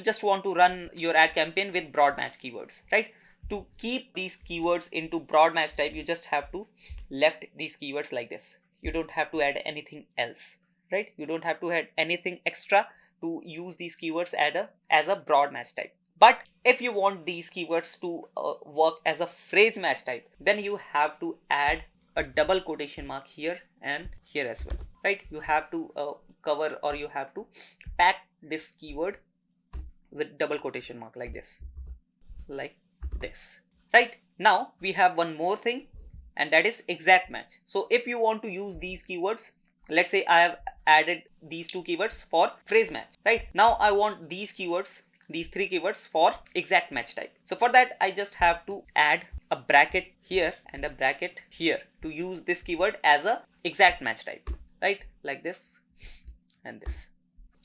just want to run your ad campaign with broad match keywords, right? To keep these keywords into broad match type, you just have to left these keywords like this. You don't have to add anything else, right? You don't have to add anything extra to use these keywords as a broad match type. But if you want these keywords to work as a phrase match type, then you have to add a double quotation mark here and here as well, right? You have to cover, or you have to pack this keyword with double quotation mark like this, right? Now we have one more thing, and that is exact match. So if you want to use these keywords, let's say I have added these two keywords for phrase match, right? Now I want these keywords, these three keywords for exact match type. So for that I just have to add a bracket here and a bracket here to use this keyword as a exact match type, right? Like this and this.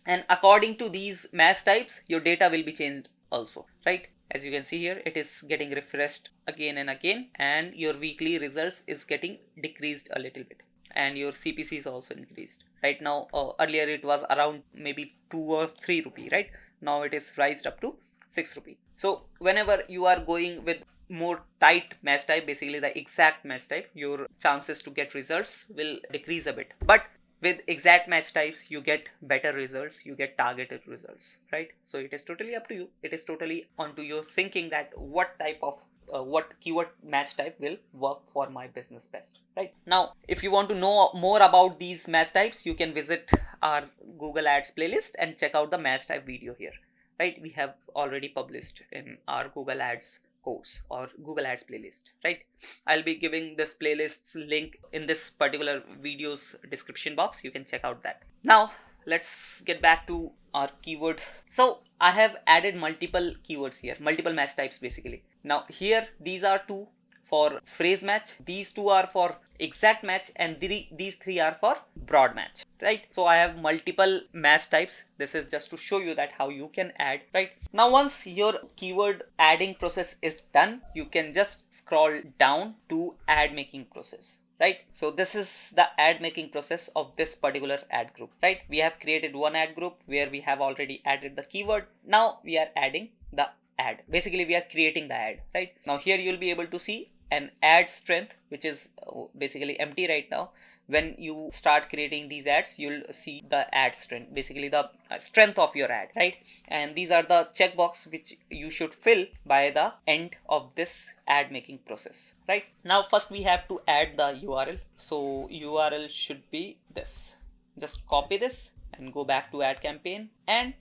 And according to these match types, your data will be changed also, right? As you can see here, it is getting refreshed again and again, and your weekly results is getting decreased a little bit, and your CPC is also increased. Right now, earlier it was around maybe 2 or 3 rupee, right? Now it is raised up to 6 rupee. So whenever you are going with more tight match type, basically the exact match type, your chances to get results will decrease a bit. But with exact match types, you get better results, you get targeted results, right? So it is totally up to you. It is totally onto your thinking that what type of what keyword match type will work for my business best, right? Now if you want to know more about these match types, you can visit our Google Ads playlist and check out the match type video here, right? We have already published in our Google Ads course or Google Ads playlist, right? I'll be giving this playlist's link in this particular video's description box. You can check out that. Now let's get back to our keyword. So I have added multiple keywords here, multiple match types basically. Now here these are two for phrase match, these two are for exact match, and these three are for broad match, right? So I have multiple match types. This is just to show you that how you can add, right? Now once your keyword adding process is done, you can just scroll down to ad making process, right? So this is the ad making process of this particular ad group, right? We have created one ad group where we have already added the keyword. Now we are adding the ad. Basically we are creating the ad, right? Now here you'll be able to see an ad strength, which is basically empty right now. When you start creating these ads, you'll see the ad strength, basically the strength of your ad, right? And these are the checkbox which you should fill by the end of this ad making process, right? Now first we have to add the URL. So URL should be this. Just copy this and go back to ad campaign and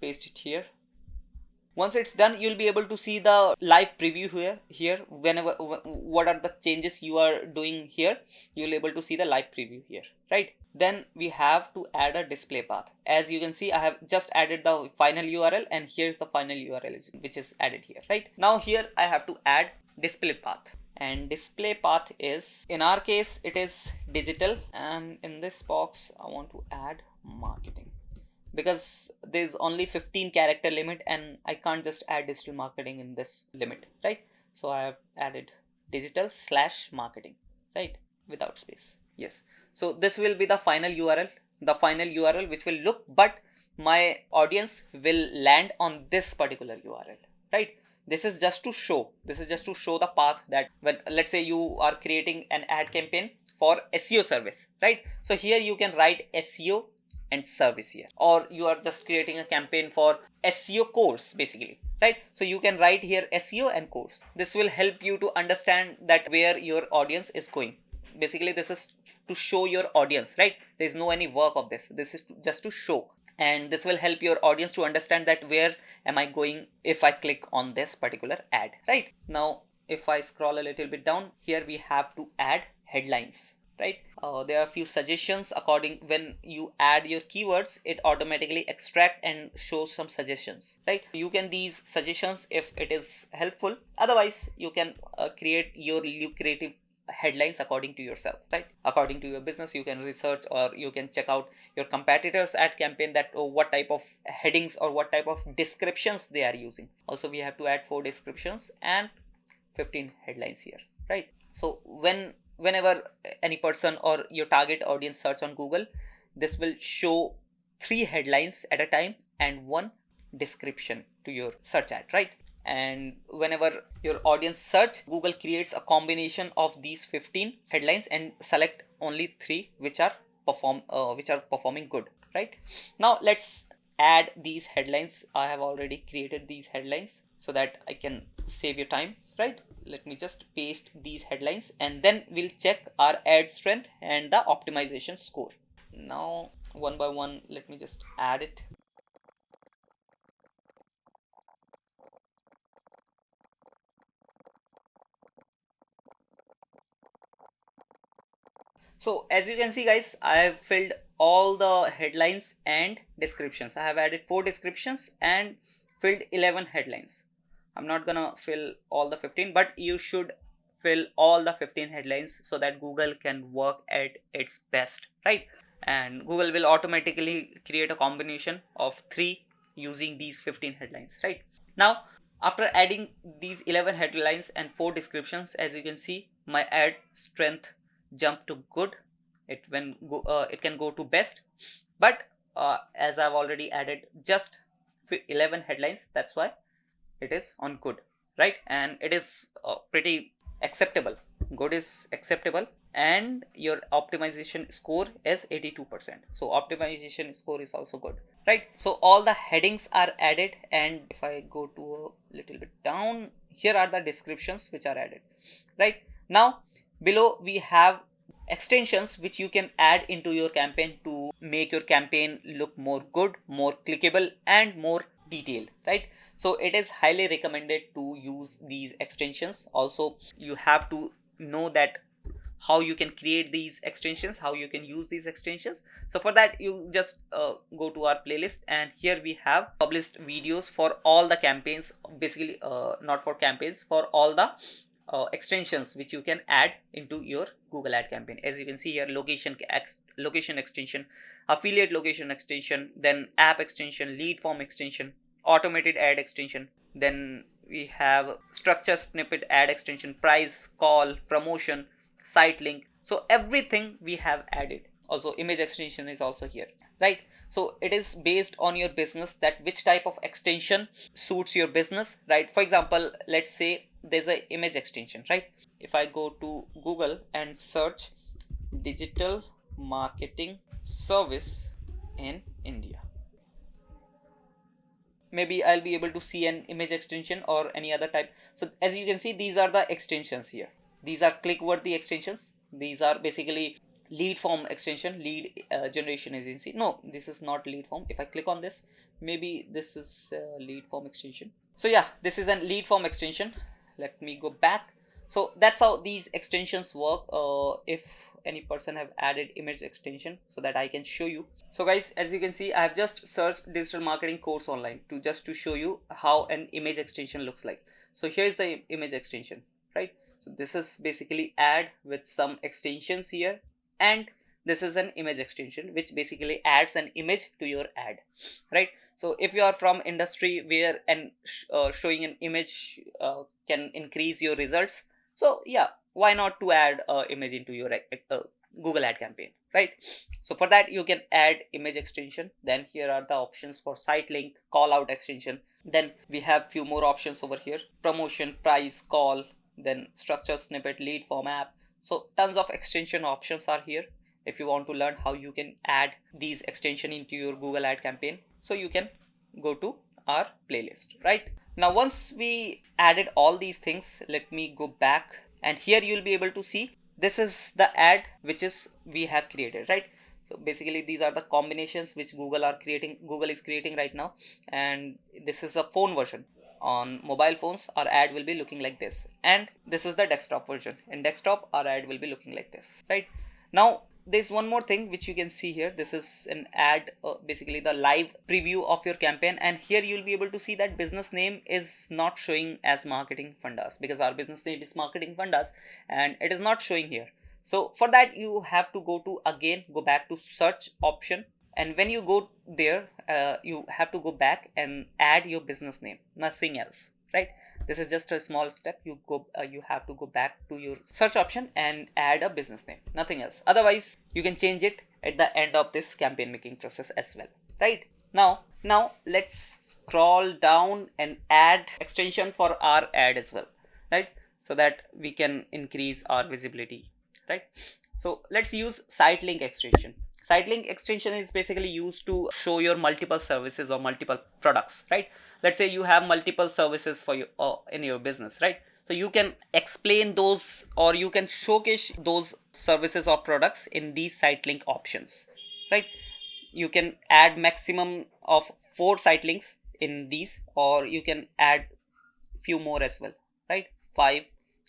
paste it here. Once it's done, you'll be able to see the live preview here whenever what are the changes you are doing here. You'll be able to see the live preview here, right? Then we have to add a display path. As you can see, I have just added the final URL, and here's the final URL which is added here, right? Now here I have to add display path, and display path is, in our case, it is digital, and in this box I want to add marketing, because there's only 15 character limit and I can't just add digital marketing in this limit, right? So I have added digital/marketing, right, without space. Yes, so this will be the final URL which will look, but my audience will land on this particular URL, right? This is just to show the path, that when, let's say, you are creating an ad campaign for SEO service, right? So here you can write SEO and service here, or you are just creating a campaign for SEO course basically, right? So you can write here SEO and course. This will help you to understand that where your audience is going. Basically this is to show your audience, right? There's no any work of this. This is just to show, and this will help your audience to understand that where am I going if I click on this particular ad, right? Now if I scroll a little bit down, here we have to add headlines, right? There are a few suggestions. According, when you add your keywords, it automatically extract and shows some suggestions, right? You can these suggestions if it is helpful. Otherwise you can create your lucrative headlines according to yourself, right? According to your business, you can research or you can check out your competitors ad campaign, that what type of headings or what type of descriptions they are using. Also we have to add 4 descriptions and 15 headlines here, right? So whenever any person or your target audience search on Google, this will show 3 headlines at a time and 1 description to your search ad, right? And whenever your audience search, Google creates a combination of these 15 headlines and select only 3 which are performing good, right? Now let's add these headlines. I have already created these headlines so that I can save your time, right? Let me just paste these headlines, and then we'll check our ad strength and the optimization score. Now one by one, let me just add it. So as you can see guys, I have filled all the headlines and descriptions. I have added 4 descriptions and filled 11 headlines. I'm not gonna fill all the 15, but you should fill all the 15 headlines so that Google can work at its best, right? And Google will automatically create a combination of 3 using these 15 headlines, right? Now after adding these 11 headlines and 4 descriptions, as you can see, my ad strength jump to good. It can go to best, but as I've already added just 11 headlines, that's why it is on good, right? And it is pretty acceptable. Good is acceptable, and your optimization score is 82%. So optimization score is also good, right? So all the headings are added, and if I go to a little bit down, here are the descriptions which are added, right? Now below we have extensions which you can add into your campaign to make your campaign look more good, more clickable, and more detailed, right? So it is highly recommended to use these extensions. Also you have to know that how you can create these extensions, how you can use these extensions. So for that, you just go to our playlist, and here we have published videos for all the campaigns, basically not for campaigns, for all the extensions which you can add into your Google ad campaign. As you can see here, location extension, affiliate location extension, then app extension, lead form extension, automated ad extension, then we have structure snippet ad extension, price, call, promotion, Sitelink. So everything we have added. Also image extension is also here, right? So it is based on your business, that which type of extension suits your business, right? For example, let's say there's a image extension, right? If I go to Google and search digital marketing service in India, maybe I'll be able to see an image extension or any other type. So as you can see, these are the extensions here. These are click worthy extensions. These are basically lead form extension, lead generation agency. No, this is not lead form. If I click on this, maybe this is lead form extension. So yeah, this is a lead form extension. Let me go back. So that's how these extensions work. If any person have added image extension so that I can show you. So guys, as you can see, I have just searched digital marketing course online to show you how an image extension looks like. So here is the image extension, right? So this is basically ad with some extensions here, and this is an image extension which basically adds an image to your ad, right? So if you are from industry where showing an image can increase your results, so yeah, why not to add image into your Google ad campaign, right? So for that you can add image extension. Then here are the options for Sitelink, Callout extension. Then we have few more options over here: promotion, price, call, then structure, snippet, lead form, app. So tons of extension options are here. If you want to learn how you can add these extension into your Google ad campaign, so you can go to our playlist. Right now, once we added all these things, let me go back, and here you'll be able to see this is the ad which is we have created, right? So basically these are the combinations which Google is creating right now, and this is a phone version. On mobile phones our ad will be looking like this, and this is the desktop version. In desktop our ad will be looking like this, right? Now there's one more thing which you can see here. This is an ad, basically the live preview of your campaign, and here you'll be able to see that business name is not showing as Marketing Fundas because our business name is Marketing Fundas and it is not showing here. So for that you have to go back to search option, and when you go there you have to go back and add your business name, nothing else, right? This is just a small step. You have to go back to your search option and add a business name, nothing else. Otherwise you can change it at the end of this campaign making process as well, right? Now let's scroll down and add extension for our ad as well, right? So that we can increase our visibility, right? So let's use Sitelink extension. Sitelink extension is basically used to show your multiple services or multiple products, right? Let's say you have multiple services for you in your business, right? So you can explain those, or you can showcase those services or products in these Sitelink options, right? You can add maximum of 4 sitelinks in these, or you can add few more as well, right? 5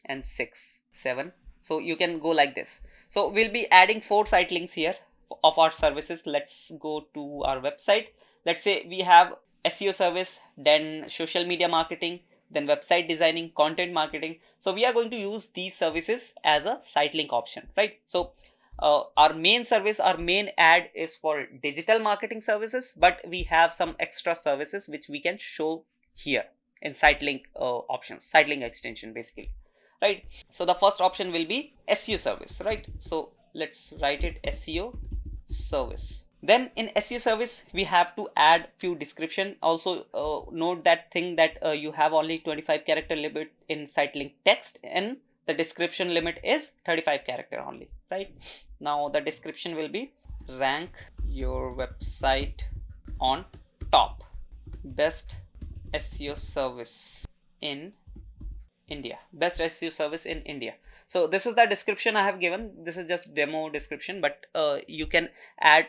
and 6, 7. So you can go like this. So we'll be adding 4 site links here of our services. Let's go to our website. Let's say we have SEO service, then social media marketing, then website designing, content marketing. So we are going to use these services as a site link option, right? So our main service, our main ad is for digital marketing services, but we have some extra services which we can show here in Sitelink options, Sitelink extension basically, right? So the first option will be SEO service, right? So let's write it SEO service. Then in SEO service we have to add few description. Also note that thing that you have only 25 character limit in Sitelink text, and the description limit is 35 character only, right? Now the description will be: rank your website on top, best SEO service in India, best SEO service in India. So this is the description I have given. This is just demo description, but you can add,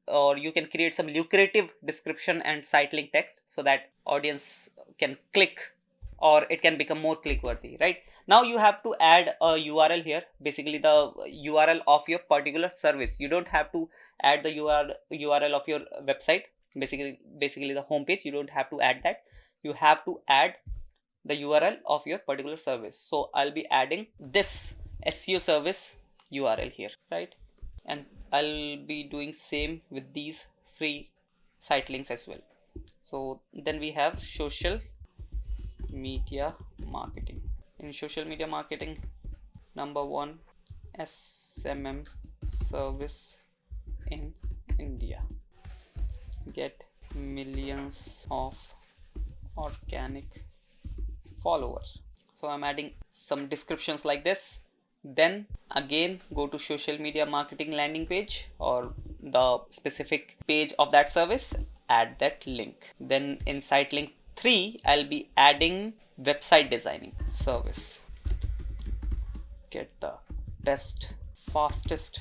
or you can create some lucrative description and site link text so that audience can click, or it can become more click worthy, right? Now you have to add a URL here, basically the URL of your particular service. You don't have to add the URL of your website, basically the homepage. You don't have to add that. You have to add the URL of your particular service. So I'll be adding this SEO service URL here, right? And I'll be doing same with these 3 site links as well. So then we have social media marketing. In social media marketing, number 1, SMM service in India, get millions of organic followers. So I'm adding some descriptions like this. Then again go to social media marketing landing page, or the specific page of that service, add that link. Then in site link 3 I'll be adding website designing service, get the best fastest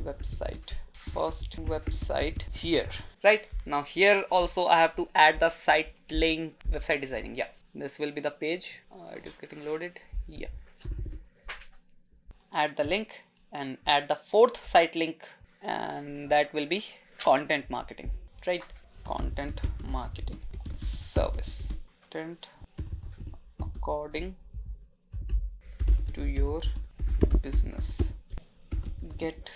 website first website here. Right now here also I have to add the site link, website designing. Yeah, this will be the page. It is getting loaded. Yeah, add the link and add the fourth site link, and that will be content marketing. Right, content marketing service, content according to your business, get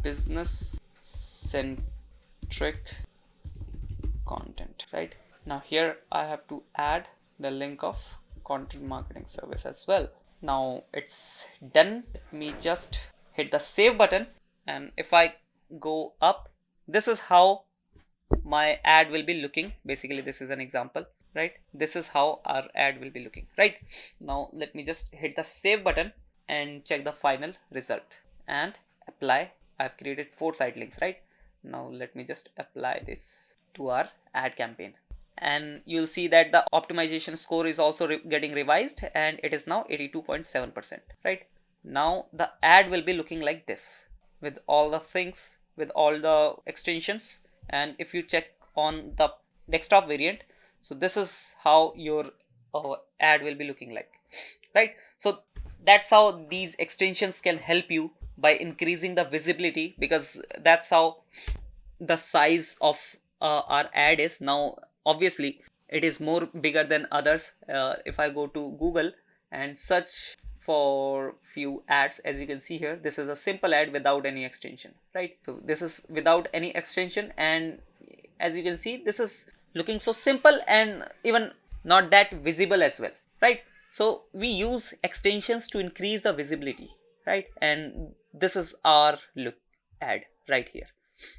business centric content. Right now here I have to add the link of content marketing service as well. Now it's done. Let me just hit the save button, and if I go up, this is how my ad will be looking. Basically this is an example, right? This is how our ad will be looking. Right now let me just hit the save button and check the final result and apply. I've created 4 site links. Right now let me just apply this to our ad campaign, and you'll see that the optimization score is also getting revised, and it is now 82.7%. Right now the ad will be looking like this, with all the things, with all the extensions. And if you check on the desktop variant, so this is how your ad will be looking like. Right, so that's how these extensions can help you by increasing the visibility, because that's how the size of our ad is. Now obviously it is more bigger than others. If I go to Google and search for few ads, as you can see here, this is a simple ad without any extension. Right, so this is without any extension, and as you can see, this is looking so simple and even not that visible as well. Right, so we use extensions to increase the visibility. Right, and this is our look ad right here.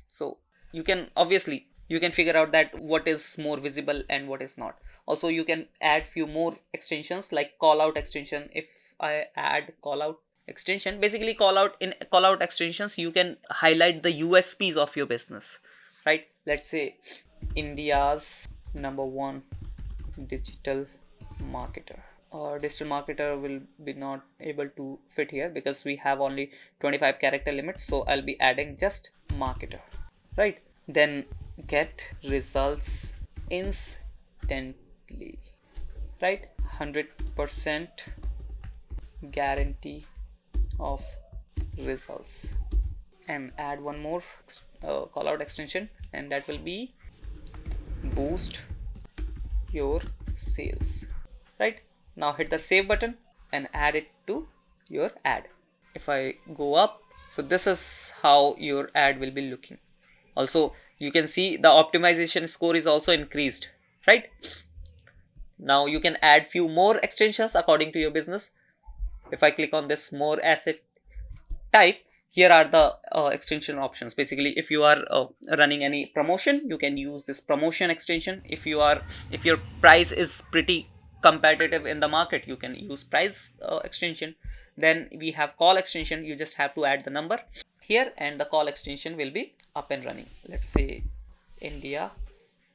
So you can obviously you can figure out that what is more visible and what is not. Also you can add few more extensions like callout extension. If I add callout extension, basically in callout extensions you can highlight the USPs of your business. Right, let's say India's #1 digital marketer. Digital marketer will be not able to fit here because we have only 25 character limit, so I'll be adding just marketer. Right, then get results instantly. Right, 100% guarantee of results, and add one more callout extension, and that will be boost your sales. Right, now hit the save button and add it to your ad. If I go up, so this is how your ad will be looking. Also you can see the optimization score is also increased. Right, now you can add few more extensions according to your business. If I click on this more asset type, here are the extension options. Basically if you are running any promotion, you can use this promotion extension. If your price is pretty competitive in the market, you can use price extension. Then we have call extension. You just have to add the number here, and the call extension will be up and running. Let's say India,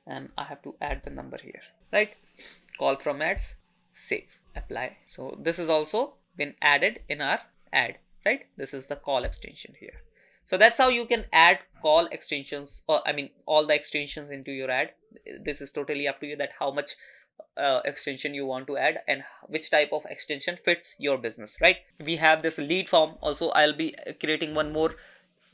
and I have to add the number here. Right, call from ads, save, apply. So this is also been added in our ad. Right, this is the call extension here. So that's how you can add call extensions, or I mean all the extensions into your ad. This is totally up to you that how much extension you want to add and which type of extension fits your business. Right, we have this lead form. Also I'll be creating one more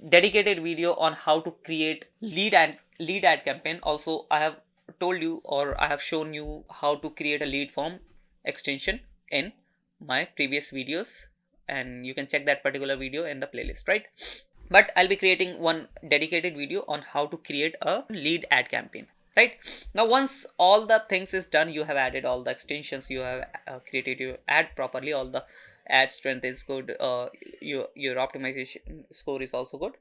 dedicated video on how to create lead ad campaign. Also I have told you, or I have shown you how to create a lead form extension in my previous videos, and you can check that particular video in the playlist. Right, but I'll be creating one dedicated video on how to create a lead ad campaign. Right, now once all the things is done, you have added all the extensions, you have created your ad properly, all the ad strength is good, your optimization score is also good,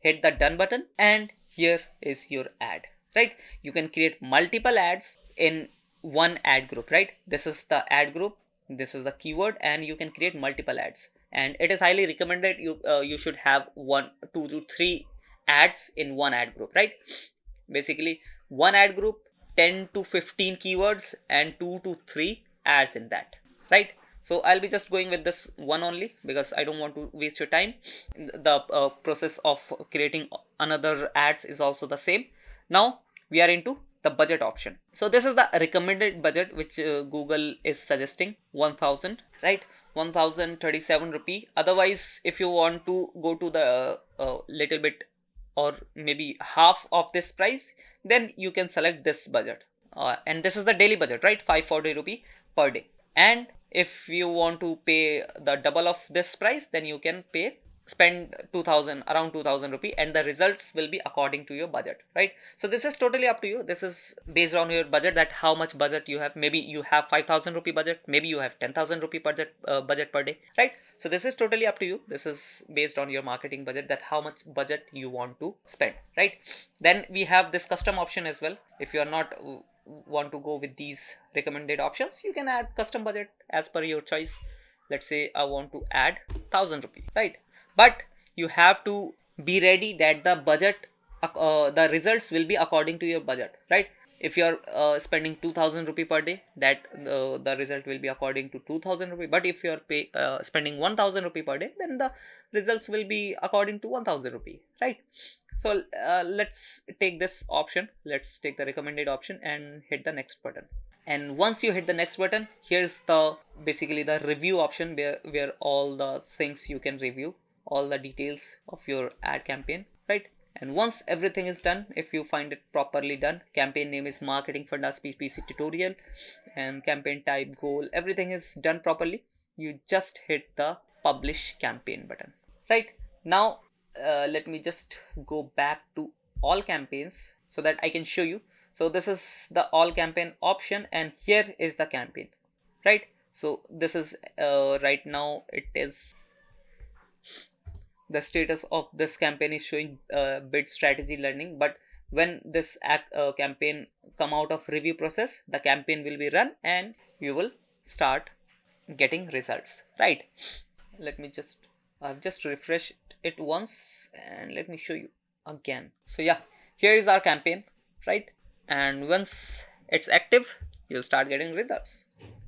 hit the done button, and here is your ad. Right, you can create multiple ads in one ad group. Right, this is the ad group, this is the keyword, and you can create multiple ads, and it is highly recommended you should have 1, 2 to 3 ads in one ad group. Right, basically one ad group, 10 to 15 keywords and 2 to 3 ads in that. Right, So I'll be just going with this one only because I don't want to waste your time. The process of creating another ads is also the same. Now we are into the budget option. So this is the recommended budget which Google is suggesting, 1000, right? 1037 rupee. Otherwise, if you want to go to the little bit or maybe half of this price, then you can select this budget. And this is the daily budget, right? 540 rupee per day. And if you want to pay the double of this price, then you can spend 2000, around 2000 rupee, and the results will be according to your budget, right? So this is totally up to you. This is based on your budget, that how much budget you have. Maybe you have 5000 rupee budget, maybe you have 10,000 rupee budget per day, right? So this is totally up to you. This is based on your marketing budget, that how much budget you want to spend, right? Then we have this custom option as well. If you are not want to go with these recommended options, you can add custom budget as per your choice. Let's say I want to add 1000 rupee, right? But you have to be ready that the budget, the results will be according to your budget, right? If you are spending 2000 rupee per day, that the result will be according to 2000 rupee. But if you are spending 1000 rupee per day, then the results will be according to 1000 rupee, right? So let's take this option. Let's take the recommended option and hit the next button. And once you hit the next button, here's the basically the review option, where all the things you can review, all the details of your ad campaign, right? And once everything is done, if you find it properly done, campaign name is Marketing Fundas PPC tutorial, and campaign type, goal, everything is done properly, you just hit the publish campaign button, right? Now let me just go back to all campaigns so that I can show you. So this is the all campaign option, and here is the campaign, right? So this is right now it is the status of this campaign is showing bid strategy learning. But when this campaign come out of review process, the campaign will be run and you will start getting results, right? Let me I've just refreshed it once, and let me show you again. So yeah, here is our campaign, right? And once it's active, you'll start getting results.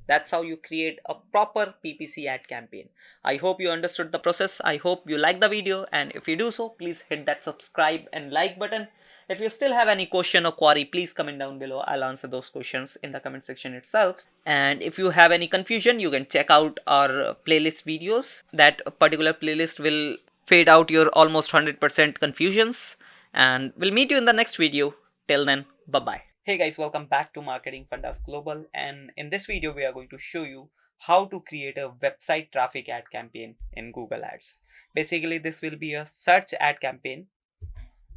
That's how you create a proper PPC ad campaign. I hope you understood the process. I hope you like the video, and if you do so, please hit that subscribe and like button. If you still have any question or query, please comment down below. I'll answer those questions in the comment section itself. And if you have any confusion, you can check out our playlist videos. That particular playlist will fade out your almost 100% confusions. And we'll meet you in the next video. Till then, bye-bye. Hey guys, welcome back to Marketing Fundas Global, and in this video we are going to show you how to create a website traffic ad campaign in Google Ads. Basically, this will be a search ad campaign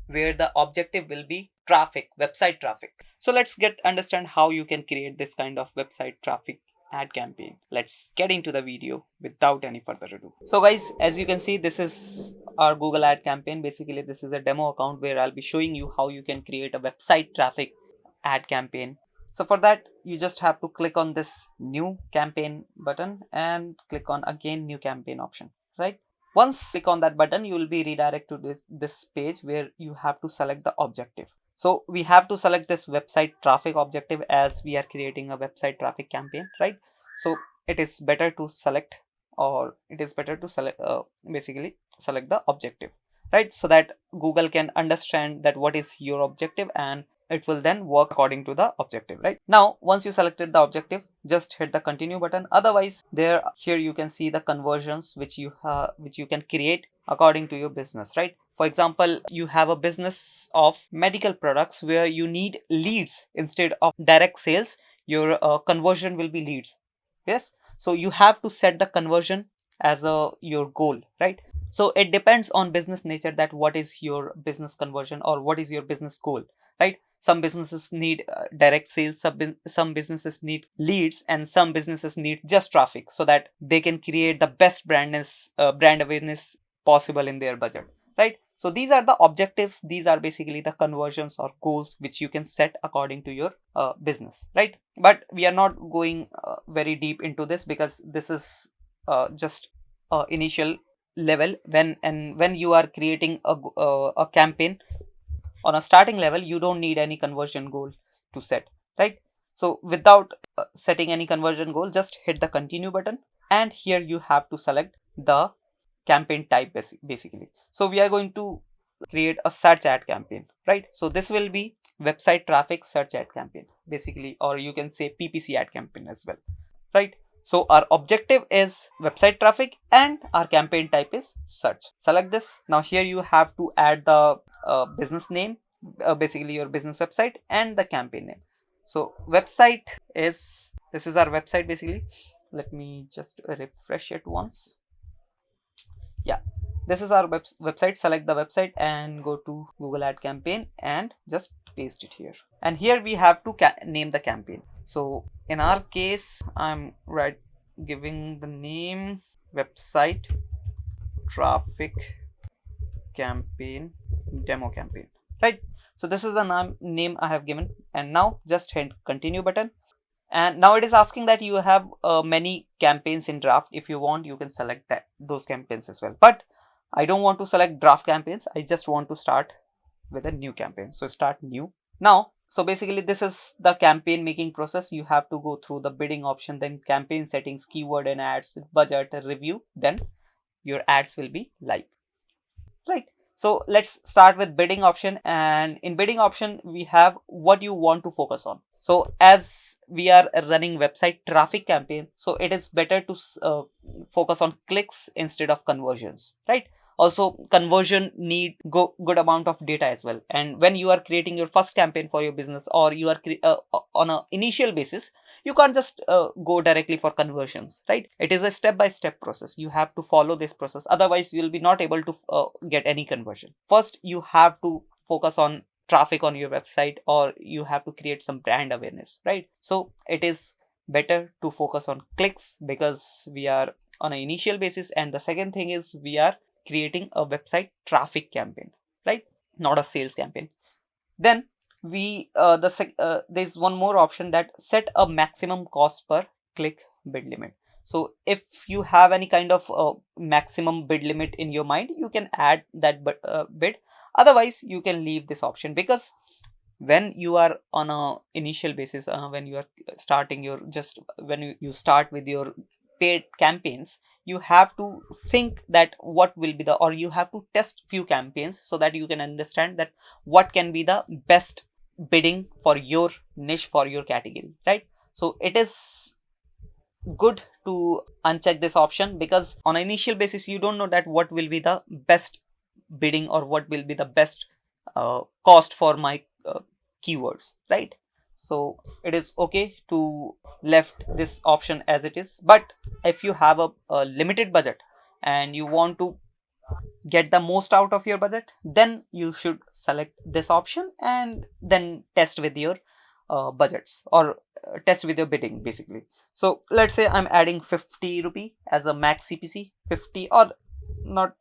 where the objective will be traffic, website traffic. So let's understand how you can create this kind of website traffic ad campaign. Let's get into the video without any further ado. So guys, as you can see, this is our Google ad campaign. Basically, this is a demo account where I'll be showing you how you can create a website traffic ad campaign. So for that, you just have to click on this new campaign button and click on again new campaign option, right? Once click on that button, you will be redirected to this page where you have to select the objective. So we have to select this website traffic objective as we are creating a website traffic campaign, right? So it is better to select, basically select the objective, right? So that Google can understand that what is your objective, and it will then work according to the objective, right? Now, once you selected the objective, just hit the continue button. Otherwise, here you can see the conversions which you can create according to your business, right? For example, you have a business of medical products where you need leads instead of direct sales. Your conversion will be leads. Yes, so you have to set the conversion as your goal, right? So it depends on business nature that what is your business conversion or what is your business goal, right? Some businesses need direct sales, some businesses need leads, and some businesses need just traffic so that they can create the best brand awareness possible in their budget, right? So these are the objectives. These are basically the conversions or goals which you can set according to your business, right? But we are not going very deep into this because this is just initial level. When you are creating a campaign on a starting level, you don't need any conversion goal to set, right? So without setting any conversion goal, just hit the continue button and here you have to select the campaign type basically. So we are going to create a search ad campaign, right? So this will be website traffic search ad campaign basically, or you can say PPC ad campaign as well, right? So our objective is website traffic and our campaign type is search. Select this. Now here you have to add the business name, basically your business website, and the campaign name. So website is, this is our website basically. Let me just refresh it once. Yeah, this is our website. Select the website and go to Google ad campaign and just paste it here. And here we have to name the campaign. So in our case, I'm giving the name website traffic campaign demo campaign, right? So this is the name I have given, and now just hit continue button. And now it is asking that you have many campaigns in draft. If you want, you can select those campaigns as well, but I don't want to select draft campaigns. I just want to start with a new campaign. So start new. Now, so basically this is the campaign making process. You have to go through the bidding option, then campaign settings, keyword and ads, budget, review, then your ads will be live, right? So let's start with bidding option, and in bidding option we have what you want to focus on. So as we are running website traffic campaign, so it is better to focus on clicks instead of conversions, right? Also conversion need good amount of data as well, and when you are creating your first campaign for your business, or you are on a initial basis, you can't just go directly for conversions, right? It is a step-by-step process. You have to follow this process, otherwise you will be not able to get any conversion. First you have to focus on traffic on your website, or you have to create some brand awareness, right? So it is better to focus on clicks because we are on an initial basis, and the second thing is we are creating a website traffic campaign, right? Not a sales campaign. Then we there's one more option, that set a maximum cost per click bid limit. So if you have any kind of maximum bid limit in your mind, you can add that bid. Otherwise you can leave this option, because when you are on a initial basis, when you are starting your when you start with your paid campaigns, you have to think that what will be or you have to test few campaigns so that you can understand that what can be the best bidding for your niche, for your category, right? So it is good to uncheck this option, because on an initial basis you don't know that what will be the best bidding or what will be the best cost for my keywords, right? So it is okay to left this option as it is. But if you have a limited budget and you want to get the most out of your budget, then you should select this option and then test with your budgets, or test with your bidding basically. So let's say I'm adding 50 rupee as a max CPC, 50 or not,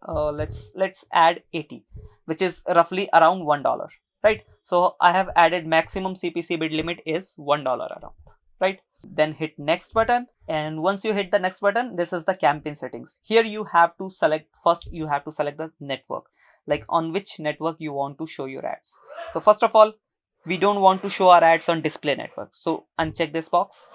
let's add 80, which is roughly around $1, right? So I have added maximum CPC bid limit is $1 around, right? Then hit next button, and once you hit the next button, this is the campaign settings. Here you have to select, first you have to select the network, like on which network you want to show your ads. So first of all, we don't want to show our ads on display network, so uncheck this box.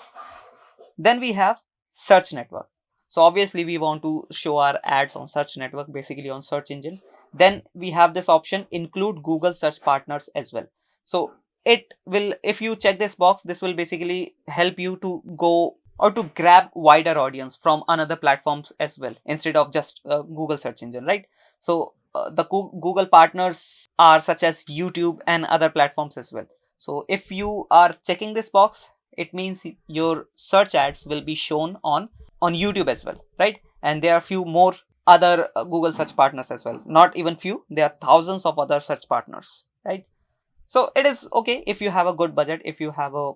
Then we have search network. So obviously we want to show our ads on search network, basically on search engine. Then we have this option, include Google search partners as well. So it will, if you check this box, this will basically help you to go or to grab wider audience from another platforms as well, instead of just Google search engine, right? So the Google partners are such as YouTube and other platforms as well. So if you are checking this box, it means your search ads will be shown on YouTube as well, right? And there are few more other Google search partners as well. Not even few, there are thousands of other search partners, right? So it is okay if you have a good budget, if you have a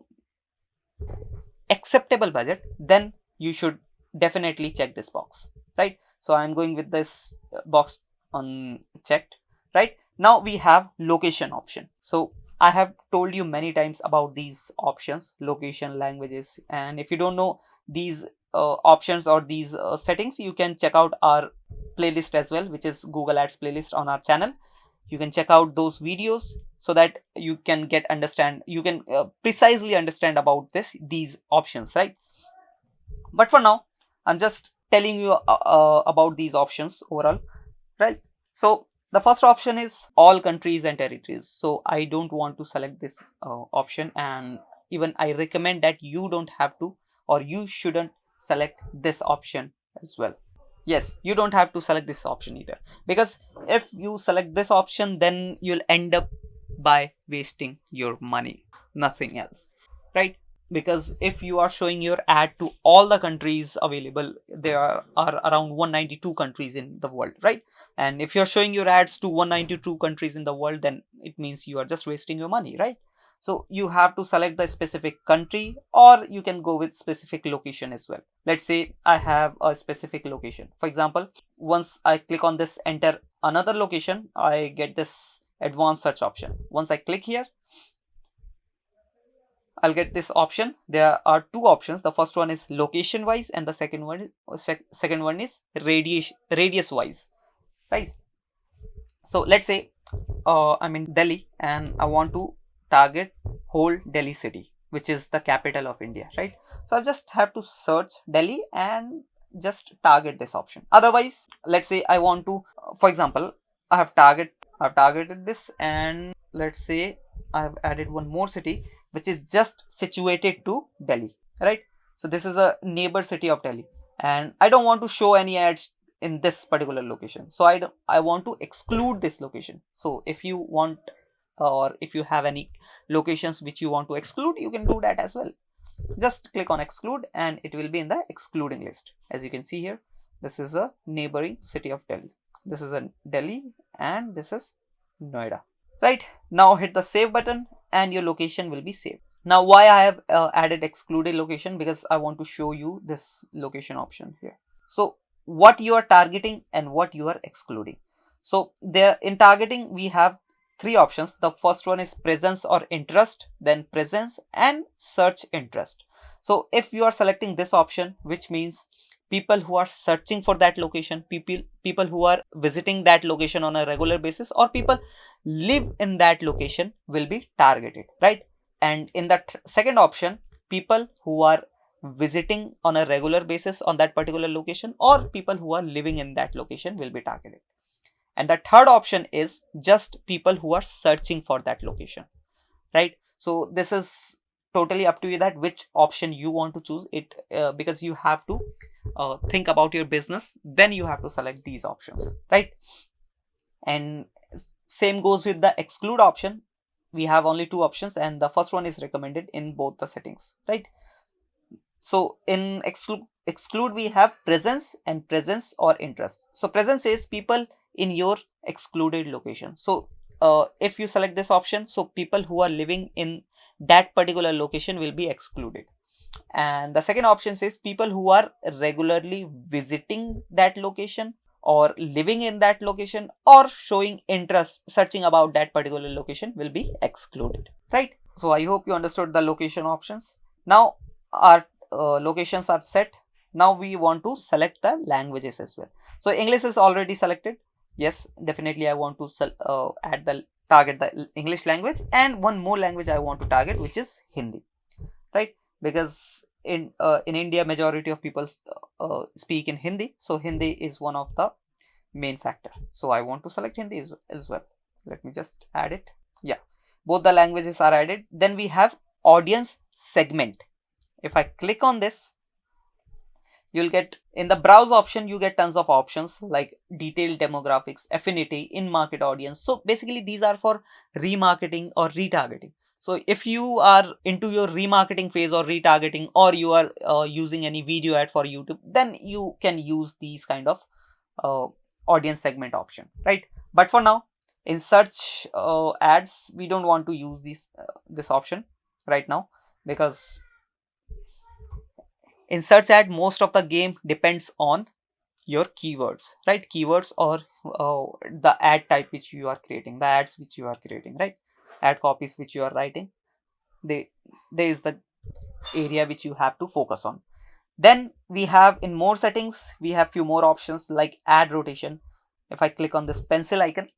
acceptable budget, then you should definitely check this box, right? So I'm going with this box unchecked, right? Now we have location option. So I have told you many times about these options, location, languages, and if you don't know these options or these settings, you can check out our playlist as well, which is Google Ads playlist on our channel. You can check out those videos so that you can precisely understand about these options, right? But for now, I'm just telling you about these options overall, right? So the first option is all countries and territories. So I don't want to select this option, and even I recommend that you don't have to, or you shouldn't select this option as well. Yes, you don't have to select this option either, because if you select this option, then you'll end up by wasting your money, nothing else, right? Because if you are showing your ad to all the countries available, there are around 192 countries in the world, right? And if you're showing your ads to 192 countries in the world, then it means you are just wasting your money, right? So you have to select the specific country, or you can go with specific location as well. Let's say I have a specific location. For example, once I click on this enter another location, I get this advanced search option. Once I click here, I'll get this option. There are two options. The first one is location wise, and the second one is radius wise, right? So let's say I'm in Delhi and I want to target whole Delhi city, which is the capital of India, right? So I just have to search Delhi and just target this option. Otherwise, let's say I want to, for example, I've targeted this, and let's say I have added one more city which is just situated to Delhi, right? So this is a neighbor city of Delhi, and I don't want to show any ads in this particular location. So I want to exclude this location. So if you want, or if you have any locations which you want to exclude, you can do that as well. Just click on exclude and it will be in the excluding list. As you can see here, this is a neighboring city of Delhi. This is a Delhi and this is Noida, right? Now hit the save button and your location will be saved. Now why I have added excluded location? Because I want to show you this location option here. So what you are targeting and what you are excluding. So there in targeting we have three options. The first one is presence or interest, then presence and search interest. So if you are selecting this option, which means people who are searching for that location, people who are visiting that location on a regular basis, or people live in that location will be targeted, right? And in that second option, people who are visiting on a regular basis on that particular location, or people who are living in that location will be targeted. And the third option is just people who are searching for that location, right? So this is totally up to you that which option you want to choose it, because you have to think about your business, then you have to select these options, right? And same goes with the exclude option. We have only two options, and the first one is recommended in both the settings, right? So in exclude we have presence and presence or interest. So presence is people in your excluded location. So if you select this option, so people who are living in that particular location will be excluded. And the second option says people who are regularly visiting that location, or living in that location, or showing interest searching about that particular location will be excluded, right? So I hope you understood the location options. Now our locations are set. Now we want to select the languages as well. So English is already selected. Yes, definitely I want to target the English language, and one more language I want to target, which is Hindi, right? Because in India majority of people speak in Hindi, so Hindi is one of the main factor. So I want to select Hindi as well. Let me just add it. Yeah, both the languages are added. Then we have audience segment. If I click on this, you'll get in the browse option, you get tons of options like detailed demographics, affinity, in-market audience. So basically these are for remarketing or retargeting. So if you are into your remarketing phase or retargeting, or you are using any video ad for YouTube, then you can use these kind of audience segment option, right? But for now, in search ads, we don't want to use this option right now, because in search ad most of the game depends on your keywords, right? Keywords or the ad type which you are creating, the ads which you are creating, right? Ad copies which you are writing, there is the area which you have to focus on. Then we have in more settings, we have few more options like ad rotation. If I click on this pencil icon,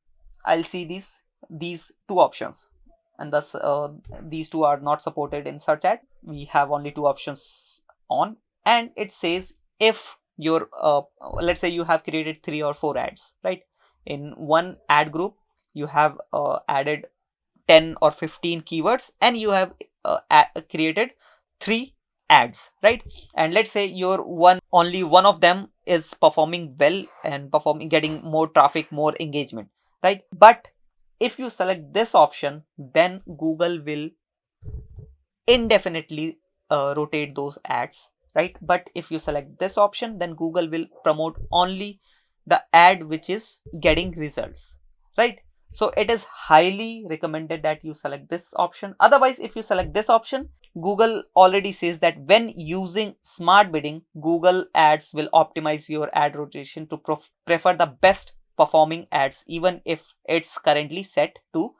I'll see these two options, and thus these two are not supported in search ad. We have only two options on, and it says if your let's say you have created 3 or 4 ads, right? In one ad group you have added 10 or 15 keywords, and you have created 3 ads, right? And let's say your only one of them is performing well and getting more traffic, more engagement, right? But if you select this option, then Google will indefinitely rotate those ads, right? But if you select this option, then Google will promote only the ad which is getting results, right? So it is highly recommended that you select this option. Otherwise, if you select this option, Google already says that when using smart bidding, Google ads will optimize your ad rotation to prefer the best performing ads, even if it's currently set to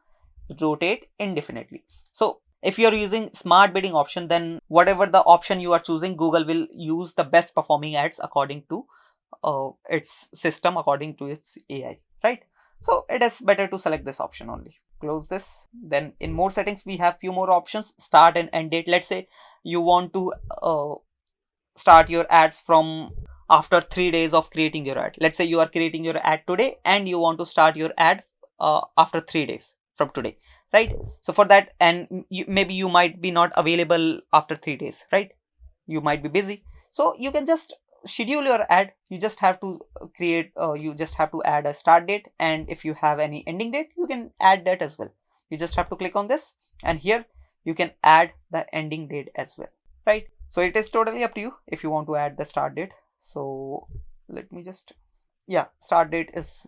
rotate indefinitely. So if you're using smart bidding option, then whatever the option you are choosing, Google will use the best performing ads according to its system, according to its AI, right? So it is better to select this option only. Close this. Then in more settings, we have few more options: start and end date. Let's say you want to start your ads from after 3 days of creating your ad. Let's say you are creating your ad today and you want to start your ad after 3 days from today, right? So for that, and maybe you might be not available after 3 days, right? You might be busy, so you can just schedule your ad. You just have to you just have to add a start date, and if you have any ending date, you can add that as well. You just have to click on this, and here you can add the ending date as well, right? So it is totally up to you if you want to add the start date. So let me just, yeah, start date is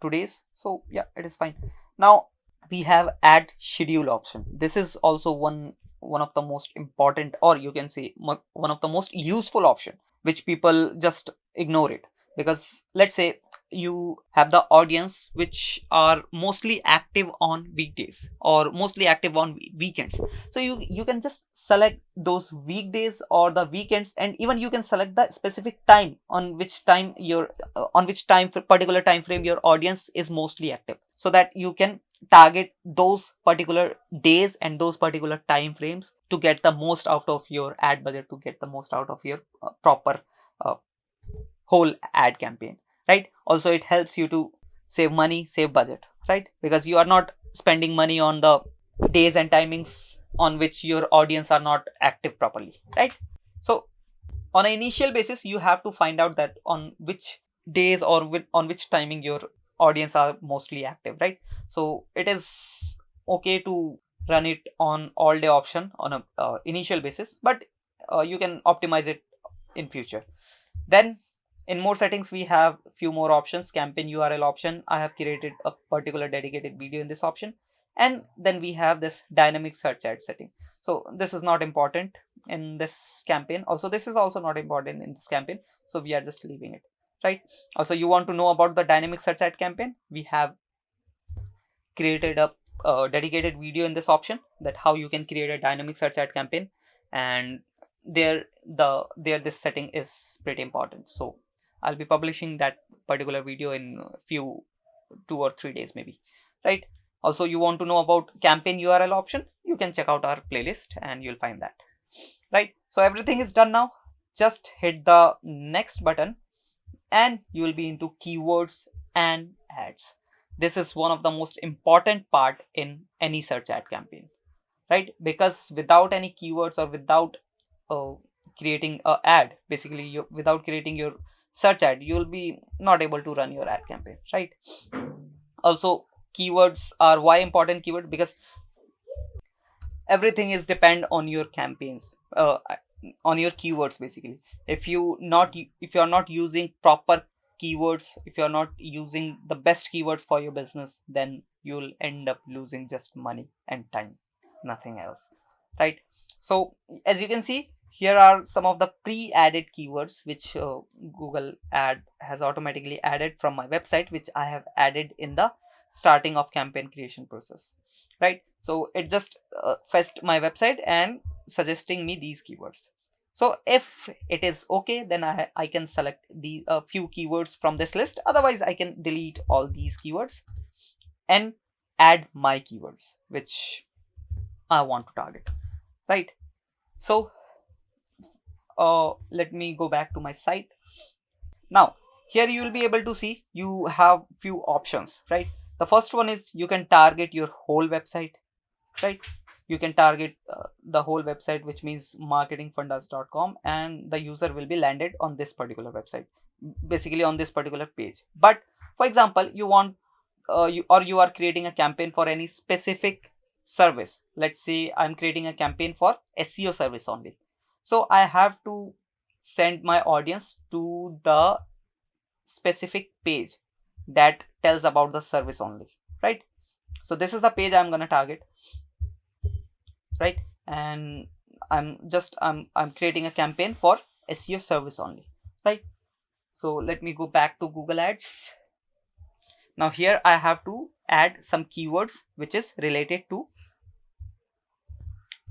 today's, so yeah, it is fine. Now we have add schedule option. This is also one of the most important, or you can say one of the most useful option, which people just ignore it. Because let's say you have the audience which are mostly active on weekdays or mostly active on weekends, so you can just select those weekdays or the weekends, and even you can select the specific time on which time particular time frame your audience is mostly active, so that you can target those particular days and those particular time frames to get the most out of your ad budget, to get the most out of your proper whole ad campaign, right? Also it helps you to save money, save budget, right? Because you are not spending money on the days and timings on which your audience are not active properly, right? So on an initial basis, you have to find out that on which days or on which timing your audience are mostly active, right? So it is okay to run it on all day option on a initial basis, but you can optimize it in future. Then in more settings, we have few more options. Campaign URL option, I have created a particular dedicated video in this option. And then we have this dynamic search ad setting. So this is not important in this campaign. Also, this is also not important in this campaign, so we are just leaving it, right? Also, you want to know about the dynamic search ad campaign, we have created a dedicated video in this option, that how you can create a dynamic search ad campaign. And there this setting is pretty important, so I'll be publishing that particular video in a few 2 or 3 days maybe, right? Also, you want to know about campaign URL option, you can check out our playlist and you'll find that, right? So everything is done now. Just hit the next button and you will be into keywords and ads. This is one of the most important part in any search ad campaign, right? Because without any keywords or without creating a ad, basically without creating your search ad, you will be not able to run your ad campaign, right? Also, keywords are why important keyword, because everything is depend on your campaigns, on your keywords basically. If you're not using proper keywords, if you're not using the best keywords for your business, then you'll end up losing just money and time, nothing else, right? So as you can see, here are some of the pre-added keywords which Google ad has automatically added from my website, which I have added in the starting of campaign creation process, right? So it just fetched my website and suggesting me these keywords. So if it is okay, then I can select the few keywords from this list. Otherwise, I can delete all these keywords and add my keywords which I want to target, right? So let me go back to my site. Now here you will be able to see you have few options, right? The first one is you can target your whole website, right? You can target the whole website, which means marketingfundas.com, and the user will be landed on this particular website, basically on this particular page. But for example, you want you are creating a campaign for any specific service. Let's say I'm creating a campaign for SEO service only, so I have to send my audience to the specific page that tells about the service only, right? So this is the page I'm gonna target, right? And I'm creating a campaign for SEO service only, right? So let me go back to Google Ads. Now here I have to add some keywords which is related to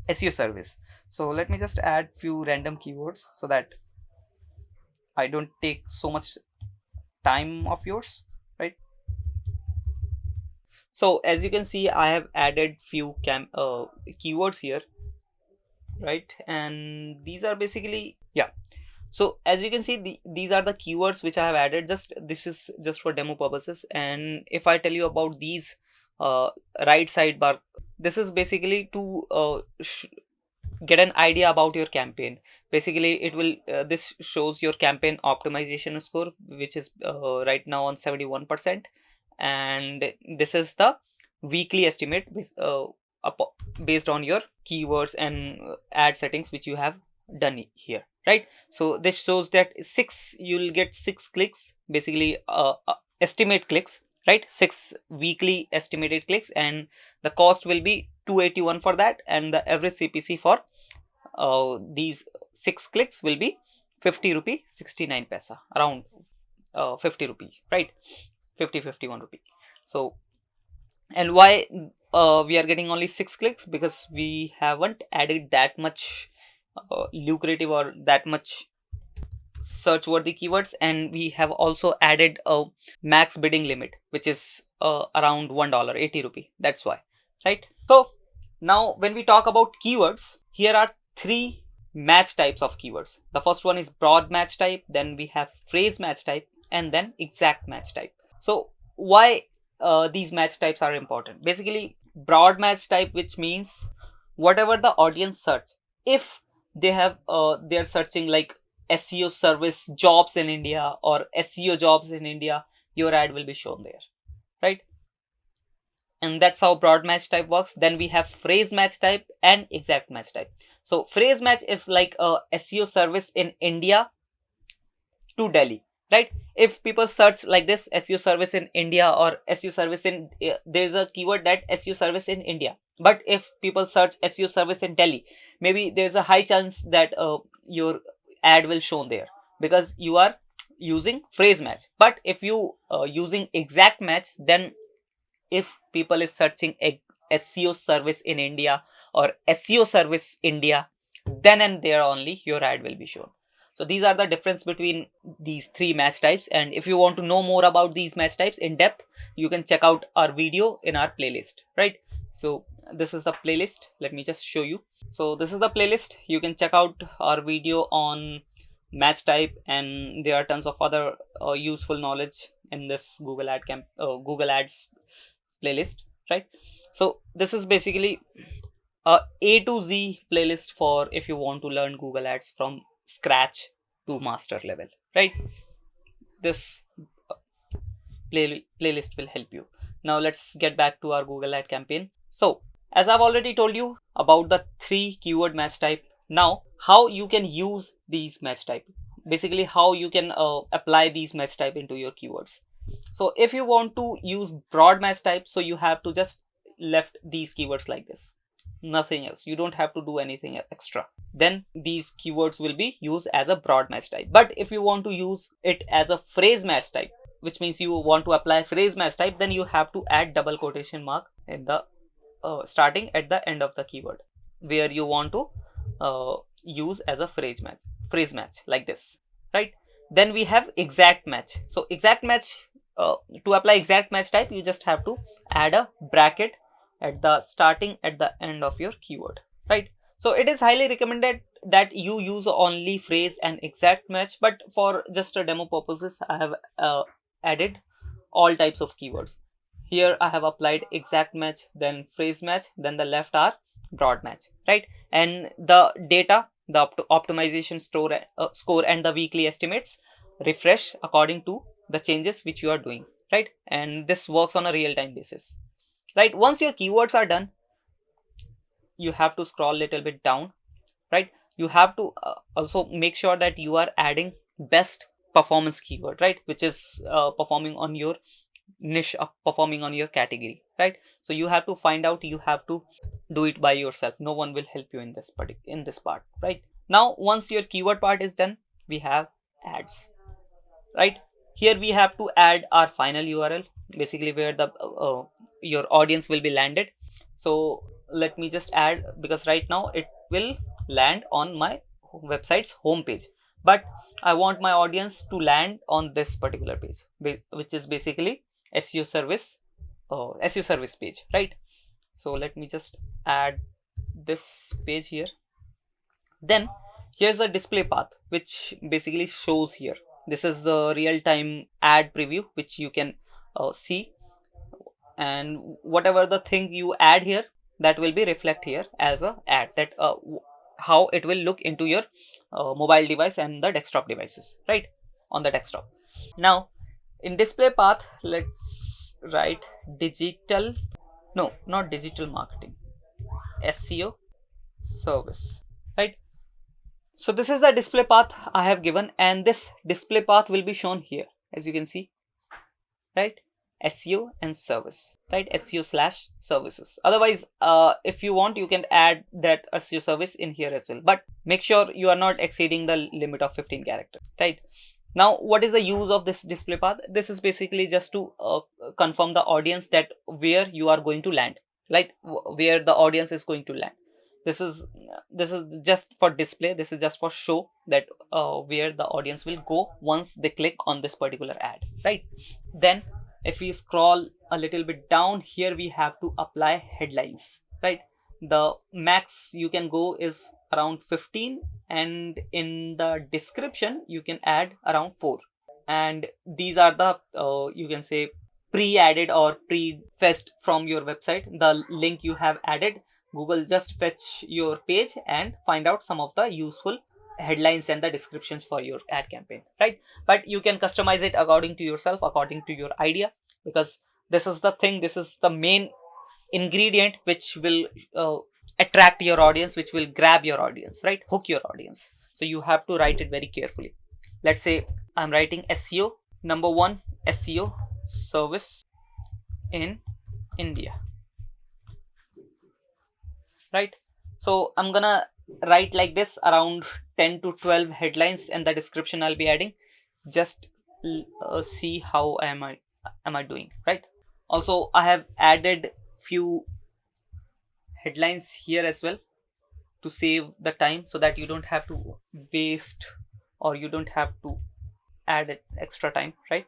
SEO service. So let me just add few random keywords so that I don't take so much time of yours, right? So as you can see, I have added few keywords here, right? And these are basically, yeah. So as you can see, these are the keywords which I have added. This is just for demo purposes. And if I tell you about these right sidebar, this is basically to get an idea about your campaign. Basically it will this shows your campaign optimization score, which is right now on 71%, and this is the weekly estimate based on your keywords and ad settings which you have done here, right? So this shows that you'll get 6 clicks, basically estimate clicks, right? 6 weekly estimated clicks, and the cost will be 281 for that, and the average CPC for these 6 clicks will be 50 rupee 69 paisa, around 50 rupee, right? 51 rupee. So, and why we are getting only 6 clicks? Because we haven't added that much lucrative or that much search worthy keywords, and we have also added a max bidding limit, which is around $1, 80 rupee. That's why, right? So now when we talk about keywords, here are 3 match types of keywords. The first one is broad match type, then we have phrase match type, and then exact match type. So why these match types are important? Basically, broad match type, which means whatever the audience search, if they have they're searching like SEO service jobs in India or SEO jobs in India, your ad will be shown there, right? And that's how broad match type works. Then we have phrase match type and exact match type. So phrase match is like a SEO service in India to Delhi, right? If people search like this, SEO service in India or SEO service in there's a keyword that SEO service in India, but if people search SEO service in Delhi, maybe there's a high chance that your ad will shown there because you are using phrase match. But if you using exact match, then if people is searching a SEO service in India or SEO service India, then and there only your ad will be shown. So these are the difference between these 3 match types, and if you want to know more about these match types in depth, you can check out our video in our playlist, right? So this is the playlist. Let me just show you. So this is the playlist. You can check out our video on match type, and there are tons of other useful knowledge in this Google Ads playlist, right? So this is basically a to Z playlist for if you want to learn Google Ads from scratch to master level, right? This playlist will help you. Now let's get back to our Google Ad campaign. So as I've already told you about the 3 keyword match type, now how you can use these match type, basically how you can apply these match type into your keywords. So if you want to use broad match type, so you have to just left these keywords like this, nothing else. You don't have to do anything extra. Then these keywords will be used as a broad match type. But if you want to use it as a phrase match type, which means you want to apply phrase match type, then you have to add double quotation mark in the starting at the end of the keyword where you want to use as a phrase match like this, right? Then we have exact match. So exact match, to apply exact match type, you just have to add a bracket at the starting at the end of your keyword, right? So it is highly recommended that you use only phrase and exact match, but for just a demo purposes I have added all types of keywords. Here I have applied exact match, then phrase match, then the left are broad match, right? And the data, the optimization score and the weekly estimates refresh according to the changes which you are doing, right? And this works on a real-time basis, right? Once your keywords are done, you have to scroll a little bit down, right? You have to also make sure that you are adding best performance keyword, right, which is performing on your niche, performing on your category, right? So you have to find out, you have to do it by yourself. No one will help you in this part, right? Now once your keyword part is done, we have ads, right? Here we have to add our final URL, basically where the your audience will be landed. So let me just add, because right now it will land on my website's home page, but I want my audience to land on this particular page, which is basically SEO service page, right? So let me just add this page here. Then here's a display path which basically shows here. This is a real-time ad preview which you can see, and whatever the thing you add here, that will be reflect here as a ad, that how it will look into your mobile device and the desktop devices, right, on the desktop. Now in display path, let's write not digital marketing, SEO service, right? So this is the display path I have given, and this display path will be shown here, as you can see, right? SEO and service, right? SEO / services. Otherwise, if you want, you can add that SEO service in here as well, but make sure you are not exceeding the limit of 15 characters, right? Now what is the use of this display path? This is basically just to confirm the audience that where you are going to land, right? Where the audience is going to land. This is just for display, this is just for show that where the audience will go once they click on this particular ad, right? Then if we scroll a little bit down, here we have to apply headlines, right? The max you can go is around 15, and in the description you can add around 4, and these are the you can say pre-added or pre-fetched from your website. The link you have added, Google just fetch your page and find out some of the useful headlines and the descriptions for your ad campaign, right? But you can customize it according to yourself, according to your idea, because this is the thing, this is the main ingredient which will attract your audience, which will grab your audience, right? Hook your audience. So you have to write it very carefully. Let's say I'm writing SEO number 1, SEO service in India, right? So I'm gonna write like this, around 10 to 12 headlines, and the description I'll be adding. Just see how am I doing, right? Also I have added few headlines here as well to save the time, so that you don't have to waste, or you don't have to add extra time, right?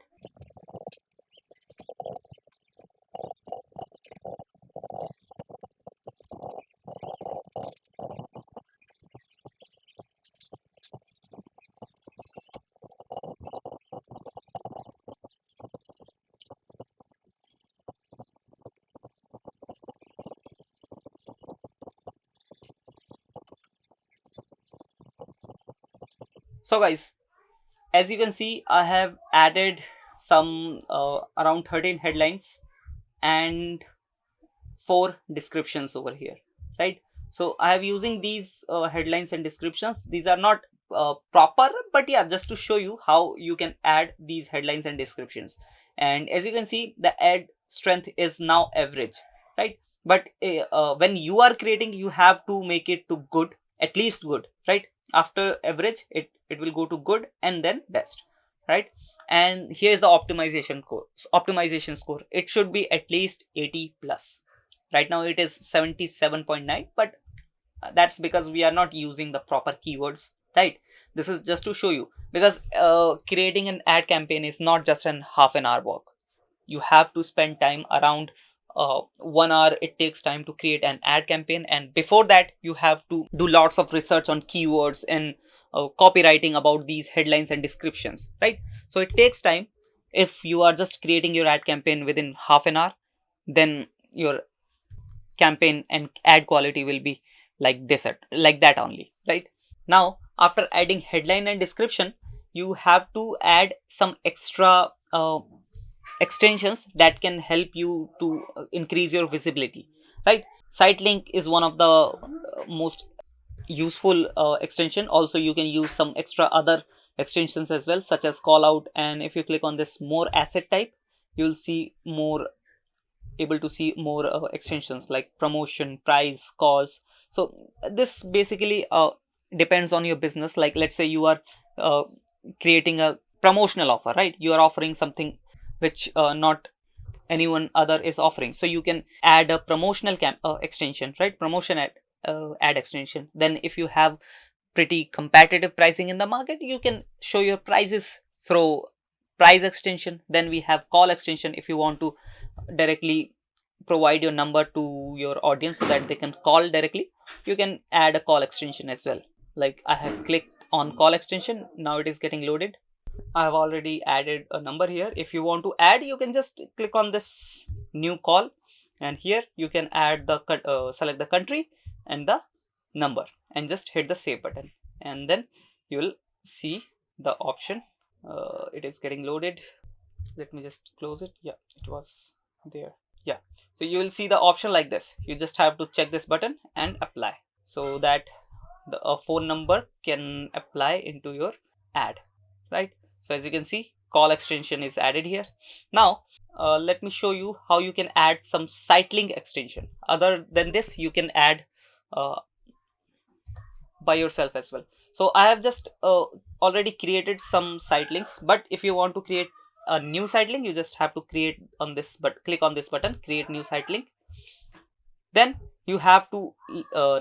So guys, as you can see, I have added some around 13 headlines and 4 descriptions over here, right? So I have using these headlines and descriptions. These are not proper, but yeah, just to show you how you can add these headlines and descriptions. And as you can see, the ad strength is now average, right? But when you are creating, you have to make it to good, at least good, right? After average, it will go to good and then best, right? And here's the optimization score. It should be at least 80 plus. Right now it is 77.9, but that's because we are not using the proper keywords, right? This is just to show you, because creating an ad campaign is not just an half an hour work. You have to spend time around 1 hour it takes time to create an ad campaign, and before that you have to do lots of research on keywords and copywriting about these headlines and descriptions, right? So it takes time. If you are just creating your ad campaign within half an hour, then your campaign and ad quality will be like this, like that only, right? Now after adding headline and description, you have to add some extra extensions that can help you to increase your visibility, right? Sitelink is one of the most useful extension. Also you can use some extra other extensions as well, such as Callout, and if you click on this more asset type, you'll see more, able to see more extensions like promotion, price, calls. So this basically depends on your business. Like let's say you are creating a promotional offer, right? You are offering something which not anyone other is offering, so you can add a promotional extension, right? Promotion ad extension. Then if you have pretty competitive pricing in the market, you can show your prices through price extension. Then we have call extension. If you want to directly provide your number to your audience so that they can call directly, you can add a call extension as well. Like I have clicked on call extension, now it is getting loaded. I have already added a number here. If you want to add, you can just click on this new call, and here you can add the select the country and the number, and just hit the save button, and then you will see the option. It is getting loaded. Let me just close it. Yeah, it was there. Yeah, so you will see the option like this. You just have to check this button and apply, so that the phone number can apply into your ad, right? So as you can see, call extension is added here. Now let me show you how you can add some Sitelink extension. Other than this, you can add by yourself as well. So I have just already created some Sitelinks, but if you want to create a new Sitelink, you just have to create on this, but click on this button, create new Sitelink. Then you have to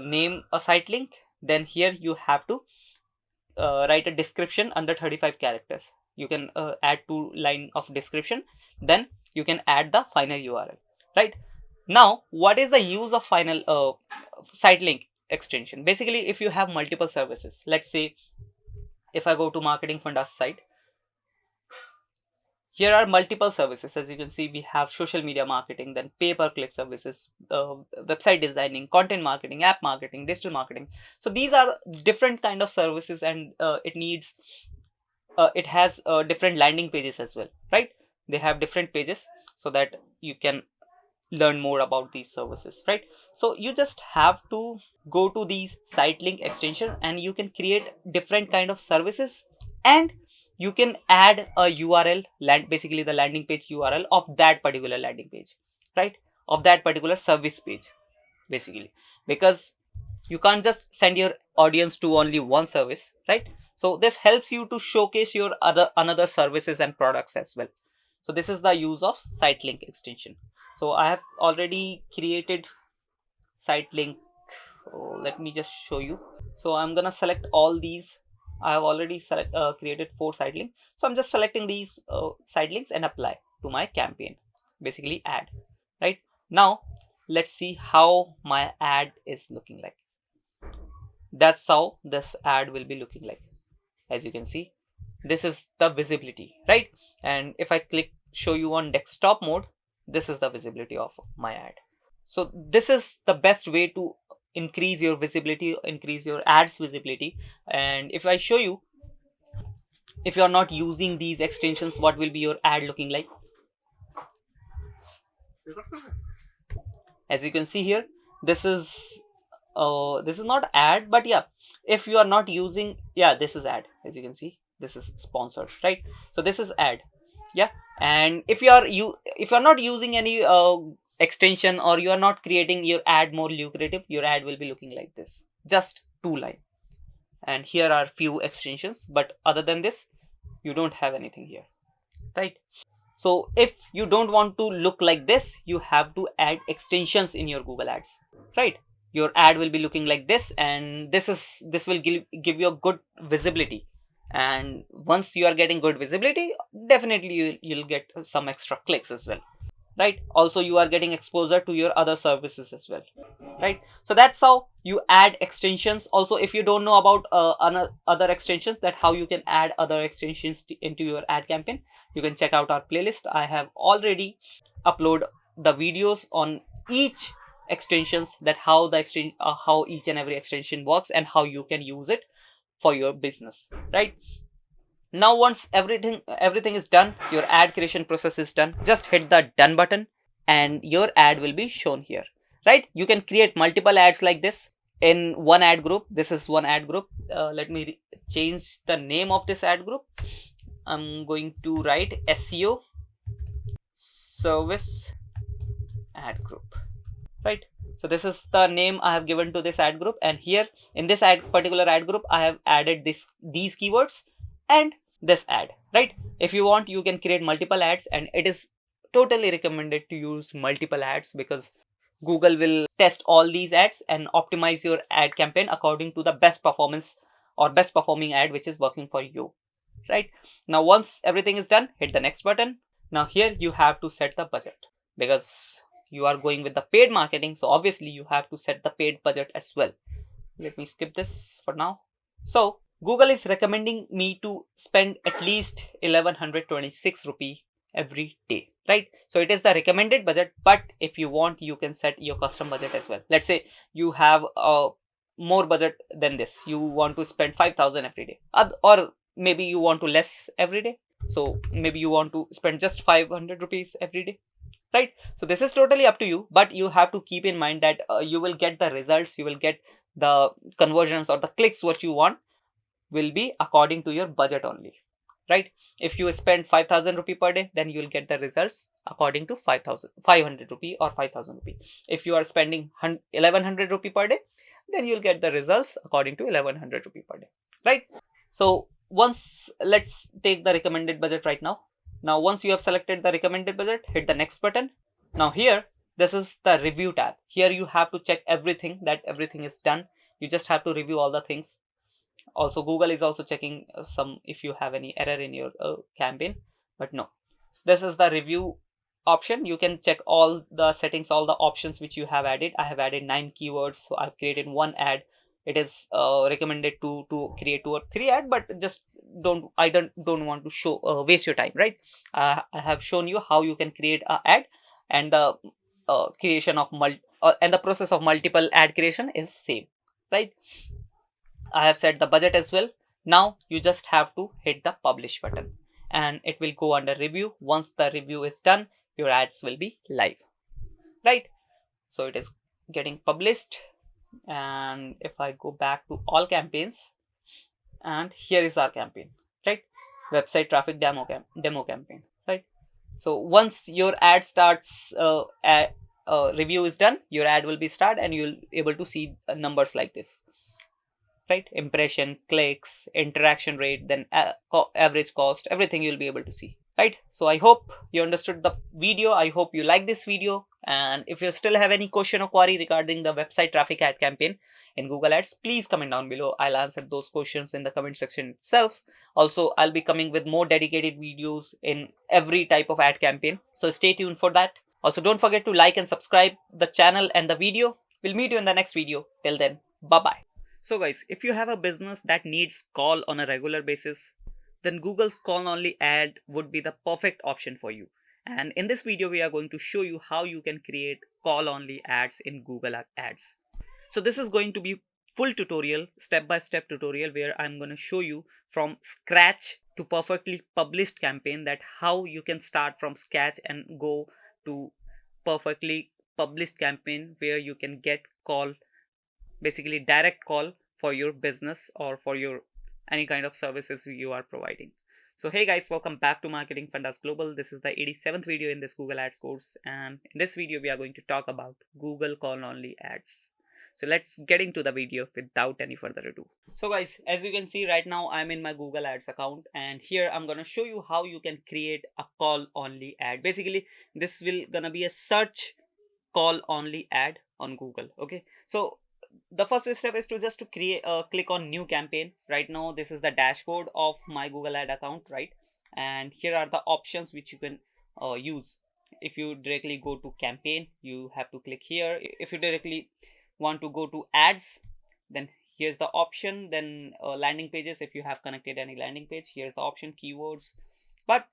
name a Sitelink. Then here you have to write a description under 35 characters. You can add 2 line of description. Then you can add the final URL, right? Now what is the use of final Sitelink extension? Basically, if you have multiple services, let's say if I go to Marketing Funda's site, here are multiple services. As you can see, we have social media marketing, then pay-per-click services, website designing, content marketing, app marketing, digital marketing. So these are different kind of services, and it has different landing pages as well, right? They have different pages so that you can learn more about these services, right? So you just have to go to these Sitelink extension, and you can create different kind of services, and you can add a URL, basically the landing page URL of that particular landing page, right? Of that particular service page, basically, because you can't just send your audience to only one service, right? So this helps you to showcase your another services and products as well. So this is the use of Sitelink extension. So I have already created Sitelink. Let me just show you. So I'm gonna select all these. I have already created 4 Sitelinks. So I'm just selecting these Sitelinks and apply to my campaign. Basically ad, right? Now let's see how my ad is looking like. That's how this ad will be looking like. As you can see, this is the visibility, right? And if I click show you on desktop mode, this is the visibility of my ad. So this is the best way to increase your visibility, increase your ads visibility. And if I show you, if you are not using these extensions, what will be your ad looking like? As you can see here, this is not ad, but yeah, if you are not using, yeah, this is ad. As you can see, this is sponsored, right? So this is ad, yeah. And if you are not using any extension, or you are not creating your ad more lucrative, your ad will be looking like this, just 2 line. And here are few extensions, but other than this, you don't have anything here, right? So if you don't want to look like this, you have to add extensions in your Google Ads, right? Your ad will be looking like this, and this will give you a good visibility. And once you are getting good visibility, definitely you'll get some extra clicks as well. right? Also you are getting exposure to your other services as well, right? So that's how you add extensions. Also, if you don't know about other extensions, that how you can add other extensions into your ad campaign, you can check out our playlist. I have already upload the videos on each extensions, that how the how each and every extension works and how you can use it for your business, right? Now once everything is done, your ad creation process is done, just hit the done button and your ad will be shown here, right? You can create multiple ads like this in one ad group. This is one ad group. Let me change the name of this ad group. I'm going to write SEO service ad group, right? So this is the name I have given to this ad group, and here in this particular ad group I have added these keywords and this ad, right? If you want, you can create multiple ads, and it is totally recommended to use multiple ads because Google will test all these ads and optimize your ad campaign according to the best performance or best performing ad which is working for you, right? Now once everything is done, hit the next button. Now here you have to set the budget because you are going with the paid marketing, so obviously you have to set the paid budget as well. Let me skip this for now. So Google is recommending me to spend at least 1126 rupee every day, right? So it is the recommended budget, but if you want, you can set your custom budget as well. Let's say you have a more budget than this, you want to spend 5,000 every day, or maybe you want to less every day, so maybe you want to spend just 500 rupees every day, right? So this is totally up to you, but you have to keep in mind that you will get the results, you will get the conversions or the clicks what you want will be according to your budget only, right? If you spend 5,000 rupee per day, then you will get the results according to 500 rupee or 5,000 rupee. If you are spending 1100 rupee per day, then you'll get the results according to 1100 rupee per day, right? So once, let's take the recommended budget right now. Now once you have selected the recommended budget, hit the next button. Now here, this is the review tab. Here you have to check everything, that everything is done. You just have to review all the things. Also Google is also checking some if you have any error in your campaign, but no, this is the review option. You can check all the settings, all the options which you have added. I have added 9 keywords, so I've created one ad. It is recommended to create 2 or 3 ad, but just don't want to show waste your time, right? I have shown you how you can create a ad, and the creation of and the process of multiple ad creation is same, right? I have set the budget as well. Now you just have to hit the publish button and it will go under review. Once the review is done, your ads will be live, right? So it is getting published, and if I go back to all campaigns, and here is our campaign, right? Website traffic demo campaign, right? So once your ad starts, review is done, your ad will be start and you'll able to see numbers like this, right? Impression, clicks, interaction rate, then average cost, everything you'll be able to see, right? So I hope you understood the video. I hope you like this video, and if you still have any question or query regarding the website traffic ad campaign in Google Ads, please comment down below. I'll answer those questions in the comment section itself. Also, I'll be coming with more dedicated videos in every type of ad campaign, so stay tuned for that. Also, don't forget to like and subscribe the channel and the video. We'll meet you in the next video. Till then, bye bye. So guys, if you have a business that needs call on a regular basis, then Google's call only ad would be the perfect option for you. And in this video, we are going to show you how you can create call only ads in Google Ads. So this is going to be full tutorial, step-by-step tutorial, where I'm going to show you from scratch to perfectly published campaign, that how you can start from scratch and go to perfectly published campaign where you can get call, basically direct call for your business or for your any kind of services you are providing. So hey guys, welcome back to Marketing Fundas Global. This is the 87th video in this Google Ads course, and in this video we are going to talk about Google call only ads. So let's get into the video without any further ado. So guys, as you can see right now, I'm in my Google Ads account, and here I'm gonna show you how you can create a call only ad. Basically this will gonna be a search call only ad on Google. Okay, so the first step is to just to create click on new campaign. Right now this is the dashboard of my Google Ad account, right? And here are the options which you can use if you directly go to campaign, you have to click here. If you directly want to go to ads, then here's the option. Then landing pages, if you have connected any landing page, here's the option, keywords. But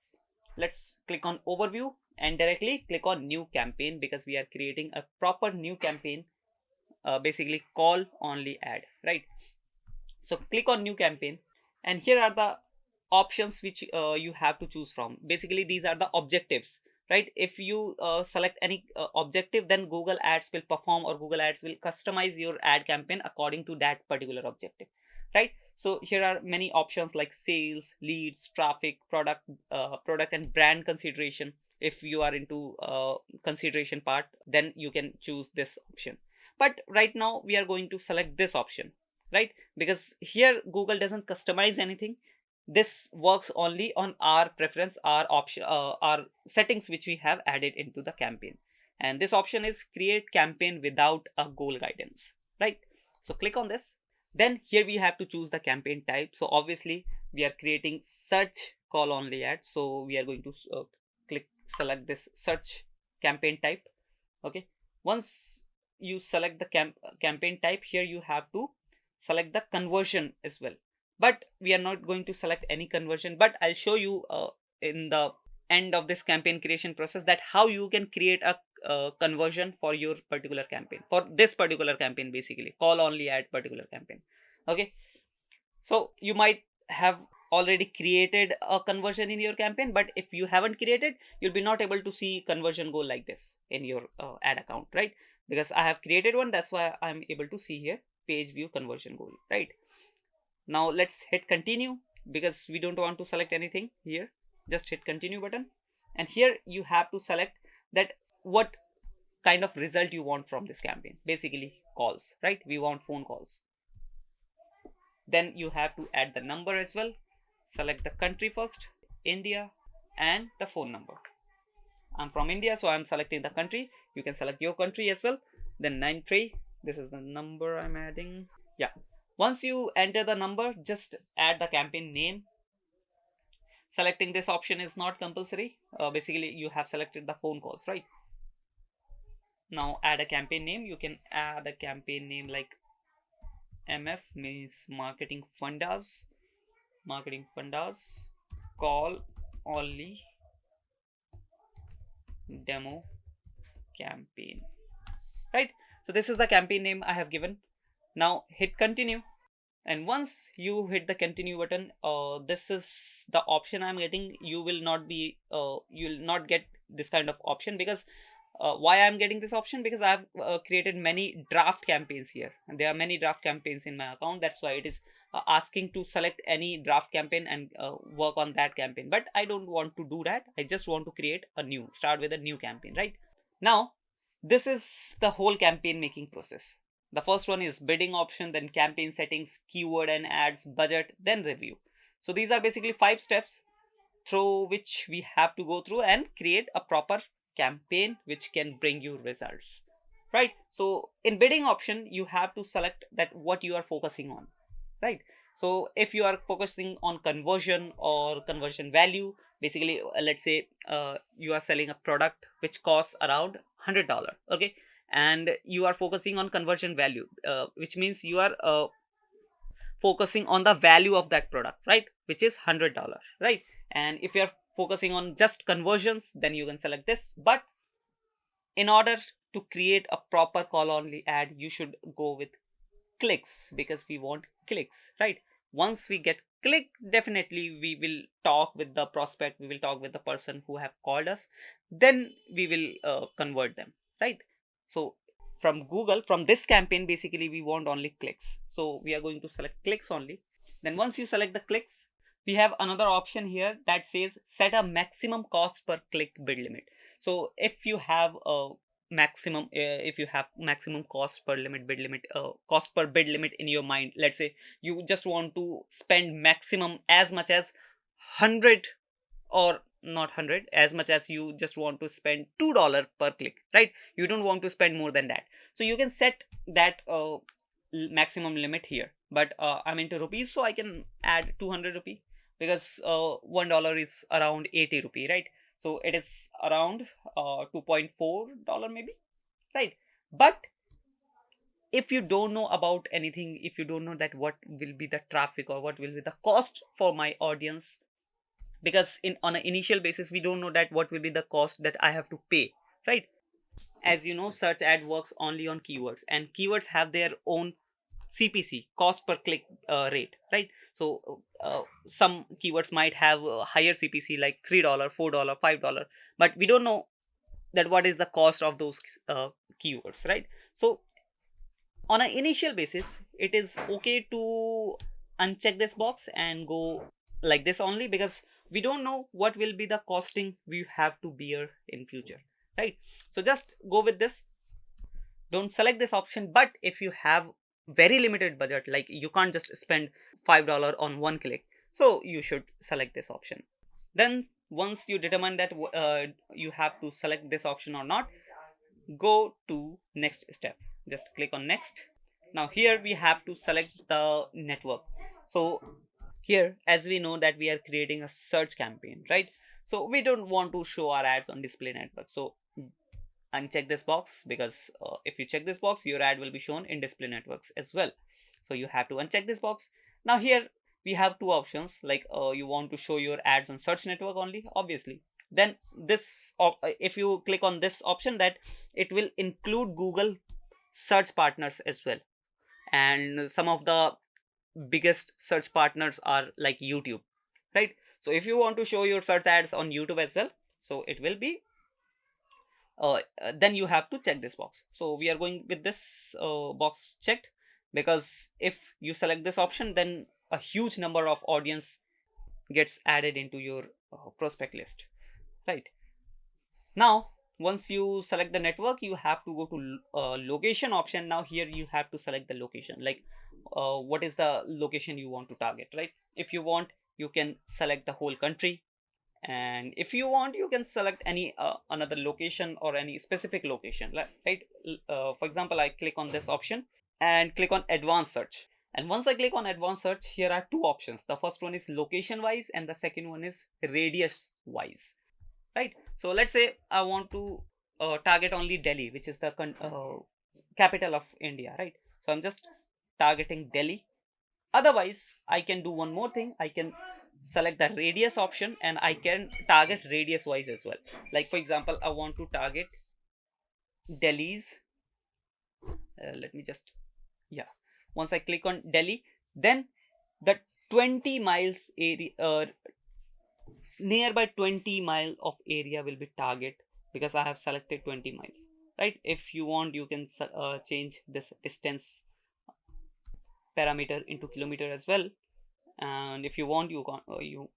let's click on overview and directly click on new campaign, because we are creating a proper new campaign, basically call only ad, right? So click on new campaign, and here are the options which you have to choose from. Basically these are the objectives, right? If you select any objective, then Google Ads will perform, or Google Ads will customize your ad campaign according to that particular objective, right? So here are many options like sales, leads, traffic, product and brand consideration. If you are into consideration part, then you can choose this option. But right now we are going to select this option, right? Because here Google doesn't customize anything. This works only on our preference, our option, our settings which we have added into the campaign. And this option is create campaign without a goal guidance, right? So click on this. Then here we have to choose the campaign type. So obviously we are creating search call only ad, so we are going to select this search campaign type. Okay, once you select the campaign type, here you have to select the conversion as well. But we are not going to select any conversion, but I'll show you in the end of this campaign creation process that how you can create a conversion for your particular campaign, for this particular campaign, basically call only ad particular campaign. Okay, so you might have already created a conversion in your campaign, but if you haven't created, you'll be not able to see conversion goal like this in your ad account, right? Because I have created one, that's why I'm able to see here page view conversion goal, right? Now let's hit continue, because we don't want to select anything here. Just hit continue button, and here you have to select that what kind of result you want from this campaign. Basically calls, right? We want phone calls. Then you have to add the number as well. Select the country first, India, and the phone number. I'm from India, so I'm selecting the country. You can select your country as well. Then 93, this is the number I'm adding. Yeah, once you enter the number, just add the campaign name. Selecting this option is not compulsory. Basically you have selected the phone calls, right? Now add a campaign name. You can add a campaign name like MF, means marketing fundas call only demo campaign, right? So this is the campaign name I have given. Now hit continue, and once you hit the continue button, this is the option I'm getting. You will not get this kind of option, because why I'm getting this option, because I've created many draft campaigns here, and there are many draft campaigns in my account. That's why it is asking to select any draft campaign and work on that campaign. But I don't want to do that. I just want to start with a new campaign, right? Now this is the whole campaign making process. The first one is bidding option, then campaign settings, keyword and ads, budget, then review. So these are basically 5 steps through which we have to go through and create a proper campaign which can bring you results, right? So in bidding option, you have to select that what you are focusing on, right? So if you are focusing on conversion or conversion value, basically let's say you are selling a product which costs around $100, okay, and you are focusing on conversion value, which means you are focusing on the value of that product, right, which is $100, right? And if you are focusing on just conversions, then you can select this. But in order to create a proper call only ad, you should go with clicks, because we want clicks, right? Once we get click, definitely we will talk with the prospect, we will talk with the person who have called us, then we will convert them, right? So from Google, from this campaign, basically we want only clicks, so we are going to select clicks only. Then once you select the clicks, we have another option here that says set a maximum cost per click bid limit. So if you have a maximum cost per cost per bid limit in your mind, let's say you just want to spend maximum as much as 100, or not 100, as much as you just want to spend $2 per click, right? You don't want to spend more than that, so you can set that maximum limit here. But I'm into rupees, so I can add 200 rupee, because $1 is around 80 rupee, right? So it is around $2.4 maybe, right? But if you don't know about anything, if you don't know that what will be the traffic or what will be the cost for my audience, because in on an initial basis we don't know that what will be the cost that I have to pay, right? As you know, search ad works only on keywords, and keywords have their own CPC, cost per click rate, right? So some keywords might have a higher CPC like $3, $4, $5, but we don't know that what is the cost of those keywords, right? So on an initial basis it is okay to uncheck this box and go like this only, because we don't know what will be the costing we have to bear in future, right? So just go with this, don't select this option. But if you have very limited budget, like you can't just spend $5 on one click, so you should select this option. Then once you determine that you have to select this option or not, go to next step, just click on next. Now here we have to select the network. So here, as we know that we are creating a search campaign, right? So we don't want to show our ads on display network, so uncheck this box, because if you check this box your ad will be shown in display networks as well. So you have to uncheck this box. Now here we have two options, like you want to show your ads on search network only, obviously. Then this if you click on this option, that it will include Google search partners as well, and some of the biggest search partners are like YouTube, right? So if you want to show your search ads on YouTube as well, so it will be then you have to check this box. So we are going with this box checked, because if you select this option, then a huge number of audience gets added into your prospect list, right? Now once you select the network, you have to go to location option. Now here you have to select the location, like what is the location you want to target, right? If you want, you can select the whole country, and if you want, you can select any another location or any specific location, right? For example, I click on this option and click on advanced search. And once I click on advanced search, here are two options. The first one is location wise and the second one is radius wise, right? So let's say I want to target only Delhi, which is the capital of India, right? So I'm just targeting Delhi. Otherwise I can do one more thing, I can select the radius option and I can target radius wise as well. Like for example, I want to target Delhi's let me just, yeah, once I click on Delhi, then the 20 miles area nearby 20 mile of area will be target, because I have selected 20 miles, right? If you want, you can change this distance parameter into kilometer as well, and if you want, you can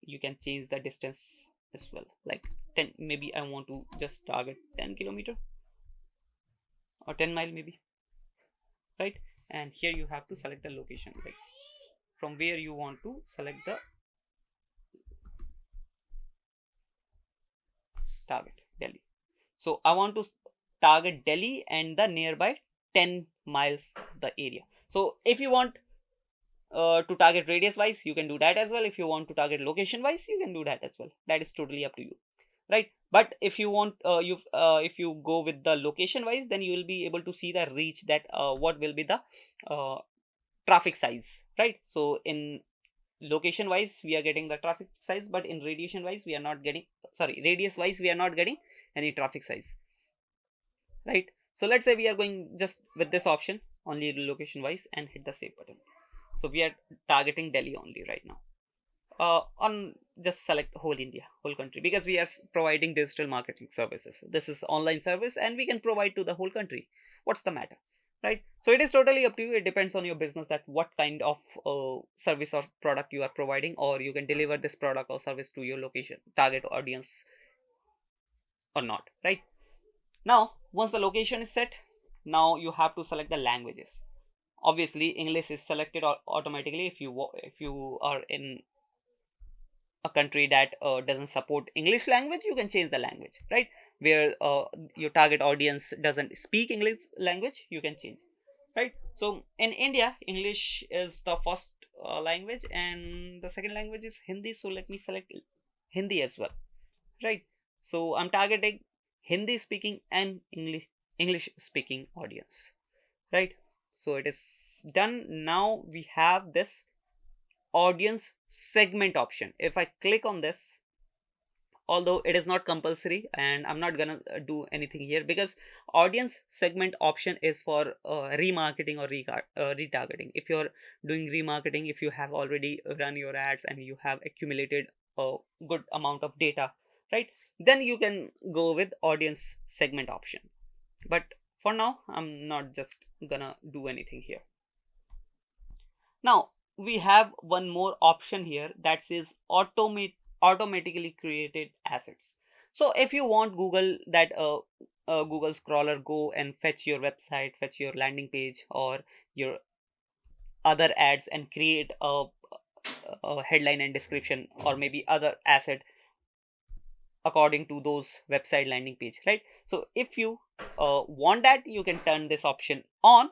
you can change the distance as well, like 10. Maybe I want to just target 10 kilometer or 10 mile maybe, right? And here you have to select the location, like from where you want to select the target Delhi. So I want to target Delhi and the nearby 10 miles of the area. So if you want to target radius wise, you can do that as well. If you want to target location wise, you can do that as well. That is totally up to you, right? But if you want if you go with the location wise, then you will be able to see the reach, that what will be the traffic size, right? So in location wise we are getting the traffic size, but in radiation wise we are not getting, sorry, radius wise we are not getting any traffic size, right? So let's say we are going just with this option only location wise and hit the save button. So we are targeting Delhi only right now. On just select whole India, whole country, because we are providing digital marketing services. This is online service and we can provide to the whole country. What's the matter, right? So it is totally up to you. It depends on your business, that what kind of service or product you are providing, or you can deliver this product or service to your location target audience or not, right? Now once the location is set, now you have to select the languages. Obviously English is selected automatically. If you are in a country that doesn't support English language, you can change the language, right? Where your target audience doesn't speak English language, you can change, right? So in India, English is the first language and the second language is Hindi. So let me select Hindi as well, right? So I'm targeting Hindi speaking and English speaking audience, right? So it is done. Now we have this audience segment option. If I click on this, although it is not compulsory and I'm not gonna do anything here, because audience segment option is for remarketing or retargeting. If you're doing remarketing, if you have already run your ads and you have accumulated a good amount of data, right, then you can go with audience segment option. But for now I'm not just gonna do anything here. Now we have one more option here that says automatically created assets. So if you want Google that Google crawler go and fetch your website, fetch your landing page or your other ads and create a headline and description or maybe other asset according to those website landing page, right? So if you want that, you can turn this option on.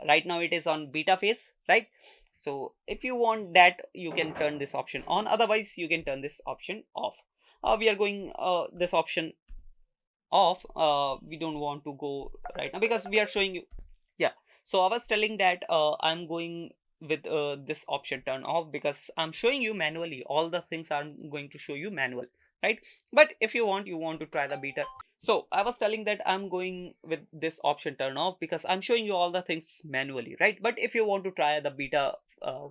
Right now it is on beta phase, right? So if you want that, you can turn this option on, otherwise you can turn this option off. We are going this option off. We don't want to go right now because we are showing you, yeah. So I was telling that I'm going with this option turn off because I'm showing you manually all the things I'm going to show you manual, right? But if you want to try the beta, so I was telling that I'm going with this option turn off because I'm showing you all the things manually, right? But if you want to try the beta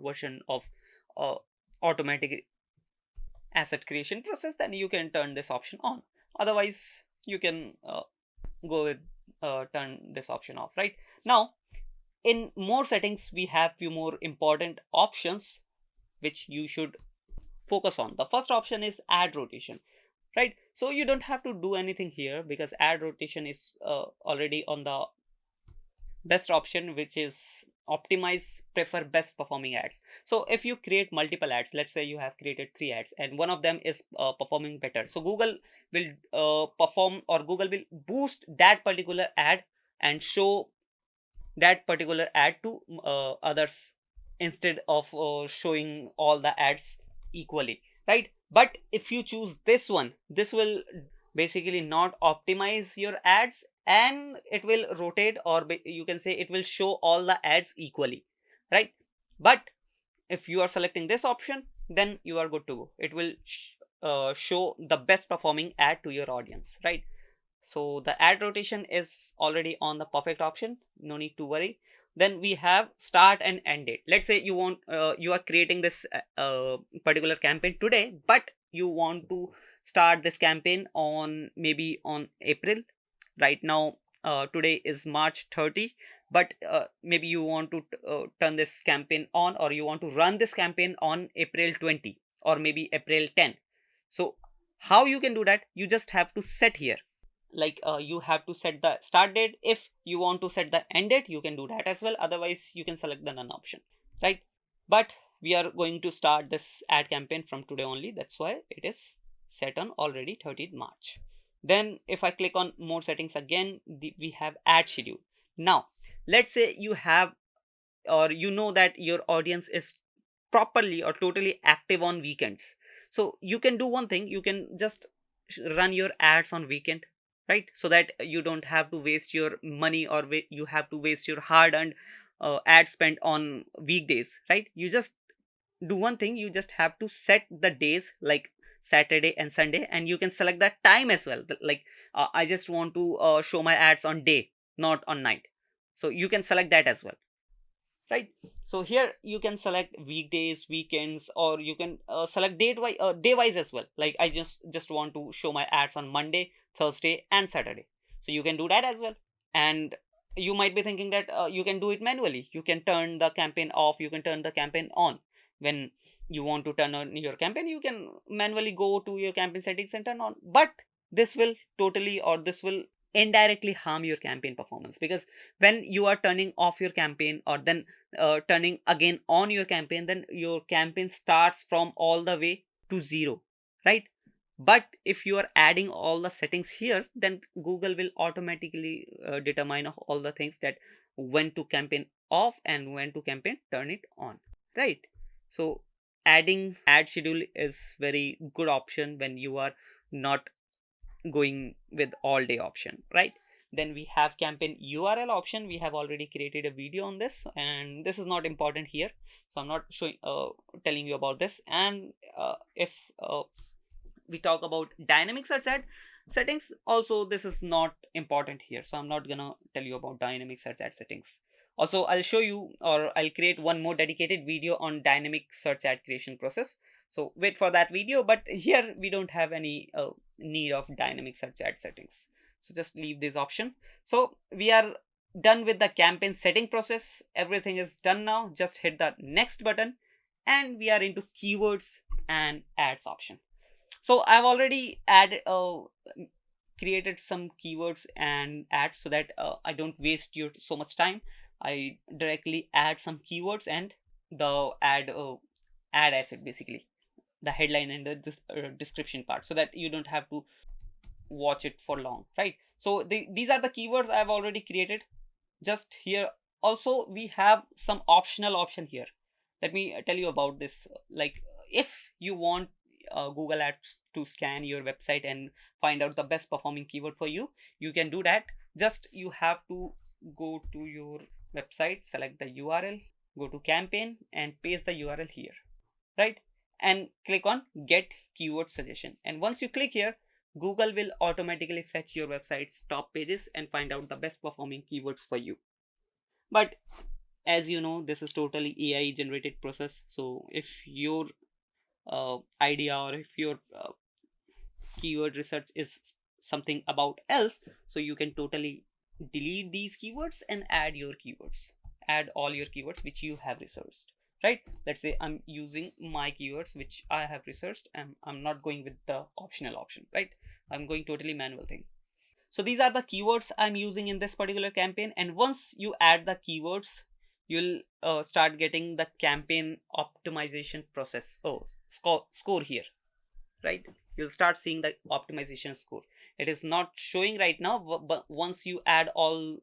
version of uh, automatic asset creation process, then you can turn this option on. Otherwise you can go with turn this option off. Right now in more settings we have few more important options which you should focus on. The first option is ad rotation, right? So you don't have to do anything here because ad rotation is already on the best option, which is optimize prefer best performing ads. So if you create multiple ads, let's say you have created 3 ads and one of them is performing better, so Google will perform or Google will boost that particular ad and show that particular ad to others instead of showing all the ads equally, right? But if you choose this one, this will basically not optimize your ads and it will rotate, or you can say it will show all the ads equally, right? But if you are selecting this option, then you are good to go. It will show the best performing ad to your audience, right? So the ad rotation is already on the perfect option, no need to worry. Then we have start and end date. Let's say you want you are creating this particular campaign today, but you want to start this campaign on maybe on April. Right now today is March 30, but maybe you want to turn this campaign on, or you want to run this campaign on April 20 or maybe April 10. So how you can do that? You just have to set here, like you have to set the start date. If you want to set the end date, you can do that as well, otherwise you can select the none option, right? But we are going to start this ad campaign from today only, that's why it is set on already 30th March. Then if I click on more settings again, we have ad schedule. Now let's say you have, or you know that your audience is properly or totally active on weekends, so you can do one thing, you can just run your ads on weekend, right? So that you don't have to waste your money, or you have to waste your hard earned ad spend on weekdays, right? You just do one thing, you just have to set the days like Saturday and Sunday, and you can select that time as well, like I just want to show my ads on day, not on night. So you can select that as well, right? So here you can select weekdays, weekends, or you can select day wise as well, like I just want to show my ads on Monday, Thursday and Saturday, so you can do that as well. And you might be thinking that you can do it manually, you can turn the campaign off, you can turn the campaign on. When you want to turn on your campaign, you can manually go to your campaign settings and turn on, but this will totally, or this will indirectly harm your campaign performance, because when you are turning off your campaign or then turning again on your campaign, then your campaign starts from all the way to zero, right? But if you are adding all the settings here, then Google will automatically determine of all the things, that when to campaign off and when to campaign turn it on, right? So adding ad schedule is very good option when you are not going with all day option, right? Then we have campaign URL option. We have already created a video on this, and this is not important here, so I'm not showing telling you about this. And if we talk about dynamic search ad settings, also this is not important here, so I'm not gonna tell you about dynamic search ad settings. Also, I'll show you, or I'll create one more dedicated video on dynamic search ad creation process, so wait for that video. But here we don't have any need of dynamic search ad settings, so just leave this option. So we are done with the campaign setting process. Everything is done now. Just hit the next button and we are into keywords and ads option. So I've already created some keywords and ads so that I don't waste your so much time. I directly add some keywords and the ad asset, basically the headline and the description part, so that you don't have to watch it for long, right? So these are the keywords I've already created. Just here also we have some optional option here. Let me tell you about this. Like, if you want Google Ads to scan your website and find out the best performing keyword for you, you can do that. Just you have to go to your website, select the URL, go to campaign and paste the URL here, right? And click on get keyword suggestion. And once you click here, Google will automatically fetch your website's top pages and find out the best performing keywords for you. But as you know, this is totally AI generated process. So if your idea, or if your keyword research is something about else, so you can totally delete these keywords and add your keywords, add all your keywords which you have researched, right? Let's say I'm using my keywords which I have researched, and I'm not going with the optional option, right? I'm going totally manual thing. So these are the keywords I'm using in this particular campaign, and once you add the keywords, you'll start getting the campaign optimization process score here, right? You'll start seeing the optimization score. It is not showing right now, but once you add all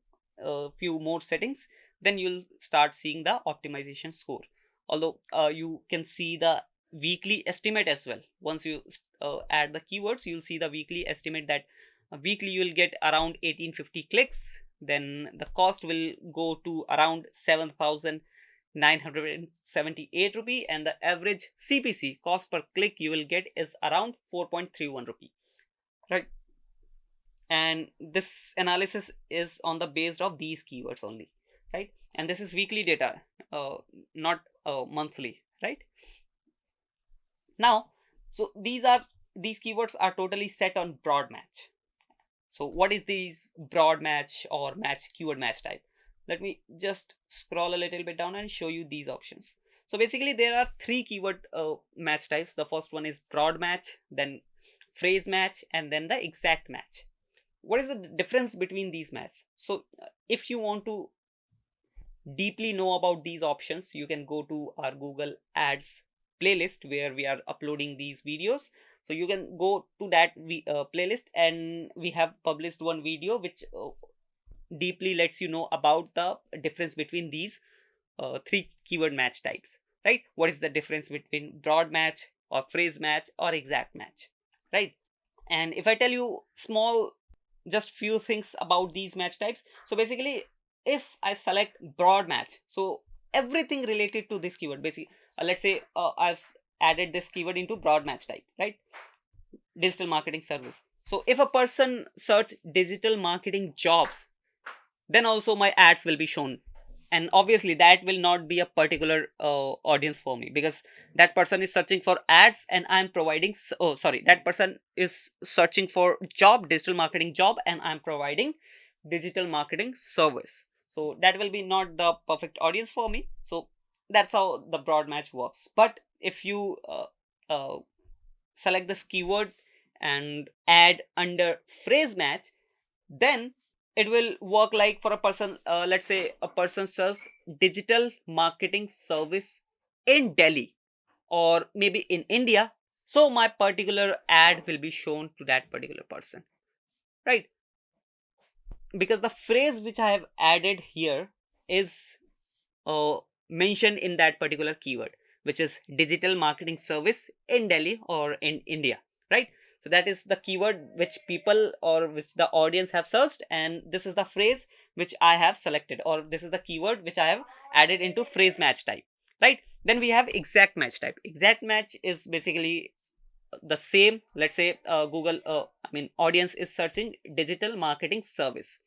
few more settings, then you'll start seeing the optimization score. Although you can see the weekly estimate as well. Once you add the keywords, you'll see the weekly estimate that weekly you'll get around 1850 clicks. Then the cost will go to around 7,978 rupee, and the average CPC, cost per click, you will get is around 4.31 rupee, right? And this analysis is on the based of these keywords only, right? And this is weekly data, not monthly, right? Now, so these keywords are totally set on broad match. So what is these broad match or keyword match type? Let me just scroll a little bit down and show you these options. So basically there are three keyword match types. The first one is broad match, then phrase match, and then the exact match. What is the difference between these matches? So if you want to deeply know about these options, you can go to our Google Ads playlist where we are uploading these videos. So you can go to that playlist, and we have published one video which deeply lets you know about the difference between these three keyword match types, right? What is the difference between broad match or phrase match or exact match, right? And if I tell you just few things about these match types, so basically if I select broad match, so everything related to this keyword, basically let's say I've added this keyword into broad match type, right? Digital marketing service. So if a person search digital marketing jobs, then also my ads will be shown, and obviously that will not be a particular audience for me, because that person is searching for ads and I'm providing that person is searching for digital marketing job, and I'm providing digital marketing service. So that will be not the perfect audience for me. So that's how the broad match works. But if you select this keyword and add under phrase match, then it will work like for a person, let's say a person searched digital marketing service in Delhi or maybe in India. So my particular ad will be shown to that particular person, right? Because the phrase which I have added here is mentioned in that particular keyword, which is digital marketing service in Delhi or in India, right? So that is the keyword which people or which the audience have searched, and this is the phrase which I have selected, or this is the keyword which I have added into phrase match type, right? Then we have exact match type. Exact match is basically the same. Let's say Google, audience is searching digital marketing service,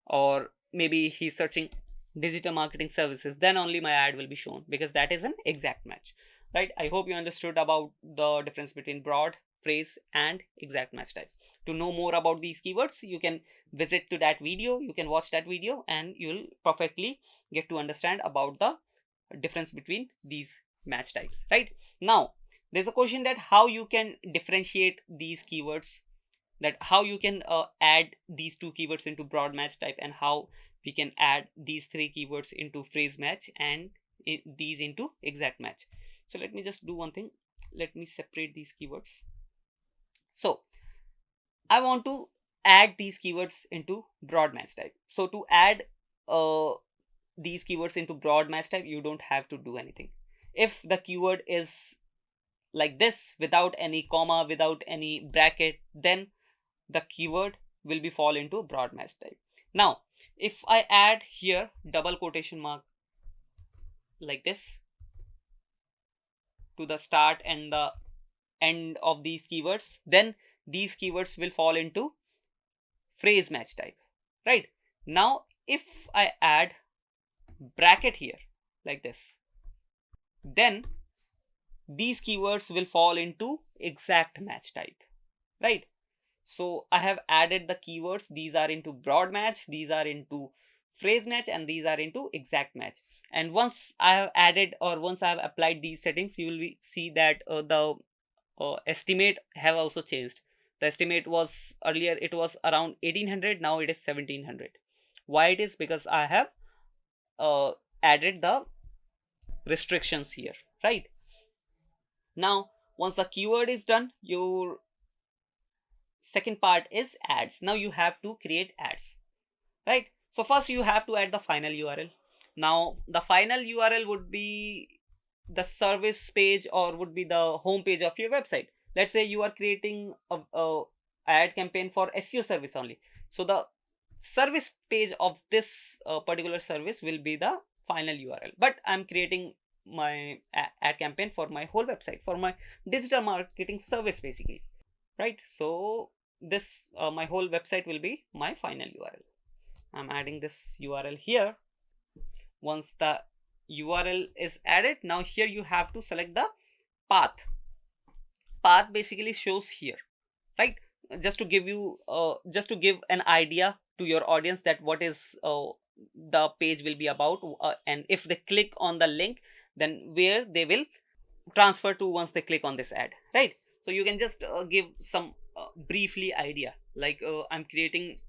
or maybe he's searching digital marketing services, then only my ad will be shown, because that is an exact match, right? I hope you understood about the difference between broad, phrase and exact match type. To know more about these keywords, you can visit to that video, you can watch that video, and you'll perfectly get to understand about the difference between these match types. Right now, there's a question that how you can differentiate these keywords, that how you can add these two keywords into broad match type, and how we can add these three keywords into phrase match, and these into exact match. So let me just do one thing. Let me separate these keywords. So I want to add these keywords into broad match type. So to add uh, these keywords into broad match type, you don't have to do anything. If the keyword is like this, without any comma, without any bracket, then the keyword will be fall into broad match type. Now if I add here double quotation mark like this to the start and the end of these keywords, then these keywords will fall into phrase match type, right? Now if I add bracket here like this, then these keywords will fall into exact match type, right? So I have added the keywords. These are into broad match, these are into phrase match, and these are into exact match. And once I have added, or once I have applied these settings, you will see that the estimate have also changed. The estimate was earlier, it was around 1800, now it is 1700. Why it is? Because I have added the restrictions here, right? Now once the keyword is done, your second part is ads. Now you have to create ads, right? So first you have to add the final URL. Now the final URL would be the service page, or would be the home page of your website. Let's say you are creating a ad campaign for SEO service only, so the service page of this particular service will be the final URL. But I'm creating my ad campaign for my whole website, for my digital marketing service basically, right? So this my whole website will be my final URL. I'm adding this URL here. Once the URL is added, now here you have to select the path. Path basically shows here, right? Just to give you just to give an idea to your audience that what is the page will be about, and if they click on the link, then where they will transfer to once they click on this ad, right? So you can just give some briefly idea, like I'm creating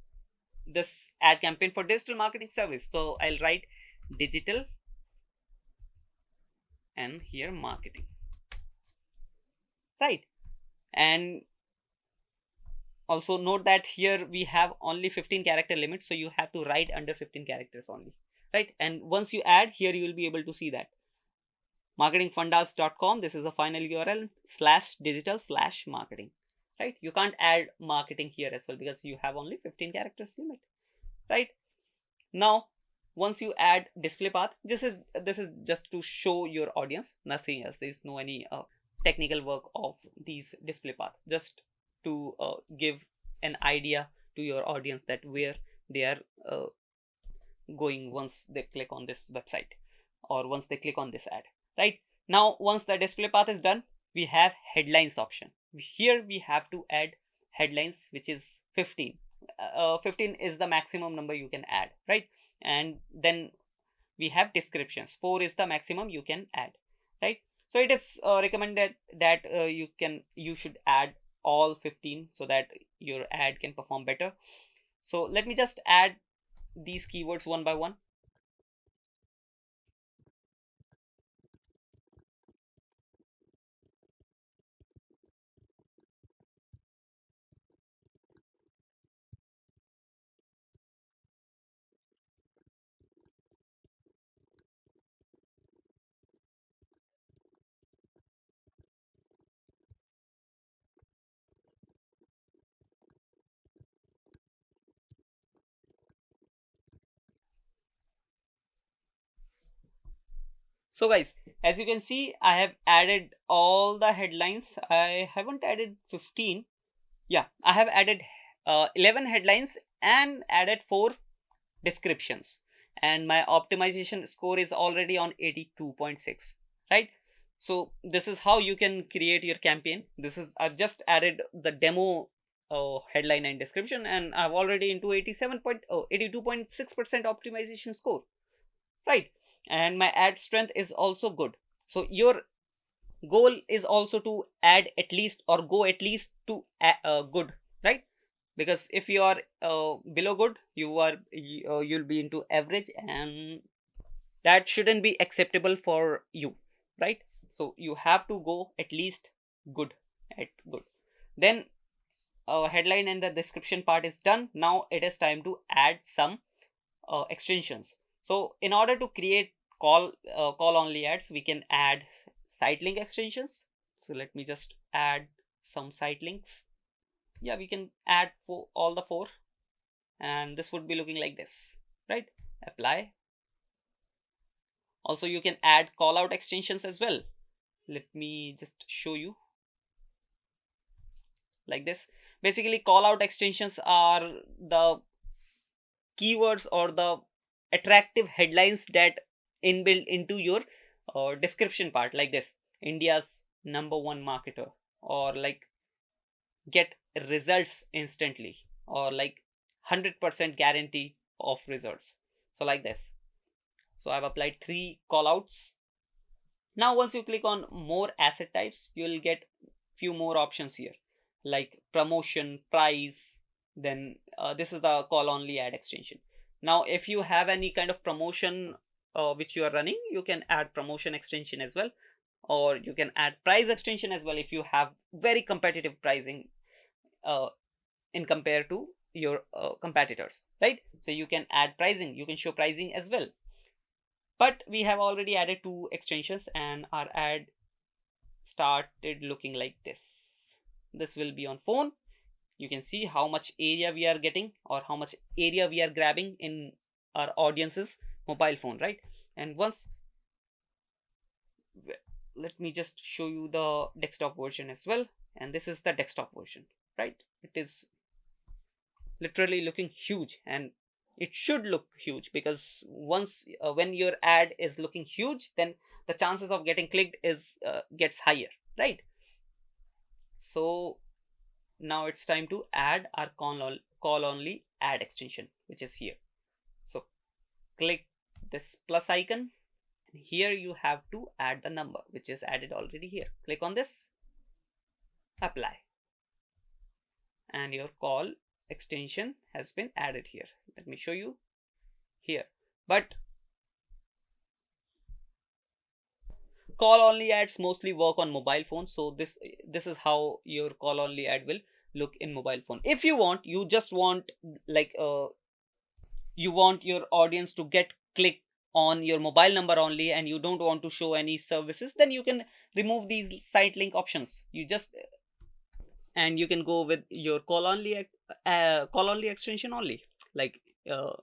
this ad campaign for digital marketing service, so I'll write digital and here marketing, right? And also note that here we have only 15 character limit, so you have to write under 15 characters only, right? And once you add here, you will be able to see that marketingfundas.com, this is a final URL /digital/marketing, right? You can't add marketing here as well because you have only 15 characters limit, right? Now once you add display path, this is just to show your audience, nothing else. There is no any technical work of these display path, just to give an idea to your audience that where they are going once they click on this website, or once they click on this ad, right? Now once the display path is done, we have headlines option. Here we have to add headlines, which is 15. 15 is the maximum number you can add, right? And then we have descriptions. 4 is the maximum you can add, right? So it is recommended that you should add all 15 so that your ad can perform better. So let me just add these keywords one by one. So guys, as you can see, I have added all the headlines. I haven't added 15. Yeah, I have added 11 headlines and added 4 descriptions, and my optimization score is already on 82.6, right? So this is how you can create your campaign. I've just added the demo headline and description, and I've already into 82.6% optimization score, right? And my ad strength is also good. So your goal is also to add at least or go at least to good, right? Because if you are below good, you'll be into average, and that shouldn't be acceptable for you, right? So you have to go at least good at good. Then headline and the description part is done. Now it is time to add some extensions. So in order to create call only ads, we can add Sitelink extensions. So let me just add some Sitelinks. Yeah, we can add for all the 4, and this would be looking like this, right? Apply. Also you can add callout extensions as well. Let me just show you like this. Basically, callout extensions are the keywords or the attractive headlines that inbuilt into your description part, like this: India's #1 marketer, or like get results instantly, or like 100% guarantee of results. So like this. So I've applied 3 callouts. Now once you click on more asset types, you will get few more options here, like promotion, price. Then this is the call only ad extension. Now if you have any kind of promotion which you are running, you can add promotion extension as well, or you can add price extension as well if you have very competitive pricing in compare to your competitors, right? So you can add pricing, you can show pricing as well. But we have already added 2 extensions, and our ad started looking like this. This will be on phone. You can see how much area we are getting, or how much area we are grabbing in our audience's mobile phone, right? And once, let me just show you the desktop version as well. And this is the desktop version, right? It is literally looking huge, and it should look huge, because once when your ad is looking huge, then the chances of getting clicked is gets higher, right? So now it's time to add our call only ad extension, which is here. So click this plus icon, and here you have to add the number, which is added already here. Click on this, apply, and your call extension has been added here. Let me show you here. But call only ads mostly work on mobile phones, so this is how your call only ad will look in mobile phone. If you want, you just want like you want your audience to get click on your mobile number only, and you don't want to show any services, then you can remove these site link options. You just and you can go with your call only extension only, like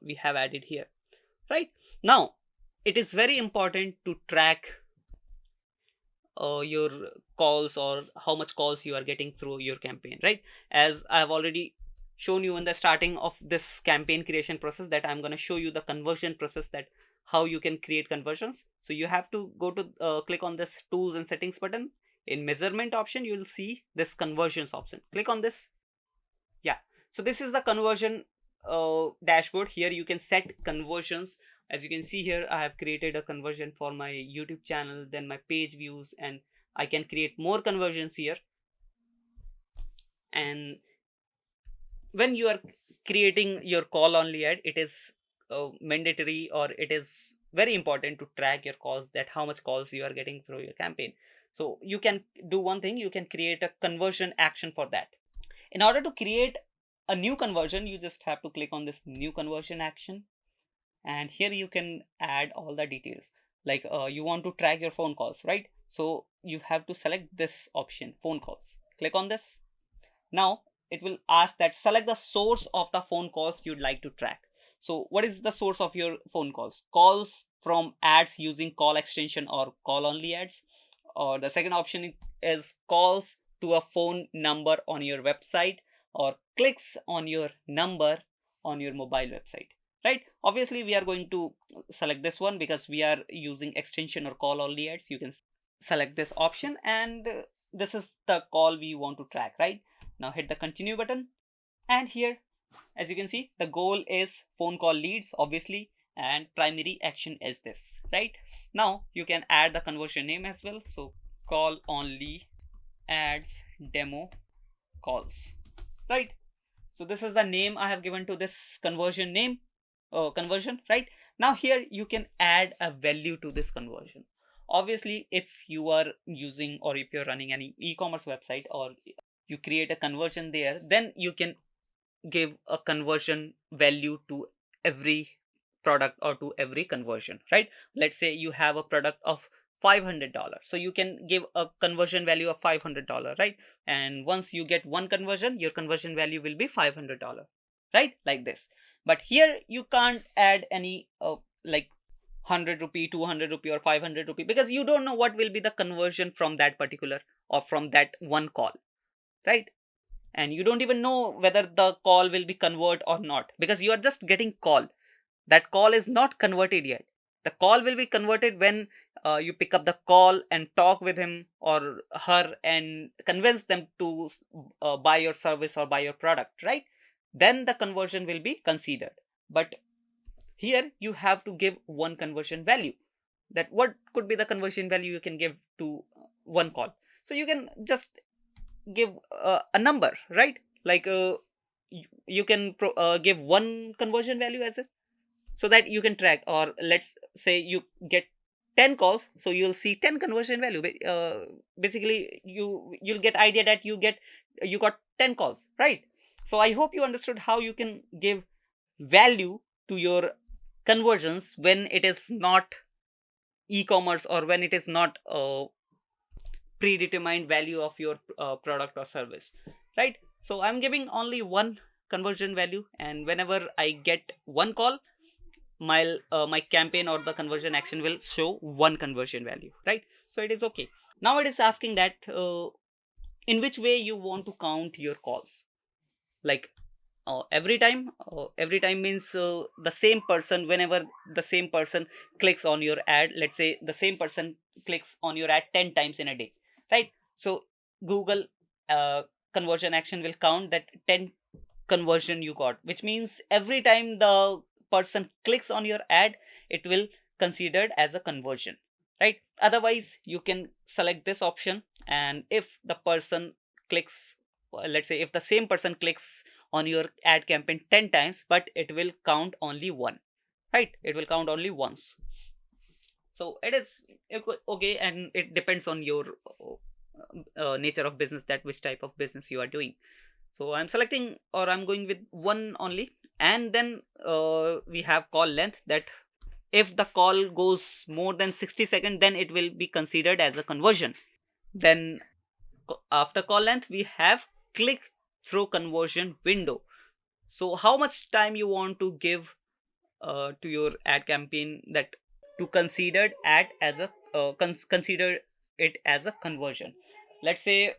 we have added here, right? Now it is very important to track your calls, or how much calls you are getting through your campaign, right? As I have already shown you in the starting of this campaign creation process, that I'm going to show you the conversion process, that how you can create conversions. So you have to go to click on this tools and settings button. In measurement option, you will see this conversions option. Click on this. Yeah, so this is the conversion dashboard. Here you can set conversions. As you can see here, I have created a conversion for my YouTube channel, then my page views, and I can create more conversions here. And when you are creating your call only ad, it is mandatory, or it is very important to track your calls, that how much calls you are getting through your campaign. So you can do one thing, you can create a conversion action for that. In order to create a new conversion, you just have to click on this new conversion action, and here you can add all the details, like you want to track your phone calls, right? So you have to select this option, phone calls. Click on this. Now it will ask that select the source of the phone calls you'd like to track. So what is the source of your phone calls? Calls from ads using call extension or call only ads. Or the second option is calls to a phone number on your website, or clicks on your number on your mobile website, right? Obviously we are going to select this one because we are using extension or call only ads. You can select this option, and this is the call we want to track, right? Now hit the continue button, and here, as you can see, the goal is phone call leads, obviously, and primary action is this, right? Now you can add the conversion name as well. So call only ads demo calls, right? So this is the name I have given to this conversion name, conversion, right? Now here you can add a value to this conversion. Obviously, if you are using, or if you're running any e-commerce website, or you create a conversion there, then you can give a conversion value to every product or to every conversion, right? Let's say you have a product of $500, so you can give a conversion value of $500, right? And once you get one conversion, your conversion value will be $500, right? Like this. But here you can't add any like 100 rupee, 200 rupee, or 500 rupee, because you don't know what will be the conversion from that particular, or from that one call, right? And you don't even know whether the call will be convert or not, because you are just getting call. That call is not converted yet. The call will be converted when you pick up the call and talk with him or her and convince them to buy your service or buy your product, right? Then the conversion will be considered. But here you have to give one conversion value. That what could be the conversion value you can give to one call? So you can just give a number, right? Like you can give one conversion value as it, so that you can track. Or let's say you get 10 calls, so you'll see 10 conversion value. Basically you'll get idea that you got 10 calls, right? So I hope you understood how you can give value to your conversions when it is not e-commerce, or when it is not predetermined value of your product or service, right? So I'm giving only one conversion value, and whenever I get one call, my campaign or the conversion action will show one conversion value, right? So it is okay. Now it is asking that in which way you want to count your calls. Like every time means the same person, whenever the same person clicks on your ad, let's say the same person clicks on your ad 10 times in a day, right? So Google conversion action will count that 10 conversion you got, which means every time the person clicks on your ad, it will considered as a conversion, right? Otherwise you can select this option, and if the person clicks, let's say if the same person clicks on your ad campaign 10 times, but it will count only one, right? It will count only once. So it is okay, and it depends on your nature of business, that which type of business you are doing. So I'm selecting, or I'm going with one only. And then we have call length, that if the call goes more than 60 seconds, then it will be considered as a conversion. Then after call length, we have click through conversion window. So how much time you want to give to your ad campaign, that to consider ad as a consider it as a conversion. Let's say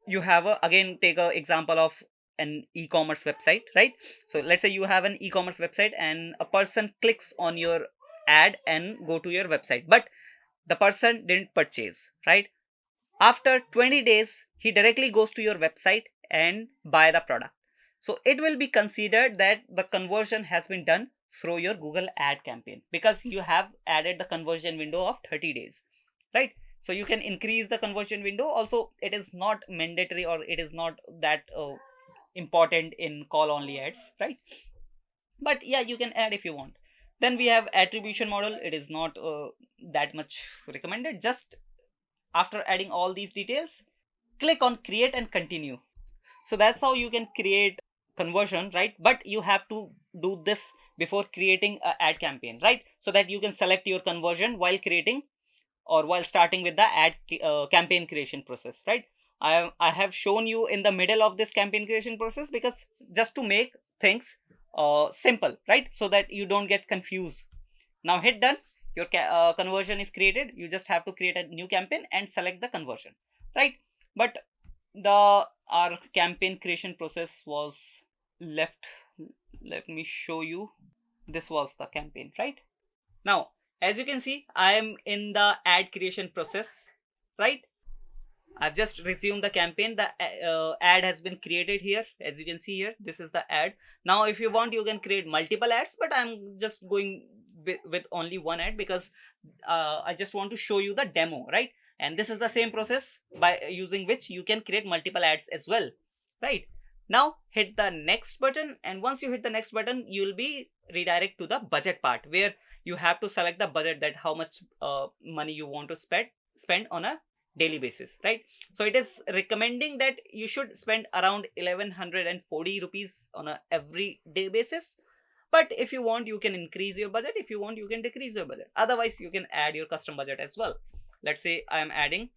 you have a, again take a example of an e-commerce website, right? So let's say you have an e-commerce website, and a person clicks on your ad and go to your website, but the person didn't purchase, right? After 20 days he directly goes to your website and buy the product. So it will be considered that the conversion has been done through your Google ad campaign, because you have added the conversion window of 30 days, right? So you can increase the conversion window. Also, it is not mandatory, or it is not that important in call only ads, right? But yeah, you can add if you want. Then we have attribution model. It is not that much recommended. Just after adding all these details, click on create and continue. So that's how you can create conversion, right? But you have to do this before creating an ad campaign, right? So that you can select your conversion while creating, or while starting with the ad campaign creation process, right? I have shown you in the middle of this campaign creation process, because just to make things simple, right? So that you don't get confused. Now hit done. Your conversion is created. You just have to create a new campaign and select the conversion, right? But our campaign creation process was left. Let me show you. This was the campaign, right? Now, as you can see, I am in the ad creation process, right? I've just resumed the campaign. The ad has been created here. As you can see here, this is the ad. Now, if you want, you can create multiple ads, but I'm just going with only one ad because I just want to show you the demo, right? And this is the same process by using which you can create multiple ads as well, right? Now, hit the next button, and once you hit the next button, you will be redirect to the budget part where you have to select the budget, that how much money you want to spend on a daily basis, right? So it is recommending that you should spend around 1140 rupees on a everyday basis. But if you want, you can increase your budget. If you want, you can decrease your budget. Otherwise, you can add your custom budget as well. Let's say I am adding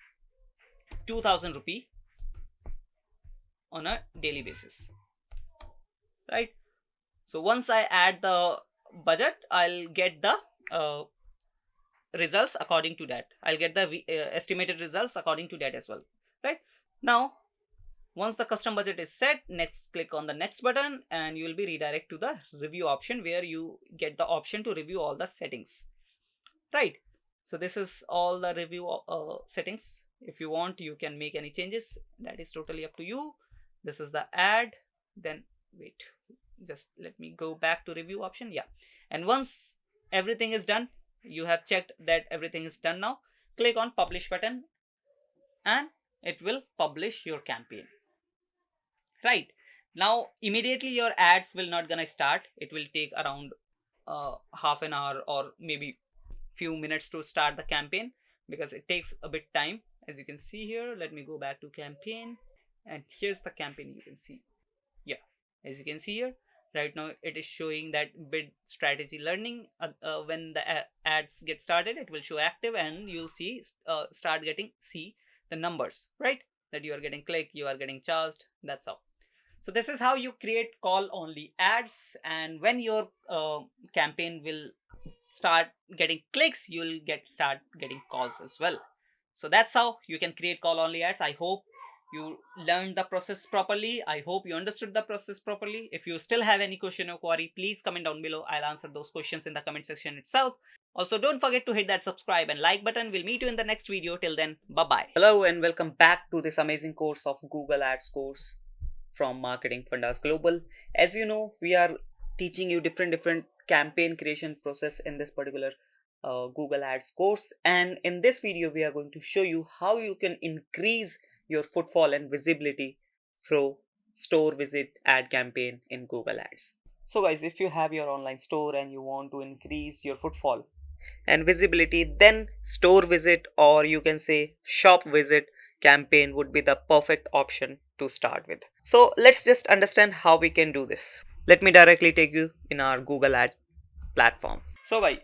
2000 rupee on a daily basis, right? So once I add the budget, I'll get the results according to that. I'll get the estimated results according to that as well, right? Now, once the custom budget is set, next click on the next button and you will be redirected to the review option where you get the option to review all the settings, right? So this is all the review settings. If you want, you can make any changes. That is totally up to you. This is the ad. Then wait, just let me go back to review option. Yeah, and once everything is done, you have checked that everything is done. Now click on publish button and it will publish your campaign, right? Now immediately your ads will not gonna start. It will take around half an hour or maybe few minutes to start the campaign because it takes a bit time. As you can see here, let me go back to campaign and here's the campaign. You can see, yeah, as you can see here, right now it is showing that bid strategy learning. When the ads get started, it will show active and you'll see start getting see the numbers, right? That you are getting click, you are getting charged. That's how. So this is how you create call only ads, and when your campaign will start getting clicks, you'll start getting calls as well. So that's how you can create call only ads. I hope you learned the process properly. I hope you understood the process properly. If you still have any question or query, please comment down below. I'll answer those questions in the comment section itself. Also, don't forget to hit that subscribe and like button. We'll meet you in the next video. Till then, bye-bye. Hello and welcome back to this amazing course of Google Ads course from Marketing Fundas Global. As you know, we are teaching you different campaign creation process in this particular Google Ads course, and in this video we are going to show you how you can increase your footfall and visibility through store visit ad campaign in Google Ads. So guys, if you have your online store and you want to increase your footfall and visibility, then store visit, or you can say shop visit campaign, would be the perfect option to start with. So let's just understand how we can do this. Let me directly take you in our Google Ad platform. So guys,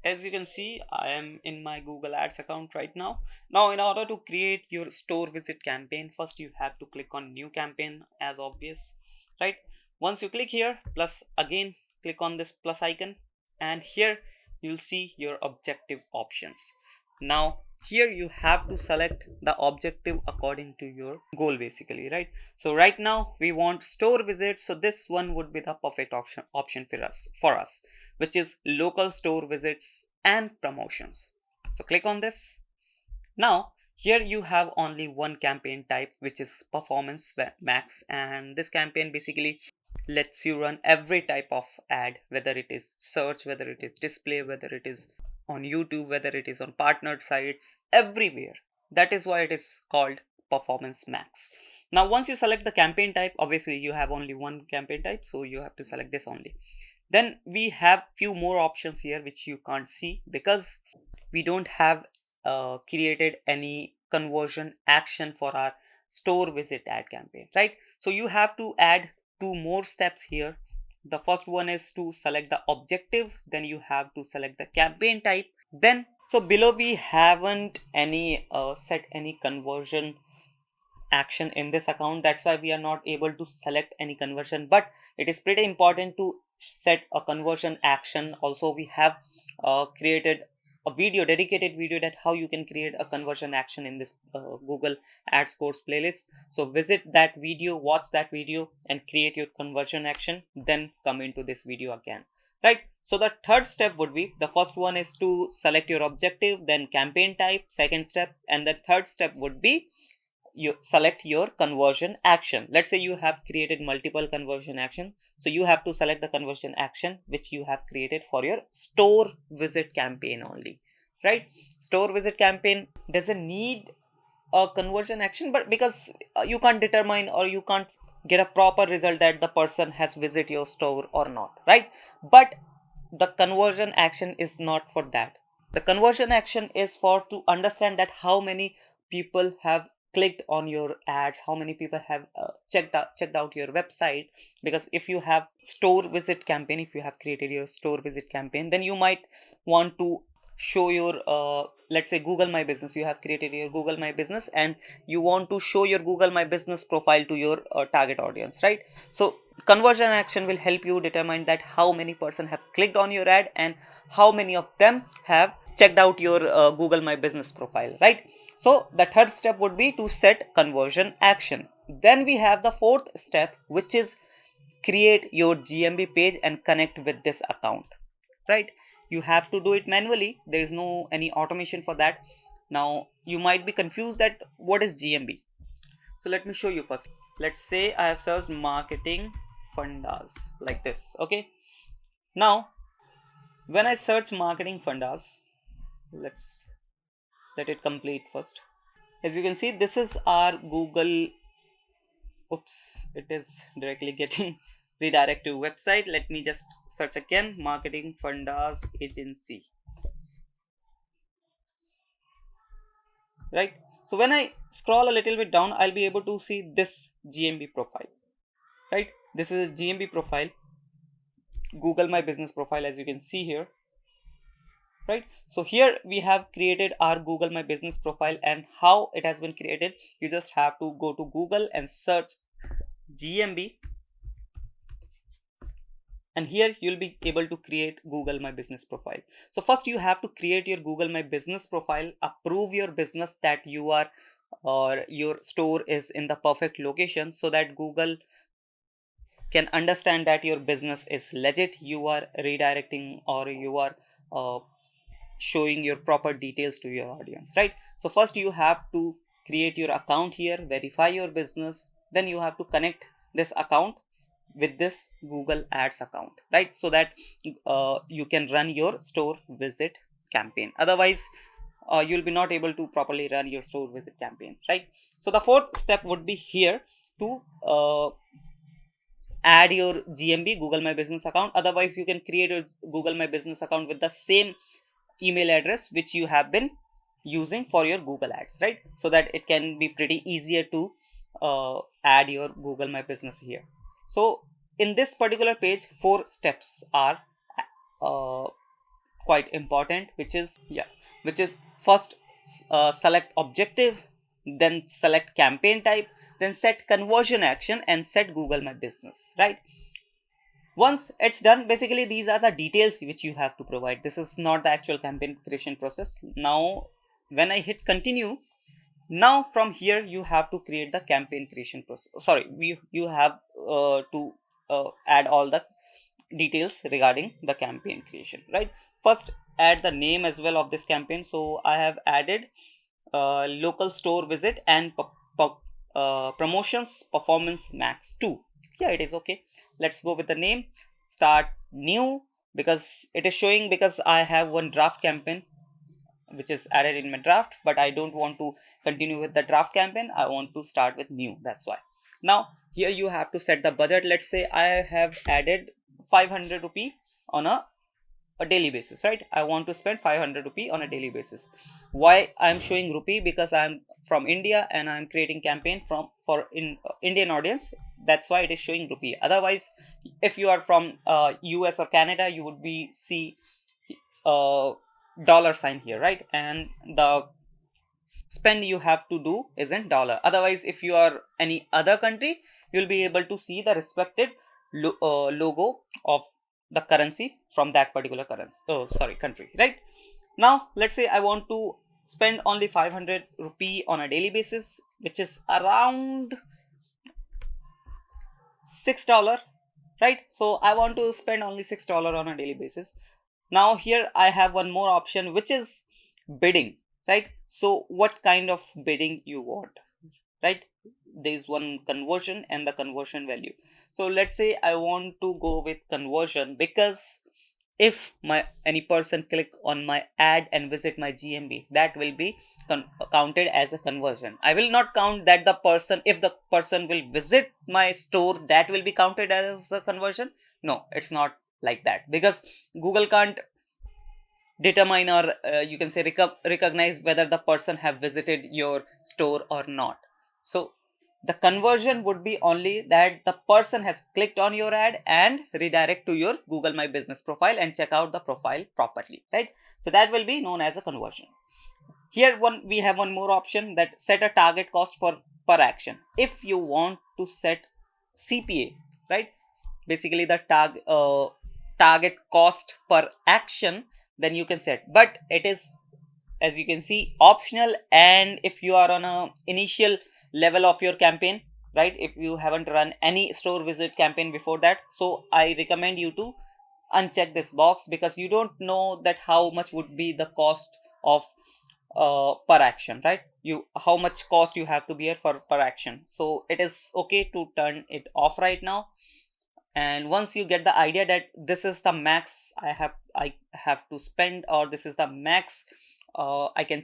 as you can see, I am in my Google Ads account right now. Now in order to create your store visit campaign, first you have to click on new campaign, as obvious, right? Once you click here, plus again click on this plus icon, and here you'll see your objective options. Now here you have to select the objective according to your goal basically, right? So right now we want store visit, so this one would be the perfect option for us, which is local store visits and promotions. So click on this. Now here you have only one campaign type, which is performance max, and this campaign basically lets you run every type of ad, whether it is search, whether it is display, whether it is on YouTube, whether it is on partnered sites, everywhere. That is why it is called performance max. Now once you select the campaign type, obviously you have only one campaign type, so you have to select this only. Then we have few more options here which you can't see because we don't have created any conversion action for our store visit ad campaign, right? So you have to add two more steps here. The first one is to select the objective, then you have to select the campaign type. Then so below we haven't any set any conversion action in this account, that's why we are not able to select any conversion, but it is pretty important to set a conversion action. Also we have created a dedicated video that how you can create a conversion action in this Google Ads course playlist. So visit that video, watch that video and create your conversion action, then come into this video again, right? So the third step would be, the first one is to select your objective, then campaign type, second step, and the third step would be you select your conversion action. Let's say you have created multiple conversion action, so you have to select the conversion action which you have created for your store visit campaign only, right? Store visit campaign doesn't need a conversion action, but because you can't determine or you can't get a proper result that the person has visit your store or not, right? But the conversion action is not for that. The conversion action is for to understand that how many people have clicked on your ads, how many people have checked out your website. Because if you have store visit campaign, if you have created your store visit campaign, then you might want to show your let's say Google My Business. You have created your Google My Business and you want to show your Google My Business profile to your target audience, right? So conversion action will help you determine that how many person have clicked on your ad and how many of them have checked out your Google My Business profile, right? So the third step would be to set conversion action. Then we have the fourth step, which is create your GMB page and connect with this account, right? You have to do it manually. There is no any automation for that. Now you might be confused that what is GMB. So let me show you first. Let's say I have searched marketing fundas like this. Okay, now when I search marketing fundas, let's let it complete first. As you can see, this is our Google. Oops, it is directly getting redirect to website. Let me just search again, marketing fundas agency, right? So when I scroll a little bit down, I'll be able to see this GMB profile, right? This is a GMB profile, Google My Business profile, as you can see here, right? So here we have created our Google My Business profile, and how it has been created, you just have to go to Google and search GMB, and here you'll be able to create Google My Business profile. So first you have to create your Google My Business profile, approve your business that you are or your store is in the perfect location, so that Google can understand that your business is legit, you are redirecting or you are showing your proper details to your audience, right? So first you have to create your account here, verify your business, then you have to connect this account with this Google Ads account, right? So that you can run your store visit campaign. Otherwise you'll be not able to properly run your store visit campaign, right? So the fourth step would be here to add your GMB Google My Business account. Otherwise you can create a Google My Business account with the same email address which you have been using for your Google Ads, right? So that it can be pretty easier to add your Google My Business here. So in this particular page, 4 steps are quite important, which is first select objective, then select campaign type, then set conversion action and set Google My Business, right? Once it's done, basically these are the details which you have to provide. This is not the actual campaign creation process. Now when I hit continue, now from here you have to create the campaign creation process. Sorry, you have to add all the details regarding the campaign creation, right? First add the name as well of this campaign. So I have added local store visit and promotions performance max 2. Yeah, it is okay. Let's go with the name, start new, because it is showing, because I have one draft campaign which is added in my draft, but I don't want to continue with the draft campaign. I want to start with new, that's why. Now here you have to set the budget. Let's say I have added 500 rupee on a daily basis, right? I want to spend 500 rupee on a daily basis. Why I'm showing rupee? Because I'm from India and I'm creating campaign for Indian audience. That's why it is showing rupee. Otherwise, if you are from US or Canada, you would be see dollar sign here, right? And the spend you have to do is in dollar. Otherwise, if you are any other country, you'll be able to see the respected logo of the currency from that particular country, right? Now let's say I want to spend only 500 rupee on a daily basis, which is around $6, right? So I want to spend only $6 on a daily basis. Now here I have one more option, which is bidding, right? So what kind of bidding you want, right? There is one conversion and the conversion value. So let's say I want to go with conversion, because if any person click on my ad and visit my GMB, that will be counted as a conversion. I will not count that the person, if the person will visit my store, that will be counted as a conversion. No, it's not like that, because Google can't determine, or you can say recognize whether the person have visited your store or not. So the conversion would be only that the person has clicked on your ad and redirect to your Google My Business profile and check out the profile properly, right? So that will be known as a conversion. Here we have one more option, that set a target cost for per action. If you want to set CPA, right, basically the target cost per action, then you can set, but it is, as you can see, optional. And if you are on a initial level of your campaign, right, if you haven't run any store visit campaign before that, so I recommend you to uncheck this box, because you don't know that how much would be the cost of per action, right? How much cost you have to bear for per action. So it is okay to turn it off right now. And once you get the idea that this is the max I have to spend, or this is the max I can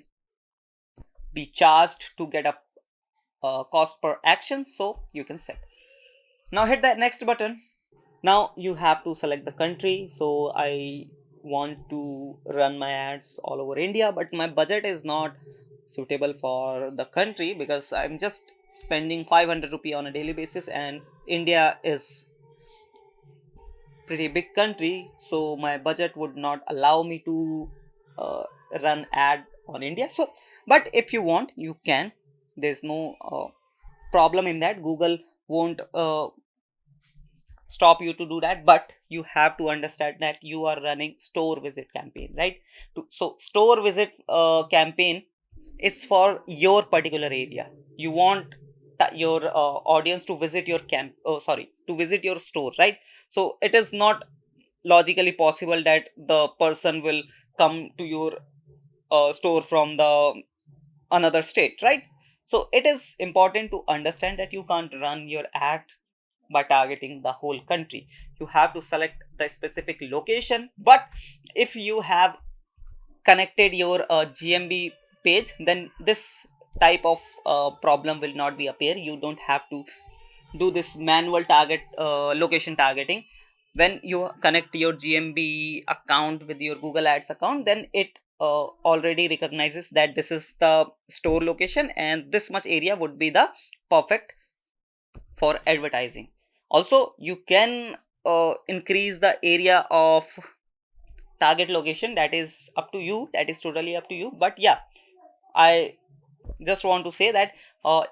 be charged to get a cost per action, so you can set. Now hit that next button. Now you have to select the country. So I want to run my ads all over India, but my budget is not suitable for the country, because I'm just spending 500 rupee on a daily basis, and India is pretty big country, so my budget would not allow me to run ad on India. So but if you want, you can. There's no problem in that. Google won't stop you to do that, but you have to understand that you are running store visit campaign, right? So store visit campaign is for your particular area. You want your audience to visit your to visit your store, right? So it is not logically possible that the person will come to your store from the another state, right? So it is important to understand that you can't run your ad by targeting the whole country. You have to select the specific location. But if you have connected your GMB page, then this type of problem will not be appear. You don't have to do this manual location targeting. When you connect your GMB account with your Google Ads account, then it already recognizes that this is the store location, and this much area would be the perfect for advertising. Also, you can increase the area of target location. That is up to you, that is totally up to you. But yeah, I just want to say that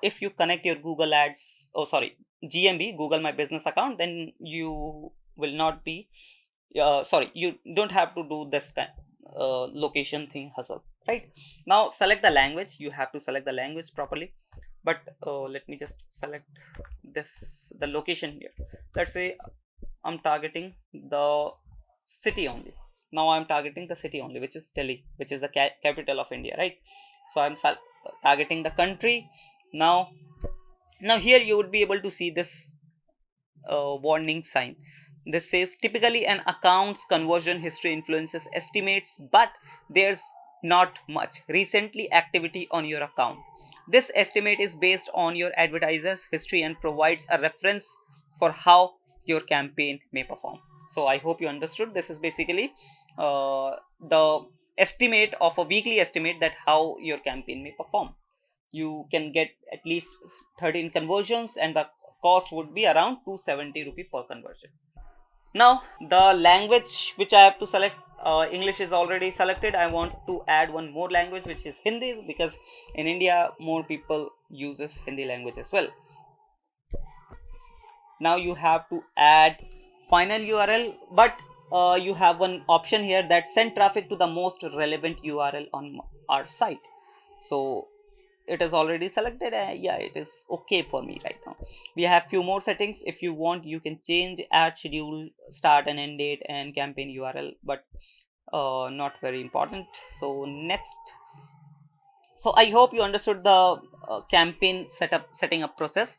if you connect your Google Ads, GMB, Google My Business account, then you will not be you don't have to do this kind location thing hustle, right? Now select the language. You have to select the language properly. But let me just select the location here. Let's say I'm targeting the city only. Now I'm targeting the city only, which is Delhi, which is the capital of India, right? So I'm targeting the country. Now here you would be able to see this warning sign. This says typically an account's conversion history influences estimates, but there's not much recently activity on your account. This estimate is based on your advertiser's history and provides a reference for how your campaign may perform. So I hope you understood. This is basically the estimate of a weekly estimate that how your campaign may perform. You can get at least 13 conversions, and the cost would be around 270 rupee per conversion. Now the language which I have to select, English is already selected. I want to add one more language, which is Hindi, because in India more people uses Hindi language as well. Now you have to add final URL, but you have one option here that send traffic to the most relevant URL on our site. So it is already selected. Yeah, it is okay for me right now. We have few more settings. If you want, you can change ad schedule, start and end date, and campaign URL, but not very important. So next. So I hope you understood the campaign setting up process.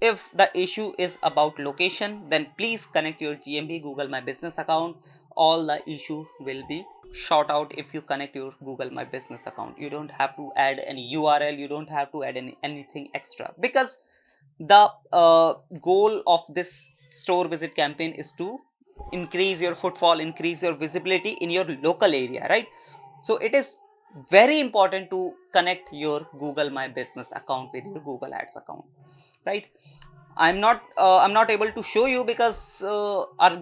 If the issue is about location, then please connect your GMB Google My Business account. All the issue will be short out if you connect your Google My Business account. You don't have to add any URL, you don't have to add anything extra, because the goal of this store visit campaign is to increase your footfall, increase your visibility in your local area, right? So it is very important to connect your Google My Business account with your Google Ads account, right? I'm not able to show you because our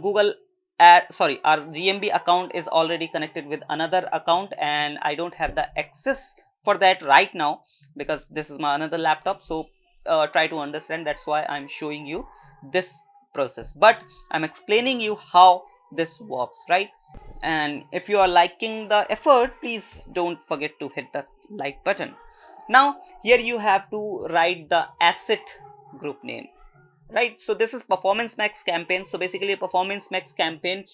our GMB account is already connected with another account, and I don't have the access for that right now because this is my another laptop. So try to understand, that's why I'm showing you this process, but I'm explaining you how this works, right? And if you are liking the effort, please don't forget to hit the like button. Now here you have to write the asset group name, right? So this is performance max campaign. So basically a performance max campaign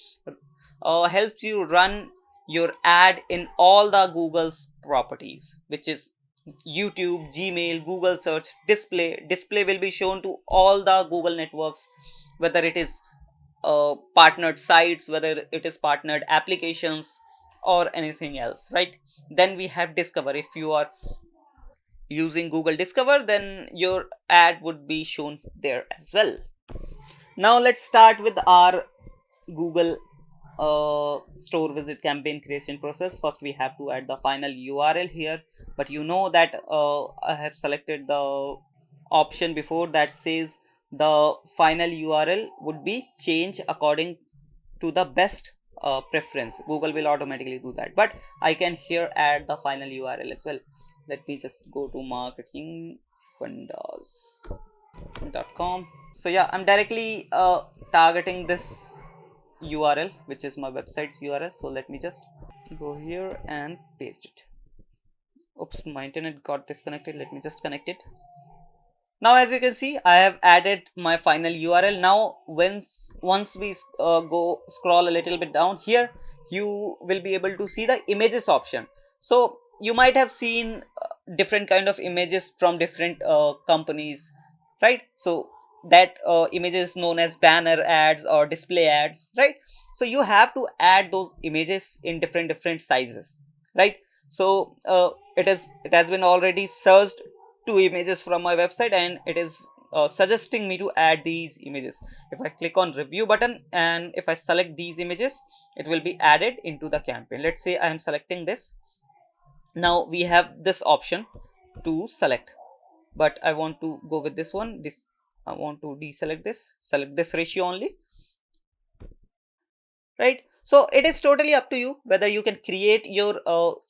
helps you run your ad in all the Google's properties, which is YouTube, Gmail, Google search, display will be shown to all the Google networks, whether it is partnered sites, whether it is partnered applications or anything else, right? Then we have discover. If you are using Google Discover, then your ad would be shown there as well. Now let's start with our Google store visit campaign creation process. First we have to add the final URL here, but you know that I have selected the option before that says the final URL would be changed according to the best preference. Google will automatically do that, but I can here add the final URL as well. Let me just go to marketingfundas.com. So yeah, I'm directly targeting this URL, which is my website's URL. So let me just go here and paste it. Oops, my internet got disconnected. Let me just connect it. Now as you can see, I have added my final URL. Now once we go scroll a little bit down here, you will be able to see the images option. So you might have seen different kind of images from different companies, right? So that image is known as banner ads or display ads, right? So you have to add those images in different sizes, right? So it has been already searched 2 images from my website, and it is suggesting me to add these images. If I click on review button and if I select these images, it will be added into the campaign. Let's say I am selecting this. Now we have this option to select, but I want to go with this one. I want to deselect this, select this ratio only, right? So it is totally up to you whether you can create your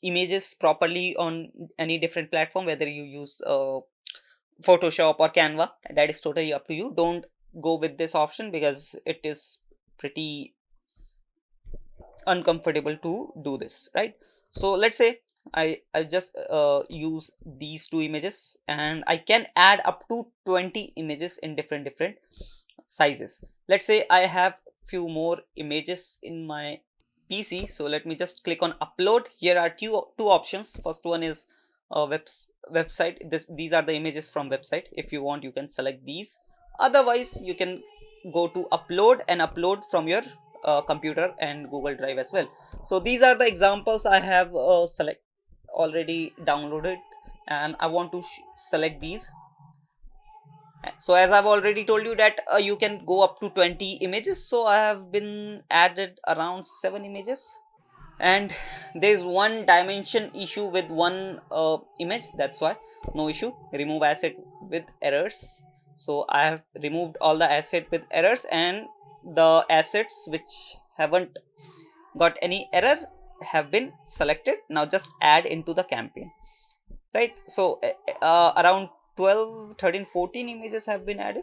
images properly on any different platform, whether you use Photoshop or Canva. That is totally up to you. Don't go with this option because it is pretty uncomfortable to do this, right? So let's say I just use these 2 images, and I can add up to 20 images in different sizes. Let's say I have few more images in my PC. So let me just click on upload. Here are two options. First one is website. These are the images from website. If you want, you can select these. Otherwise you can go to upload and upload from your computer and Google Drive as well. So these are the examples I have already downloaded, and I want to select these. So as I've already told you that you can go up to 20 images. So I have been added around 7 images, and there is one dimension issue with one image. That's why no issue. Remove asset with errors. So I have removed all the asset with errors, and the assets which haven't got any error have been selected. Now just add into the campaign, right? So around 12, 13, 14 images have been added,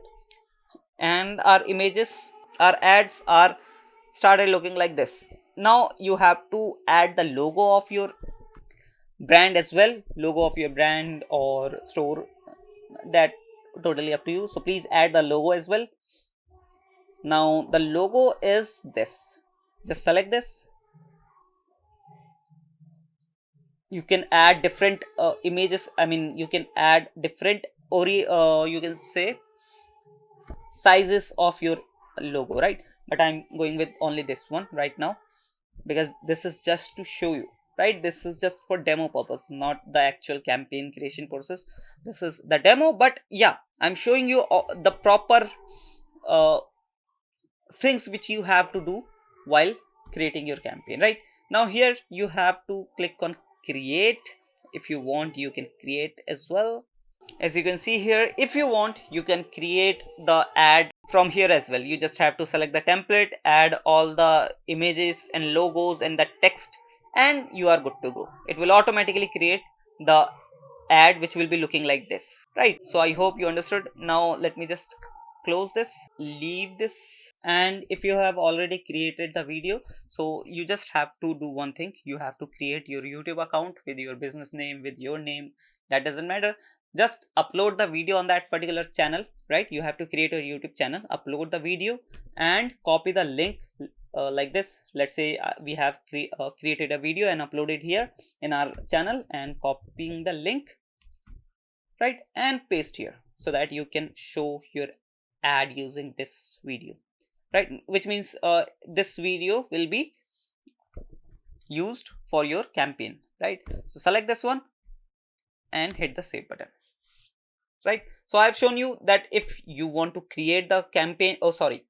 and our ads are started looking like this. Now you have to add the logo of your brand as well, logo of your brand or store, that totally up to you. So please add the logo as well. Now the logo is this, just select this. You can add different images, I mean you can add different you can say sizes of your logo, right? But I'm going with only this one right now because this is just to show you, right? This is just for demo purpose, not the actual campaign creation process. This is the demo, but yeah, I'm showing you the proper uh, things which you have to do while creating your campaign. Right now here you have to click on create. If you want, you can create as well. As you can see here, if you want, you can create the ad from here as well. You just have to select the template, add all the images and logos and the text, and you are good to go. It will automatically create the ad which will be looking like this, right? So I hope you understood. Now let me just close this, leave this, and if you have already created the video, so you just have to do one thing. You have to create your YouTube account with your business name, with your name, that doesn't matter. Just upload the video on that particular channel, right? You have to create a YouTube channel, upload the video and copy the link like this. Let's say we have created a video and uploaded here in our channel, and copying the link, right, and paste here so that you can show your ad using this video, right? Which means this video will be used for your campaign, right? So select this one and hit the save button, right? So I've shown you that if you want to create the campaign,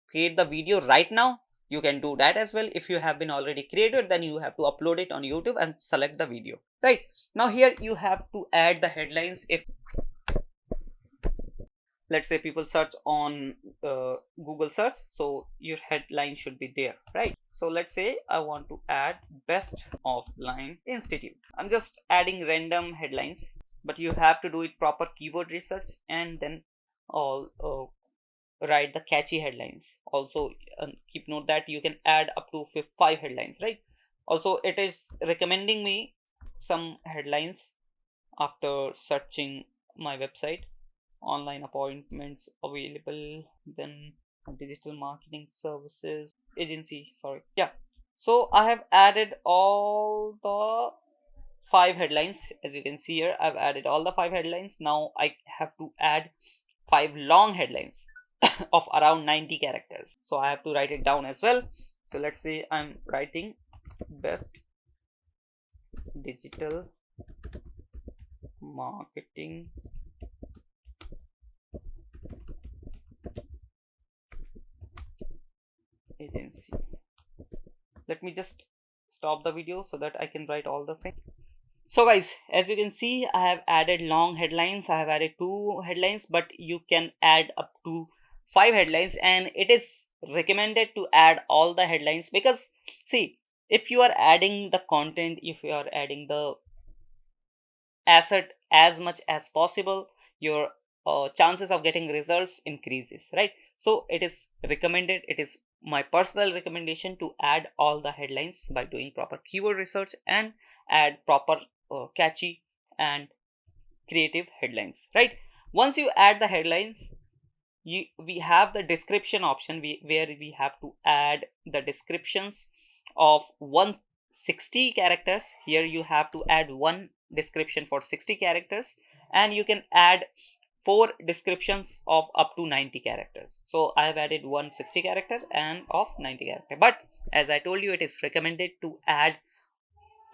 create the video right now, you can do that as well. If you have been already created, then you have to upload it on YouTube and select the video. Right now here you have to add the headlines. If let's say people search on Google search, so your headline should be there, right? So let's say I want to add best offline institute. I'm just adding random headlines, but you have to do it proper keyword research and then all write the catchy headlines. Also keep note that you can add up to 5 headlines, right? Also it is recommending me some headlines after searching my website. Online appointments available, then digital marketing services agency, yeah. So I have added all the 5 headlines. As you can see here, I've added all the 5 headlines. Now I have to add 5 long headlines of around 90 characters, so I have to write it down as well. So let's say I'm writing best digital marketing agency. Let me just stop the video so that I can write all the things. So guys, as you can see, I have added long headlines. I have added 2 headlines, but you can add up to 5 headlines, and it is recommended to add all the headlines because see, if you are adding the content, if you are adding the asset as much as possible, your chances of getting results increases, right? So it is recommended, it is my personal recommendation to add all the headlines by doing proper keyword research and add proper catchy and creative headlines, right? Once you add the headlines, we have the description option where we have to add the descriptions of 160 characters. Here you have to add one description for 60 characters, and you can add 4 descriptions of up to 90 characters. So I have added 160 character and of 90 character, but as I told you, it is recommended to add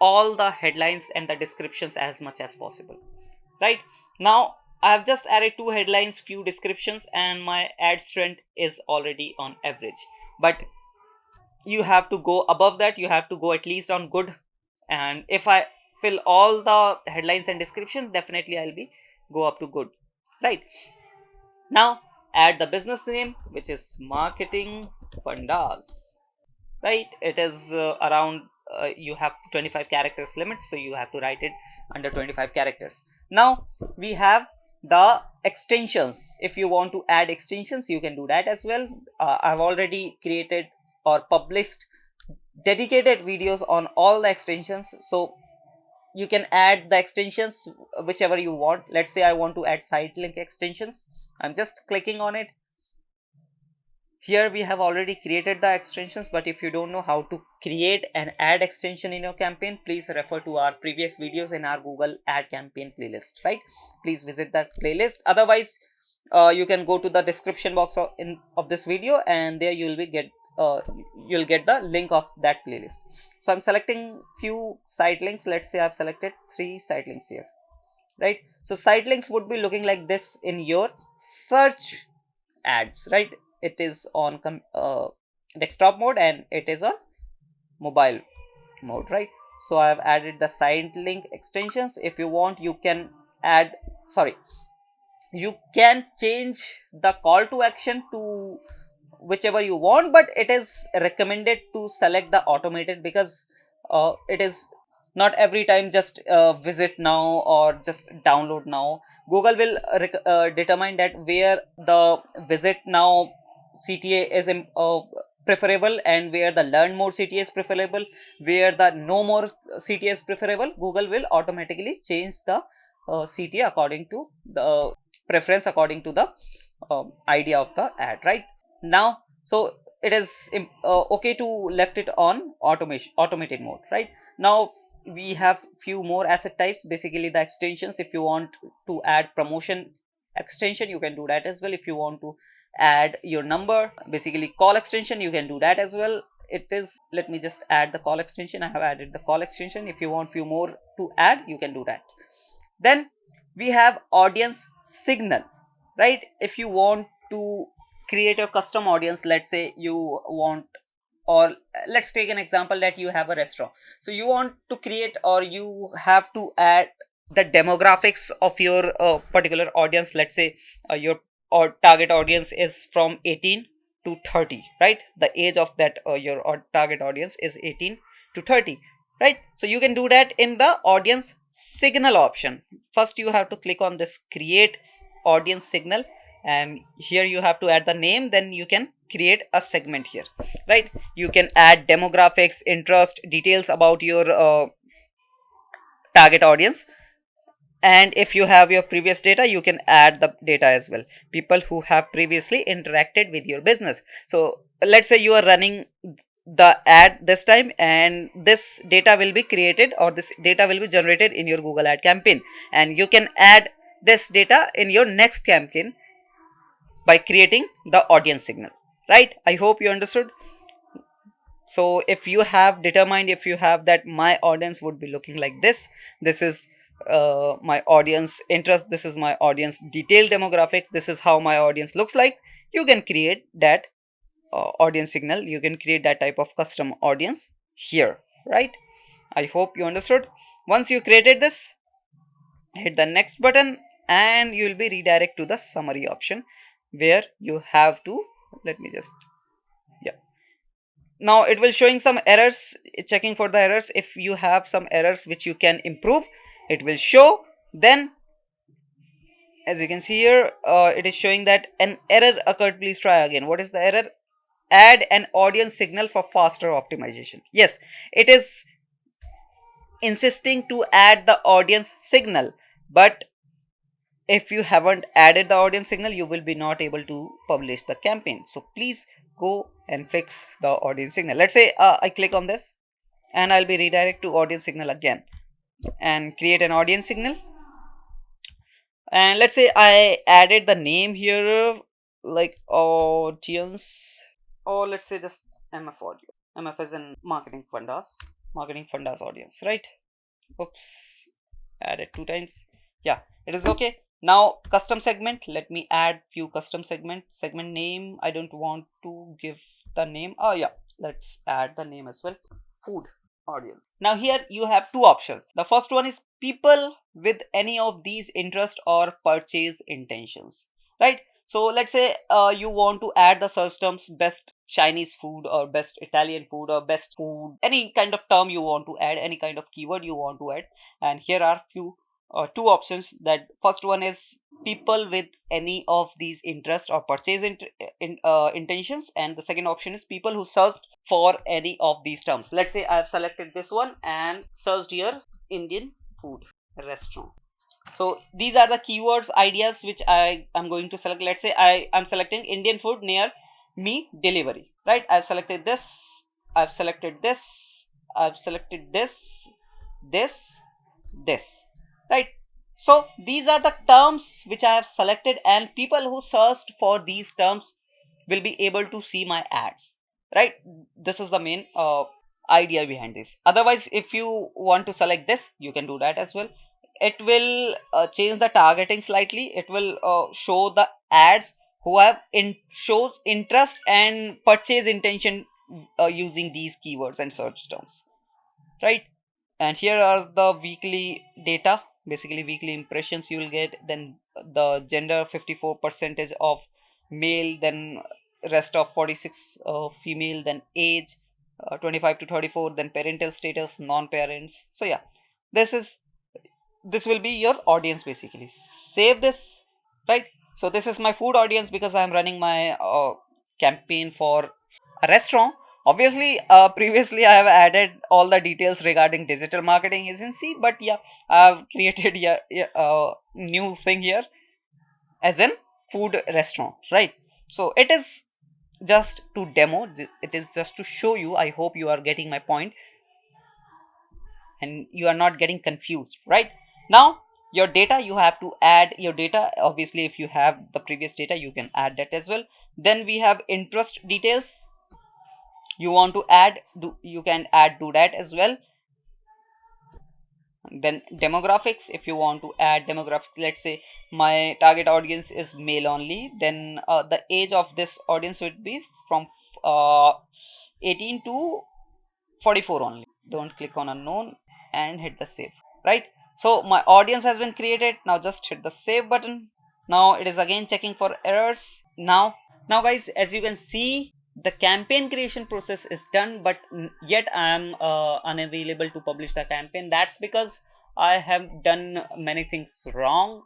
all the headlines and the descriptions as much as possible. Right now I have just added 2 headlines, few descriptions, and my ad strength is already on average, but you have to go above that. You have to go at least on good, and if I fill all the headlines and description, definitely I'll be go up to good. Right now add the business name, which is marketing fundas, right? It is around you have 25 characters limit, so you have to write it under 25 characters. Now we have the extensions. If you want to add extensions, you can do that as well. I've already created or published dedicated videos on all the extensions. So you can add the extensions whichever you want. Let's say I want to add Sitelink extensions. I'm just clicking on it. Here we have already created the extensions, but if you don't know how to create and add extension in your campaign, please refer to our previous videos in our Google ad campaign playlist, right? Please visit the playlist. Otherwise, you can go to the description box of this video, and there you'll get the link of that playlist. So I'm selecting few site links. Let's say I've selected 3 site links here, right? So site links would be looking like this in your search ads, right? It is on desktop mode and it is on mobile mode, right? So I have added the site link extensions. If you want, you can you can change the call to action to whichever you want, but it is recommended to select the automated, because it is not every time just visit now or just download now. Google will determine that where the visit now CTA is preferable and where the learn more CTA is preferable, where the no more CTA is preferable. Google will automatically change the CTA according to the preference, according to the idea of the ad, right? Now, so it is okay to left it on automated mode, right? Now we have few more asset types, basically the extensions. If you want to add promotion extension, you can do that as well. If you want to add your number, basically call extension, you can do that as well. It is, let me just add the call extension. I have added the call extension. If you want few more to add, you can do that. Then we have audience signal, right? If you want to create a custom audience, let's say you want, or let's take an example that you have a restaurant. So you want to create, or you have to add the demographics of your particular audience. Let's say your target audience is from 18 to 30, right? The age of that your target audience is 18 to 30, right? So you can do that in the audience signal option. First you have to click on this create audience signal, and here you have to add the name. Then you can create a segment here, right? You can add demographics, interest, details about your target audience, and if you have your previous data, you can add the data as well, people who have previously interacted with your business. So let's say you are running the ad this time, and this data will be created, or this data will be generated in your Google ad campaign, and you can add this data in your next campaign by creating the audience signal, right? I hope you understood. So if you have determined, if you have that my audience would be looking like this is my audience interest, this is my audience detailed demographics, this is how my audience looks like, you can create that audience signal. You can create that type of custom audience here, right? I hope you understood. Once you created this, hit the next button and you will be redirected to the summary option, where you have to, let me just, yeah, now it will showing some errors, checking for the errors. If you have some errors which you can improve, it will show. Then as you can see here, it is showing that an error occurred, please try again. What is the error? Add an audience signal for faster optimization. Yes, it is insisting to add the audience signal, but if you haven't added the audience signal, you will be not able to publish the campaign. So please go and fix the audience signal. Let's say I click on this and I'll be redirected to audience signal again, and create an audience signal. And let's say I added the name here like audience, or let's say just MF audio. MF is in marketing fundas audience, right? Oops, added 2 times. Yeah, it is okay. Now custom segment, let me add few custom segment name. I don't want to give the name. Oh yeah, let's add the name as well. Food audience. Now here you have 2 options. The first one is people with any of these interest or purchase intentions, right? So let's say you want to add the search terms best Chinese food or best Italian food or best food, any kind of term you want to add, any kind of keyword you want to add. And here are few 2 options. That first one is people with any of these interest or purchase intentions, and the second option is people who searched for any of these terms. Let's say I've selected this one and searched here Indian food restaurant. So these are the keywords ideas which I am going to select. Let's say I am selecting Indian food near me delivery, right? I've selected this, I've selected this, I've selected this, right? So these are the terms which I have selected, and people who searched for these terms will be able to see my ads, right? This is the main idea behind this. Otherwise, if you want to select this, you can do that as well. It will change the targeting slightly. It will show the ads who have shows interest and purchase intention using these keywords and search terms, right? And here are the weekly data, basically weekly impressions you will get. Then the gender 54 percentage of male, then rest of 46 female, then age 25 to 34, then parental status non-parents. So yeah, this will be your audience. Basically save this, right? So this is my food audience because I am running my campaign for a restaurant. Obviously previously I have added all the details regarding digital marketing agency, but yeah, I have created a new thing here as in food restaurant, right? So it is just to demo, it is just to show you. I hope you are getting my point and you are not getting confused. Right now, your data, you have to add your data. Obviously if you have the previous data, you can add that as well. Then we have interest details. You want to add, you can add do that as well. Then demographics, if you want to add demographics, let's say my target audience is male only, then the age of this audience would be from 18 to 44 only. Don't click on unknown and hit the save, right? So my audience has been created. Now just hit the save button. Now it is again checking for errors. Now guys, as you can see, the campaign creation process is done, but yet I am unavailable to publish the campaign. That's because I have done many things wrong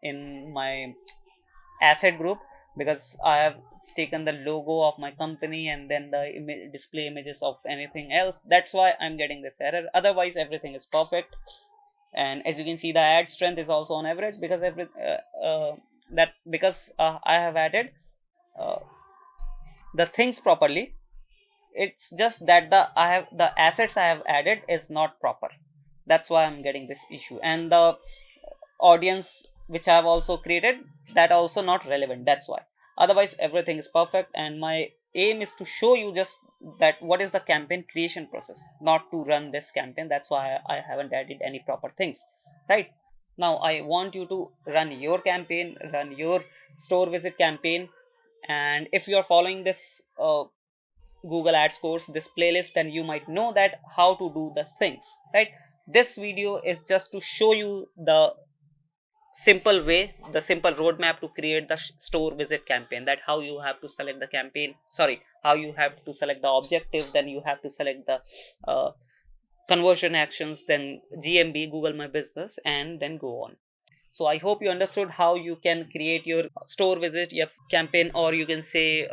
in my asset group, because I have taken the logo of my company and then the display images of anything else. That's why I'm getting this error. Otherwise everything is perfect. And as you can see, the ad strength is also on average, because that's because I have added the things properly. It's just that the assets I have added is not proper. That's why I'm getting this issue. And the audience which I have also created, that also not relevant. That's why. Otherwise everything is perfect, and my aim is to show you just that what is the campaign creation process, not to run this campaign. That's why I haven't added any proper things. Right now I want you to run your campaign, run your store visit campaign. And if you are following this Google Ads course, this playlist, then you might know that how to do the things, right? This video is just to show you the simple way, the simple roadmap to create the store visit campaign, that how you have to select the campaign, how you have to select the objective, then you have to select the conversion actions, then GMB, Google My Business, and then go on. So I hope you understood how you can create your store visit, your campaign, or you can say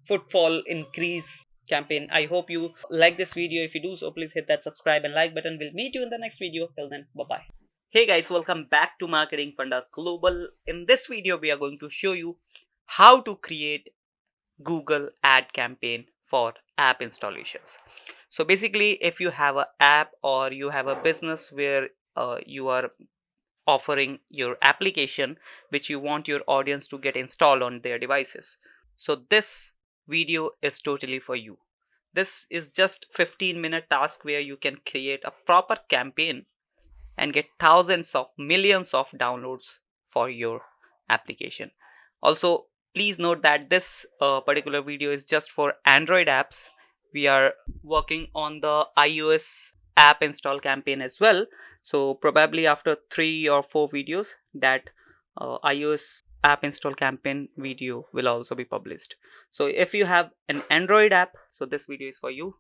footfall increase campaign. I hope you like this video. If you do so, please hit that subscribe and like button. We'll meet you in the next video. Till then, bye bye. Hey guys, welcome back to Marketing Fundas Global. In this video, we are going to show you how to create Google ad campaign for app installations. So basically, if you have an app or you have a business where you are offering your application which you want your audience to get installed on their devices, so this video is totally for you. This is just 15-minute task where you can create a proper campaign and get thousands of millions of downloads for your application. Also, please note that this particular video is just for Android apps. We are working on the iOS app install campaign as well. So probably after 3 or 4 videos, that iOS app install campaign video will also be published. So if you have an Android app, so this video is for you.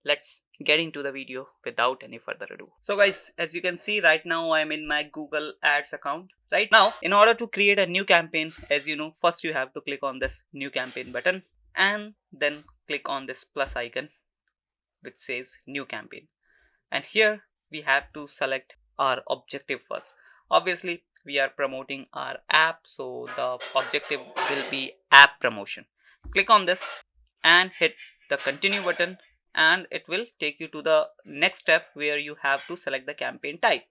let's get into the video without any further ado. So guys, as you can see right now, I am in my Google Ads account. Right now, in order to create a new campaign, as you know, first you have to click on this new campaign button and then click on this plus icon which says new campaign. And here we have to select our objective first. Obviously, we are promoting our app, so the objective will be app promotion. Click on this and hit the continue button, and it will take you to the next step where you have to select the campaign type.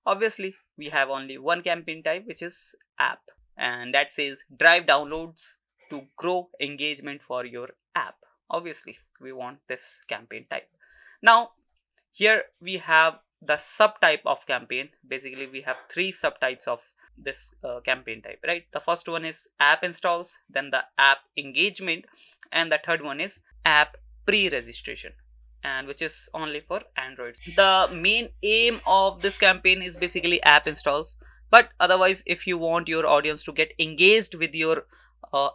Obviously, we have only one campaign type, which is app, and that says drive downloads to grow engagement for your app. Obviously, we want this campaign type. Now here we have the subtype of campaign. Basically, we have three subtypes of this campaign type, right? The first one is app installs, then the app engagement, and the third one is app pre-registration, and which is only for Androids. The main aim of this campaign is basically app installs, but otherwise, if you want your audience to get engaged with your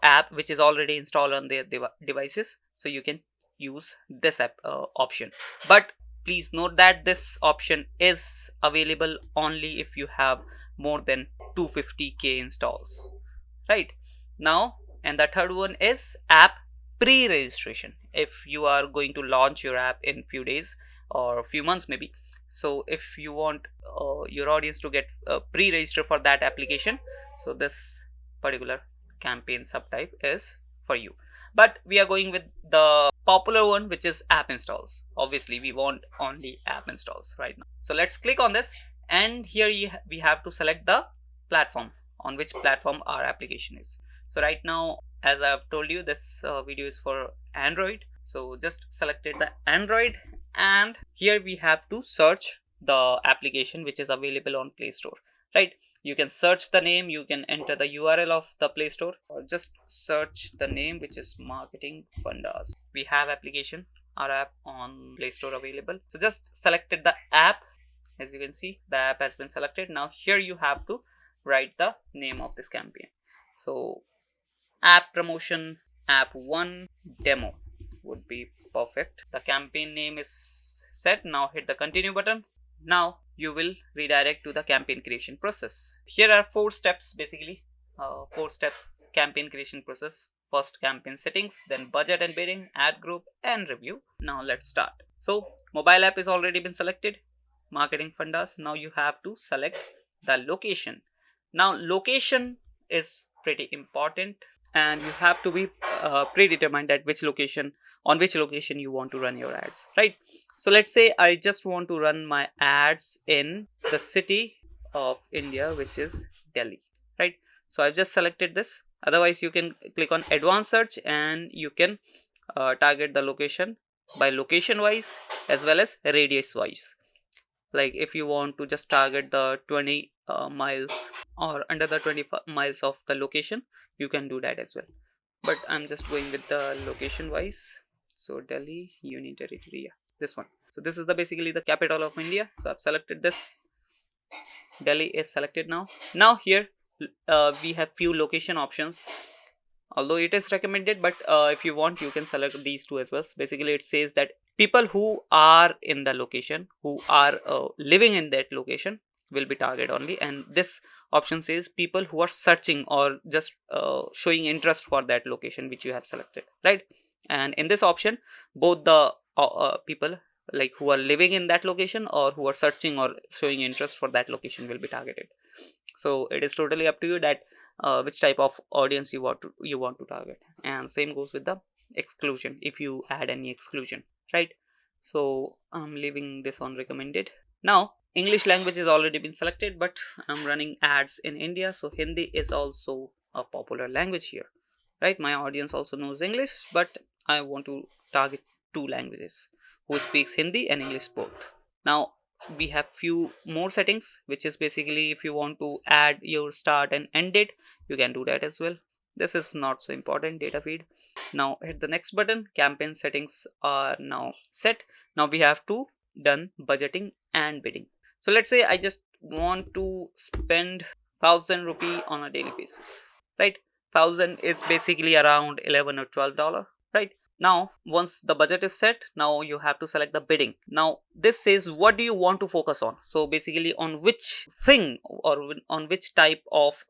app which is already installed on their devices, so you can use this app option. But please note that this option is available only if you have more than 250k installs, right? Now, and the third one is app pre-registration. If you are going to launch your app in few days or a few months maybe, so if you want your audience to get pre-register for that application, so this particular campaign subtype is for you. But we are going with the popular one, which is app installs. Obviously, we want only app installs right now. So let's click on this, and here we have to select the platform, on which platform our application is. So right now, as I've told you, this video is for Android. So just selected the Android, and here we have to search the application which is available on Play Store. Right, you can search the name, you can enter the URL of the Play Store, or just search the name, which is Marketing Fundas. We have application, our app on Play Store available. So just selected the app. As you can see, the app has been selected. Now here you have to write the name of this campaign. So app promotion app 1 demo would be perfect. The campaign name is set. Now hit the continue button. Now you will redirect to the campaign creation process. Here are 4 steps, basically 4-step campaign creation process. First, campaign settings, then budget and bidding, ad group, and review. Now let's start. So mobile app is already been selected, Marketing Fundas. Now you have to select the location. Now location is pretty important, and you have to be predetermined at on which location you want to run your ads, right? So let's say I just want to run my ads in the city of India, which is Delhi, right? So I've just selected this. Otherwise, you can click on advanced search, and you can target the location by location wise as well as radius wise. Like if you want to just target the 20 miles or under the 20 miles of the location, you can do that as well. But I'm just going with the location wise. So Delhi Union Territory, yeah, this one. So this is basically the capital of India. So I've selected this. Delhi is selected now. Now here we have few location options, although it is recommended, but if you want, you can select these two as well. So basically it says that people who are in the location, who are living in that location, will be targeted only, and this option says people who are searching or just showing interest for that location which you have selected, right? And in this option, both the people like who are living in that location or who are searching or showing interest for that location will be targeted. So it is totally up to you that which type of audience you want to target. And same goes with the exclusion, if you add any exclusion, right? So I'm leaving this on recommended. Now English language is already been selected, but I'm running ads in India, so Hindi is also a popular language here, right? My audience also knows English, but I want to target 2 languages who speaks Hindi and English both. Now we have few more settings, which is basically if you want to add your start and end date, you can do that as well. This is not so important, data feed. Now hit the next button. Campaign settings are now set. Now we have to done budgeting and bidding. So let's say I just want to spend 1000 rupee on a daily basis, right? 1000 is basically around $11 or $12, right? Now once the budget is set, now you have to select the bidding. Now this says what do you want to focus on, so basically on which thing or on which type of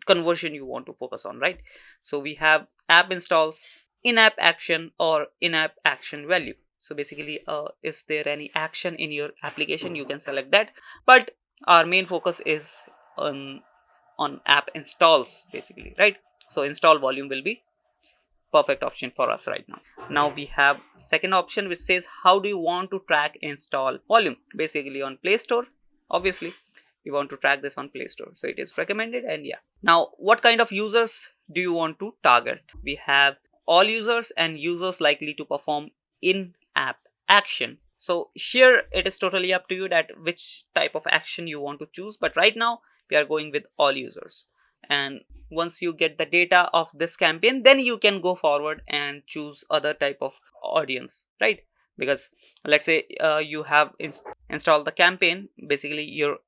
conversion you want to focus on, right? So we have app installs, in-app action, or in-app action value. So basically is there any action in your application, you can select that, but our main focus is on app installs basically, right? So install volume will be perfect option for us right now. Now we have second option which says how do you want to track install volume, basically on Play Store. Obviously we want to track this on Play Store, so it is recommended. And yeah, now what kind of users do you want to target? We have all users and users likely to perform in-app action. So here it is totally up to you that which type of action you want to choose, but right now we are going with all users. And once you get the data of this campaign, then you can go forward and choose other type of audience, right? Because let's say you have installed the campaign, basically your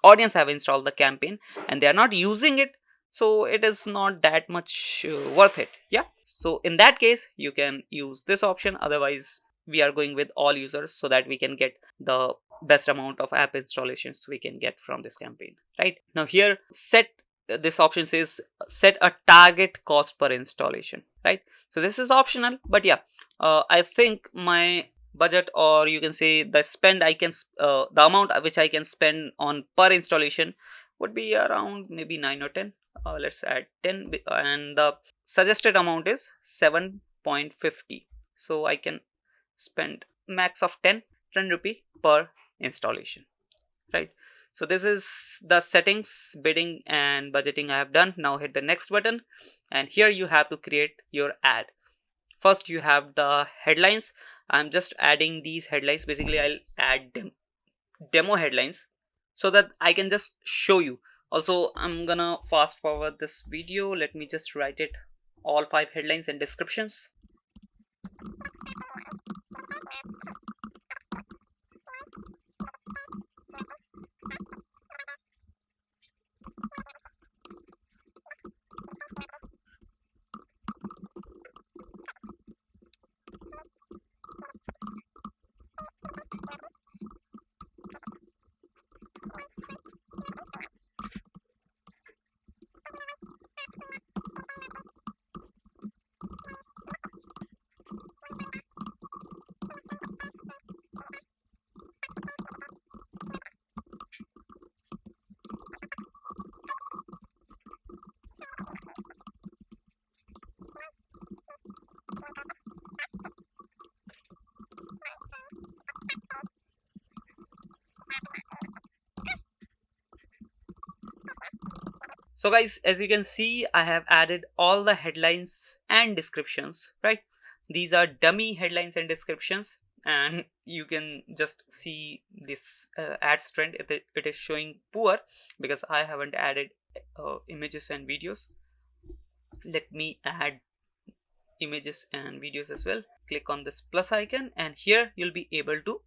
audience have installed the campaign and they are not using it, so it is not that much worth it. Yeah, so in that case you can use this option. Otherwise we are going with all users so that we can get the best amount of app installations we can get from this campaign. Right now here this option says set a target cost per installation, right? So this is optional, but yeah, I think my budget, or you can say the spend I can the amount which I can spend on per installation would be around maybe 9 or 10. Let's add 10, and the suggested amount is 7.50, so I can spend max of 10 rupee per installation, right? So this is the settings, bidding and budgeting I have done. Now hit the next button, and here you have to create your ad. First you have the headlines. I'm just adding these headlines. Basically I'll add demo headlines so that I can just show you. Also I'm gonna fast forward this video. Let me just write it all 5 headlines and descriptions. So guys, as you can see, I have added all the headlines and descriptions, right? These are dummy headlines and descriptions, and you can just see this ads trend. It is showing poor because I haven't added images and videos. Let me add images and videos as well. Click on this plus icon, and here you'll be able to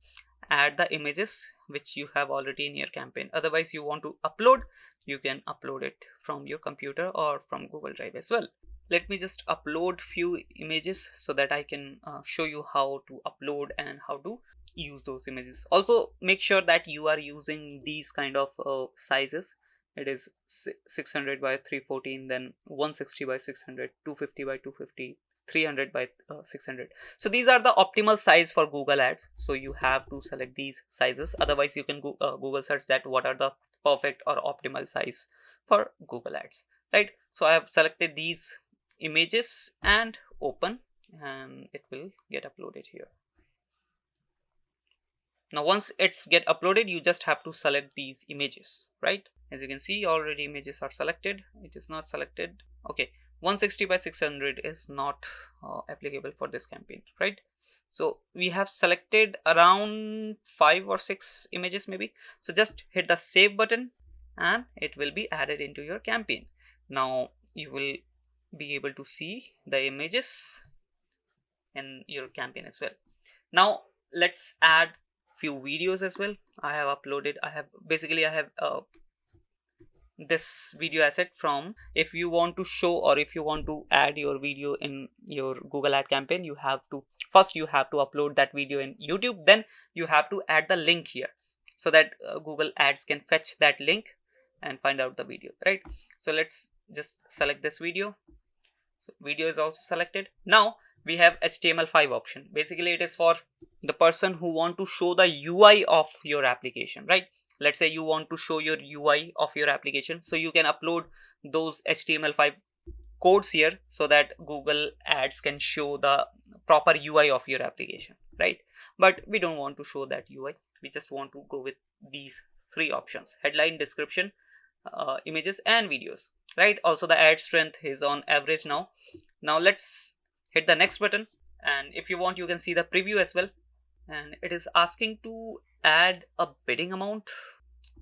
add the images which you have already in your campaign. Otherwise you want to upload, you can upload it from your computer or from Google Drive as well. Let me just upload few images so that I can show you how to upload and how to use those images. Also make sure that you are using these kind of sizes. It is 600 by 314, then 160 by 600, 250 by 250, 300 by 600. So these are the optimal size for Google Ads, so you have to select these sizes. Otherwise you can Google search that what are the perfect or optimal size for Google Ads, right? So I have selected these images and open, and it will get uploaded here. Now once it's get uploaded, you just have to select these images, right? As you can see, already images are selected. It is not selected. Okay, 160 by 600 is not applicable for this campaign, right? So we have selected around 5 or 6 images maybe. So just hit the save button and it will be added into your campaign. Now you will be able to see the images in your campaign as well. Now let's add few videos as well. I have this video asset from. If you want to show or if you want to add your video in your Google ad campaign, you have to upload that video in YouTube, then you have to add the link here so that Google Ads can fetch that link and find out the video, right? So let's just select this video. So video is also selected. Now we have HTML5 option. Basically it is for the person who want to show the UI of your application, right? Let's say you want to show your UI of your application, so you can upload those HTML5 codes here so that Google Ads can show the proper UI of your application, right? But we don't want to show that UI. We just want to go with these three options: headline, description, images and videos, right? Also the ad strength is on average now. Now let's hit the next button, and if you want you can see the preview as well. And it is asking to add a bidding amount.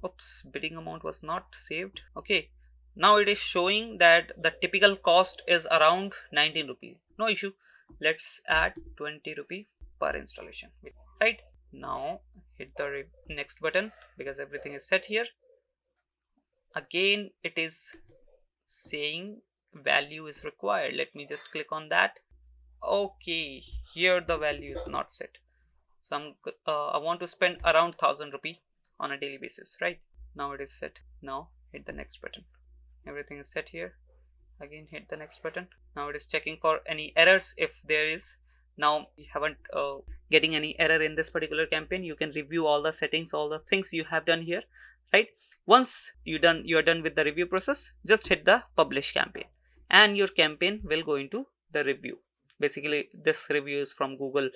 Oops, bidding amount was not saved. Okay, now it is showing that the typical cost is around 19 rupees. No issue, let's add 20 rupee per installation, right? Now hit the next button because everything is set here. Again it is saying value is required. Let me just click on that. Okay, here the value is not set. So I want to spend around 1000 rupee on a daily basis, right? Now it is set. Now hit the next button. Everything is set here. Again hit the next button. Now it is checking for any errors if there is. Now you haven't getting any error in this particular campaign. You can review all the settings, all the things you have done here, right? Once you are done with the review process, just hit the publish campaign and your campaign will go into the review. Basically this review is from Google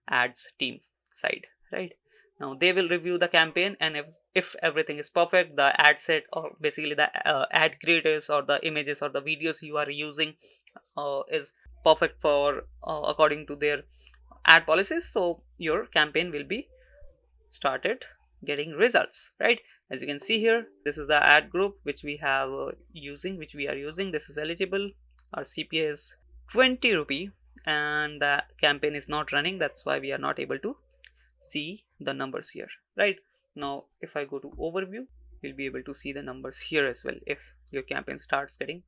Ads team side, right? Now they will review the campaign, and if everything is perfect, the ad set or basically the ad creatives or the images or the videos you are using is perfect for according to their ad policies, so your campaign will be started getting results, right? As you can see here, this is the ad group which we have which we are using. This is eligible. Our CPA is 20 rupee and the campaign is not running. That's why we are not able to see the numbers here, right? Now if I go to overview, you'll be able to see the numbers here as well if your campaign starts getting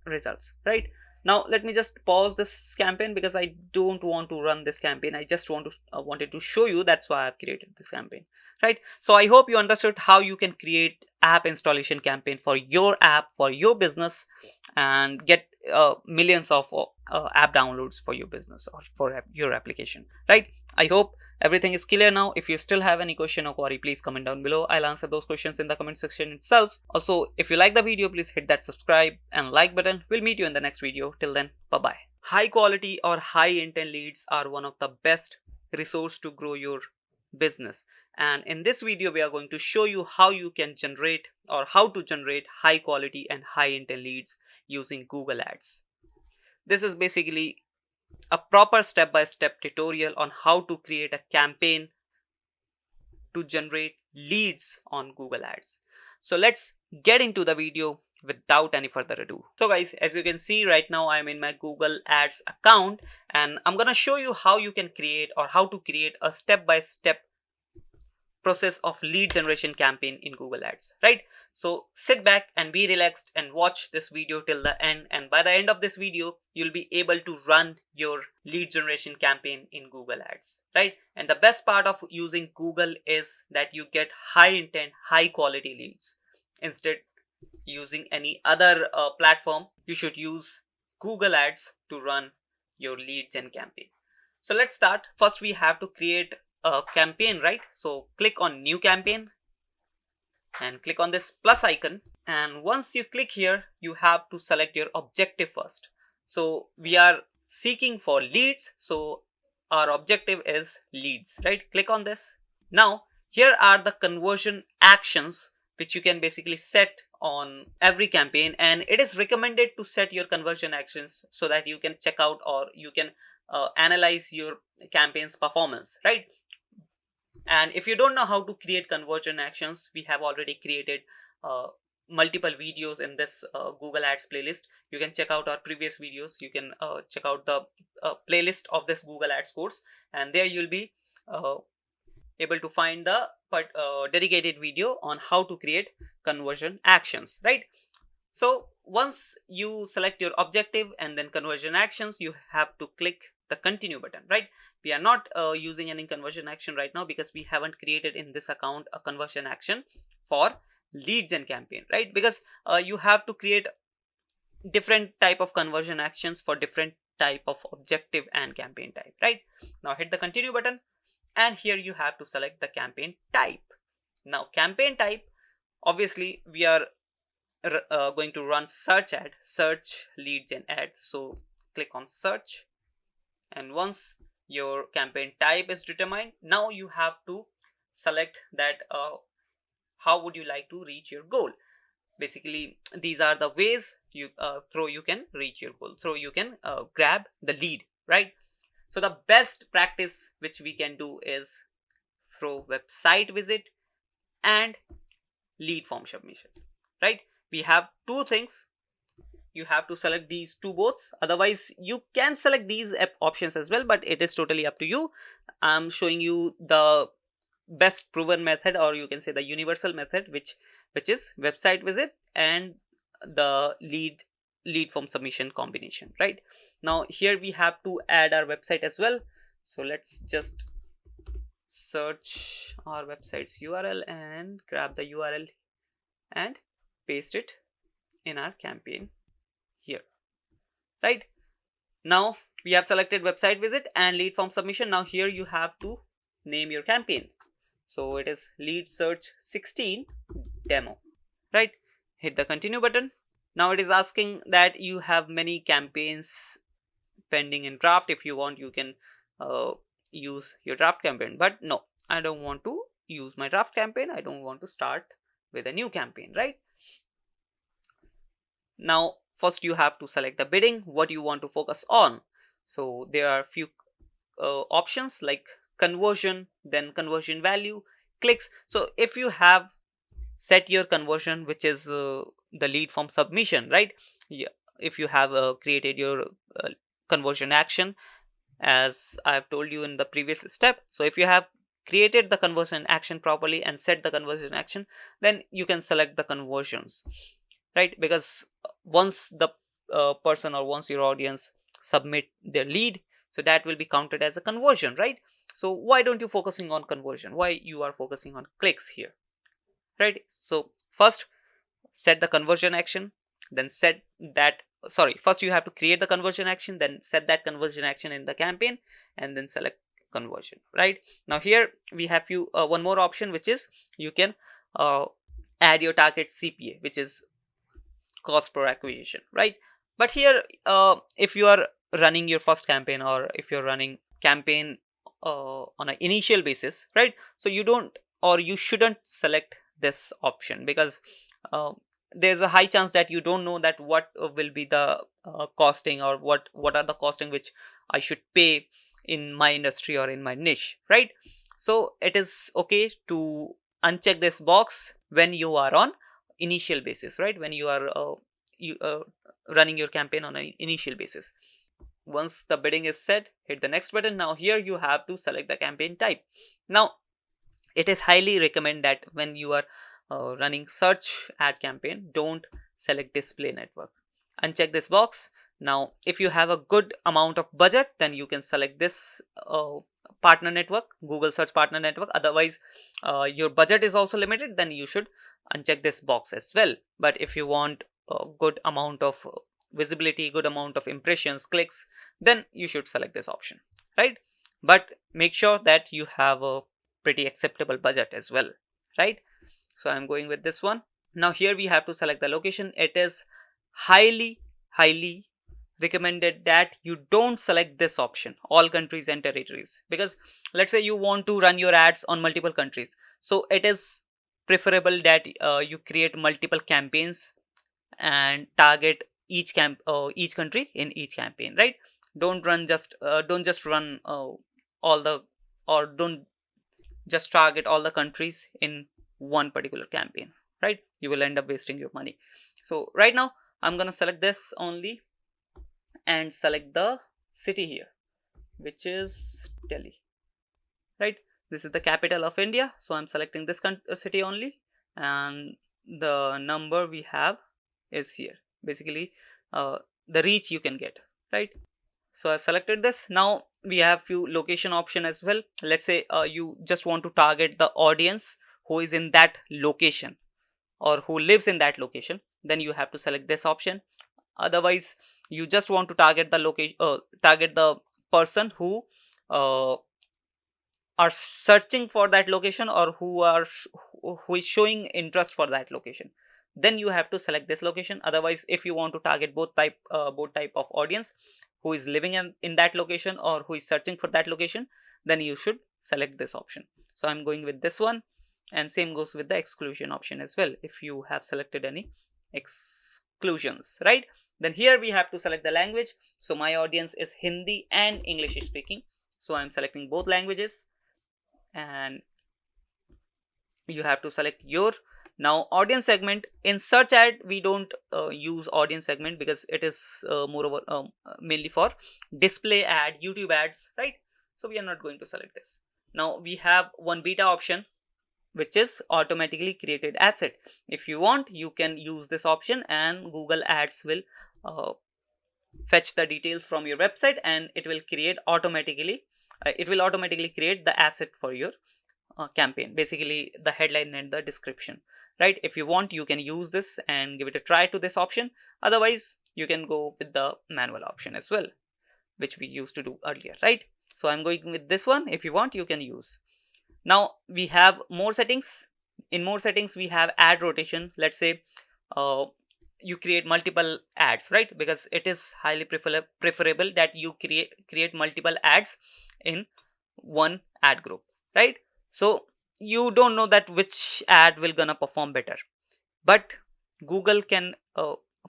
results, right? Now let me just pause this campaign because I don't want to run this campaign. I just wanted to show you. That's why I've created this campaign, right? So I hope you understood how you can create app installation campaign for your app, for your business, and get millions of app downloads for your business or for your application, right? I hope everything is clear now. If you still have any question or query, please comment down below. I'll answer those questions in the comment section itself. Also, if you like the video, please hit that subscribe and like button. We'll meet you in the next video. Till then, bye bye. High quality or high intent leads are one of the best resource to grow your business, and in this video we are going to show you how you can generate or how to generate high quality and high intent leads using Google Ads. This is basically a proper step-by-step tutorial on how to create a campaign to generate leads on Google Ads. So let's get into the video without any further ado. So guys, as you can see right now, I'm in my Google Ads account and I'm gonna show you how you can create or how to create a step-by-step process of lead generation campaign in Google Ads, right? So sit back and be relaxed and watch this video till the end, and by the end of this video you'll be able to run your lead generation campaign in Google Ads, right? And the best part of using Google is that you get high intent, high quality leads. Instead using any other platform, you should use Google Ads to run your lead gen campaign. So let's start. First we have to create a campaign, right? So click on new campaign and click on this plus icon, and once you click here you have to select your objective first. So we are seeking for leads, so our objective is leads, right? Click on this. Now here are the conversion actions which you can basically set on every campaign, and it is recommended to set your conversion actions so that you can check out or you can analyze your campaign's performance, right? And if you don't know how to create conversion actions, we have already created multiple videos in this Google Ads playlist. You can check out our previous videos. You can check out the playlist of this Google Ads course, and there you'll be able to find the dedicated video on how to create conversion actions, right? So once you select your objective and then conversion actions, you have to click the continue button, right? We are not using any conversion action right now because we haven't created in this account a conversion action for lead gen campaign, right? Because you have to create different type of conversion actions for different type of objective and campaign type, right? Now hit the continue button, and here you have to select the campaign type. Now campaign type, obviously we are going to run search ad, search lead gen ad. So click on search, and once your campaign type is determined, now you have to select that how would you like to reach your goal. Basically these are the ways you through you can reach your goal, through you can grab the lead, right? So the best practice which we can do is through website visit and lead form submission, right? We have two things. You have to select these two both, otherwise you can select these options as well, but it is totally up to you. I'm showing you the best proven method, or you can say the universal method, which is website visit and the lead form submission combination, right? Now here we have to add our website as well. So let's just search our website's URL and grab the URL and paste it in our campaign here, right? Now we have selected website visit and lead form submission. Now here you have to name your campaign. So it is lead search 16 demo, right? Hit the continue button. Now it is asking that you have many campaigns pending in draft. If you want, you can use your draft campaign, but no, I don't want to use my draft campaign. I don't want to start with a new campaign, right? Now first you have to select the bidding, what you want to focus on. So there are a few options like conversion, then conversion value, clicks. So if you have set your conversion, which is the lead form submission, right? Yeah, if you have created your conversion action as I have told you in the previous step. So if you have created the conversion action properly and set the conversion action, then you can select the conversions, right? Because once the person or once your audience submit their lead, so that will be counted as a conversion, right? So why don't you focusing on conversion? Why you are focusing on clicks here, right? So first set the conversion action, then set that, sorry, first you have to create the conversion action, then set that conversion action in the campaign, and then select conversion, right? Now here we have you one more option, which is you can add your target CPA, which is cost per acquisition, right? But here if you are running your first campaign, or if you're running campaign on an initial basis, right? So you don't, or you shouldn't select this option, because there's a high chance that you don't know that what will be the costing, or what are the costing which I should pay in my industry or in my niche, right? So it is okay to uncheck this box when you are on initial basis, right? When you are running your campaign on an initial basis. Once the bidding is set, hit the next button. Now here you have to select the campaign type. Now it is highly recommended that when you are running search ad campaign, don't select display network. Uncheck this box. Now if you have a good amount of budget, then you can select this partner network, Google search partner network. Otherwise your budget is also limited, then you should uncheck this box as well. But if you want a good amount of visibility, good amount of impressions, clicks, then you should select this option, right? But make sure that you have a pretty acceptable budget as well, right? So I'm going with this one. Now here we have to select the location. It is highly recommended that you don't select this option, all countries and territories, because let's say you want to run your ads on multiple countries. So it is preferable that you create multiple campaigns and target each country in each campaign, right? Don't just run all the, or don't just target all the countries in one particular campaign, right? You will end up wasting your money. So right now I'm gonna select this only and select the city here, which is Delhi, right? This is the capital of India, so I'm selecting this city only, and the number we have is here. Basically, the reach you can get, right? So I've selected this. Now we have few location option as well. Let's say you just want to target the audience who is in that location or who lives in that location, then you have to select this option. Otherwise, you just want to target the location, target the person who are searching for that location, or who is showing interest for that location, then you have to select this location. Otherwise, if you want to target both type of audience who is living in that location or who is searching for that location, then you should select this option. So I'm going with this one, and same goes with the exclusion option as well. If you have selected any exclusions, right, then here we have to select the language. So my audience is Hindi and English speaking, so I'm selecting both languages, and you have to select your now audience segment. In search ad we don't use audience segment because it is moreover mainly for display ad, YouTube ads, right? So we are not going to select this. Now we have one beta option, which is automatically created ad set. If you want, you can use this option, and Google Ads will fetch the details from your website, and it will automatically create the asset for your campaign, basically the headline and the description, right? If you want, you can use this and give it a try to this option. Otherwise, you can go with the manual option as well, which we used to do earlier, right? So I'm going with this one. If you want, you can use. Now we have more settings. In more settings we have ad rotation. Let's say you create multiple ads, right? Because it is highly preferable that you create multiple ads in one ad group, right? So you don't know that which ad will gonna perform better, but Google can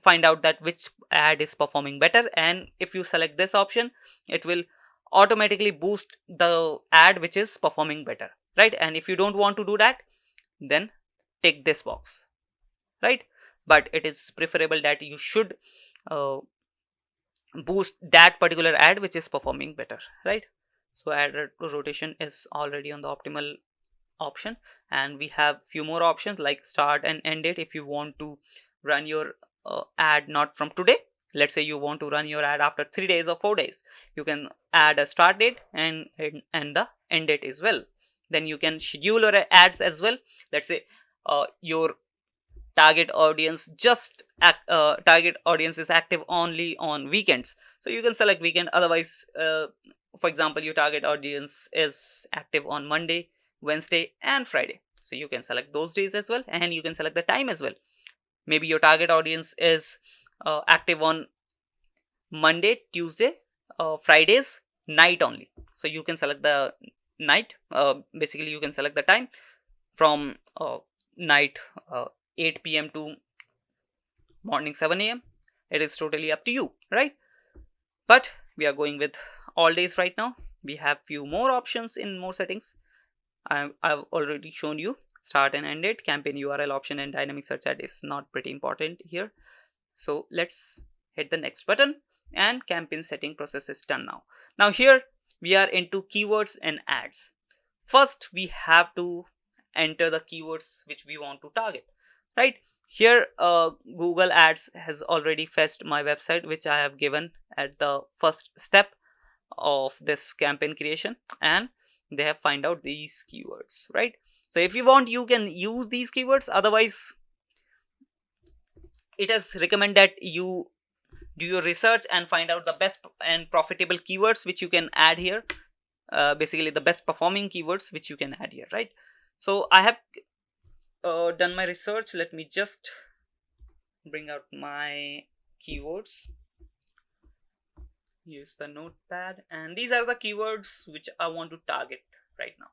find out that which ad is performing better, and if you select this option, it will automatically boost the ad which is performing better, right? And if you don't want to do that, then tick this box, right? But it is preferable that you should boost that particular ad which is performing better, right? So ad rotation is already on the optimal option, and we have few more options like start and end date. If you want to run your ad not from today, let's say you want to run your ad after 3 days or 4 days, you can add a start date and the end date as well. Then you can schedule your ads as well. Let's say your target audience target audience is active only on weekends, so you can select weekend. Otherwise, for example, your target audience is active on Monday, Wednesday and Friday, so you can select those days as well, and you can select the time as well. Maybe your target audience is active on Monday, Tuesday, Fridays night only, so you can select the night. Basically you can select the time from night 8 p.m. to morning 7 a.m. It is totally up to you, right? But we are going with all days right now. We have few more options in more settings. I've already shown you start and end date, campaign URL option, and dynamic search ad is not pretty important here. So let's hit the next button, and campaign setting process is done now. Now here we are into keywords and ads. First we have to enter the keywords which we want to target, right? Here Google Ads has already fetched my website, which I have given at the first step of this campaign creation, and they have find out these keywords, right? So if you want, you can use these keywords. Otherwise, it is recommended that you do your research and find out the best and profitable keywords which you can add here. Basically the best performing keywords which you can add here, right? So I have done my research. Let me just bring out my keywords. Use the notepad, and these are the keywords which I want to target right now,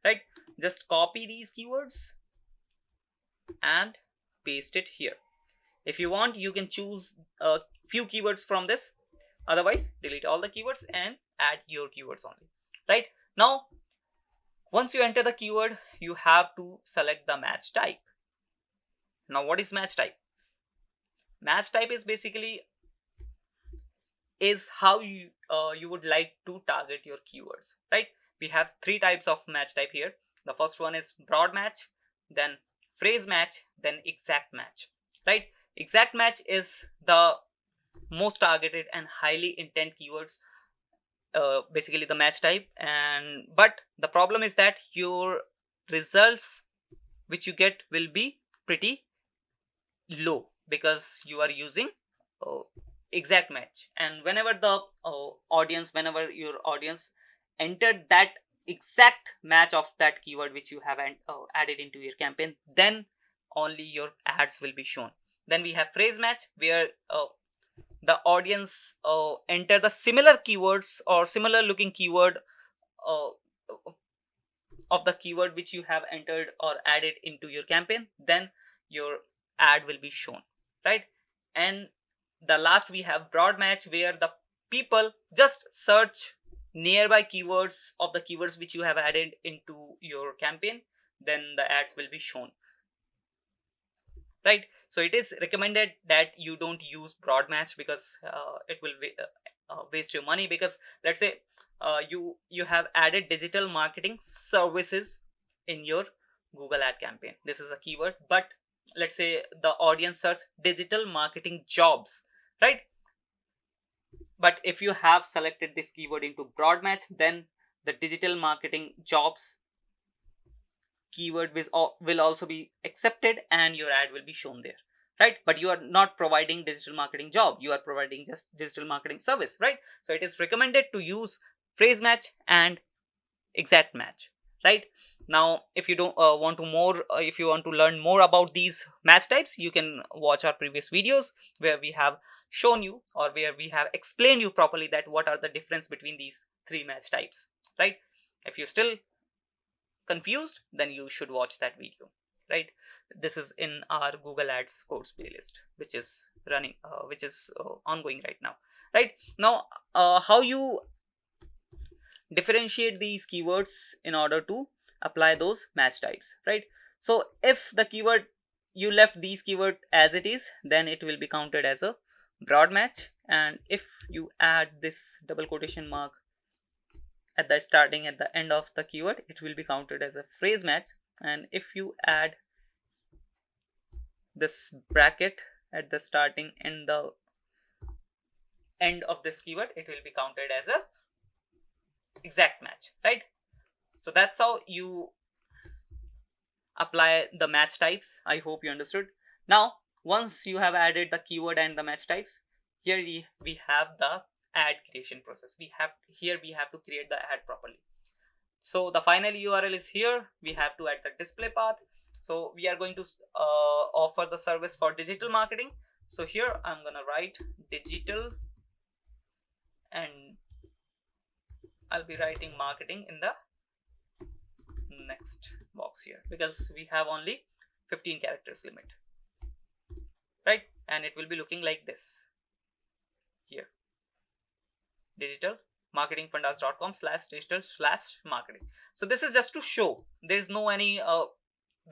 right? Just copy these keywords and paste it here. If you want, you can choose a few keywords from this. Otherwise, delete all the keywords and add your keywords only, right? Now once you enter the keyword, you have to select the match type. Now what is match type? Match type is basically how you would like to target your keywords, right? we have three types of match type here. The first one is broad match, then phrase match, then exact match, right? Exact match is the most targeted and highly intent keywords, basically the match type. And but the problem is that your results which you get will be pretty low because you are using uh, exact match. And whenever whenever your audience entered that exact match of that keyword which you have added into your campaign, then only your ads will be shown. Then we have phrase match, where the audience enter the similar keywords or similar looking keyword uh, of the keyword which you have entered or added into your campaign, then your ad will be shown, right? And the last we have broad match, where the people just search nearby keywords of the keywords which you have added into your campaign, then the ads will be shown, right? So it is recommended that you don't use broad match because it will waste your money. Because let's say you have added digital marketing services in your Google ad campaign. This is a keyword, but let's say the audience search digital marketing jobs, right? But if you have selected this keyword into broad match, then the digital marketing jobs keyword will also be accepted and your ad will be shown there, right? But you are not providing digital marketing job, you are providing just digital marketing service, right? So it is recommended to use phrase match and exact match, right? Now if you don't want to more if you want to learn more about these match types, you can watch our previous videos where we have shown you, or where we have explained you properly, that what are the difference between these three match types, right? If you still confused, then you should watch that video, right? This is in our Google Ads course playlist, which is running which is ongoing right now, right? Now how you differentiate these keywords in order to apply those match types, right? So if the keyword, you left these keyword as it is, then it will be counted as a broad match. And if you add this double quotation mark at the starting at the end of the keyword, it will be counted as a phrase match. And if you add this bracket at the starting and the end of this keyword, it will be counted as a exact match, right? So that's how you apply the match types. I hope you understood. Now once you have added the keyword and the match types, here we have the ad creation process. We have to create the ad properly. So the final URL is here. We have to add the display path. So we are going to offer the service for digital marketing. So here I'm gonna write digital, and I'll be writing marketing in the next box here, because we have only 15 characters limit, right? And it will be looking like this here: digital marketingfundas.com/digital/marketing. So this is just to show, there is no any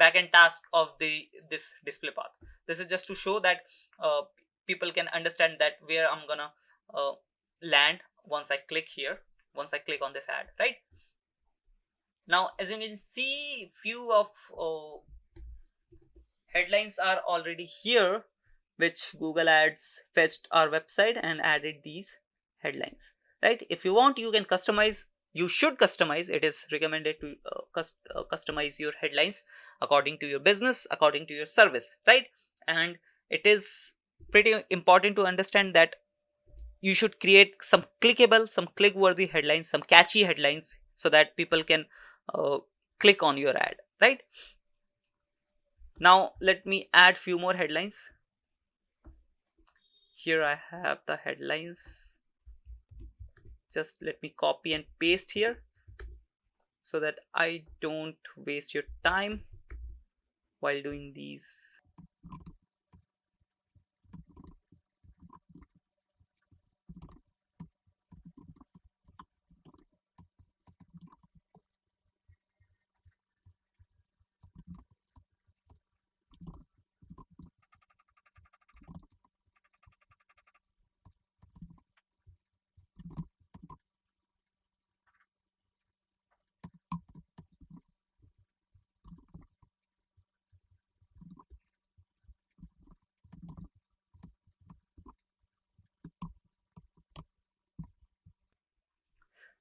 backend task of this display path. This is just to show that people can understand that where I'm gonna land once I click here, once I click on this ad, right? Now as you can see, few of headlines are already here, which Google Ads fetched our website and added these headlines, right? If you want, you can customize, you should customize. It is recommended to customize your headlines according to your business, according to your service, right? And it is pretty important to understand that you should create some clickable, some click worthy headlines, some catchy headlines, so that people can click on your ad, right? Now let me add few more headlines. Here I have the headlines. Just let me copy and paste here so that I don't waste your time while doing these.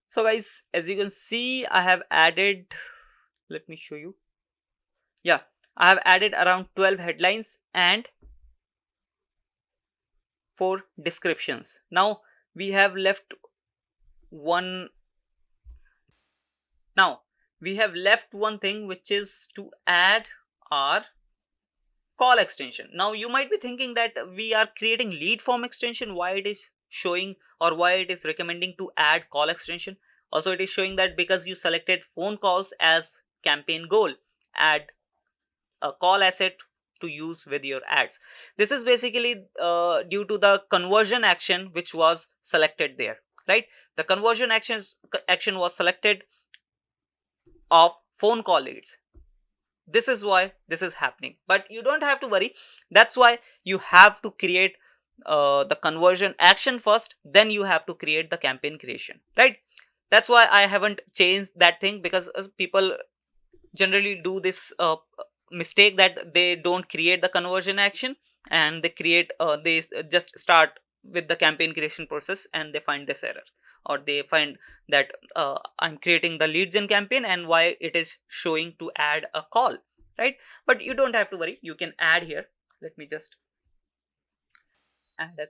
So guys, as you can see, I have added, let me show you. Yeah, I have added around 12 headlines and 4 descriptions. Now we have left one now we have left one thing, which is to add our call extension. Now you might be thinking that we are creating lead form extension, why it is showing or why it is recommending to add call extension. Also it is showing that because you selected phone calls as campaign goal, add a call asset to use with your ads. This is basically due to the conversion action which was selected there, right? The conversion action was selected of phone call leads. This is why this is happening, but you don't have to worry. That's why you have to create the conversion action first, then you have to create the campaign creation, right? That's why I haven't changed that thing, because people generally do this mistake that they don't create the conversion action, and they just start with the campaign creation process, and they find this error, or they find that I'm creating the lead gen campaign and why it is showing to add a call, right? But you don't have to worry, you can add here. Let me just add a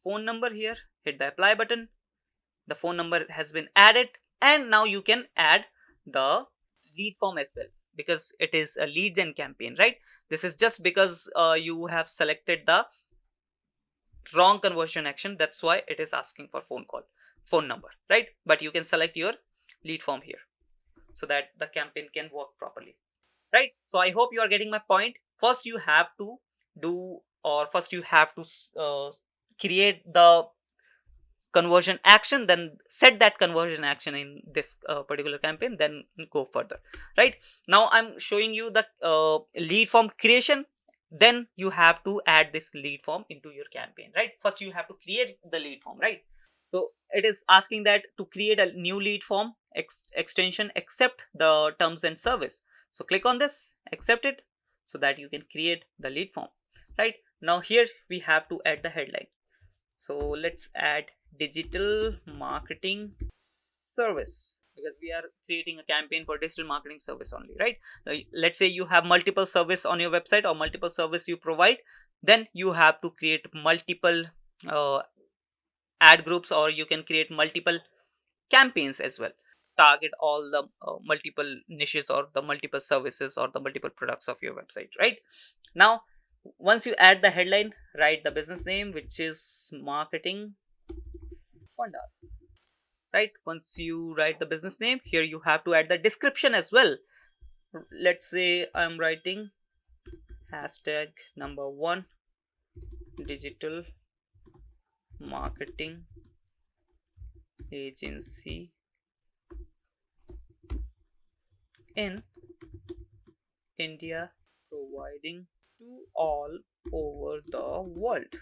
phone number here, hit the apply button. The phone number has been added, and now you can add the lead form as well, because it is a lead gen campaign, right? This is just because you have selected the wrong conversion action, that's why it is asking for phone number, right? But you can select your lead form here so that the campaign can work properly, right? So I hope you are getting my point. First you have to create the conversion action, then set that conversion action in this particular campaign, then go further. Right now I'm showing you the lead form creation, then you have to add this lead form into your campaign. Right, first you have to create the lead form, right? So it is asking that to create a new lead form extension, accept the terms and service. So click on this, accept it, so that you can create the lead form. Right now here we have to add the headline. So let's add digital marketing service, because we are creating a campaign for digital marketing service only, right? Let's say you have multiple service on your website or multiple service you provide, then you have to create multiple ad groups, or you can create multiple campaigns as well, target all the multiple niches or the multiple services or the multiple products of your website. Right now, once you add the headline, write the business name, which is marketing fundas. Right, once you write the business name, here you have to add the description as well. Let's say I'm writing hashtag number 1 digital marketing agency in India, providing to all over the world.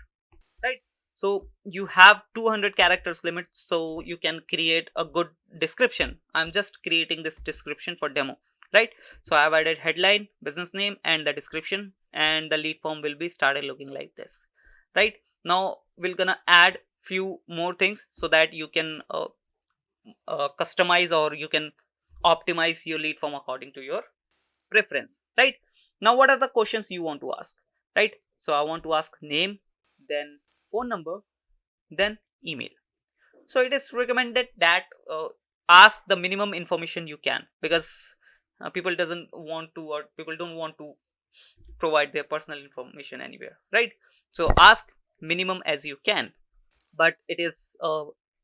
Right, so you have 200 characters limit, so you can create a good description. I'm just creating this description for demo. Right, so I've added headline, business name, and the description, and the lead form will be started looking like this. Right now we're gonna add few more things so that you can customize, or you can optimize your lead form according to your preference. Right now, what are the questions you want to ask? Right, so I want to ask name, then phone number, then email. So it is recommended that ask the minimum information you can, because people don't want to provide their personal information anywhere. Right, so ask minimum as you can, but it is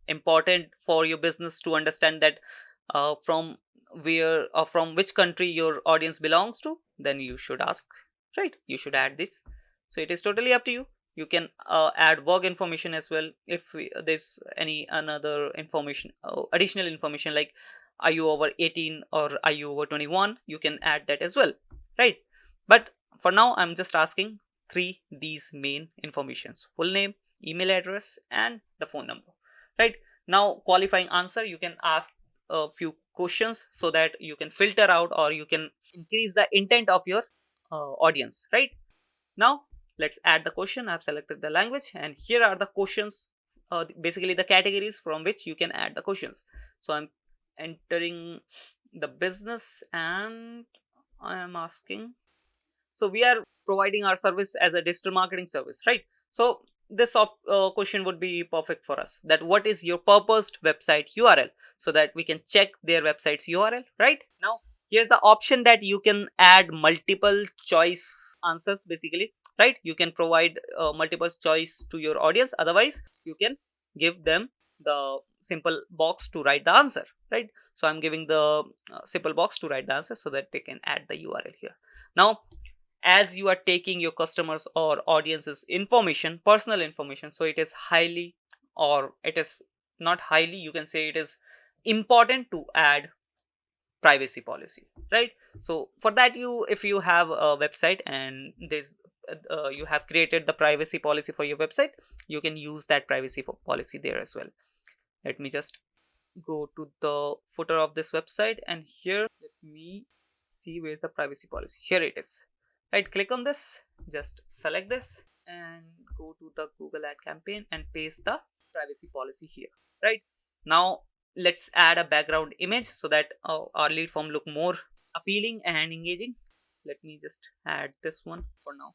important for your business to understand that from which country your audience belongs to, then you should ask. Right, you should add this. So it is totally up to you. You can add work information as well. If there's any another information, additional information, like are you over 18 or are you over 21, you can add that as well. Right, but for now I'm just asking these main informations: full name, email address, and the phone number. Right now, qualifying answer, you can ask a few questions so that you can filter out, or you can increase the intent of your audience. Right now, let's add the question. I've selected the language, and here are the questions basically the categories from which you can add the questions. So I'm entering the business and I am asking. So we are providing our service as a digital marketing service, right? So this question would be perfect for us, that what is your purposed website URL, so that we can check their website's URL, right? Now here's the option that you can add multiple choice answers, basically, right? You can provide multiple choice to your audience, otherwise you can give them the simple box to write the answer, right? So I'm giving the simple box to write the answer so that they can add the URL here. Now as you are taking your customers or audience's information, personal information, so it is highly, or it is not highly, you can say it is important to add privacy policy, right? So for that, if you have a website and this you have created the privacy policy for your website, you can use that privacy policy there as well. Let me just go to the footer of this website, and here let me see where's the privacy policy. Here it is, right? Click on this, just select this and go to the Google ad campaign and paste the privacy policy here, right? Now let's add a background image so that our lead form look more appealing and engaging. Let me just add this one for now,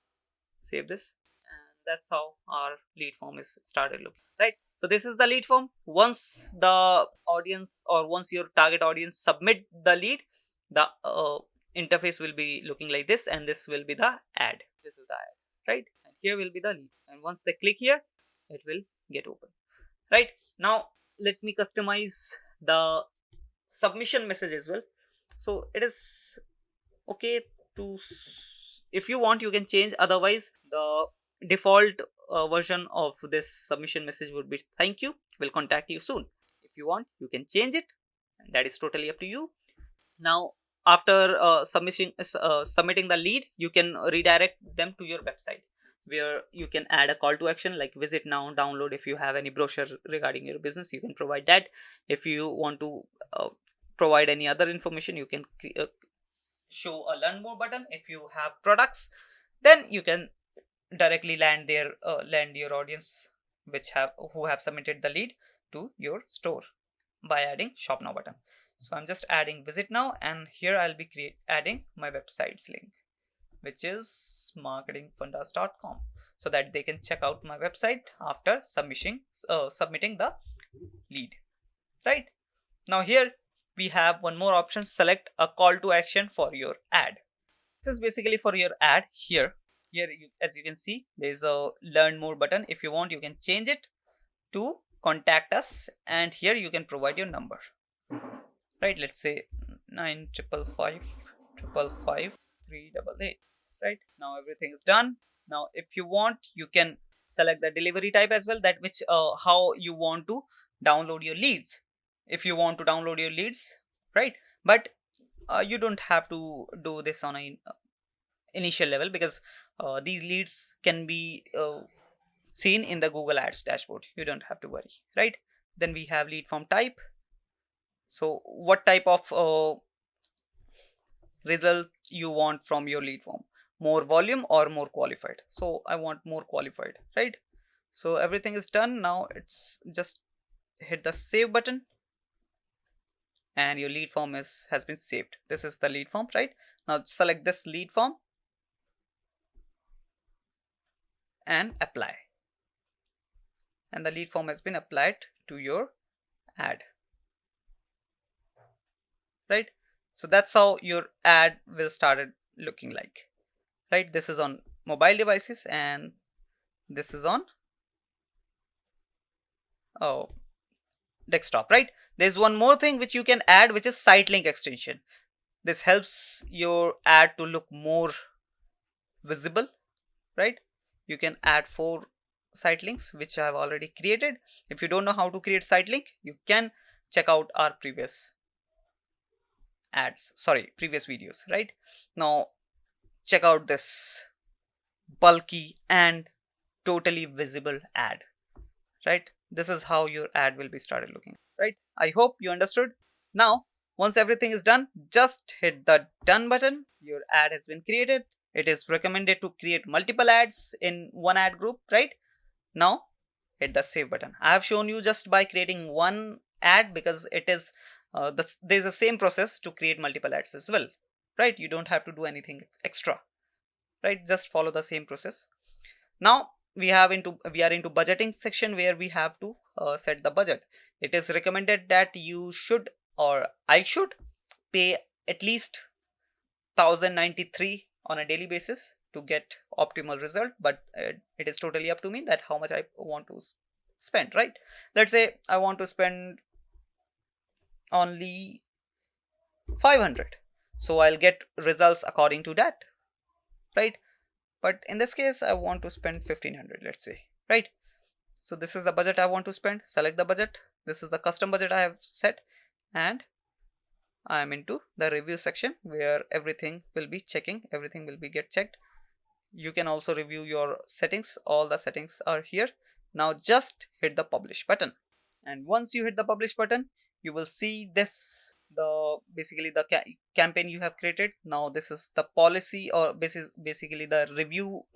save this, and that's how our lead form is started looking, right? So this is the lead form. Once the audience, or once your target audience submit the lead, the interface will be looking like this, and this will be the ad. This is the ad, right? And here will be the lead, and once they click here, it will get open, right? Now let me customize the submission message as well. So it is okay to, if you want you can change, otherwise the default version of this submission message would be thank you, will contact you soon. If you want you can change it, and that is totally up to you. Now after submitting the lead, you can redirect them to your website, where you can add a call to action like visit now, download. If you have any brochure regarding your business, you can provide that. If you want to provide any other information, you can show a learn more button. If you have products, then you can directly land your audience who have submitted the lead to your store by adding shop now button. So I'm just adding visit now, and here I'll be adding my website's link, which is marketingfundas.com, so that they can check out my website after submitting the lead, right? Now here we have one more option, select a call to action for your ad. This is basically for your ad. Here as you can see, there is a learn more button. If you want you can change it to contact us, and here you can provide your number, right? Let's say 95555388, right? Now everything is done. Now if you want you can select the delivery type as well, that which how you want to download your leads. If you want to download your leads, right? But you don't have to do this on a initial level, because these leads can be seen in the Google Ads dashboard. You don't have to worry, right? Then we have lead form type. So what type of result you want from your lead form, more volume or more qualified? So I want more qualified, right? So everything is done. Now it's just hit the save button, and your lead form has been saved. This is the lead form, right? Now select this lead form and apply, and the lead form has been applied to your ad, right? So that's how your ad will started looking like, right? This is on mobile devices, and this is on desktop, right? There's one more thing which you can add, which is Sitelink extension. This helps your ad to look more visible, right? You can add 4 site links which I have already created. If you don't know how to create site link, you can check out our previous videos, right? Now check out this bulky and totally visible ad, right? This is how your ad will be started looking, right? I hope you understood. Now once everything is done, just hit the done button. Your ad has been created. It is recommended to create multiple ads in one ad group, right? Now hit the save button. I have shown you just by creating one ad because it is there's the same process to create multiple ads as well, right? You don't have to do anything extra, right? Just follow the same process. Now we are into budgeting section where we have to set the budget. It is recommended that you should, or I should, pay at least 1093 on a daily basis to get optimal result, but it is totally up to me that how much I want to spend, right? Let's say I want to spend only 500, so I'll get results according to that, right? But in this case I want to spend 1500, let's say, right? So this is the budget I want to spend. Select the budget. This is the custom budget I have set, and I am into the review section where everything will be get checked. You can also review your settings. All the settings are here. Now just hit the publish button, and once you hit the publish button, you will see this, basically the campaign you have created. Now this is the policy, or basically the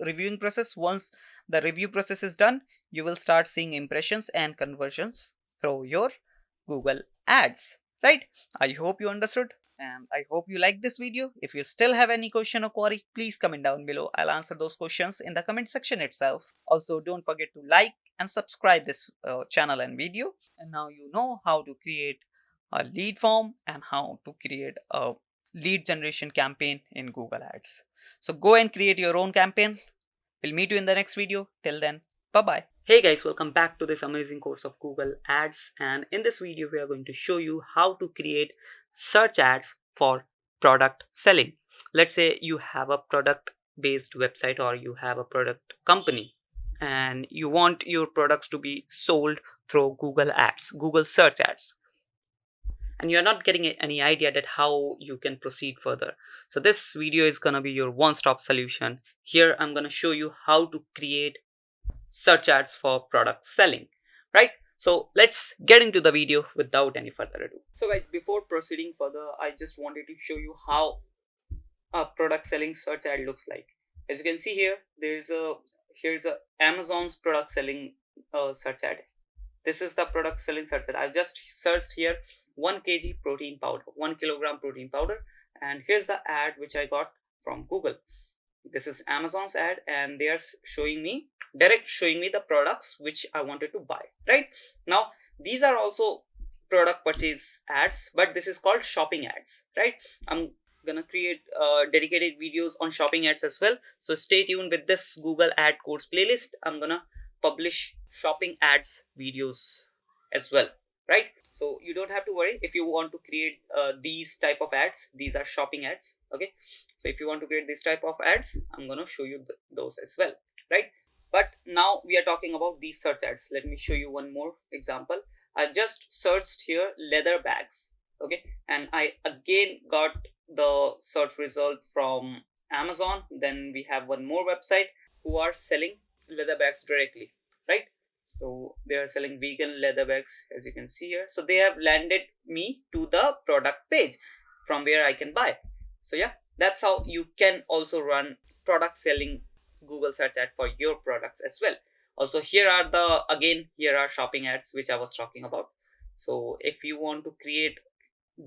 reviewing process. Once the review process is done, you will start seeing impressions and conversions through your Google Ads, right? I hope you understood, and I hope you liked this video. If you still have any question or query, please comment down below. I'll answer those questions in the comment section itself. Also, don't forget to like and subscribe this channel and video. And now you know how to create a lead form and how to create a lead generation campaign in Google Ads. So go and create your own campaign. We'll meet you in the next video. Till then, bye-bye. Hey guys, welcome back to this amazing course of Google Ads, and in this video we are going to show you how to create search ads for product selling. Let's say you have a product based website, or you have a product company, and you want your products to be sold through Google Ads, Google search ads, and you're not getting any idea that how you can proceed further. So this video is gonna be your one-stop solution. Here I'm gonna show you how to create search ads for product selling, right? So let's get into the video without any further ado. So guys, before proceeding further, I just wanted to show you how a product selling search ad looks like. As you can see here, here's a Amazon's product selling search ad. This is the product selling search ad. I've just searched here 1 kg protein powder, 1 kilogram protein powder, and here's the ad which I got from Google. This is Amazon's ad, and they are showing me the products which I wanted to buy, right? Now these are also product purchase ads, but this is called shopping ads, right? I'm gonna create dedicated videos on shopping ads as well, so stay tuned with this Google ad course playlist. I'm gonna publish shopping ads videos as well, right? So you don't have to worry if you want to create these type of ads. These are shopping ads, okay? So if you want to create this type of ads, I'm gonna show you those as well, right? But now we are talking about these search ads. Let me show you one more example. I just searched here leather bags, okay, and I again got the search result from Amazon. Then we have one more website who are selling leather bags directly, right? So they are selling vegan leather bags, as you can see here. So they have landed me to the product page from where I can buy. So yeah, that's how you can also run product selling Google search ad for your products as well. Also, here are shopping ads which I was talking about. So if you want to create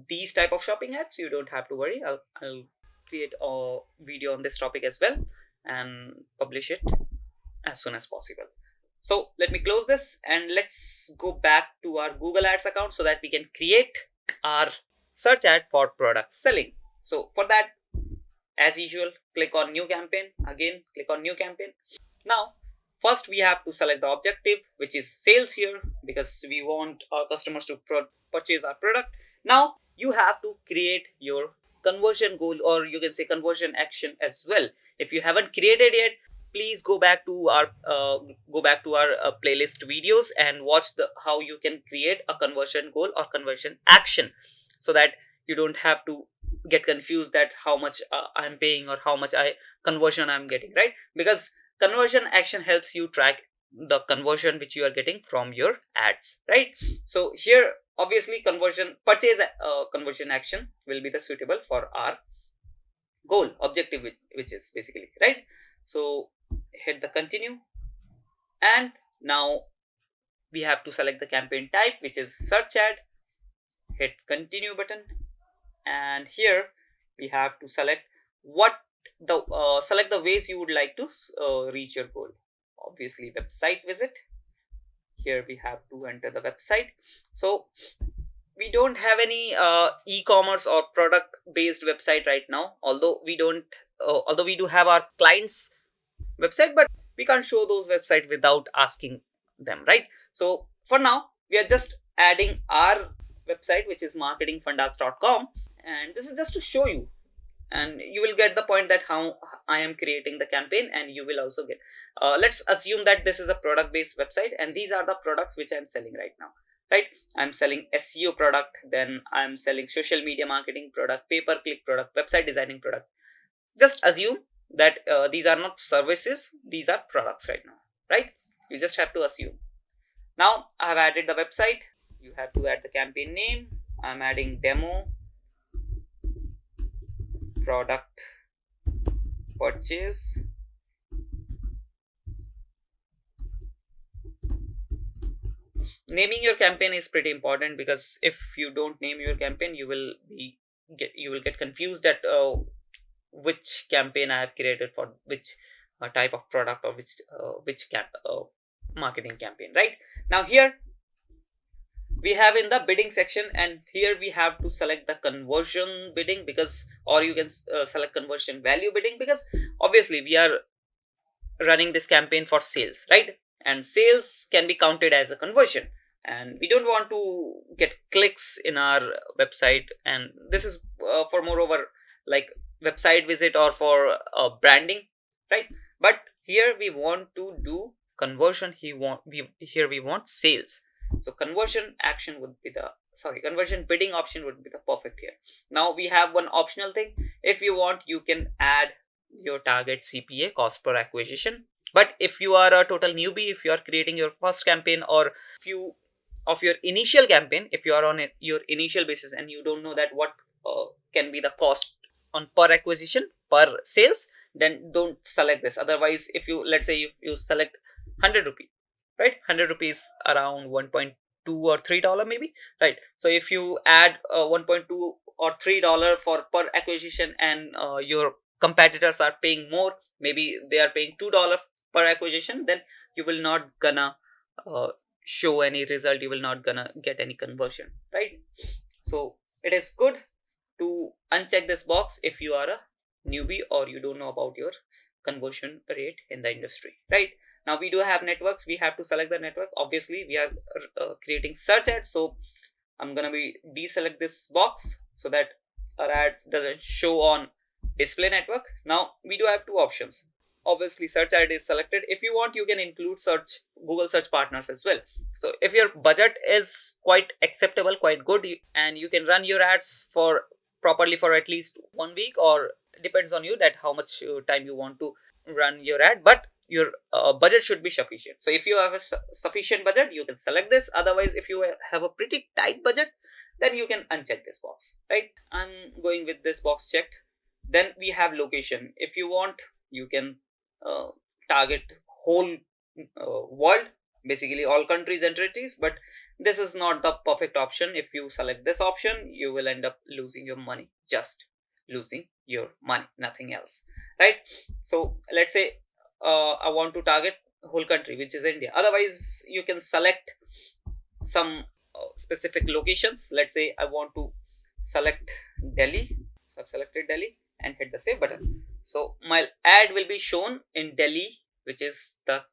these type of shopping ads, you don't have to worry. I'll create a video on this topic as well and publish it as soon as possible. So let me close this and let's go back to our Google Ads account so that we can create our search ad for product selling. So for that, as usual, click on new campaign. Again, click on new campaign. Now, first we have to select the objective, which is sales here, because we want our customers to purchase our product. Now you have to create your conversion goal, or you can say conversion action as well. If you haven't created yet, please go back to our playlist videos and watch how you can create a conversion goal or conversion action, so that you don't have to get confused that how much I'm paying or how much conversion I'm getting, right? Because conversion action helps you track the conversion which you are getting from your ads, right? So here obviously conversion action will be the suitable for our goal objective, which is basically, right? So hit the continue, and now we have to select the campaign type, which is search ad, hit continue button, and here we have to select select the ways you would like to reach your goal. Obviously website visit. Here we have to enter the website. So we don't have any e-commerce or product based website right now, although we do have our clients website, but we can't show those websites without asking them, right? So for now we are just adding our website, which is marketingfundas.com, and this is just to show you, and you will get the point that how I am creating the campaign, and you will also get let's assume that this is a product based website, and these are the products which I'm selling right now, right? I'm selling SEO product, then I'm selling social media marketing product, pay-per-click product, website designing product. Just assume that these are not services, these are products right now, right? You just have to assume. Now I have added the website. You have to add the campaign name. I'm adding demo product purchase. Naming your campaign is pretty important, because if you don't name your campaign, you will get confused at which campaign I have created for which type of product, or which marketing campaign, right? Now here we have in the bidding section, and here we have to select the conversion bidding, because, or you can select conversion value bidding, because obviously we are running this campaign for sales, right? And sales can be counted as a conversion, and we don't want to get clicks in our website, and this is for moreover like website visit or for branding, right? But here we want to do conversion. Here we want sales. So conversion bidding option would be the perfect here. Now we have one optional thing. If you want, you can add your target CPA, cost per acquisition. But if you are a total newbie, if you are creating your first campaign, or few of your initial campaign, if you are on your initial basis and you don't know that what can be the cost on per acquisition, per sales, then don't select this. Otherwise, if you, let's say if you select 100 rupees, right? 100 rupees around 1.2 or $3 maybe, right? So if you add 1.2 or $3 for per acquisition, and your competitors are paying more, maybe they are paying $2 per acquisition, then you will not gonna show any result, you will not gonna get any conversion, right? So it is good to uncheck this box if you are a newbie or you don't know about your conversion rate in the industry, right? Now we do have networks. We have to select the network. Obviously we are creating search ads, so I'm gonna be deselect this box so that our ads doesn't show on display network. Now we do have two options. Obviously search ad is selected. If you want, you can include Google search partners as well. So if your budget is quite acceptable, quite good, and you can run your ads for properly for at least 1 week, or depends on you that how much time you want to run your ad, but your budget should be sufficient. So if you have a sufficient budget, you can select this. Otherwise, if you have a pretty tight budget, then you can uncheck this box, right? I'm going with this box checked. Then we have location. If you want, you can target whole world, basically all countries and territories, but this is not the perfect option. If you select this option, you will end up losing your money, just losing your money, nothing else, right? So let's say I want to target whole country, which is India. Otherwise, you can select some specific locations. Let's say I want to select Delhi. So I've selected Delhi and hit the save button. So my ad will be shown in Delhi, which is the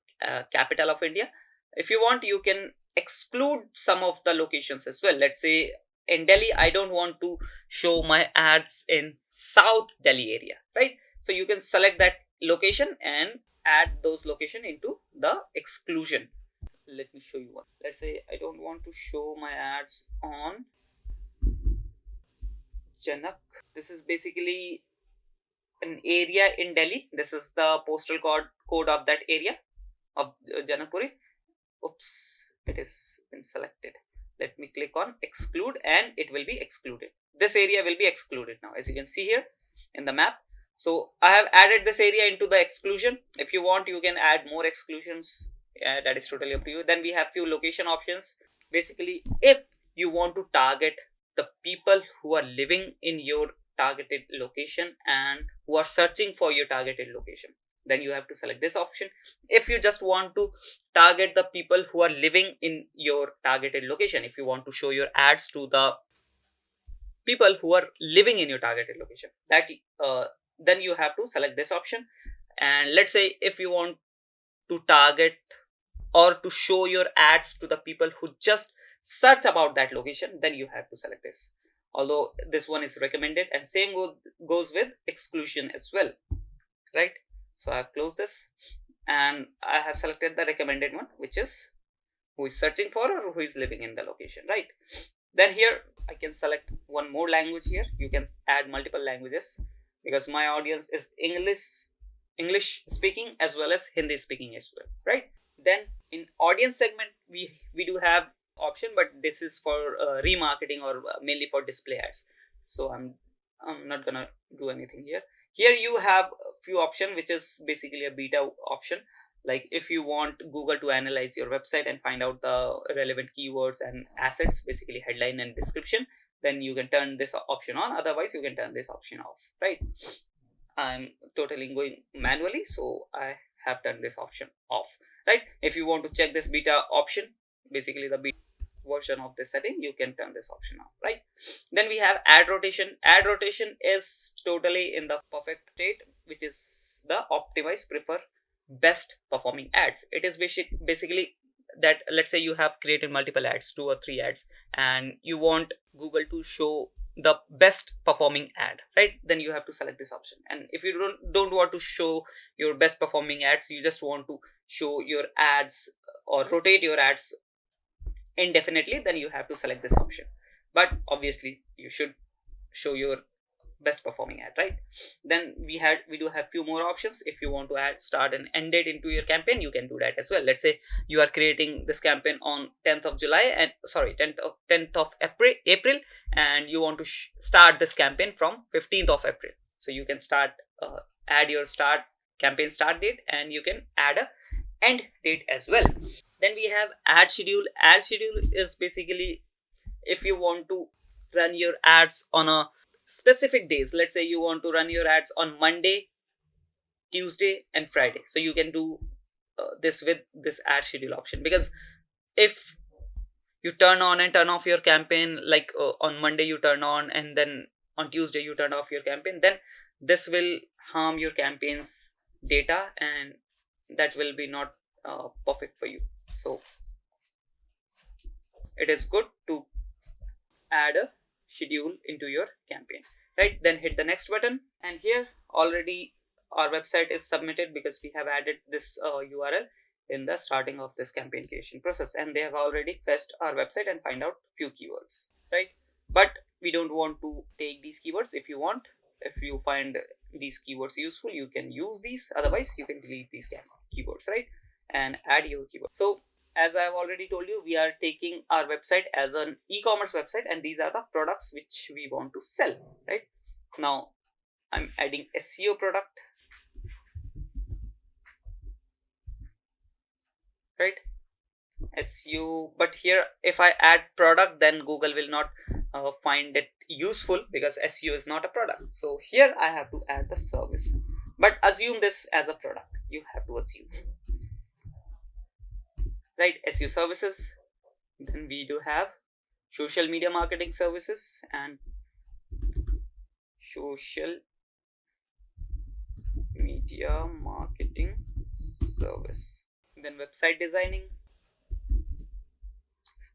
capital of India. If you want, you can exclude some of the locations as well. Let's say in Delhi, I don't want to show my ads in South Delhi area, right? So you can select that location and add those location into the exclusion. Let me show you one. Let's say I don't want to show my ads on Janak. This is basically an area in Delhi. This is the postal code of that area of Janakpuri. Oops, it is been selected. Let me click on exclude and it will be excluded. This area will be excluded now, as you can see here in the map. So I have added this area into the exclusion. If you want, you can add more exclusions that is totally up to you. Then we have few location options. Basically, if you want to target the people who are living in your targeted location and who are searching for your targeted location, then you have to select this option. If you just want to target the people who are living in your targeted location, if you want to show your ads to the people who are living in your targeted location, that then you have to select this option. And let's say if you want to target or to show your ads to the people who just search about that location, then you have to select this, although this one is recommended. And same goes with exclusion as well, right? So I have closed this and I have selected the recommended one, which is who is searching for or who is living in the location, right? Then here I can select one more language. Here you can add multiple languages because my audience is English speaking as well as Hindi speaking as well, right? Then in audience segment, we do have option, but this is for remarketing or mainly for display ads. So I'm not gonna do anything here. Here you have a few option, which is basically a beta option. Like if you want Google to analyze your website and find out the relevant keywords and assets, basically headline and description, then you can turn this option on. Otherwise you can turn this option off, right? I'm totally going manually, so I have turned this option off, right? If you want to check this beta option, basically the beta version of this setting, you can turn this option on, right? Then we have ad rotation. Ad rotation is totally in the perfect state, which is the optimize, prefer, best performing ads. It is basically that, let's say you have created multiple ads, 2 or 3 ads, and you want Google to show the best performing ad, right? Then you have to select this option. And if you don't want to show your best performing ads, you just want to show your ads or rotate your ads indefinitely, then you have to select this option. But obviously you should show your best performing ad, right? Then we do have few more options. If you want to add start and end date into your campaign, you can do that as well. Let's say you are creating this campaign on 10th of July and 10th of April, and you want to start this campaign from 15th of April. So you can add your campaign start date, and you can add a end date as well. Then we have ad schedule. Ad schedule is basically if you want to run your ads on a specific days. Let's say you want to run your ads on Monday, Tuesday and Friday, so you can do this with this ad schedule option. Because if you turn on and turn off your campaign, like on Monday you turn on and then on Tuesday you turn off your campaign, then this will harm your campaign's data, and that will be not perfect for you. So it is good to add a schedule into your campaign, right? Then hit the next button, and here already our website is submitted because we have added this URL in the starting of this campaign creation process, and they have already fetched our website and find out few keywords, right? But we don't want to take these keywords. If you find these keywords useful, you can use these. Otherwise you can delete these keywords, right, and add your keyword. So as I have already told you, we are taking our website as an e-commerce website, and these are the products which we want to sell, right? Now I'm adding SEO product, right? SEO, but here if I add product, then Google will not find it useful because SEO is not a product. So here I have to add the service, but assume this as a product. You have to assume, right? SEO services. Then we do have social media marketing services and social media marketing service. Then website designing.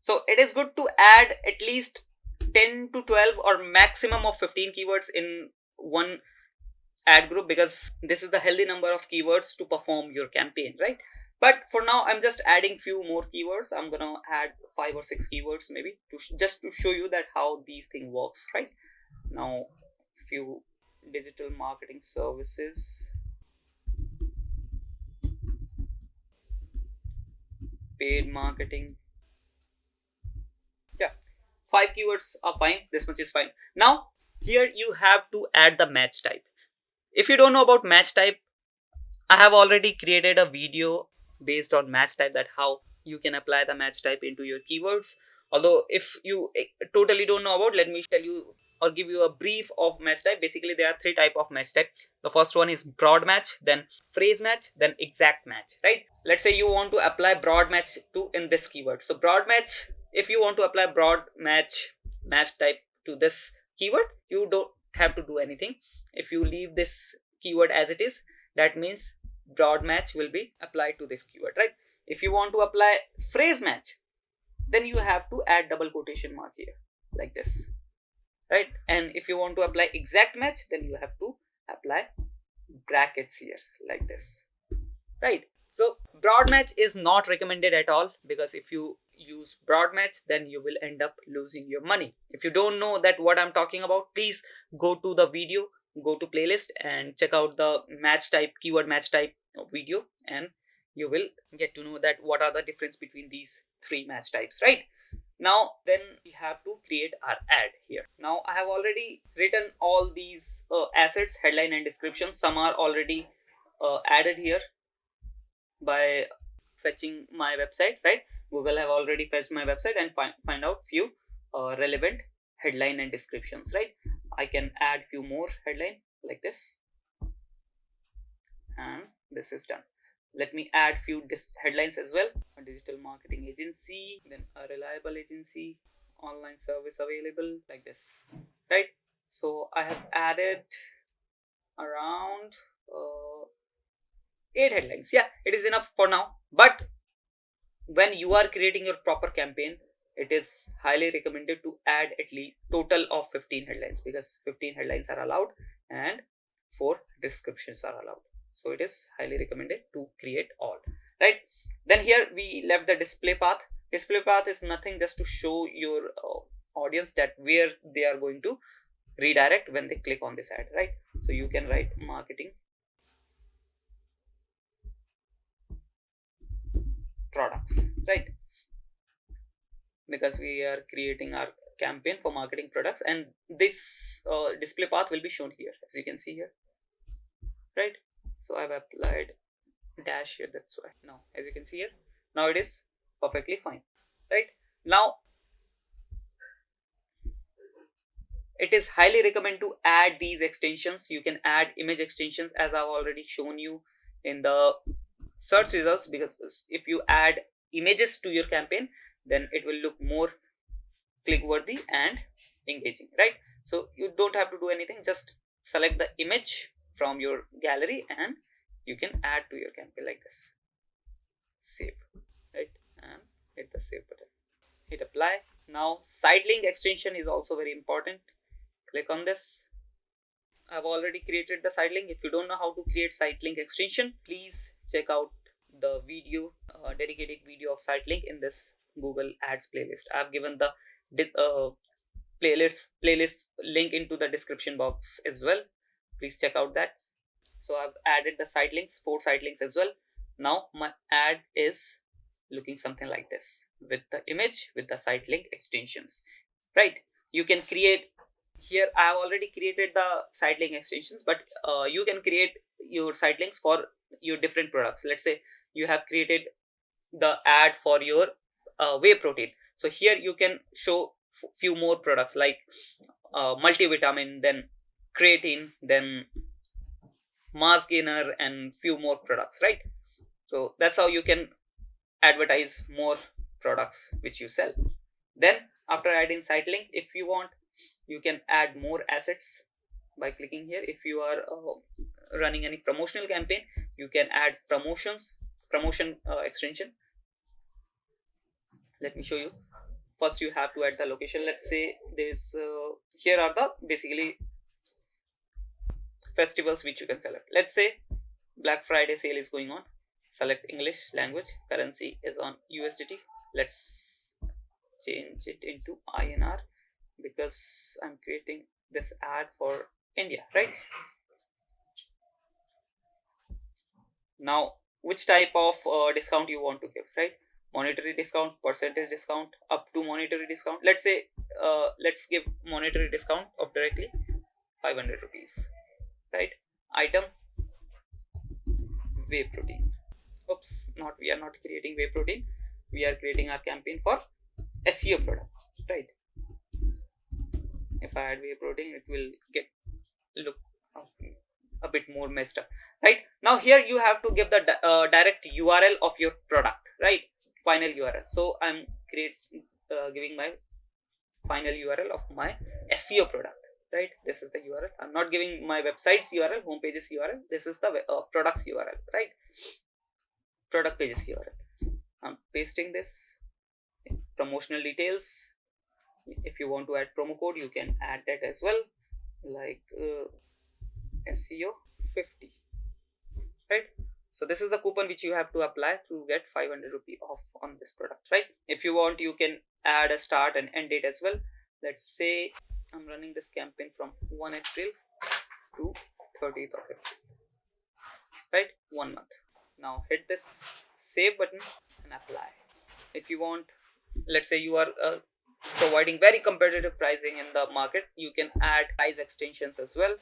So it is good to add at least 10 to 12 or maximum of 15 keywords in one ad group, because this is the healthy number of keywords to perform your campaign, right? But for now I'm just adding few more keywords. I'm gonna add 5 or 6 keywords maybe just to show you that how these thing works, right? Now few digital marketing services, paid marketing. Yeah, 5 keywords are fine. This much is fine. Now here you have to add the match type. If you don't know about match type, I have already created a video based on match type, that how you can apply the match type into your keywords. Although if you totally don't know about, let me tell you or give you a brief of match type. Basically there are three type of match type. The first one is broad match, then phrase match, then exact match, right? Let's say you want to apply broad match to in this keyword. So broad match, if you want to apply broad match type to this keyword, you don't have to do anything. If you leave this keyword as it is, that means broad match will be applied to this keyword, right? If you want to apply phrase match, then you have to add double quotation mark here like this, right? And if you want to apply exact match, then you have to apply brackets here like this, right? So broad match is not recommended at all, because if you use broad match, then you will end up losing your money. If you don't know that what I'm talking about, please go to the video, go to playlist and check out the match type, keyword match type video, and you will get to know that what are the difference between these three match types, right? Now then we have to create our ad here. Now I have already written all these assets, headline and description. Some are already added here by fetching my website, right? Google have already fetched my website and find out few relevant headline and descriptions, right? I can add few more headline like this, and this is done. Let me add few headlines as well. A digital marketing agency, then a reliable agency, online service available, like this, right? So I have added around 8 headlines. Yeah, it is enough for now. But when you are creating your proper campaign, it is highly recommended to add at least total of 15 headlines, because 15 headlines are allowed and 4 descriptions are allowed. So it is highly recommended to create all, right? Then here we left the display path. Display path is nothing, just to show your audience that where they are going to redirect when they click on this ad, right? So you can write marketing products, right? Because we are creating our campaign for marketing products, and this display path will be shown here, as you can see here, right? So I've applied dash here, that's why. Now as you can see here, now it is perfectly fine, right? Now it is highly recommended to add these extensions. You can add image extensions, as I've already shown you in the search results, because if you add images to your campaign, then it will look more click worthy and engaging, right? So you don't have to do anything, just select the image from your gallery and you can add to your campaign like this. Save, right? And hit the save button, hit apply. Now Sitelink extension is also very important. Click on this. I've already created the Sitelink. If you don't know how to create Sitelink extension, please check out the video, dedicated video of Sitelink in this Google Ads playlist. I've given the playlist link into the description box as well. Please check out that. So I've added the sitelinks, 4 sitelinks as well. Now my ad is looking something like this, with the image, with the sitelink extensions, right? You can create here. I have already created the sitelink extensions, but you can create your sitelinks for your different products. Let's say you have created the ad for your whey protein. So here you can show few more products like multivitamin, then creatine, then mass gainer, and few more products, right? So that's how you can advertise more products which you sell. Then after adding sitelink, if you want, you can add more assets by clicking here. If you are running any promotional campaign, you can add promotion extension. Let me show you. First you have to add the location. Let's say there's here are the basically festivals which you can select. Let's say Black Friday sale is going on. Select English language, currency is on USDT. Let's change it into INR because I'm creating this ad for India, right? Now which type of discount you want to give, right? Monetary discount, percentage discount, up to monetary discount. Let's say let's give monetary discount of directly 500 rupees, right? Item whey protein. oops, we are not creating whey protein, we are creating our campaign for SEO product, right? If I add whey protein, it will look a bit more messed up, right? Now here you have to give the direct URL of your product, right? Final URL. So I'm giving my final URL of my SEO product, right? This is the URL. I'm not giving my website's URL, home page's URL. This is the product's URL, right? Product page's URL. I'm pasting this. Promotional details. If you want to add promo code, you can add that as well, like SEO 50, right? So this is the coupon which you have to apply to get 500 rupee off on this product, right? If you want, you can add a start and end date as well. Let's say I'm running this campaign from 1 April to 30th of April, right? 1 month. Now hit this save button and apply. If you want, let's say you are providing very competitive pricing in the market, you can add price extensions as well.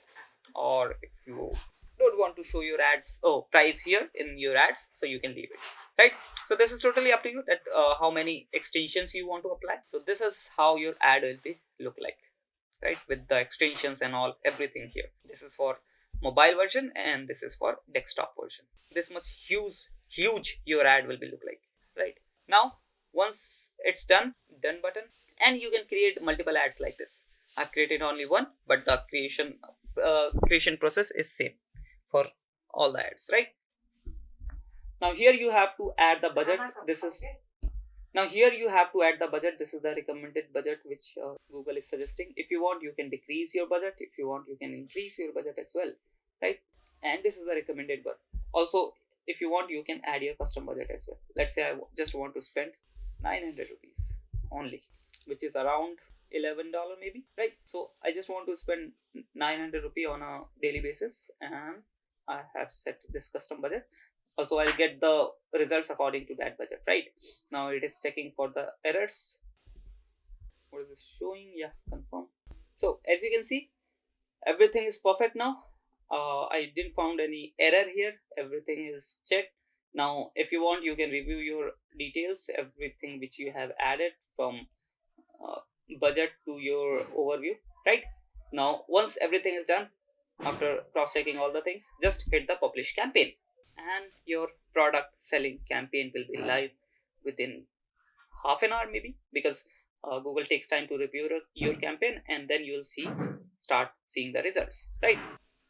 Or if you don't want to show your ads price here in your ads, so you can leave it, right? So this is totally up to you that how many extensions you want to apply. So this is how your ad will be look like, right? With the extensions and all, everything here. This is for mobile version and this is for desktop version. This much huge your ad will be look like, right? Now once it's done button, and you can create multiple ads like this. I've created only one, but the creation process is same for all the ads, right? Now here you have to add the budget. This is the recommended budget which Google is suggesting. If you want, you can decrease your budget. If you want, you can increase your budget as well, right? And this is the recommended budget. Also, if you want, you can add your custom budget as well. Let's say I just want to spend 900 rupees only, which is around $11 maybe, right? So I just want to spend 900 rupee on a daily basis, and I have set this custom budget. Also, I'll get the results according to that budget, right? Now it is checking for the errors. What is this showing? Yeah, confirm. So as you can see, everything is perfect now. I didn't found any error here. Everything is checked. Now if you want, you can review your details, everything which you have added from budget to your overview, right? Now once everything is done, after cross-checking all the things, just hit the publish campaign and your product selling campaign will be live within half an hour maybe, because Google takes time to review your campaign, and then you'll start seeing the results, right?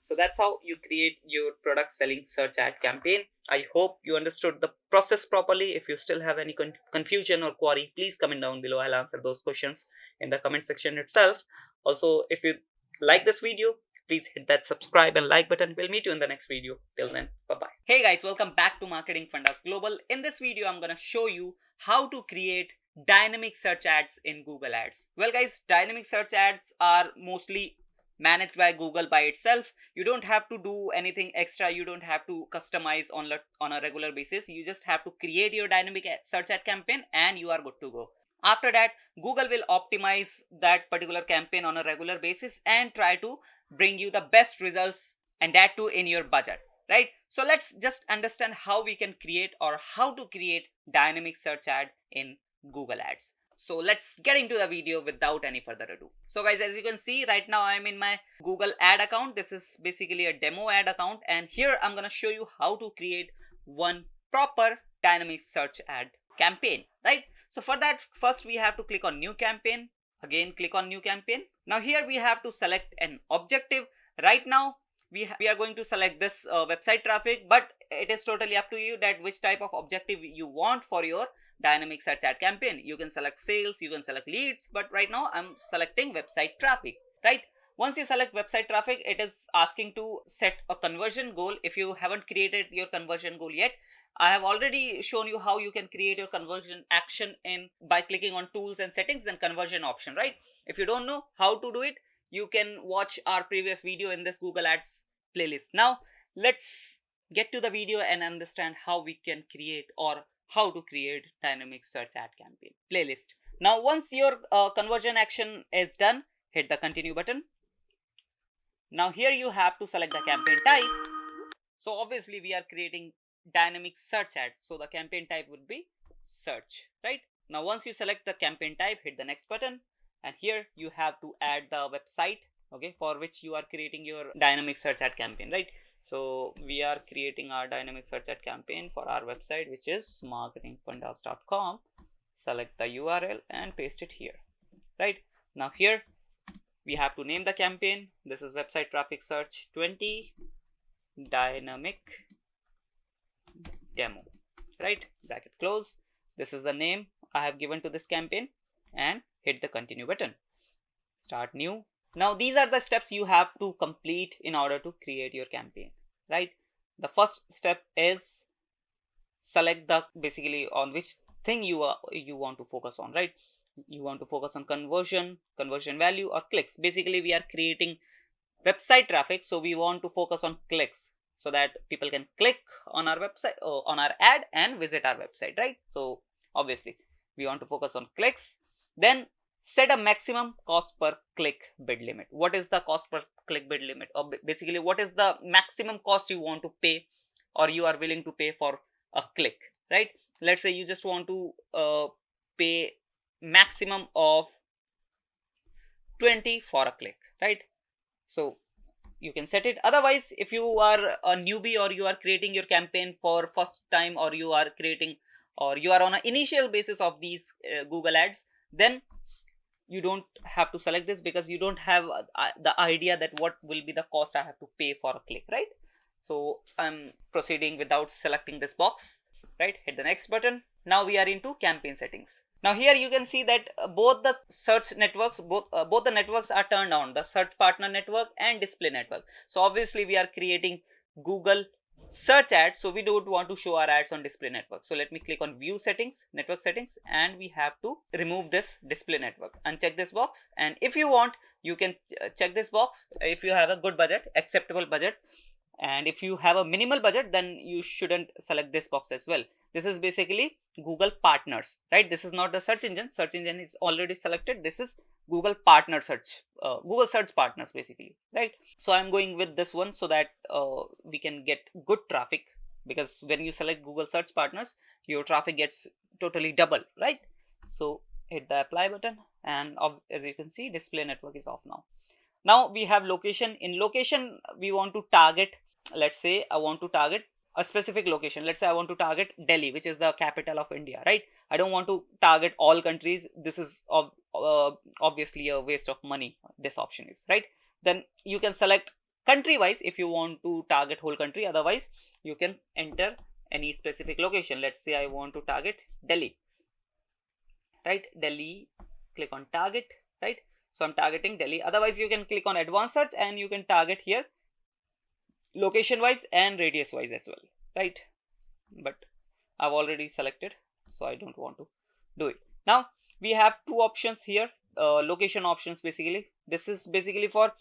So that's how you create your product selling search ad campaign. I hope you understood the process properly. If you still have any confusion or query, please comment down below. I'll answer those questions in the comment section itself. Also, if you like this video, please hit that subscribe and like button. We'll meet you in the next video. Till then, bye-bye. Hey guys, welcome back to Marketing Fundas Global. In this video, I'm going to show you how to create dynamic search ads in Google Ads. Well guys, dynamic search ads are mostly managed by Google by itself. You don't have to do anything extra. You don't have to customize on a regular basis. You just have to create your dynamic search ad campaign and you are good to go. After that, Google will optimize that particular campaign on a regular basis and try to bring you the best results, and that too in your budget, right? So let's just understand how we can create or how to create dynamic search ad in Google Ads. So let's get into the video without any further ado. So guys, as you can see right now, I'm in my Google ad account. This is basically a demo ad account, and here I'm going to show you how to create one proper dynamic search ad campaign, right? So for that, first we have to click on new campaign. Again, click on new campaign. Now here we have to select an objective. Right now we are going to select this website traffic, but it is totally up to you that which type of objective you want for your dynamic search ad campaign. You can select sales, you can select leads, but right now I'm selecting website traffic, right? Once you select website traffic, it is asking to set a conversion goal. If you haven't created your conversion goal yet, I have already shown you how you can create your conversion action by clicking on tools and settings, then conversion option, right? If you don't know how to do it, you can watch our previous video in this Google Ads playlist. Now let's get to the video and understand how we can create or how to create dynamic search ad campaign playlist. Now once your conversion action is done, hit the continue button. Now here you have to select the campaign type. So obviously we are creating dynamic search ad. So the campaign type would be search, right? Now once you select the campaign type, hit the next button, and here you have to add the website, okay, for which you are creating your dynamic search ad campaign, right? So we are creating our dynamic search ad campaign for our website, which is marketingfundas.com. Select the URL and paste it here, right? Now here we have to name the campaign. This is website traffic search 20 dynamic demo, right? Bracket close. This is the name I have given to this campaign, and hit the continue button. Start new. Now these are the steps you have to complete in order to create your campaign, right? The first step is select the basically on which thing you want to focus on, right? You want to focus on conversion value, or clicks. Basically we are creating website traffic, so we want to focus on clicks so that people can click on our website, on our ad, and visit our website, right? So obviously we want to focus on clicks. Then set a maximum cost per click bid limit. What is the cost per click bid limit, or basically what is the maximum cost you want to pay, or you are willing to pay for a click, right? Let's say you just want to pay maximum of 20 for a click, right? So you can set it. Otherwise, if you are a newbie, or you are creating your campaign for first time, or you are creating, or you are on an initial basis of these Google ads, then you don't have to select this, because you don't have the idea that what will be the cost I have to pay for a click, right? So I'm proceeding without selecting this box, right? Hit the next button. Now we are into campaign settings. Now here you can see that both the search networks, both the networks are turned on, the search partner network and display network. So obviously we are creating Google search ads, so we don't want to show our ads on display network. So let me click on view settings, network settings, and we have to remove this display network. Uncheck this box, and if you want, you can check this box if you have a good budget, acceptable budget. And if you have a minimal budget, then you shouldn't select this box as well. This is basically Google partners, right? This is not the search engine. Search engine is already selected. This is Google partner search, Google search partners basically, right? So I'm going with this one so that we can get good traffic, because when you select Google search partners, your traffic gets totally double, right? So hit the apply button, and as you can see, display network is off now. Now we have location. In location, we want to target, let's say I want to target a specific location. Let's say I want to target Delhi, which is the capital of India, right? I don't want to target all countries. This is obviously a waste of money. This option is, right? Then you can select country wise if you want to target whole country. Otherwise you can enter any specific location. Let's say I want to target Delhi, right? Delhi, click on target, right? So I'm targeting Delhi. Otherwise you can click on advanced search, and you can target here location wise and radius wise as well, right? But I've already selected, so I don't want to do it. Now we have two options here, location options. Basically this is basically for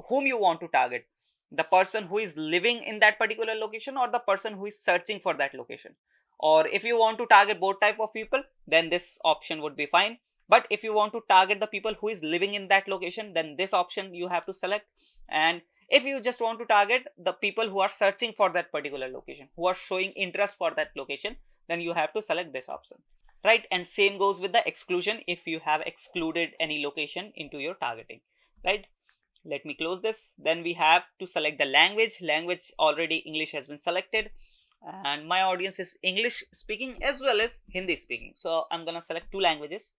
whom you want to target, the person who is living in that particular location, or the person who is searching for that location. Or if you want to target both type of people, then this option would be fine. But if you want to target the people who is living in that location, then this option you have to select. And if you just want to target the people who are searching for that particular location, who are showing interest for that location, then you have to select this option, right? And same goes with the exclusion, if you have excluded any location into your targeting, right? Let me close this. Then we have to select the language. Already English has been selected, and my audience is English speaking as well as Hindi speaking, so I'm gonna select two languages.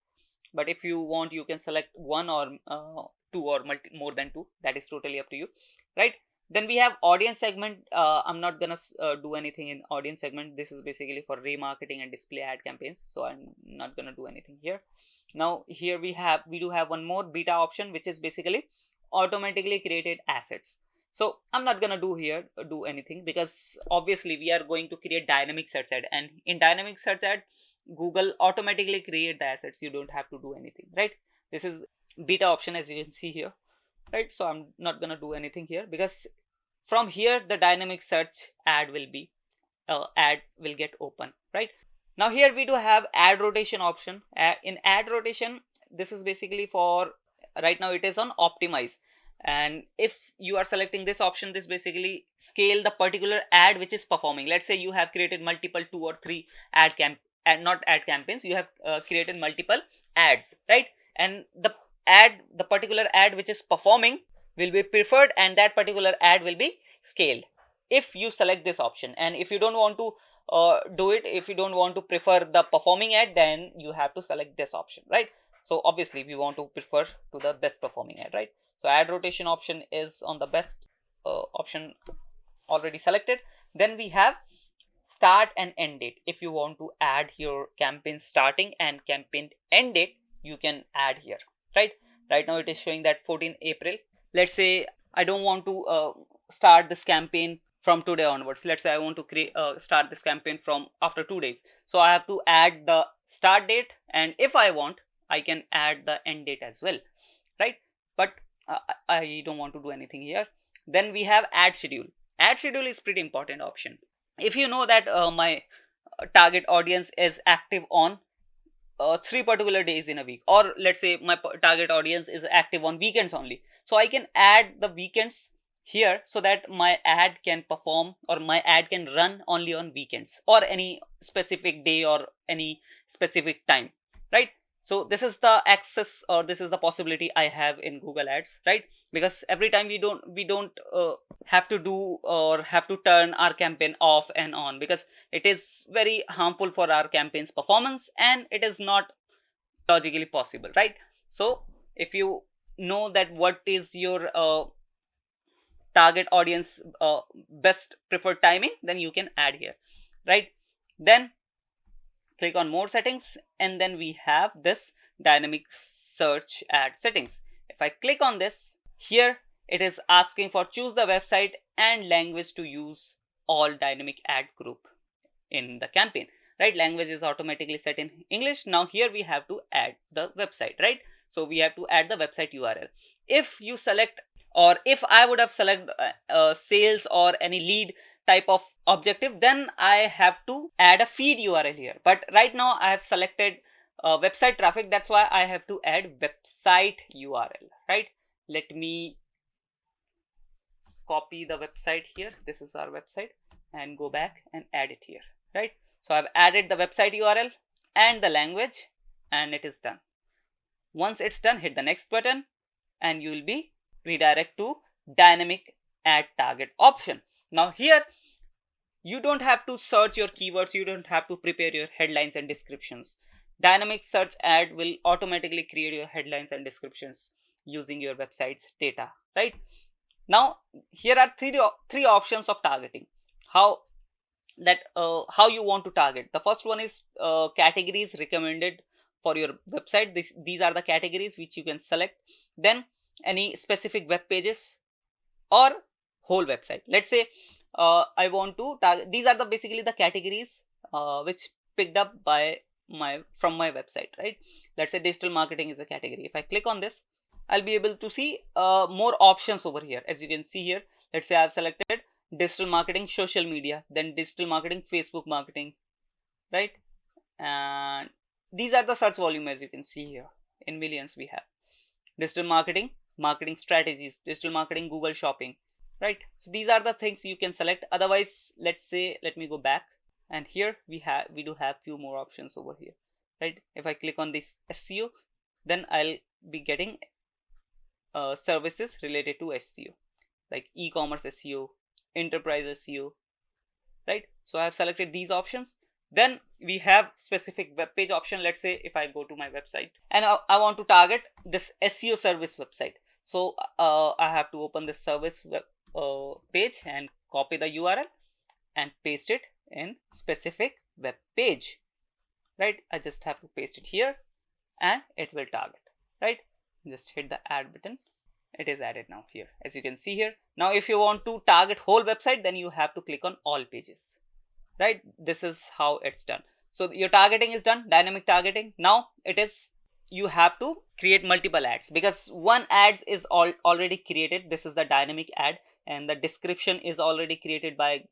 But if you want, you can select one or two, or more than two. That is totally up to you, right? Then we have audience segment. I'm not gonna do anything in audience segment. This is basically for remarketing and display ad campaigns, so I'm not gonna do anything here. Now here we do have one more beta option, which is basically automatically created assets. So I'm not gonna do anything, because obviously we are going to create dynamic search ad, and in dynamic search ad, Google automatically create the assets. You don't have to do anything, right? This is beta option, as you can see here, right? So I'm not gonna do anything here, because from here the dynamic search ad will get open, right? Now here we do have ad rotation option. In ad rotation, this is basically for, right now it is on optimize, And if you are selecting this option, this basically scale the particular ad which is performing. Let's say you have created multiple 2 or 3 not ad campaigns, you have created multiple ads, right? And the particular ad which is performing will be preferred, and that particular ad will be scaled if you select this option. And if you don't want to do it, if you don't want to prefer the performing ad, then you have to select this option, right? So obviously we want to prefer to the best performing ad, right? So ad rotation option is on the best option already selected. Then we have start and end date. If you want to add your campaign starting and campaign end date, you can add here, right? Right now it is showing that 14 April. Let's say I don't want to start this campaign from today onwards. Let's say I want to start this campaign from after 2 days. So I have to add the start date, and if I want, I can add the end date as well, right? But I don't want to do anything here. Then we have ad schedule. Ad schedule is pretty important option. If you know that my target audience is active on 3 particular days in a week, or let's say my target audience is active on weekends only, so I can add the weekends here so that my ad can perform, or my ad can run only on weekends or any specific day or any specific time, right? So this is the access, or this is the possibility I have in Google Ads, right? Because every time we don't have to do or have to turn our campaign off and on, because it is very harmful for our campaign's performance, and it is not logically possible, right? So if you know that what is your target audience best preferred timing, then you can add here, right? Then click on more settings, and then we have this dynamic search ad settings. If I click on this, here it is asking for choose the website and language to use all dynamic ad group in the campaign, right? Language is automatically set in English. Now here we have to add the website, right? So we have to add the website URL. If you select, or if I would have selected sales or any lead type of objective, then I have to add a feed URL here. But right now I have selected website traffic, that's why I have to add website URL, right? Let me copy the website here. This is our website, and go back and add it here, right? So I've added the website URL and the language, and it is done. Once it's done, hit the next button, and you will be redirect to dynamic ad target option. Now here you don't have to search your keywords, you don't have to prepare your headlines and descriptions. Dynamic search ad will automatically create your headlines and descriptions using your website's data, right? Now here are three options of targeting. How you want to target. The first one is categories recommended for your website. These are the categories which you can select. Then any specific web pages or whole website. Let's say I want to target, these are basically the categories which picked up by from my website, right? Let's say digital marketing is a category. If I click on this, I'll be able to see more options over here. As you can see here, let's say I've selected digital marketing social media, then digital marketing Facebook marketing, right? And these are the search volume. As you can see here, in millions we have digital marketing strategies, digital marketing Google shopping, right? So these are the things you can select. Otherwise, let's say, let me go back, and here we do have few more options over here, right? If I click on this SEO, then I'll be getting services related to SEO, like e-commerce SEO, enterprise SEO, right? So I have selected these options. Then we have specific web page option. Let's say if I go to my website and I want to target this SEO service website, so I have to open this service page and copy the URL and paste it in specific web page, right? I just have to paste it here and it will target, right? Just hit the add button. It is added now here, as you can see here. Now if you want to target whole website, then you have to click on all pages, right? This is how it's done. So your targeting is done, dynamic targeting. Now it is, you have to create multiple ads, because one ads is already created. This is the dynamic ad, and the description is already created by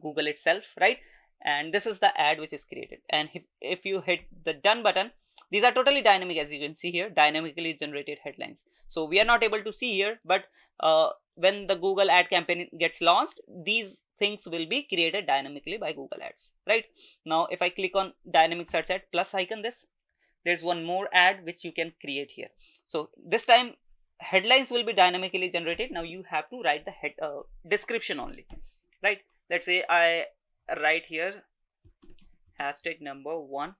Google itself, right? And this is the ad which is created. And if you hit the done button, these are totally dynamic, as you can see here, dynamically generated headlines. So we are not able to see here, but when the Google ad campaign gets launched, these things will be created dynamically by Google Ads, right? Now if I click on dynamic search ad plus icon, there's one more ad which you can create here. So this time headlines will be dynamically generated. Now you have to write the description only, right? Let's say I write here hashtag number 1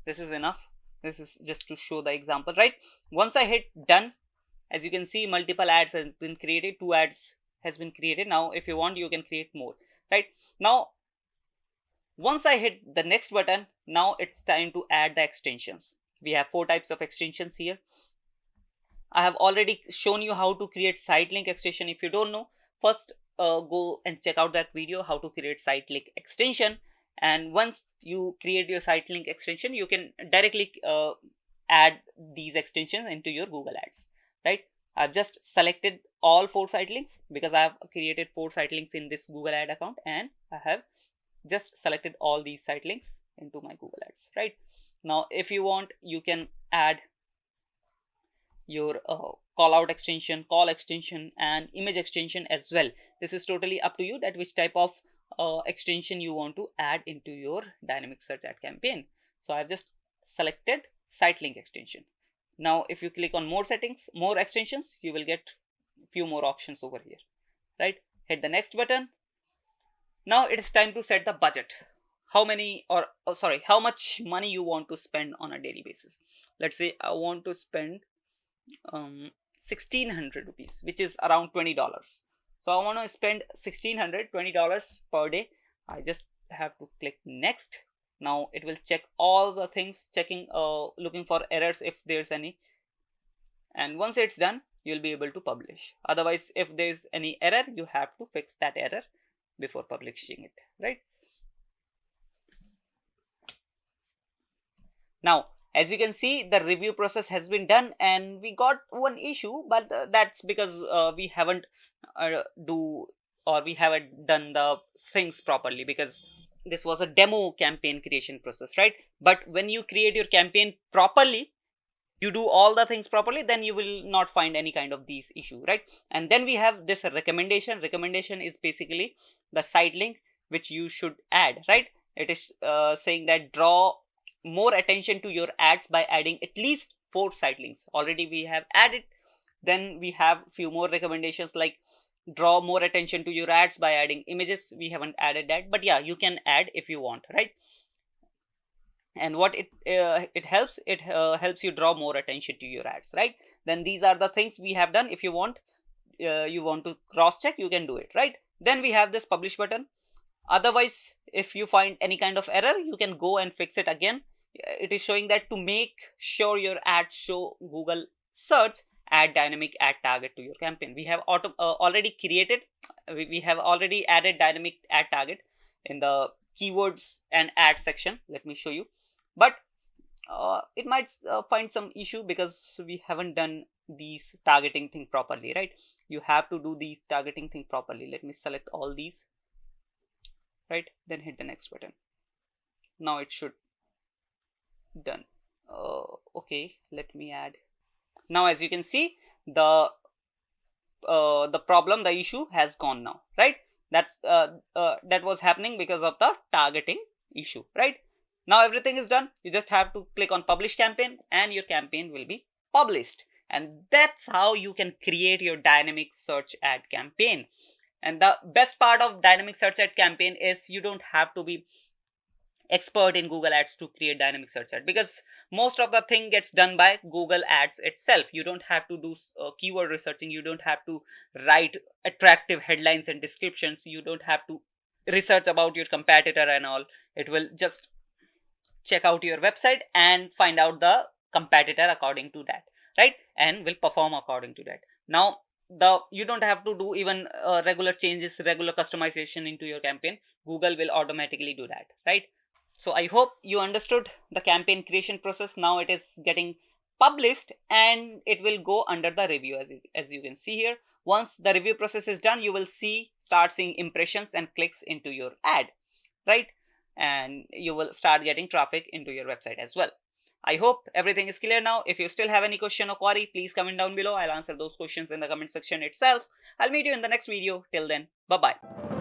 this is enough. This is just to show the example, right? Once I hit done, as you can see, multiple ads has been created, 2 ads has been created. Now if you want, you can create more, right? Now once I hit the next button, now it's time to add the extensions. We have 4 types of extensions here. I have already shown you how to create Sitelink extension. If you don't know, first go and check out that video, how to create Sitelink extension. And once you create your Sitelink extension, you can directly add these extensions into your Google Ads, right? I've just selected all 4 sitelinks because I have created 4 sitelinks in this Google Ad account, and I have just selected all these sitelinks into my Google Ads, right? Now if you want, you can add your callout extension, call extension, and image extension as well. This is totally up to you that which type of extension you want to add into your dynamic search ad campaign. So I've just selected Sitelink extension. Now if you click on more settings, more extensions, you will get few more options over here, right? Hit the next button. Now it is time to set the budget. How much money you want to spend on a daily basis. Let's say I want to spend 1600 rupees, which is around $20. So I want to spend $1620 per day. I just have to click next. Now it will check all the things, looking for errors if there's any, and once it's done, you'll be able to publish. Otherwise, if there's any error, you have to fix that error before publishing it, right? Now as you can see, the review process has been done, and we got one issue, but that's because we haven't done the things properly, because this was a demo campaign creation process, right? But when you create your campaign properly, you do all the things properly, then you will not find any kind of these issue, right? And then we have this recommendation. Recommendation is basically the site link which you should add, right? It is saying that draw more attention to your ads by adding at least 4 site links. Already we have added. Then we have few more recommendations like draw more attention to your ads by adding images. We haven't added that, but yeah, you can add if you want, right? And what it helps you draw more attention to your ads, right? Then these are the things we have done. If you want to cross check, you can do it, right? Then we have this publish button. Otherwise, if you find any kind of error, you can go and fix it again. It is showing that to make sure your ads show Google search, add dynamic ad target to your campaign. We have already added dynamic ad target in the keywords and ad section. Let me show you. But it might find some issue because we haven't done these targeting thing properly, right? You have to do these targeting thing properly. Let me select all these, right? Then hit the next button. Now it should done. Okay, let me add. Now as you can see, the issue has gone now, right? That was happening because of the targeting issue, right? Now everything is done. You just have to click on publish campaign and your campaign will be published. And that's how you can create your dynamic search ad campaign. And the best part of dynamic search ad campaign is you don't have to be expert in Google Ads to create dynamic search ad, because most of the thing gets done by Google Ads itself. You don't have to do keyword researching. You don't have to write attractive headlines and descriptions. You don't have to research about your competitor and all. It will just check out your website and find out the competitor according to that, right? And will perform according to that. Now you don't have to do even regular changes, regular customization into your campaign. Google will automatically do that, right? So I hope you understood the campaign creation process. Now it is getting published, and it will go under the review as you can see here. Once the review process is done, you will start seeing impressions and clicks into your ad, right? And you will start getting traffic into your website as well. I hope everything is clear now. If you still have any question or query, please comment down below. I'll answer those questions in the comment section itself. I'll meet you in the next video. Till then, bye bye.